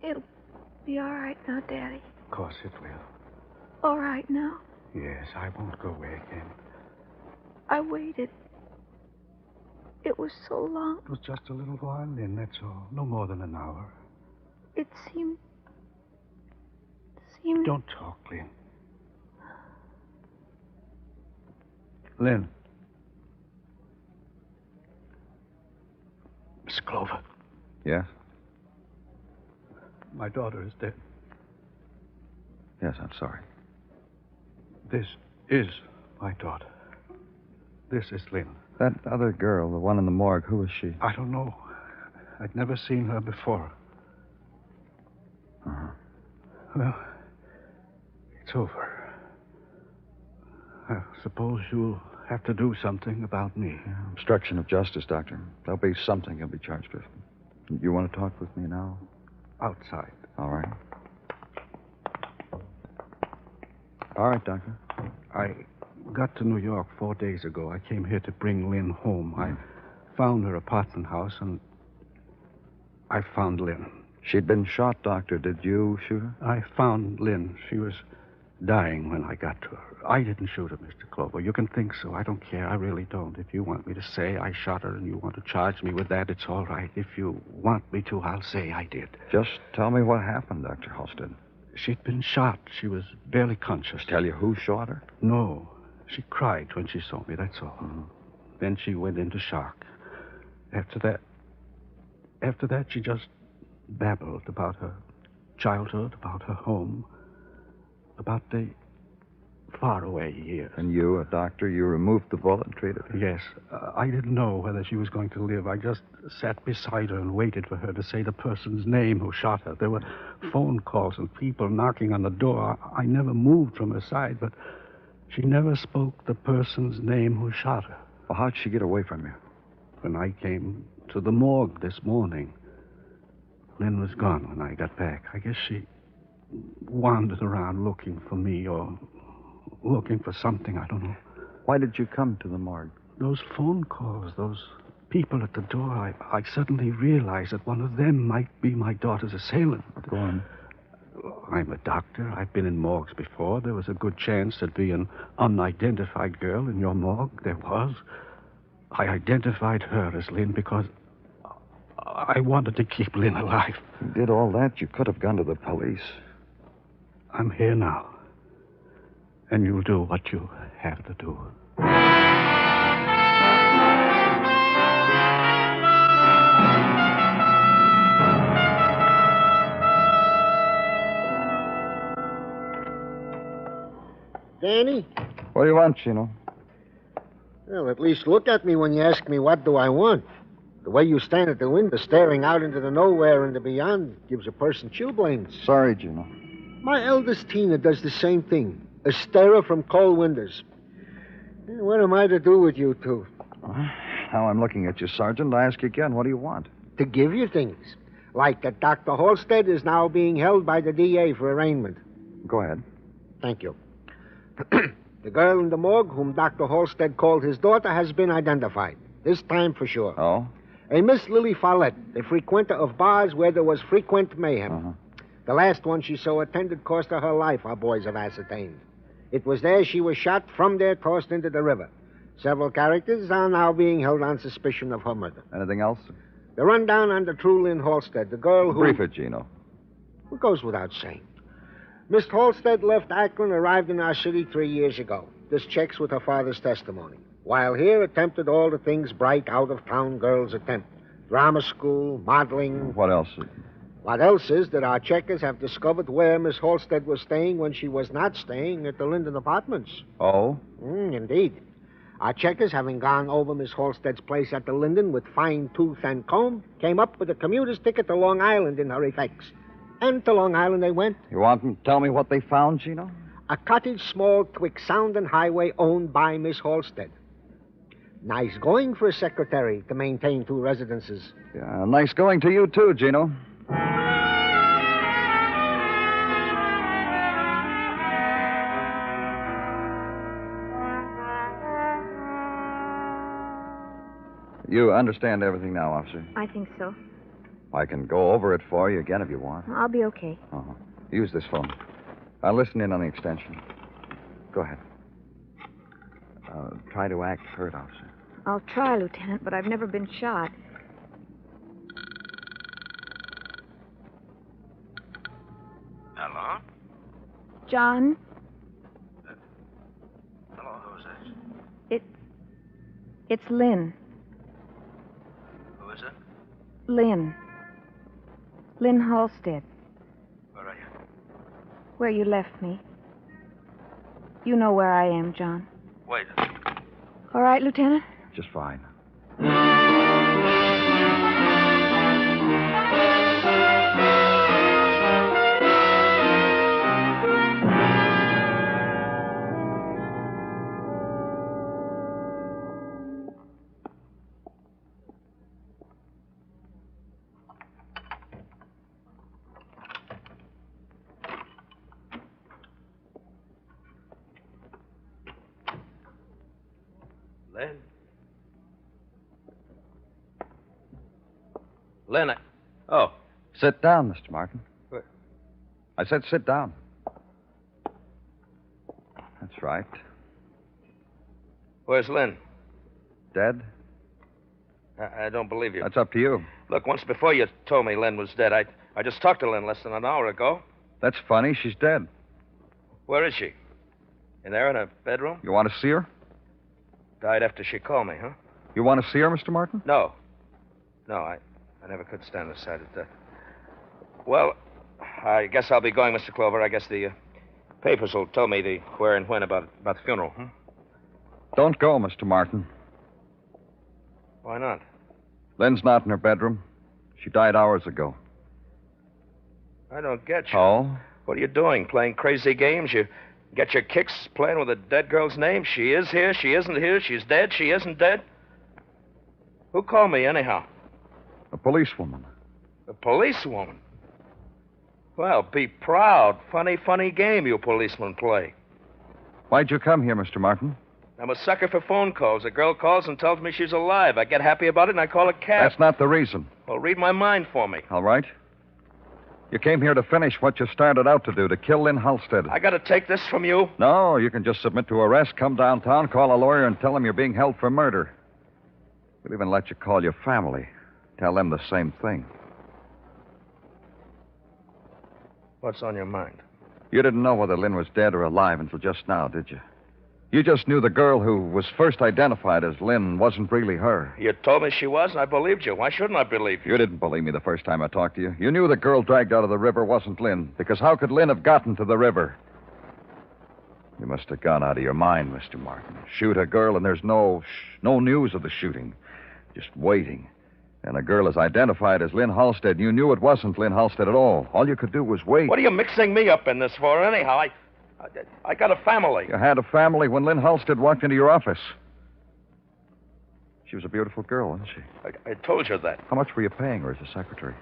It'll be all right now, Daddy. Of course it will. All right now. Yes, I won't go away again. I waited. It was so long. It was just a little while, Lynn, that's all. No more than an hour. It seemed... Don't talk, Lynn. Lynn. Miss Clover. Yes? My daughter is dead. Yes, I'm sorry. This is my daughter. This is Lynn. That other girl, the one in the morgue, who is she? I don't know. I'd never seen her before. Uh-huh. Well, it's over. I suppose you'll have to do something about me. Yeah, obstruction of justice, Doctor. There'll be something you'll be charged with. You want to talk with me now? Outside. All right. All right, Doctor. I got to New York 4 days ago. I came here to bring Lynn home. I found her apartment house, and I found Lynn. She'd been shot, Doctor. Did you shoot her? I found Lynn. She was dying when I got to her. I didn't shoot her, Mr. Clover. You can think so. I don't care. I really don't. If you want me to say I shot her and you want to charge me with that, it's all right. If you want me to, I'll say I did. Just tell me what happened, Dr. Halstead. She'd been shot. She was barely conscious. Tell you who shot her? No. She cried when she saw me, that's all. Mm-hmm. Then she went into shock. After that, she just babbled about her childhood, about her home, about the faraway years. And you, a doctor, you removed the bullet and treated her? Yes. I didn't know whether she was going to live. I just sat beside her and waited for her to say the person's name who shot her. There were phone calls and people knocking on the door. I never moved from her side, but she never spoke the person's name who shot her. Well, how'd she get away from you? When I came to the morgue this morning, Lynn was gone when I got back. I guess she wandered around looking for me or looking for something, I don't know. Why did you come to the morgue? Those phone calls, those people at the door, I suddenly realized that one of them might be my daughter's assailant. Go on. I'm a doctor. I've been in morgues before. There was a good chance there'd be an unidentified girl in your morgue. There was. I identified her as Lynn because I wanted to keep Lynn alive. You did all that, you could have gone to the police. I'm here now. And you'll do what you have to do. Danny? What do you want, Chino? Well, at least look at me when you ask me what do I want. The way you stand at the window staring out into the nowhere and the beyond gives a person chilblains. Sorry, Gino. My eldest Tina does the same thing. A starer from cold windows. What am I to do with you two? Now I'm looking at you, Sergeant. I ask you again, what do you want? To give you things. Like that Dr. Halstead is now being held by the DA for arraignment. Go ahead. Thank you. The girl in the morgue, whom Dr. Halstead called his daughter, has been identified. This time for sure. Oh? A Miss Lily Follett, a frequenter of bars where there was frequent mayhem. Uh-huh. The last one she so attended cost her life, our boys have ascertained. It was there she was shot, from there tossed into the river. Several characters are now being held on suspicion of her murder. Anything else? The rundown on the true Lynn Halstead, the girl who... Brief it, Gino. It goes without saying. Miss Halstead left Akron, arrived in our city 3 years ago. This checks with her father's testimony. While here, attempted all the things bright out-of-town girls attempt. Drama school, modeling. What else? What else is that our checkers have discovered where Miss Halstead was staying when she was not staying at the Linden Apartments. Oh? Indeed. Our checkers, having gone over Miss Halstead's place at the Linden with fine tooth and comb, came up with a commuter's ticket to Long Island in her effects. And to Long Island they went. You want to tell me what they found, Gino? A cottage small twixt Sound and Highway owned by Miss Halstead. Nice going for a secretary to maintain 2 residences. Yeah, nice going to you, too, Gino. You understand everything now, officer? I think so. I can go over it for you again if you want. I'll be okay. Uh-huh. Use this phone. I'll listen in on the extension. Go ahead. Try to act hurt, officer. I'll try, Lieutenant, but I've never been shot. Hello? John? Hello, who's this? It's Lynn. Who is it? Lynn. Lynn Halstead. Where are you? Where you left me. You know where I am, John. Wait. All right, Lieutenant? Just fine. Lynn, Oh. Sit down, Mr. Martin. Where? I said sit down. That's right. Where's Lynn? Dead? I don't believe you. That's up to you. Look, once before you told me Lynn was dead. I just talked to Lynn less than an hour ago. That's funny. She's dead. Where is she? In there in her bedroom? You want to see her? Died after she called me, huh? You want to see her, Mr. Martin? No. No, I never could stand the sight of death. Well, I guess I'll be going, Mr. Clover. I guess the papers will tell me the where and when about the funeral, huh? Don't go, Mr. Martin. Why not? Lynn's not in her bedroom. She died hours ago. I don't get you. Oh? What are you doing? Playing crazy games? You get your kicks playing with a dead girl's name? She is here, she isn't here, she's dead, she isn't dead? Who called me, anyhow? A policewoman. A policewoman? Well, be proud. Funny, funny game you policemen play. Why'd you come here, Mr. Martin? I'm a sucker for phone calls. A girl calls and tells me she's alive. I get happy about it and I call a cab. That's not the reason. Well, read my mind for me. All right. You came here to finish what you started out to do, to kill Lynn Halstead. I gotta take this from you? No, you can just submit to arrest, come downtown, call a lawyer, and tell them you're being held for murder. We'll even let you call your family. Tell them the same thing. What's on your mind? You didn't know whether Lynn was dead or alive until just now, did you? You just knew the girl who was first identified as Lynn wasn't really her. You told me she was, and I believed you. Why shouldn't I believe you? You didn't believe me the first time I talked to you. You knew the girl dragged out of the river wasn't Lynn, because how could Lynn have gotten to the river? You must have gone out of your mind, Mr. Martin. Shoot a girl, and there's no news of the shooting. Just waiting. And a girl is identified as Lynn Halstead. You knew it wasn't Lynn Halstead at all. All you could do was wait. What are you mixing me up in this for, anyhow? I got a family. You had a family when Lynn Halstead walked into your office. She was a beautiful girl, wasn't she? I told you that. How much were you paying her as a secretary?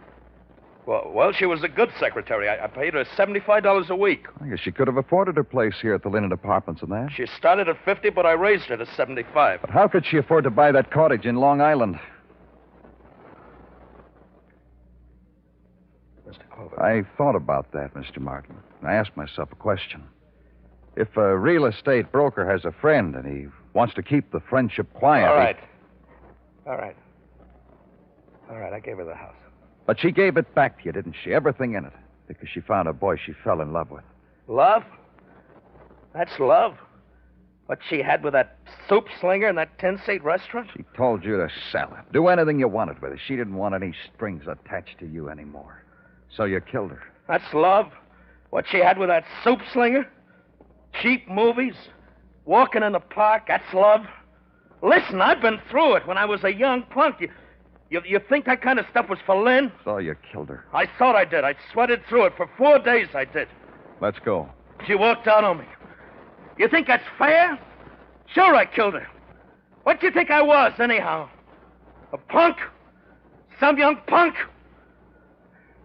Well, she was a good secretary. I paid her $75 a week. I guess she could have afforded her place here at the Lynn Apartments and that. She started at $50, but I raised her to $75. But how could she afford to buy that cottage in Long Island? Mr. Clover. I thought about that, Mr. Martin. I asked myself a question. If a real estate broker has a friend and he wants to keep the friendship quiet... All right. All right. All right, I gave her the house. But she gave it back to you, didn't she? Everything in it. Because she found a boy she fell in love with. Love? That's love? What she had with that soup slinger in that 10-seat restaurant? She told you to sell her. Do anything you wanted with her. She didn't want any strings attached to you anymore. So you killed her. That's love? What she had with that soup slinger? Cheap movies? Walking in the park? That's love? Listen, I've been through it when I was a young punk. You think that kind of stuff was for Lynn? So you killed her. I thought I did. I sweated through it. For 4 days I did. Let's go. She walked out on me. You think that's fair? Sure, I killed her. What do you think I was, anyhow? A punk? Some young punk?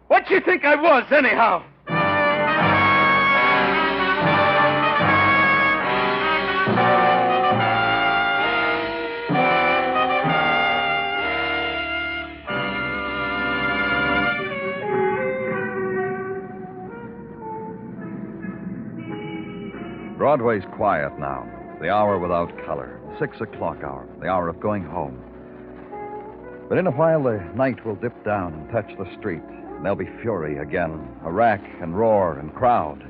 What do you think I was, anyhow? Broadway's quiet now. The hour without color. 6 o'clock hour. The hour of going home. But in a while, the night will dip down and touch the street. And there'll be fury again. A rack and roar and crowd.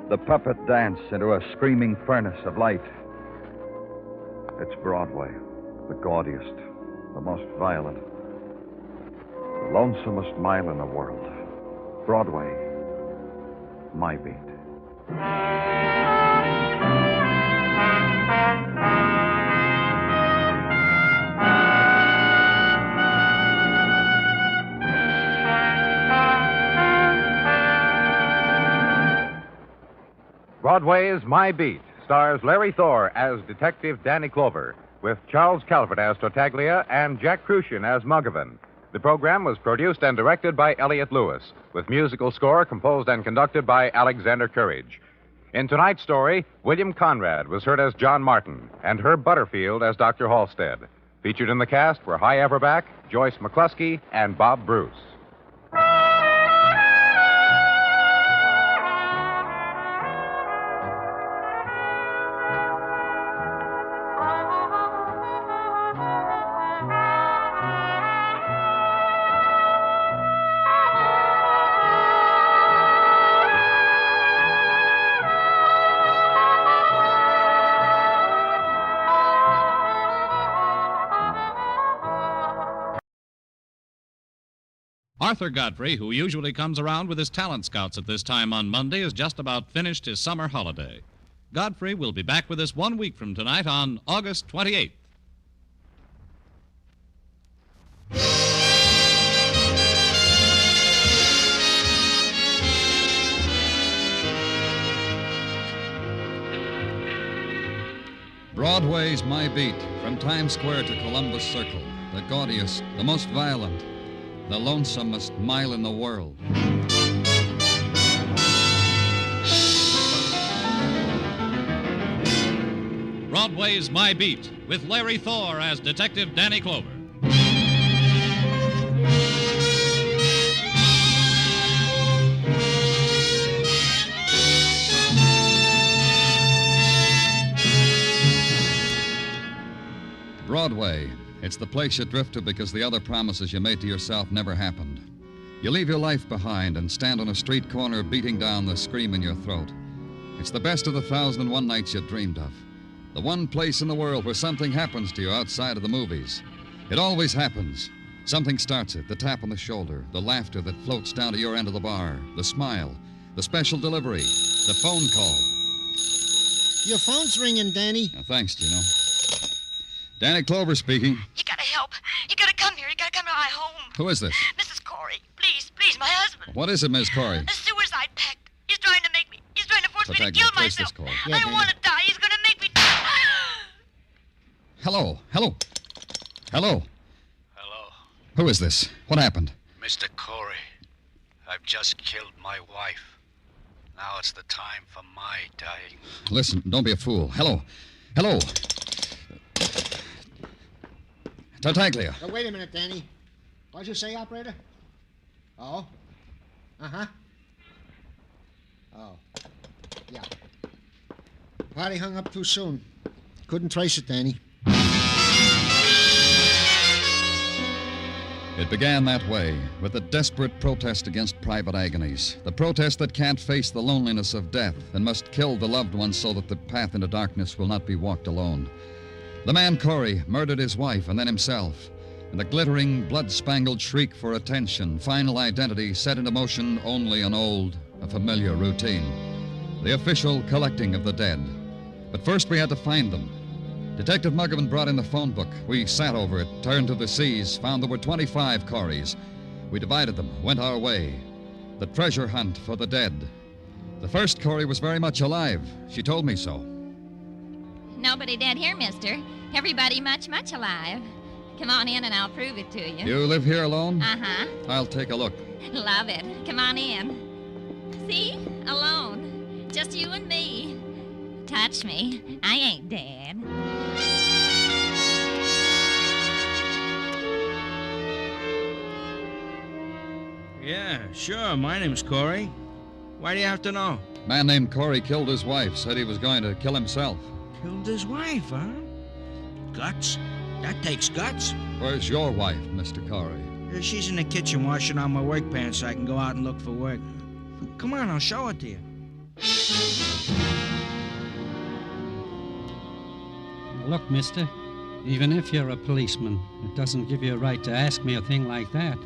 The puppet dance into a screaming furnace of light. It's Broadway. The gaudiest. The most violent. The lonesomest mile in the world. Broadway. My beat. Broadway Is My Beat stars Larry Thor as Detective Danny Clover, with Charles Calvert as Tartaglia and Jack Crucian as Muggavan. The program was produced and directed by Elliott Lewis, with musical score composed and conducted by Alexander Courage. In tonight's story, William Conrad was heard as John Martin and Herb Butterfield as Dr. Halstead. Featured in the cast were Hy Averback, Joyce McCluskey, and Bob Bruce. Arthur Godfrey, who usually comes around with his talent scouts at this time on Monday, has just about finished his summer holiday. Godfrey will be back with us 1 week from tonight on August 28th. Broadway's My Beat, from Times Square to Columbus Circle, the gaudiest, the most violent, the lonesomest mile in the world. Broadway's My Beat, with Larry Thor as Detective Danny Clover. Broadway. It's the place you drift to because the other promises you made to yourself never happened. You leave your life behind and stand on a street corner beating down the scream in your throat. It's the best of the 1,001 nights you dreamed of. The one place in the world where something happens to you outside of the movies. It always happens. Something starts it, the tap on the shoulder, the laughter that floats down to your end of the bar, the smile, the special delivery, the phone call. Your phone's ringing, Danny. Thanks, Gino. Danny Clover speaking. You gotta help. You gotta come here. You gotta come to my home. Who is this? Mrs. Corey. Please, my husband. What is it, Miss Corey? A suicide pact. He's trying to force me to kill myself. I don't want to die. He's gonna make me die. Hello. Who is this? What happened? Mr. Corey, I've just killed my wife. Now it's the time for my dying. Listen, don't be a fool. Hello. Tartaglia. Oh, wait a minute, Danny. What'd you say, operator? Oh? Uh-huh. Oh. Yeah. Paddy hung up too soon. Couldn't trace it, Danny. It began that way, with a desperate protest against private agonies. The protest that can't face the loneliness of death and must kill the loved ones so that the path into darkness will not be walked alone. The man Corey murdered his wife and then himself. And the glittering, blood-spangled shriek for attention, final identity, set into motion only an old, a familiar routine. The official collecting of the dead. But first we had to find them. Detective Muggavan brought in the phone book. We sat over it, turned to the C's, found there were 25 Coreys. We divided them, went our way. The treasure hunt for the dead. The first Corey was very much alive. She told me so. Nobody dead here, mister. Everybody much, much alive. Come on in and I'll prove it to you. You live here alone? Uh-huh. I'll take a look. Love it. Come on in. See? Alone. Just you and me. Touch me. I ain't dead. Yeah, sure. My name's Corey. Why do you have to know? A man named Corey killed his wife, said he was going to kill himself. Killed his wife, huh? Guts? That takes guts. Where's your wife, Mr. Corey? She's in the kitchen washing out my work pants so I can go out and look for work. Come on, I'll show it to you. Look, mister, even if you're a policeman, it doesn't give you a right to ask me a thing like that.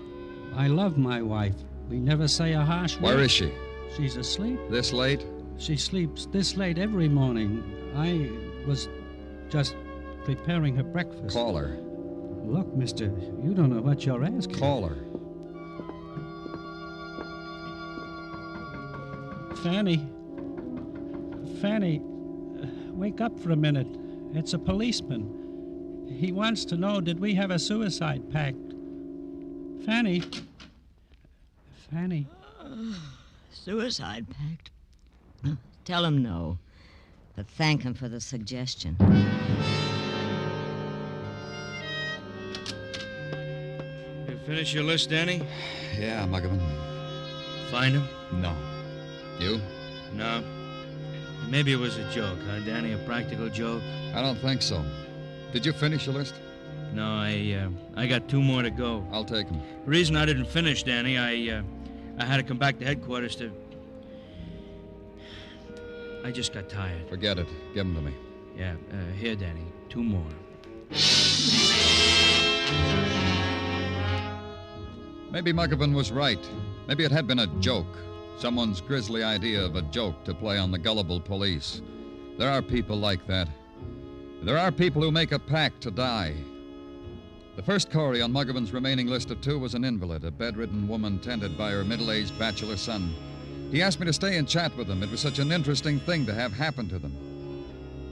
I love my wife. We never say a harsh word. Where is she? She's asleep. This late? She sleeps this late every morning. I was just preparing her breakfast. Call her. Look, mister, you don't know what you're asking. Call her. Fanny. Fanny, wake up for a minute. It's a policeman. He wants to know, did we have a suicide pact? Fanny. Fanny. Suicide pact? Tell him no, but thank him for the suggestion. You finish your list, Danny? Yeah, Muggavan. Find him? No. You? No. Maybe it was a joke, huh, Danny? A practical joke? I don't think so. Did you finish your list? No, I got 2 more to go. I'll take them. The reason I didn't finish, Danny, I had to come back to headquarters to... I just got tired. Forget it. Give them to me. Yeah, here, Danny. 2 more. Maybe Muggavan was right. Maybe it had been a joke. Someone's grisly idea of a joke to play on the gullible police. There are people like that. There are people who make a pact to die. The first Corey on Muggavan's remaining list of 2 was an invalid, a bedridden woman tended by her middle-aged bachelor son. He asked me to stay and chat with them. It was such an interesting thing to have happen to them.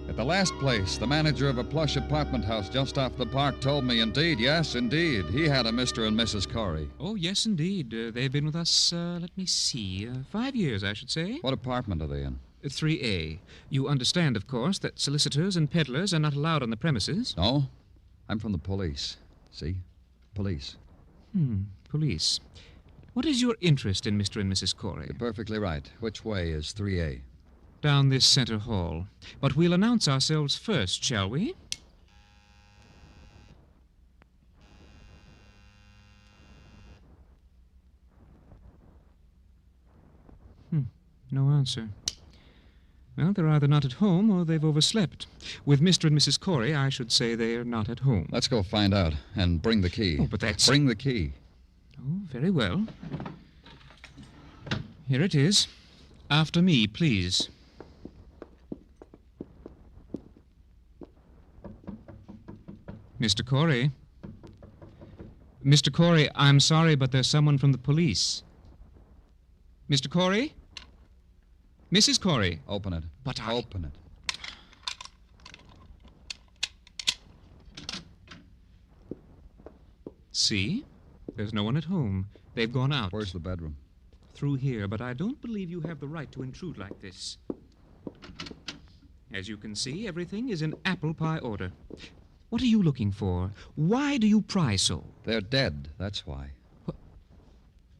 At the last place, the manager of a plush apartment house just off the park told me, indeed, yes, indeed, he had a Mr. and Mrs. Corey. Oh, yes, indeed. They've been with us, 5 years, I should say. What apartment are they in? 3A. You understand, of course, that solicitors and peddlers are not allowed on the premises. No, I'm from the police. See? Police. Police. What is your interest in Mr. and Mrs. Corey? You're perfectly right. Which way is 3A? Down this center hall. But we'll announce ourselves first, shall we? No answer. Well, they're either not at home or they've overslept. With Mr. and Mrs. Corey, I should say they're not at home. Let's go find out and bring the key. Oh, but that's... Bring the key. Oh, very well. Here it is. After me, please. Mr. Corey. Mr. Corey, I'm sorry, but there's someone from the police. Mr. Corey? Mrs. Corey. Open it. But Open it. See? There's no one at home. They've gone out. Where's the bedroom? Through here, but I don't believe you have the right to intrude like this. As you can see, everything is in apple pie order. What are you looking for? Why do you pry so? They're dead, that's why.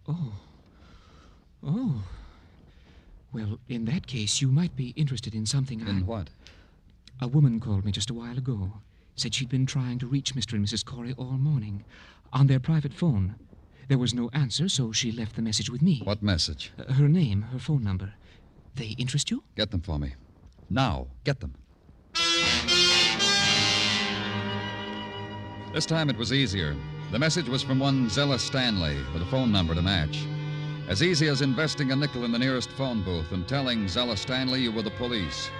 Oh. Oh. Well, in that case, you might be interested in something In what? A woman called me just a while ago. said she'd been trying to reach Mr. and Mrs. Corey all morning on their private phone. There was no answer, so she left the message with me. What message? Her name, her phone number. They interest you? Get them for me. Now. Get them. This time it was easier. The message was from one Zella Stanley with a phone number to match. As easy as investing a nickel in the nearest phone booth and telling Zella Stanley you were the police.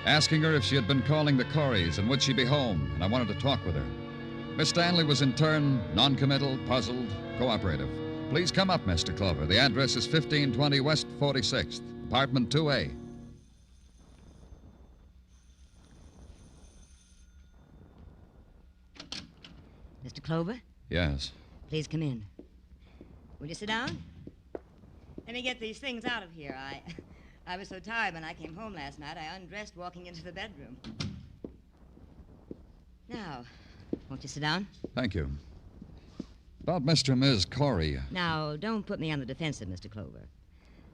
Asking her if she had been calling the Coreys and would she be home, and I wanted to talk with her. Miss Stanley was in turn non-committal, puzzled, cooperative. Please come up, Mr. Clover. The address is 1520 West 46th, apartment 2A. Mr. Clover? Yes. Please come in. Will you sit down? Let me get these things out of here. I was so tired when I came home last night, I undressed walking into the bedroom. Now, won't you sit down? Thank you. About Mr. and Ms. Corey. Now, don't put me on the defensive, Mr. Clover.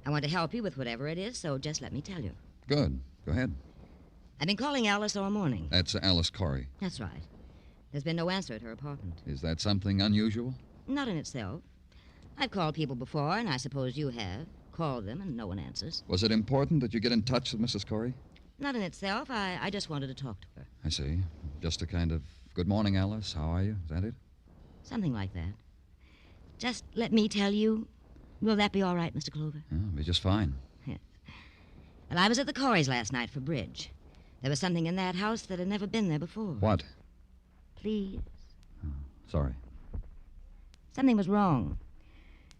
I want to help you with whatever it is, so just let me tell you. Good. Go ahead. I've been calling Alice all morning. That's Alice Corey. That's right. There's been no answer at her apartment. Is that something unusual? Not in itself. I've called people before, and I suppose you have. Called them, and no one answers. Was it important that you get in touch with Mrs. Corey? Not in itself. I just wanted to talk to her. I see. Just a kind of, good morning, Alice. How are you? Is that it? Something like that. Just let me tell you. Will that be all right, Mr. Clover? Yeah, it'll be just fine. Yes. Well, I was at the Coreys last night for bridge. There was something in that house that had never been there before. What? Please. Oh, sorry. Something was wrong.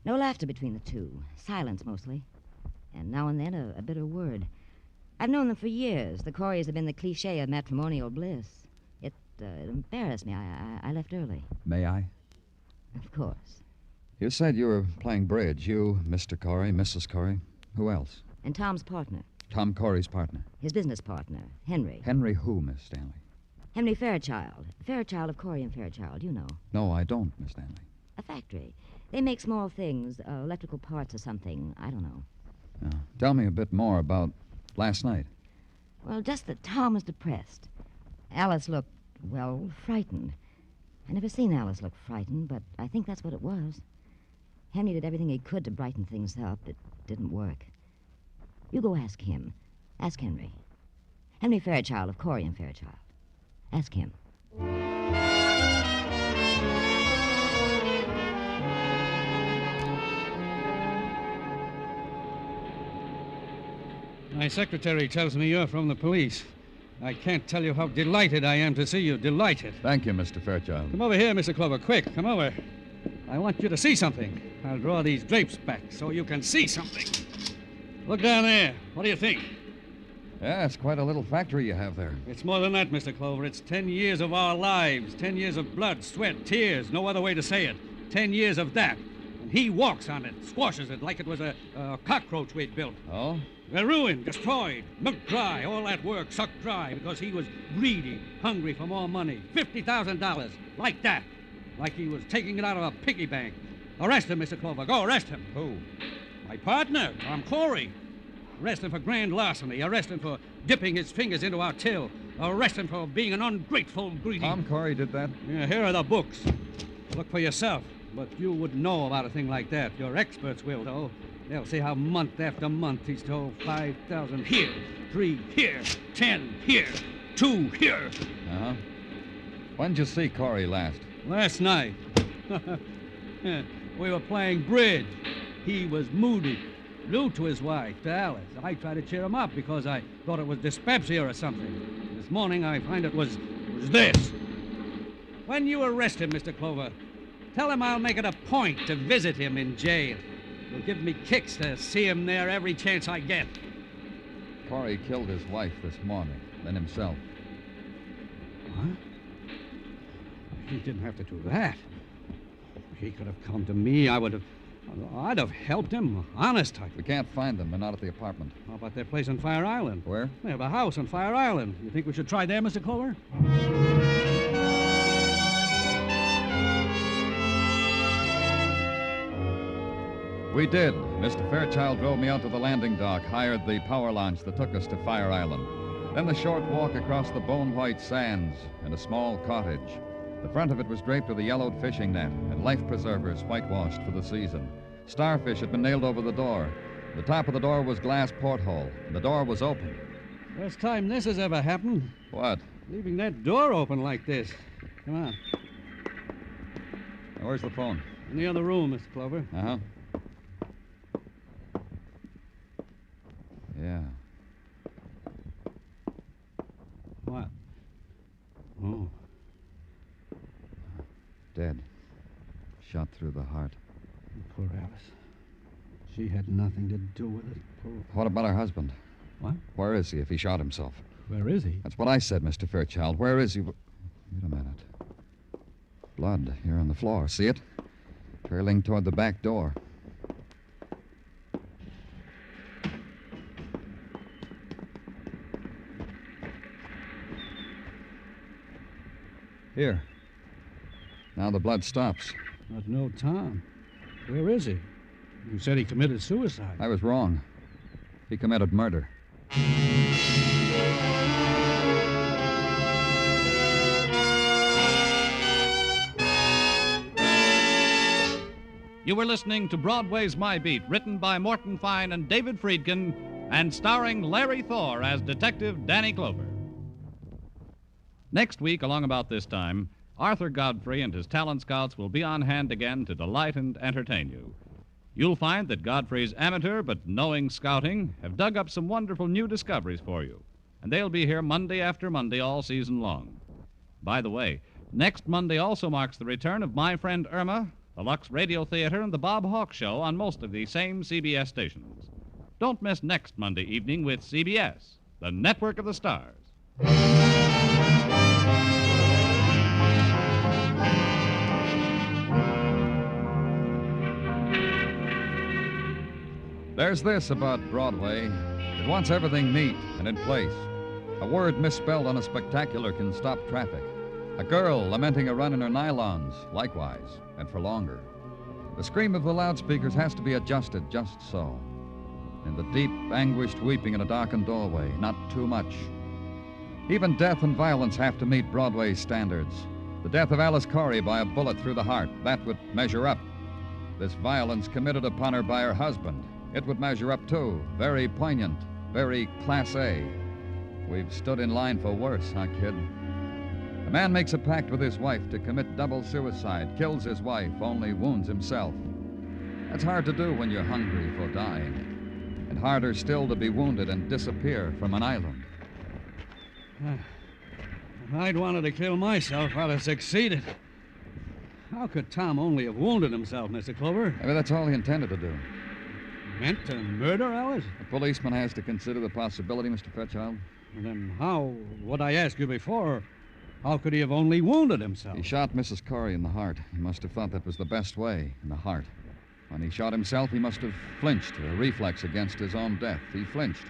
No laughter between the two. Silence, mostly. And now and then a bitter word. I've known them for years. The Coreys have been the cliché of matrimonial bliss. It embarrassed me. I left early. May I? Of course. You said you were playing bridge. You, Mr. Corey, Mrs. Corey. Who else? And Tom's partner. Tom Corey's partner. His business partner, Henry. Henry who, Miss Stanley? Henry Fairchild. Fairchild of Corey and Fairchild, you know. No, I don't, Miss Stanley. A factory. They make small things, electrical parts or something. I don't know. Tell me a bit more about last night. Well, just that Tom was depressed. Alice looked, well, frightened. I never seen Alice look frightened, but I think that's what it was. Henry did everything he could to brighten things up. It didn't work. You go ask him. Ask Henry. Henry Fairchild of Corey and Fairchild. Ask him. My secretary tells me you're from the police. I can't tell you how delighted I am to see you. Delighted. Thank you, Mr. Fairchild. Come over here, Mr. Clover. Quick, come over. I want you to see something. I'll draw these drapes back so you can see something. Look down there. What do you think? Yeah, it's quite a little factory you have there. It's more than that, Mr. Clover. It's 10 years of our lives. 10 years of blood, sweat, tears. No other way to say it. 10 years of that. And he walks on it, squashes it like it was a cockroach we'd built. Oh? They're ruined, destroyed, milked dry. All that work sucked dry because he was greedy, hungry for more money. $50,000. Like that. Like he was taking it out of a piggy bank. Arrest him, Mr. Clover. Go arrest him. Who? My partner, Tom Corey. Arrest him for grand larceny. Arrest him for dipping his fingers into our till. Arrest him for being an ungrateful, greedy... Tom Corey did that? Yeah, here are the books. Look for yourself. But you wouldn't know about a thing like that. Your experts will, though. They'll see how month after month he stole 5,000 here, 3 here, 10 here, 2 here. Uh-huh. When'd you see Corey last? Last night. We were playing bridge. He was moody, rude to his wife, to Alice. I tried to cheer him up because I thought it was dyspepsia or something. This morning I find it was this. When you arrest him, Mr. Clover, tell him I'll make it a point to visit him in jail. It'll give me kicks to see him there every chance I get. Corey killed his wife this morning, then himself. What? He didn't have to do that. He could have come to me. I'd have helped him. Honest. We can't find them. They're not at the apartment. How about their place on Fire Island? Where? They have a house on Fire Island. You think we should try there, Mr. Clover? We did. Mr. Fairchild drove me out to the landing dock, hired the power launch that took us to Fire Island. Then the short walk across the bone-white sands and a small cottage. The front of it was draped with a yellowed fishing net and life preservers whitewashed for the season. Starfish had been nailed over the door. The top of the door was glass porthole, and the door was open. First time this has ever happened. What? Leaving that door open like this. Come on. Now, where's the phone? In the other room, Mr. Clover. Uh-huh. Yeah. What? Oh. Dead. Shot through the heart. Poor Alice. She had nothing to do with it. Poor... What about her husband? What? Where is he if he shot himself? Where is he? That's what I said, Mr. Fairchild. Where is he? Wait a minute. Blood here on the floor. See it? Trailing toward the back door. Here. Now the blood stops. But no Tom. Where is he? You said he committed suicide. I was wrong. He committed murder. You were listening to Broadway's My Beat, written by Morton Fine and David Friedkin, and starring Larry Thor as Detective Danny Clover. Next week, along about this time, Arthur Godfrey and his talent scouts will be on hand again to delight and entertain you. You'll find that Godfrey's amateur but knowing scouting have dug up some wonderful new discoveries for you, and they'll be here Monday after Monday all season long. By the way, next Monday also marks the return of My Friend Irma, the Lux Radio Theater, and the Bob Hawke Show on most of the same CBS stations. Don't miss next Monday evening with CBS, the network of the stars. There's this about Broadway. It wants everything neat and in place. A word misspelled on a spectacular can stop traffic. A girl lamenting a run in her nylons, likewise, and for longer. The scream of the loudspeakers has to be adjusted just so. And the deep, anguished weeping in a darkened doorway, not too much. Even death and violence have to meet Broadway's standards. The death of Alice Corey by a bullet through the heart, that would measure up. This violence committed upon her by her husband, it would measure up too. Very poignant, very Class A. We've stood in line for worse, huh, kid? A man makes a pact with his wife to commit double suicide, kills his wife, only wounds himself. That's hard to do when you're hungry for dying. And harder still to be wounded and disappear from an island. If I'd wanted to kill myself, I'd have succeeded. How could Tom only have wounded himself, Mr. Clover? Maybe that's all he intended to do. Meant to murder Alice? A policeman has to consider the possibility, Mr. Fairchild. Well, then how, what I asked you before, how could he have only wounded himself? He shot Mrs. Corey in the heart. He must have thought that was the best way, in the heart. When he shot himself, he must have flinched, a reflex against his own death. He flinched.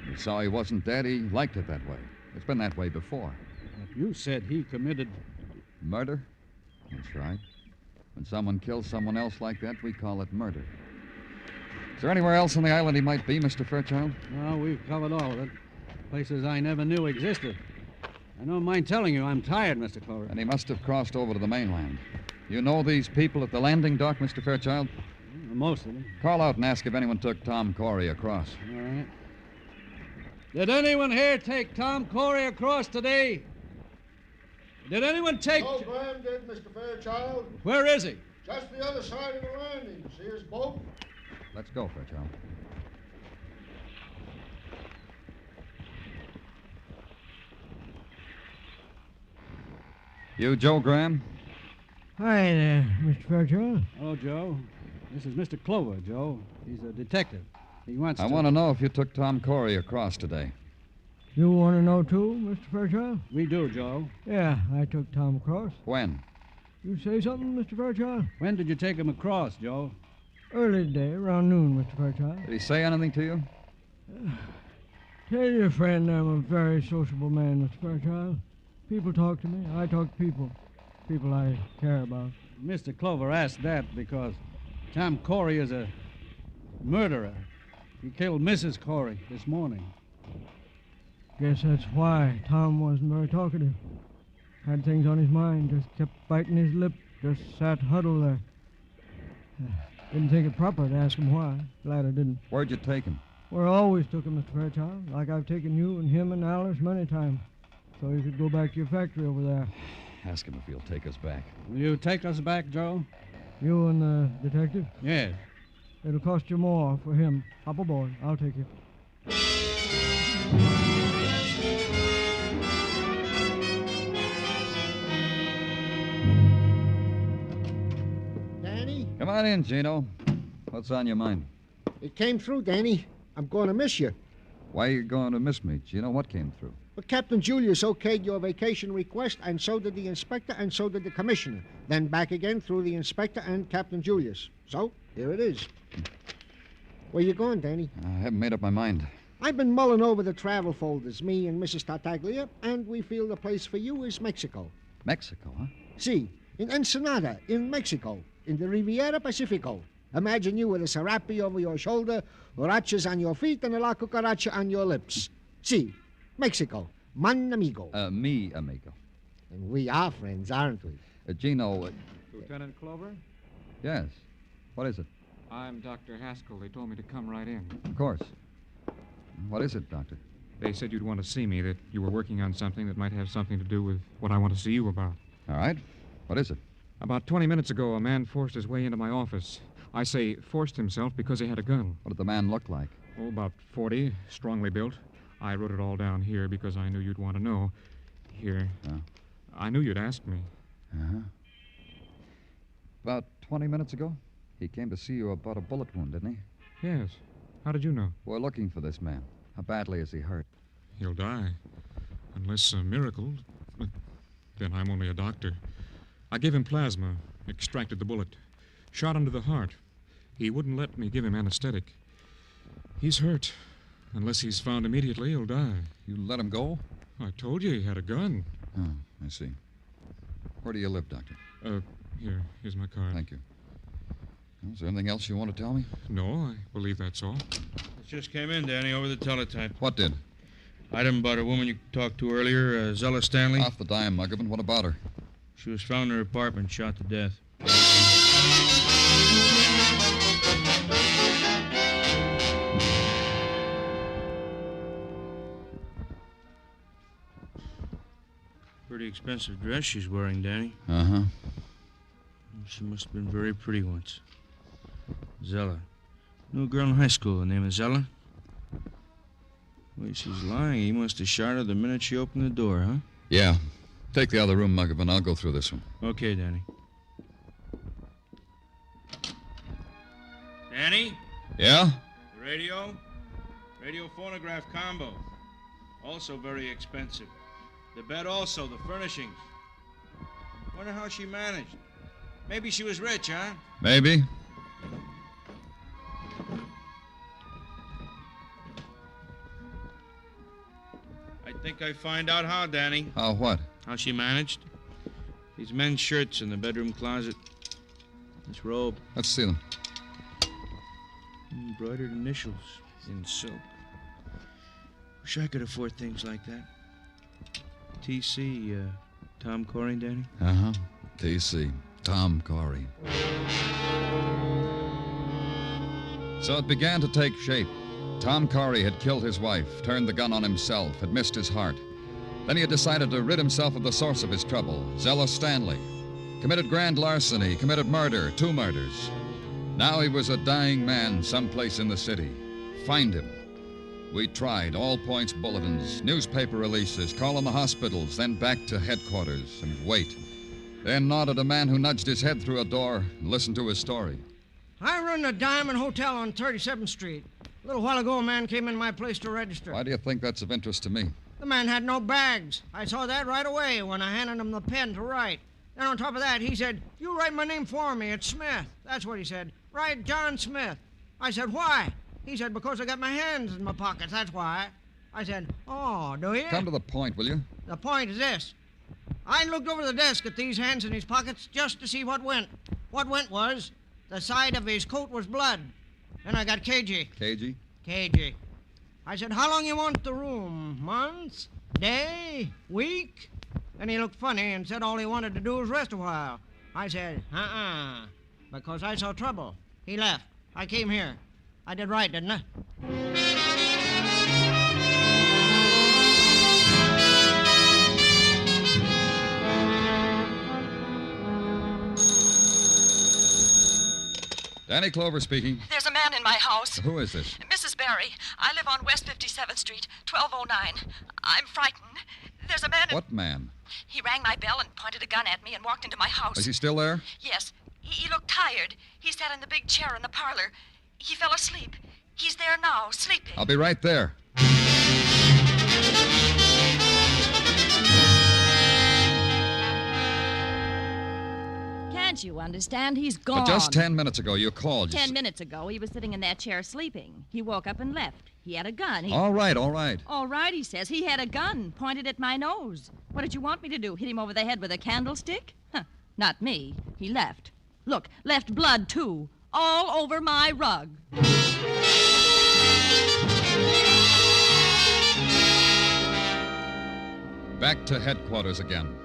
He saw he wasn't dead. He liked it that way. It's been that way before. But you said he committed... Murder? That's right. When someone kills someone else like that, we call it murder. Is there anywhere else on the island he might be, Mr. Fairchild? No, we've covered all of it. Places I never knew existed. I don't mind telling you I'm tired, Mr. Clover. And he must have crossed over to the mainland. You know these people at the landing dock, Mr. Fairchild? Most of them. Call out and ask if anyone took Tom Corey across. All right. Did anyone here take Tom Corey across today? Did anyone take... No, Graham did, Mr. Fairchild. Where is he? Just the other side of the landing. See his boat? Let's go, Fairchild. You Joe Graham? Hi there, Mr. Fairchild. Hello, Joe. This is Mr. Clover, Joe. He's a detective. He wants I want to know if you took Tom Corey across today. You want to know, too, Mr. Fairchild? We do, Joe. Yeah, I took Tom across. When? You say something, Mr. Fairchild? When did you take him across, Joe? Early today, around noon, Mr. Fairchild. Did he say anything to you? Tell your friend I'm a very sociable man, Mr. Fairchild. People talk to me. I talk to people. People I care about. Mr. Clover asked that because Tom Corey is a murderer. He killed Mrs. Corey this morning. Guess that's why Tom wasn't very talkative. Had things on his mind, just kept biting his lip, just sat huddled there. Didn't think it proper to ask him why. Glad I didn't. Where'd you take him? Where I always took him, Mr. Fairchild, like I've taken you and him and Alice many times. So you could go back to your factory over there. Ask him if he'll take us back. Will you take us back, Joe? You and the detective? Yes. It'll cost you more for him. Hop aboard. I'll take you. Danny? Come on in, Gino. What's on your mind? It came through, Danny. I'm going to miss you. Why are you going to miss me, Gino? What came through? But Captain Julius okayed your vacation request, and so did the inspector, and so did the commissioner. Then back again through the inspector and Captain Julius. So, here it is. Where you going, Danny? I haven't made up my mind. I've been mulling over the travel folders, me and Mrs. Tartaglia, and we feel the place for you is Mexico. Mexico, huh? See, in Ensenada, in Mexico, in the Riviera Pacifico. Imagine you with a serape over your shoulder, huaraches on your feet, and a la cucaracha on your lips. See, Mexico, man amigo. Me amigo. And we are friends, aren't we? Gino. Lieutenant Clover? Yes. What is it? I'm Dr. Haskell. They told me to come right in. Of course. What is it, Doctor? They said you'd want to see me, that you were working on something that might have something to do with what I want to see you about. All right. What is it? About 20 minutes ago, a man forced his way into my office. I say forced himself because he had a gun. What did the man look like? Oh, about 40, strongly built. I wrote it all down here because I knew you'd want to know. Here. I knew you'd ask me. Uh-huh. About 20 minutes ago, he came to see you about a bullet wound, didn't he? Yes. How did you know? We're looking for this man. How badly is he hurt? He'll die. Unless a miracle. Then I'm only a doctor. I gave him plasma, extracted the bullet, shot into the heart. He wouldn't let me give him anesthetic. He's hurt. Unless he's found immediately, he'll die. You let him go? I told you he had a gun. Oh, I see. Where do you live, Doctor? Here's my card. Thank you. Is there anything else you want to tell me? No, I believe that's all. It just came in, Danny, over the teletype. What did? Item about a woman you talked to earlier, Zella Stanley. Off the dime, Muggerman. What about her? She was found in her apartment, shot to death. Pretty expensive dress she's wearing, Danny. Uh-huh. She must have been very pretty once. Zella. Knew a girl in high school, the name of Zella. Wait, she's lying. He must have shot her the minute she opened the door, huh? Yeah. Take the other room, Muggerman. I'll go through this one. Okay, Danny. Danny? Yeah? The radio? Radio phonograph combo. Also very expensive. The bed also, the furnishings. Wonder how she managed. Maybe she was rich, huh? Maybe. I think I find out how, Danny. How what? How she managed. These men's shirts in the bedroom closet. This robe. Let's see them. Embroidered initials in silk. Wish I could afford things like that. T.C., Tom Corey, Danny? Uh-huh. T.C. Tom Corey. So it began to take shape. Tom Corey had killed his wife, turned the gun on himself, had missed his heart. Then he had decided to rid himself of the source of his trouble, Zella Stanley. Committed grand larceny, committed murder, 2 murders. Now he was a dying man someplace in the city. Find him. We tried all points bulletins, newspaper releases, call on the hospitals, then back to headquarters and wait. Then nod at a man who nudged his head through a door and listened to his story. I run the Diamond Hotel on 37th Street. A little while ago, a man came in my place to register. Why do you think that's of interest to me? The man had no bags. I saw that right away when I handed him the pen to write. Then on top of that, he said, "You write my name for me. It's Smith." That's what he said. "Write John Smith." I said, "Why?" He said, "Because I got my hands in my pockets, that's why." I said, "Oh, do you?" Come to the point, will you? The point is this. I looked over the desk at these hands in his pockets just to see what went. What went was the side of his coat was blood. Then I got cagey. Cagey? Cagey. I said, how long you want the room? Months? Day? Week? Then he looked funny and said all he wanted to do was rest a while. I said, because I saw trouble. He left. I came here. I did right, didn't I? Danny Clover speaking. There's a man in my house. Who is this? Mrs. Barry. I live on West 57th Street, 1209. I'm frightened. There's a man in... What man? He rang my bell and pointed a gun at me and walked into my house. Is he still there? Yes. He looked tired. He sat in the big chair in the parlor. He fell asleep. He's there now, sleeping. I'll be right there. Can't you understand? He's gone. But just 10 minutes ago, you called. 10 minutes ago, he was sitting in that chair sleeping. He woke up and left. He had a gun. All right, all right. All right, he says. He had a gun pointed at my nose. What did you want me to do? Hit him over the head with a candlestick? Huh, not me. He left. Look, left blood, too. All over my rug. Back to headquarters again.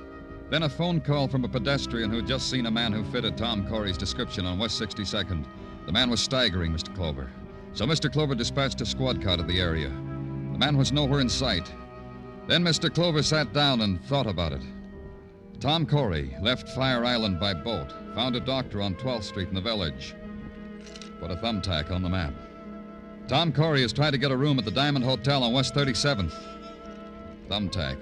Then a phone call from a pedestrian who'd just seen a man who fitted Tom Corey's description on West 62nd. The man was staggering, Mr. Clover. So Mr. Clover dispatched a squad car to the area. The man was nowhere in sight. Then Mr. Clover sat down and thought about it. Tom Corey left Fire Island by boat, found a doctor on 12th Street in the village. Put a thumbtack on the map. Tom Corey is trying to get a room at the Diamond Hotel on West 37th. Thumbtack.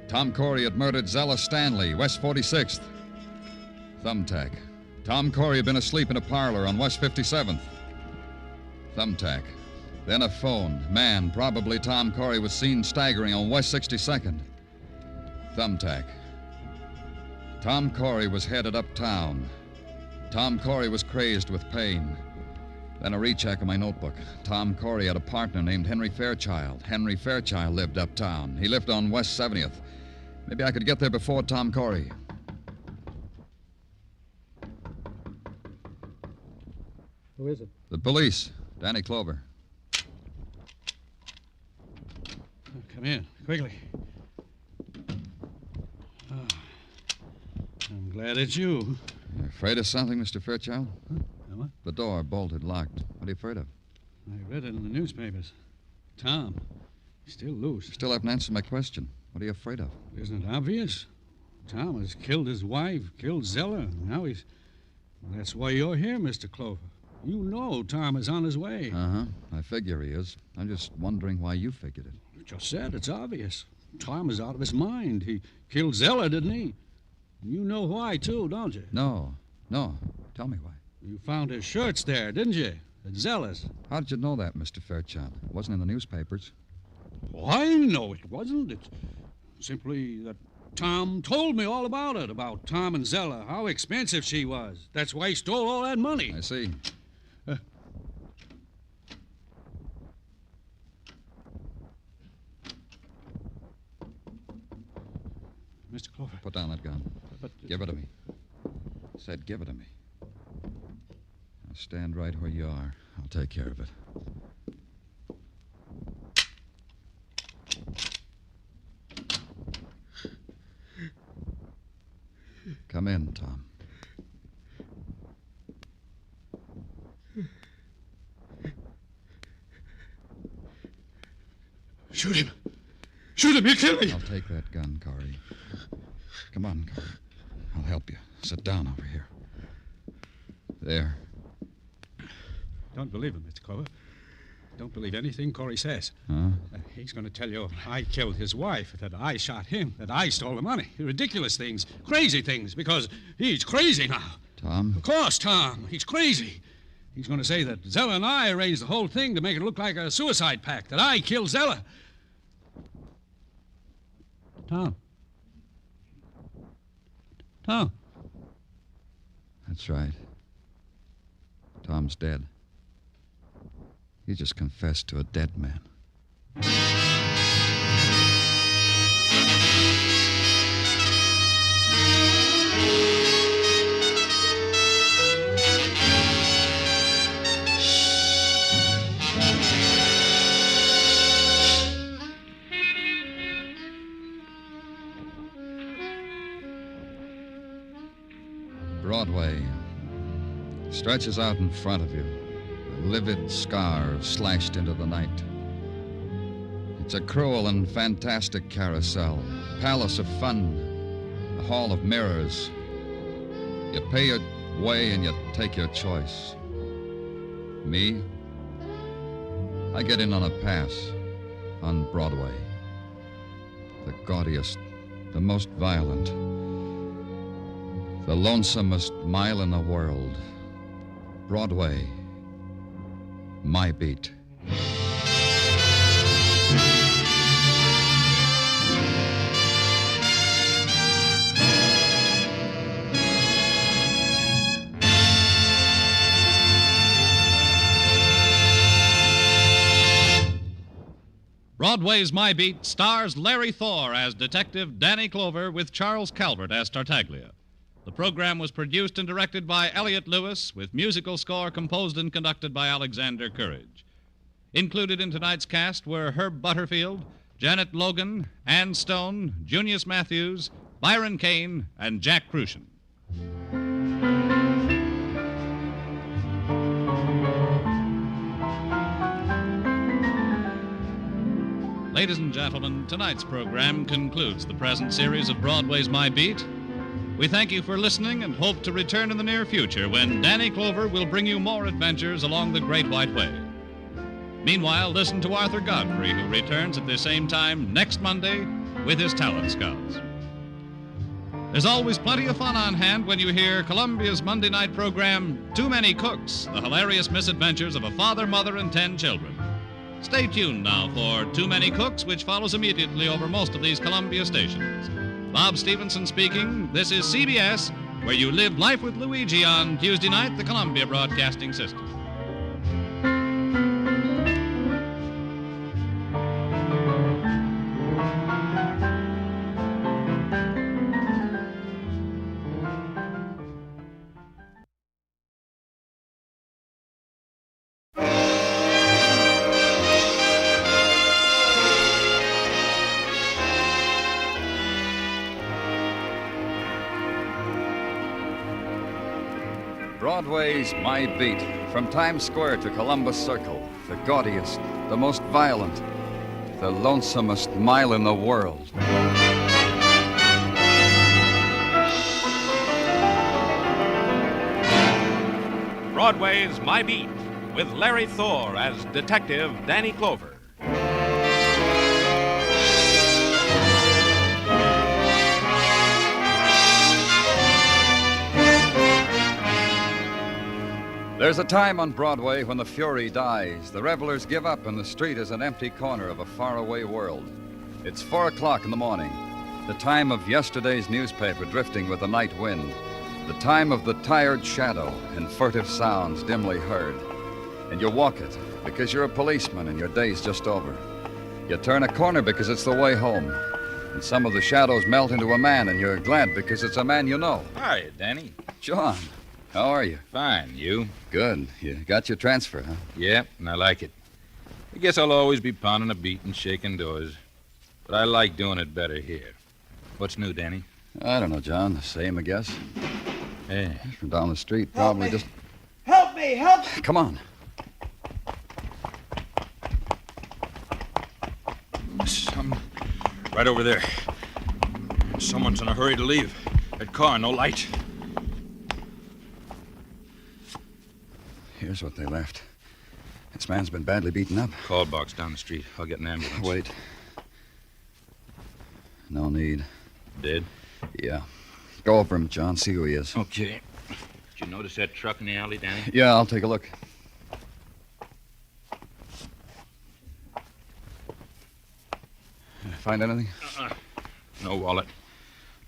Tom Corey had murdered Zella Stanley, West 46th. Thumbtack. Tom Corey had been asleep in a parlor on West 57th. Thumbtack. Then a phone. Man, probably Tom Corey, was seen staggering on West 62nd. Thumbtack. Tom Corey was headed uptown. Tom Corey was crazed with pain. Then a recheck of my notebook. Tom Corey had a partner named Henry Fairchild. Henry Fairchild lived uptown. He lived on West 70th. Maybe I could get there before Tom Corey. Who is it? The police. Danny Clover. Come in, quickly. Oh, I'm glad it's you. You afraid of something, Mr. Fairchild? Am I? The door bolted, locked. What are you afraid of? I read it in the newspapers. Tom, he's still loose. You still haven't answered my question. What are you afraid of? Isn't it obvious? Tom has killed his wife, killed Zella. Now he's... Well, that's why you're here, Mr. Clover. You know Tom is on his way. Uh-huh. I figure he is. I'm just wondering why you figured it. You just said it's obvious. Tom is out of his mind. He killed Zella, didn't he? You know why, too, don't you? No. Tell me why. You found his shirts there, didn't you? At Zella's. How did you know that, Mr. Fairchild? It wasn't in the newspapers. Why? No, it wasn't. It's simply that Tom told me all about it, about Tom and Zella, how expensive she was. That's why he stole all that money. I see. Mr. Clover. Put down that gun. But... Give it to me. I said give it to me. Now stand right where you are. I'll take care of it. Come in, Tom. Shoot him. Shoot him. He'll kill me. I'll take that gun, Corey. Come on, Corey. I'll help you. Sit down over here. There. Don't believe him, Mr. Clover. Don't believe anything Corey says. Huh? He's going to tell you I killed his wife, that I shot him, that I stole the money. Ridiculous things, crazy things, because he's crazy now. Tom? Of course, Tom. He's crazy. He's going to say that Zella and I arranged the whole thing to make it look like a suicide pact, that I killed Zella. Tom. That's right. Tom's dead. He just confessed to a dead man. Broadway stretches out in front of you, a livid scar slashed into the night. It's a cruel and fantastic carousel, palace of fun, a hall of mirrors. You pay your way and you take your choice. Me? I get in on a pass on Broadway. The gaudiest, the most violent, the lonesomest mile in the world. Broadway, my beat. Broadway's My Beat stars Larry Thor as Detective Danny Clover with Charles Calvert as Tartaglia. The program was produced and directed by Elliott Lewis, with musical score composed and conducted by Alexander Courage. Included in tonight's cast were Herb Butterfield, Janet Logan, Ann Stone, Junius Matthews, Byron Kane, and Jack Crucian. Ladies and gentlemen, tonight's program concludes the present series of Broadway's My Beat. We thank you for listening and hope to return in the near future when Danny Clover will bring you more adventures along the Great White Way. Meanwhile, listen to Arthur Godfrey, who returns at the same time next Monday with his Talent Scouts. There's always plenty of fun on hand when you hear Columbia's Monday night program, Too Many Cooks, the hilarious misadventures of a father, mother, and 10 children. Stay tuned now for Too Many Cooks, which follows immediately over most of these Columbia stations. Bob Stevenson speaking. This is CBS, where you live life with Luigi on Tuesday night, the Columbia Broadcasting System. Broadway's My Beat, from Times Square to Columbus Circle, the gaudiest, the most violent, the lonesomest mile in the world. Broadway's My Beat, with Larry Thor as Detective Danny Clover. There's a time on Broadway when the fury dies. The revelers give up, and the street is an empty corner of a faraway world. It's 4 o'clock in the morning, the time of yesterday's newspaper drifting with the night wind, the time of the tired shadow and furtive sounds dimly heard. And you walk it because you're a policeman and your day's just over. You turn a corner because it's the way home. And some of the shadows melt into a man, and you're glad because it's a man you know. Hi, Danny. John. How are you? Fine. You? Good. You got your transfer, huh? Yep, and I like it. I guess I'll always be pounding a beat and shaking doors. But I like doing it better here. What's new, Danny? I don't know, John. The same, I guess. Hey. From down the street, probably just... Help me! Help me! Come on. Right over there. Someone's in a hurry to leave. That car, no light. Here's what they left. This man's been badly beaten up. Call box down the street. I'll get an ambulance. Wait. No need. Dead? Yeah. Go over him, John. See who he is. Okay. Did you notice that truck in the alley, Danny? Yeah, I'll take a look. Find anything? No wallet.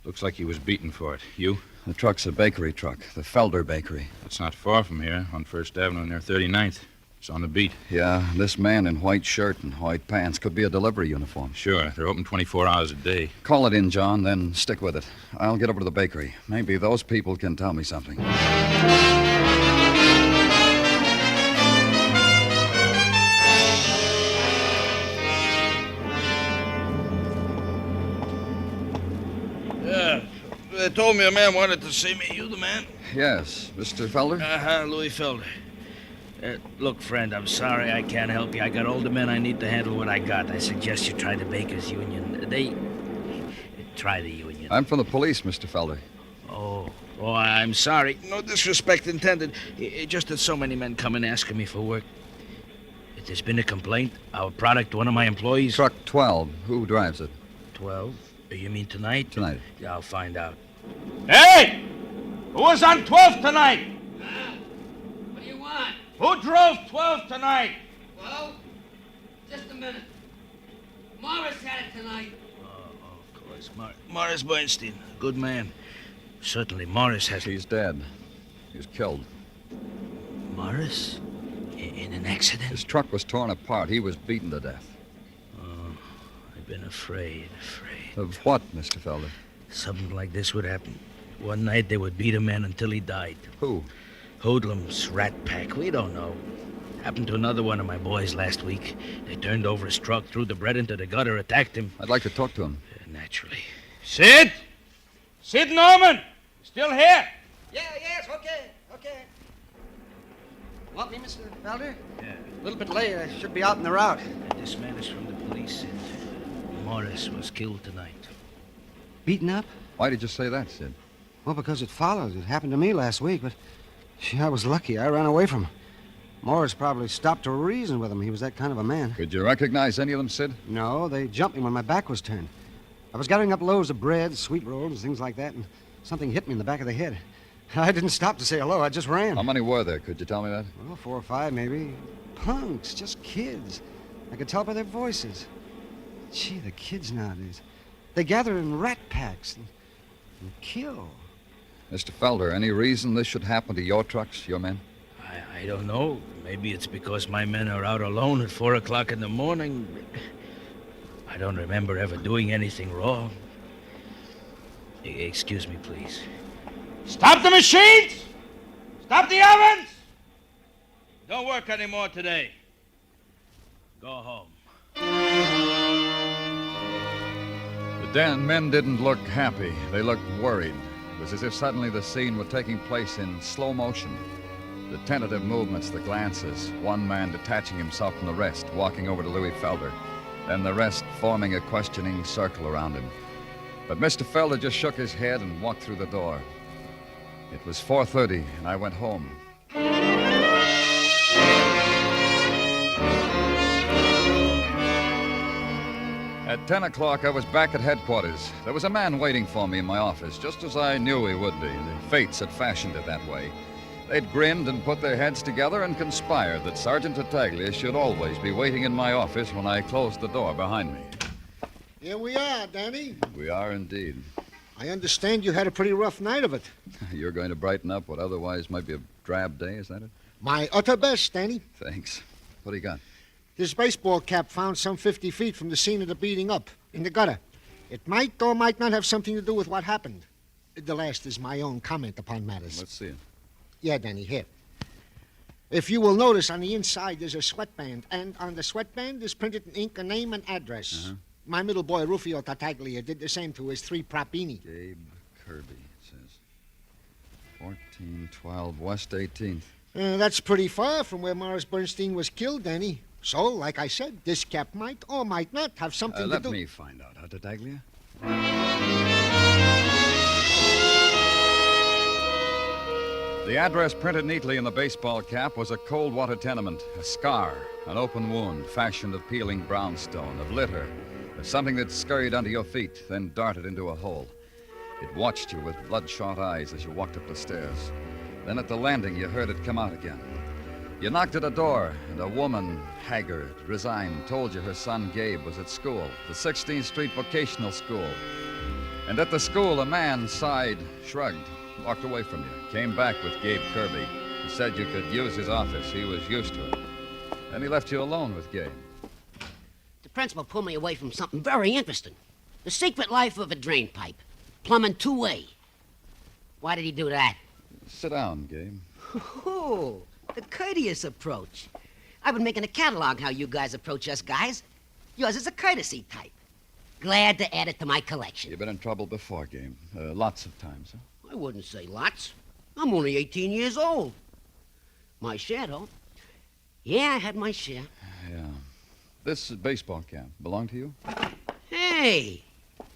Looks like he was beaten for it. You? The truck's a bakery truck, the Felder Bakery. It's not far from here, on First Avenue near 39th. It's on the beat. Yeah, this man in white shirt and white pants could be a delivery uniform. Sure, they're open 24 hours a day. Call it in, John, then stick with it. I'll get over to the bakery. Maybe those people can tell me something. They told me a man wanted to see me. You the man? Yes, Mr. Felder? Louis Felder. Look, friend, I'm sorry I can't help you. I got all the men I need to handle what I got. I suggest you try the Bakers Union. Try the union. I'm from the police, Mr. Felder. Oh, I'm sorry. No disrespect intended. Just that so many men come in asking me for work. If there's been a complaint, our product, one of my employees... Truck 12. Who drives it? 12? You mean tonight? Tonight. Yeah, I'll find out. Hey! Who was on 12 tonight? What do you want? Who drove 12 tonight? Well, just a minute. Morris had it tonight. Of course. Morris Bernstein. Good man. Certainly, Morris has... He's dead. He was killed. Morris? In an accident? His truck was torn apart. He was beaten to death. Oh, I've been afraid. Of what, Mr. Felder? Something like this would happen. One night they would beat a man until he died. Who? Hoodlums, rat pack, we don't know. Happened to another one of my boys last week. They turned over his truck, threw the bread into the gutter, attacked him. I'd like to talk to him. Naturally. Sid! Sid Norman! Still here? Yes, okay. Want me, Mr. Felder? Yeah. A little bit late. I should be out in the route. This man is from the police, Sid. Morris was killed tonight. Beaten up? Why did you say that, Sid? Well, because it followed. It happened to me last week, but gee, I was lucky. I ran away from him. Morris probably stopped to reason with him. He was that kind of a man. Could you recognize any of them, Sid? No, they jumped me when my back was turned. I was gathering up loaves of bread, sweet rolls, and things like that, and something hit me in the back of the head. I didn't stop to say hello. I just ran. How many were there? Could you tell me that? Well, 4 or 5, maybe. Punks, just kids. I could tell by their voices. Gee, the kids nowadays. They gather in rat packs and kill. Mr. Felder, any reason this should happen to your trucks, your men? I don't know. Maybe it's because my men are out alone at 4 o'clock in the morning. I don't remember ever doing anything wrong. Excuse me, please. Stop the machines! Stop the ovens! Don't work anymore today. Go home. The den men didn't look happy. They looked worried. It was as if suddenly the scene were taking place in slow motion. The tentative movements, the glances, one man detaching himself from the rest, walking over to Louis Felder, then the rest forming a questioning circle around him. But Mr. Felder just shook his head and walked through the door. It was 4:30, and I went home. At 10 o'clock, I was back at headquarters. There was a man waiting for me in my office, just as I knew he would be. The fates had fashioned it that way. They'd grinned and put their heads together and conspired that Sergeant Tartaglia should always be waiting in my office when I closed the door behind me. Here we are, Danny. We are indeed. I understand you had a pretty rough night of it. You're going to brighten up what otherwise might be a drab day, is that it? My utter best, Danny. Thanks. What do you got? This baseball cap found some 50 feet from the scene of the beating up, in the gutter. It might or might not have something to do with what happened. The last is my own comment upon matters. Let's see it. Yeah, Danny, here. If you will notice, on the inside there's a sweatband, and on the sweatband is printed in ink a name and address. Uh-huh. My middle boy, Rufio Tartaglia, did the same to his 3 propini. Gabe Kirby, it says. 1412 West 18th. That's pretty far from where Morris Bernstein was killed, Danny. So, like I said, this cap might or might not have something to do... Let me find out, huh, Tartaglia? The address printed neatly in the baseball cap was a cold water tenement, a scar, an open wound fashioned of peeling brownstone, of litter, of something that scurried under your feet, then darted into a hole. It watched you with bloodshot eyes as you walked up the stairs. Then at the landing, you heard it come out again. You knocked at a door, and a woman, haggard, resigned, told you her son Gabe was at school, the 16th Street Vocational School. And at the school, a man sighed, shrugged, walked away from you, came back with Gabe Kirby. He said you could use his office. He was used to it. Then he left you alone with Gabe. The principal pulled me away from something very interesting. The secret life of a drain pipe. Plumbing 2-way. Why did he do that? Sit down, Gabe. Oh, the courteous approach. I've been making a catalog how you guys approach us guys. Yours is a courtesy type. glad to add it to my collection. You've been in trouble before, Gabe. Lots of times, huh? I wouldn't say lots. I'm only 18 years old. My share, though. Yeah, I had my share. Yeah. This baseball cap belong to you? Hey,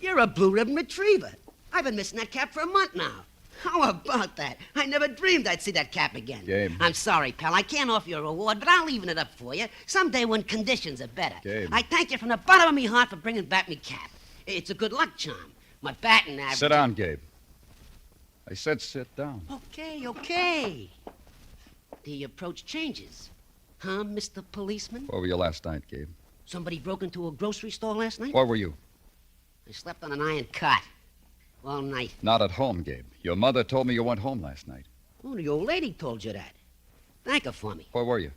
you're a blue ribbon retriever. I've been missing that cap for a month now. How about that? I never dreamed I'd see that cap again. Gabe. I'm sorry, pal. I can't offer you a reward, but I'll even it up for you someday when conditions are better. Gabe. I thank you from the bottom of me heart for bringing back me cap. It's a good luck charm. My batting average... Sit down, Gabe. I said sit down. Okay. The approach changes. Huh, Mr. Policeman? Where were you last night, Gabe? Somebody broke into a grocery store last night? Where were you? I slept on an iron cot all night. Not at home, Gabe. Your mother told me you went home last night. Oh, the old lady told you that. Thank her for me. Where were you?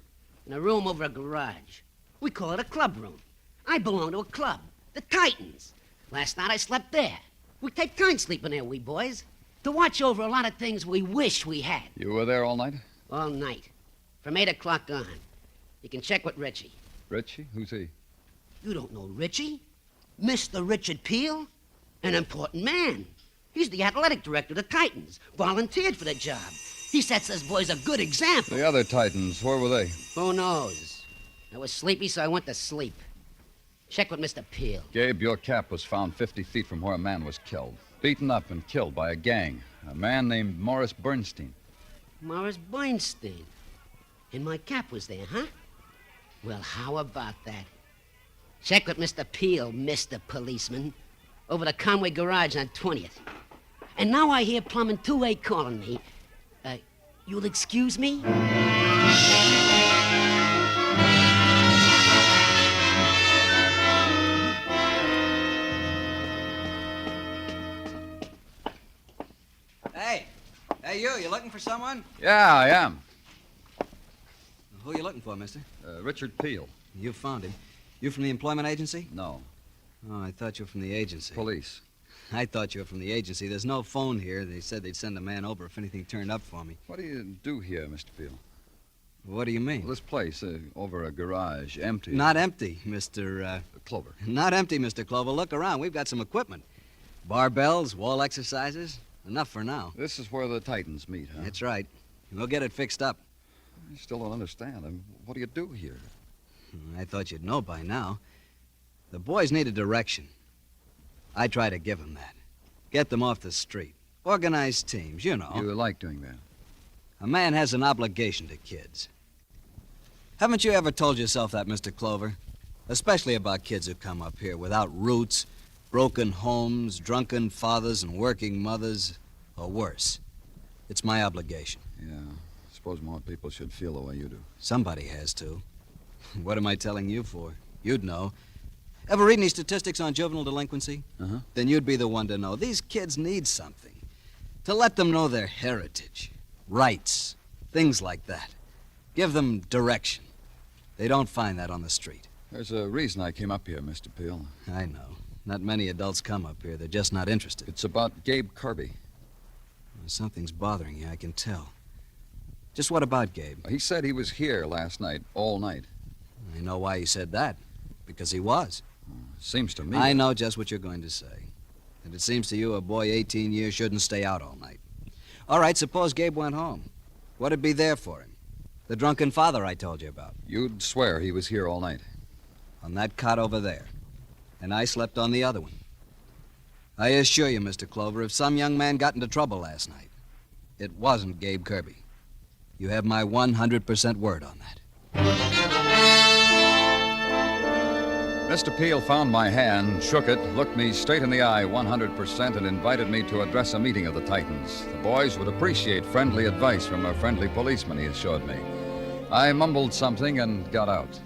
In a room over a garage. We call it a club room. I belong to a club, the Titans. Last night I slept there. We take turns sleeping there, we boys, to watch over a lot of things we wish we had. You were there all night? All night. From 8 o'clock on. You can check with Richie. Richie? Who's he? You don't know Richie? Mr. Richard Peel? An important man. He's the athletic director of the Titans. Volunteered for the job. He sets us boys a good example. The other Titans, where were they? Who knows? I was sleepy, so I went to sleep. Check with Mr. Peel. Gabe, your cap was found 50 feet from where a man was killed. Beaten up and killed by a gang. A man named Morris Bernstein. Morris Bernstein. And my cap was there, huh? Well, how about that? Check with Mr. Peel, Mr. Policeman. Over the Conway garage on 20th. And now I hear Plumbing 2A calling me. You'll excuse me? Hey, you looking for someone? Yeah, I am. Who are you looking for, mister? Richard Peel. You found him. You from the employment agency? No. Oh, I thought you were from the agency. Police. I thought you were from the agency. There's no phone here. They said they'd send a man over if anything turned up for me. What do you do here, Mr. Peel? What do you mean? Well, this place, over a garage, empty. Not empty, Mr. Clover. Not empty, Mr. Clover. Look around. We've got some equipment. Barbells, wall exercises. Enough for now. This is where the Titans meet, huh? That's right. We'll get it fixed up. I still don't understand. What do you do here? I thought you'd know by now. The boys need a direction. I try to give them that. Get them off the street. Organize teams, you know. You like doing that? A man has an obligation to kids. Haven't you ever told yourself that, Mr. Clover? Especially about kids who come up here without roots, broken homes, drunken fathers, and working mothers, or worse. It's my obligation. Yeah. I suppose more people should feel the way you do. Somebody has to. What am I telling you for? You'd know. Ever read any statistics on juvenile delinquency? Uh-huh. Then you'd be the one to know. These kids need something. To let them know their heritage, rights, things like that. Give them direction. They don't find that on the street. There's a reason I came up here, Mr. Peel. I know. Not many adults come up here. They're just not interested. It's about Gabe Kirby. Well, something's bothering you, I can tell. Just what about Gabe? He said he was here last night, all night. I know why he said that. Because he was. Seems to me. I know just what you're going to say. And it seems to you a boy 18 years shouldn't stay out all night. All right, suppose Gabe went home. What'd be there for him? The drunken father I told you about. You'd swear he was here all night. On that cot over there. And I slept on the other one. I assure you, Mr. Clover, if some young man got into trouble last night, it wasn't Gabe Kirby. You have my 100% word on that. Mr. Peel found my hand, shook it, looked me straight in the eye 100%, and invited me to address a meeting of the Titans. The boys would appreciate friendly advice from a friendly policeman, he assured me. I mumbled something and got out.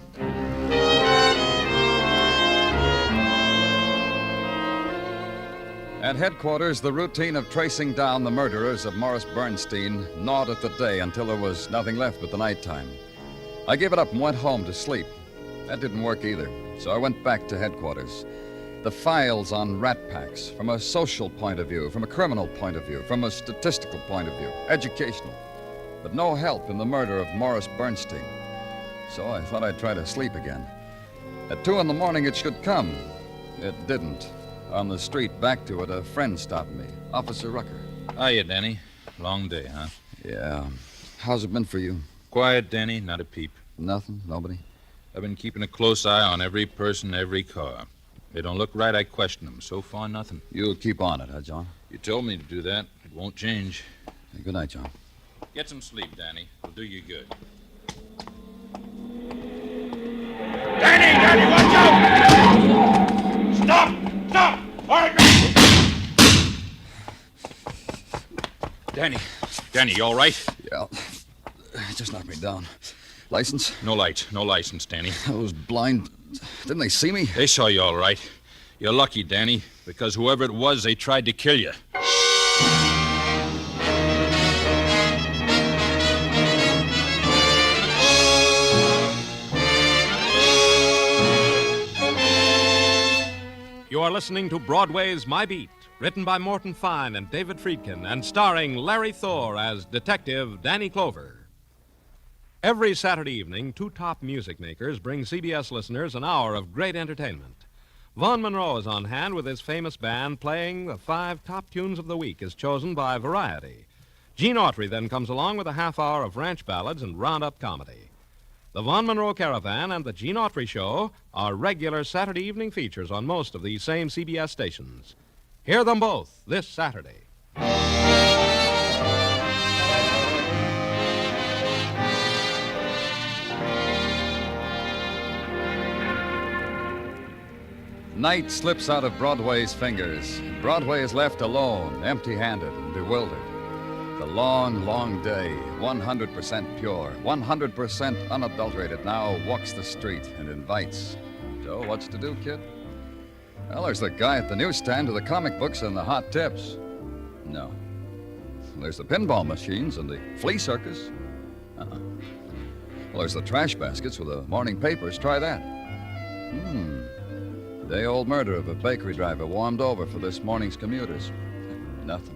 At headquarters, the routine of tracing down the murderers of Morris Bernstein gnawed at the day until there was nothing left but the nighttime. I gave it up and went home to sleep. That didn't work either, so I went back to headquarters. The files on rat packs, from a social point of view, from a criminal point of view, from a statistical point of view, educational. But no help in the murder of Morris Bernstein. So I thought I'd try to sleep again. At 2 in the morning it should come. It didn't. On the street back to it, a friend stopped me. Officer Rucker. Hiya, Danny. Long day, huh? Yeah. How's it been for you? Quiet, Danny. Not a peep. Nothing? Nobody? I've been keeping a close eye on every person, every car. They don't look right, I question them. So far, nothing. You'll keep on it, huh, John? You told me to do that. It won't change. Hey, good night, John. Get some sleep, Danny. It'll do you good. Danny, watch out! Stop! All right, Danny, you all right? Yeah. Just knocked me down. License? No license, Danny. Those blind... Didn't they see me? They saw you all right. You're lucky, Danny, because whoever it was, they tried to kill you. You are listening to Broadway's My Beat, written by Morton Fine and David Friedkin, and starring Larry Thor as Detective Danny Clover. Every Saturday evening, two top music makers bring CBS listeners an hour of great entertainment. Vaughn Monroe is on hand with his famous band playing the 5 top tunes of the week as chosen by Variety. Gene Autry then comes along with a half hour of ranch ballads and roundup comedy. The Vaughn Monroe Caravan and the Gene Autry Show are regular Saturday evening features on most of these same CBS stations. Hear them both this Saturday. Night slips out of Broadway's fingers. Broadway is left alone, empty-handed and bewildered. The long, long day, 100% pure, 100% unadulterated, now walks the street and invites. Joe, what's to do, kid? Well, there's the guy at the newsstand with the comic books and the hot tips. No. There's the pinball machines and the flea circus. Uh-uh. Well, there's the trash baskets with the morning papers. Try that. Day-old murder of a bakery driver warmed over for this morning's commuters. Nothing.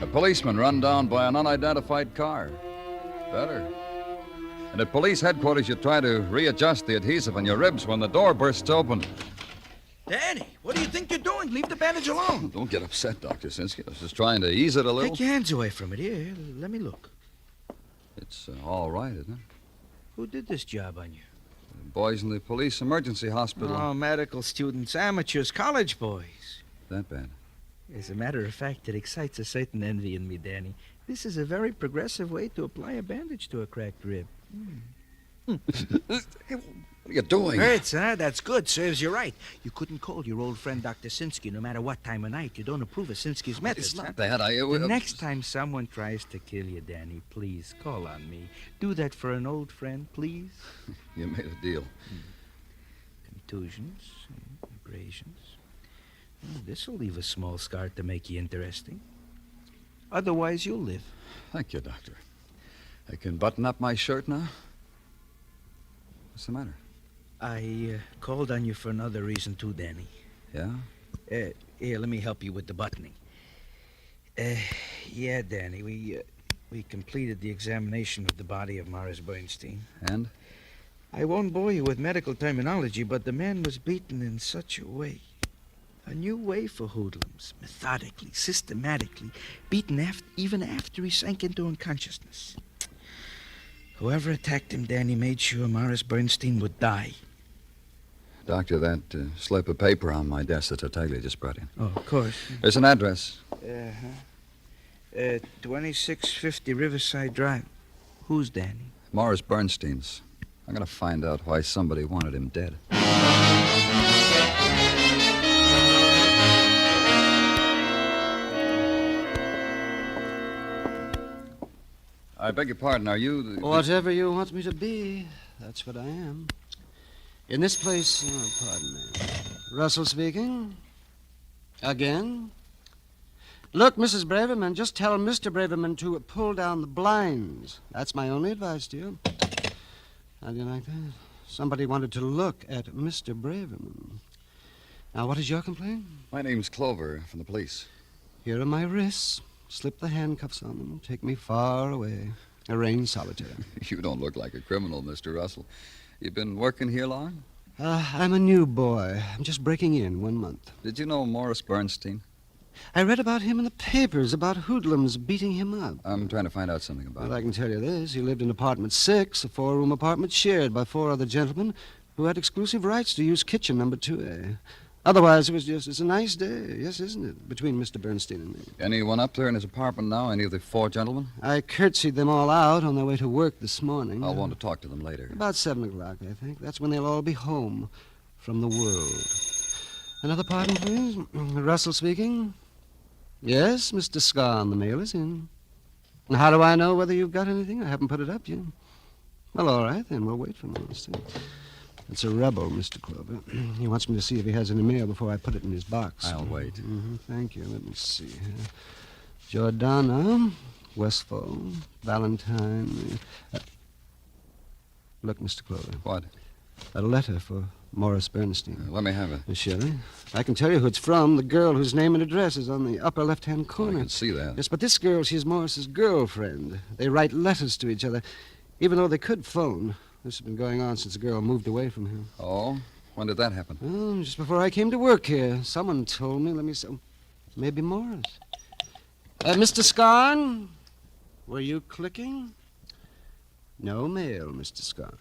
A policeman run down by an unidentified car. Better. And at police headquarters, you try to readjust the adhesive on your ribs when the door bursts open. Danny, what do you think you're doing? Leave the bandage alone. Don't get upset, Dr. Sinsky. I was just trying to ease it a little. Take your hands away from it. Here, let me look. It's all right, isn't it? Who did this job on you? Boys in the police emergency hospital. Oh, medical students, amateurs, college boys. That bad? As a matter of fact, it excites a certain envy in me, Danny. This is a very progressive way to apply a bandage to a cracked rib. Hey, what are you doing? Hurts, huh? That's good. Serves you right. You couldn't call your old friend Dr. Sinsky no matter what time of night. You don't approve of Sinsky's methods. It's not that. The next time someone tries to kill you, Danny, please call on me. Do that for an old friend, please. You made a deal. Contusions, abrasions. Well, this'll leave a small scar to make you interesting. Otherwise, you'll live. Thank you, Doctor. I can button up my shirt now? What's the matter? I called on you for another reason, too, Danny. Yeah? Here, let me help you with the buttoning. Yeah, Danny, we completed the examination of the body of Morris Bernstein. And? I won't bore you with medical terminology, but the man was beaten in such a way. A new way for hoodlums, methodically, systematically, beaten even after he sank into unconsciousness. Whoever attacked him, Danny, made sure Morris Bernstein would die. Doctor, that slip of paper on my desk that Tartaglia just brought in. Oh, of course. There's an address. 2650 Riverside Drive. Who's Danny? Morris Bernstein's. I'm going to find out why somebody wanted him dead. I beg your pardon, are you the... Whatever you want me to be, that's what I am. In this place... Oh, pardon me. Russell speaking. Again. Look, Mrs. Braverman, just tell Mr. Braverman to pull down the blinds. That's my only advice to you. How do you like that? Somebody wanted to look at Mr. Braverman. Now, what is your complaint? My name's Clover, from the police. Here are my wrists. Slip the handcuffs on them. Take me far away. Arrange solitaire. You don't look like a criminal, Mr. Russell. You been working here long? I'm a new boy. I'm just breaking in 1 month. Did you know Morris Bernstein? I read about him in the papers, about hoodlums beating him up. I'm trying to find out something about Well, it. I can tell you this. He lived in apartment 6, a 4-room apartment shared by 4 other gentlemen who had exclusive rights to use kitchen number 2A. Otherwise, it's a nice day, yes, isn't it, between Mr. Bernstein and me. Anyone up there in his apartment now? Any of the 4 gentlemen? I curtsied them all out on their way to work this morning. I'll want to talk to them later. About 7 o'clock, I think. That's when they'll all be home from the world. Another pardon, please. Russell speaking. Yes, Mr. Scarn, the mail is in. How do I know whether you've got anything? I haven't put it up yet. Well, all right, then. We'll wait for Ralston. It's a rebel, Mr. Clover. He wants me to see if he has any mail before I put it in his box. I'll wait. Thank you. Let me see here. Jordana, Westfall, Valentine. Look, Mr. Clover. What? A letter for Morris Bernstein. Let me have it. Surely. I can tell you who it's from. The girl whose name and address is on the upper left-hand corner. I can see that. Yes, but this girl, she's Morris's girlfriend. They write letters to each other, even though they could phone. This has been going on since the girl moved away from him. Oh? When did that happen? Oh, just before I came to work here. Someone told me. Let me see. Maybe Morris. Mr. Scarn? Were you clicking? No mail, Mr. Scarn.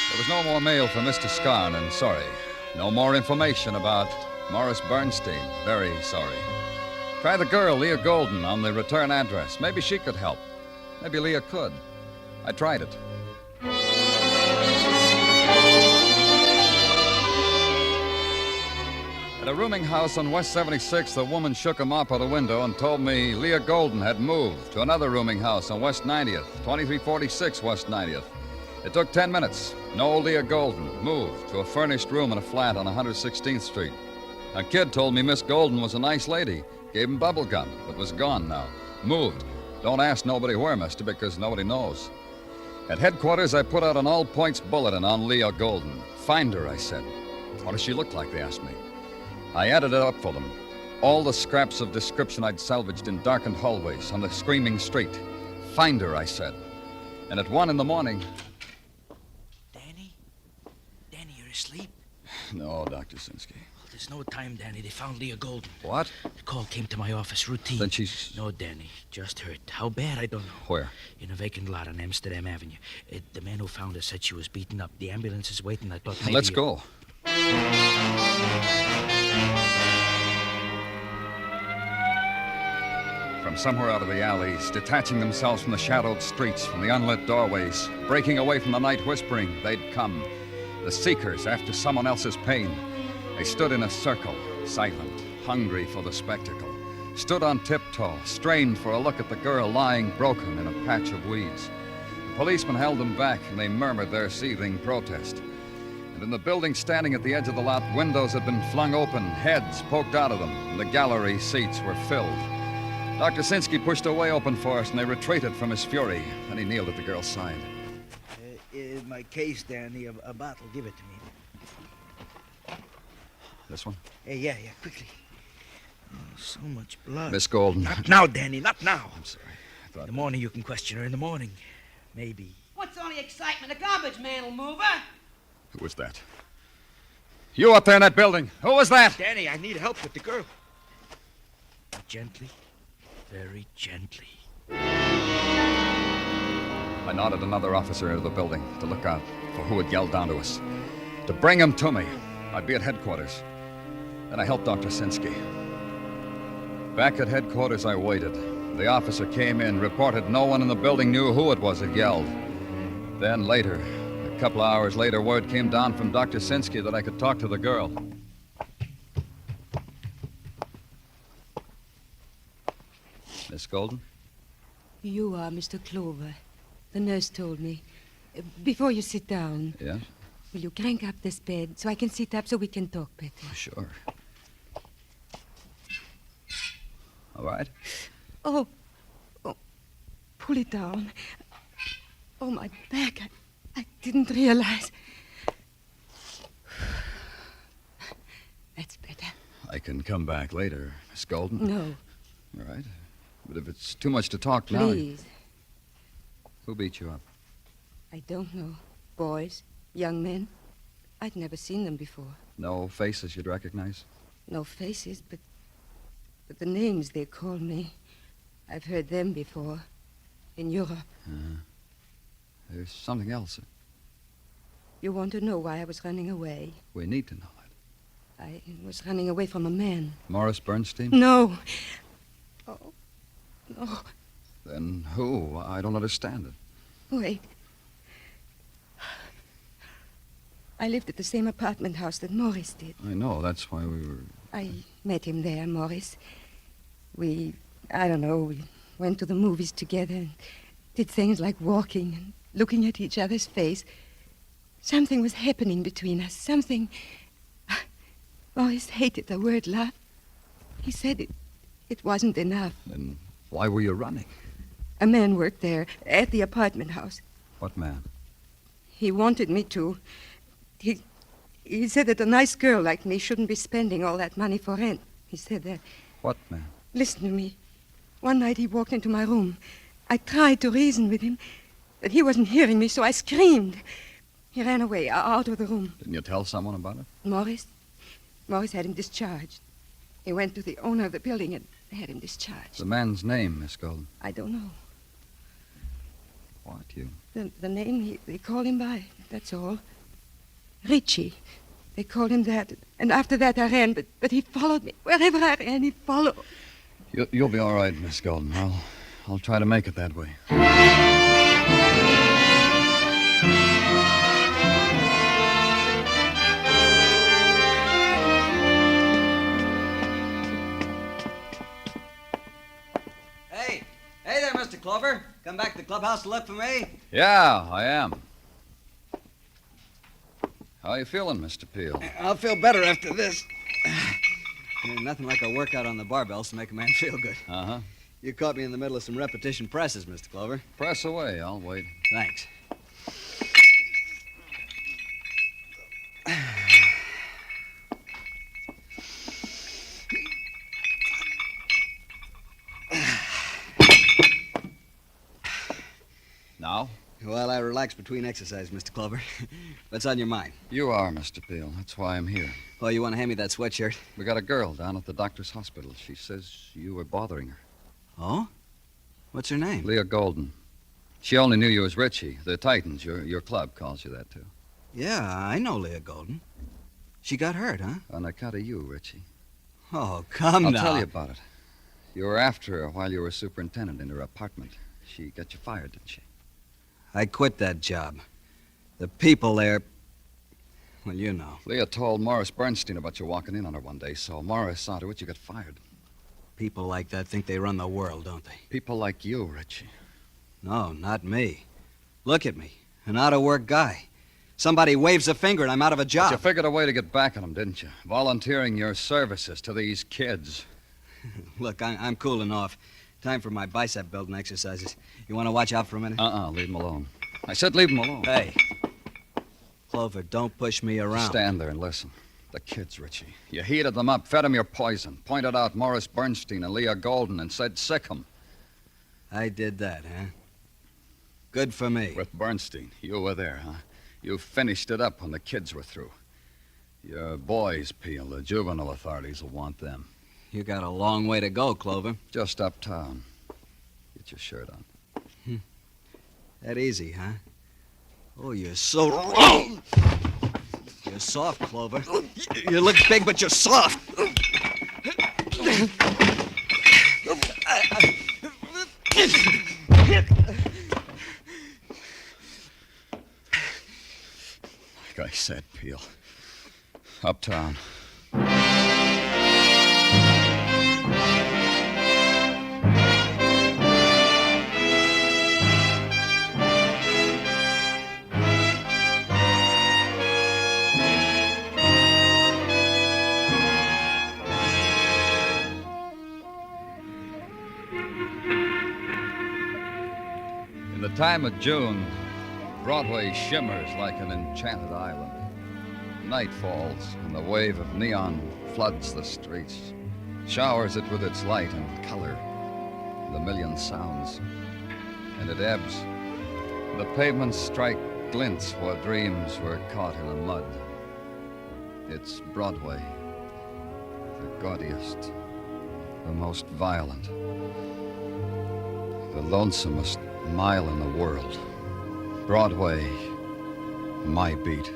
There was no more mail for Mr. Scarn, and sorry. No more information about Morris Bernstein. Very sorry. Try the girl, Leah Golden, on the return address. Maybe she could help. Maybe Leah could. I tried it. At a rooming house on West 76th, a woman shook a mop out a window and told me Leah Golden had moved to another rooming house on West 90th, 2346 West 90th. It took 10 minutes. No Leah Golden. Moved to a furnished room in a flat on 116th Street. A kid told me Miss Golden was a nice lady. Gave him bubble gum, but was gone now. Moved. Don't ask nobody where, mister, because nobody knows. At headquarters, I put out an all-points bulletin on Leah Golden. Find her, I said. What does she look like, they asked me. I added it up for them. All the scraps of description I'd salvaged in darkened hallways on the screaming street. Find her, I said. And at 1 a.m... Danny, you're asleep? No, Dr. Sinsky. There's no time, Danny. They found Leah Golden. What? The call came to my office, routine. Then she's... No, Danny. Just hurt. How bad, I don't know. Where? In a vacant lot on Amsterdam Avenue. The man who found her said she was beaten up. The ambulance is waiting. I thought maybe... Let's go. From somewhere out of the alleys, detaching themselves from the shadowed streets, from the unlit doorways, breaking away from the night whispering, they'd come. The seekers after someone else's pain. They stood in a circle, silent, hungry for the spectacle. Stood on tiptoe, strained for a look at the girl lying broken in a patch of weeds. The policeman held them back, and they murmured their seething protest. And in the building standing at the edge of the lot, windows had been flung open, heads poked out of them, and the gallery seats were filled. Dr. Sinsky pushed a way open for us, and they retreated from his fury. Then he kneeled at the girl's side. In my case, Danny, a bottle. Give it to me. This one? Yeah, quickly. Oh, so much blood. Miss Golden. Not now, Danny, not now. I'm sorry. In the morning you can question her. In the morning, maybe. What's all the excitement? The garbage man will move her. Who was that? You up there in that building. Who was that? Danny, I need help with the girl. Gently. Very gently. I nodded another officer into the building to look out for who had yelled down to us. To bring him to me. I'd be at headquarters. Then I helped Dr. Sinsky. Back at headquarters, I waited. The officer came in, reported no one in the building knew who it was that yelled. Then later, a couple of hours later, word came down from Dr. Sinsky that I could talk to the girl. Miss Golden? You are Mr. Clover. The nurse told me. Before you sit down... Yes? Will you crank up this bed so I can sit up so we can talk better? Sure. All right. Oh, pull it down. Oh, my back. I didn't realize. That's better. I can come back later, Miss Golden. No. All right. But if it's too much to talk now... Please. Who beat you up? I don't know. Boys, young men. I'd never seen them before. No faces you'd recognize? No faces, but the names they called me. I've heard them before. In Europe. There's something else. You want to know why I was running away? We need to know it. I was running away from a man. Morris Bernstein? No. Oh, no. Then who? I don't understand it. Wait. I lived at the same apartment house that Morris did. I know. That's why we were... I met him there, Morris. We went to the movies together and did things like walking and looking at each other's face. Something was happening between us. Something... Morris hated the word love. He said it wasn't enough. Then why were you running? A man worked there at the apartment house. What man? He wanted me to. He said that a nice girl like me shouldn't be spending all that money for rent. He said that. What man? Listen to me. One night he walked into my room. I tried to reason with him, but he wasn't hearing me, so I screamed. He ran away, out of the room. Didn't you tell someone about it? Morris had him discharged. He went to the owner of the building and had him discharged. The man's name, Miss Golden? I don't know. What, The name they called him by, that's all. Richie. They called him that. And after that I ran, but he followed me. Wherever I ran, he followed. You'll be all right, Miss Golden. I'll try to make it that way. Hey there, Mr. Clover. Come back to the clubhouse to look for me? Yeah, I am. How you feeling, Mr. Peel? I'll feel better after this. Nothing like a workout on the barbells to make a man feel good. Uh-huh. You caught me in the middle of some repetition presses, Mr. Clover. Press away. I'll wait. Thanks. Now? Well, I relax between exercise, Mr. Clover. What's on your mind? You are, Mr. Peel. That's why I'm here. Oh, you want to hand me that sweatshirt? We got a girl down at the doctor's hospital. She says you were bothering her. Oh? What's her name? Leah Golden. She only knew you as Richie. The Titans, your club, calls you that, too. Yeah, I know Leah Golden. She got hurt, huh? On account of you, Richie. Oh, come now. I'll tell you about it. You were after her while you were superintendent in her apartment. She got you fired, didn't she? I quit that job. The people there... Well, you know. Leah told Morris Bernstein about you walking in on her one day, so Morris saw to it you got fired. People like that think they run the world, don't they? People like you, Richie. No, not me. Look at me. An out-of-work guy. Somebody waves a finger and I'm out of a job. But you figured a way to get back at them, didn't you? Volunteering your services to these kids. Look, I'm cooling off. Time for my bicep building exercises. You want to watch out for a minute? Leave him alone. I said leave him alone. Hey. Clover, don't push me around. Stand there and listen. The kids, Richie. You heated them up, fed them your poison, pointed out Morris Bernstein and Leah Golden, and said sick 'em. I did that, huh? Good for me. With Bernstein. You were there, huh? You finished it up when the kids were through. Your boys, Peel. The juvenile authorities will want them. You got a long way to go, Clover. Just uptown. Get your shirt on. That easy, huh? Oh, you're so... You're soft, Clover. You look big, but you're soft. Like I said, Peel. Uptown. In the time of June, Broadway shimmers like an enchanted island. Night falls, and the wave of neon floods the streets, showers it with its light and color, and a million sounds. And it ebbs. The pavements strike glints where dreams were caught in the mud. It's Broadway, the gaudiest, the most violent, the lonesomest mile in the world. Broadway, my beat.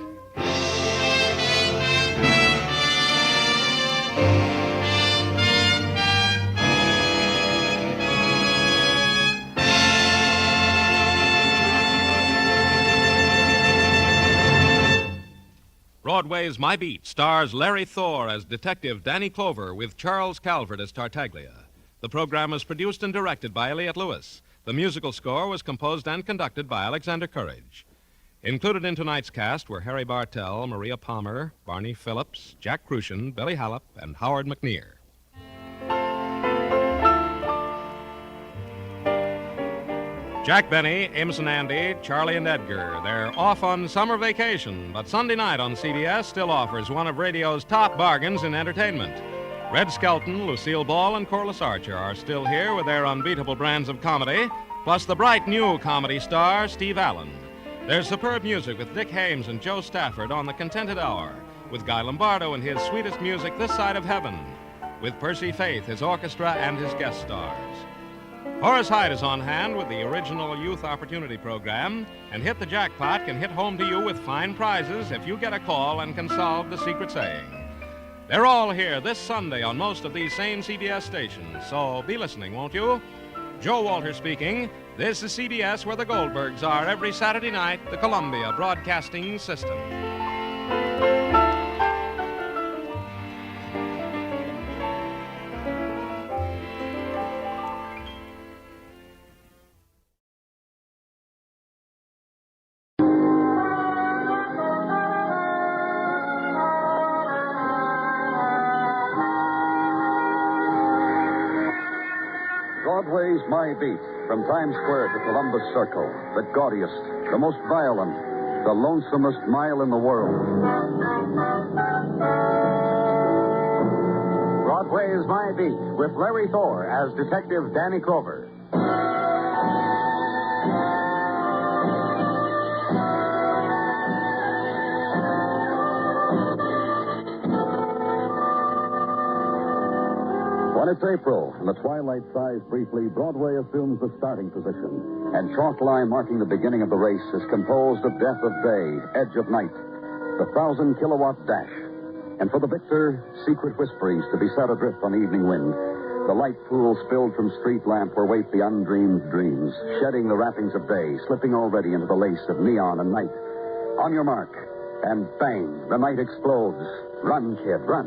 Broadway's My Beat stars Larry Thor as Detective Danny Clover with Charles Calvert as Tartaglia. The program was produced and directed by Elliott Lewis. The musical score was composed and conducted by Alexander Courage. Included in tonight's cast were Harry Bartell, Maria Palmer, Barney Phillips, Jack Crucian, Billy Hallop, and Howard McNear. Jack Benny, Amos and Andy, Charlie and Edgar. They're off on summer vacation, but Sunday night on CBS still offers one of radio's top bargains in entertainment. Red Skelton, Lucille Ball, and Corliss Archer are still here with their unbeatable brands of comedy, plus the bright new comedy star, Steve Allen. There's superb music with Dick Hames and Joe Stafford on The Contented Hour, with Guy Lombardo and his sweetest music this side of heaven, with Percy Faith, his orchestra, and his guest stars. Horace Hyde is on hand with the original Youth Opportunity Program, and Hit the Jackpot can hit home to you with fine prizes if you get a call and can solve the secret saying. They're all here this Sunday on most of these same CBS stations, so be listening, won't you? Joe Walter speaking. This is CBS, where the Goldbergs are every Saturday night, the Columbia Broadcasting System. Broadway's My Beat, from Times Square to Columbus Circle, the gaudiest, the most violent, the lonesomest mile in the world. Broadway Is My Beat, with Larry Thor as Detective Danny Clover. When it's April and the twilight sighs briefly, Broadway assumes the starting position, and chalk line marking the beginning of the race is composed of Death of Day, Edge of Night, the 1,000-kilowatt dash, and for the victor, secret whisperings to be set adrift on evening wind, the light pool spilled from street lamp where wait the undreamed dreams, shedding the wrappings of day, slipping already into the lace of neon and night. On your mark, and bang, the night explodes. Run, kid, run.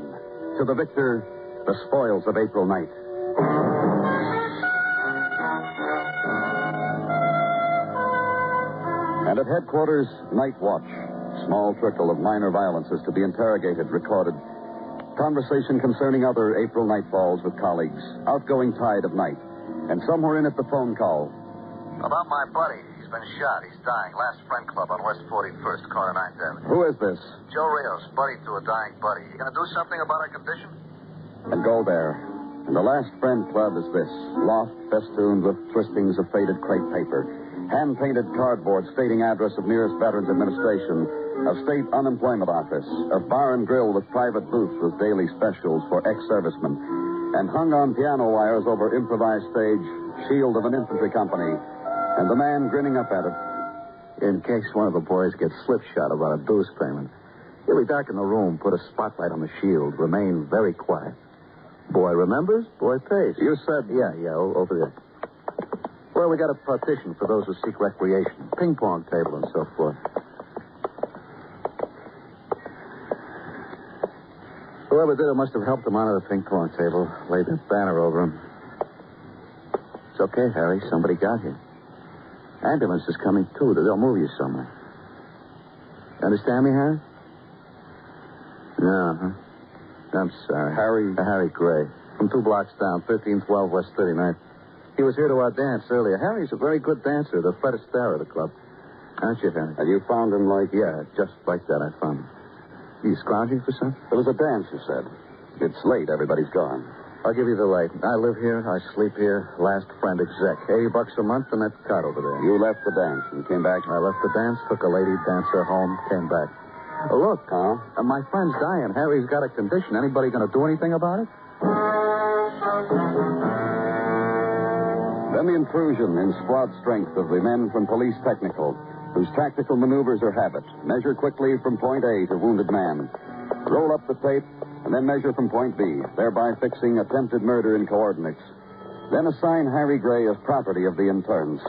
To the victor, the spoils of April night. And at headquarters, night watch. Small trickle of minor violences to be interrogated, recorded. Conversation concerning other April nightfalls with colleagues. Outgoing tide of night. And somewhere in it, the phone call. About my buddy. He's been shot. He's dying. Last Friend Club on West 41st, corner 9th Avenue. Who is this? Joe Rios, buddy to a dying buddy. You gonna do something about our condition? And go there. And the last Friend Club is this. Loft festooned with twistings of faded crepe paper. Hand-painted cardboard stating address of nearest Veterans Administration, of State Unemployment Office, of bar and grill with private booth with daily specials for ex-servicemen, and hung on piano wires over improvised stage, shield of an infantry company, and the man grinning up at it. In case one of the boys gets slipshod about a dues payment, he'll be back in the room, put a spotlight on the shield, remain very quiet. Boy remembers, boy pays. You said... Yeah, over there. Well, we got a partition for those who seek recreation. Ping-pong table and so forth. Whoever did it must have helped him onto the ping-pong table, laid that banner over him. It's okay, Harry. Somebody got here. Ambulance is coming, too. They'll move you somewhere. You understand me, Harry? No, huh? I'm sorry. Harry Gray. From 2 blocks down, 1312 West 39th. He was here to our dance earlier. Harry's a very good dancer, the Fred Astaire of the club. Aren't you, Harry? And you found him like... Yeah, just like that I found him. He's scrounging for something? There was a dance, you said. It's late. Everybody's gone. I'll give you the rate. I live here, I sleep here, last friend exec. $80 a month and that cot over there. You left the dance and came back? I left the dance, took a lady dancer home, came back. Look, my friend's dying. Harry's got a condition. Anybody going to do anything about it? Then the intrusion in squad strength of the men from Police Technical, whose tactical maneuvers are habit. Measure quickly from point A to wounded man. Roll up the tape, and then measure from point B, thereby fixing attempted murder in coordinates. Then assign Harry Gray as property of the interns.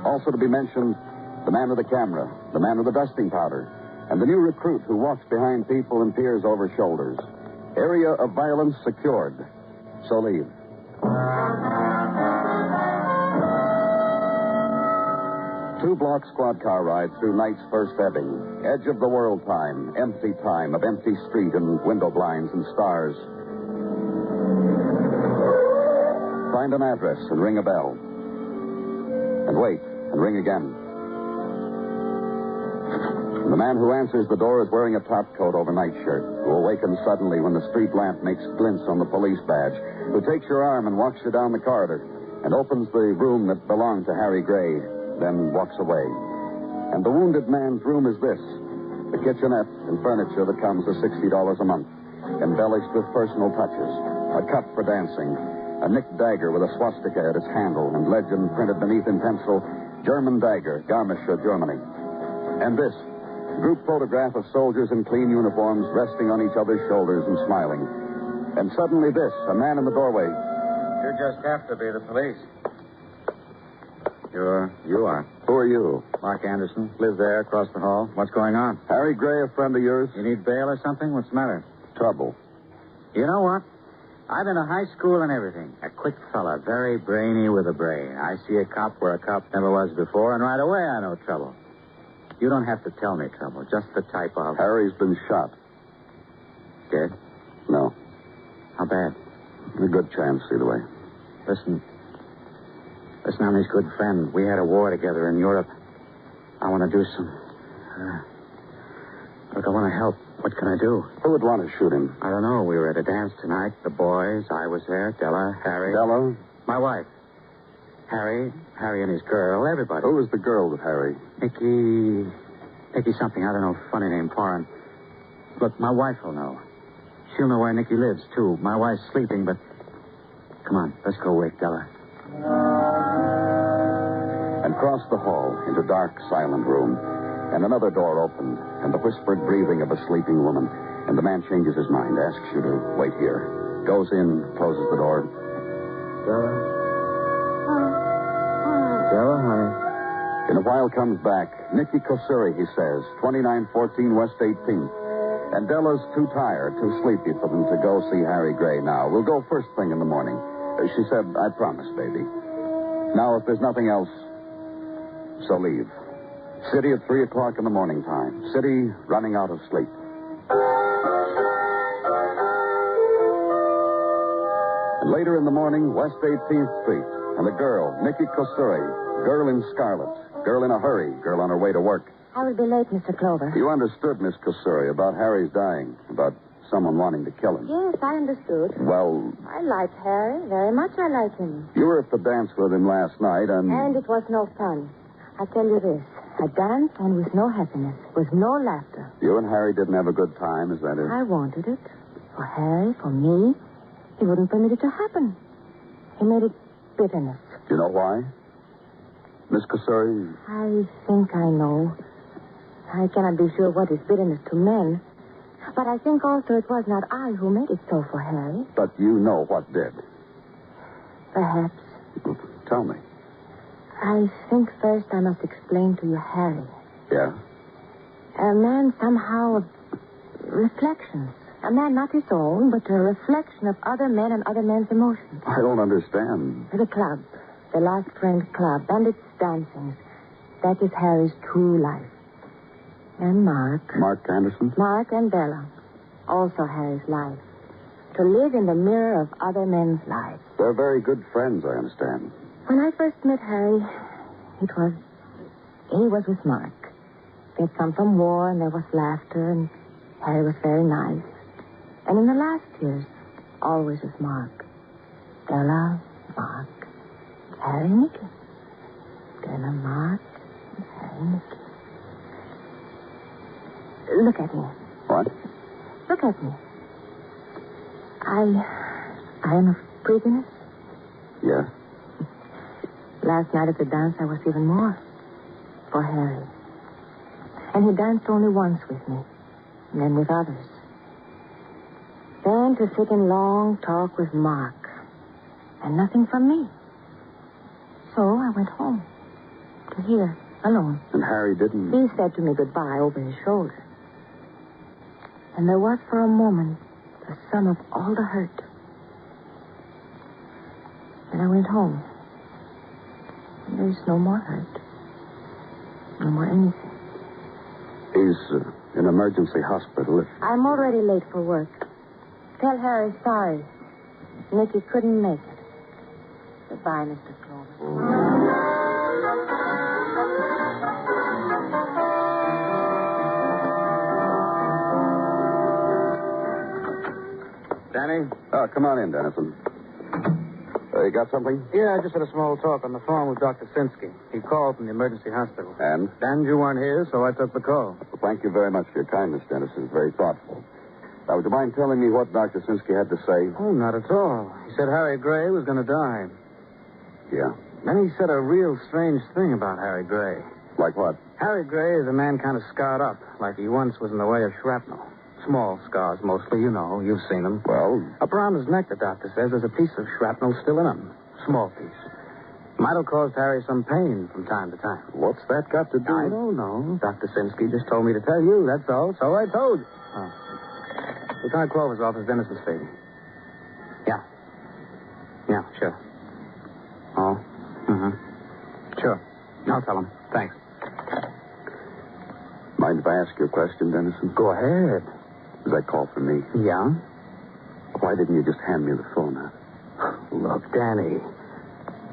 Also to be mentioned, the man with the camera, the man with the dusting powder, and the new recruit who walks behind people and peers over shoulders. Area of violence secured. So leave. 2-block squad car ride through night's first ebbing. Edge of the world time of empty street and window blinds and stars. Find an address and ring a bell. And wait and ring again. The man who answers the door is wearing a topcoat over nightshirt, who awakens suddenly when the street lamp makes glints on the police badge, who takes your arm and walks you down the corridor, and opens the room that belonged to Harry Gray, then walks away. And the wounded man's room is this: the kitchenette and furniture that comes to $60 a month, embellished with personal touches, a cup for dancing, a nicked dagger with a swastika at its handle, and legend printed beneath in pencil, German dagger, Garmischer, Germany. And this: group photograph of soldiers in clean uniforms resting on each other's shoulders and smiling. And suddenly this, a man in the doorway. You just have to be the police. You are. Who are you? Mark Anderson. Live there across the hall. What's going on? Harry Gray, a friend of yours? You need bail or something? What's the matter? Trouble. You know what? I've been to high school and everything. A quick fella, very brainy with a brain. I see a cop where a cop never was before, and right away I know trouble. You don't have to tell me trouble. Just the type of... Harry's been shot. Dead? No. How bad? A good chance, either way. Listen, I'm his good friend. We had a war together in Europe. I want to do some... Look, I want to help. What can I do? Who would want to shoot him? I don't know. We were at a dance tonight. The boys, I was there, Della, Harry. Della? My wife. Harry and his girl, everybody. Who was the girl with Harry? Nicky something. I don't know. Funny name, foreign. Look, my wife will know. She'll know where Nicky lives, too. My wife's sleeping, but... Come on, let's go wake Della. And crossed the hall into dark, silent room. And another door opened, and the whispered breathing of a sleeping woman. And the man changes his mind, asks you to wait here. Goes in, closes the door. Della, honey. In a while comes back. Nicky Kosuri, he says, 2914 West 18th. And Della's too tired, too sleepy for them to go see Harry Gray now. We'll go first thing in the morning. She said, I promise, baby. Now, if there's nothing else, so leave. City at 3 o'clock in the morning time. City running out of sleep. And later in the morning, West 18th Street. And a girl, Nicky Kosuri. Girl in scarlet. Girl in a hurry. Girl on her way to work. I will be late, Mr. Clover. You understood, Miss Kosuri, about Harry's dying. About someone wanting to kill him. Yes, I understood. Well... I like Harry. Very much I like him. You were at the dance with him last night, and... And it was no fun. I tell you this. A dance and with no happiness. With no laughter. You and Harry didn't have a good time, is that it? I wanted it. For Harry, for me. He wouldn't permit it to happen. He made it bitterness. Do you know why? Miss Kosuri? I think I know. I cannot be sure what is bitterness to men. But I think also it was not I who made it so for Harry. But you know what did. Perhaps. Well, tell me. I think first I must explain to you Harry. Yeah? A man somehow of reflections. A man not his own, but a reflection of other men and other men's emotions. I don't understand. The club. The Last Friend Club. And its dancings. That is Harry's true life. And Mark. Mark Anderson? Mark and Bella. Also Harry's life. To live in the mirror of other men's lives. They're very good friends, I understand. When I first met Harry, he was with Mark. They'd come from war, and there was laughter, and Harry was very nice. And in the last years, always with Mark. Stella, Mark, Harry, Nicky. Stella, Mark, Harry, Nicky. Look at me. What? Look at me. I am a prettiness. Yes? Last night at the dance, I was even more for Harry. And he danced only once with me, and then with others. Then to sit in long talk with Mark, and nothing from me. So I went home to here, alone. And Harry didn't... He said to me goodbye over his shoulder. And there was for a moment the sum of all the hurt. And I went home. And there's no more hurt. No more anything. He's in emergency hospital. I'm already late for work. Tell Harry sorry. Nicky couldn't make it. Goodbye, Mr. Clover. Danny? Oh, come on in, Dennison. You got something? Yeah, I just had a small talk on the phone with Dr. Sinsky. He called from the emergency hospital. And? And you weren't here, so I took the call. Well, thank you very much for your kindness, Dennison. It's very thoughtful. Now, would you mind telling me what Dr. Sinsky had to say? Oh, not at all. He said Harry Gray was going to die. Yeah? Then he said a real strange thing about Harry Gray. Like what? Harry Gray is a man kind of scarred up, like he once was in the way of shrapnel. Small scars, mostly, you know. You've seen them. Well? Up around his neck, the doctor says, there's a piece of shrapnel still in him. Small piece. Might have caused Harry some pain from time to time. What's that got to do? I don't know. Dr. Sinsky just told me to tell you, that's all. So I told you. Oh. Lieutenant Clover's office, Dennison's speaking. Yeah. Yeah, sure. Oh? Mm-hmm. Sure. I'll tell him. Thanks. Mind if I ask you a question, Dennison? Go ahead. Is that call for me? Yeah? Why didn't you just hand me the phone, huh? Look, Danny.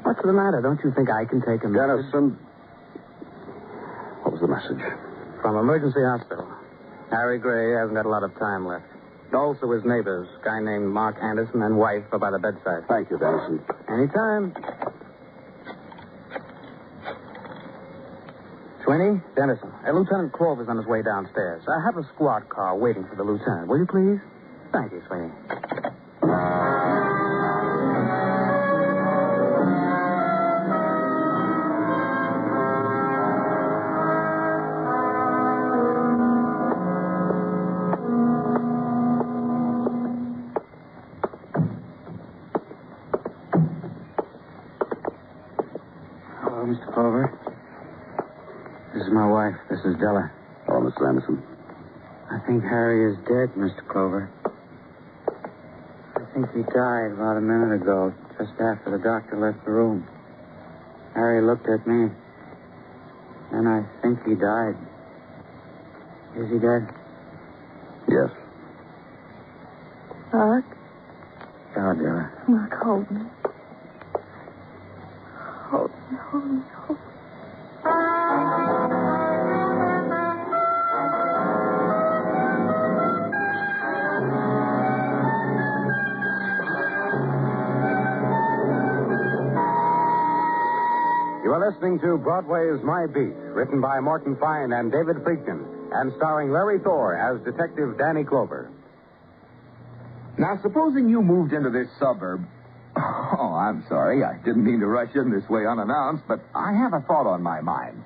What's the matter? Don't you think I can take a message? Dennison. What was the message? From emergency hospital. Harry Gray hasn't got a lot of time left. Also his neighbors, a guy named Mark Anderson and wife are by the bedside. Thank you, Dennison. Anytime. Sweeney, Dennison. Lieutenant Clover's on his way downstairs. I have a squad car waiting for the lieutenant. Will you please? Thank you, Sweeney. Hello, Mr. Clover. This is my wife. This is Della. Hello, Mr. Anderson. I think Harry is dead, Mr. Clover. I think he died about a minute ago, just after the doctor left the room. Harry looked at me, and I think he died. Is he dead? Yes. Mark? Oh, Della. Mark, hold me. Hold me, hold me, hold me. You are listening to Broadway Is My Beat, written by Morton Fine and David Friedkin, and starring Larry Thor as Detective Danny Clover. Now, supposing you moved into this suburb... Oh, I'm sorry. I didn't mean to rush in this way unannounced, but I have a thought on my mind.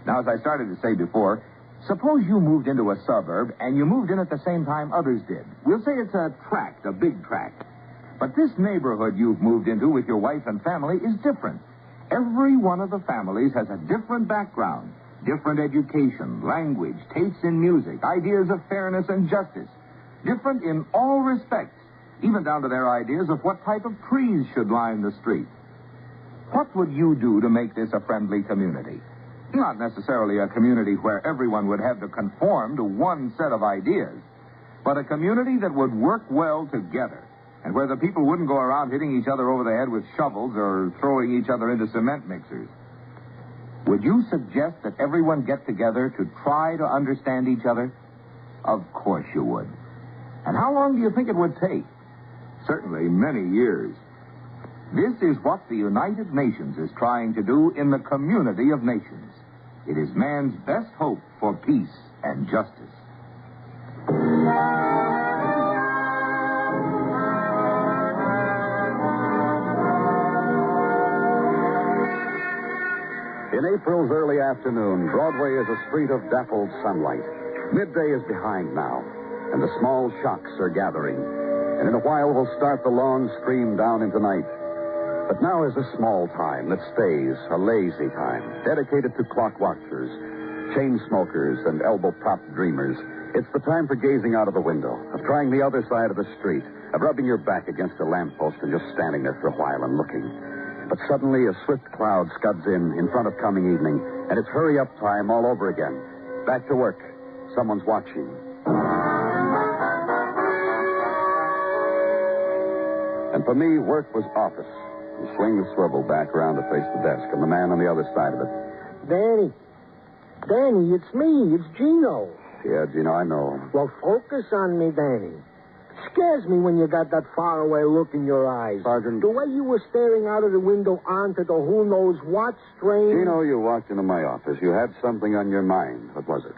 Now, as I started to say before, suppose you moved into a suburb and you moved in at the same time others did. We'll say it's a tract, a big tract. But this neighborhood you've moved into with your wife and family is different. Every one of the families has a different background, different education, language, tastes in music, ideas of fairness and justice. Different in all respects, even down to their ideas of what type of trees should line the street. What would you do to make this a friendly community? Not necessarily a community where everyone would have to conform to one set of ideas, but a community that would work well together, and where the people wouldn't go around hitting each other over the head with shovels or throwing each other into cement mixers. Would you suggest that everyone get together to try to understand each other? Of course you would. And how long do you think it would take? Certainly many years. This is what the United Nations is trying to do in the community of nations. It is man's best hope for peace and justice. In April's early afternoon, Broadway is a street of dappled sunlight. Midday is behind now, and the small shocks are gathering. And in a while will start the long stream down into night. But now is a small time that stays, a lazy time, dedicated to clock watchers, chain smokers, and elbow-propped dreamers. It's the time for gazing out of the window, of trying the other side of the street, of rubbing your back against a lamppost and just standing there for a while and looking. But suddenly a swift cloud scuds in front of coming evening, and it's hurry-up time all over again. Back to work. Someone's watching. And for me, work was office. You swing the swivel back around to face the desk, and the man on the other side of it. Danny, it's me. It's Gino. Yeah, Gino, I know. Well, focus on me, Danny. Scares me when you got that faraway look in your eyes. Sergeant. The way you were staring out of the window onto the who knows what strange... Gino, you walked into my office. You had something on your mind. What was it?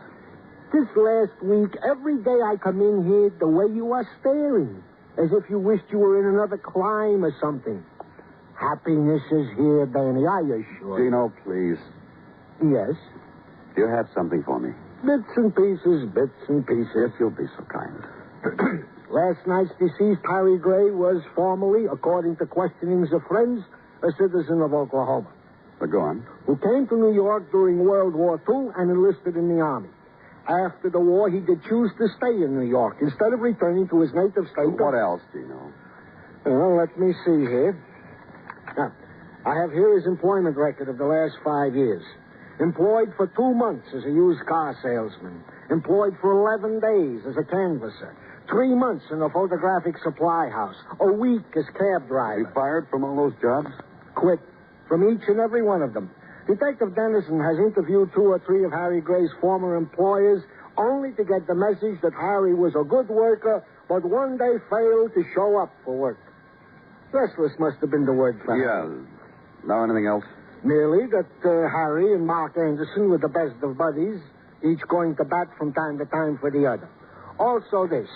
This last week, every day I come in here, the way you are staring. As if you wished you were in another clime or something. Happiness is here, Danny, I assure you. Gino, please. Yes? You have something for me. Bits and pieces. If you'll be so kind. Last night's deceased Harry Gray was formally, according to questionings of friends, a citizen of Oklahoma. Go on. Who came to New York during World War II and enlisted in the Army. After the war, he did choose to stay in New York instead of returning to his native state. What else, Gino? Well, let me see here. Now, I have here his employment record of the last 5 years. Employed for 2 months as a used car salesman. Employed for 11 days as a canvasser. 3 months in a photographic supply house. A week as cab driver. You fired from all those jobs? Quit. From each and every one of them. Detective Dennison has interviewed 2 or 3 of Harry Gray's former employers only to get the message that Harry was a good worker, but one day failed to show up for work. Restless must have been the word for him. Yeah. Now, anything else? Merely that Harry and Mark Anderson were the best of buddies, each going to bat from time to time for the other. Also this.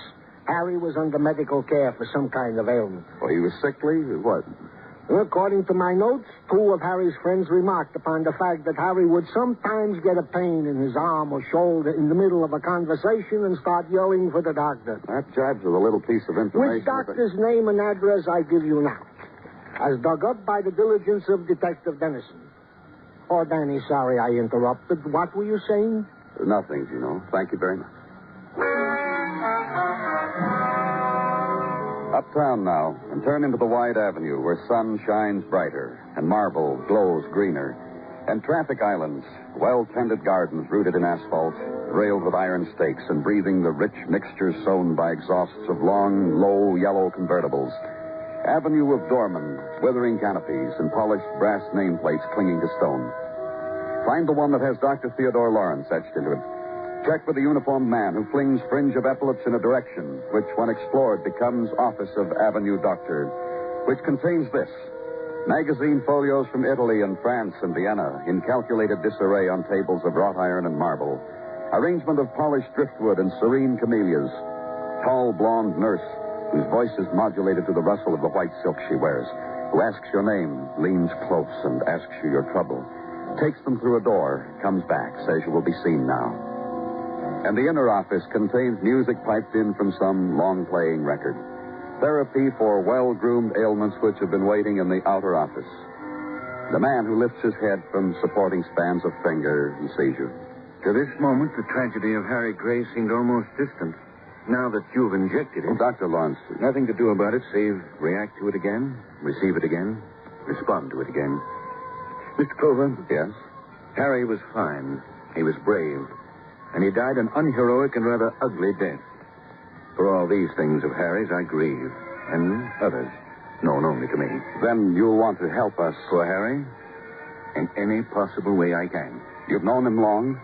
Harry was under medical care for some kind of ailment. Oh, he was sickly? What? According to my notes, 2 of Harry's friends remarked upon the fact that Harry would sometimes get a pain in his arm or shoulder in the middle of a conversation and start yelling for the doctor. That jibes with a little piece of information. Which doctor's name and address I give you now. As dug up by the diligence of Detective Dennison. Oh, Danny, sorry I interrupted. What were you saying? Nothing, Gino. Thank you very much. Uptown now, and turn into the wide avenue where sun shines brighter and marble glows greener, and traffic islands, well-tended gardens rooted in asphalt, railed with iron stakes and breathing the rich mixture sown by exhausts of long, low, yellow convertibles. Avenue of doormen, withering canopies, and polished brass nameplates clinging to stone. Find the one that has Dr. Theodore Lawrence etched into it. Check with the uniformed man who flings fringe of epaulets in a direction which, when explored, becomes Office of Avenue Doctor, which contains this. Magazine folios from Italy and France and Vienna in calculated disarray on tables of wrought iron and marble. Arrangement of polished driftwood and serene camellias. Tall, blonde nurse whose voice is modulated to the rustle of the white silk she wears, who asks your name, leans close, and asks you your trouble. Takes them through a door, comes back, says you will be seen now. And the inner office contains music piped in from some long-playing record. Therapy for well-groomed ailments which have been waiting in the outer office. The man who lifts his head from supporting spans of finger and sees you. To this moment, the tragedy of Harry Gray seemed almost distant. Now that you've injected it... Well, Dr. Lawrence... Nothing to do about it, save react to it again, receive it again, respond to it again. Mr. Clover? Yes? Harry was fine. He was brave. And he died an unheroic and rather ugly death. For all these things of Harry's, I grieve. And others, known only to me. Then you'll want to help us. For Harry? In any possible way I can. You've known him long?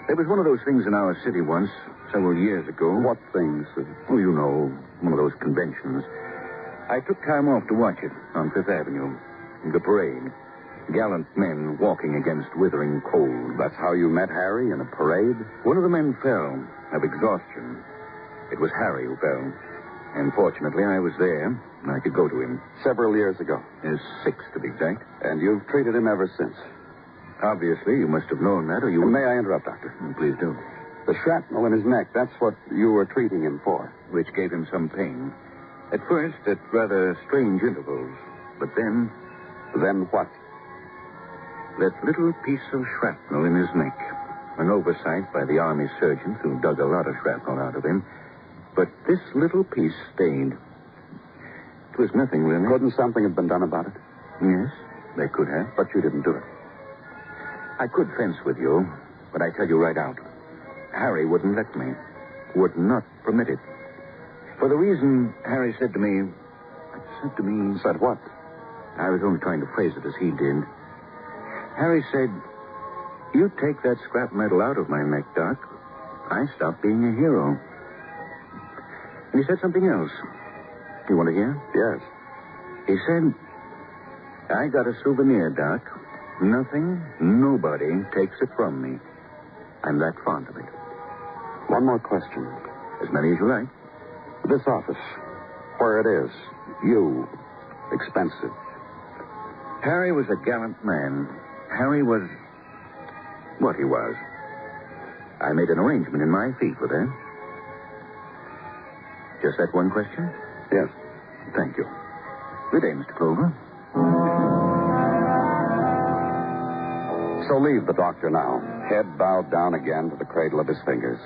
There was one of those things in our city once, several years ago. What things? Oh, you know, one of those conventions. I took time off to watch it on Fifth Avenue. The parade. Gallant men walking against withering cold. That's how you met Harry, in a parade? One of the men fell of exhaustion. It was Harry who fell. And fortunately, I was there. I could go to him. Several years ago. 6, to be exact. And you've treated him ever since. Obviously, you must have known that, or you... May I interrupt, Doctor? Please do. The shrapnel in his neck, that's what you were treating him for. Which gave him some pain. At first, at rather strange intervals. But then... Then what? That little piece of shrapnel in his neck. An oversight by the army surgeons who dug a lot of shrapnel out of him. But this little piece stayed. It was nothing, really. Couldn't something have been done about it? Yes, they could have. But you didn't do it. I could fence with you, but I tell you right out. Harry wouldn't let me. Would not permit it. For the reason Harry said to me... Said what? I was only trying to phrase it as he did. Harry said, "You take that scrap metal out of my neck, Doc, I stop being a hero." And he said something else. You want to hear? Yes. He said, "I got a souvenir, Doc. Nothing, nobody takes it from me. I'm that fond of it." One more question. As many as you like. This office, where it is, you, expensive. Harry was a gallant man. Harry was what he was. I made an arrangement in my fee for that. Just that one question? Yes. Thank you. Good day, Mr. Clover. So leave the doctor now, head bowed down again to the cradle of his fingers.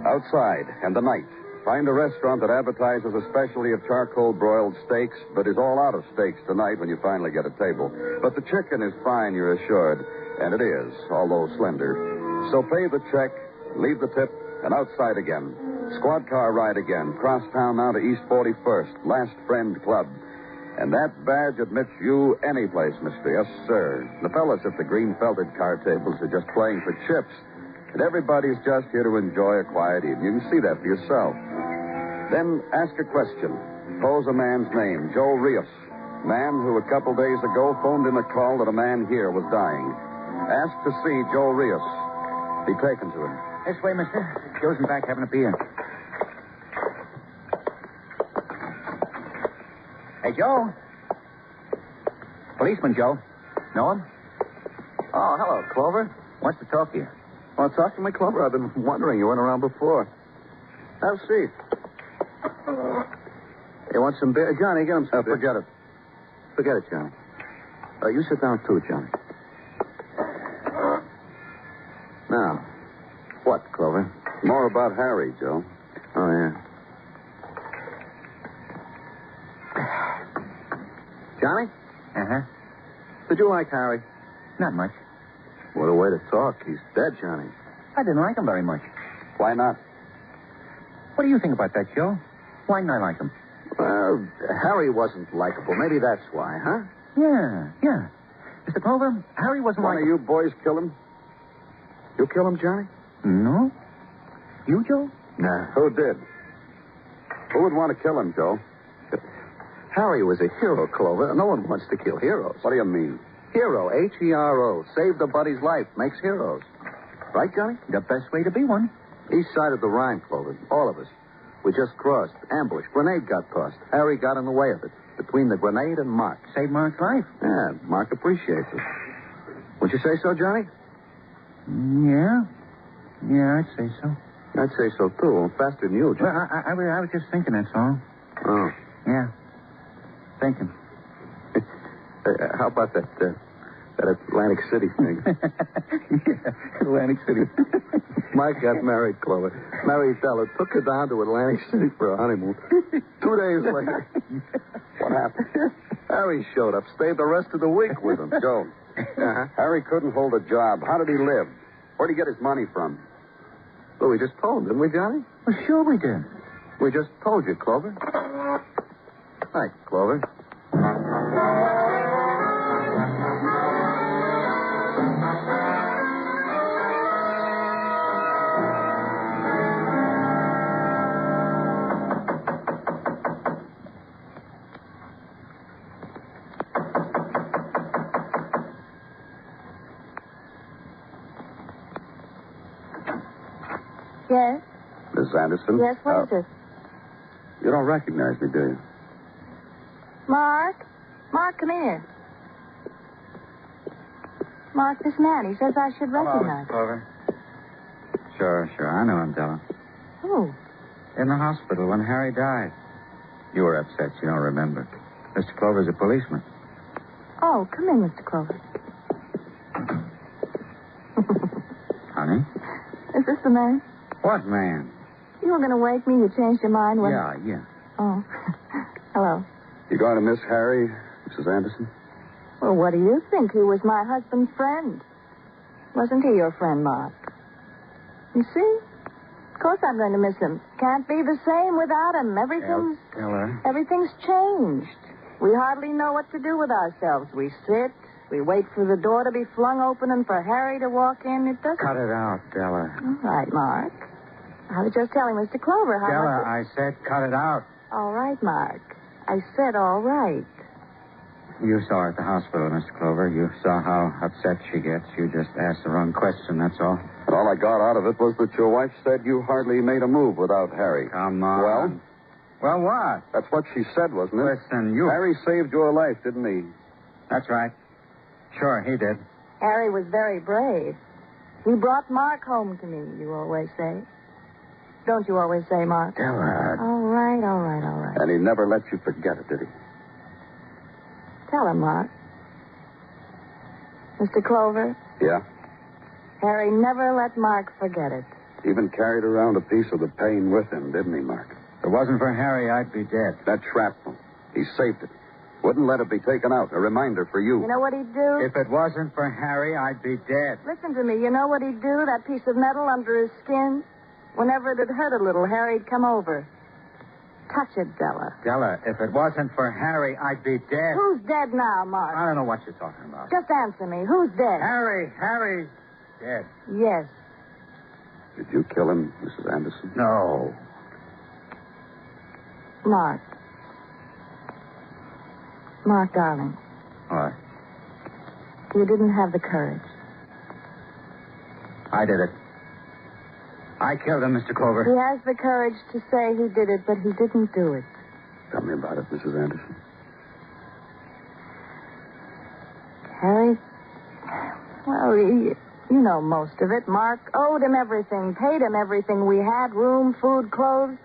Outside, in the night, find a restaurant that advertises a specialty of charcoal broiled steaks, but is all out of steaks tonight when you finally get a table. But the chicken is fine, you're assured, and it is, although slender. So pay the check, leave the tip, and outside again. Squad car ride again, cross town now to East 41st, Last Friend Club. And that badge admits you any place, mister. Yes, sir. The fellas at the green felted card tables are just playing for chips. And everybody's just here to enjoy a quiet evening. You can see that for yourself. Then ask a question. Pose a man's name, Joe Rios. Man who a couple days ago phoned in a call that a man here was dying. Ask to see Joe Rios. Be taken to him. This way, mister. Joe's in back having a beer. Hey, Joe. Policeman Joe. Know him? Oh, hello, Clover. Wants to talk to you. Well, talk to me, Clover. I've been wondering. You weren't around before. Have a seat. You want some beer? Johnny, get him some beer. Forget it. Forget it, Johnny. You sit down, too, Johnny. Now, what, Clover? More about Harry, Joe. Oh, yeah. Johnny? Uh-huh. Did you like Harry? Not much. What a way to talk. He's dead, Johnny. I didn't like him very much. Why not? What do you think about that, Joe? Why didn't I like him? Well, Harry wasn't likable. Maybe that's why, huh? Yeah. Mr. Clover, Harry wasn't One of you boys kill him? You kill him, Johnny? No. You, Joe? Nah. Who did? Who would want to kill him, Joe? Harry was a hero, Clover. No one wants to kill heroes. What do you mean? Hero, H-E-R-O. Saved a buddy's life. Makes heroes. Right, Johnny? The best way to be one. East side of the Rhine, Clover. All of us. We just crossed. Ambush. Grenade got tossed. Harry got in the way of it. Between the grenade and Mark. Saved Mark's life. Yeah, Mark appreciates it. Wouldn't you say so, Johnny? Yeah, I'd say so. I'd say so, too. Faster than you, Johnny. Well, I was just thinking, that's all. Oh. Yeah. Thinking. How about that Atlantic City thing? Yeah, Atlantic City. Mike got married, Clover. Married fella. Took her down to Atlantic City for a honeymoon. 2 days later. What happened? Harry showed up. Stayed the rest of the week with him. Joe. Uh-huh. Harry couldn't hold a job. How did he live? Where'd he get his money from? Well, we just told him, didn't we, Johnny? Well, sure we did. We just told you, Clover. Hi, Clover. Yes? Miss Anderson? Yes, what is it? You don't recognize me, do you? Mark? Mark, come here. Mark, this man, he says I should recognize him. Clover. Sure. I know him, Della. Who? In the hospital when Harry died. You were upset. You don't remember. Mr. Clover's a policeman. Oh, come in, Mr. Clover. Honey? Is this the man? What man? You were going to wake me. You changed your mind when... Yeah. Oh. Hello. You going to miss Harry, Mrs. Anderson? Well, what do you think? He was my husband's friend. Wasn't he your friend, Mark? You see? Of course I'm going to miss him. Can't be the same without him. Everything's changed. We hardly know what to do with ourselves. We sit, we wait for the door to be flung open and for Harry to walk in. It doesn't... Cut it out, Della. All right, Mark. I was just telling Mr. Clover how Della, much... I said cut it out. All right, Mark. I said all right. You saw her at the hospital, Mr. Clover. You saw how upset she gets. You just asked the wrong question, that's all. And all I got out of it was that your wife said you hardly made a move without Harry. Come on. Well, what? That's what she said, wasn't it? Listen, you... Harry saved your life, didn't he? That's right. Sure, he did. Harry was very brave. He brought Mark home to me, you always say. Don't you always say, Mark? Della. All right. And he never let you forget it, did he? Tell him, Mark. Mr. Clover? Yeah? Harry never let Mark forget it. Even carried around a piece of the pain with him, didn't he, Mark? If it wasn't for Harry, I'd be dead. That shrapnel. He saved it. Wouldn't let it be taken out. A reminder for you. You know what he'd do? If it wasn't for Harry, I'd be dead. Listen to me. You know what he'd do? That piece of metal under his skin? Whenever it'd hurt a little, Harry'd come over. Touch it, Della. Della, if it wasn't for Harry, I'd be dead. Who's dead now, Mark? I don't know what you're talking about. Just answer me. Who's dead? Harry's dead. Yes. Did you kill him, Mrs. Anderson? No. Mark, darling. What? You didn't have the courage. I did it. I killed him, Mr. Clover. He has the courage to say he did it, but he didn't do it. Tell me about it, Mrs. Anderson. Harry? Well, you know most of it. Mark owed him everything, paid him everything we had, room, food, clothes,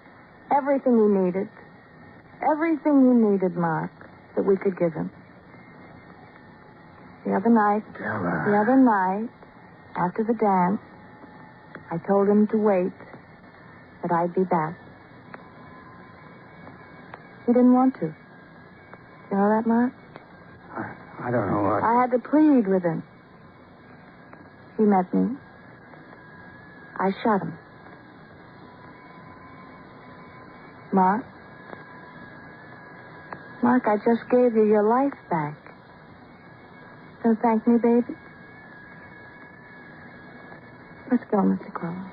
everything he needed. Everything he needed, Mark, that we could give him. The other night, after the dance, I told him to wait, that I'd be back. He didn't want to. You know that, Mark? I don't know what... I had to plead with him. He met me. I shot him. Mark, I just gave you your life back. Don't thank me, baby. Let's go, Mr. Clover.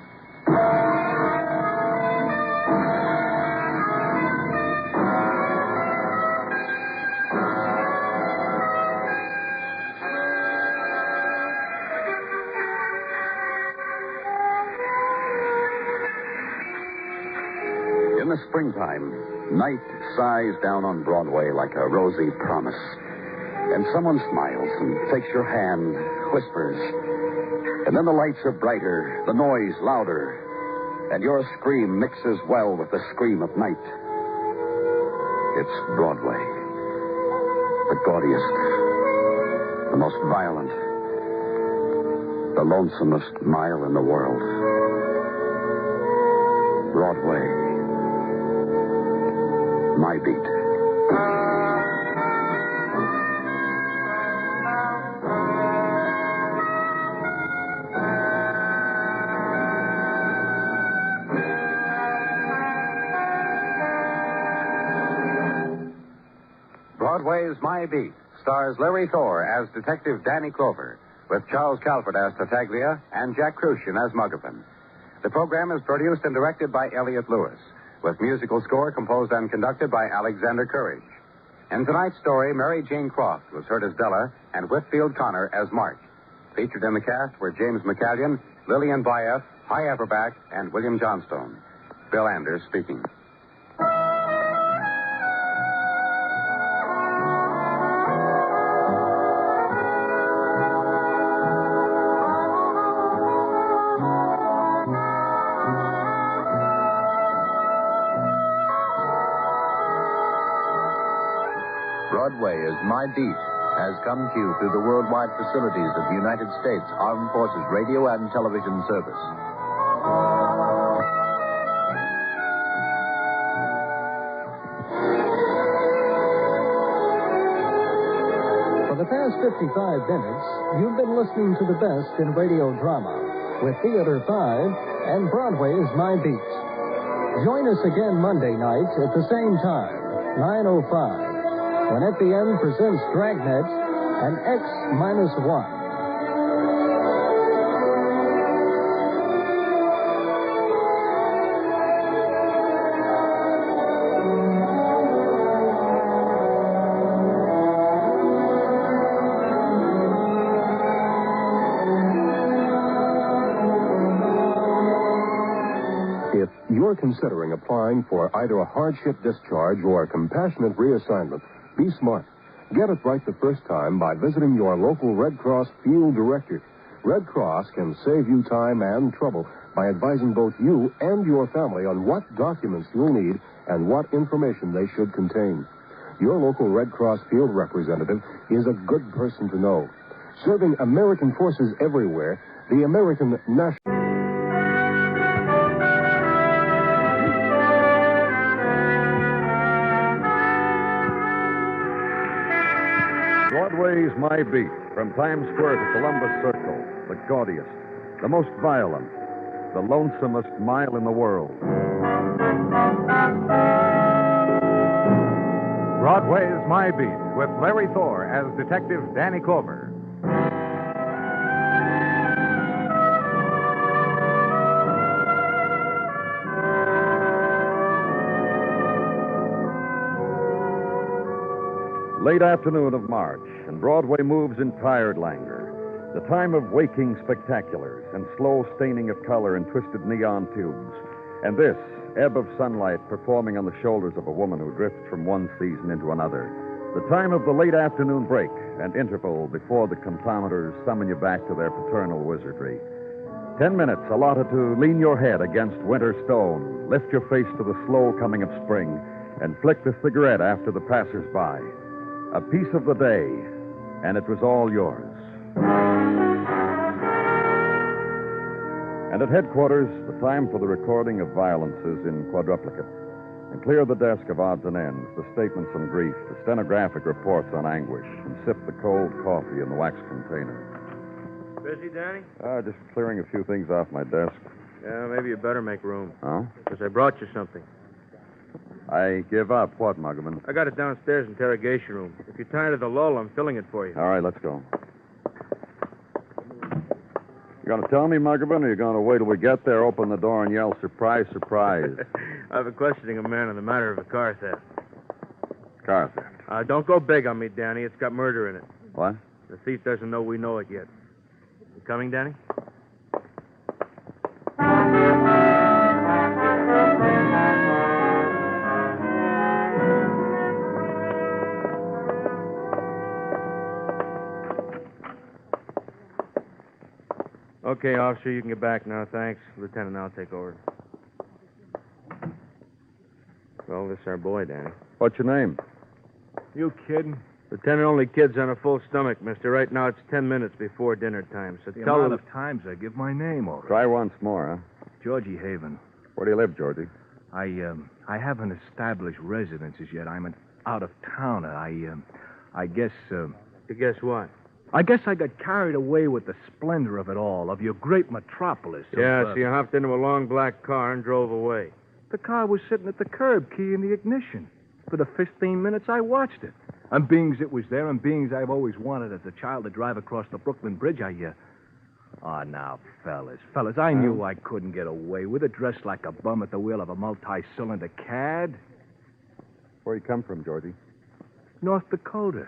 In the springtime, night sighs down on Broadway like a rosy promise. And someone smiles and takes your hand, whispers. And then the lights are brighter, the noise louder, and your scream mixes well with the scream of night. It's Broadway. The gaudiest, the most violent, the lonesomest mile in the world. Broadway. My beat. Broadway Is My Beat stars Larry Thor as Detective Danny Clover, with Charles Calvert as Tartaglia and Jack Crucian as Muggavan. The program is produced and directed by Elliott Lewis, with musical score composed and conducted by Alexander Courage. In tonight's story, Mary Jane Croft was heard as Della and Whitfield Connor as March. Featured in the cast were James McCallion, Lillian Bayef, Hy Everback, and William Johnstone. Bill Anders speaking. Broadway Is My Beat has come to you through the worldwide facilities of the United States Armed Forces Radio and Television Service. For the past 55 minutes, you've been listening to the best in radio drama with Theater 5 and Broadway Is My Beat. Join us again Monday night at the same time, 9:05. When FBN presents Dragnet and X-1. If you're considering applying for either a hardship discharge or a compassionate reassignment, be smart. Get it right the first time by visiting your local Red Cross field director. Red Cross can save you time and trouble by advising both you and your family on what documents you'll need and what information they should contain. Your local Red Cross field representative is a good person to know. Serving American forces everywhere, the American National... Broadway Is My Beat, from Times Square to Columbus Circle, the gaudiest, the most violent, the lonesomest mile in the world. Broadway Is My Beat, with Larry Thor as Detective Danny Clover. Late afternoon of March, and Broadway moves in tired languor. The time of waking spectaculars and slow staining of color in twisted neon tubes. And this, ebb of sunlight performing on the shoulders of a woman who drifts from one season into another. The time of the late afternoon break and interval before the comptometers summon you back to their paternal wizardry. 10 minutes allotted to lean your head against winter stone, lift your face to the slow coming of spring, and flick the cigarette after the passers-by. A piece of the day, and it was all yours. And at headquarters, the time for the recording of violences in quadruplicate. And clear the desk of odds and ends, the statements on grief, the stenographic reports on anguish, and sip the cold coffee in the wax container. Busy, Danny? Just clearing a few things off my desk. Yeah, maybe you better make room. Oh? Because I brought you something. I give up. What, Muggerman? I got it downstairs in the interrogation room. If you're tired of the lull, I'm filling it for you. All right, let's go. You going to tell me, Muggerman, or you going to wait till we get there, open the door, and yell, surprise, surprise? I've been questioning a man on the matter of a car theft. Car theft? Don't go big on me, Danny. It's got murder in it. What? The thief doesn't know we know it yet. You coming, Danny? Okay, officer, you can get back now, thanks. Lieutenant, I'll take over. Well, this is our boy, Danny. What's your name? You kidding? Lieutenant only kids on a full stomach, mister. Right now it's 10 minutes before dinner time, so The tell amount them... of times I give my name over. Try once more, huh? Georgie Haven. Where do you live, Georgie? I haven't established residences yet. I'm an out-of-towner. I guess, You guess what? I guess I got carried away with the splendor of it all, of your great metropolis. Yeah, so you hopped into a long black car and drove away. The car was sitting at the curb, key in the ignition. For the 15 minutes I watched it. And beings it was there, and beings I've always wanted as a child to drive across the Brooklyn Bridge, Oh, now, fellas, I knew I couldn't get away with it, dressed like a bum at the wheel of a multi-cylinder cad. Where you come from, Georgie? North Dakota.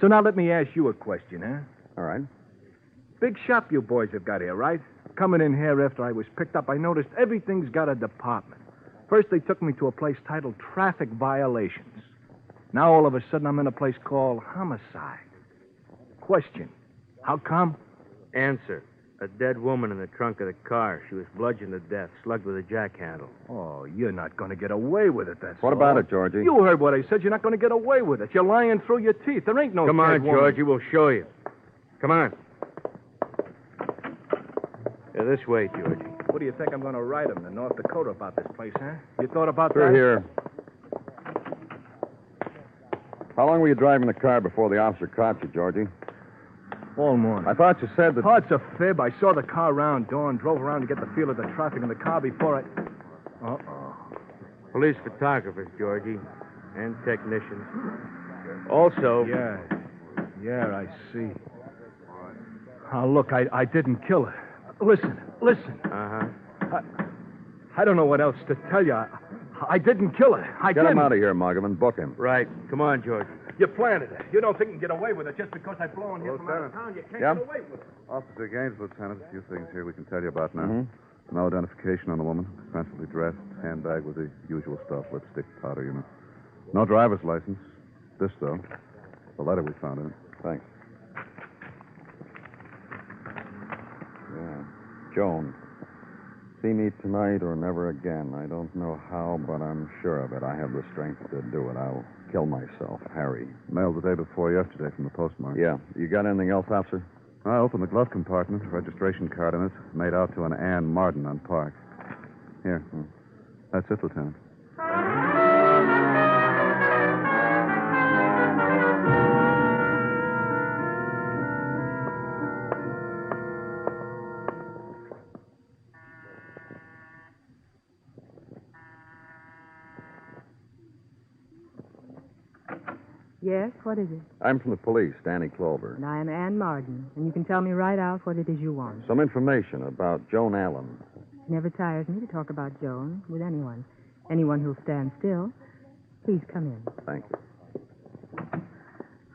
So now let me ask you a question, huh? All right. Big shop you boys have got here, right? Coming in here after I was picked up, I noticed everything's got a department. First, they took me to a place titled Traffic Violations. Now, all of a sudden, I'm in a place called Homicide. Question, how come? Answer. A dead woman in the trunk of the car. She was bludgeoned to death, slugged with a jack handle. Oh, you're not going to get away with it, that's What all. about it, Georgie? You heard what I said. You're not going to get away with it. You're lying through your teeth. There ain't no Come on, dead woman. Georgie. We'll show you. Come on. Yeah, this way, Georgie. What do you think I'm going to write him to North Dakota about this place, huh? You thought about Through that? here. How long were you driving the car before the officer caught you, Georgie? All morning. I thought you said that... Oh, it's a fib. I saw the car around dawn, drove around to get the feel of the traffic in the car before I... Uh-oh. Police photographers, Georgie, and technicians. Also... Yeah, I see. Oh, look, I didn't kill her. Listen. Uh-huh. I don't know what else to tell you. I didn't kill her. Get him out of here, Muggavan. Book him. Right. Come on, George. You planted it. You don't think you can get away with it just because I've blown here from out of town. You can't get away with it. Officer Gaines, Lieutenant, a few things here we can tell you about now. Mm-hmm. No identification on the woman. Expensively dressed. Handbag with the usual stuff. Lipstick, powder, you know. No driver's license. This, though. The letter we found in it. Thanks. Yeah. Joan. See me tonight or never again. I don't know how, but I'm sure of it. I have the strength to do it. I'll kill myself. Harry. Mailed the day before yesterday from the postmark. Yeah. You got anything else, officer? I opened the glove compartment. Registration card in it. Made out to an Ann Martin on Park. Here. That's it, Lieutenant. Yes, what is it? I'm from the police, Danny Clover. And I am Ann Martin, and you can tell me right out what it is you want. Some information about Joan Allen. It never tires me to talk about Joan with anyone. Anyone who'll stand still. Please come in. Thank you.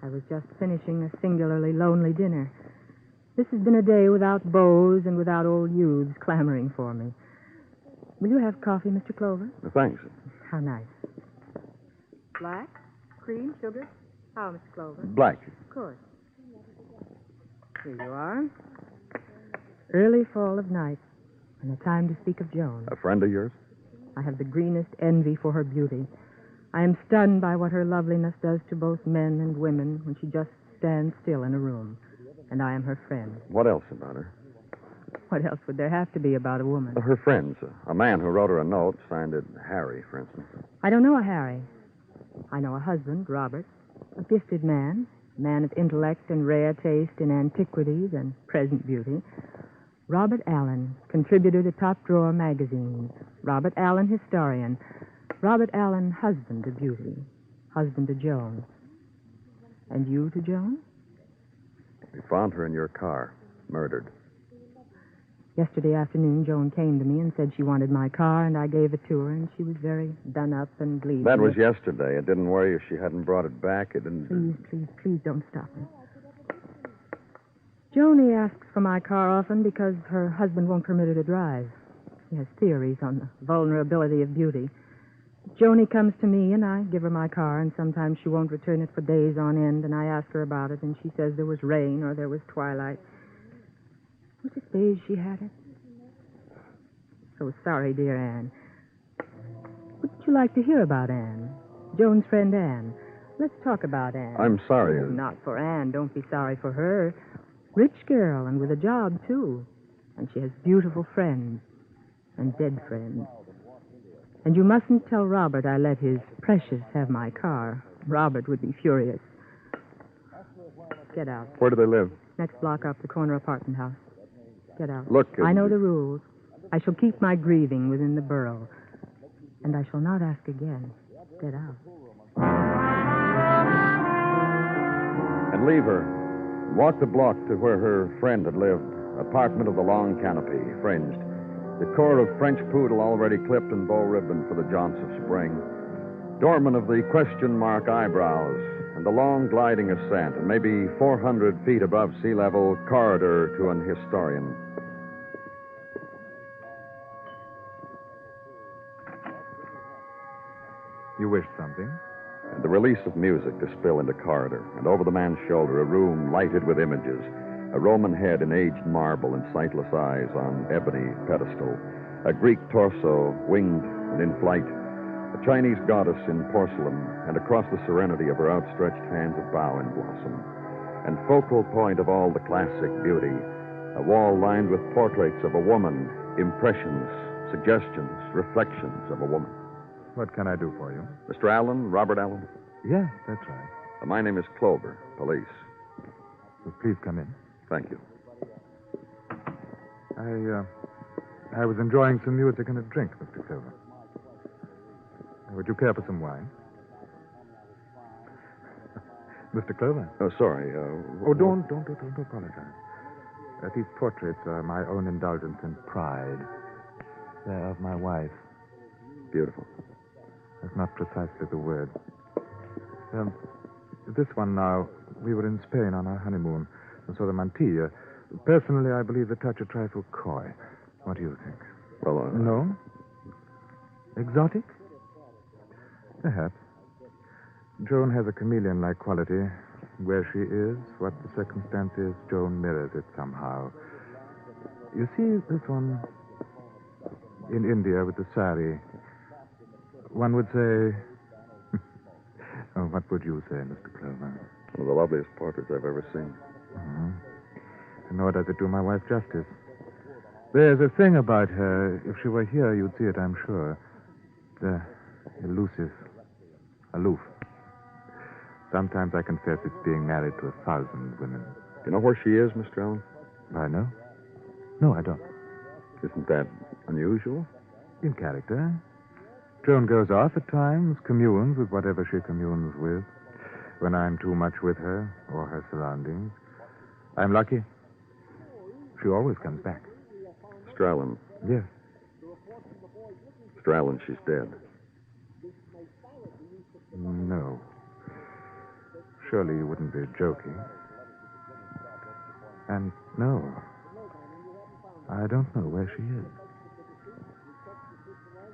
I was just finishing a singularly lonely dinner. This has been a day without beaux and without old youths clamoring for me. Will you have coffee, Mr. Clover? Thanks. How nice. Black? Cream? Sugar? How, Mr. Clover? Black. Of course. Here you are. Early fall of night, and a time to speak of Joan. A friend of yours? I have the greenest envy for her beauty. I am stunned by what her loveliness does to both men and women when she just stands still in a room. And I am her friend. What else about her? What else would there have to be about a woman? Her friends. A man who wrote her a note, signed it Harry, for instance. I don't know a Harry. I know a husband, Robert, a gifted man, a man of intellect and rare taste in antiquities and present beauty. Robert Allen, contributor to top-drawer magazines. Robert Allen, historian. Robert Allen, husband to Beauty. Husband to Joan. And you to Joan? We found her in your car, murdered. Yesterday afternoon, Joan came to me and said she wanted my car, and I gave it to her, and she was very done up and bleeding. That was yesterday. It didn't worry you if she hadn't brought it back. It didn't... Please don't stop me. Joni asks for my car often because her husband won't permit her to drive. She has theories on the vulnerability of beauty. Joni comes to me, and I give her my car, and sometimes she won't return it for days on end, and I ask her about it, and she says there was rain or there was twilight. Which days she had it? So sorry, dear Anne. What would you like to hear about Anne? Joan's friend Anne. Let's talk about Anne. I'm sorry. Oh, not for Anne. Don't be sorry for her. Rich girl, and with a job, too. And she has beautiful friends. And dead friends. And you mustn't tell Robert I let his precious have my car. Robert would be furious. Get out. Where do they live? Next block up, the corner apartment house. Get out. Look, I know the rules. I shall keep my grieving within the borough. And I shall not ask again. Get out. And leave her. Walk the block to where her friend had lived. Apartment of the long canopy, fringed. The core of French poodle already clipped and bow ribbon for the jaunts of spring. Doorman of the question mark eyebrows. And the long gliding ascent, and maybe 400 feet above sea level, corridor to an historian. You wished something? And the release of music to spill into corridor, and over the man's shoulder, a room lighted with images. A Roman head in aged marble and sightless eyes on ebony pedestal. A Greek torso, winged and in flight. A Chinese goddess in porcelain, and across the serenity of her outstretched hands, a bough in blossom. And focal point of all the classic beauty, a wall lined with portraits of a woman, impressions, suggestions, reflections of a woman. What can I do for you? Mr. Allen, Robert Allen? Yes, that's right. My name is Clover, police. Well, please come in. Thank you. I was enjoying some music and a drink, Mr. Clover. Would you care for some wine? Mr. Clover? Oh, sorry. Don't apologize. These portraits are my own indulgence and pride. They're of my wife. Beautiful. That's not precisely the word. This one now, we were in Spain on our honeymoon and saw the mantilla. Personally, I believe the touch a trifle coy. What do you think? Well, No? Exotic? Perhaps. Joan has a chameleon-like quality. Where she is, what the circumstance is, Joan mirrors it somehow. You see this one in India with the sari. One would say... Oh, what would you say, Mr. Clover? One of the loveliest portraits I've ever seen. Mm-hmm. Nor does it do my wife justice. There's a thing about her. If she were here, you'd see it, I'm sure. The elusive, aloof. Sometimes I confess it's being married to 1,000 women. Do you know where she is, Mr. Allen? I know. No, I don't. Isn't that unusual? In character. Joan goes off at times, communes with whatever she communes with. When I'm too much with her or her surroundings. I'm lucky. She always comes back. Mr. Allen. Yes. Mr. Allen, she's dead. No. Surely you wouldn't be joking. And no, I don't know where she is.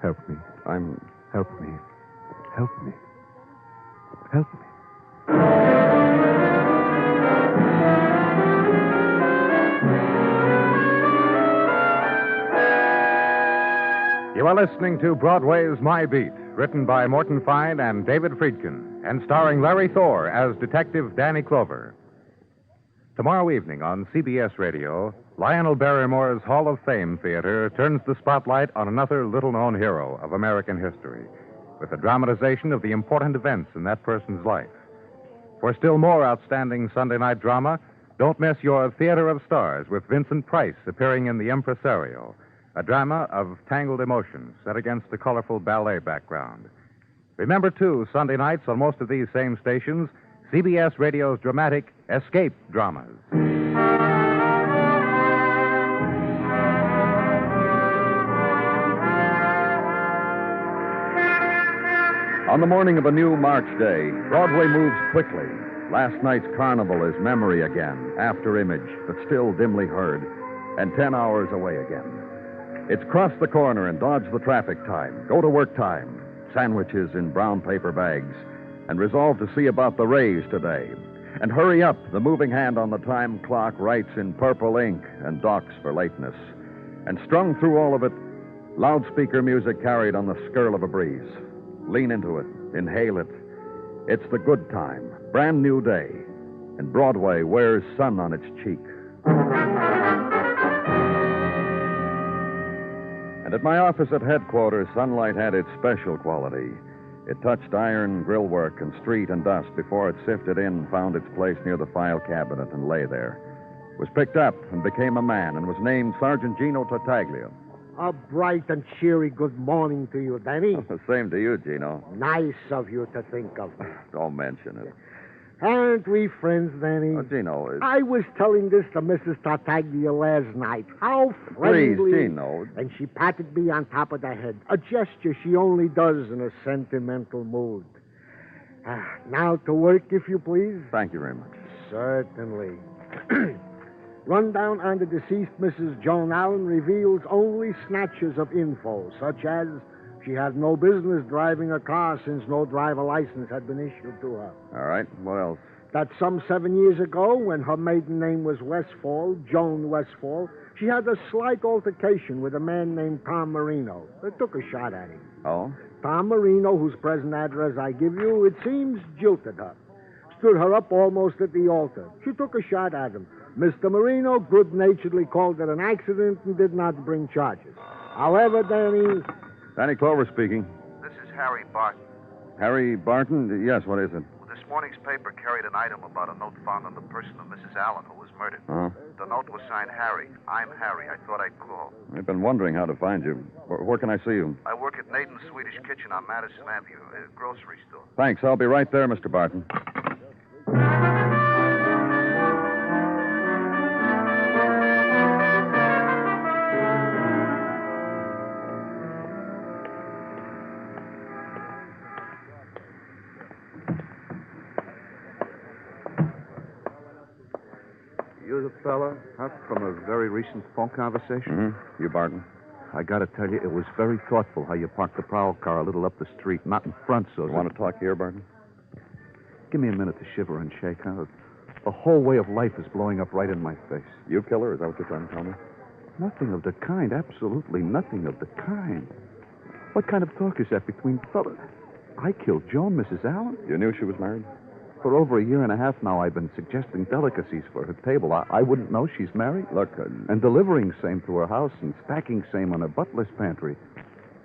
Help me. Help me. Help me. Help me. You are listening to Broadway Is My Beat, written by Morton Fine and David Friedkin, and starring Larry Thor as Detective Danny Clover. Tomorrow evening on CBS Radio, Lionel Barrymore's Hall of Fame Theater turns the spotlight on another little-known hero of American history, with a dramatization of the important events in that person's life. For still more outstanding Sunday night drama, don't miss your Theater of Stars with Vincent Price appearing in The Impresario, a drama of tangled emotions set against a colorful ballet background. Remember, too, Sunday nights on most of these same stations, CBS Radio's dramatic escape dramas. On the morning of a new March day, Broadway moves quickly. Last night's carnival is memory again, after image, but still dimly heard, and 10 hours away again. It's cross the corner and dodge the traffic time, go to work time, sandwiches in brown paper bags, and resolve to see about the raise today. And hurry up, the moving hand on the time clock writes in purple ink and docks for lateness. And strung through all of it, loudspeaker music carried on the skirl of a breeze. Lean into it, inhale it. It's the good time, brand new day, and Broadway wears sun on its cheek. And at my office at headquarters, sunlight had its special quality. It touched iron grillwork and street and dust before it sifted in, found its place near the file cabinet, and lay there. Was picked up and became a man and was named Sergeant Gino Tartaglia. A bright and cheery good morning to you, Danny. Same to you, Gino. Nice of you to think of me. Don't mention it. Aren't we friends, Danny? Gino, I was telling this to Mrs. Tartaglia last night. How friendly. Please, Gino. And she patted me on top of the head. A gesture she only does in a sentimental mood. Now to work, if you please. Thank you very much. Certainly. Rundown on the deceased Mrs. Joan Allen reveals only snatches of info, such as She had no business driving a car since no driver license had been issued to her. All right. What else? That some 7 years ago, when her maiden name was Westfall, Joan Westfall, she had a slight altercation with a man named Tom Marino. They took a shot at him. Oh? Tom Marino, whose present address I give you, it seems, jilted her. Stood her up almost at the altar. She took a shot at him. Mr. Marino good-naturedly called it an accident and did not bring charges. However, Danny Clover speaking. This is Harry Barton. Harry Barton? Yes, what is it? Well, this morning's paper carried an item about a note found on the person of Mrs. Allen, who was murdered. Uh-huh. The note was signed Harry. I'm Harry. I thought I'd call. I've been wondering how to find you. Where can I see you? I work at Nathan's Swedish Kitchen on Madison Avenue, a grocery store. Thanks. I'll be right there, Mr. Barton. You the fella up from a very recent phone conversation? Mm-hmm. You, Barton. I gotta tell you, it was very thoughtful how you parked the prowl car a little up the street, not in front, so... You want to talk here, Barton? Give me a minute to shiver and shake, huh? The whole way of life is blowing up right in my face. You killer? Is that what you're trying to tell me? Nothing of the kind. Absolutely nothing of the kind. What kind of talk is that between fellas? I killed Joan, Mrs. Allen. You knew she was married? For over a year and a half now, I've been suggesting delicacies for her table. I wouldn't know she's married. Look, And delivering same to her house and stacking same on her butler's pantry.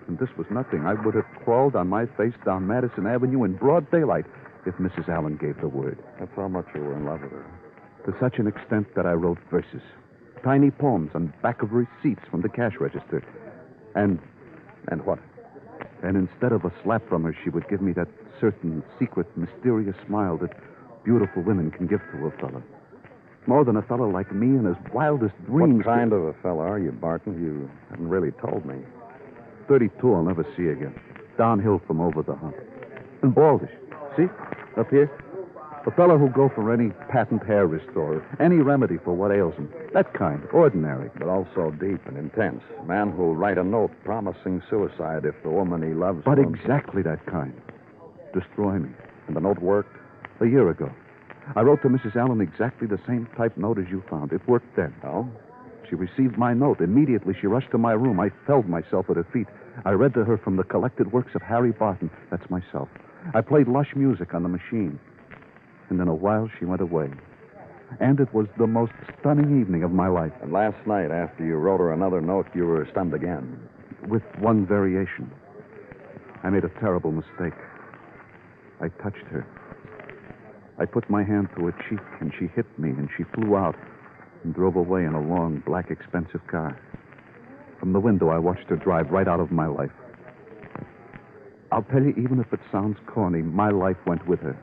And this was nothing. I would have crawled on my face down Madison Avenue in broad daylight if Mrs. Allen gave the word. That's how much you were in love with her. To such an extent that I wrote verses. Tiny poems on back of receipts from the cash register. And what? And instead of a slap from her, she would give me that certain, secret, mysterious smile that beautiful women can give to a fellow. More than a fellow like me in his wildest dreams. What kind of a fellow are you, Barton? You haven't really told me. 32 I'll never see again. Downhill from over the hump. And baldish. See? Up here? A fellow who'll go for any patent hair restorer, any remedy for what ails him. That kind, ordinary. But also deep and intense. A man who'll write a note promising suicide if the woman he loves... But exactly that kind. Destroy me. And the note worked? A year ago. I wrote to Mrs. Allen exactly the same type note as you found. It worked then. Oh? She received my note. Immediately, she rushed to my room. I felled myself at her feet. I read to her from the collected works of Harry Barton. That's myself. I played lush music on the machine. And in a while, she went away. And it was the most stunning evening of my life. And last night, after you wrote her another note, you were stunned again. With one variation. I made a terrible mistake. I touched her. I put my hand to her cheek, and she hit me, and she flew out and drove away in a long, black, expensive car. From the window, I watched her drive right out of my life. I'll tell you, even if it sounds corny, my life went with her.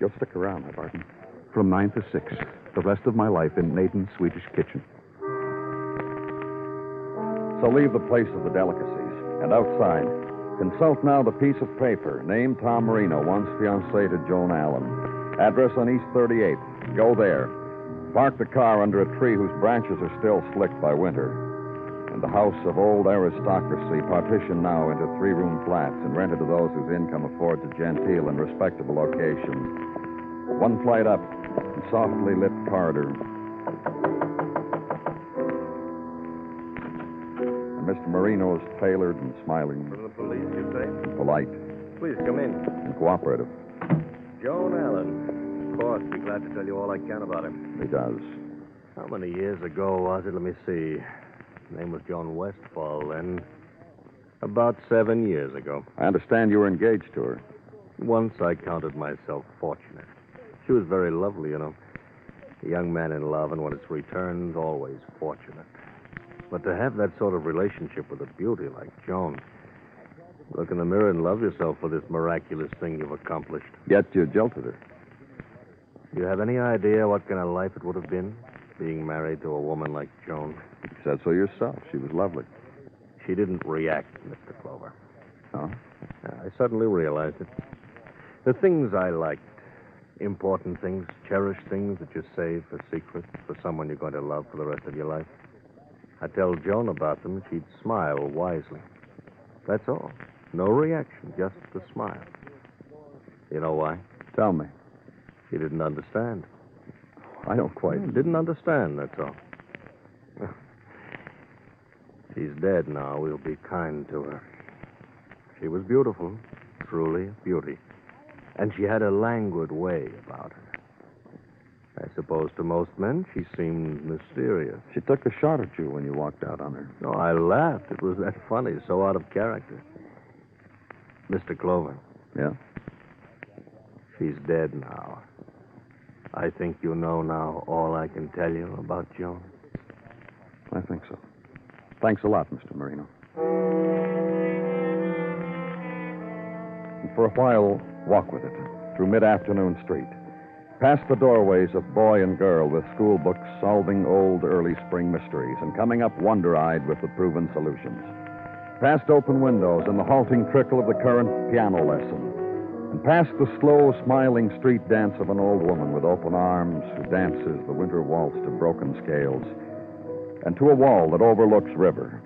You'll stick around, huh, Barton? From 9 to 6. The rest of my life in Nathan's Swedish Kitchen. So leave the place of the delicacies. And outside, consult now the piece of paper. Name Tom Marino, once fiancé to Joan Allen. Address on East 38th. Go there. Park the car under a tree whose branches are still slicked by winter. And the house of old aristocracy, partitioned now into 3-room flats and rented to those whose income affords a genteel and respectable location. One flight up, and softly lit corridor. And Mr. Marino is tailored and smiling. From the police, you say? And polite. Please come in. And cooperative. Joan Allen. Of course, be glad to tell you all I can about him. He does. How many years ago was it? Let me see. Her name was Joan Westfall then. About 7 years ago. I understand you were engaged to her. Once I counted myself fortunate. She was very lovely, you know. A young man in love, and when it's returned, always fortunate. But to have that sort of relationship with a beauty like Joan, look in the mirror and love yourself for this miraculous thing you've accomplished. Yet you jilted her. Do you have any idea what kind of life it would have been, being married to a woman like Joan? You said so yourself. She was lovely. She didn't react, Mr. Clover. Oh? I suddenly realized it. The things I liked, important things, cherished things that you save for secret for someone you're going to love for the rest of your life. I tell Joan about them, she'd smile wisely. That's all. No reaction, just a smile. You know why? Tell me. She didn't understand. I don't quite. Didn't understand, that's all. She's dead now. We'll be kind to her. She was beautiful, truly a beauty. And she had a languid way about her. I suppose to most men she seemed mysterious. She took a shot at you when you walked out on her. No, I laughed. It was that funny, so out of character. Mr. Clover. Yeah? She's dead now. I think you know now all I can tell you about Joan. I think so. Thanks a lot, Mr. Marino. And for a while, walk with it through mid-afternoon street. Past the doorways of boy and girl with school books solving old early spring mysteries and coming up wonder-eyed with the proven solutions. Past open windows and the halting trickle of the current piano lesson. And past the slow, smiling street dance of an old woman with open arms who dances the winter waltz to broken scales. And to a wall that overlooks river.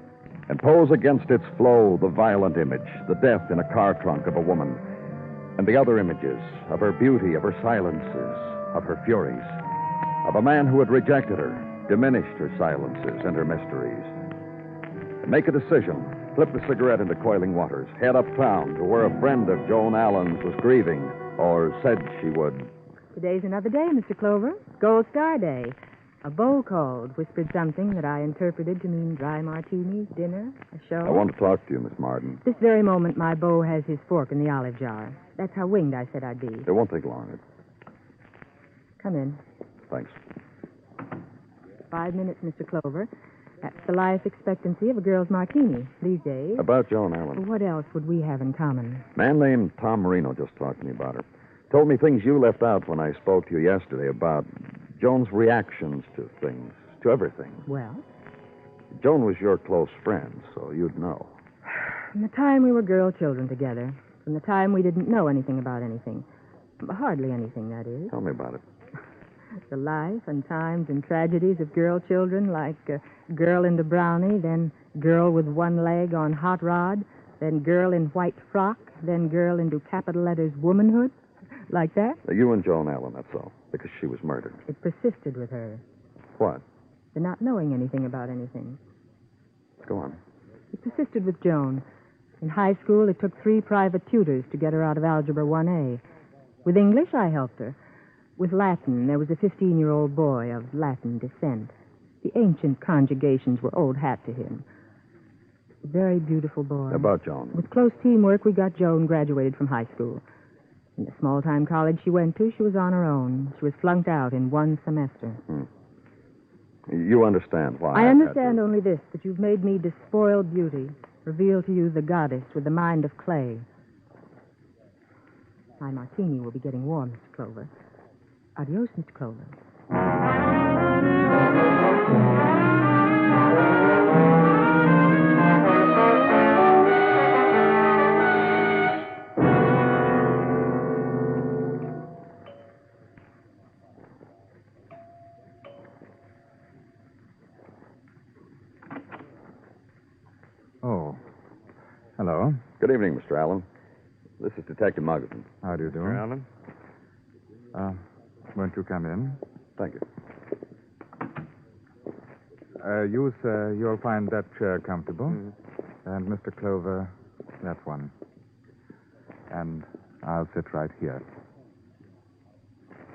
And pose against its flow the violent image, the death in a car trunk of a woman. And the other images of her beauty, of her silences, of her furies. Of a man who had rejected her, diminished her silences and her mysteries. And make a decision. Flip the cigarette into coiling waters. Head uptown to where a friend of Joan Allen's was grieving, or said she would. Today's another day, Mr. Clover. Gold Star Day. A bow called, whispered something that I interpreted to mean dry martinis, dinner, a show. I want to talk to you, Miss Martin. This very moment, my beau has his fork in the olive jar. That's how winged I said I'd be. It won't take long. Come in. Thanks. 5 minutes, Mr. Clover. That's the life expectancy of a girl's martini these days. About Joan Allen. What else would we have in common? A man named Tom Marino just talked to me about her. Told me things you left out when I spoke to you yesterday about Joan's reactions to things, to everything. Well? Joan was your close friend, so you'd know. From the time we were girl children together, from the time we didn't know anything about anything. Hardly anything, that is. Tell me about it. The life and times and tragedies of girl children, like girl into brownie, then girl with one leg on hot rod, then girl in white frock, then girl into capital letters womanhood, like that. You and Joan Allen, that's all, because she was murdered. It persisted with her. What? The not knowing anything about anything. Go on. It persisted with Joan. In high school, it took 3 private tutors to get her out of Algebra 1A. With English, I helped her. With Latin, there was a 15-year-old boy of Latin descent. The ancient conjugations were old hat to him. A very beautiful boy. About Joan. With close teamwork, we got Joan graduated from high school. In the small-time college she went to, she was on her own. She was flunked out in 1 semester. You understand why? I understand only this, that you've made me despoiled beauty, revealed to you the goddess with the mind of clay. My martini will be getting warm, Mr. Clover. Adios, Mr. Clover. Oh. Hello. Good evening, Mr. Allen. This is Detective Muggerton. How do you do? Mr. Allen? Won't you come in? Thank you. You, sir, you'll find that chair comfortable. And Mr. Clover, that one. And I'll sit right here.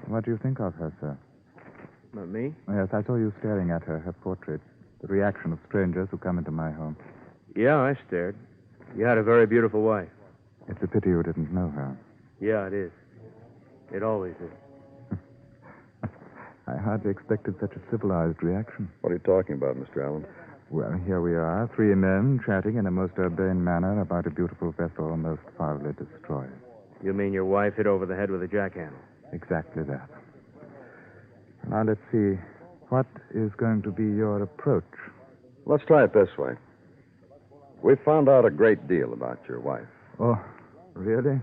What do you think of her, sir? Not me? Yes, I saw you staring at her portrait. The reaction of strangers who come into my home. Yeah, I stared. You had a very beautiful wife. It's a pity you didn't know her. Yeah, it is. It always is. I hardly expected such a civilized reaction. What are you talking about, Mr. Allen? Well, here we are, 3 men chatting in a most urbane manner about a beautiful vessel most foully destroyed. You mean your wife hit over the head with a jackhammer? Exactly that. Now, let's see. What is going to be your approach? Let's try it this way. We've found out a great deal about your wife. Oh, really?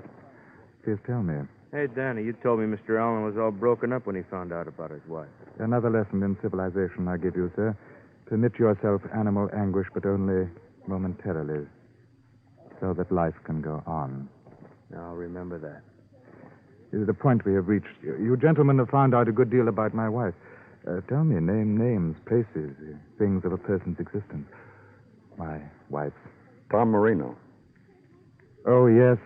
Please tell me. Hey, Danny, you told me Mr. Allen was all broken up when he found out about his wife. Another lesson in civilization I give you, sir. Permit yourself animal anguish, but only momentarily. so that life can go on. I'll remember that. This is the point we have reached. You gentlemen have found out a good deal about my wife. Tell me, name names, places, things of a person's existence. My wife's. Tom Marino. Oh, yes.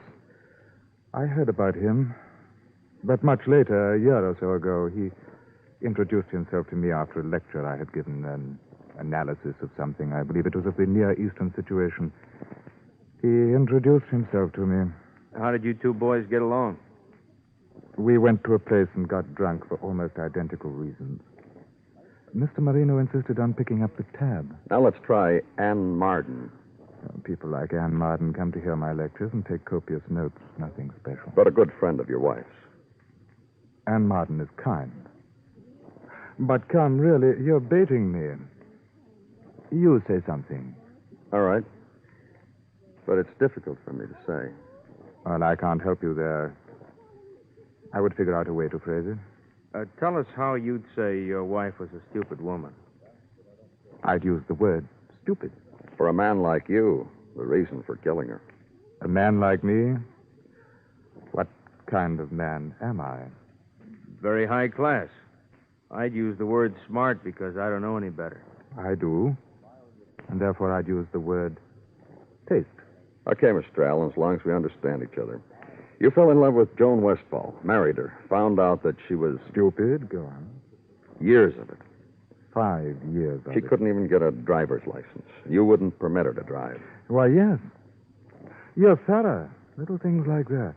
I heard about him. But much later, a year or so ago, he introduced himself to me after a lecture I had given, an analysis of something. I believe it was of the Near Eastern situation. He introduced himself to me. How did you two boys get along? We went to a place and got drunk for almost identical reasons. Mr. Marino insisted on picking up the tab. Now let's try Ann Marden. People like Ann Marden come to hear my lectures and take copious notes. Nothing special. But a good friend of your wife's. Ann Marden is kind. But come, really, you're baiting me. You say something. All right. But it's difficult for me to say. Well, I can't help you there. I would figure out a way to phrase it. Tell us how you'd say your wife was a stupid woman. I'd use the word stupid. For a man like you, the reason for killing her. A man like me? What kind of man am I? Very high class. I'd use the word smart because I don't know any better. I do. And therefore I'd use the word taste. Okay, Mr. Allen, as long as we understand each other. You fell in love with Joan Westfall, married her, found out that she was... Stupid? Go on. Years of it. 5 years of it. She couldn't even get a driver's license. You wouldn't permit her to drive. Why, yes. You're thorough. Little things like that.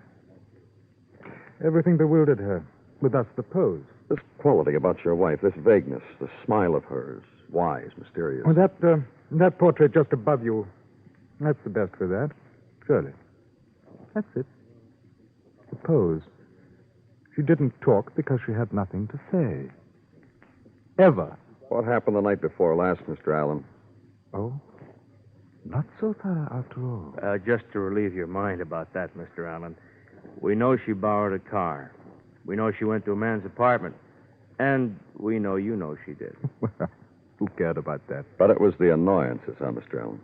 Everything bewildered her, with us the pose. This quality about your wife, this vagueness, the smile of hers, wise, mysterious. Oh, that portrait just above you, that's the best for that. Surely. That's it. The pose. She didn't talk because she had nothing to say. Ever. What happened the night before last, Mr. Allen? Oh? Not so thorough after all. Just to relieve your mind about that, Mr. Allen, we know she borrowed a car. We know she went to a man's apartment. And we know you know she did. Well, who cared about that? But it was the annoyances, huh, Mr. Allen?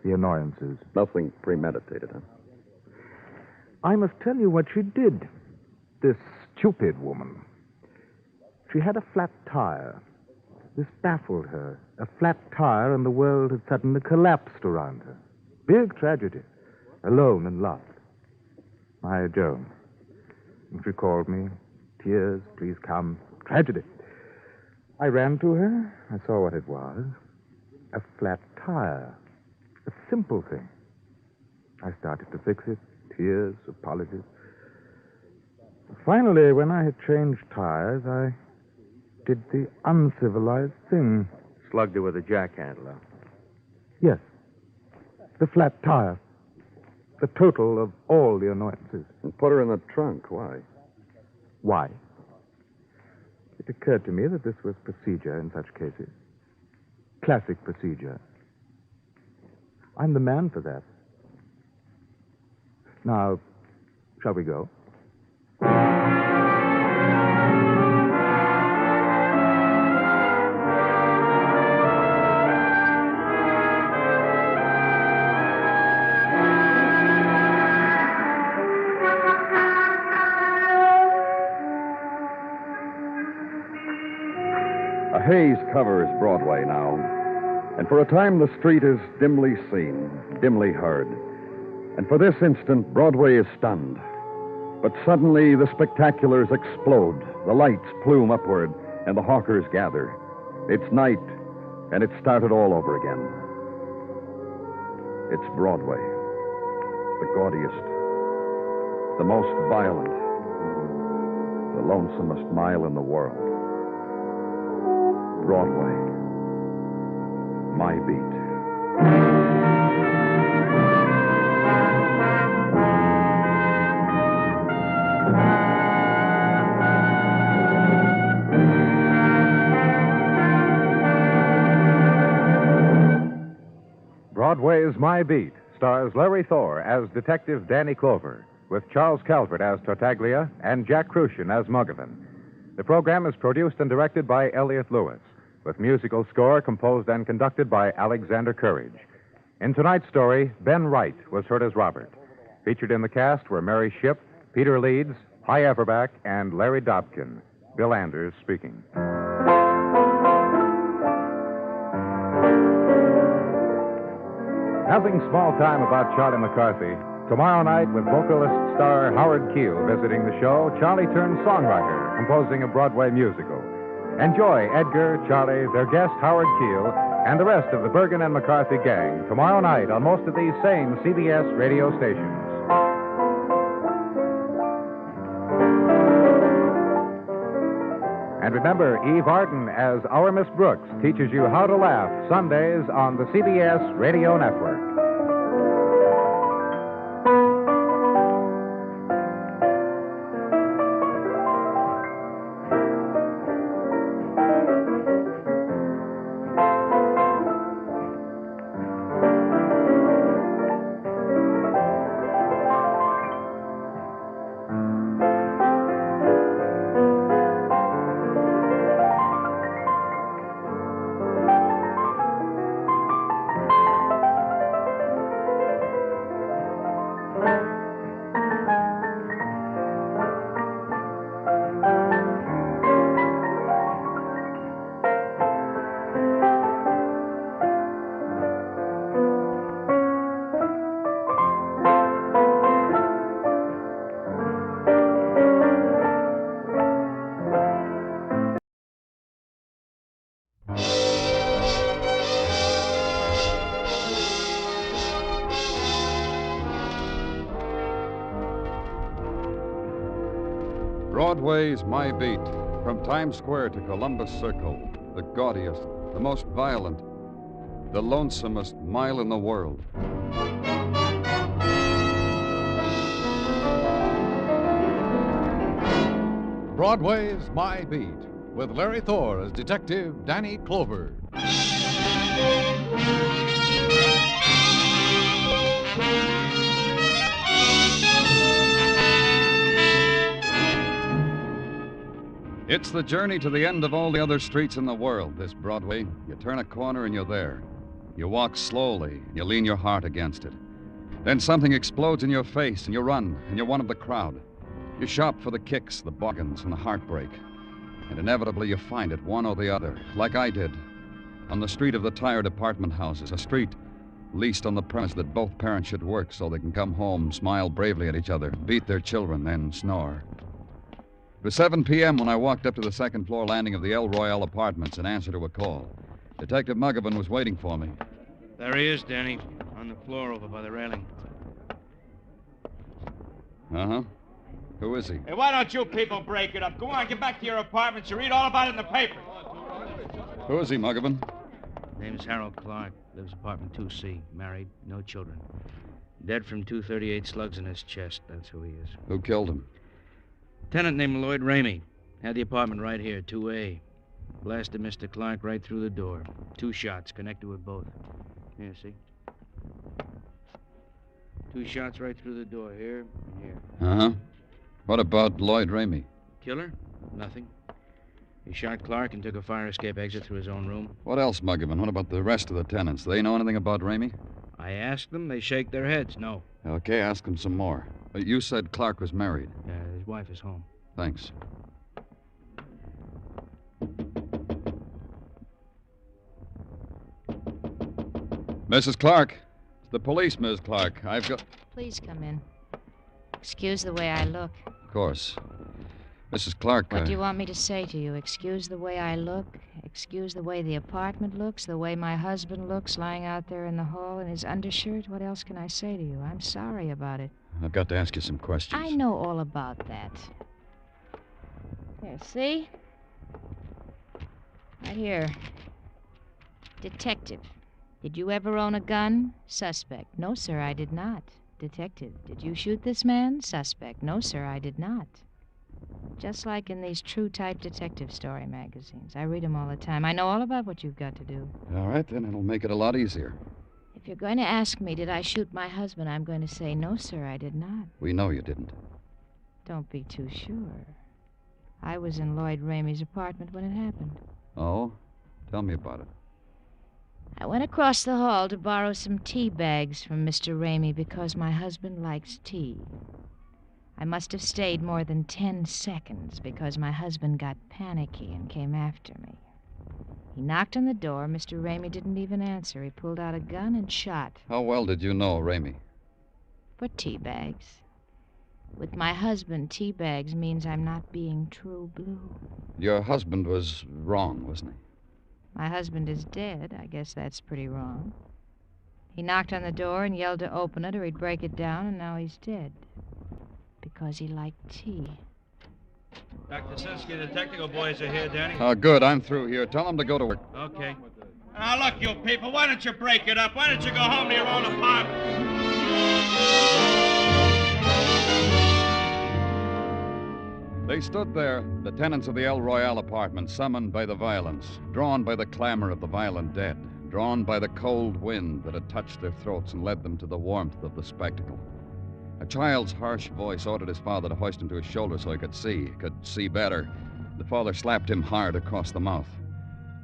The annoyances. Nothing premeditated, huh? I must tell you what she did. This stupid woman. She had a flat tire. This baffled her. A flat tire, and the world had suddenly collapsed around her. Big tragedy. Alone and lost. My Joan. And she called me. Tears, please come. Tragedy. I ran to her. I saw what it was. A flat tire. A simple thing. I started to fix it. Tears, apologies. Finally, when I had changed tires, I did the uncivilized thing. Slugged her with a jackhandle. Yes. The flat tire. The total of all the annoyances. And put her in the trunk. Why? Why? It occurred to me that this was procedure in such cases. Classic procedure. I'm the man for that. Now, shall we go? A haze covers Broadway now, and for a time the street is dimly seen, dimly heard. And for this instant, Broadway is stunned. But suddenly the spectaculars explode, the lights plume upward, and the hawkers gather. It's night, and it started all over again. It's Broadway, the gaudiest, the most violent, the lonesomest mile in the world. Broadway, my beat. Broadway Is My Beat stars Larry Thor as Detective Danny Clover, with Charles Calvert as Tartaglia and Jack Crucian as Muggavan. The program is produced and directed by Elliott Lewis, with musical score composed and conducted by Alexander Courage. In tonight's story, Ben Wright was heard as Robert. Featured in the cast were Mary Shipp, Peter Leeds, Hy Everback, and Larry Dobkin. Bill Anders speaking. Nothing small time about Charlie McCarthy. Tomorrow night, with vocalist star Howard Keel visiting the show, Charlie turns songwriter, composing a Broadway musical. Enjoy Edgar, Charlie, their guest Howard Keel, and the rest of the Bergen and McCarthy gang tomorrow night on most of these same CBS radio stations. And remember, Eve Arden as Our Miss Brooks teaches you how to laugh Sundays on the CBS Radio Network. Broadway Is My Beat. From Times Square to Columbus Circle, the gaudiest, the most violent, the lonesomest mile in the world. Broadway Is My Beat, with Larry Thor as Detective Danny Clover. It's the journey to the end of all the other streets in the world, this Broadway. You turn a corner and you're there. You walk slowly, you lean your heart against it. Then something explodes in your face and you run, and you're one of the crowd. You shop for the kicks, the bargains, and the heartbreak. And inevitably you find it, one or the other, like I did. On the street of the tired apartment houses, a street leased on the premise that both parents should work so they can come home, smile bravely at each other, beat their children, then snore. It was 7 p.m. when I walked up to the second-floor landing of the El Royale Apartments in answer to a call. Detective Muggavan was waiting for me. There he is, Danny, on the floor over by the railing. Uh-huh. Who is he? Hey, why don't you people break it up? Go on, get back to your apartments. You read all about it in the paper. Who is he, Muggavan? Name's Harold Clark. Lives apartment 2C. Married, no children. Dead from 238 slugs in his chest. That's who he is. Who killed him? Tenant named Lloyd Ramey. Had the apartment right here, 2A. Blasted Mr. Clark right through the door. 2 shots, connected with both. Here, see? 2 shots right through the door, here and here. Uh-huh. What about Lloyd Ramey? Killer? Nothing. He shot Clark and took a fire escape exit through his own room. What else, Muggavan? What about the rest of the tenants? Do they know anything about Ramey? I asked them. They shake their heads. No. Okay, ask them some more. But you said Clark was married. Yeah, his wife is home. Thanks. Mrs. Clark. It's the police, Miss Clark. I've got... Please come in. Excuse the way I look. Of course. Mrs. Clark, What do you want me to say to you? Excuse the way I look? Excuse the way the apartment looks? The way my husband looks lying out there in the hall in his undershirt? What else can I say to you? I'm sorry about it. I've got to ask you some questions. I know all about that. Here, see? Right here. Detective. Did you ever own a gun? Suspect. No, sir, I did not. Detective. Did you shoot this man? Suspect. No, sir, I did not. Just like in these true-type detective story magazines. I read them all the time. I know all about what you've got to do. All right, then. It'll make it a lot easier. If you're going to ask me, did I shoot my husband, I'm going to say, no, sir, I did not. We know you didn't. Don't be too sure. I was in Lloyd Ramey's apartment when it happened. Oh? Tell me about it. I went across the hall to borrow some tea bags from Mr. Ramey because my husband likes tea. I must have stayed more than 10 seconds because my husband got panicky and came after me. He knocked on the door. Mr. Ramey didn't even answer. He pulled out a gun and shot. How well did you know Ramey? For tea bags. With my husband, tea bags means I'm not being true blue. Your husband was wrong, wasn't he? My husband is dead. I guess that's pretty wrong. He knocked on the door and yelled to open it or he'd break it down, and now he's dead. Because he liked tea. Dr. Sinsky, the technical boys are here, Danny. Oh, good. I'm through here. Tell them to go to work. Okay. Now, look, you people, why don't you break it up? Why don't you go home to your own apartment? They stood there, the tenants of the El Royale apartment, summoned by the violence, drawn by the clamor of the violent dead, drawn by the cold wind that had touched their throats and led them to the warmth of the spectacle. A child's harsh voice ordered his father to hoist him to his shoulder so he could see better. The father slapped him hard across the mouth.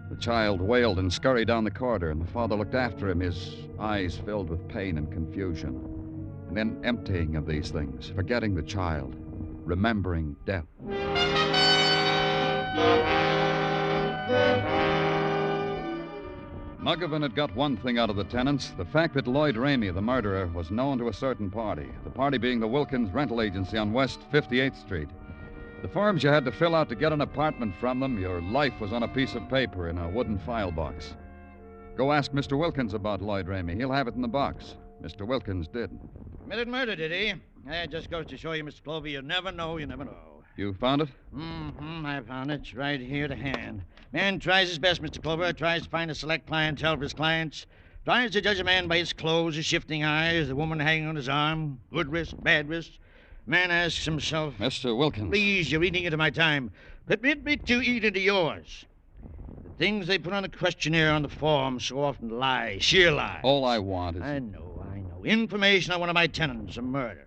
The child wailed and scurried down the corridor, and the father looked after him, his eyes filled with pain and confusion. And then emptying of these things, forgetting the child, remembering death. Muggavan had got one thing out of the tenants, the fact that Lloyd Ramey, the murderer, was known to a certain party, the party being the Wilkins Rental Agency on West 58th Street. The forms you had to fill out to get an apartment from them, your life was on a piece of paper in a wooden file box. Go ask Mr. Wilkins about Lloyd Ramey. He'll have it in the box. Mr. Wilkins did. Committed murder, did he? It just goes to show you, Mr. Clover, you never know, you never know. You found it? I found it. It's right here to hand. Man tries his best, Mr. Clover. Tries to find a select clientele for his clients. Tries to judge a man by his clothes, his shifting eyes, the woman hanging on his arm. Good wrist, bad wrist. Man asks himself... Mr. Wilkins. Please, you're eating into my time. Permit me to eat into yours. The things they put on the questionnaire on the form so often lie, sheer lies. All I want is... I know. Information on one of my tenants, a murder.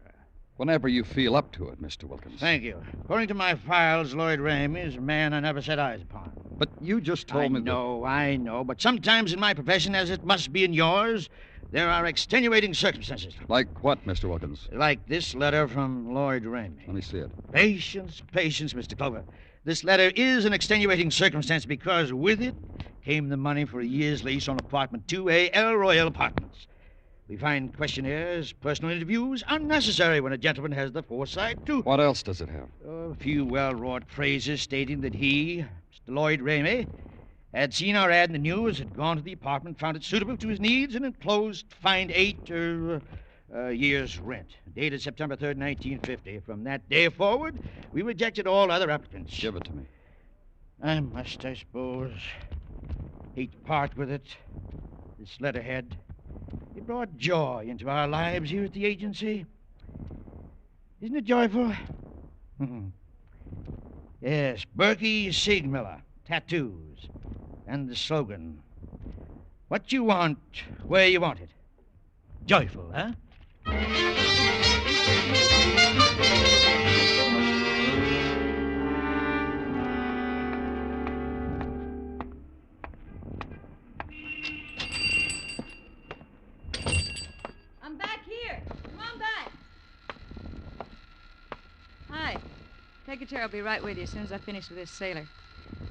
Whenever you feel up to it, Mr. Wilkins. Thank you. According to my files, Lloyd Ramey is a man I never set eyes upon. But you just told me that... I know. But sometimes in my profession, as it must be in yours, there are extenuating circumstances. Like what, Mr. Wilkins? Like this letter from Lloyd Ramey. Let me see it. Patience, Mr. Clover. This letter is an extenuating circumstance because with it came the money for a year's lease on apartment 2A, El Royale Apartments. We find questionnaires, personal interviews unnecessary when a gentleman has the foresight to... What else does it have? A few well-wrought phrases stating that he, Mr. Lloyd Ramey, had seen our ad in the news, had gone to the apartment, found it suitable to his needs, and enclosed fined 8 years' rent. Dated September 3rd, 1950. From that day forward, we rejected all other applicants. Give it to me. I must, I suppose, hate to part with it. This letterhead... It brought joy into our lives here at the agency. Isn't it joyful? Yes, Berkey Siegmiller, tattoos, and the slogan, what you want, where you want it. Joyful, huh? Take a chair. I'll be right with you as soon as I finish with this sailor.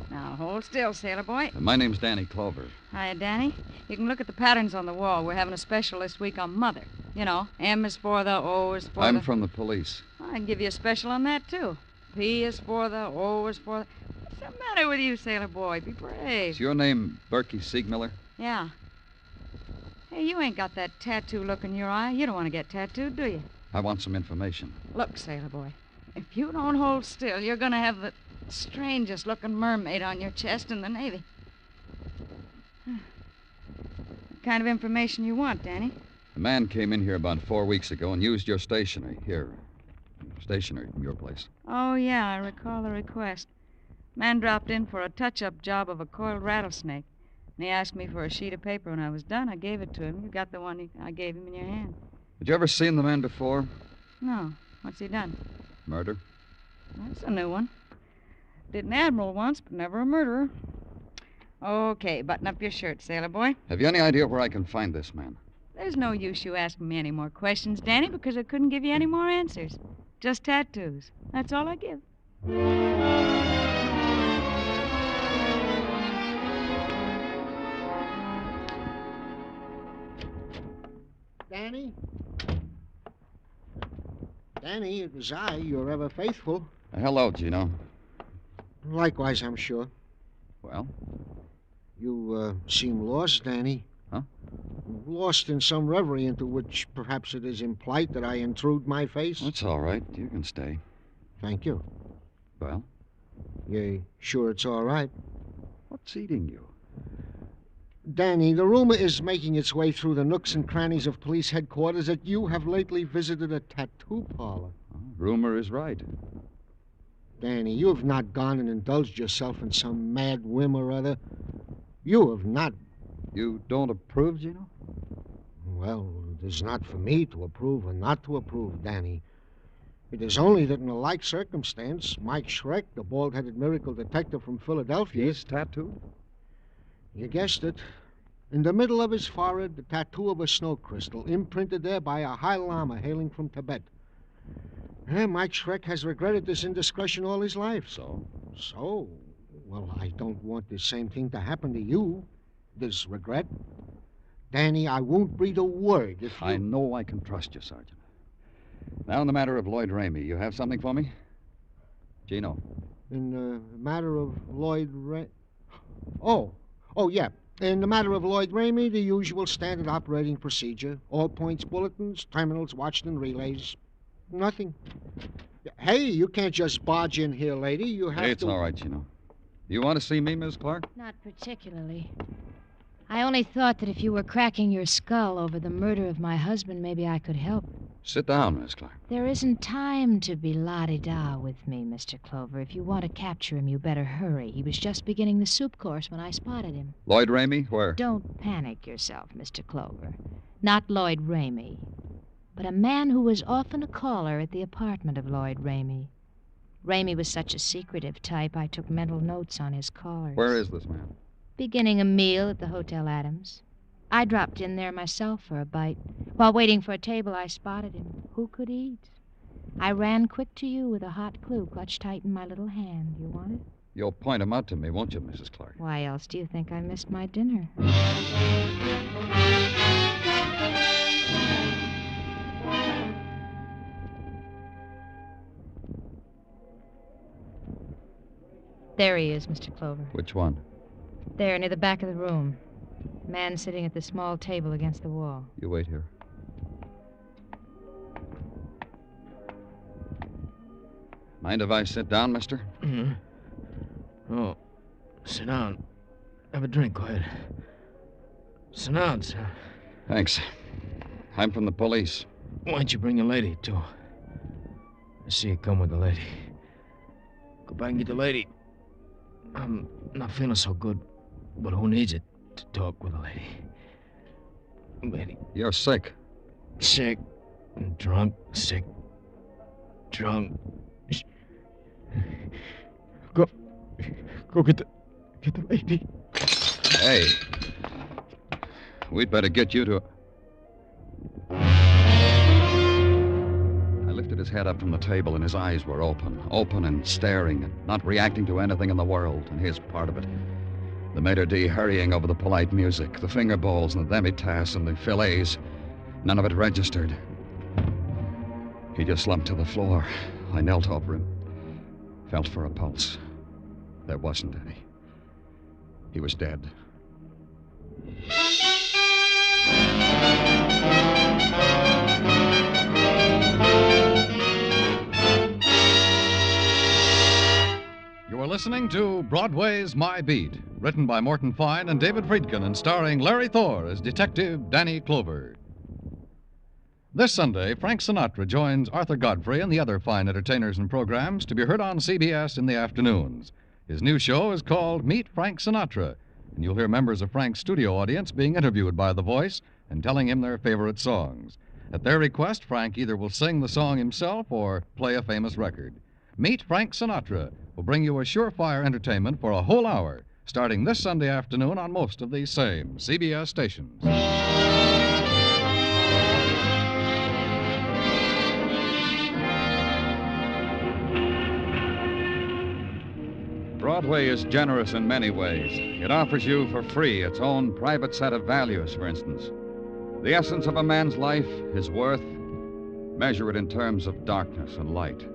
Now, hold still, sailor boy. My name's Danny Clover. Hiya, Danny. You can look at the patterns on the wall. We're having a special this week on Mother. You know, M is for the, O is for I'm from the police. I can give you a special on that, too. P is for the, O is for the... What's the matter with you, sailor boy? Be brave. Is your name Berkey Siegmiller? Yeah. Hey, you ain't got that tattoo look in your eye. You don't want to get tattooed, do you? I want some information. Look, sailor boy. If you don't hold still, you're going to have the strangest-looking mermaid on your chest in the Navy. What kind of information you want, Danny? A man came in here about 4 weeks ago and used your stationery. Here. Stationery from your place. Oh, yeah, I recall the request. Man dropped in for a touch-up job of a coiled rattlesnake. And he asked me for a sheet of paper. When I was done, I gave it to him. You got the one I gave him in your hand. Had you ever seen the man before? No. What's he done? Murder? That's a new one. Did an admiral once, but never a murderer. Okay, button up your shirt, sailor boy. Have you any idea where I can find this man? There's no use you asking me any more questions, Danny, because I couldn't give you any more answers. Just tattoos. That's all I give. Danny? Danny, it was I, your ever faithful. Hello, Gino. Likewise, I'm sure. Well? You seem lost, Danny. Huh? Lost in some reverie into which perhaps it is implied that I intrude my face. That's all right. You can stay. Thank you. Well? You sure it's all right? What's eating you? Danny, the rumor is making its way through the nooks and crannies of police headquarters that you have lately visited a tattoo parlor. Rumor is right. Danny, you have not gone and indulged yourself in some mad whim or other. You have not. You don't approve, Gino? Well, it is not for me to approve or not to approve, Danny. It is only that in a like circumstance, Mike Schreck, the bald-headed miracle detective from Philadelphia... He's tattooed? You guessed it. In the middle of his forehead, the tattoo of a snow crystal, imprinted there by a high lama hailing from Tibet. Mike Schreck has regretted this indiscretion all his life. So? So? Well, I don't want the same thing to happen to you. This regret. Danny, I won't breathe a word if you... I know I can trust you, Sergeant. Now, in the matter of Lloyd Ramey, you have something for me? Gino. In the matter of Lloyd Oh, yeah. In the matter of Lloyd Ramey, the usual standard operating procedure. All points bulletins, terminals watched and relays. Nothing. Hey, you can't just barge in here, lady. You have It's all right, Gino. You want to see me, Miss Clark? Not particularly. I only thought that if you were cracking your skull over the murder of my husband, maybe I could help. Sit down, Miss Clark. There isn't time to be la-di-da with me, Mr. Clover. If you want to capture him, you better hurry. He was just beginning the soup course when I spotted him. Lloyd Ramey? Where? Don't panic yourself, Mr. Clover. Not Lloyd Ramey, but a man who was often a caller at the apartment of Lloyd Ramey. Ramey was such a secretive type, I took mental notes on his callers. Where is this man? Beginning a meal at the Hotel Adams. I dropped in there myself for a bite. While waiting for a table, I spotted him. Who could eat? I ran quick to you with a hot clue clutched tight in my little hand. You want it? You'll point him out to me, won't you, Mrs. Clark? Why else do you think I missed my dinner? There he is, Mr. Clover. Which one? There, near the back of the room. Man sitting at the small table against the wall. You wait here. Mind if I sit down, mister? Mm-hmm. Oh, sit down. Have a drink, go ahead. Sit down, sir. Thanks. I'm from the police. Why don't you bring the lady, too? I see you come with the lady. Go back and get the lady. I'm not feeling so good, but who needs it to talk with a lady? Lady. You're sick. Sick. Drunk. Sick. Drunk. Go get the lady. Hey. We'd better get you to... I lifted his head up from the table, and his eyes were open and staring, and not reacting to anything in the world, and his part of it. The maitre d' hurrying over the polite music, the finger bowls and the demi-tasse and the fillets. None of it registered. He just slumped to the floor. I knelt over him, felt for a pulse. There wasn't any. He was dead. You are listening to Broadway's My Beat, written by Morton Fine and David Friedkin and starring Larry Thor as Detective Danny Clover. This Sunday, Frank Sinatra joins Arthur Godfrey and the other fine entertainers and programs to be heard on CBS in the afternoons. His new show is called Meet Frank Sinatra, and you'll hear members of Frank's studio audience being interviewed by The Voice and telling him their favorite songs. At their request, Frank either will sing the song himself or play a famous record. Meet Frank Sinatra will bring you a surefire entertainment for a whole hour, starting this Sunday afternoon on most of these same CBS stations. Broadway is generous in many ways. It offers you for free its own private set of values, for instance. The essence of a man's life, his worth, measure it in terms of darkness and light.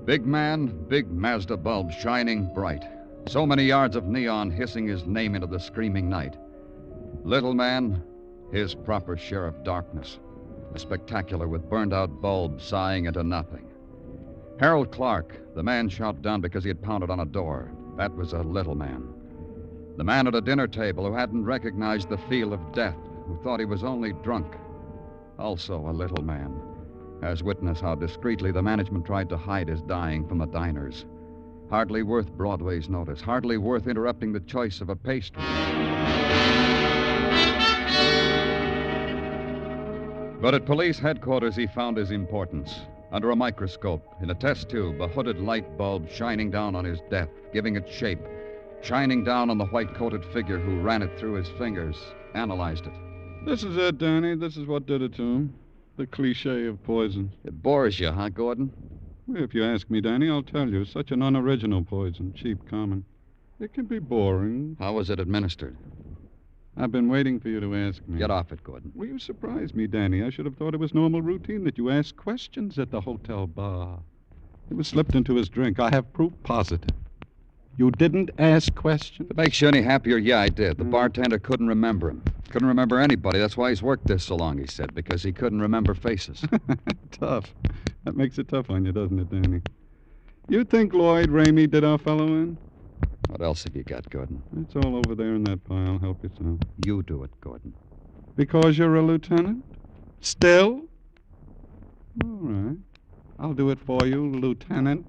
Big man, big Mazda bulb shining bright. So many yards of neon hissing his name into the screaming night. Little man, his proper share of darkness. A spectacular with burned-out bulbs sighing into nothing. Harold Clark, the man shot down because he had pounded on a door. That was a little man. The man at a dinner table who hadn't recognized the feel of death, who thought he was only drunk. Also a little man. As witness how discreetly the management tried to hide his dying from the diners. Hardly worth Broadway's notice. Hardly worth interrupting the choice of a pastry. But at police headquarters, he found his importance. Under a microscope, in a test tube, a hooded light bulb shining down on his death, giving it shape, shining down on the white-coated figure who ran it through his fingers, analyzed it. This is it, Danny. This is what did it to him. The cliché of poison. It bores you, huh, Gordon? If you ask me, Danny, I'll tell you. Such an unoriginal poison, cheap, common. It can be boring. How was it administered? I've been waiting for you to ask me. Get off it, Gordon. Well, you surprised me, Danny. I should have thought it was normal routine that you ask questions at the hotel bar. It was slipped into his drink. I have proof positive. You didn't ask questions? If it makes you any happier, yeah, I did. The bartender couldn't remember him. Couldn't remember anybody. That's why he's worked this so long, he said, because he couldn't remember faces. Tough. That makes it tough on you, doesn't it, Danny? You think Lloyd Ramey did our fellow in? What else have you got, Gordon? It's all over there in that pile. Help yourself. You do it, Gordon. Because you're a lieutenant? Still? All right. I'll do it for you, Lieutenant.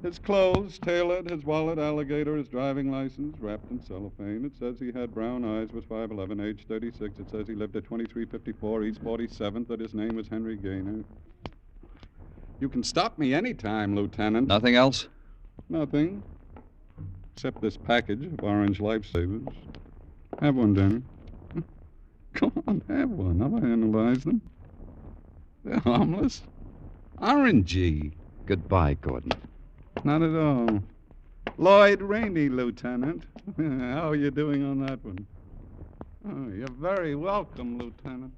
His clothes, tailored, his wallet, alligator, his driving license, wrapped in cellophane. It says he had brown eyes, was 5'11", age 36. It says he lived at 2354 East 47th, that his name was Henry Gaynor. You can stop me any time, Lieutenant. Nothing else? Nothing. Except this package of orange lifesavers. Have one, Danny. Come on, have one. I'll analyze them. They're harmless. Orangey. Goodbye, Gordon. Not at all. Lloyd Ramey, Lieutenant. How are you doing on that one? Oh, you're very welcome, Lieutenant.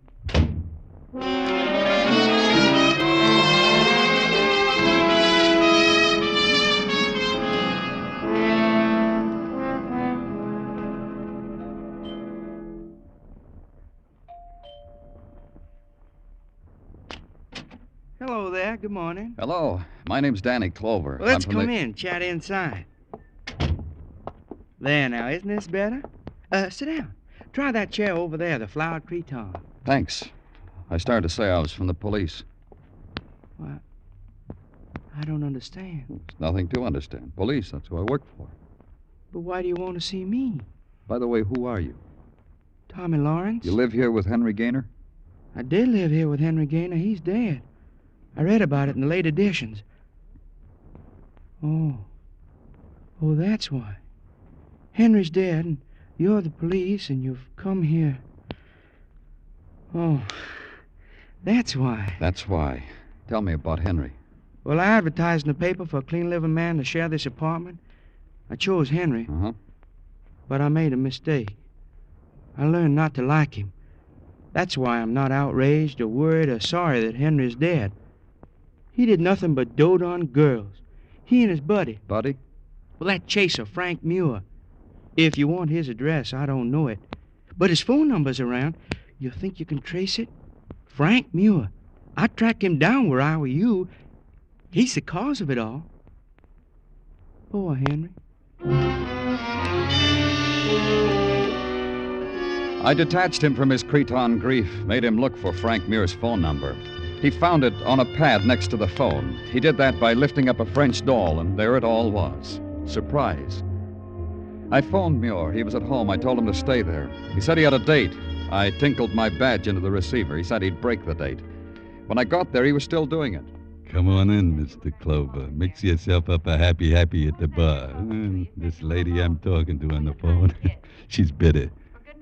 Hello there. Good morning. Hello. My name's Danny Clover. Well, let's come in. Chat inside. There now. Isn't this better? Sit down. Try that chair over there, the flowered cretonne. Thanks. I started to say I was from the police. What? I don't understand. There's nothing to understand. Police, that's who I work for. But why do you want to see me? By the way, who are you? Tommy Lawrence. You live here with Henry Gaynor? I did live here with Henry Gaynor. He's dead. I read about it in the late editions. Oh, that's why. Henry's dead, and you're the police, and you've come here. Oh, that's why. That's why. Tell me about Henry. Well, I advertised in the paper for a clean-living man to share this apartment. I chose Henry. Uh-huh. But I made a mistake. I learned not to like him. That's why I'm not outraged or worried or sorry that Henry's dead. He did nothing but dote on girls. He and his buddy. Buddy? Well, that chaser, Frank Muir. If you want his address, I don't know it. But his phone number's around. You think you can trace it? Frank Muir. I'd track him down where I were you. He's the cause of it all. Poor Henry. I detached him from his cretonne grief, made him look for Frank Muir's phone number. He found it on a pad next to the phone. He did that by lifting up a French doll, and there it all was. Surprise. I phoned Muir. He was at home. I told him to stay there. He said he had a date. I tinkled my badge into the receiver. He said he'd break the date. When I got there, he was still doing it. Come on in, Mr. Clover. Mix yourself up a happy at the bar. And this lady I'm talking to on the phone, she's bitter.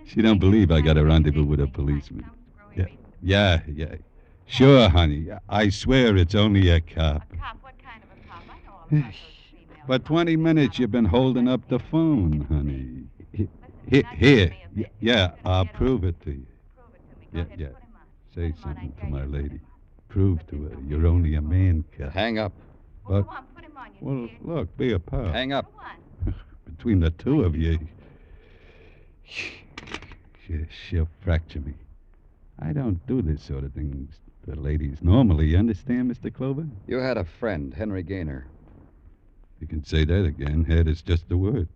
She don't believe I got a rendezvous with a policeman. Yeah. Sure, honey. I swear it's only a cop. A cop? What kind of a cop? I know all about those females. For 20 minutes, you've been holding up the phone, honey. Here. Yeah, I'll prove it to you. Yeah. Say something to my lady. Prove to her you're only a man cop. Hang up. But, well, look, be a pal. Hang up. Between the two of you, she'll fracture me. I don't do this sort of thing to ladies normally. You understand, Mr. Clover? You had a friend, Henry Gaynor. You can say that again. Had is just a word.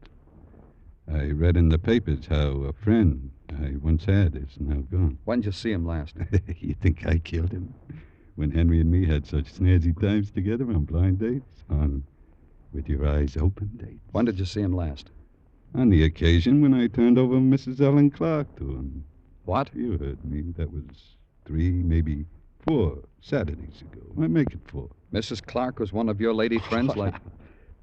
I read in the papers how a friend I once had is now gone. When'd you see him last? You think I killed him? When Henry and me had such snazzy times together on blind dates? On with your eyes open dates? When did you see him last? On the occasion when I turned over Mrs. Ellen Clark to him. What? You heard me. That was 3, maybe 4 Saturdays ago. I make it 4. Mrs. Clark was one of your lady friends, like...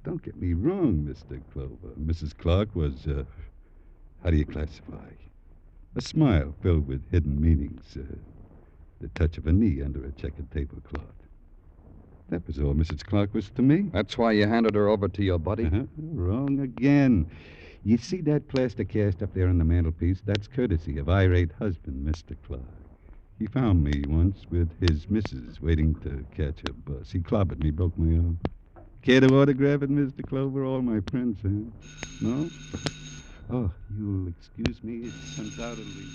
Don't get me wrong, Mr. Clover. Mrs. Clark was, how do you classify? A smile filled with hidden meanings. The touch of a knee under a checkered tablecloth. That was all Mrs. Clark was to me. That's why you handed her over to your buddy? Wrong again. You see that plaster cast up there on the mantelpiece? That's courtesy of irate husband, Mr. Clark. He found me once with his missus waiting to catch a bus. He clobbered me, broke my arm. Care to autograph it, Mr. Clover? All my friends have. No? Oh, you'll excuse me. It's undoubtedly...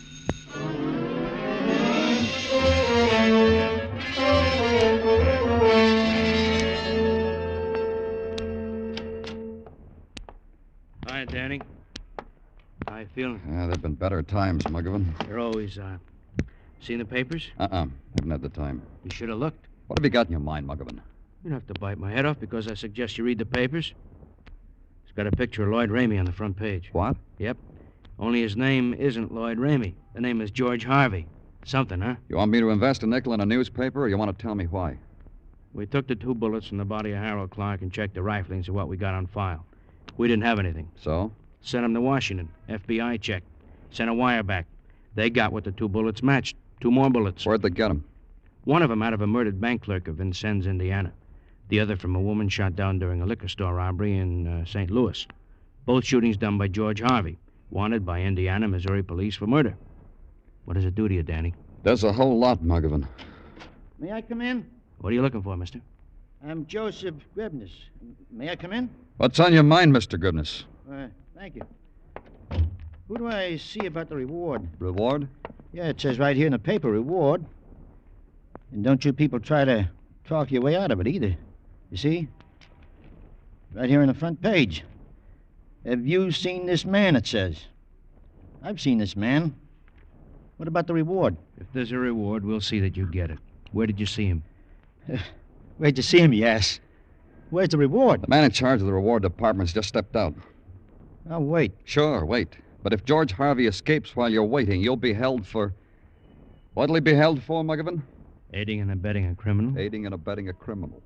Hi, Danny. How you feeling? There've been better times, Muggavan. You're always, seen the papers? Haven't had the time. You should have looked. What have you got in your mind, Muggavan? You don't have to bite my head off because I suggest you read the papers. It's got a picture of Lloyd Ramey on the front page. What? Yep. Only his name isn't Lloyd Ramey. The name is George Harvey. Something, huh? You want me to invest a nickel in a newspaper, or you want to tell me why? We took the 2 bullets from the body of Harold Clark and checked the riflings of what we got on file. We didn't have anything. So? Sent them to Washington. FBI checked. Sent a wire back. They got what the 2 bullets matched. 2 more bullets. Where'd they get them? One of them out of a murdered bank clerk of Vincennes, Indiana. The other from a woman shot down during a liquor store robbery in St. Louis. Both shootings done by George Harvey, wanted by Indiana, Missouri police for murder. What does it do to you, Danny? Does a whole lot, Muggavan. May I come in? What are you looking for, mister? I'm Joseph Grebness. May I come in? What's on your mind, Mr. Goodness? Thank you. Who do I see about the reward? Reward? Yeah, it says right here in the paper, reward. And don't you people try to talk your way out of it either. You see? Right here on the front page. Have you seen this man, it says. I've seen this man. What about the reward? If there's a reward, we'll see that you get it. Where did you see him? Where'd you see him, you ass? Where's the reward? The man in charge of the reward department's just stepped out. I'll wait. Sure, wait. But if George Harvey escapes while you're waiting, you'll be held for... What'll he be held for, Muggavan? Aiding and abetting a criminal. Aiding and abetting a criminal.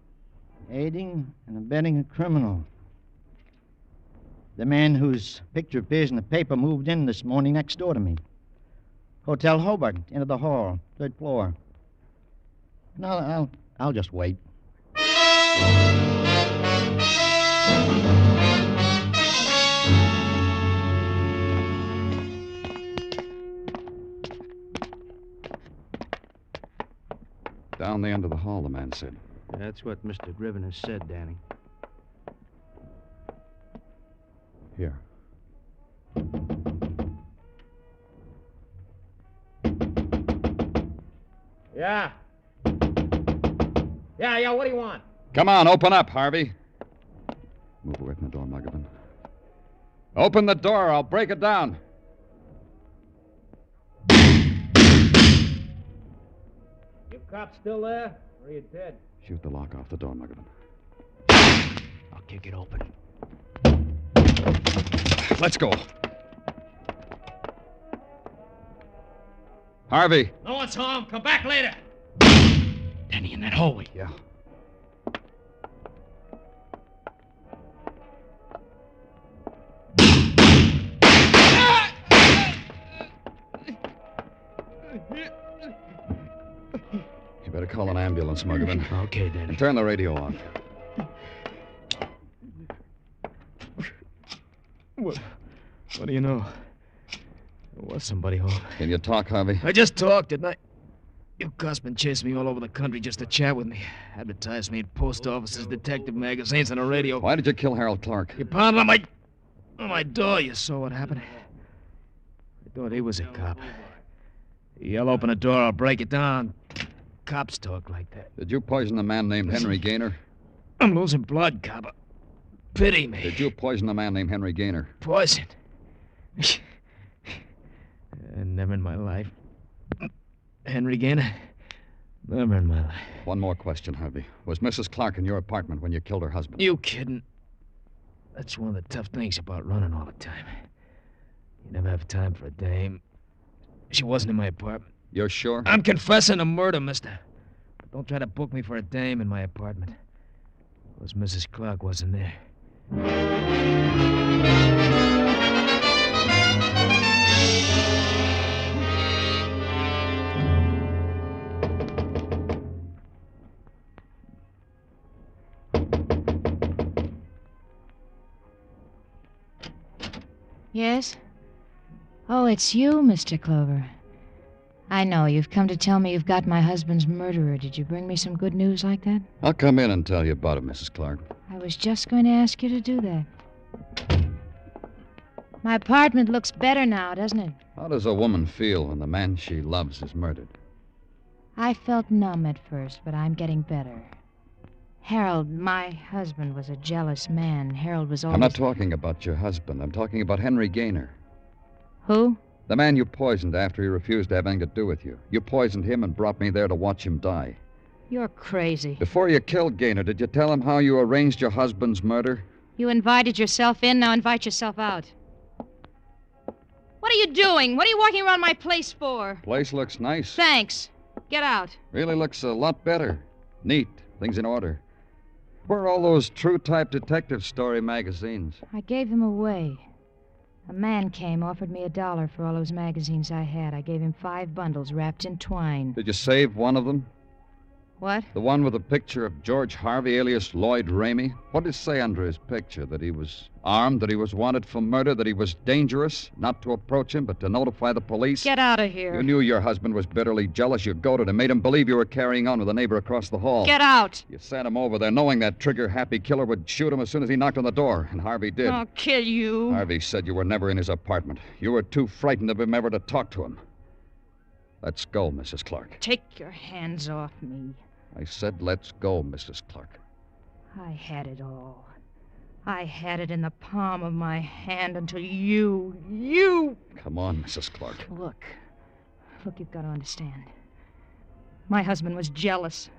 Aiding and abetting a criminal. The man whose picture appears in the paper moved in this morning next door to me. Hotel Hobart, end of the hall, 3rd floor. No, I'll just wait. Down the end of the hall, the man said. That's what Mr. Driven has said, Danny. Here. Yeah. Yeah, what do you want? Come on, open up, Harvey. Move away from the door, Muggavan. Open the door, I'll break it down. You cops still there? Or are you dead? Shoot the lock off the door, Muggavan. I'll kick it open. Let's go. Harvey. No one's home. Come back later. Danny, in that hallway. Yeah. call an ambulance, Muggavan. Okay, Danny. And turn the radio off. What do you know? There was somebody home. Can you talk, Harvey? I just talked, didn't I? You cops been chasing me all over the country just to chat with me. Advertised me in post offices, detective magazines, and the radio. Why did you kill Harold Clark? You pounded on my door. You saw what happened. I thought he was a cop. You'll open the door, I'll break it down. Cops talk like that. Did you poison a man named Henry Gaynor? I'm losing blood, cop. Pity me. Did you poison a man named Henry Gaynor? Poison? Never in my life. Henry Gaynor? Never in my life. One more question, Harvey. Was Mrs. Clark in your apartment when you killed her husband? You kidding? That's one of the tough things about running all the time. You never have time for a dame. She wasn't in my apartment. You're sure? I'm confessing a murder, mister. But don't try to book me for a dame in my apartment. Because Mrs. Clark wasn't there. Yes? Oh, it's you, Mr. Clover. I know. You've come to tell me you've got my husband's murderer. Did you bring me some good news like that? I'll come in and tell you about it, Mrs. Clark. I was just going to ask you to do that. My apartment looks better now, doesn't it? How does a woman feel when the man she loves is murdered? I felt numb at first, but I'm getting better. Harold, my husband, was a jealous man. Harold was always... I'm not talking about your husband. I'm talking about Henry Gaynor. Who? The man you poisoned after he refused to have anything to do with you. You poisoned him and brought me there to watch him die. You're crazy. Before you killed Gaynor, did you tell him how you arranged your husband's murder? You invited yourself in, now invite yourself out. What are you doing? What are you walking around my place for? Place looks nice. Thanks. Get out. Really looks a lot better. Neat. Things in order. Where are all those true-type detective story magazines? I gave them away. A man came, offered me $1 for all those magazines I had. I gave him 5 bundles wrapped in twine. Did you save one of them? What? The one with a picture of George Harvey, alias Lloyd Ramey? What did it say under his picture? That he was armed, that he was wanted for murder, that he was dangerous, not to approach him, but to notify the police? Get out of here. You knew your husband was bitterly jealous. You goaded him, made him believe you were carrying on with a neighbor across the hall. Get out. You sent him over there knowing that trigger-happy killer would shoot him as soon as he knocked on the door, and Harvey did. I'll kill you. Harvey said you were never in his apartment. You were too frightened of him ever to talk to him. Let's go, Mrs. Clark. Take your hands off me. I said, let's go, Mrs. Clark. I had it all. I had it in the palm of my hand until you... Come on, Mrs. Clark. Look, you've got to understand. My husband was jealous.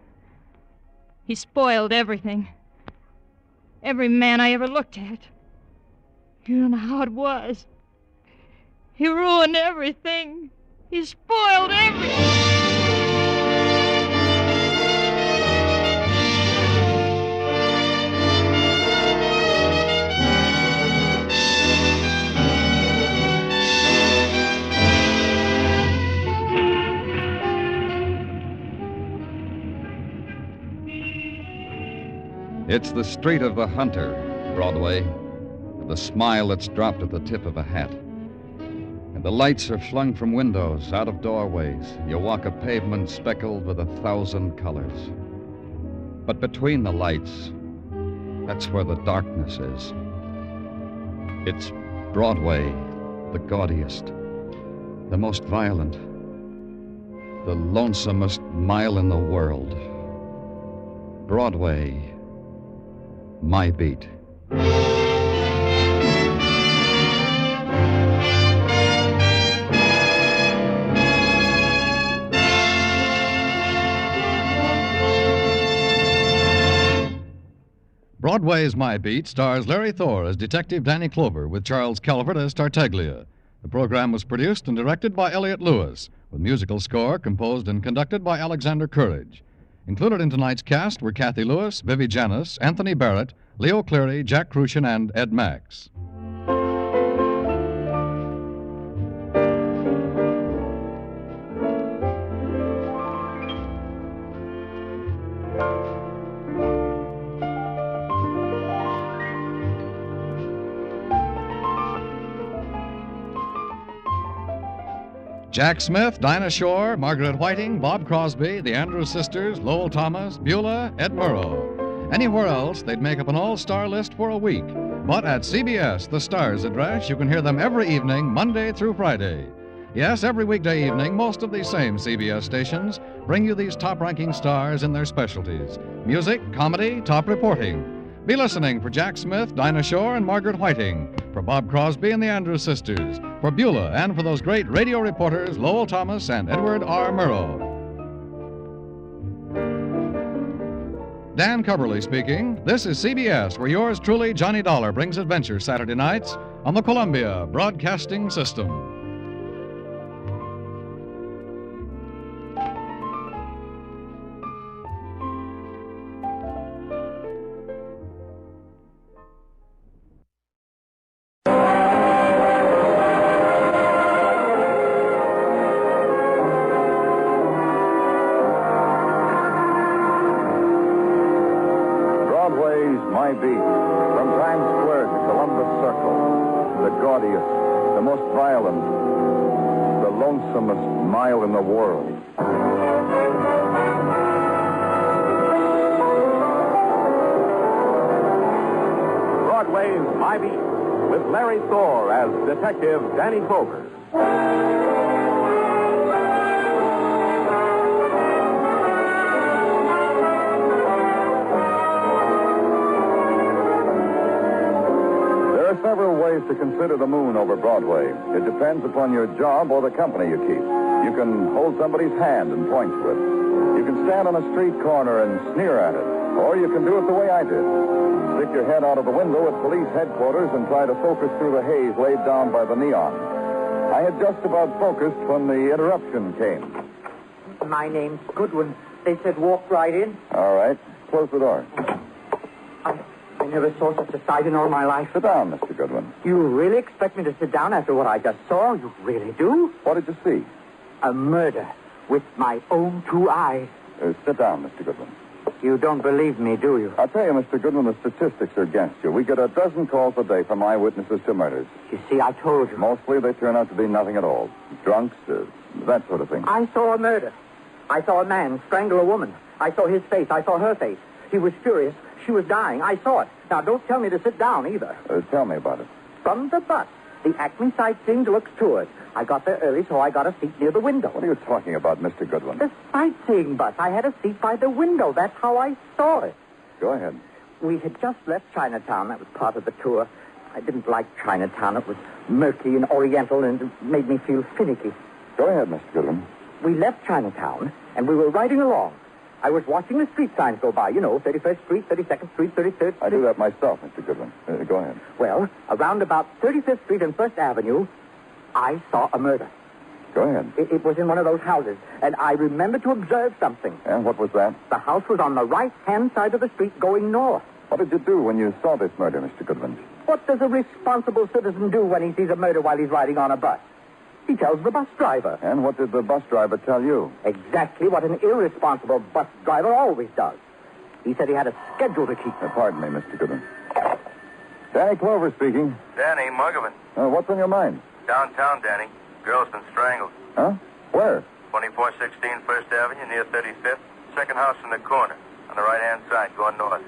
He spoiled everything. Every man I ever looked at. You don't know how it was. He ruined everything. He spoiled everything. It's the street of the hunter, Broadway. The smile that's dropped at the tip of a hat. And the lights are flung from windows, out of doorways. You walk a pavement speckled with 1,000 colors. But between the lights, that's where the darkness is. It's Broadway, the gaudiest, the most violent, the lonesomest mile in the world. Broadway, my beat. Broadway Is My Beat stars Larry Thor as Detective Danny Clover with Charles Calvert as Tartaglia. The program was produced and directed by Elliott Lewis, with musical score composed and conducted by Alexander Courage. Included in tonight's cast were Kathy Lewis, Vivi Janis, Anthony Barrett, Leo Cleary, Jack Crucian, and Ed Max. Jack Smith, Dinah Shore, Margaret Whiting, Bob Crosby, the Andrews sisters, Lowell Thomas, Beulah, Ed Murrow. Anywhere else, they'd make up an all-star list for a week. But at CBS, the Stars address, you can hear them every evening, Monday through Friday. Yes, every weekday evening, most of these same CBS stations bring you these top-ranking stars in their specialties: music, comedy, top reporting. Be listening for Jack Smith, Dinah Shore, and Margaret Whiting, for Bob Crosby and the Andrews sisters, for Beulah, and for those great radio reporters, Lowell Thomas and Edward R. Murrow. Dan Coverly speaking. This is CBS, where yours truly, Johnny Dollar, brings adventure Saturday nights on the Columbia Broadcasting System. My Beat, from Times Square to Columbus Circle, the gaudiest, the most violent, the lonesomest mile in the world. Broadway's My Beat, with Larry Thor as Detective Danny Clover. Several ways to consider the moon over Broadway. It depends upon your job or the company you keep. You can hold somebody's hand and point to it. You can stand on a street corner and sneer at it. Or you can do it the way I did. Stick your head out of the window at police headquarters and try to focus through the haze laid down by the neon. I had just about focused when the interruption came. My name's Goodwin. They said walk right in. All right. Close the door. I never saw such a sight in all my life. Sit down, Mr. Goodwin. You really expect me to sit down after what I just saw? You really do? What did you see? A murder with my own two eyes. Sit down, Mr. Goodwin. You don't believe me, do you? I'll tell you, Mr. Goodwin, the statistics are against you. We get a dozen calls a day from eyewitnesses to murders. You see, I told you. Mostly they turn out to be nothing at all. Drunks, that sort of thing. I saw a murder. I saw a man strangle a woman. I saw his face. I saw her face. He was furious. She was dying. I saw it. Now, don't tell me to sit down either. Tell me about it. From the bus, the Acme Sightseeing Deluxe Tours. I got there early, so I got a seat near the window. What are you talking about, Mr. Goodwin? The sightseeing bus. I had a seat by the window. That's how I saw it. Go ahead. We had just left Chinatown. That was part of the tour. I didn't like Chinatown. It was murky and oriental, and it made me feel finicky. Go ahead, Mr. Goodwin. We left Chinatown, and we were riding along. I was watching the street signs go by. You know, 31st Street, 32nd Street, 33rd Street. I do that myself, Mr. Goodwin. Go ahead. Well, around about 35th Street and 1st Avenue, I saw a murder. Go ahead. It was in one of those houses, and I remember to observe something. And what was that? The house was on the right-hand side of the street going north. What did you do when you saw this murder, Mr. Goodwin? What does a responsible citizen do when he sees a murder while he's riding on a bus? He tells the bus driver. And what did the bus driver tell you? Exactly what an irresponsible bus driver always does. He said he had a schedule to keep. Pardon me, Mr. Goodwin. Danny Clover speaking. Danny, Muggavan. What's on your mind? Downtown, Danny. Girl's been strangled. Huh? Where? 2416 First Avenue near 35th. Second house from the corner. On the right-hand side, going north.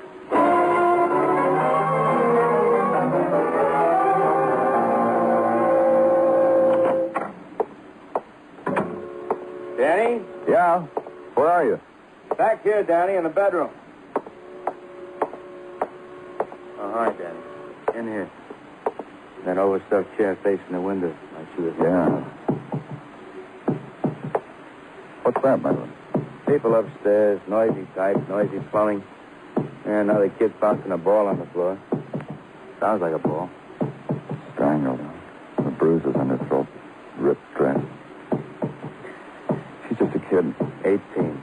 Danny? Yeah? Where are you? Back here, Danny, in the bedroom. Oh, hi, Danny. In here. That overstuffed chair facing the window. I see it. Yeah. What's that, Madeline? People upstairs, noisy types, noisy plumbing. And another kid bouncing a ball on the floor. Sounds like a ball. Strangled. The bruises on her throat. Ripped dress. She's just a kid. 18.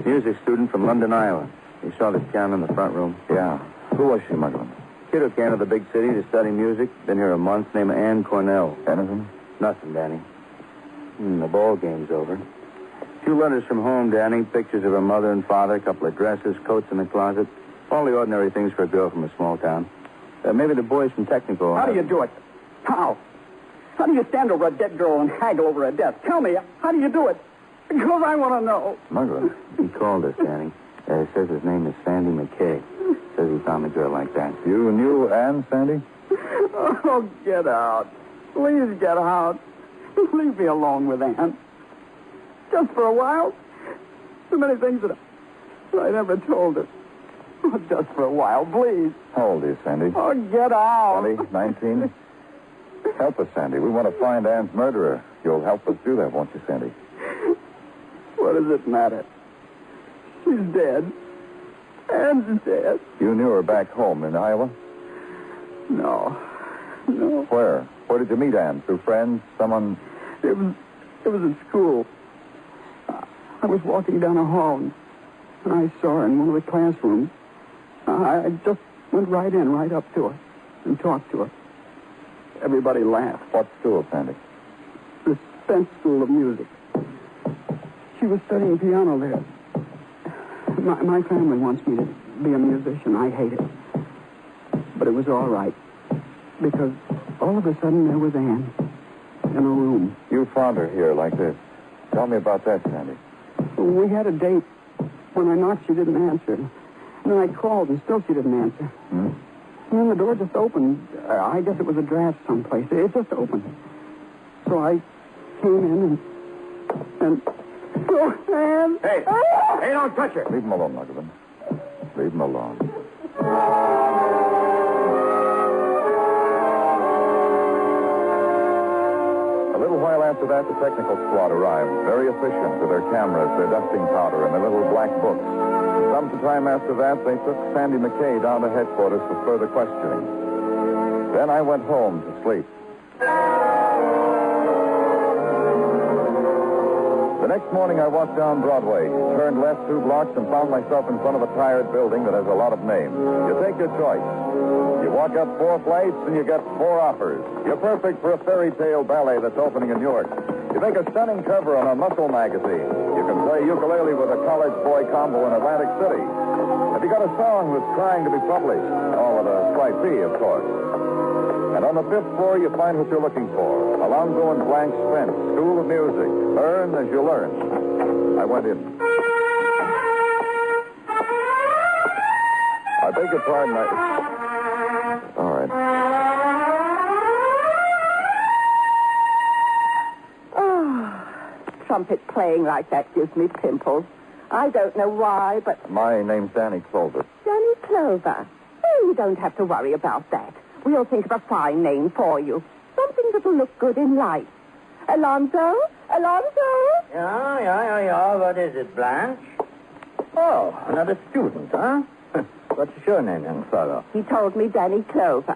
Music student from London, Iowa. You saw this piano in the front room? Yeah. Who was she, Madeline? Kid who came to the big city to study music. Been here a month. Named Ann Cornell. Anything? Nothing, Danny. The ball game's over. 2 letters from home, Danny. Pictures of her mother and father. A couple of dresses, coats in the closet. All the ordinary things for a girl from a small town. Maybe the boys from Technical. How do you do it? How? How do you stand over a dead girl and haggle over a death? Tell me, how do you do it? Because I want to know. Smuggler. He called us, Danny. Says his name is Sandy McKay. Says he found a girl like that. You knew Ann, Sandy? Oh, get out. Please get out. Leave me alone with Ann. Just for a while. So many things that I never told her. Oh, just for a while, please. How old are you, Sandy? Oh, get out. 20, 19? Help us, Sandy. We want to find Ann's murderer. You'll help us do that, won't you, Sandy? What does it matter? She's dead. Ann's dead. You knew her back home in Iowa? No. Where? Where did you meet Ann? Through friends? Someone? It was at school. I was walking down a hall, and I saw her in one of the classrooms. I just went right in, right up to her, and talked to her. Everybody laughed. What school, Sandy? The Suspense School of Music. She was studying piano there. My family wants me to be a musician. I hate it. But it was all right. Because all of a sudden there was Ann in a room. You found her here like this. Tell me about that, Sandy. We had a date. When I knocked, she didn't answer. And then I called, and still she didn't answer. And then the door just opened. I guess it was a draft someplace. It just opened. So I came in and... Oh, Ann! Hey, don't touch her. Leave him alone, Muggerman. Leave him alone. A little while after that, the technical squad arrived, very efficient with their cameras, their dusting powder, and their little black books. Some time after that, they took Sandy McKay down to headquarters for further questioning. Then I went home to sleep. The next morning, I walked down Broadway, turned left 2 blocks, and found myself in front of a tired building that has a lot of names. You take your choice. You walk up 4 flights, and you get 4 offers. You're perfect for a fairy tale ballet that's opening in Newark. You make a stunning cover on a muscle magazine. You can play ukulele with a college boy combo in Atlantic City. Have you got a song that's trying to be published? All at a slight fee, of course. And on the 5th floor, you find what you're looking for. Alonzo and Blanche Spence, School of Music. Learn as you learn. I went in. I beg your pardon. All right. Oh, trumpet playing like that gives me pimples. I don't know why, but... My name's Danny Clover. Danny Clover. Oh, you don't have to worry about that. We'll think of a fine name for you. Something that'll look good in life. Alonzo? Yeah. What is it, Blanche? Oh, another student, huh? What's your name, young fellow? He told me Danny Clover.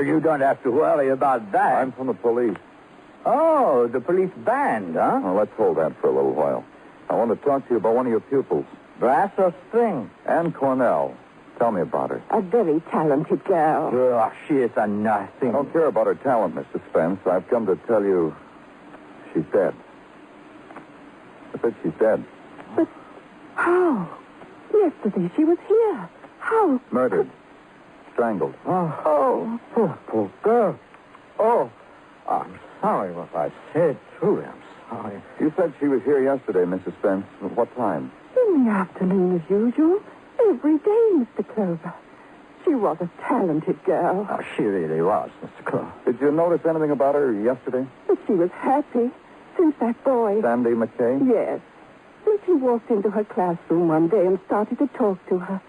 You don't have to worry about that. I'm from the police. Oh, the police band, huh? Well, let's hold that for a little while. I want to talk to you about one of your pupils. Brass or string? Ann Cornell. Tell me about her. A very talented girl. Oh, she is a nothing. I don't care about her talent, Mr. Spence. I've come to tell you she's dead. I said she's dead. But how? Yesterday she was here. How? Murdered. Strangled. Oh, poor girl. Oh, I'm sorry what I said, truly. I'm sorry. You said she was here yesterday, Mrs. Spence. At what time? In the afternoon, as usual. Every day, Mr. Clover. She was a talented girl. Oh, she really was, Mr. Clover. Did you notice anything about her yesterday? But she was happy since that boy... Sandy McKay? Yes. Since he walked into her classroom one day and started to talk to her.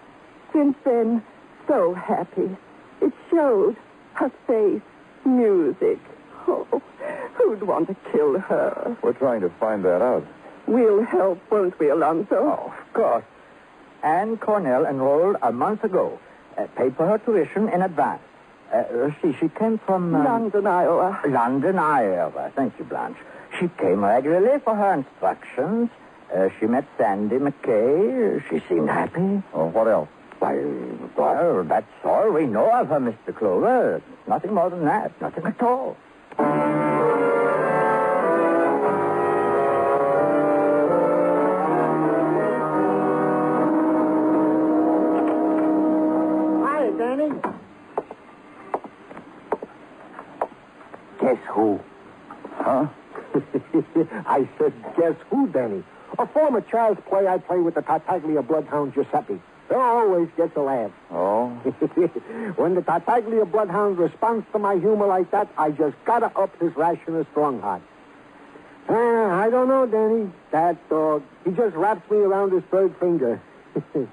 Since then, so happy. It showed. Her face, music. Oh, who'd want to kill her? We're trying to find that out. We'll help, won't we, Alonzo? Oh, of course. Ann Cornell enrolled a month ago. Paid for her tuition in advance. She came from... London, Iowa. London, Iowa. Thank you, Blanche. She came regularly for her instructions. She met Sandy McKay. She seemed happy. Oh, what else? Well, that's all we know of her, Mr. Clover. Nothing more than that. Nothing at all. Get Guess who? Huh? I said, guess who, Danny? A former child's play I play with the Tartaglia bloodhound Giuseppe. They always gets a laugh. Oh? When the Tartaglia bloodhound responds to my humor like that, I just gotta up his ration of strong heart. I don't know, Danny. That dog, he just wraps me around his third finger.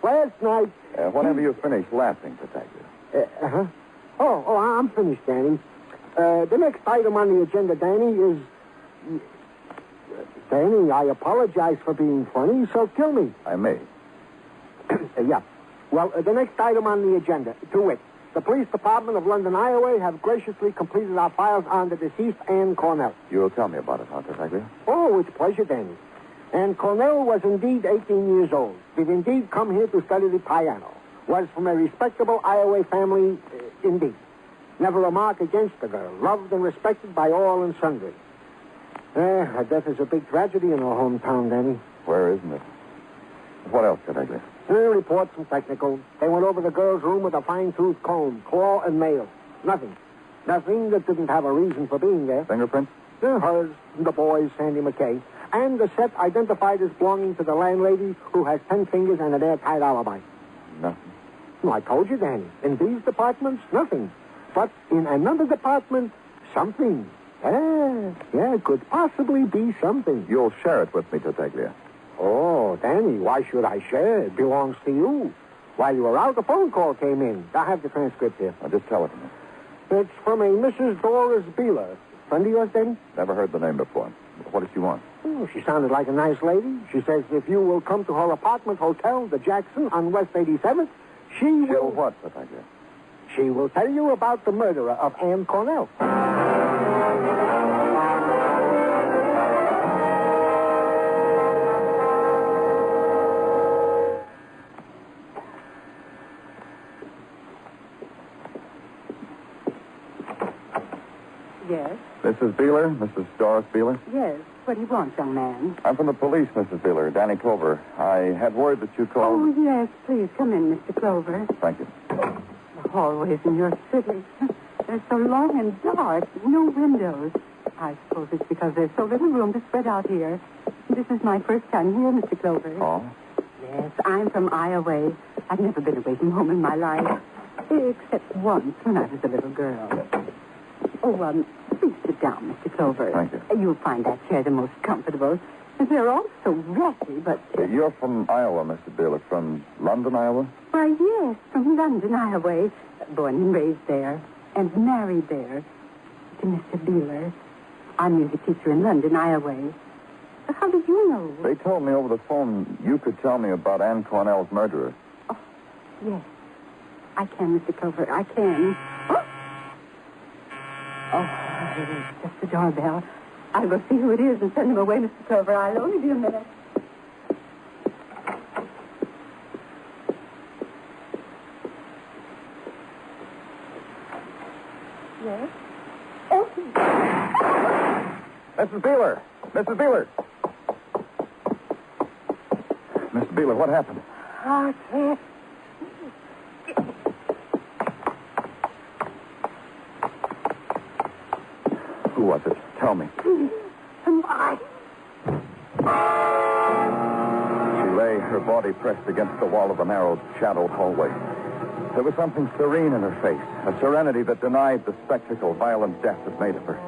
Last night... whenever you finish laughing, Tartaglia. Uh-huh. Oh, I'm finished, Danny. The next item on the agenda, Danny, is... Danny, I apologize for being funny, so kill me. I may. Yeah. Well, the next item on the agenda, to wit, the police department of London, Iowa, have graciously completed our files on the deceased Anne Cornell. You'll tell me about it, huh, Tartaglia? Oh, it's a pleasure, Danny. Anne Cornell was indeed 18 years old. Did indeed come here to study the piano. Was from a respectable Iowa family, indeed. Never a mark against the girl. Loved and respected by all and sundry. Her death is a big tragedy in our hometown, Danny. Where isn't it? What else, Tartaglia? Reports and technical. They went over the girl's room with a fine-tooth comb, claw, and nail. Nothing. Nothing that didn't have a reason for being there. Fingerprints? Hers, the boy's, Sandy McKay. And the set identified as belonging to the landlady who has 10 fingers and an airtight alibi. Nothing. Well, I told you, Danny. In these departments, nothing. But in another department, something. Yeah, it could possibly be something. You'll share it with me, Tartaglia. Oh, Danny, why should I share? It belongs to you. While you were out, a phone call came in. I have the transcript here. I'll just tell it to me. It's from a Mrs. Doris Beeler. Friend of yours, Danny? Never heard the name before. What does she want? Oh, she sounded like a nice lady. She says if you will come to her apartment hotel, the Jackson, on West 87th, She'll what, Tartaglia? She will tell you about the murderer of Anne Cornell. Yes? Mrs. Beeler? Mrs. Doris Beeler? Yes. What do you want, young man? I'm from the police, Mrs. Beeler. Danny Clover. I had word that you called... Oh, yes. Please come in, Mr. Clover. Thank you. The hallways in your city. They're so long and dark. No windows. I suppose it's because there's so little room to spread out here. This is my first time here, Mr. Clover. Oh? Yes, I'm from Iowa. I've never been away from home in my life. Except once when I was a little girl. Oh, please sit down, Mr. Clover. Thank you. You'll find that chair the most comfortable. They're all so ratty, but... You're from Iowa, Mr. Beeler. From London, Iowa? Why, yes, from London, Iowa. Born and raised there, and married there to Mr. Beeler. I'm music teacher in London, Iowa. How did you know? They told me over the phone you could tell me about Anne Cornell's murderer. Oh, yes. I can, Mr. Clover, I can. Oh, it's just the doorbell. I'll go see who it is and send him away, Mr. Clover. I'll only be a minute. Yes? Oh. Mrs. Beeler! Mrs. Beeler! Mr. Beeler, what happened? I can't. Who was it? Tell me. Somebody. She lay, her body pressed against the wall of the narrow, shadowed hallway. There was something serene in her face, a serenity that denied the spectacle violent death had made of her.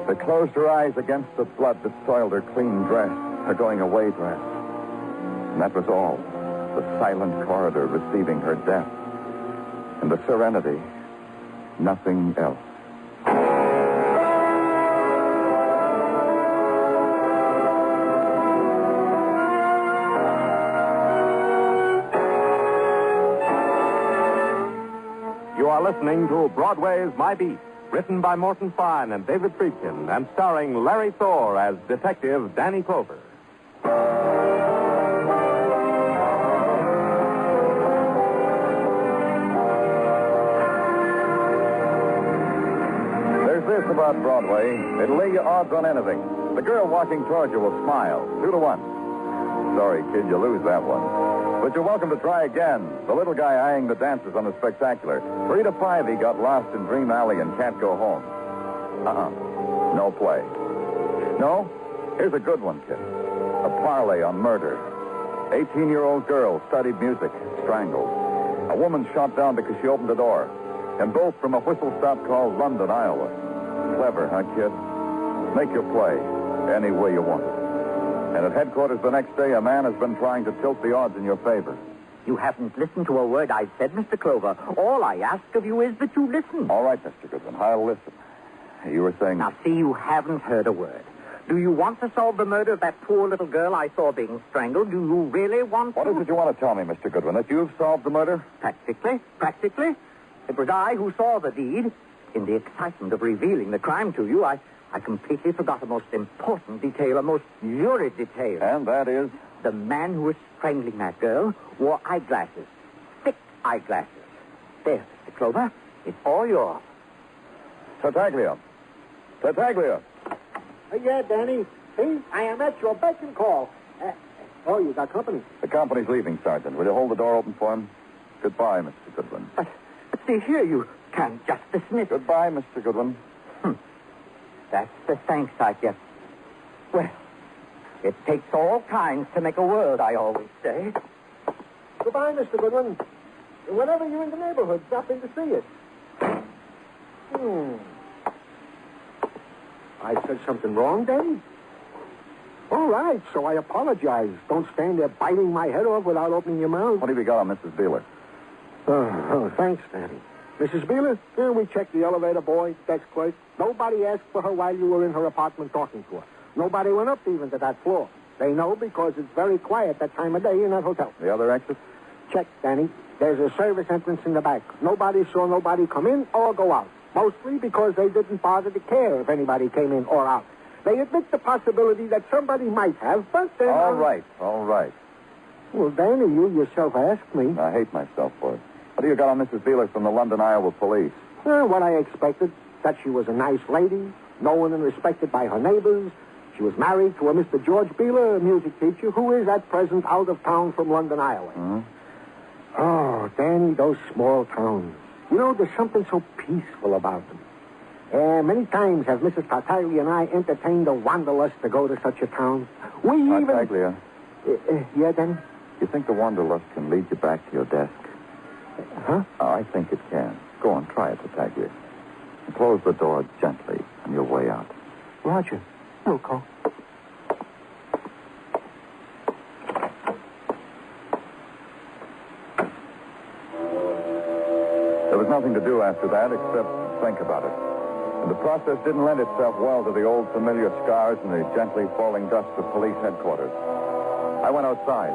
That closed her eyes against the blood that soiled her clean dress, her going-away dress. And that was all. The silent corridor receiving her death. And the serenity, nothing else. You are listening to Broadway's My Beat, written by Morton Fine and David Friedkin, and starring Larry Thor as Detective Danny Clover. There's this about Broadway. It'll lay you odds on anything. The girl walking towards you will smile. 2 to 1. Sorry, kid, you lose that one. But you're welcome to try again. The little guy eyeing the dancers on the spectacular. 3 to 5, he got lost in Dream Alley and can't go home. No play. No? Here's a good one, kid. A parlay on murder. 18-year-old girl studied music, strangled. A woman shot down because she opened the door. And both from a whistle-stop called London, Iowa. Clever, huh, kid? Make your play any way you want it. And at headquarters the next day, a man has been trying to tilt the odds in your favor. You haven't listened to a word I've said, Mr. Clover. All I ask of you is that you listen. All right, Mr. Goodwin, I'll listen. You were saying... Now, see, you haven't heard a word. Do you want to solve the murder of that poor little girl I saw being strangled? Do you really want to? What is it you want to tell me, Mr. Goodwin? That you've solved the murder? Practically. It was I who saw the deed. In the excitement of revealing the crime to you, I completely forgot a most important detail, a most lurid detail. And that is? The man who was strangling that girl wore eyeglasses. Thick eyeglasses. There, Mr. Clover. It's all yours. Tartaglia. Yeah, Danny. See, I am at your beck and call. Oh, you got company. The company's leaving, Sergeant. Will you hold the door open for him? Goodbye, Mr. Goodwin. But see here, you can't just dismiss... Goodbye, Mr. Goodwin. That's the thanks I get. Well, it takes all kinds to make a world, I always say. Goodbye, Mr. Goodwin. Whenever you're in the neighborhood, stop in to see it. I said something wrong, Danny? All right, so I apologize. Don't stand there biting my head off without opening your mouth. What have you got on Mrs. Beeler? Oh, thanks, Danny. Mrs. Beeler, here we checked the elevator, boy. That's quick. Nobody asked for her while you were in her apartment talking to her. Nobody went up even to that floor. They know because it's very quiet that time of day in that hotel. The other exit? Check, Danny. There's a service entrance in the back. Nobody saw nobody come in or go out. Mostly because they didn't bother to care if anybody came in or out. They admit the possibility that somebody might have, but then... All right. Well, Danny, you yourself asked me. I hate myself for it. What do you got on Mrs. Beeler from the London, Iowa police? What I expected. That she was a nice lady, known and respected by her neighbors. She was married to a Mr. George Beeler, a music teacher, who is at present out of town from London, Iowa. Mm-hmm. Oh, Danny, those small towns. You know, there's something so peaceful about them. Many times have Mrs. Tartaglia and I entertained a wanderlust to go to such a town. We even... Tartaglia? Yeah, Danny? You think the wanderlust can lead you back to your desk? Huh? Oh, I think it can. Go on, try it, Tartaglia. And close the door gently on your way out. Roger. We'll go. There was nothing to do after that except think about it. And the process didn't lend itself well to the old familiar scars and the gently falling dust of police headquarters. I went outside.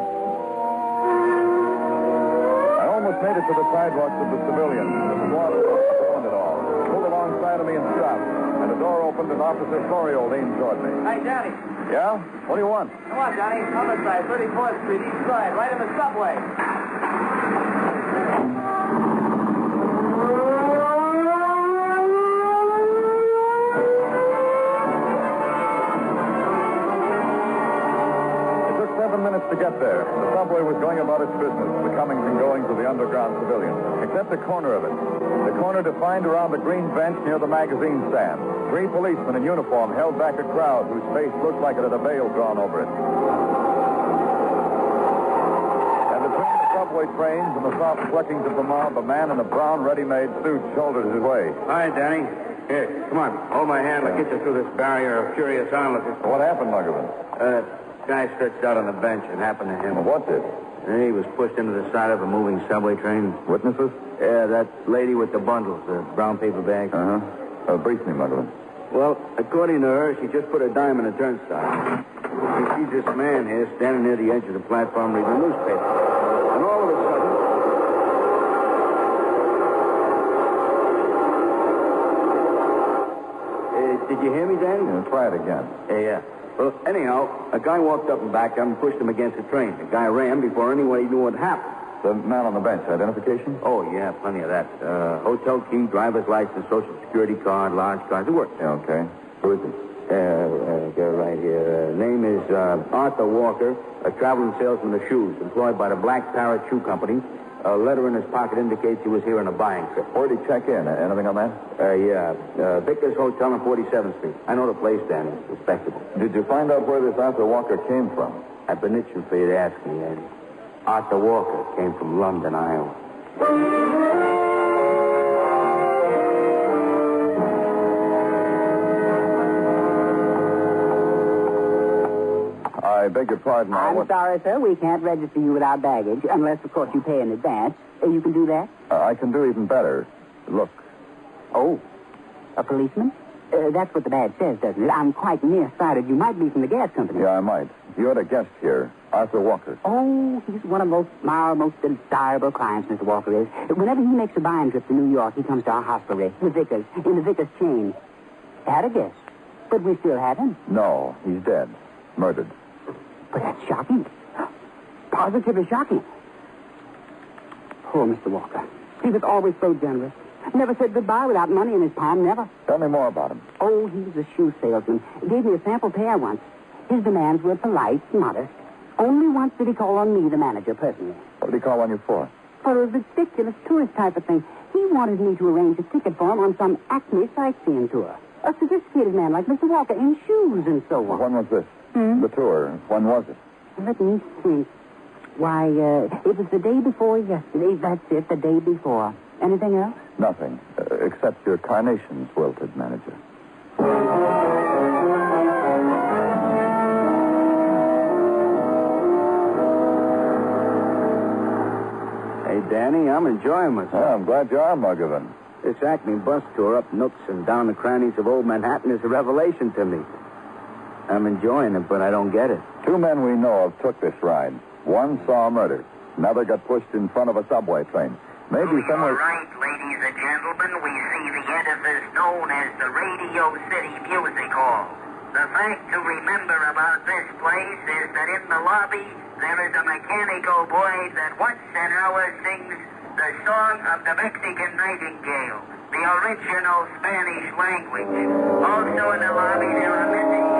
I almost made it to the sidewalks of the civilians. The squad ruined it all. Pulled alongside of me and stopped. And the door opened and Officer Florio leaned toward me. Hey, Johnny. Yeah? What do you want? Come on, Johnny. Homicide, 34th Street, East Side, right in the subway. To get there, the subway was going about its business, the comings and goings of the underground civilians, except the corner of it. The corner defined around the green bench near the magazine stand. 3 policemen in uniform held back a crowd whose face looked like it had a veil drawn over it. And between the subway trains and the soft cluckings of the mob, a man in a brown ready-made suit shouldered his way. Hi, Danny. Here, come on. Hold my hand. I'll get you through this barrier of curious onlookers. What happened, Muggerman? Guy stretched out on the bench. It happened to him. Well, what did? He was pushed into the side of a moving subway train. Witnesses? Yeah, that lady with the bundles, the brown paper bag. Brief me, Muggerman. Well, according to her, she just put a dime in a turnstile. She sees this man here standing near the edge of the platform reading a newspaper. And all of a sudden... did you hear me, Danny? Yeah, try it again. Yeah. Well, anyhow, a guy walked up and back up and pushed him against the train. The guy ran before anybody knew what happened. The man on the bench, identification? Oh, yeah, plenty of that. Hotel key, driver's license, social security card, large card. It works. Yeah, okay. Who is he? Right here. Name is Arthur Walker, a traveling salesman of shoes, employed by the Black Parrot Shoe Company. A letter in his pocket indicates he was here on a buying trip. Where'd he check in? Anything on that? Yeah. Victor's Hotel on 47th Street. I know the place, Danny. It's respectable. Did you find out where this Arthur Walker came from? I've been itching for you to ask me, Eddie. Arthur Walker came from London, Iowa. I beg your pardon. I'm sorry, sir. We can't register you without baggage, unless, of course, you pay in advance. You can do that? I can do even better. Look. Oh, a policeman? That's what the badge says, doesn't it? I'm quite nearsighted. You might be from the gas company. Yeah, I might. You're the guest here, Arthur Walker. Oh, he's one of our most desirable clients, Mr. Walker is. Whenever he makes a buying trip to New York, he comes to our hospital, the Vickers, in the Vickers chain. Had a guess, but we still have him. No, he's dead. Murdered. But that's shocking. Positively shocking. Poor Mr. Walker. He was always so generous. Never said goodbye without money in his palm, never. Tell me more about him. Oh, he was a shoe salesman. Gave me a sample pair once. His demands were polite, modest. Only once did he call on me, the manager, personally. What did he call on you for? For a ridiculous tourist type of thing. He wanted me to arrange a ticket for him on some Acme sightseeing tour. A sophisticated man like Mr. Walker, in shoes and so on. When was this? The tour. When was it? Let me think. Why, it was the day before yesterday. That's it, the day before. Anything else? Nothing, except your carnations wilted, manager. Hey, Danny, I'm enjoying myself. Yeah, I'm glad you are, Muggavan. This Acme bus tour up nooks and down the crannies of old Manhattan is a revelation to me. I'm enjoying it, but I don't get it. Two men we know of took this ride. One saw a murder. Another got pushed in front of a subway train. Maybe somewhere... All right, ladies and gentlemen, we see the edifice known as the Radio City Music Hall. The fact to remember about this place is that in the lobby there is a mechanical boy that once an hour sings the song of the Mexican Nightingale, the original Spanish language. Also in the lobby there are missing...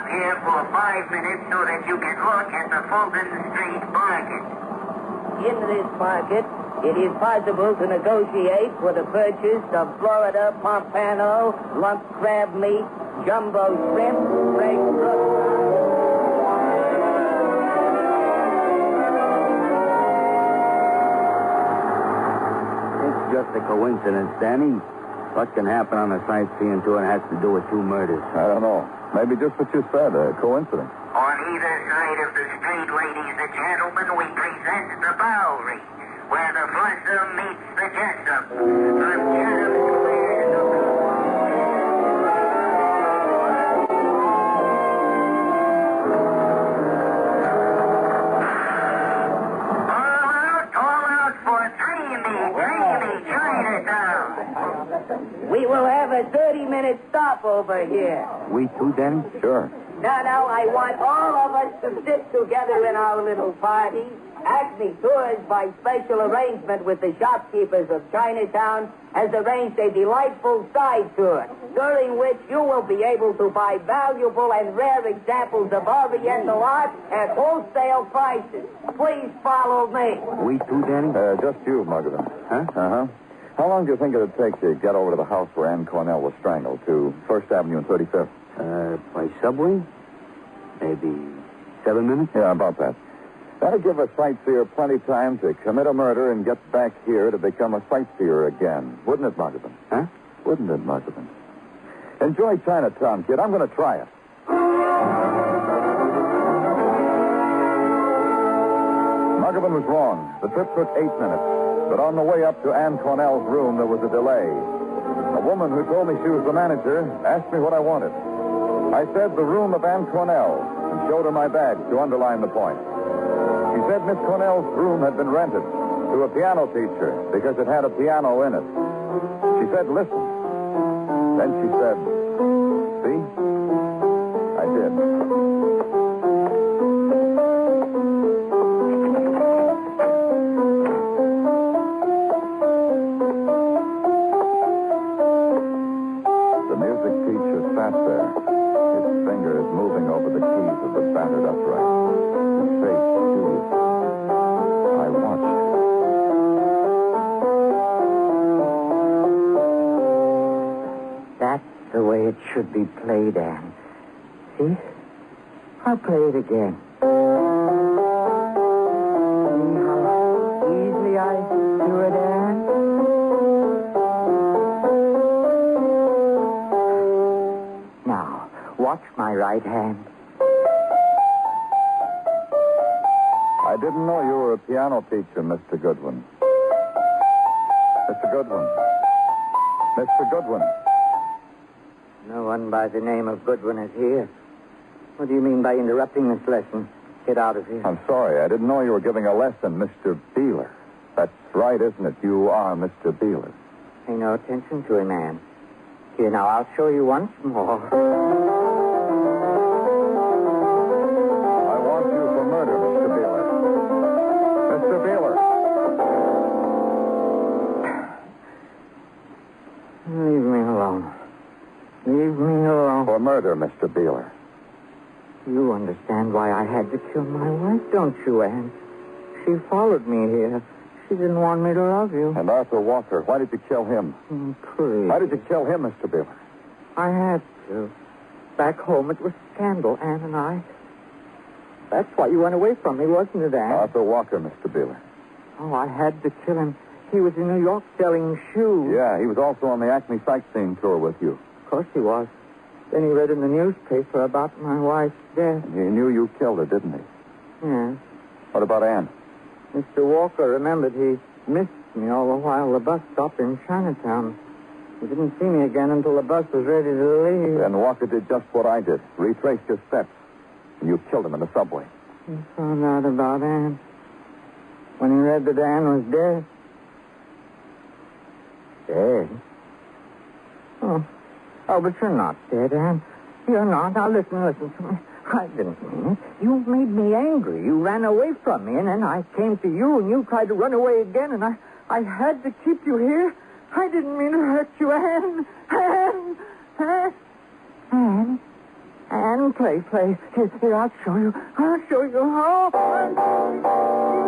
here for 5 minutes so that you can look at the Fulton Street market. In this market, it is possible to negotiate for the purchase of Florida pompano, lump crab meat, jumbo shrimp, fresh It's just a coincidence, Danny. What can happen on a sightseeing tour has to do with two murders? I don't know. Maybe just what you said, a coincidence. On either side of the street, ladies and gentlemen, we present the Bowery, where the Flusser meets the Jessup. From Chatham Square to... All out for dreamy Chinatown. We will have a 30-minute stopover here. We too, Danny? Sure. Now, I want all of us to sit together in our little party. Acme Tours, by special arrangement with the shopkeepers of Chinatown, has arranged a delightful side tour, during which you will be able to buy valuable and rare examples of Oriental art at wholesale prices. Please follow me. We too, Danny? Just you, Muggavan. Huh? Uh-huh. How long do you think it would take to get over to the house where Ann Cornell was strangled, to 1st Avenue and 35th? By subway? Maybe 7 minutes? Yeah, about that. That'd give a sightseer plenty time to commit a murder and get back here to become a sightseer again. Wouldn't it, Muggavan? Huh? Wouldn't it, Muggavan? Enjoy Chinatown, kid. I'm going to try it. Muggavan was wrong. The trip took 8 minutes. But on the way up to Ann Cornell's room, there was a delay. A woman who told me she was the manager asked me what I wanted. I said the room of Ann Cornell and showed her my badge to underline the point. She said Miss Cornell's room had been rented to a piano teacher because it had a piano in it. She said, listen. Then she said, see? I did. The music teacher should be played, Anne. See? I'll play it again. See how easily I do it, Anne? Now, watch my right hand. I didn't know you were a piano teacher, Mr. Goodwin. Mr. Goodwin. Mr. Goodwin. No one by the name of Goodwin is here. What do you mean by interrupting this lesson? Get out of here. I'm sorry. I didn't know you were giving a lesson, Mr. Beeler. That's right, isn't it? You are Mr. Beeler. Pay no attention to him, Anne. Here, now, I'll show you once more. I want you for murder, Mr. Beeler. Mr. Beeler. Leave me alone. Leave me alone. For murder, Mr. Beeler. You understand why I had to kill my wife, don't you, Anne? She followed me here. She didn't want me to love you. And Arthur Walker, why did you kill him? Please. Why did you kill him, Mr. Beeler? I had to. Back home, it was scandal, Anne and I. That's why you went away from me, wasn't it, Anne? Arthur Walker, Mr. Beeler. Oh, I had to kill him. He was in New York selling shoes. Yeah, he was also on the Acme sightseeing tour with you. Of course he was. Then he read in the newspaper about my wife's death. He knew you killed her, didn't he? Yes. What about Anne? Mr. Walker remembered he missed me all the while the bus stopped in Chinatown. He didn't see me again until the bus was ready to leave. And Walker did just what I did. Retraced your steps. And you killed him in the subway. He found out about Anne. When he read that Anne was dead. Dead? Oh, but you're not dead, Anne. You're not. Now, listen to me. I didn't mean it. You made me angry. You ran away from me, and then I came to you, and you tried to run away again, and I had to keep you here. I didn't mean to hurt you, Anne. Anne, play. Here, I'll show you. I'll show you how.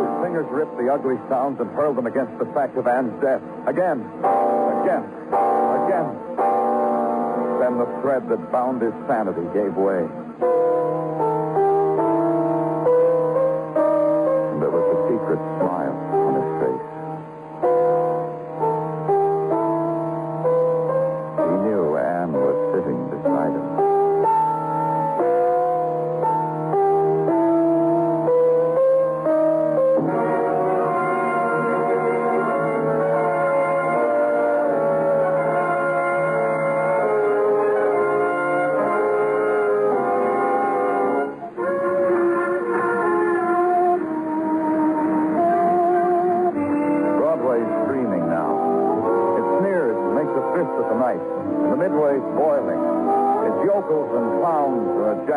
His fingers ripped the ugly sounds and hurled them against the fact of Anne's death. Again. Then the thread that bound his sanity gave way. And there was a secret smile on his face. He knew Anne was sitting beside him.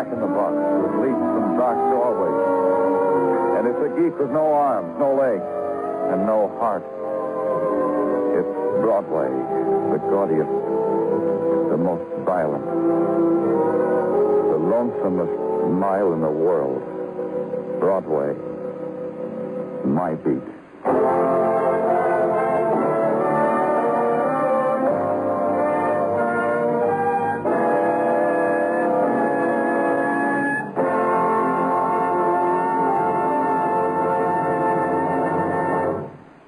In-the-box with leaks from dark doorways. And it's a geek with no arms, no legs, and no heart. It's Broadway, the gaudiest, the most violent, the lonesomest mile in the world. Broadway, my beat.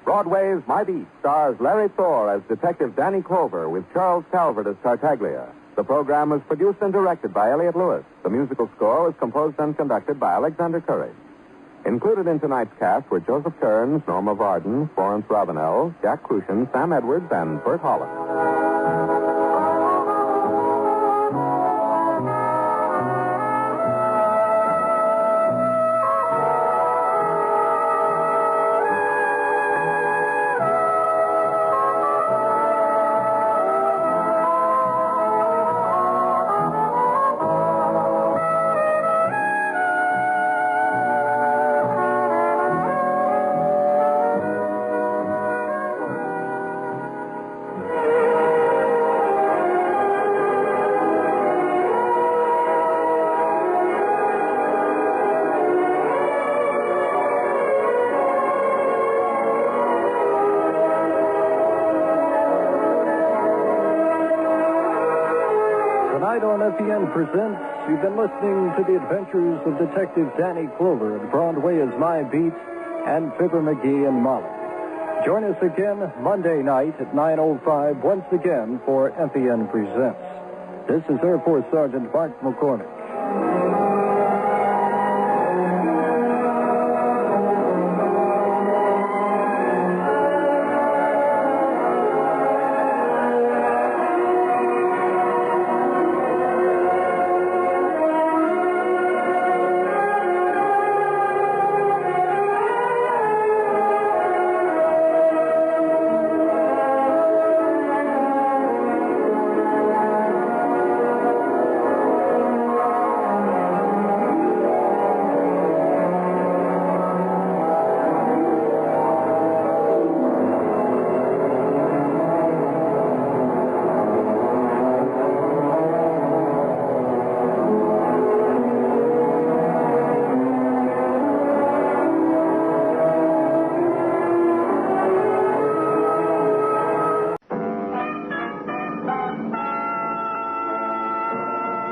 Broadway's My Beat stars Larry Thor as Detective Danny Clover with Charles Calvert as Tartaglia. The program was produced and directed by Elliott Lewis. The musical score was composed and conducted by Alexander Courage. Included in tonight's cast were Joseph Kearns, Norma Varden, Florence Ravenel, Jack Crucian, Sam Edwards, and Bert Holland. on FEN presents, you've been listening to the adventures of Detective Danny Clover in Broadway Is My Beat and Fibber McGee and Molly. Join us again Monday night at 9:05 once again for FEN Presents. This is Air Force Sergeant Bart McCormick.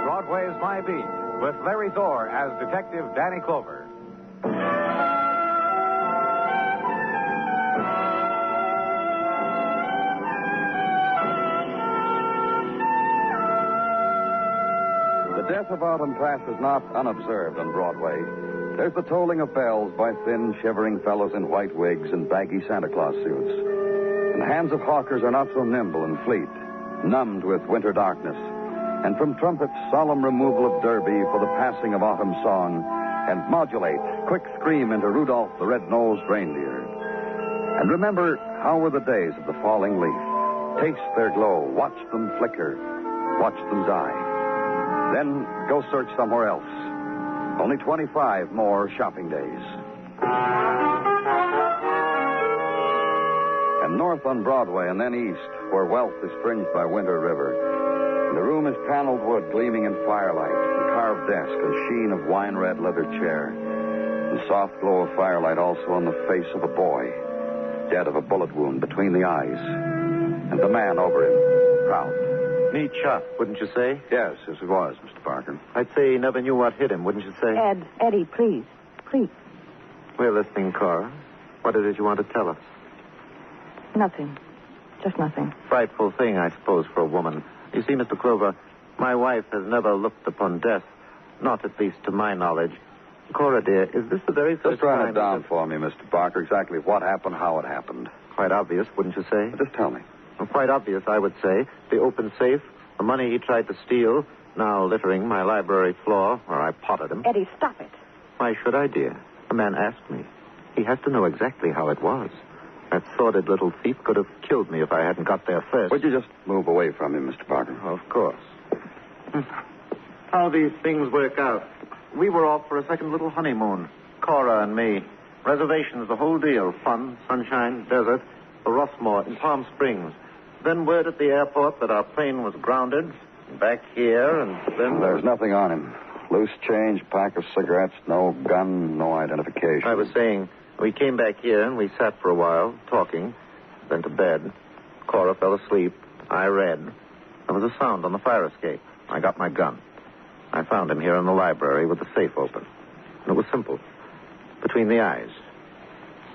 Broadway Is My Beat, with Larry Thor as Detective Danny Clover. The death of autumn passes not unobserved on Broadway. There's the tolling of bells by thin, shivering fellows in white wigs and baggy Santa Claus suits. And the hands of hawkers are not so nimble and fleet, numbed with winter darkness. And from trumpets, solemn removal of derby for the passing of autumn song, and modulate, quick scream into Rudolph the red-nosed reindeer. And remember, how were the days of the falling leaf? Taste their glow, watch them flicker, watch them die. Then go search somewhere else. Only 25 more shopping days. And north on Broadway and then east, where wealth is fringed by Winter River. The room is paneled wood gleaming in firelight, and carved desk and sheen of wine-red leather chair. And soft glow of firelight also on the face of a boy, dead of a bullet wound between the eyes. And the man over him, proud. Neat shot, wouldn't you say? Yes, it was, Mr. Parker. I'd say he never knew what hit him, wouldn't you say? Eddie, please. Please. We're listening, Cora. What is it you want to tell us? Nothing. Just nothing. Frightful thing, I suppose, for a woman. You see, Mr. Clover, my wife has never looked upon death. Not at least to my knowledge. Cora, dear, is this the very first Just run time... it down for me, Mr. Parker, exactly what happened, how it happened. Quite obvious, wouldn't you say? Just tell me. Well, quite obvious, I would say. The open safe, the money he tried to steal, now littering my library floor where I potted him. Eddie, stop it. Why should I, dear? The man asked me. He has to know exactly how it was. That sordid little thief could have killed me if I hadn't got there first. Would you just move away from him, Mr. Parker? Of course. How these things work out. We were off for a second little honeymoon. Cora and me. Reservations, the whole deal. Fun, sunshine, desert, the Rossmore in Palm Springs. Then word at the airport that our plane was grounded. Back here, and then... There's nothing on him. Loose change, pack of cigarettes, no gun, no identification. I was saying... We came back here and we sat for a while, talking, then to bed. Cora fell asleep. I read. There was a sound on the fire escape. I got my gun. I found him here in the library with the safe open. And it was simple. Between the eyes.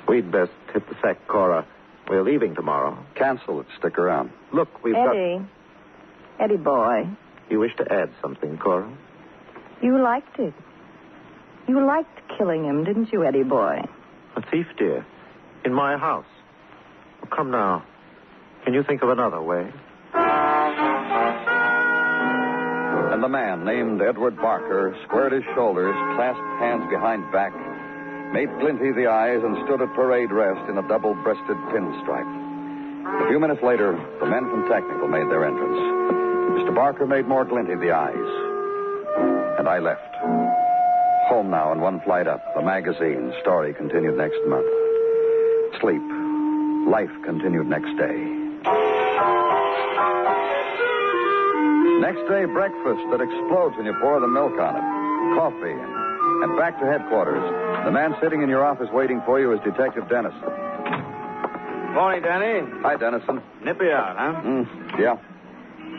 We'd best hit the sack, Cora. We're leaving tomorrow. Cancel it. Stick around. Look, we've Eddie. Eddie boy. You wish to add something, Cora? You liked it. You liked killing him, didn't you, Eddie boy? A thief, dear. In my house. Well, come now. Can you think of another way? And the man, named Edward Barker, squared his shoulders, clasped hands behind back, made glinty the eyes, and stood at parade rest in a double-breasted pinstripe. A few minutes later, the men from Technical made their entrance. Mr. Barker made more glinty the eyes. And I left. Home now and one flight up. The magazine. Story continued next month. Sleep. Life continued next day. Next day, breakfast that explodes when you pour the milk on it. Coffee. And back to headquarters. The man sitting in your office waiting for you is Detective Dennison. Morning, Danny. Hi, Dennison. Nippy out, huh? Yeah.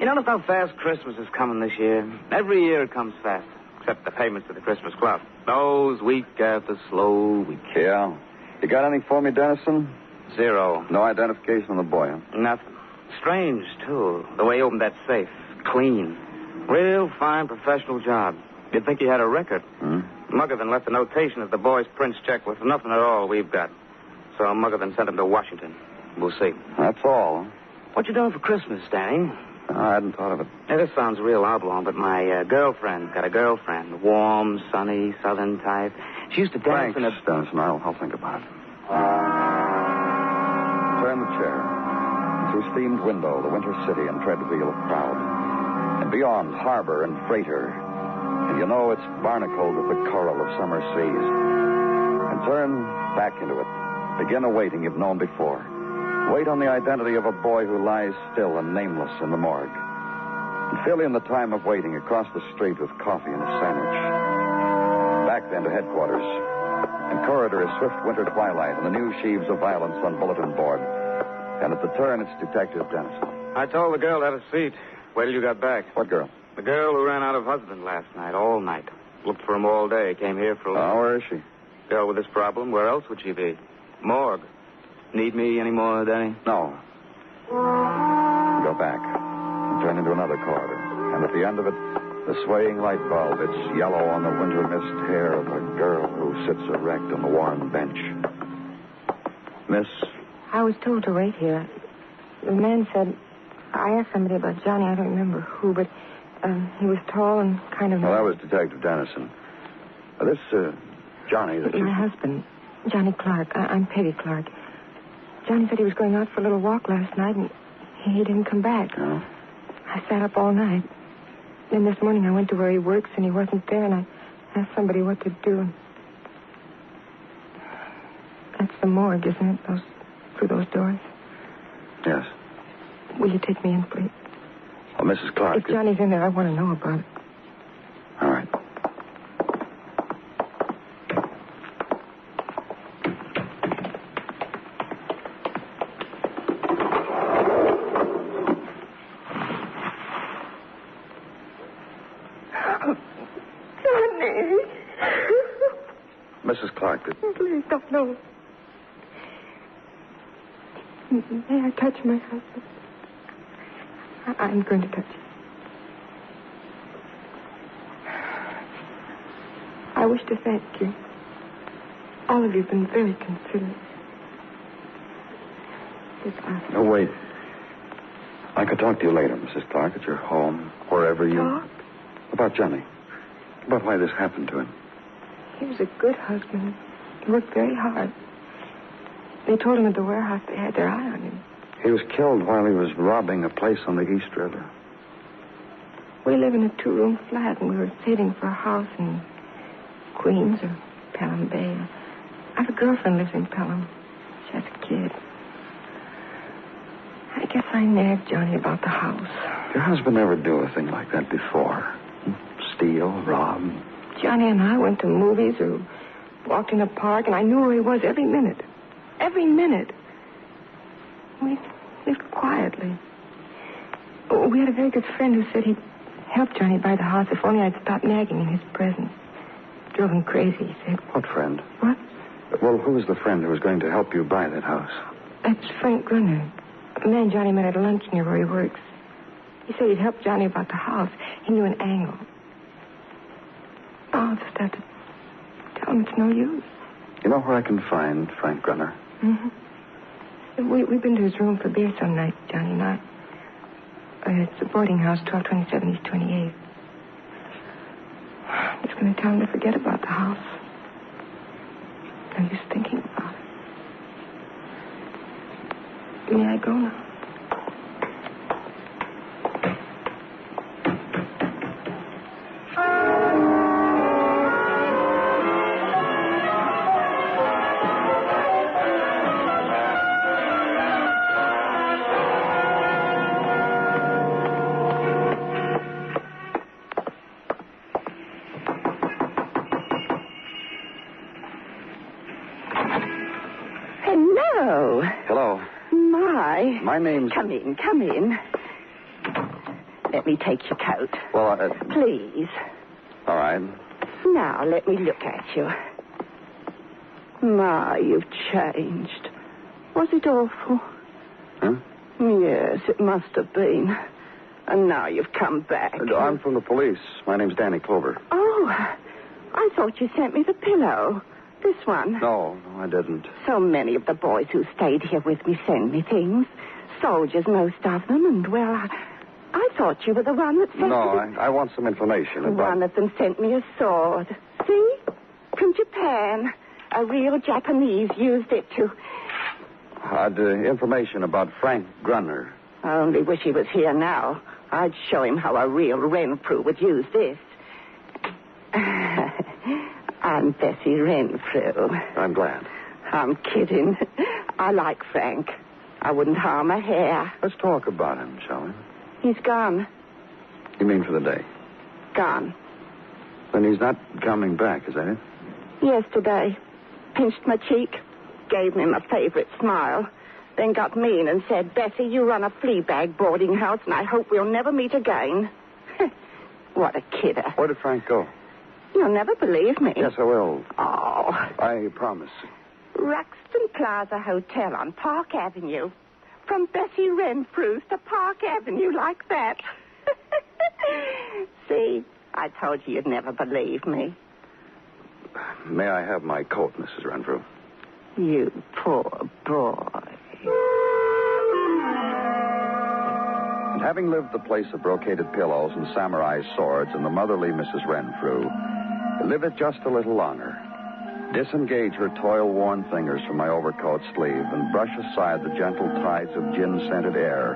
You notice how fast Christmas is coming this year? Every year it comes fast, except the payments to the Christmas club. Those week after slow week. Yeah. You got anything for me, Dennison? Zero. No identification on the boy, huh? Nothing. Strange, too, the way he opened that safe. Clean. Real fine professional job. You'd think he had a record. Muggerton left a notation that the boy's prince check was nothing at all we've got. So Muggerton sent him to Washington. We'll see. That's all. What you doing for Christmas, Danny? I hadn't thought of it. Hey, this sounds real oblong, but my girlfriend's got a girlfriend. Warm, sunny, southern type. She used to dance in a... Dennison, I'll think about it. Turn the chair. Through steamed window, the winter city, and tread wheel of crowd. And beyond, harbor and freighter. And you know it's barnacled with the coral of summer seas. And turn back into it. Begin a waiting you've known before. Wait on the identity of a boy who lies still and nameless in the morgue. And fill in the time of waiting across the street with coffee and a sandwich. Back then to headquarters. And corridor is swift winter twilight and the new sheaves of violence on bulletin board. And at the turn, it's Detective Dennison. I told the girl to have a seat. Wait till you got back. What girl? The girl who ran out of husband last night, all night. Looked for him all day. Came here for a... Oh, where is she? Girl with this problem, where else would she be? Morgue. Need me anymore, Danny? No. Go back. And turn into another corridor. And at the end of it, the swaying light bulb. It's yellow on the winter mist hair of a girl who sits erect on the worn bench. Miss? I was told to wait here. The man said... I asked somebody about Johnny. I don't remember who, but he was tall and kind of... Well, that was Detective Dennison. This, Johnny that you... My husband, Johnny Clark. I'm Peggy Clark. Johnny said he was going out for a little walk last night, and he didn't come back. Oh? I sat up all night. Then this morning I went to where he works, and he wasn't there, and I asked somebody what to do. That's the morgue, isn't it? Through those doors? Yes. Will you take me in, please? Well, Mrs. Clark... If Johnny's in there, I want to know about it. All right. Johnny! Mrs. Clark, Please don't know. May I touch my husband? I'm going to touch him. I wish to thank you. All of you have been very considerate. No, wait. I could talk to you later, Mrs. Clark, at your home, wherever you... Talk? About Johnny. About why this happened to him. He was a good husband. He worked very hard. They told him at the warehouse they had their eye on him. He was killed while he was robbing a place on the East River. We live in a 2-room flat, and we were saving for a house in Queens or Pelham Bay. I have a girlfriend lives in Pelham. She has a kid. I guess I nagged Johnny about the house. Your husband never do a thing like that before. Steal, rob. Johnny and I went to movies or walked in a park, and I knew where he was every minute. Every minute. We lived quietly. We had a very good friend who said he'd help Johnny buy the house if only I'd stop nagging in his presence. Drove him crazy, he said. What friend? What? Well, who was the friend who was going to help you buy that house? That's Frank Grunner, a man Johnny met at lunch near where he works. He said he'd help Johnny about the house. He knew an angle. I'll just have to tell him it's no use. You know where I can find Frank Grunner? Mm-hmm. We've been to his room for beer some night, Johnny and I. It's a boarding house, 1227 East 28th. I'm just going to tell him to forget about the house. I'm just thinking about it. May I go now? Hello. My. My name's... Come in. Let me take your coat. Well, Please. All right. Now, let me look at you. My, you've changed. Was it awful? Huh? Yes, it must have been. And now you've come back. I'm from the police. My name's Danny Clover. Oh, I thought you sent me the pillow. This one. No, I didn't. So many of the boys who stayed here with me send me things. Soldiers, most of them. And, well, I thought you were the one that sent No, me. I want some information about... One of them sent me a sword. See? From Japan. A real Japanese used it to... information about Frank Grunner. I only wish he was here now. I'd show him how a real Renfrew would use this. I'm Bessie Renfrew. I'm glad. I'm kidding. I like Frank. I wouldn't harm a hair. Let's talk about him, shall we? He's gone. You mean for the day? Gone. Then he's not coming back, is that it? Yesterday. Pinched my cheek. Gave me my favorite smile. Then got mean and said, Bessie, you run a flea bag boarding house, and I hope we'll never meet again. What a kidder. Where did Frank go? You'll never believe me. Yes, I will. Oh. I promise. Ruxton Plaza Hotel on Park Avenue. From Bessie Renfrew's to Park Avenue like that. See, I told you you'd never believe me. May I have my coat, Mrs. Renfrew? You poor boy. And having lived the place of brocaded pillows and samurai swords and the motherly Mrs. Renfrew, live it just a little longer. Disengage her toil-worn fingers from my overcoat sleeve and brush aside the gentle tides of gin-scented air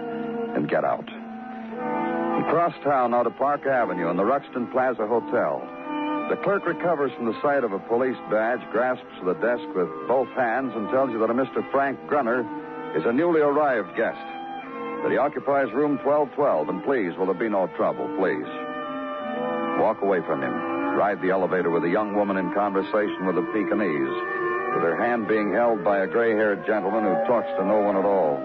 and get out. And cross town now to Park Avenue and the Ruxton Plaza Hotel. The clerk recovers from the sight of a police badge, grasps the desk with both hands, and tells you that a Mr. Frank Grunner is a newly arrived guest. That he occupies room 1212, and please, will there be no trouble, please. Walk away from him. Ride the elevator with a young woman in conversation with a Pekingese, with her hand being held by a gray-haired gentleman who talks to no one at all.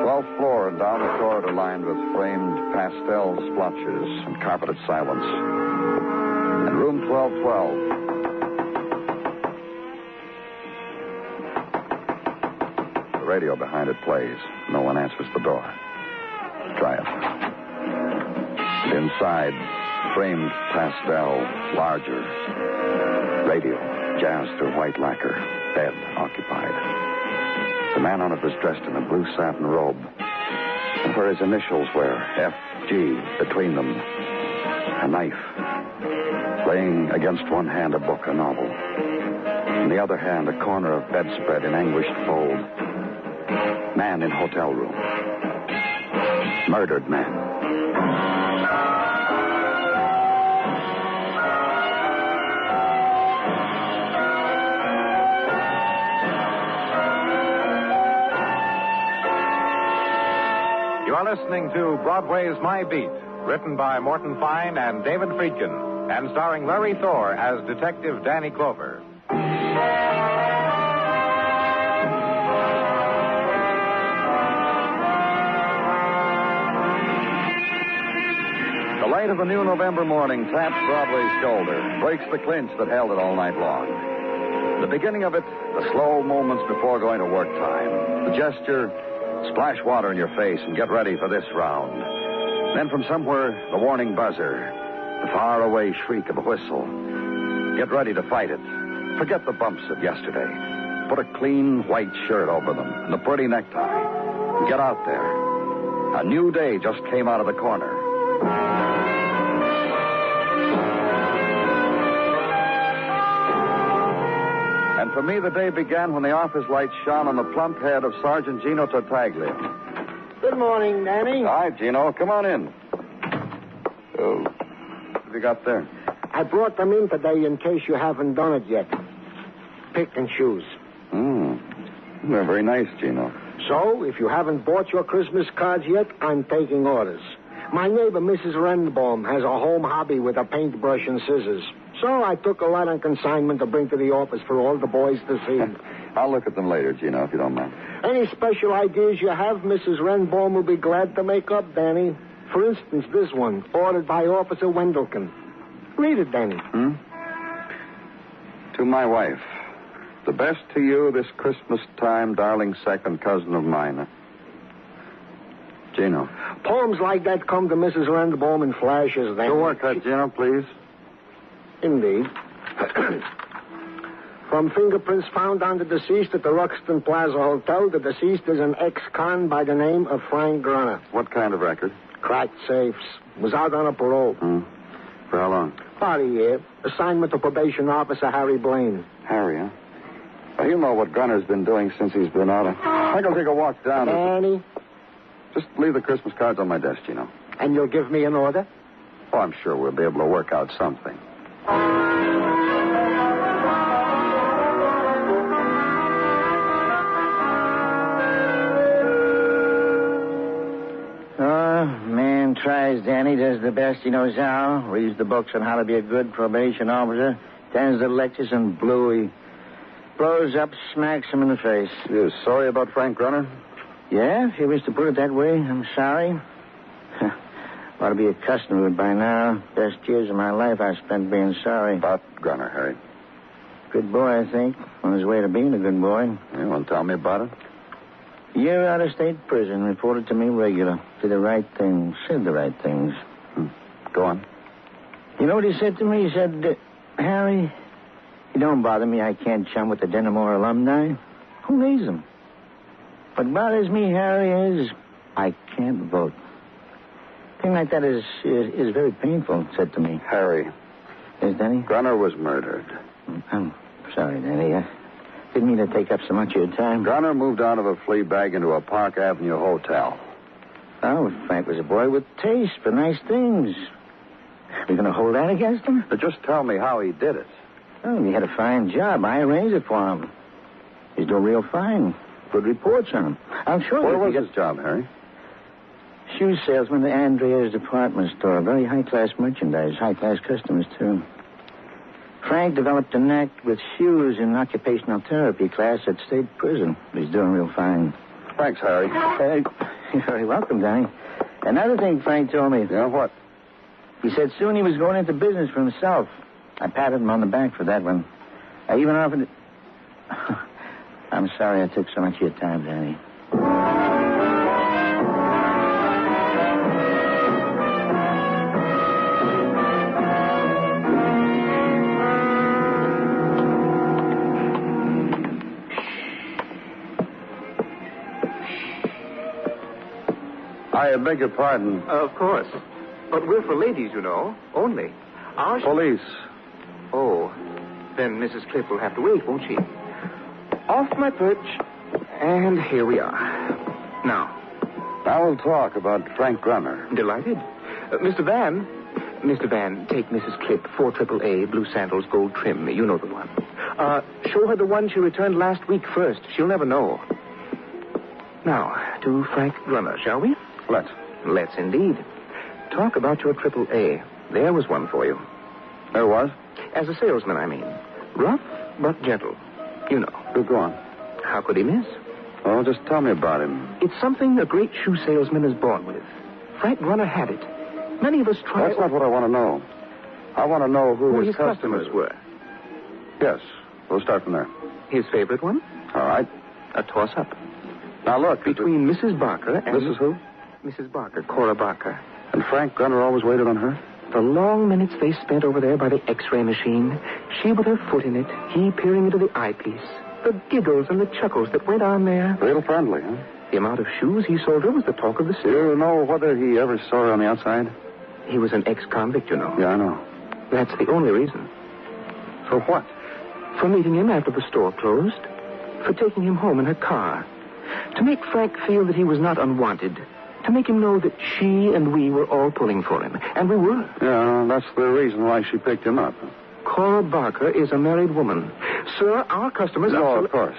12th floor and down the corridor lined with framed pastel splotches and carpeted silence. And room 1212. The radio behind it plays. No one answers the door. Try it. And inside, framed pastel, larger. Radio, jazz through white lacquer. Bed occupied. The man on it was dressed in a blue satin robe. And where his initials were, F.G., between them, a knife. Laying against one hand a book, a novel. In the other hand, a corner of bedspread in anguished fold. Man in hotel room. Murdered man. You are listening to Broadway's My Beat, written by Morton Fine and David Friedkin, and starring Larry Thor as Detective Danny Clover. The light of a new November morning taps Broadway's shoulder, breaks the clinch that held it all night long. The beginning of it, the slow moments before going to work time. The gesture, splash water in your face and get ready for this round. Then from somewhere, the warning buzzer, the faraway shriek of a whistle. Get ready to fight it. Forget the bumps of yesterday. Put a clean white shirt over them and a pretty necktie. And get out there. A new day just came out of the corner. And for me, the day began when the office lights shone on the plump head of Sergeant Gino Tartaglia. Good morning, Danny. Hi, Gino. Come on in. Oh, what have you got there? I brought them in today in case you haven't done it yet. Pick and choose. They're very nice, Gino. So, if you haven't bought your Christmas cards yet, I'm taking orders. My neighbor, Mrs. Renbaum, has a home hobby with a paintbrush and scissors. So I took a lot on consignment to bring to the office for all the boys to see. I'll look at them later, Gino, if you don't mind. Any special ideas you have, Mrs. Renbaum will be glad to make up, Danny. For instance, this one, ordered by Officer Wendell. Read it, Danny. To my wife. The best to you this Christmas time, darling second cousin of mine. Gino. Poems like that come to Mrs. Renbaum in flashes, Danny. Go work that, Gino, please. Indeed. From fingerprints found on the deceased at the Ruxton Plaza Hotel, the deceased is an ex-con by the name of Frank Grunner. What kind of record? Cracked safes. Was out on a parole. For how long? About a year. Assignment to probation officer Harry Blaine. Harry, huh? Well, he'll know what Grunner's been doing since he's been out. I'm going to take a walk down. Danny? Just leave the Christmas cards on my desk, Gino. And you'll give me an order? Oh, I'm sure we'll be able to work out something. Man tries, Danny, does the best he knows how. Reads the books on how to be a good probation officer. Attends the lectures, and Blue, he blows up, smacks him in the face. You sorry about Frank Grunner? Yeah, if you wish to put it that way, I'm sorry. Ought to be accustomed to it by now. Best years of my life I spent being sorry. About Grunner, Harry. Good boy, I think. On his way to being a good boy. You want to tell me about it? Year out of state prison, reported to me regular. Did the right things, said the right things. Go on. You know what he said to me? He said, Harry, you don't bother me. I can't chum with the Denimore alumni. Who needs them? What bothers me, Harry, is I can't vote. A thing like that is very painful, said to me. Harry. Yes, Danny? Grunner was murdered. I'm sorry, Danny. I didn't mean to take up so much of your time. Grunner moved out of a flea bag into a Park Avenue hotel. Oh, Frank was a boy with taste for nice things. You're going to hold that against him? But just tell me how he did it. Oh, he had a fine job. I arranged it for him. He's doing real fine. Good reports on him. I'm sure. Where was his job, Harry? Shoe salesman at Andrea's department store. Very high-class merchandise. High-class customers, too. Frank developed a knack with shoes in occupational therapy class at state prison. He's doing real fine. Thanks, Harry. You're very welcome, Danny. Another thing Frank told me. Yeah, what? He said soon he was going into business for himself. I patted him on the back for that one. I even offered to... I'm sorry I took so much of your time, Danny. I beg your pardon. Of course. But we're for ladies, you know. Only. Police. Oh. Then Mrs. Cliff will have to wait, won't she? Off my perch. And here we are. Now we'll talk about Frank Grunner. Delighted. Mr. Van, take Mrs. Clipp, 4AAA, blue sandals, gold trim. You know the one. Show her the one she returned last week first. She'll never know. Now, to Frank Grunner, shall we? Let's indeed. Talk about your AAA. There was one for you. There was? As a salesman, I mean. Rough, but gentle. You know. Go on. How could he miss? Oh, just tell me about him. It's something a great shoe salesman is born with. Frank Grunner had it. Many of us try... That's not what I want to know. I want to know who his customers were. Yes. We'll start from there. His favorite one? All right. A toss-up. Now, look. Between Mrs. Barker and... Mrs. who? Mrs. Barker, Cora Barker. And Frank Grunner always waited on her? The long minutes they spent over there by the X-ray machine, she with her foot in it, he peering into the eyepiece. The giggles and the chuckles that went on there. Real friendly, huh? The amount of shoes he sold her was the talk of the city. Do you know whether he ever saw her on the outside? He was an ex-convict, you know. Yeah, I know. That's the only reason. For what? For meeting him after the store closed. For taking him home in her car. To make Frank feel that he was not unwanted. To make him know that she and we were all pulling for him. And we were. Yeah, that's the reason why she picked him up. Cora Barker is a married woman. Sir, our customers... No, of course.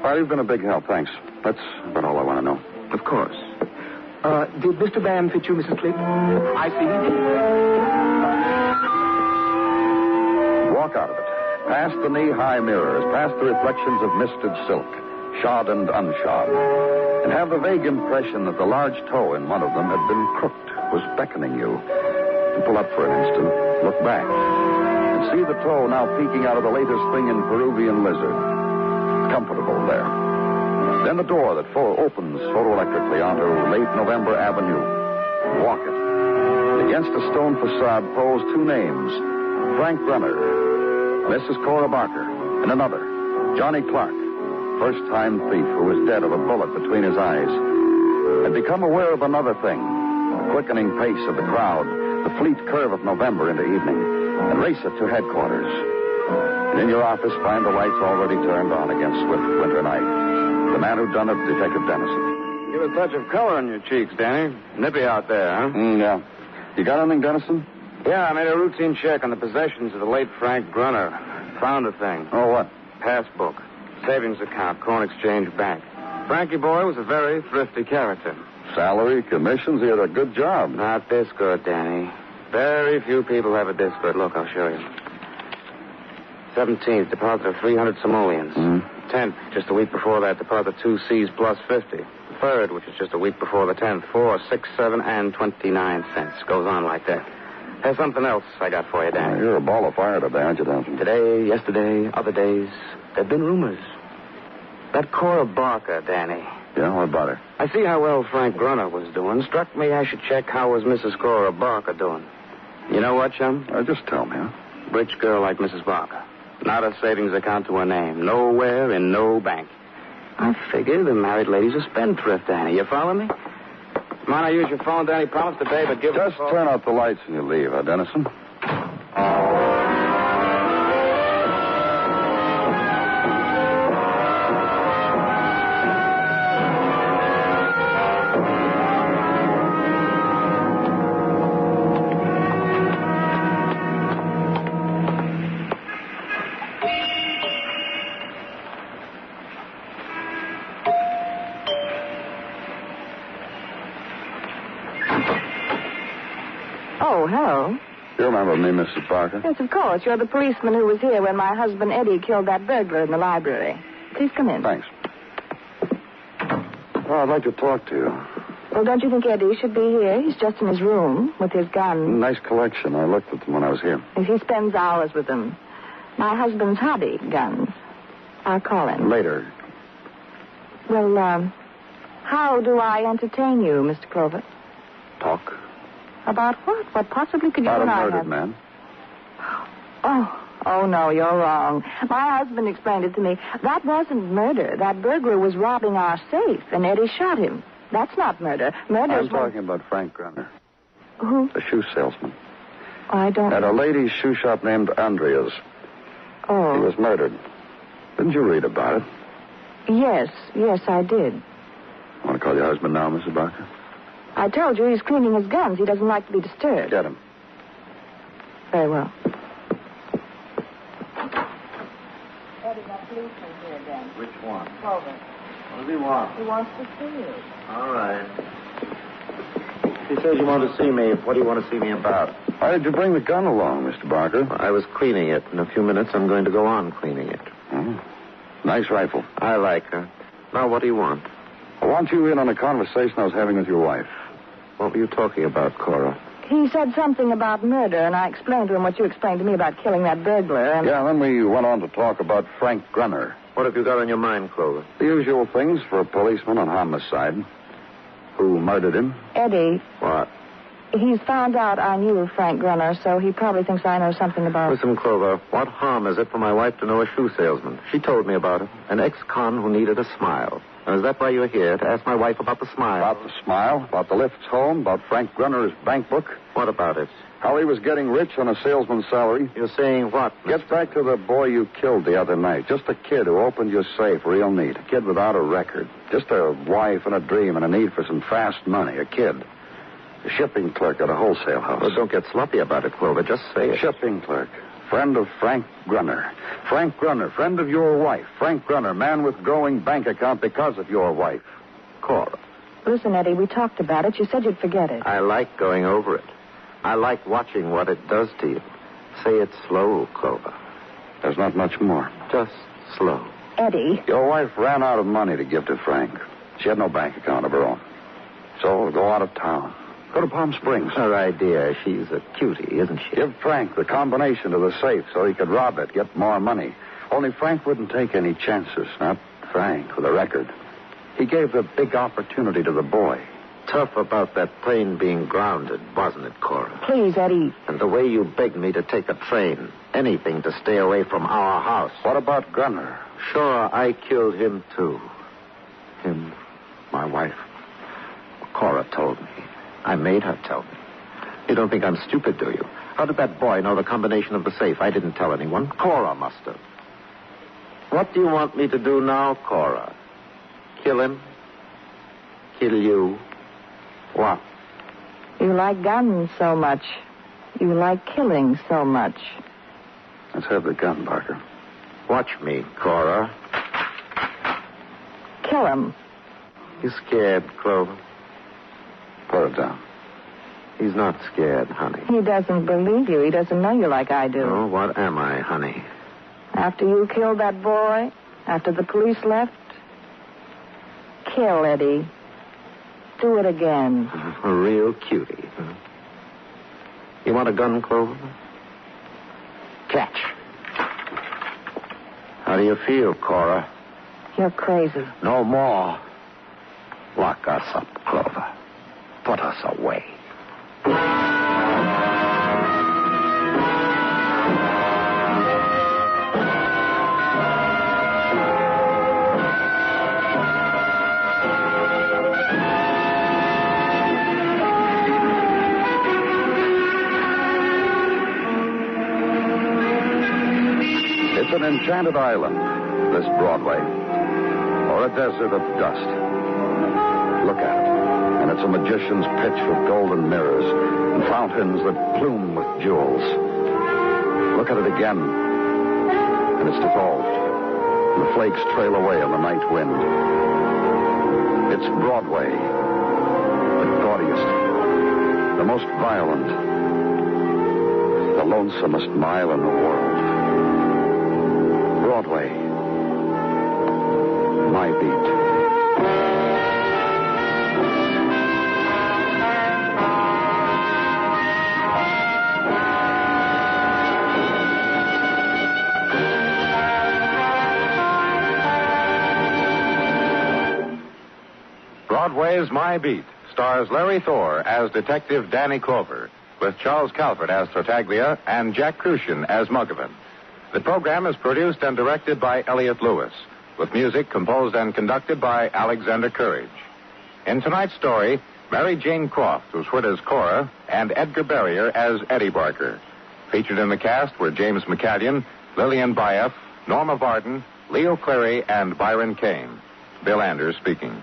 Well, you've been a big help, thanks. That's about all I want to know. Of course. Did Mr. Van fit you, Mrs. Cliff? I see he did. Walk out of it. Past the knee-high mirrors, past the reflections of misted silk, shod and unshod, and have the vague impression that the large toe in one of them had been crooked, was beckoning you. To pull up for an instant, look back, and see the toe now peeking out of the latest thing in Peruvian lizard. Comfortable there. Then the door that opens photoelectrically onto late November Avenue. Walk it. Against a stone facade pose two names, Frank Brunner, Mrs. Cora Barker, and another, Johnny Clark, first-time thief who was dead of a bullet between his eyes. Had become aware of another thing, the quickening pace of the crowd, the fleet curve of November into evening, and race it to headquarters. And in your office, find the lights already turned on against swift winter night. The man who'd done it, Detective Dennison. Give a touch of color in your cheeks, Danny. Nippy out there, huh? Yeah. You got anything, Dennison? Yeah, I made a routine check on the possessions of the late Frank Brunner. Found a thing. Oh, what? Passbook. Savings account, Corn Exchange Bank. Frankie boy was a very thrifty character. Salary, commissions, he had a good job. Not this good, Danny. Very few people have it this good. Look, I'll show you. 17th, deposit of 300 simoleons. 10th, just a week before that, deposit 2 C's plus 50. 3rd, which is just a week before the 10th, 4, 6, 7, and 29 cents. Goes on like that. There's something else I got for you, Danny. You're a ball of fire today, aren't you, Dennison? Today, yesterday, other days, there've been rumors. That Cora Barker, Danny. Yeah, what about her? I see how well Frank Brunner was doing. Struck me I should check how was Mrs. Cora Barker doing. You know what, chum? Just tell me, huh? Rich girl like Mrs. Barker. Not a savings account to her name. Nowhere in no bank. I figure the married lady's a spendthrift, Danny. You follow me? Mind I use your phone, Danny? Promise today, but give Just turn out the lights and you leave, huh, Dennison? Oh, hello. You remember me, Mrs. Barker? Yes, of course. You're the policeman who was here when my husband Eddie killed that burglar in the library. Please come in. Thanks. Well, I'd like to talk to you. Well, don't you think Eddie should be here? He's just in his room with his gun. Nice collection. I looked at them when I was here. He spends hours with them. My husband's hobby, guns. I'll call him. Later. Well, how do I entertain you, Mr. Clover? Talk. About what? What possibly could you About and a I murdered have? man. Oh, no, you're wrong. My husband explained it to me. That wasn't murder. That burglar was robbing our safe, and Eddie shot him. That's not murder. Murder's I'm talking about Frank Brunner. Who? The shoe salesman. I don't... At a lady's shoe shop named Andrea's. Oh. He was murdered. Didn't you read about it? Yes, I did. Want to call your husband now, Mrs. Barker? I told you he's cleaning his guns. He doesn't like to be disturbed. Get him. Very well. Eddie, that policeman here again. Which one? Clover. What does he want? He wants to see you. All right. He says you want to see me. What do you want to see me about? Why did you bring the gun along, Mr. Barker? I was cleaning it. In a few minutes, I'm going to go on cleaning it. Oh. Nice rifle. I like her. Now, what do you want? I want you in on a conversation I was having with your wife. What were you talking about, Cora? He said something about murder, and I explained to him what you explained to me about killing that burglar, and... Yeah, then we went on to talk about Frank Brunner. What have you got on your mind, Clover? The usual things for a policeman on homicide. Who murdered him? Eddie. What? He's found out I knew Frank Brunner, so he probably thinks I know something about... Listen, Clover, what harm is it for my wife to know a shoe salesman? She told me about it. An ex-con who needed a smile. And is that why you're here, to ask my wife about the smile? About the smile? About the lifts home? About Frank Brunner's bank book? What about it? How he was getting rich on a salesman's salary? You're saying what? Gets back to the boy you killed the other night. Just a kid who opened your safe real neat. A kid without a record. Just a wife and a dream and a need for some fast money. A kid. A shipping clerk at a wholesale house. Well, don't get sloppy about it, Clover. Just say it. Shipping clerk. Friend of Frank Brunner. Frank Brunner, friend of your wife. Frank Brunner, man with growing bank account because of your wife. Cora. Listen, Eddie, we talked about it. You said you'd forget it. I like going over it. I like watching what it does to you. Say it slow, Clover. There's not much more. Just slow. Eddie. Your wife ran out of money to give to Frank. She had no bank account of her own. So we'll go out of town. Go to Palm Springs. Her idea. She's a cutie, isn't she? Give Frank the combination to the safe so he could rob it, get more money. Only Frank wouldn't take any chances. Not Frank, with a record. He gave the big opportunity to the boy. Tough about that plane being grounded, wasn't it, Cora? Please, Eddie. And the way you begged me to take a train. Anything to stay away from our house. What about Gunner? Sure, I killed him, too. Him? My wife? Cora told me. I made her tell me. You don't think I'm stupid, do you? How did that boy know the combination of the safe? I didn't tell anyone. Cora must have. What do you want me to do now, Cora? Kill him? Kill you? What? You like guns so much. You like killing so much. Let's have the gun, Parker. Watch me, Cora. Kill him. You scared, Clover? Put it down. He's not scared, honey. He doesn't believe you. He doesn't know you like I do. Oh, what am I, honey? After you killed that boy, after the police left, kill Eddie. Do it again. A real cutie. Huh? You want a gun, Clover? Catch. How do you feel, Cora? You're crazy. No more. Lock us up, Clover. Put us away. It's an enchanted island, this Broadway, or a desert of dust. Look at it, and it's a magician's pitch with golden mirrors and fountains that plume with jewels. Look at it again, and it's dissolved, and the flakes trail away on the night wind. It's Broadway, the gaudiest, the most violent, the lonesomest mile in the world. Broadway, my beat. Broadway Is My Beat stars Larry Thor as Detective Danny Clover, with Charles Calvert as Tartaglia and Jack Crucian as Muggavan. The program is produced and directed by Elliott Lewis, with music composed and conducted by Alexander Courage. In tonight's story, Mary Jane Croft was heard as Cora and Edgar Barrier as Eddie Barker. Featured in the cast were James McCallion, Lillian Bayef, Norma Varden, Leo Cleary, and Byron Kane. Bill Anders speaking.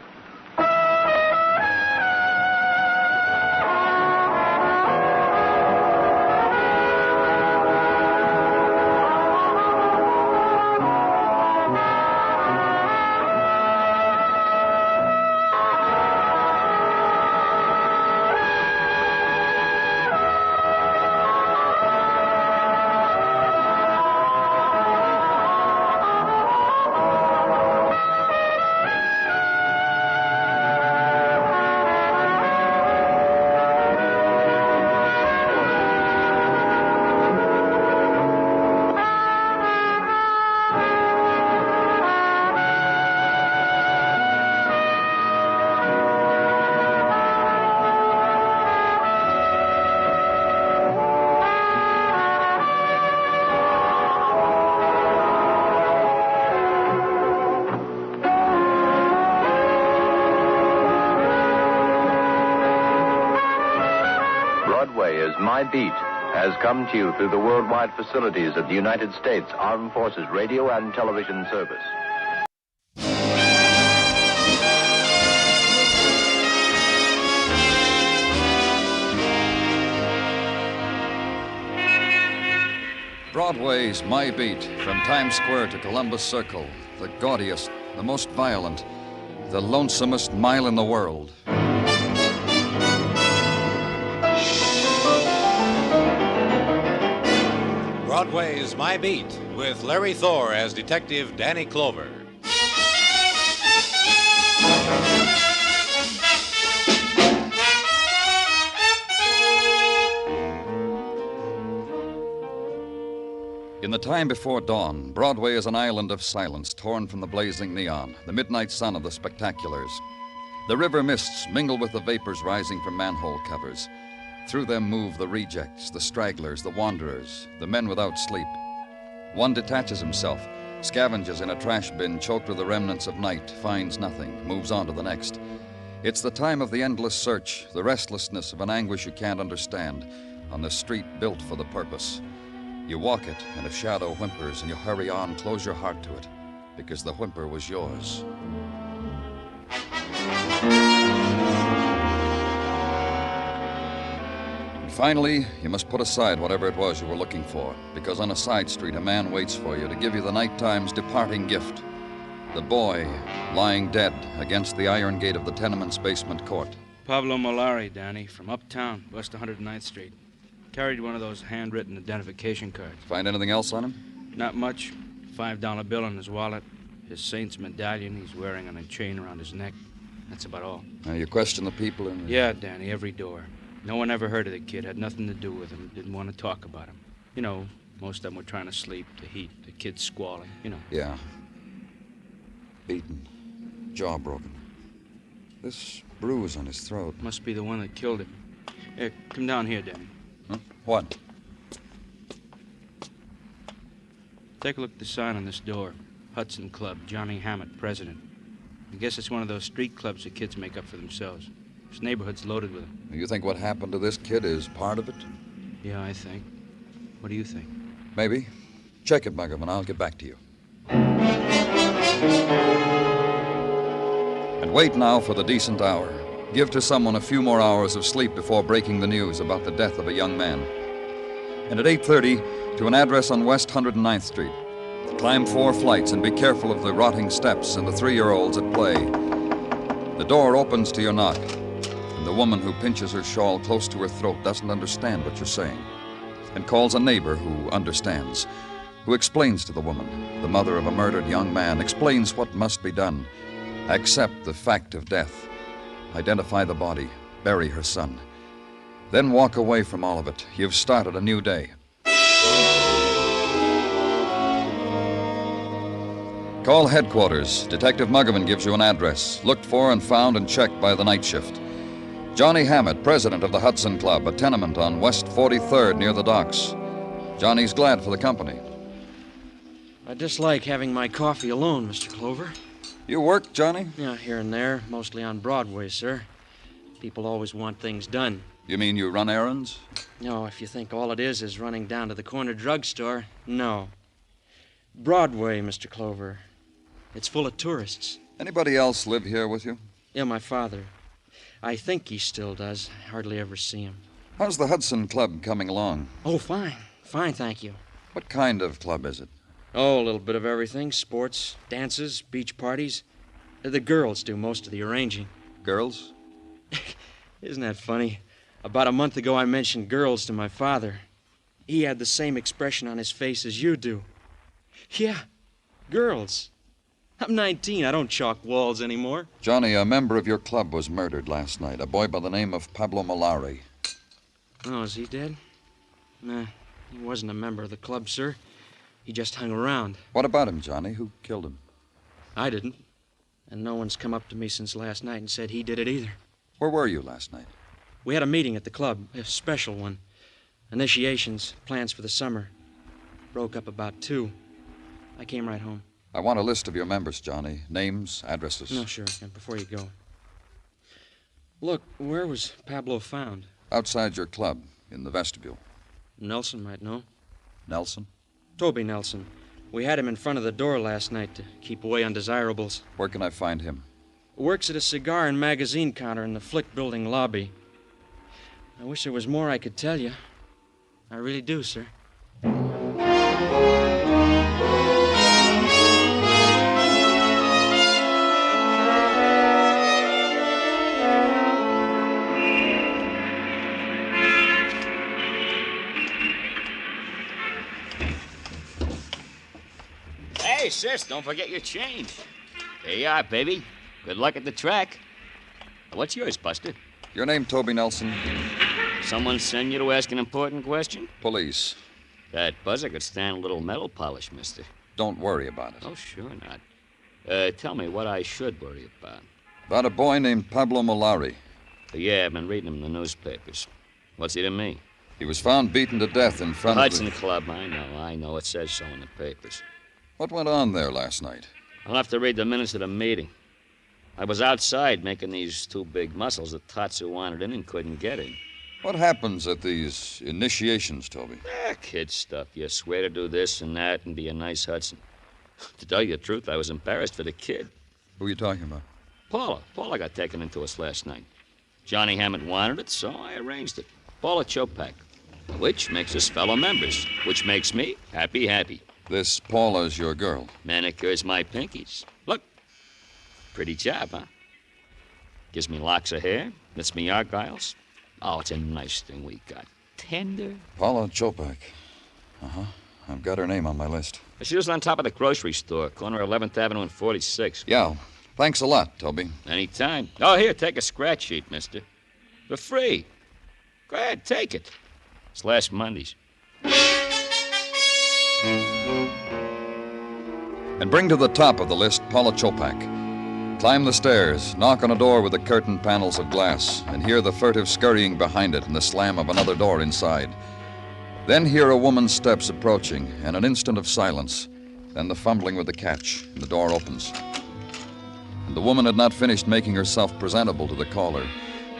Broadway Is My Beat has come to you through the worldwide facilities of the United States Armed Forces Radio and Television Service. Broadway's My Beat, from Times Square to Columbus Circle, the gaudiest, the most violent, the lonesomest mile in the world. Broadway Is My Beat, with Larry Thor as Detective Danny Clover. In the time before dawn, Broadway is an island of silence torn from the blazing neon, the midnight sun of the spectaculars. The river mists mingle with the vapors rising from manhole covers. Through them move the rejects, the stragglers, the wanderers, the men without sleep. One detaches himself, scavenges in a trash bin choked with the remnants of night, finds nothing, moves on to the next. It's the time of the endless search, the restlessness of an anguish you can't understand, on the street built for the purpose. You walk it, and a shadow whimpers, and you hurry on, close your heart to it, because the whimper was yours. And finally, you must put aside whatever it was you were looking for, because on a side street a man waits for you to give you the nighttime's departing gift. The boy lying dead against the iron gate of the tenement's basement court. Pablo Molari, Danny, from uptown, west 109th Street. Carried one of those handwritten identification cards. Find anything else on him? Not much. $5 bill in his wallet. His saint's medallion he's wearing on a chain around his neck. That's about all. Now, you question the people in the... Yeah, Danny, every door. No one ever heard of the kid, had nothing to do with him, didn't want to talk about him. You know, most of them were trying to sleep, the heat, the kid squalling, you know. Yeah. Beaten. Jaw broken. This bruise on his throat. Must be the one that killed him. Here, come down here, Danny. Huh? What? Take a look at the sign on this door. Hudson Club, Johnny Hammett, president. I guess it's one of those street clubs the kids make up for themselves. This neighborhood's loaded with them. You think what happened to this kid is part of it? Yeah, I think. What do you think? Maybe. Check it, Muggerman. I'll get back to you. And wait now for the decent hour. Give to someone a few more hours of sleep before breaking the news about the death of a young man. And at 8:30, to an address on West 109th Street. Climb 4 flights and be careful of the rotting steps and the 3-year-olds at play. The door opens to your knock, and the woman who pinches her shawl close to her throat doesn't understand what you're saying, and calls a neighbor who understands, who explains to the woman, the mother of a murdered young man, explains what must be done. Accept the fact of death. Identify the body. Bury her son. Then walk away from all of it. You've started a new day. Call headquarters. Detective Muggerman gives you an address. Looked for and found and checked by the night shift. Johnny Hammett, president of the Hudson Club, a tenement on West 43rd near the docks. Johnny's glad for the company. I dislike having my coffee alone, Mr. Clover. You work, Johnny? Yeah, here and there, mostly on Broadway, sir. People always want things done. You mean you run errands? No, if you think all it is running down to the corner drugstore, no. Broadway, Mr. Clover. It's full of tourists. Anybody else live here with you? Yeah, my father. I think he still does. I hardly ever see him. How's the Hudson Club coming along? Oh, fine. Fine, thank you. What kind of club is it? Oh, a little bit of everything. Sports, dances, beach parties. The girls do most of the arranging. Girls? Isn't that funny? About a month ago, I mentioned girls to my father. He had the same expression on his face as you do. Yeah, girls. I'm 19. I don't chalk walls anymore. Johnny, a member of your club was murdered last night. A boy by the name of Pablo Molari. Oh, is he dead? Nah, he wasn't a member of the club, sir. He just hung around. What about him, Johnny? Who killed him? I didn't. And no one's come up to me since last night and said he did it either. Where were you last night? We had a meeting at the club, a special one. Initiations, plans for the summer. Broke up about 2. I came right home. I want a list of your members, Johnny. Names, addresses. No, sure. And before you go. Look, where was Pablo found? Outside your club, in the vestibule. Nelson might know. Nelson? Toby Nelson. We had him in front of the door last night to keep away undesirables. Where can I find him? Works at a cigar and magazine counter in the Flick Building lobby. I wish there was more I could tell you. I really do, sir. sis, don't forget your change. There you are, baby. Good luck at the track. What's yours, Buster? Your name, Toby Nelson? Someone send you to ask an important question? Police. That buzzer could stand a little metal polish, mister. Don't worry about it. Oh, sure not. Tell me what I should worry about. About a boy named Pablo Molari. Yeah, I've been reading him in the newspapers. What's he to me? He was found beaten to death in front Hudson of the... Club, I know. It says so in the papers. What went on there last night? I'll have to read the minutes of the meeting. I was outside making these two big muscles that Tatsu wanted in and couldn't get in. What happens at these initiations, Toby? Kid stuff. You swear to do this and that and be a nice Hudson. To tell you the truth, I was embarrassed for the kid. Who are you talking about? Paula got taken into us last night. Johnny Hammett wanted it, so I arranged it. Paula Chopak. Which makes us fellow members. Which makes me happy. This Paula's your girl. Manicures my pinkies. Look. Pretty job, huh? Gives me locks of hair. Lets me argyles. Oh, it's a nice thing we got. Tender. Paula Chopak. Uh-huh. I've got her name on my list. She was on top of the grocery store, corner 11th Avenue and 46. Yeah. Thanks a lot, Toby. Anytime. Oh, here, take a scratch sheet, mister. For free. Go ahead, take it. It's last Monday's. And bring to the top of the list Paula Chopak. Climb the stairs, knock on a door with the curtain panels of glass, and hear the furtive scurrying behind it and the slam of another door inside. Then hear a woman's steps approaching, and an instant of silence. Then the fumbling with the catch, and the door opens. And the woman had not finished making herself presentable to the caller.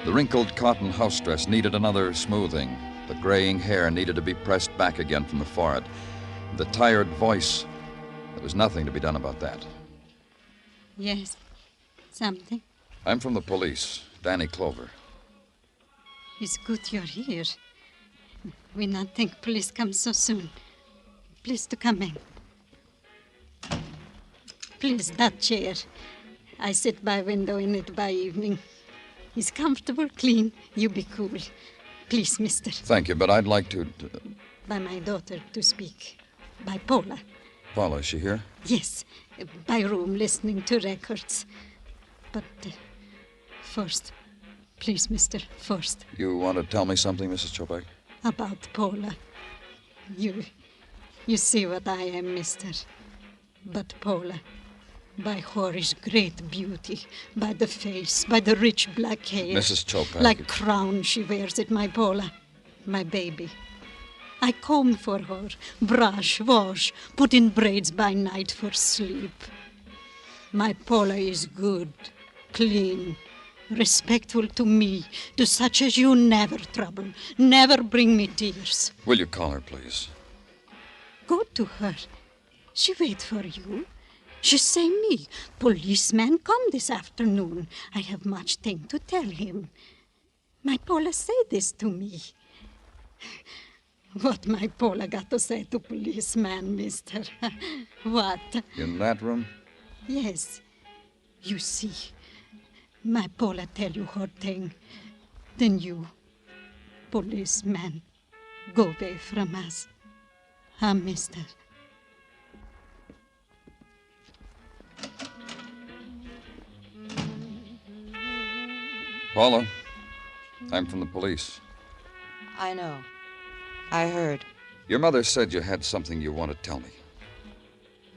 The wrinkled cotton house dress needed another smoothing. The graying hair needed to be pressed back again from the forehead. The tired voice, there was nothing to be done about that. Yes. Something? I'm from the police, Danny Clover. It's good you're here. We not think police come so soon. Please to come in. Please, that chair. I sit by window in it by evening. It's comfortable, clean. You be cool. Please, mister. Thank you, but I'd like to... By my daughter to speak. By Paula. Paula, is she here? Yes. By room, listening to records. But first, please, mister, first. You want to tell me something, Mrs. Chopak? About Paula. You see what I am, mister. But Paula, by her is great beauty, by the face, by the rich black hair. Mrs. Chopak. Like crown she wears it, my Paula, my baby. I comb for her, brush, wash, put in braids by night for sleep. My Paula is good, clean, respectful to me, to such as you never trouble, never bring me tears. Will you call her, please? Go to her. She wait for you. She say me, policeman come this afternoon. I have much thing to tell him. My Paula say this to me. What my Paula got to say to policeman, mister? What? In that room? Yes. You see, my Paula tell you her thing. Then you, policeman, go away from us. Mister. Paula, I'm from the police. I know. I heard. Your mother said you had something you want to tell me.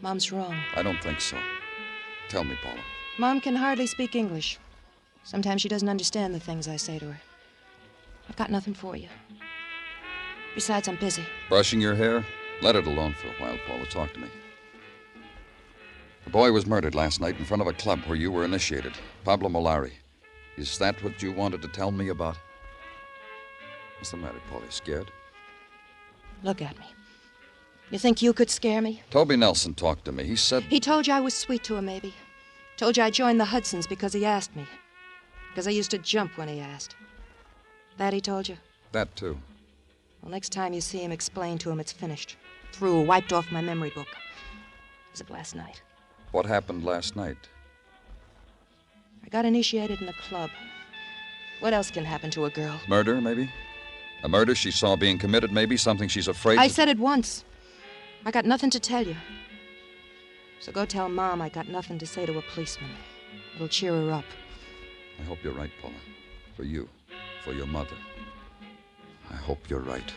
Mom's wrong. I don't think so. Tell me, Paula. Mom can hardly speak English. Sometimes she doesn't understand the things I say to her. I've got nothing for you. Besides, I'm busy. Brushing your hair? Let it alone for a while, Paula. Talk to me. A boy was murdered last night in front of a club where you were initiated. Pablo Molari. Is that what you wanted to tell me about? What's the matter, Paula? Scared? Look at me. You think you could scare me? Toby Nelson talked to me. He said... He told you I was sweet to him, maybe. Told you I joined the Hudsons because he asked me. Because I used to jump when he asked. That he told you? That, too. Well, next time you see him, explain to him it's finished. Through, wiped off my memory book. As of last night. What happened last night? I got initiated in a club. What else can happen to a girl? Murder, maybe? A murder she saw being committed, maybe? Something she's afraid I said it once. I got nothing to tell you. So go tell Mom I got nothing to say to a policeman. It'll cheer her up. I hope you're right, Paula. For you. For your mother. I hope you're right.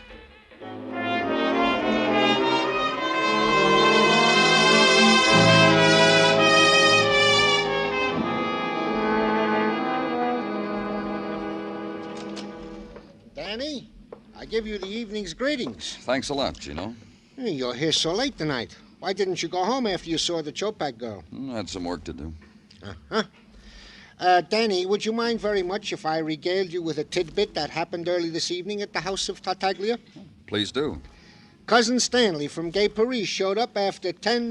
Danny, I give you the evening's greetings. Thanks a lot, Gino. You're here so late tonight. Why didn't you go home after you saw the Chopak girl? I had some work to do. Danny, would you mind very much if I regaled you with a tidbit that happened early this evening at the house of Tartaglia? Please do. Cousin Stanley from Gay Paris showed up after 10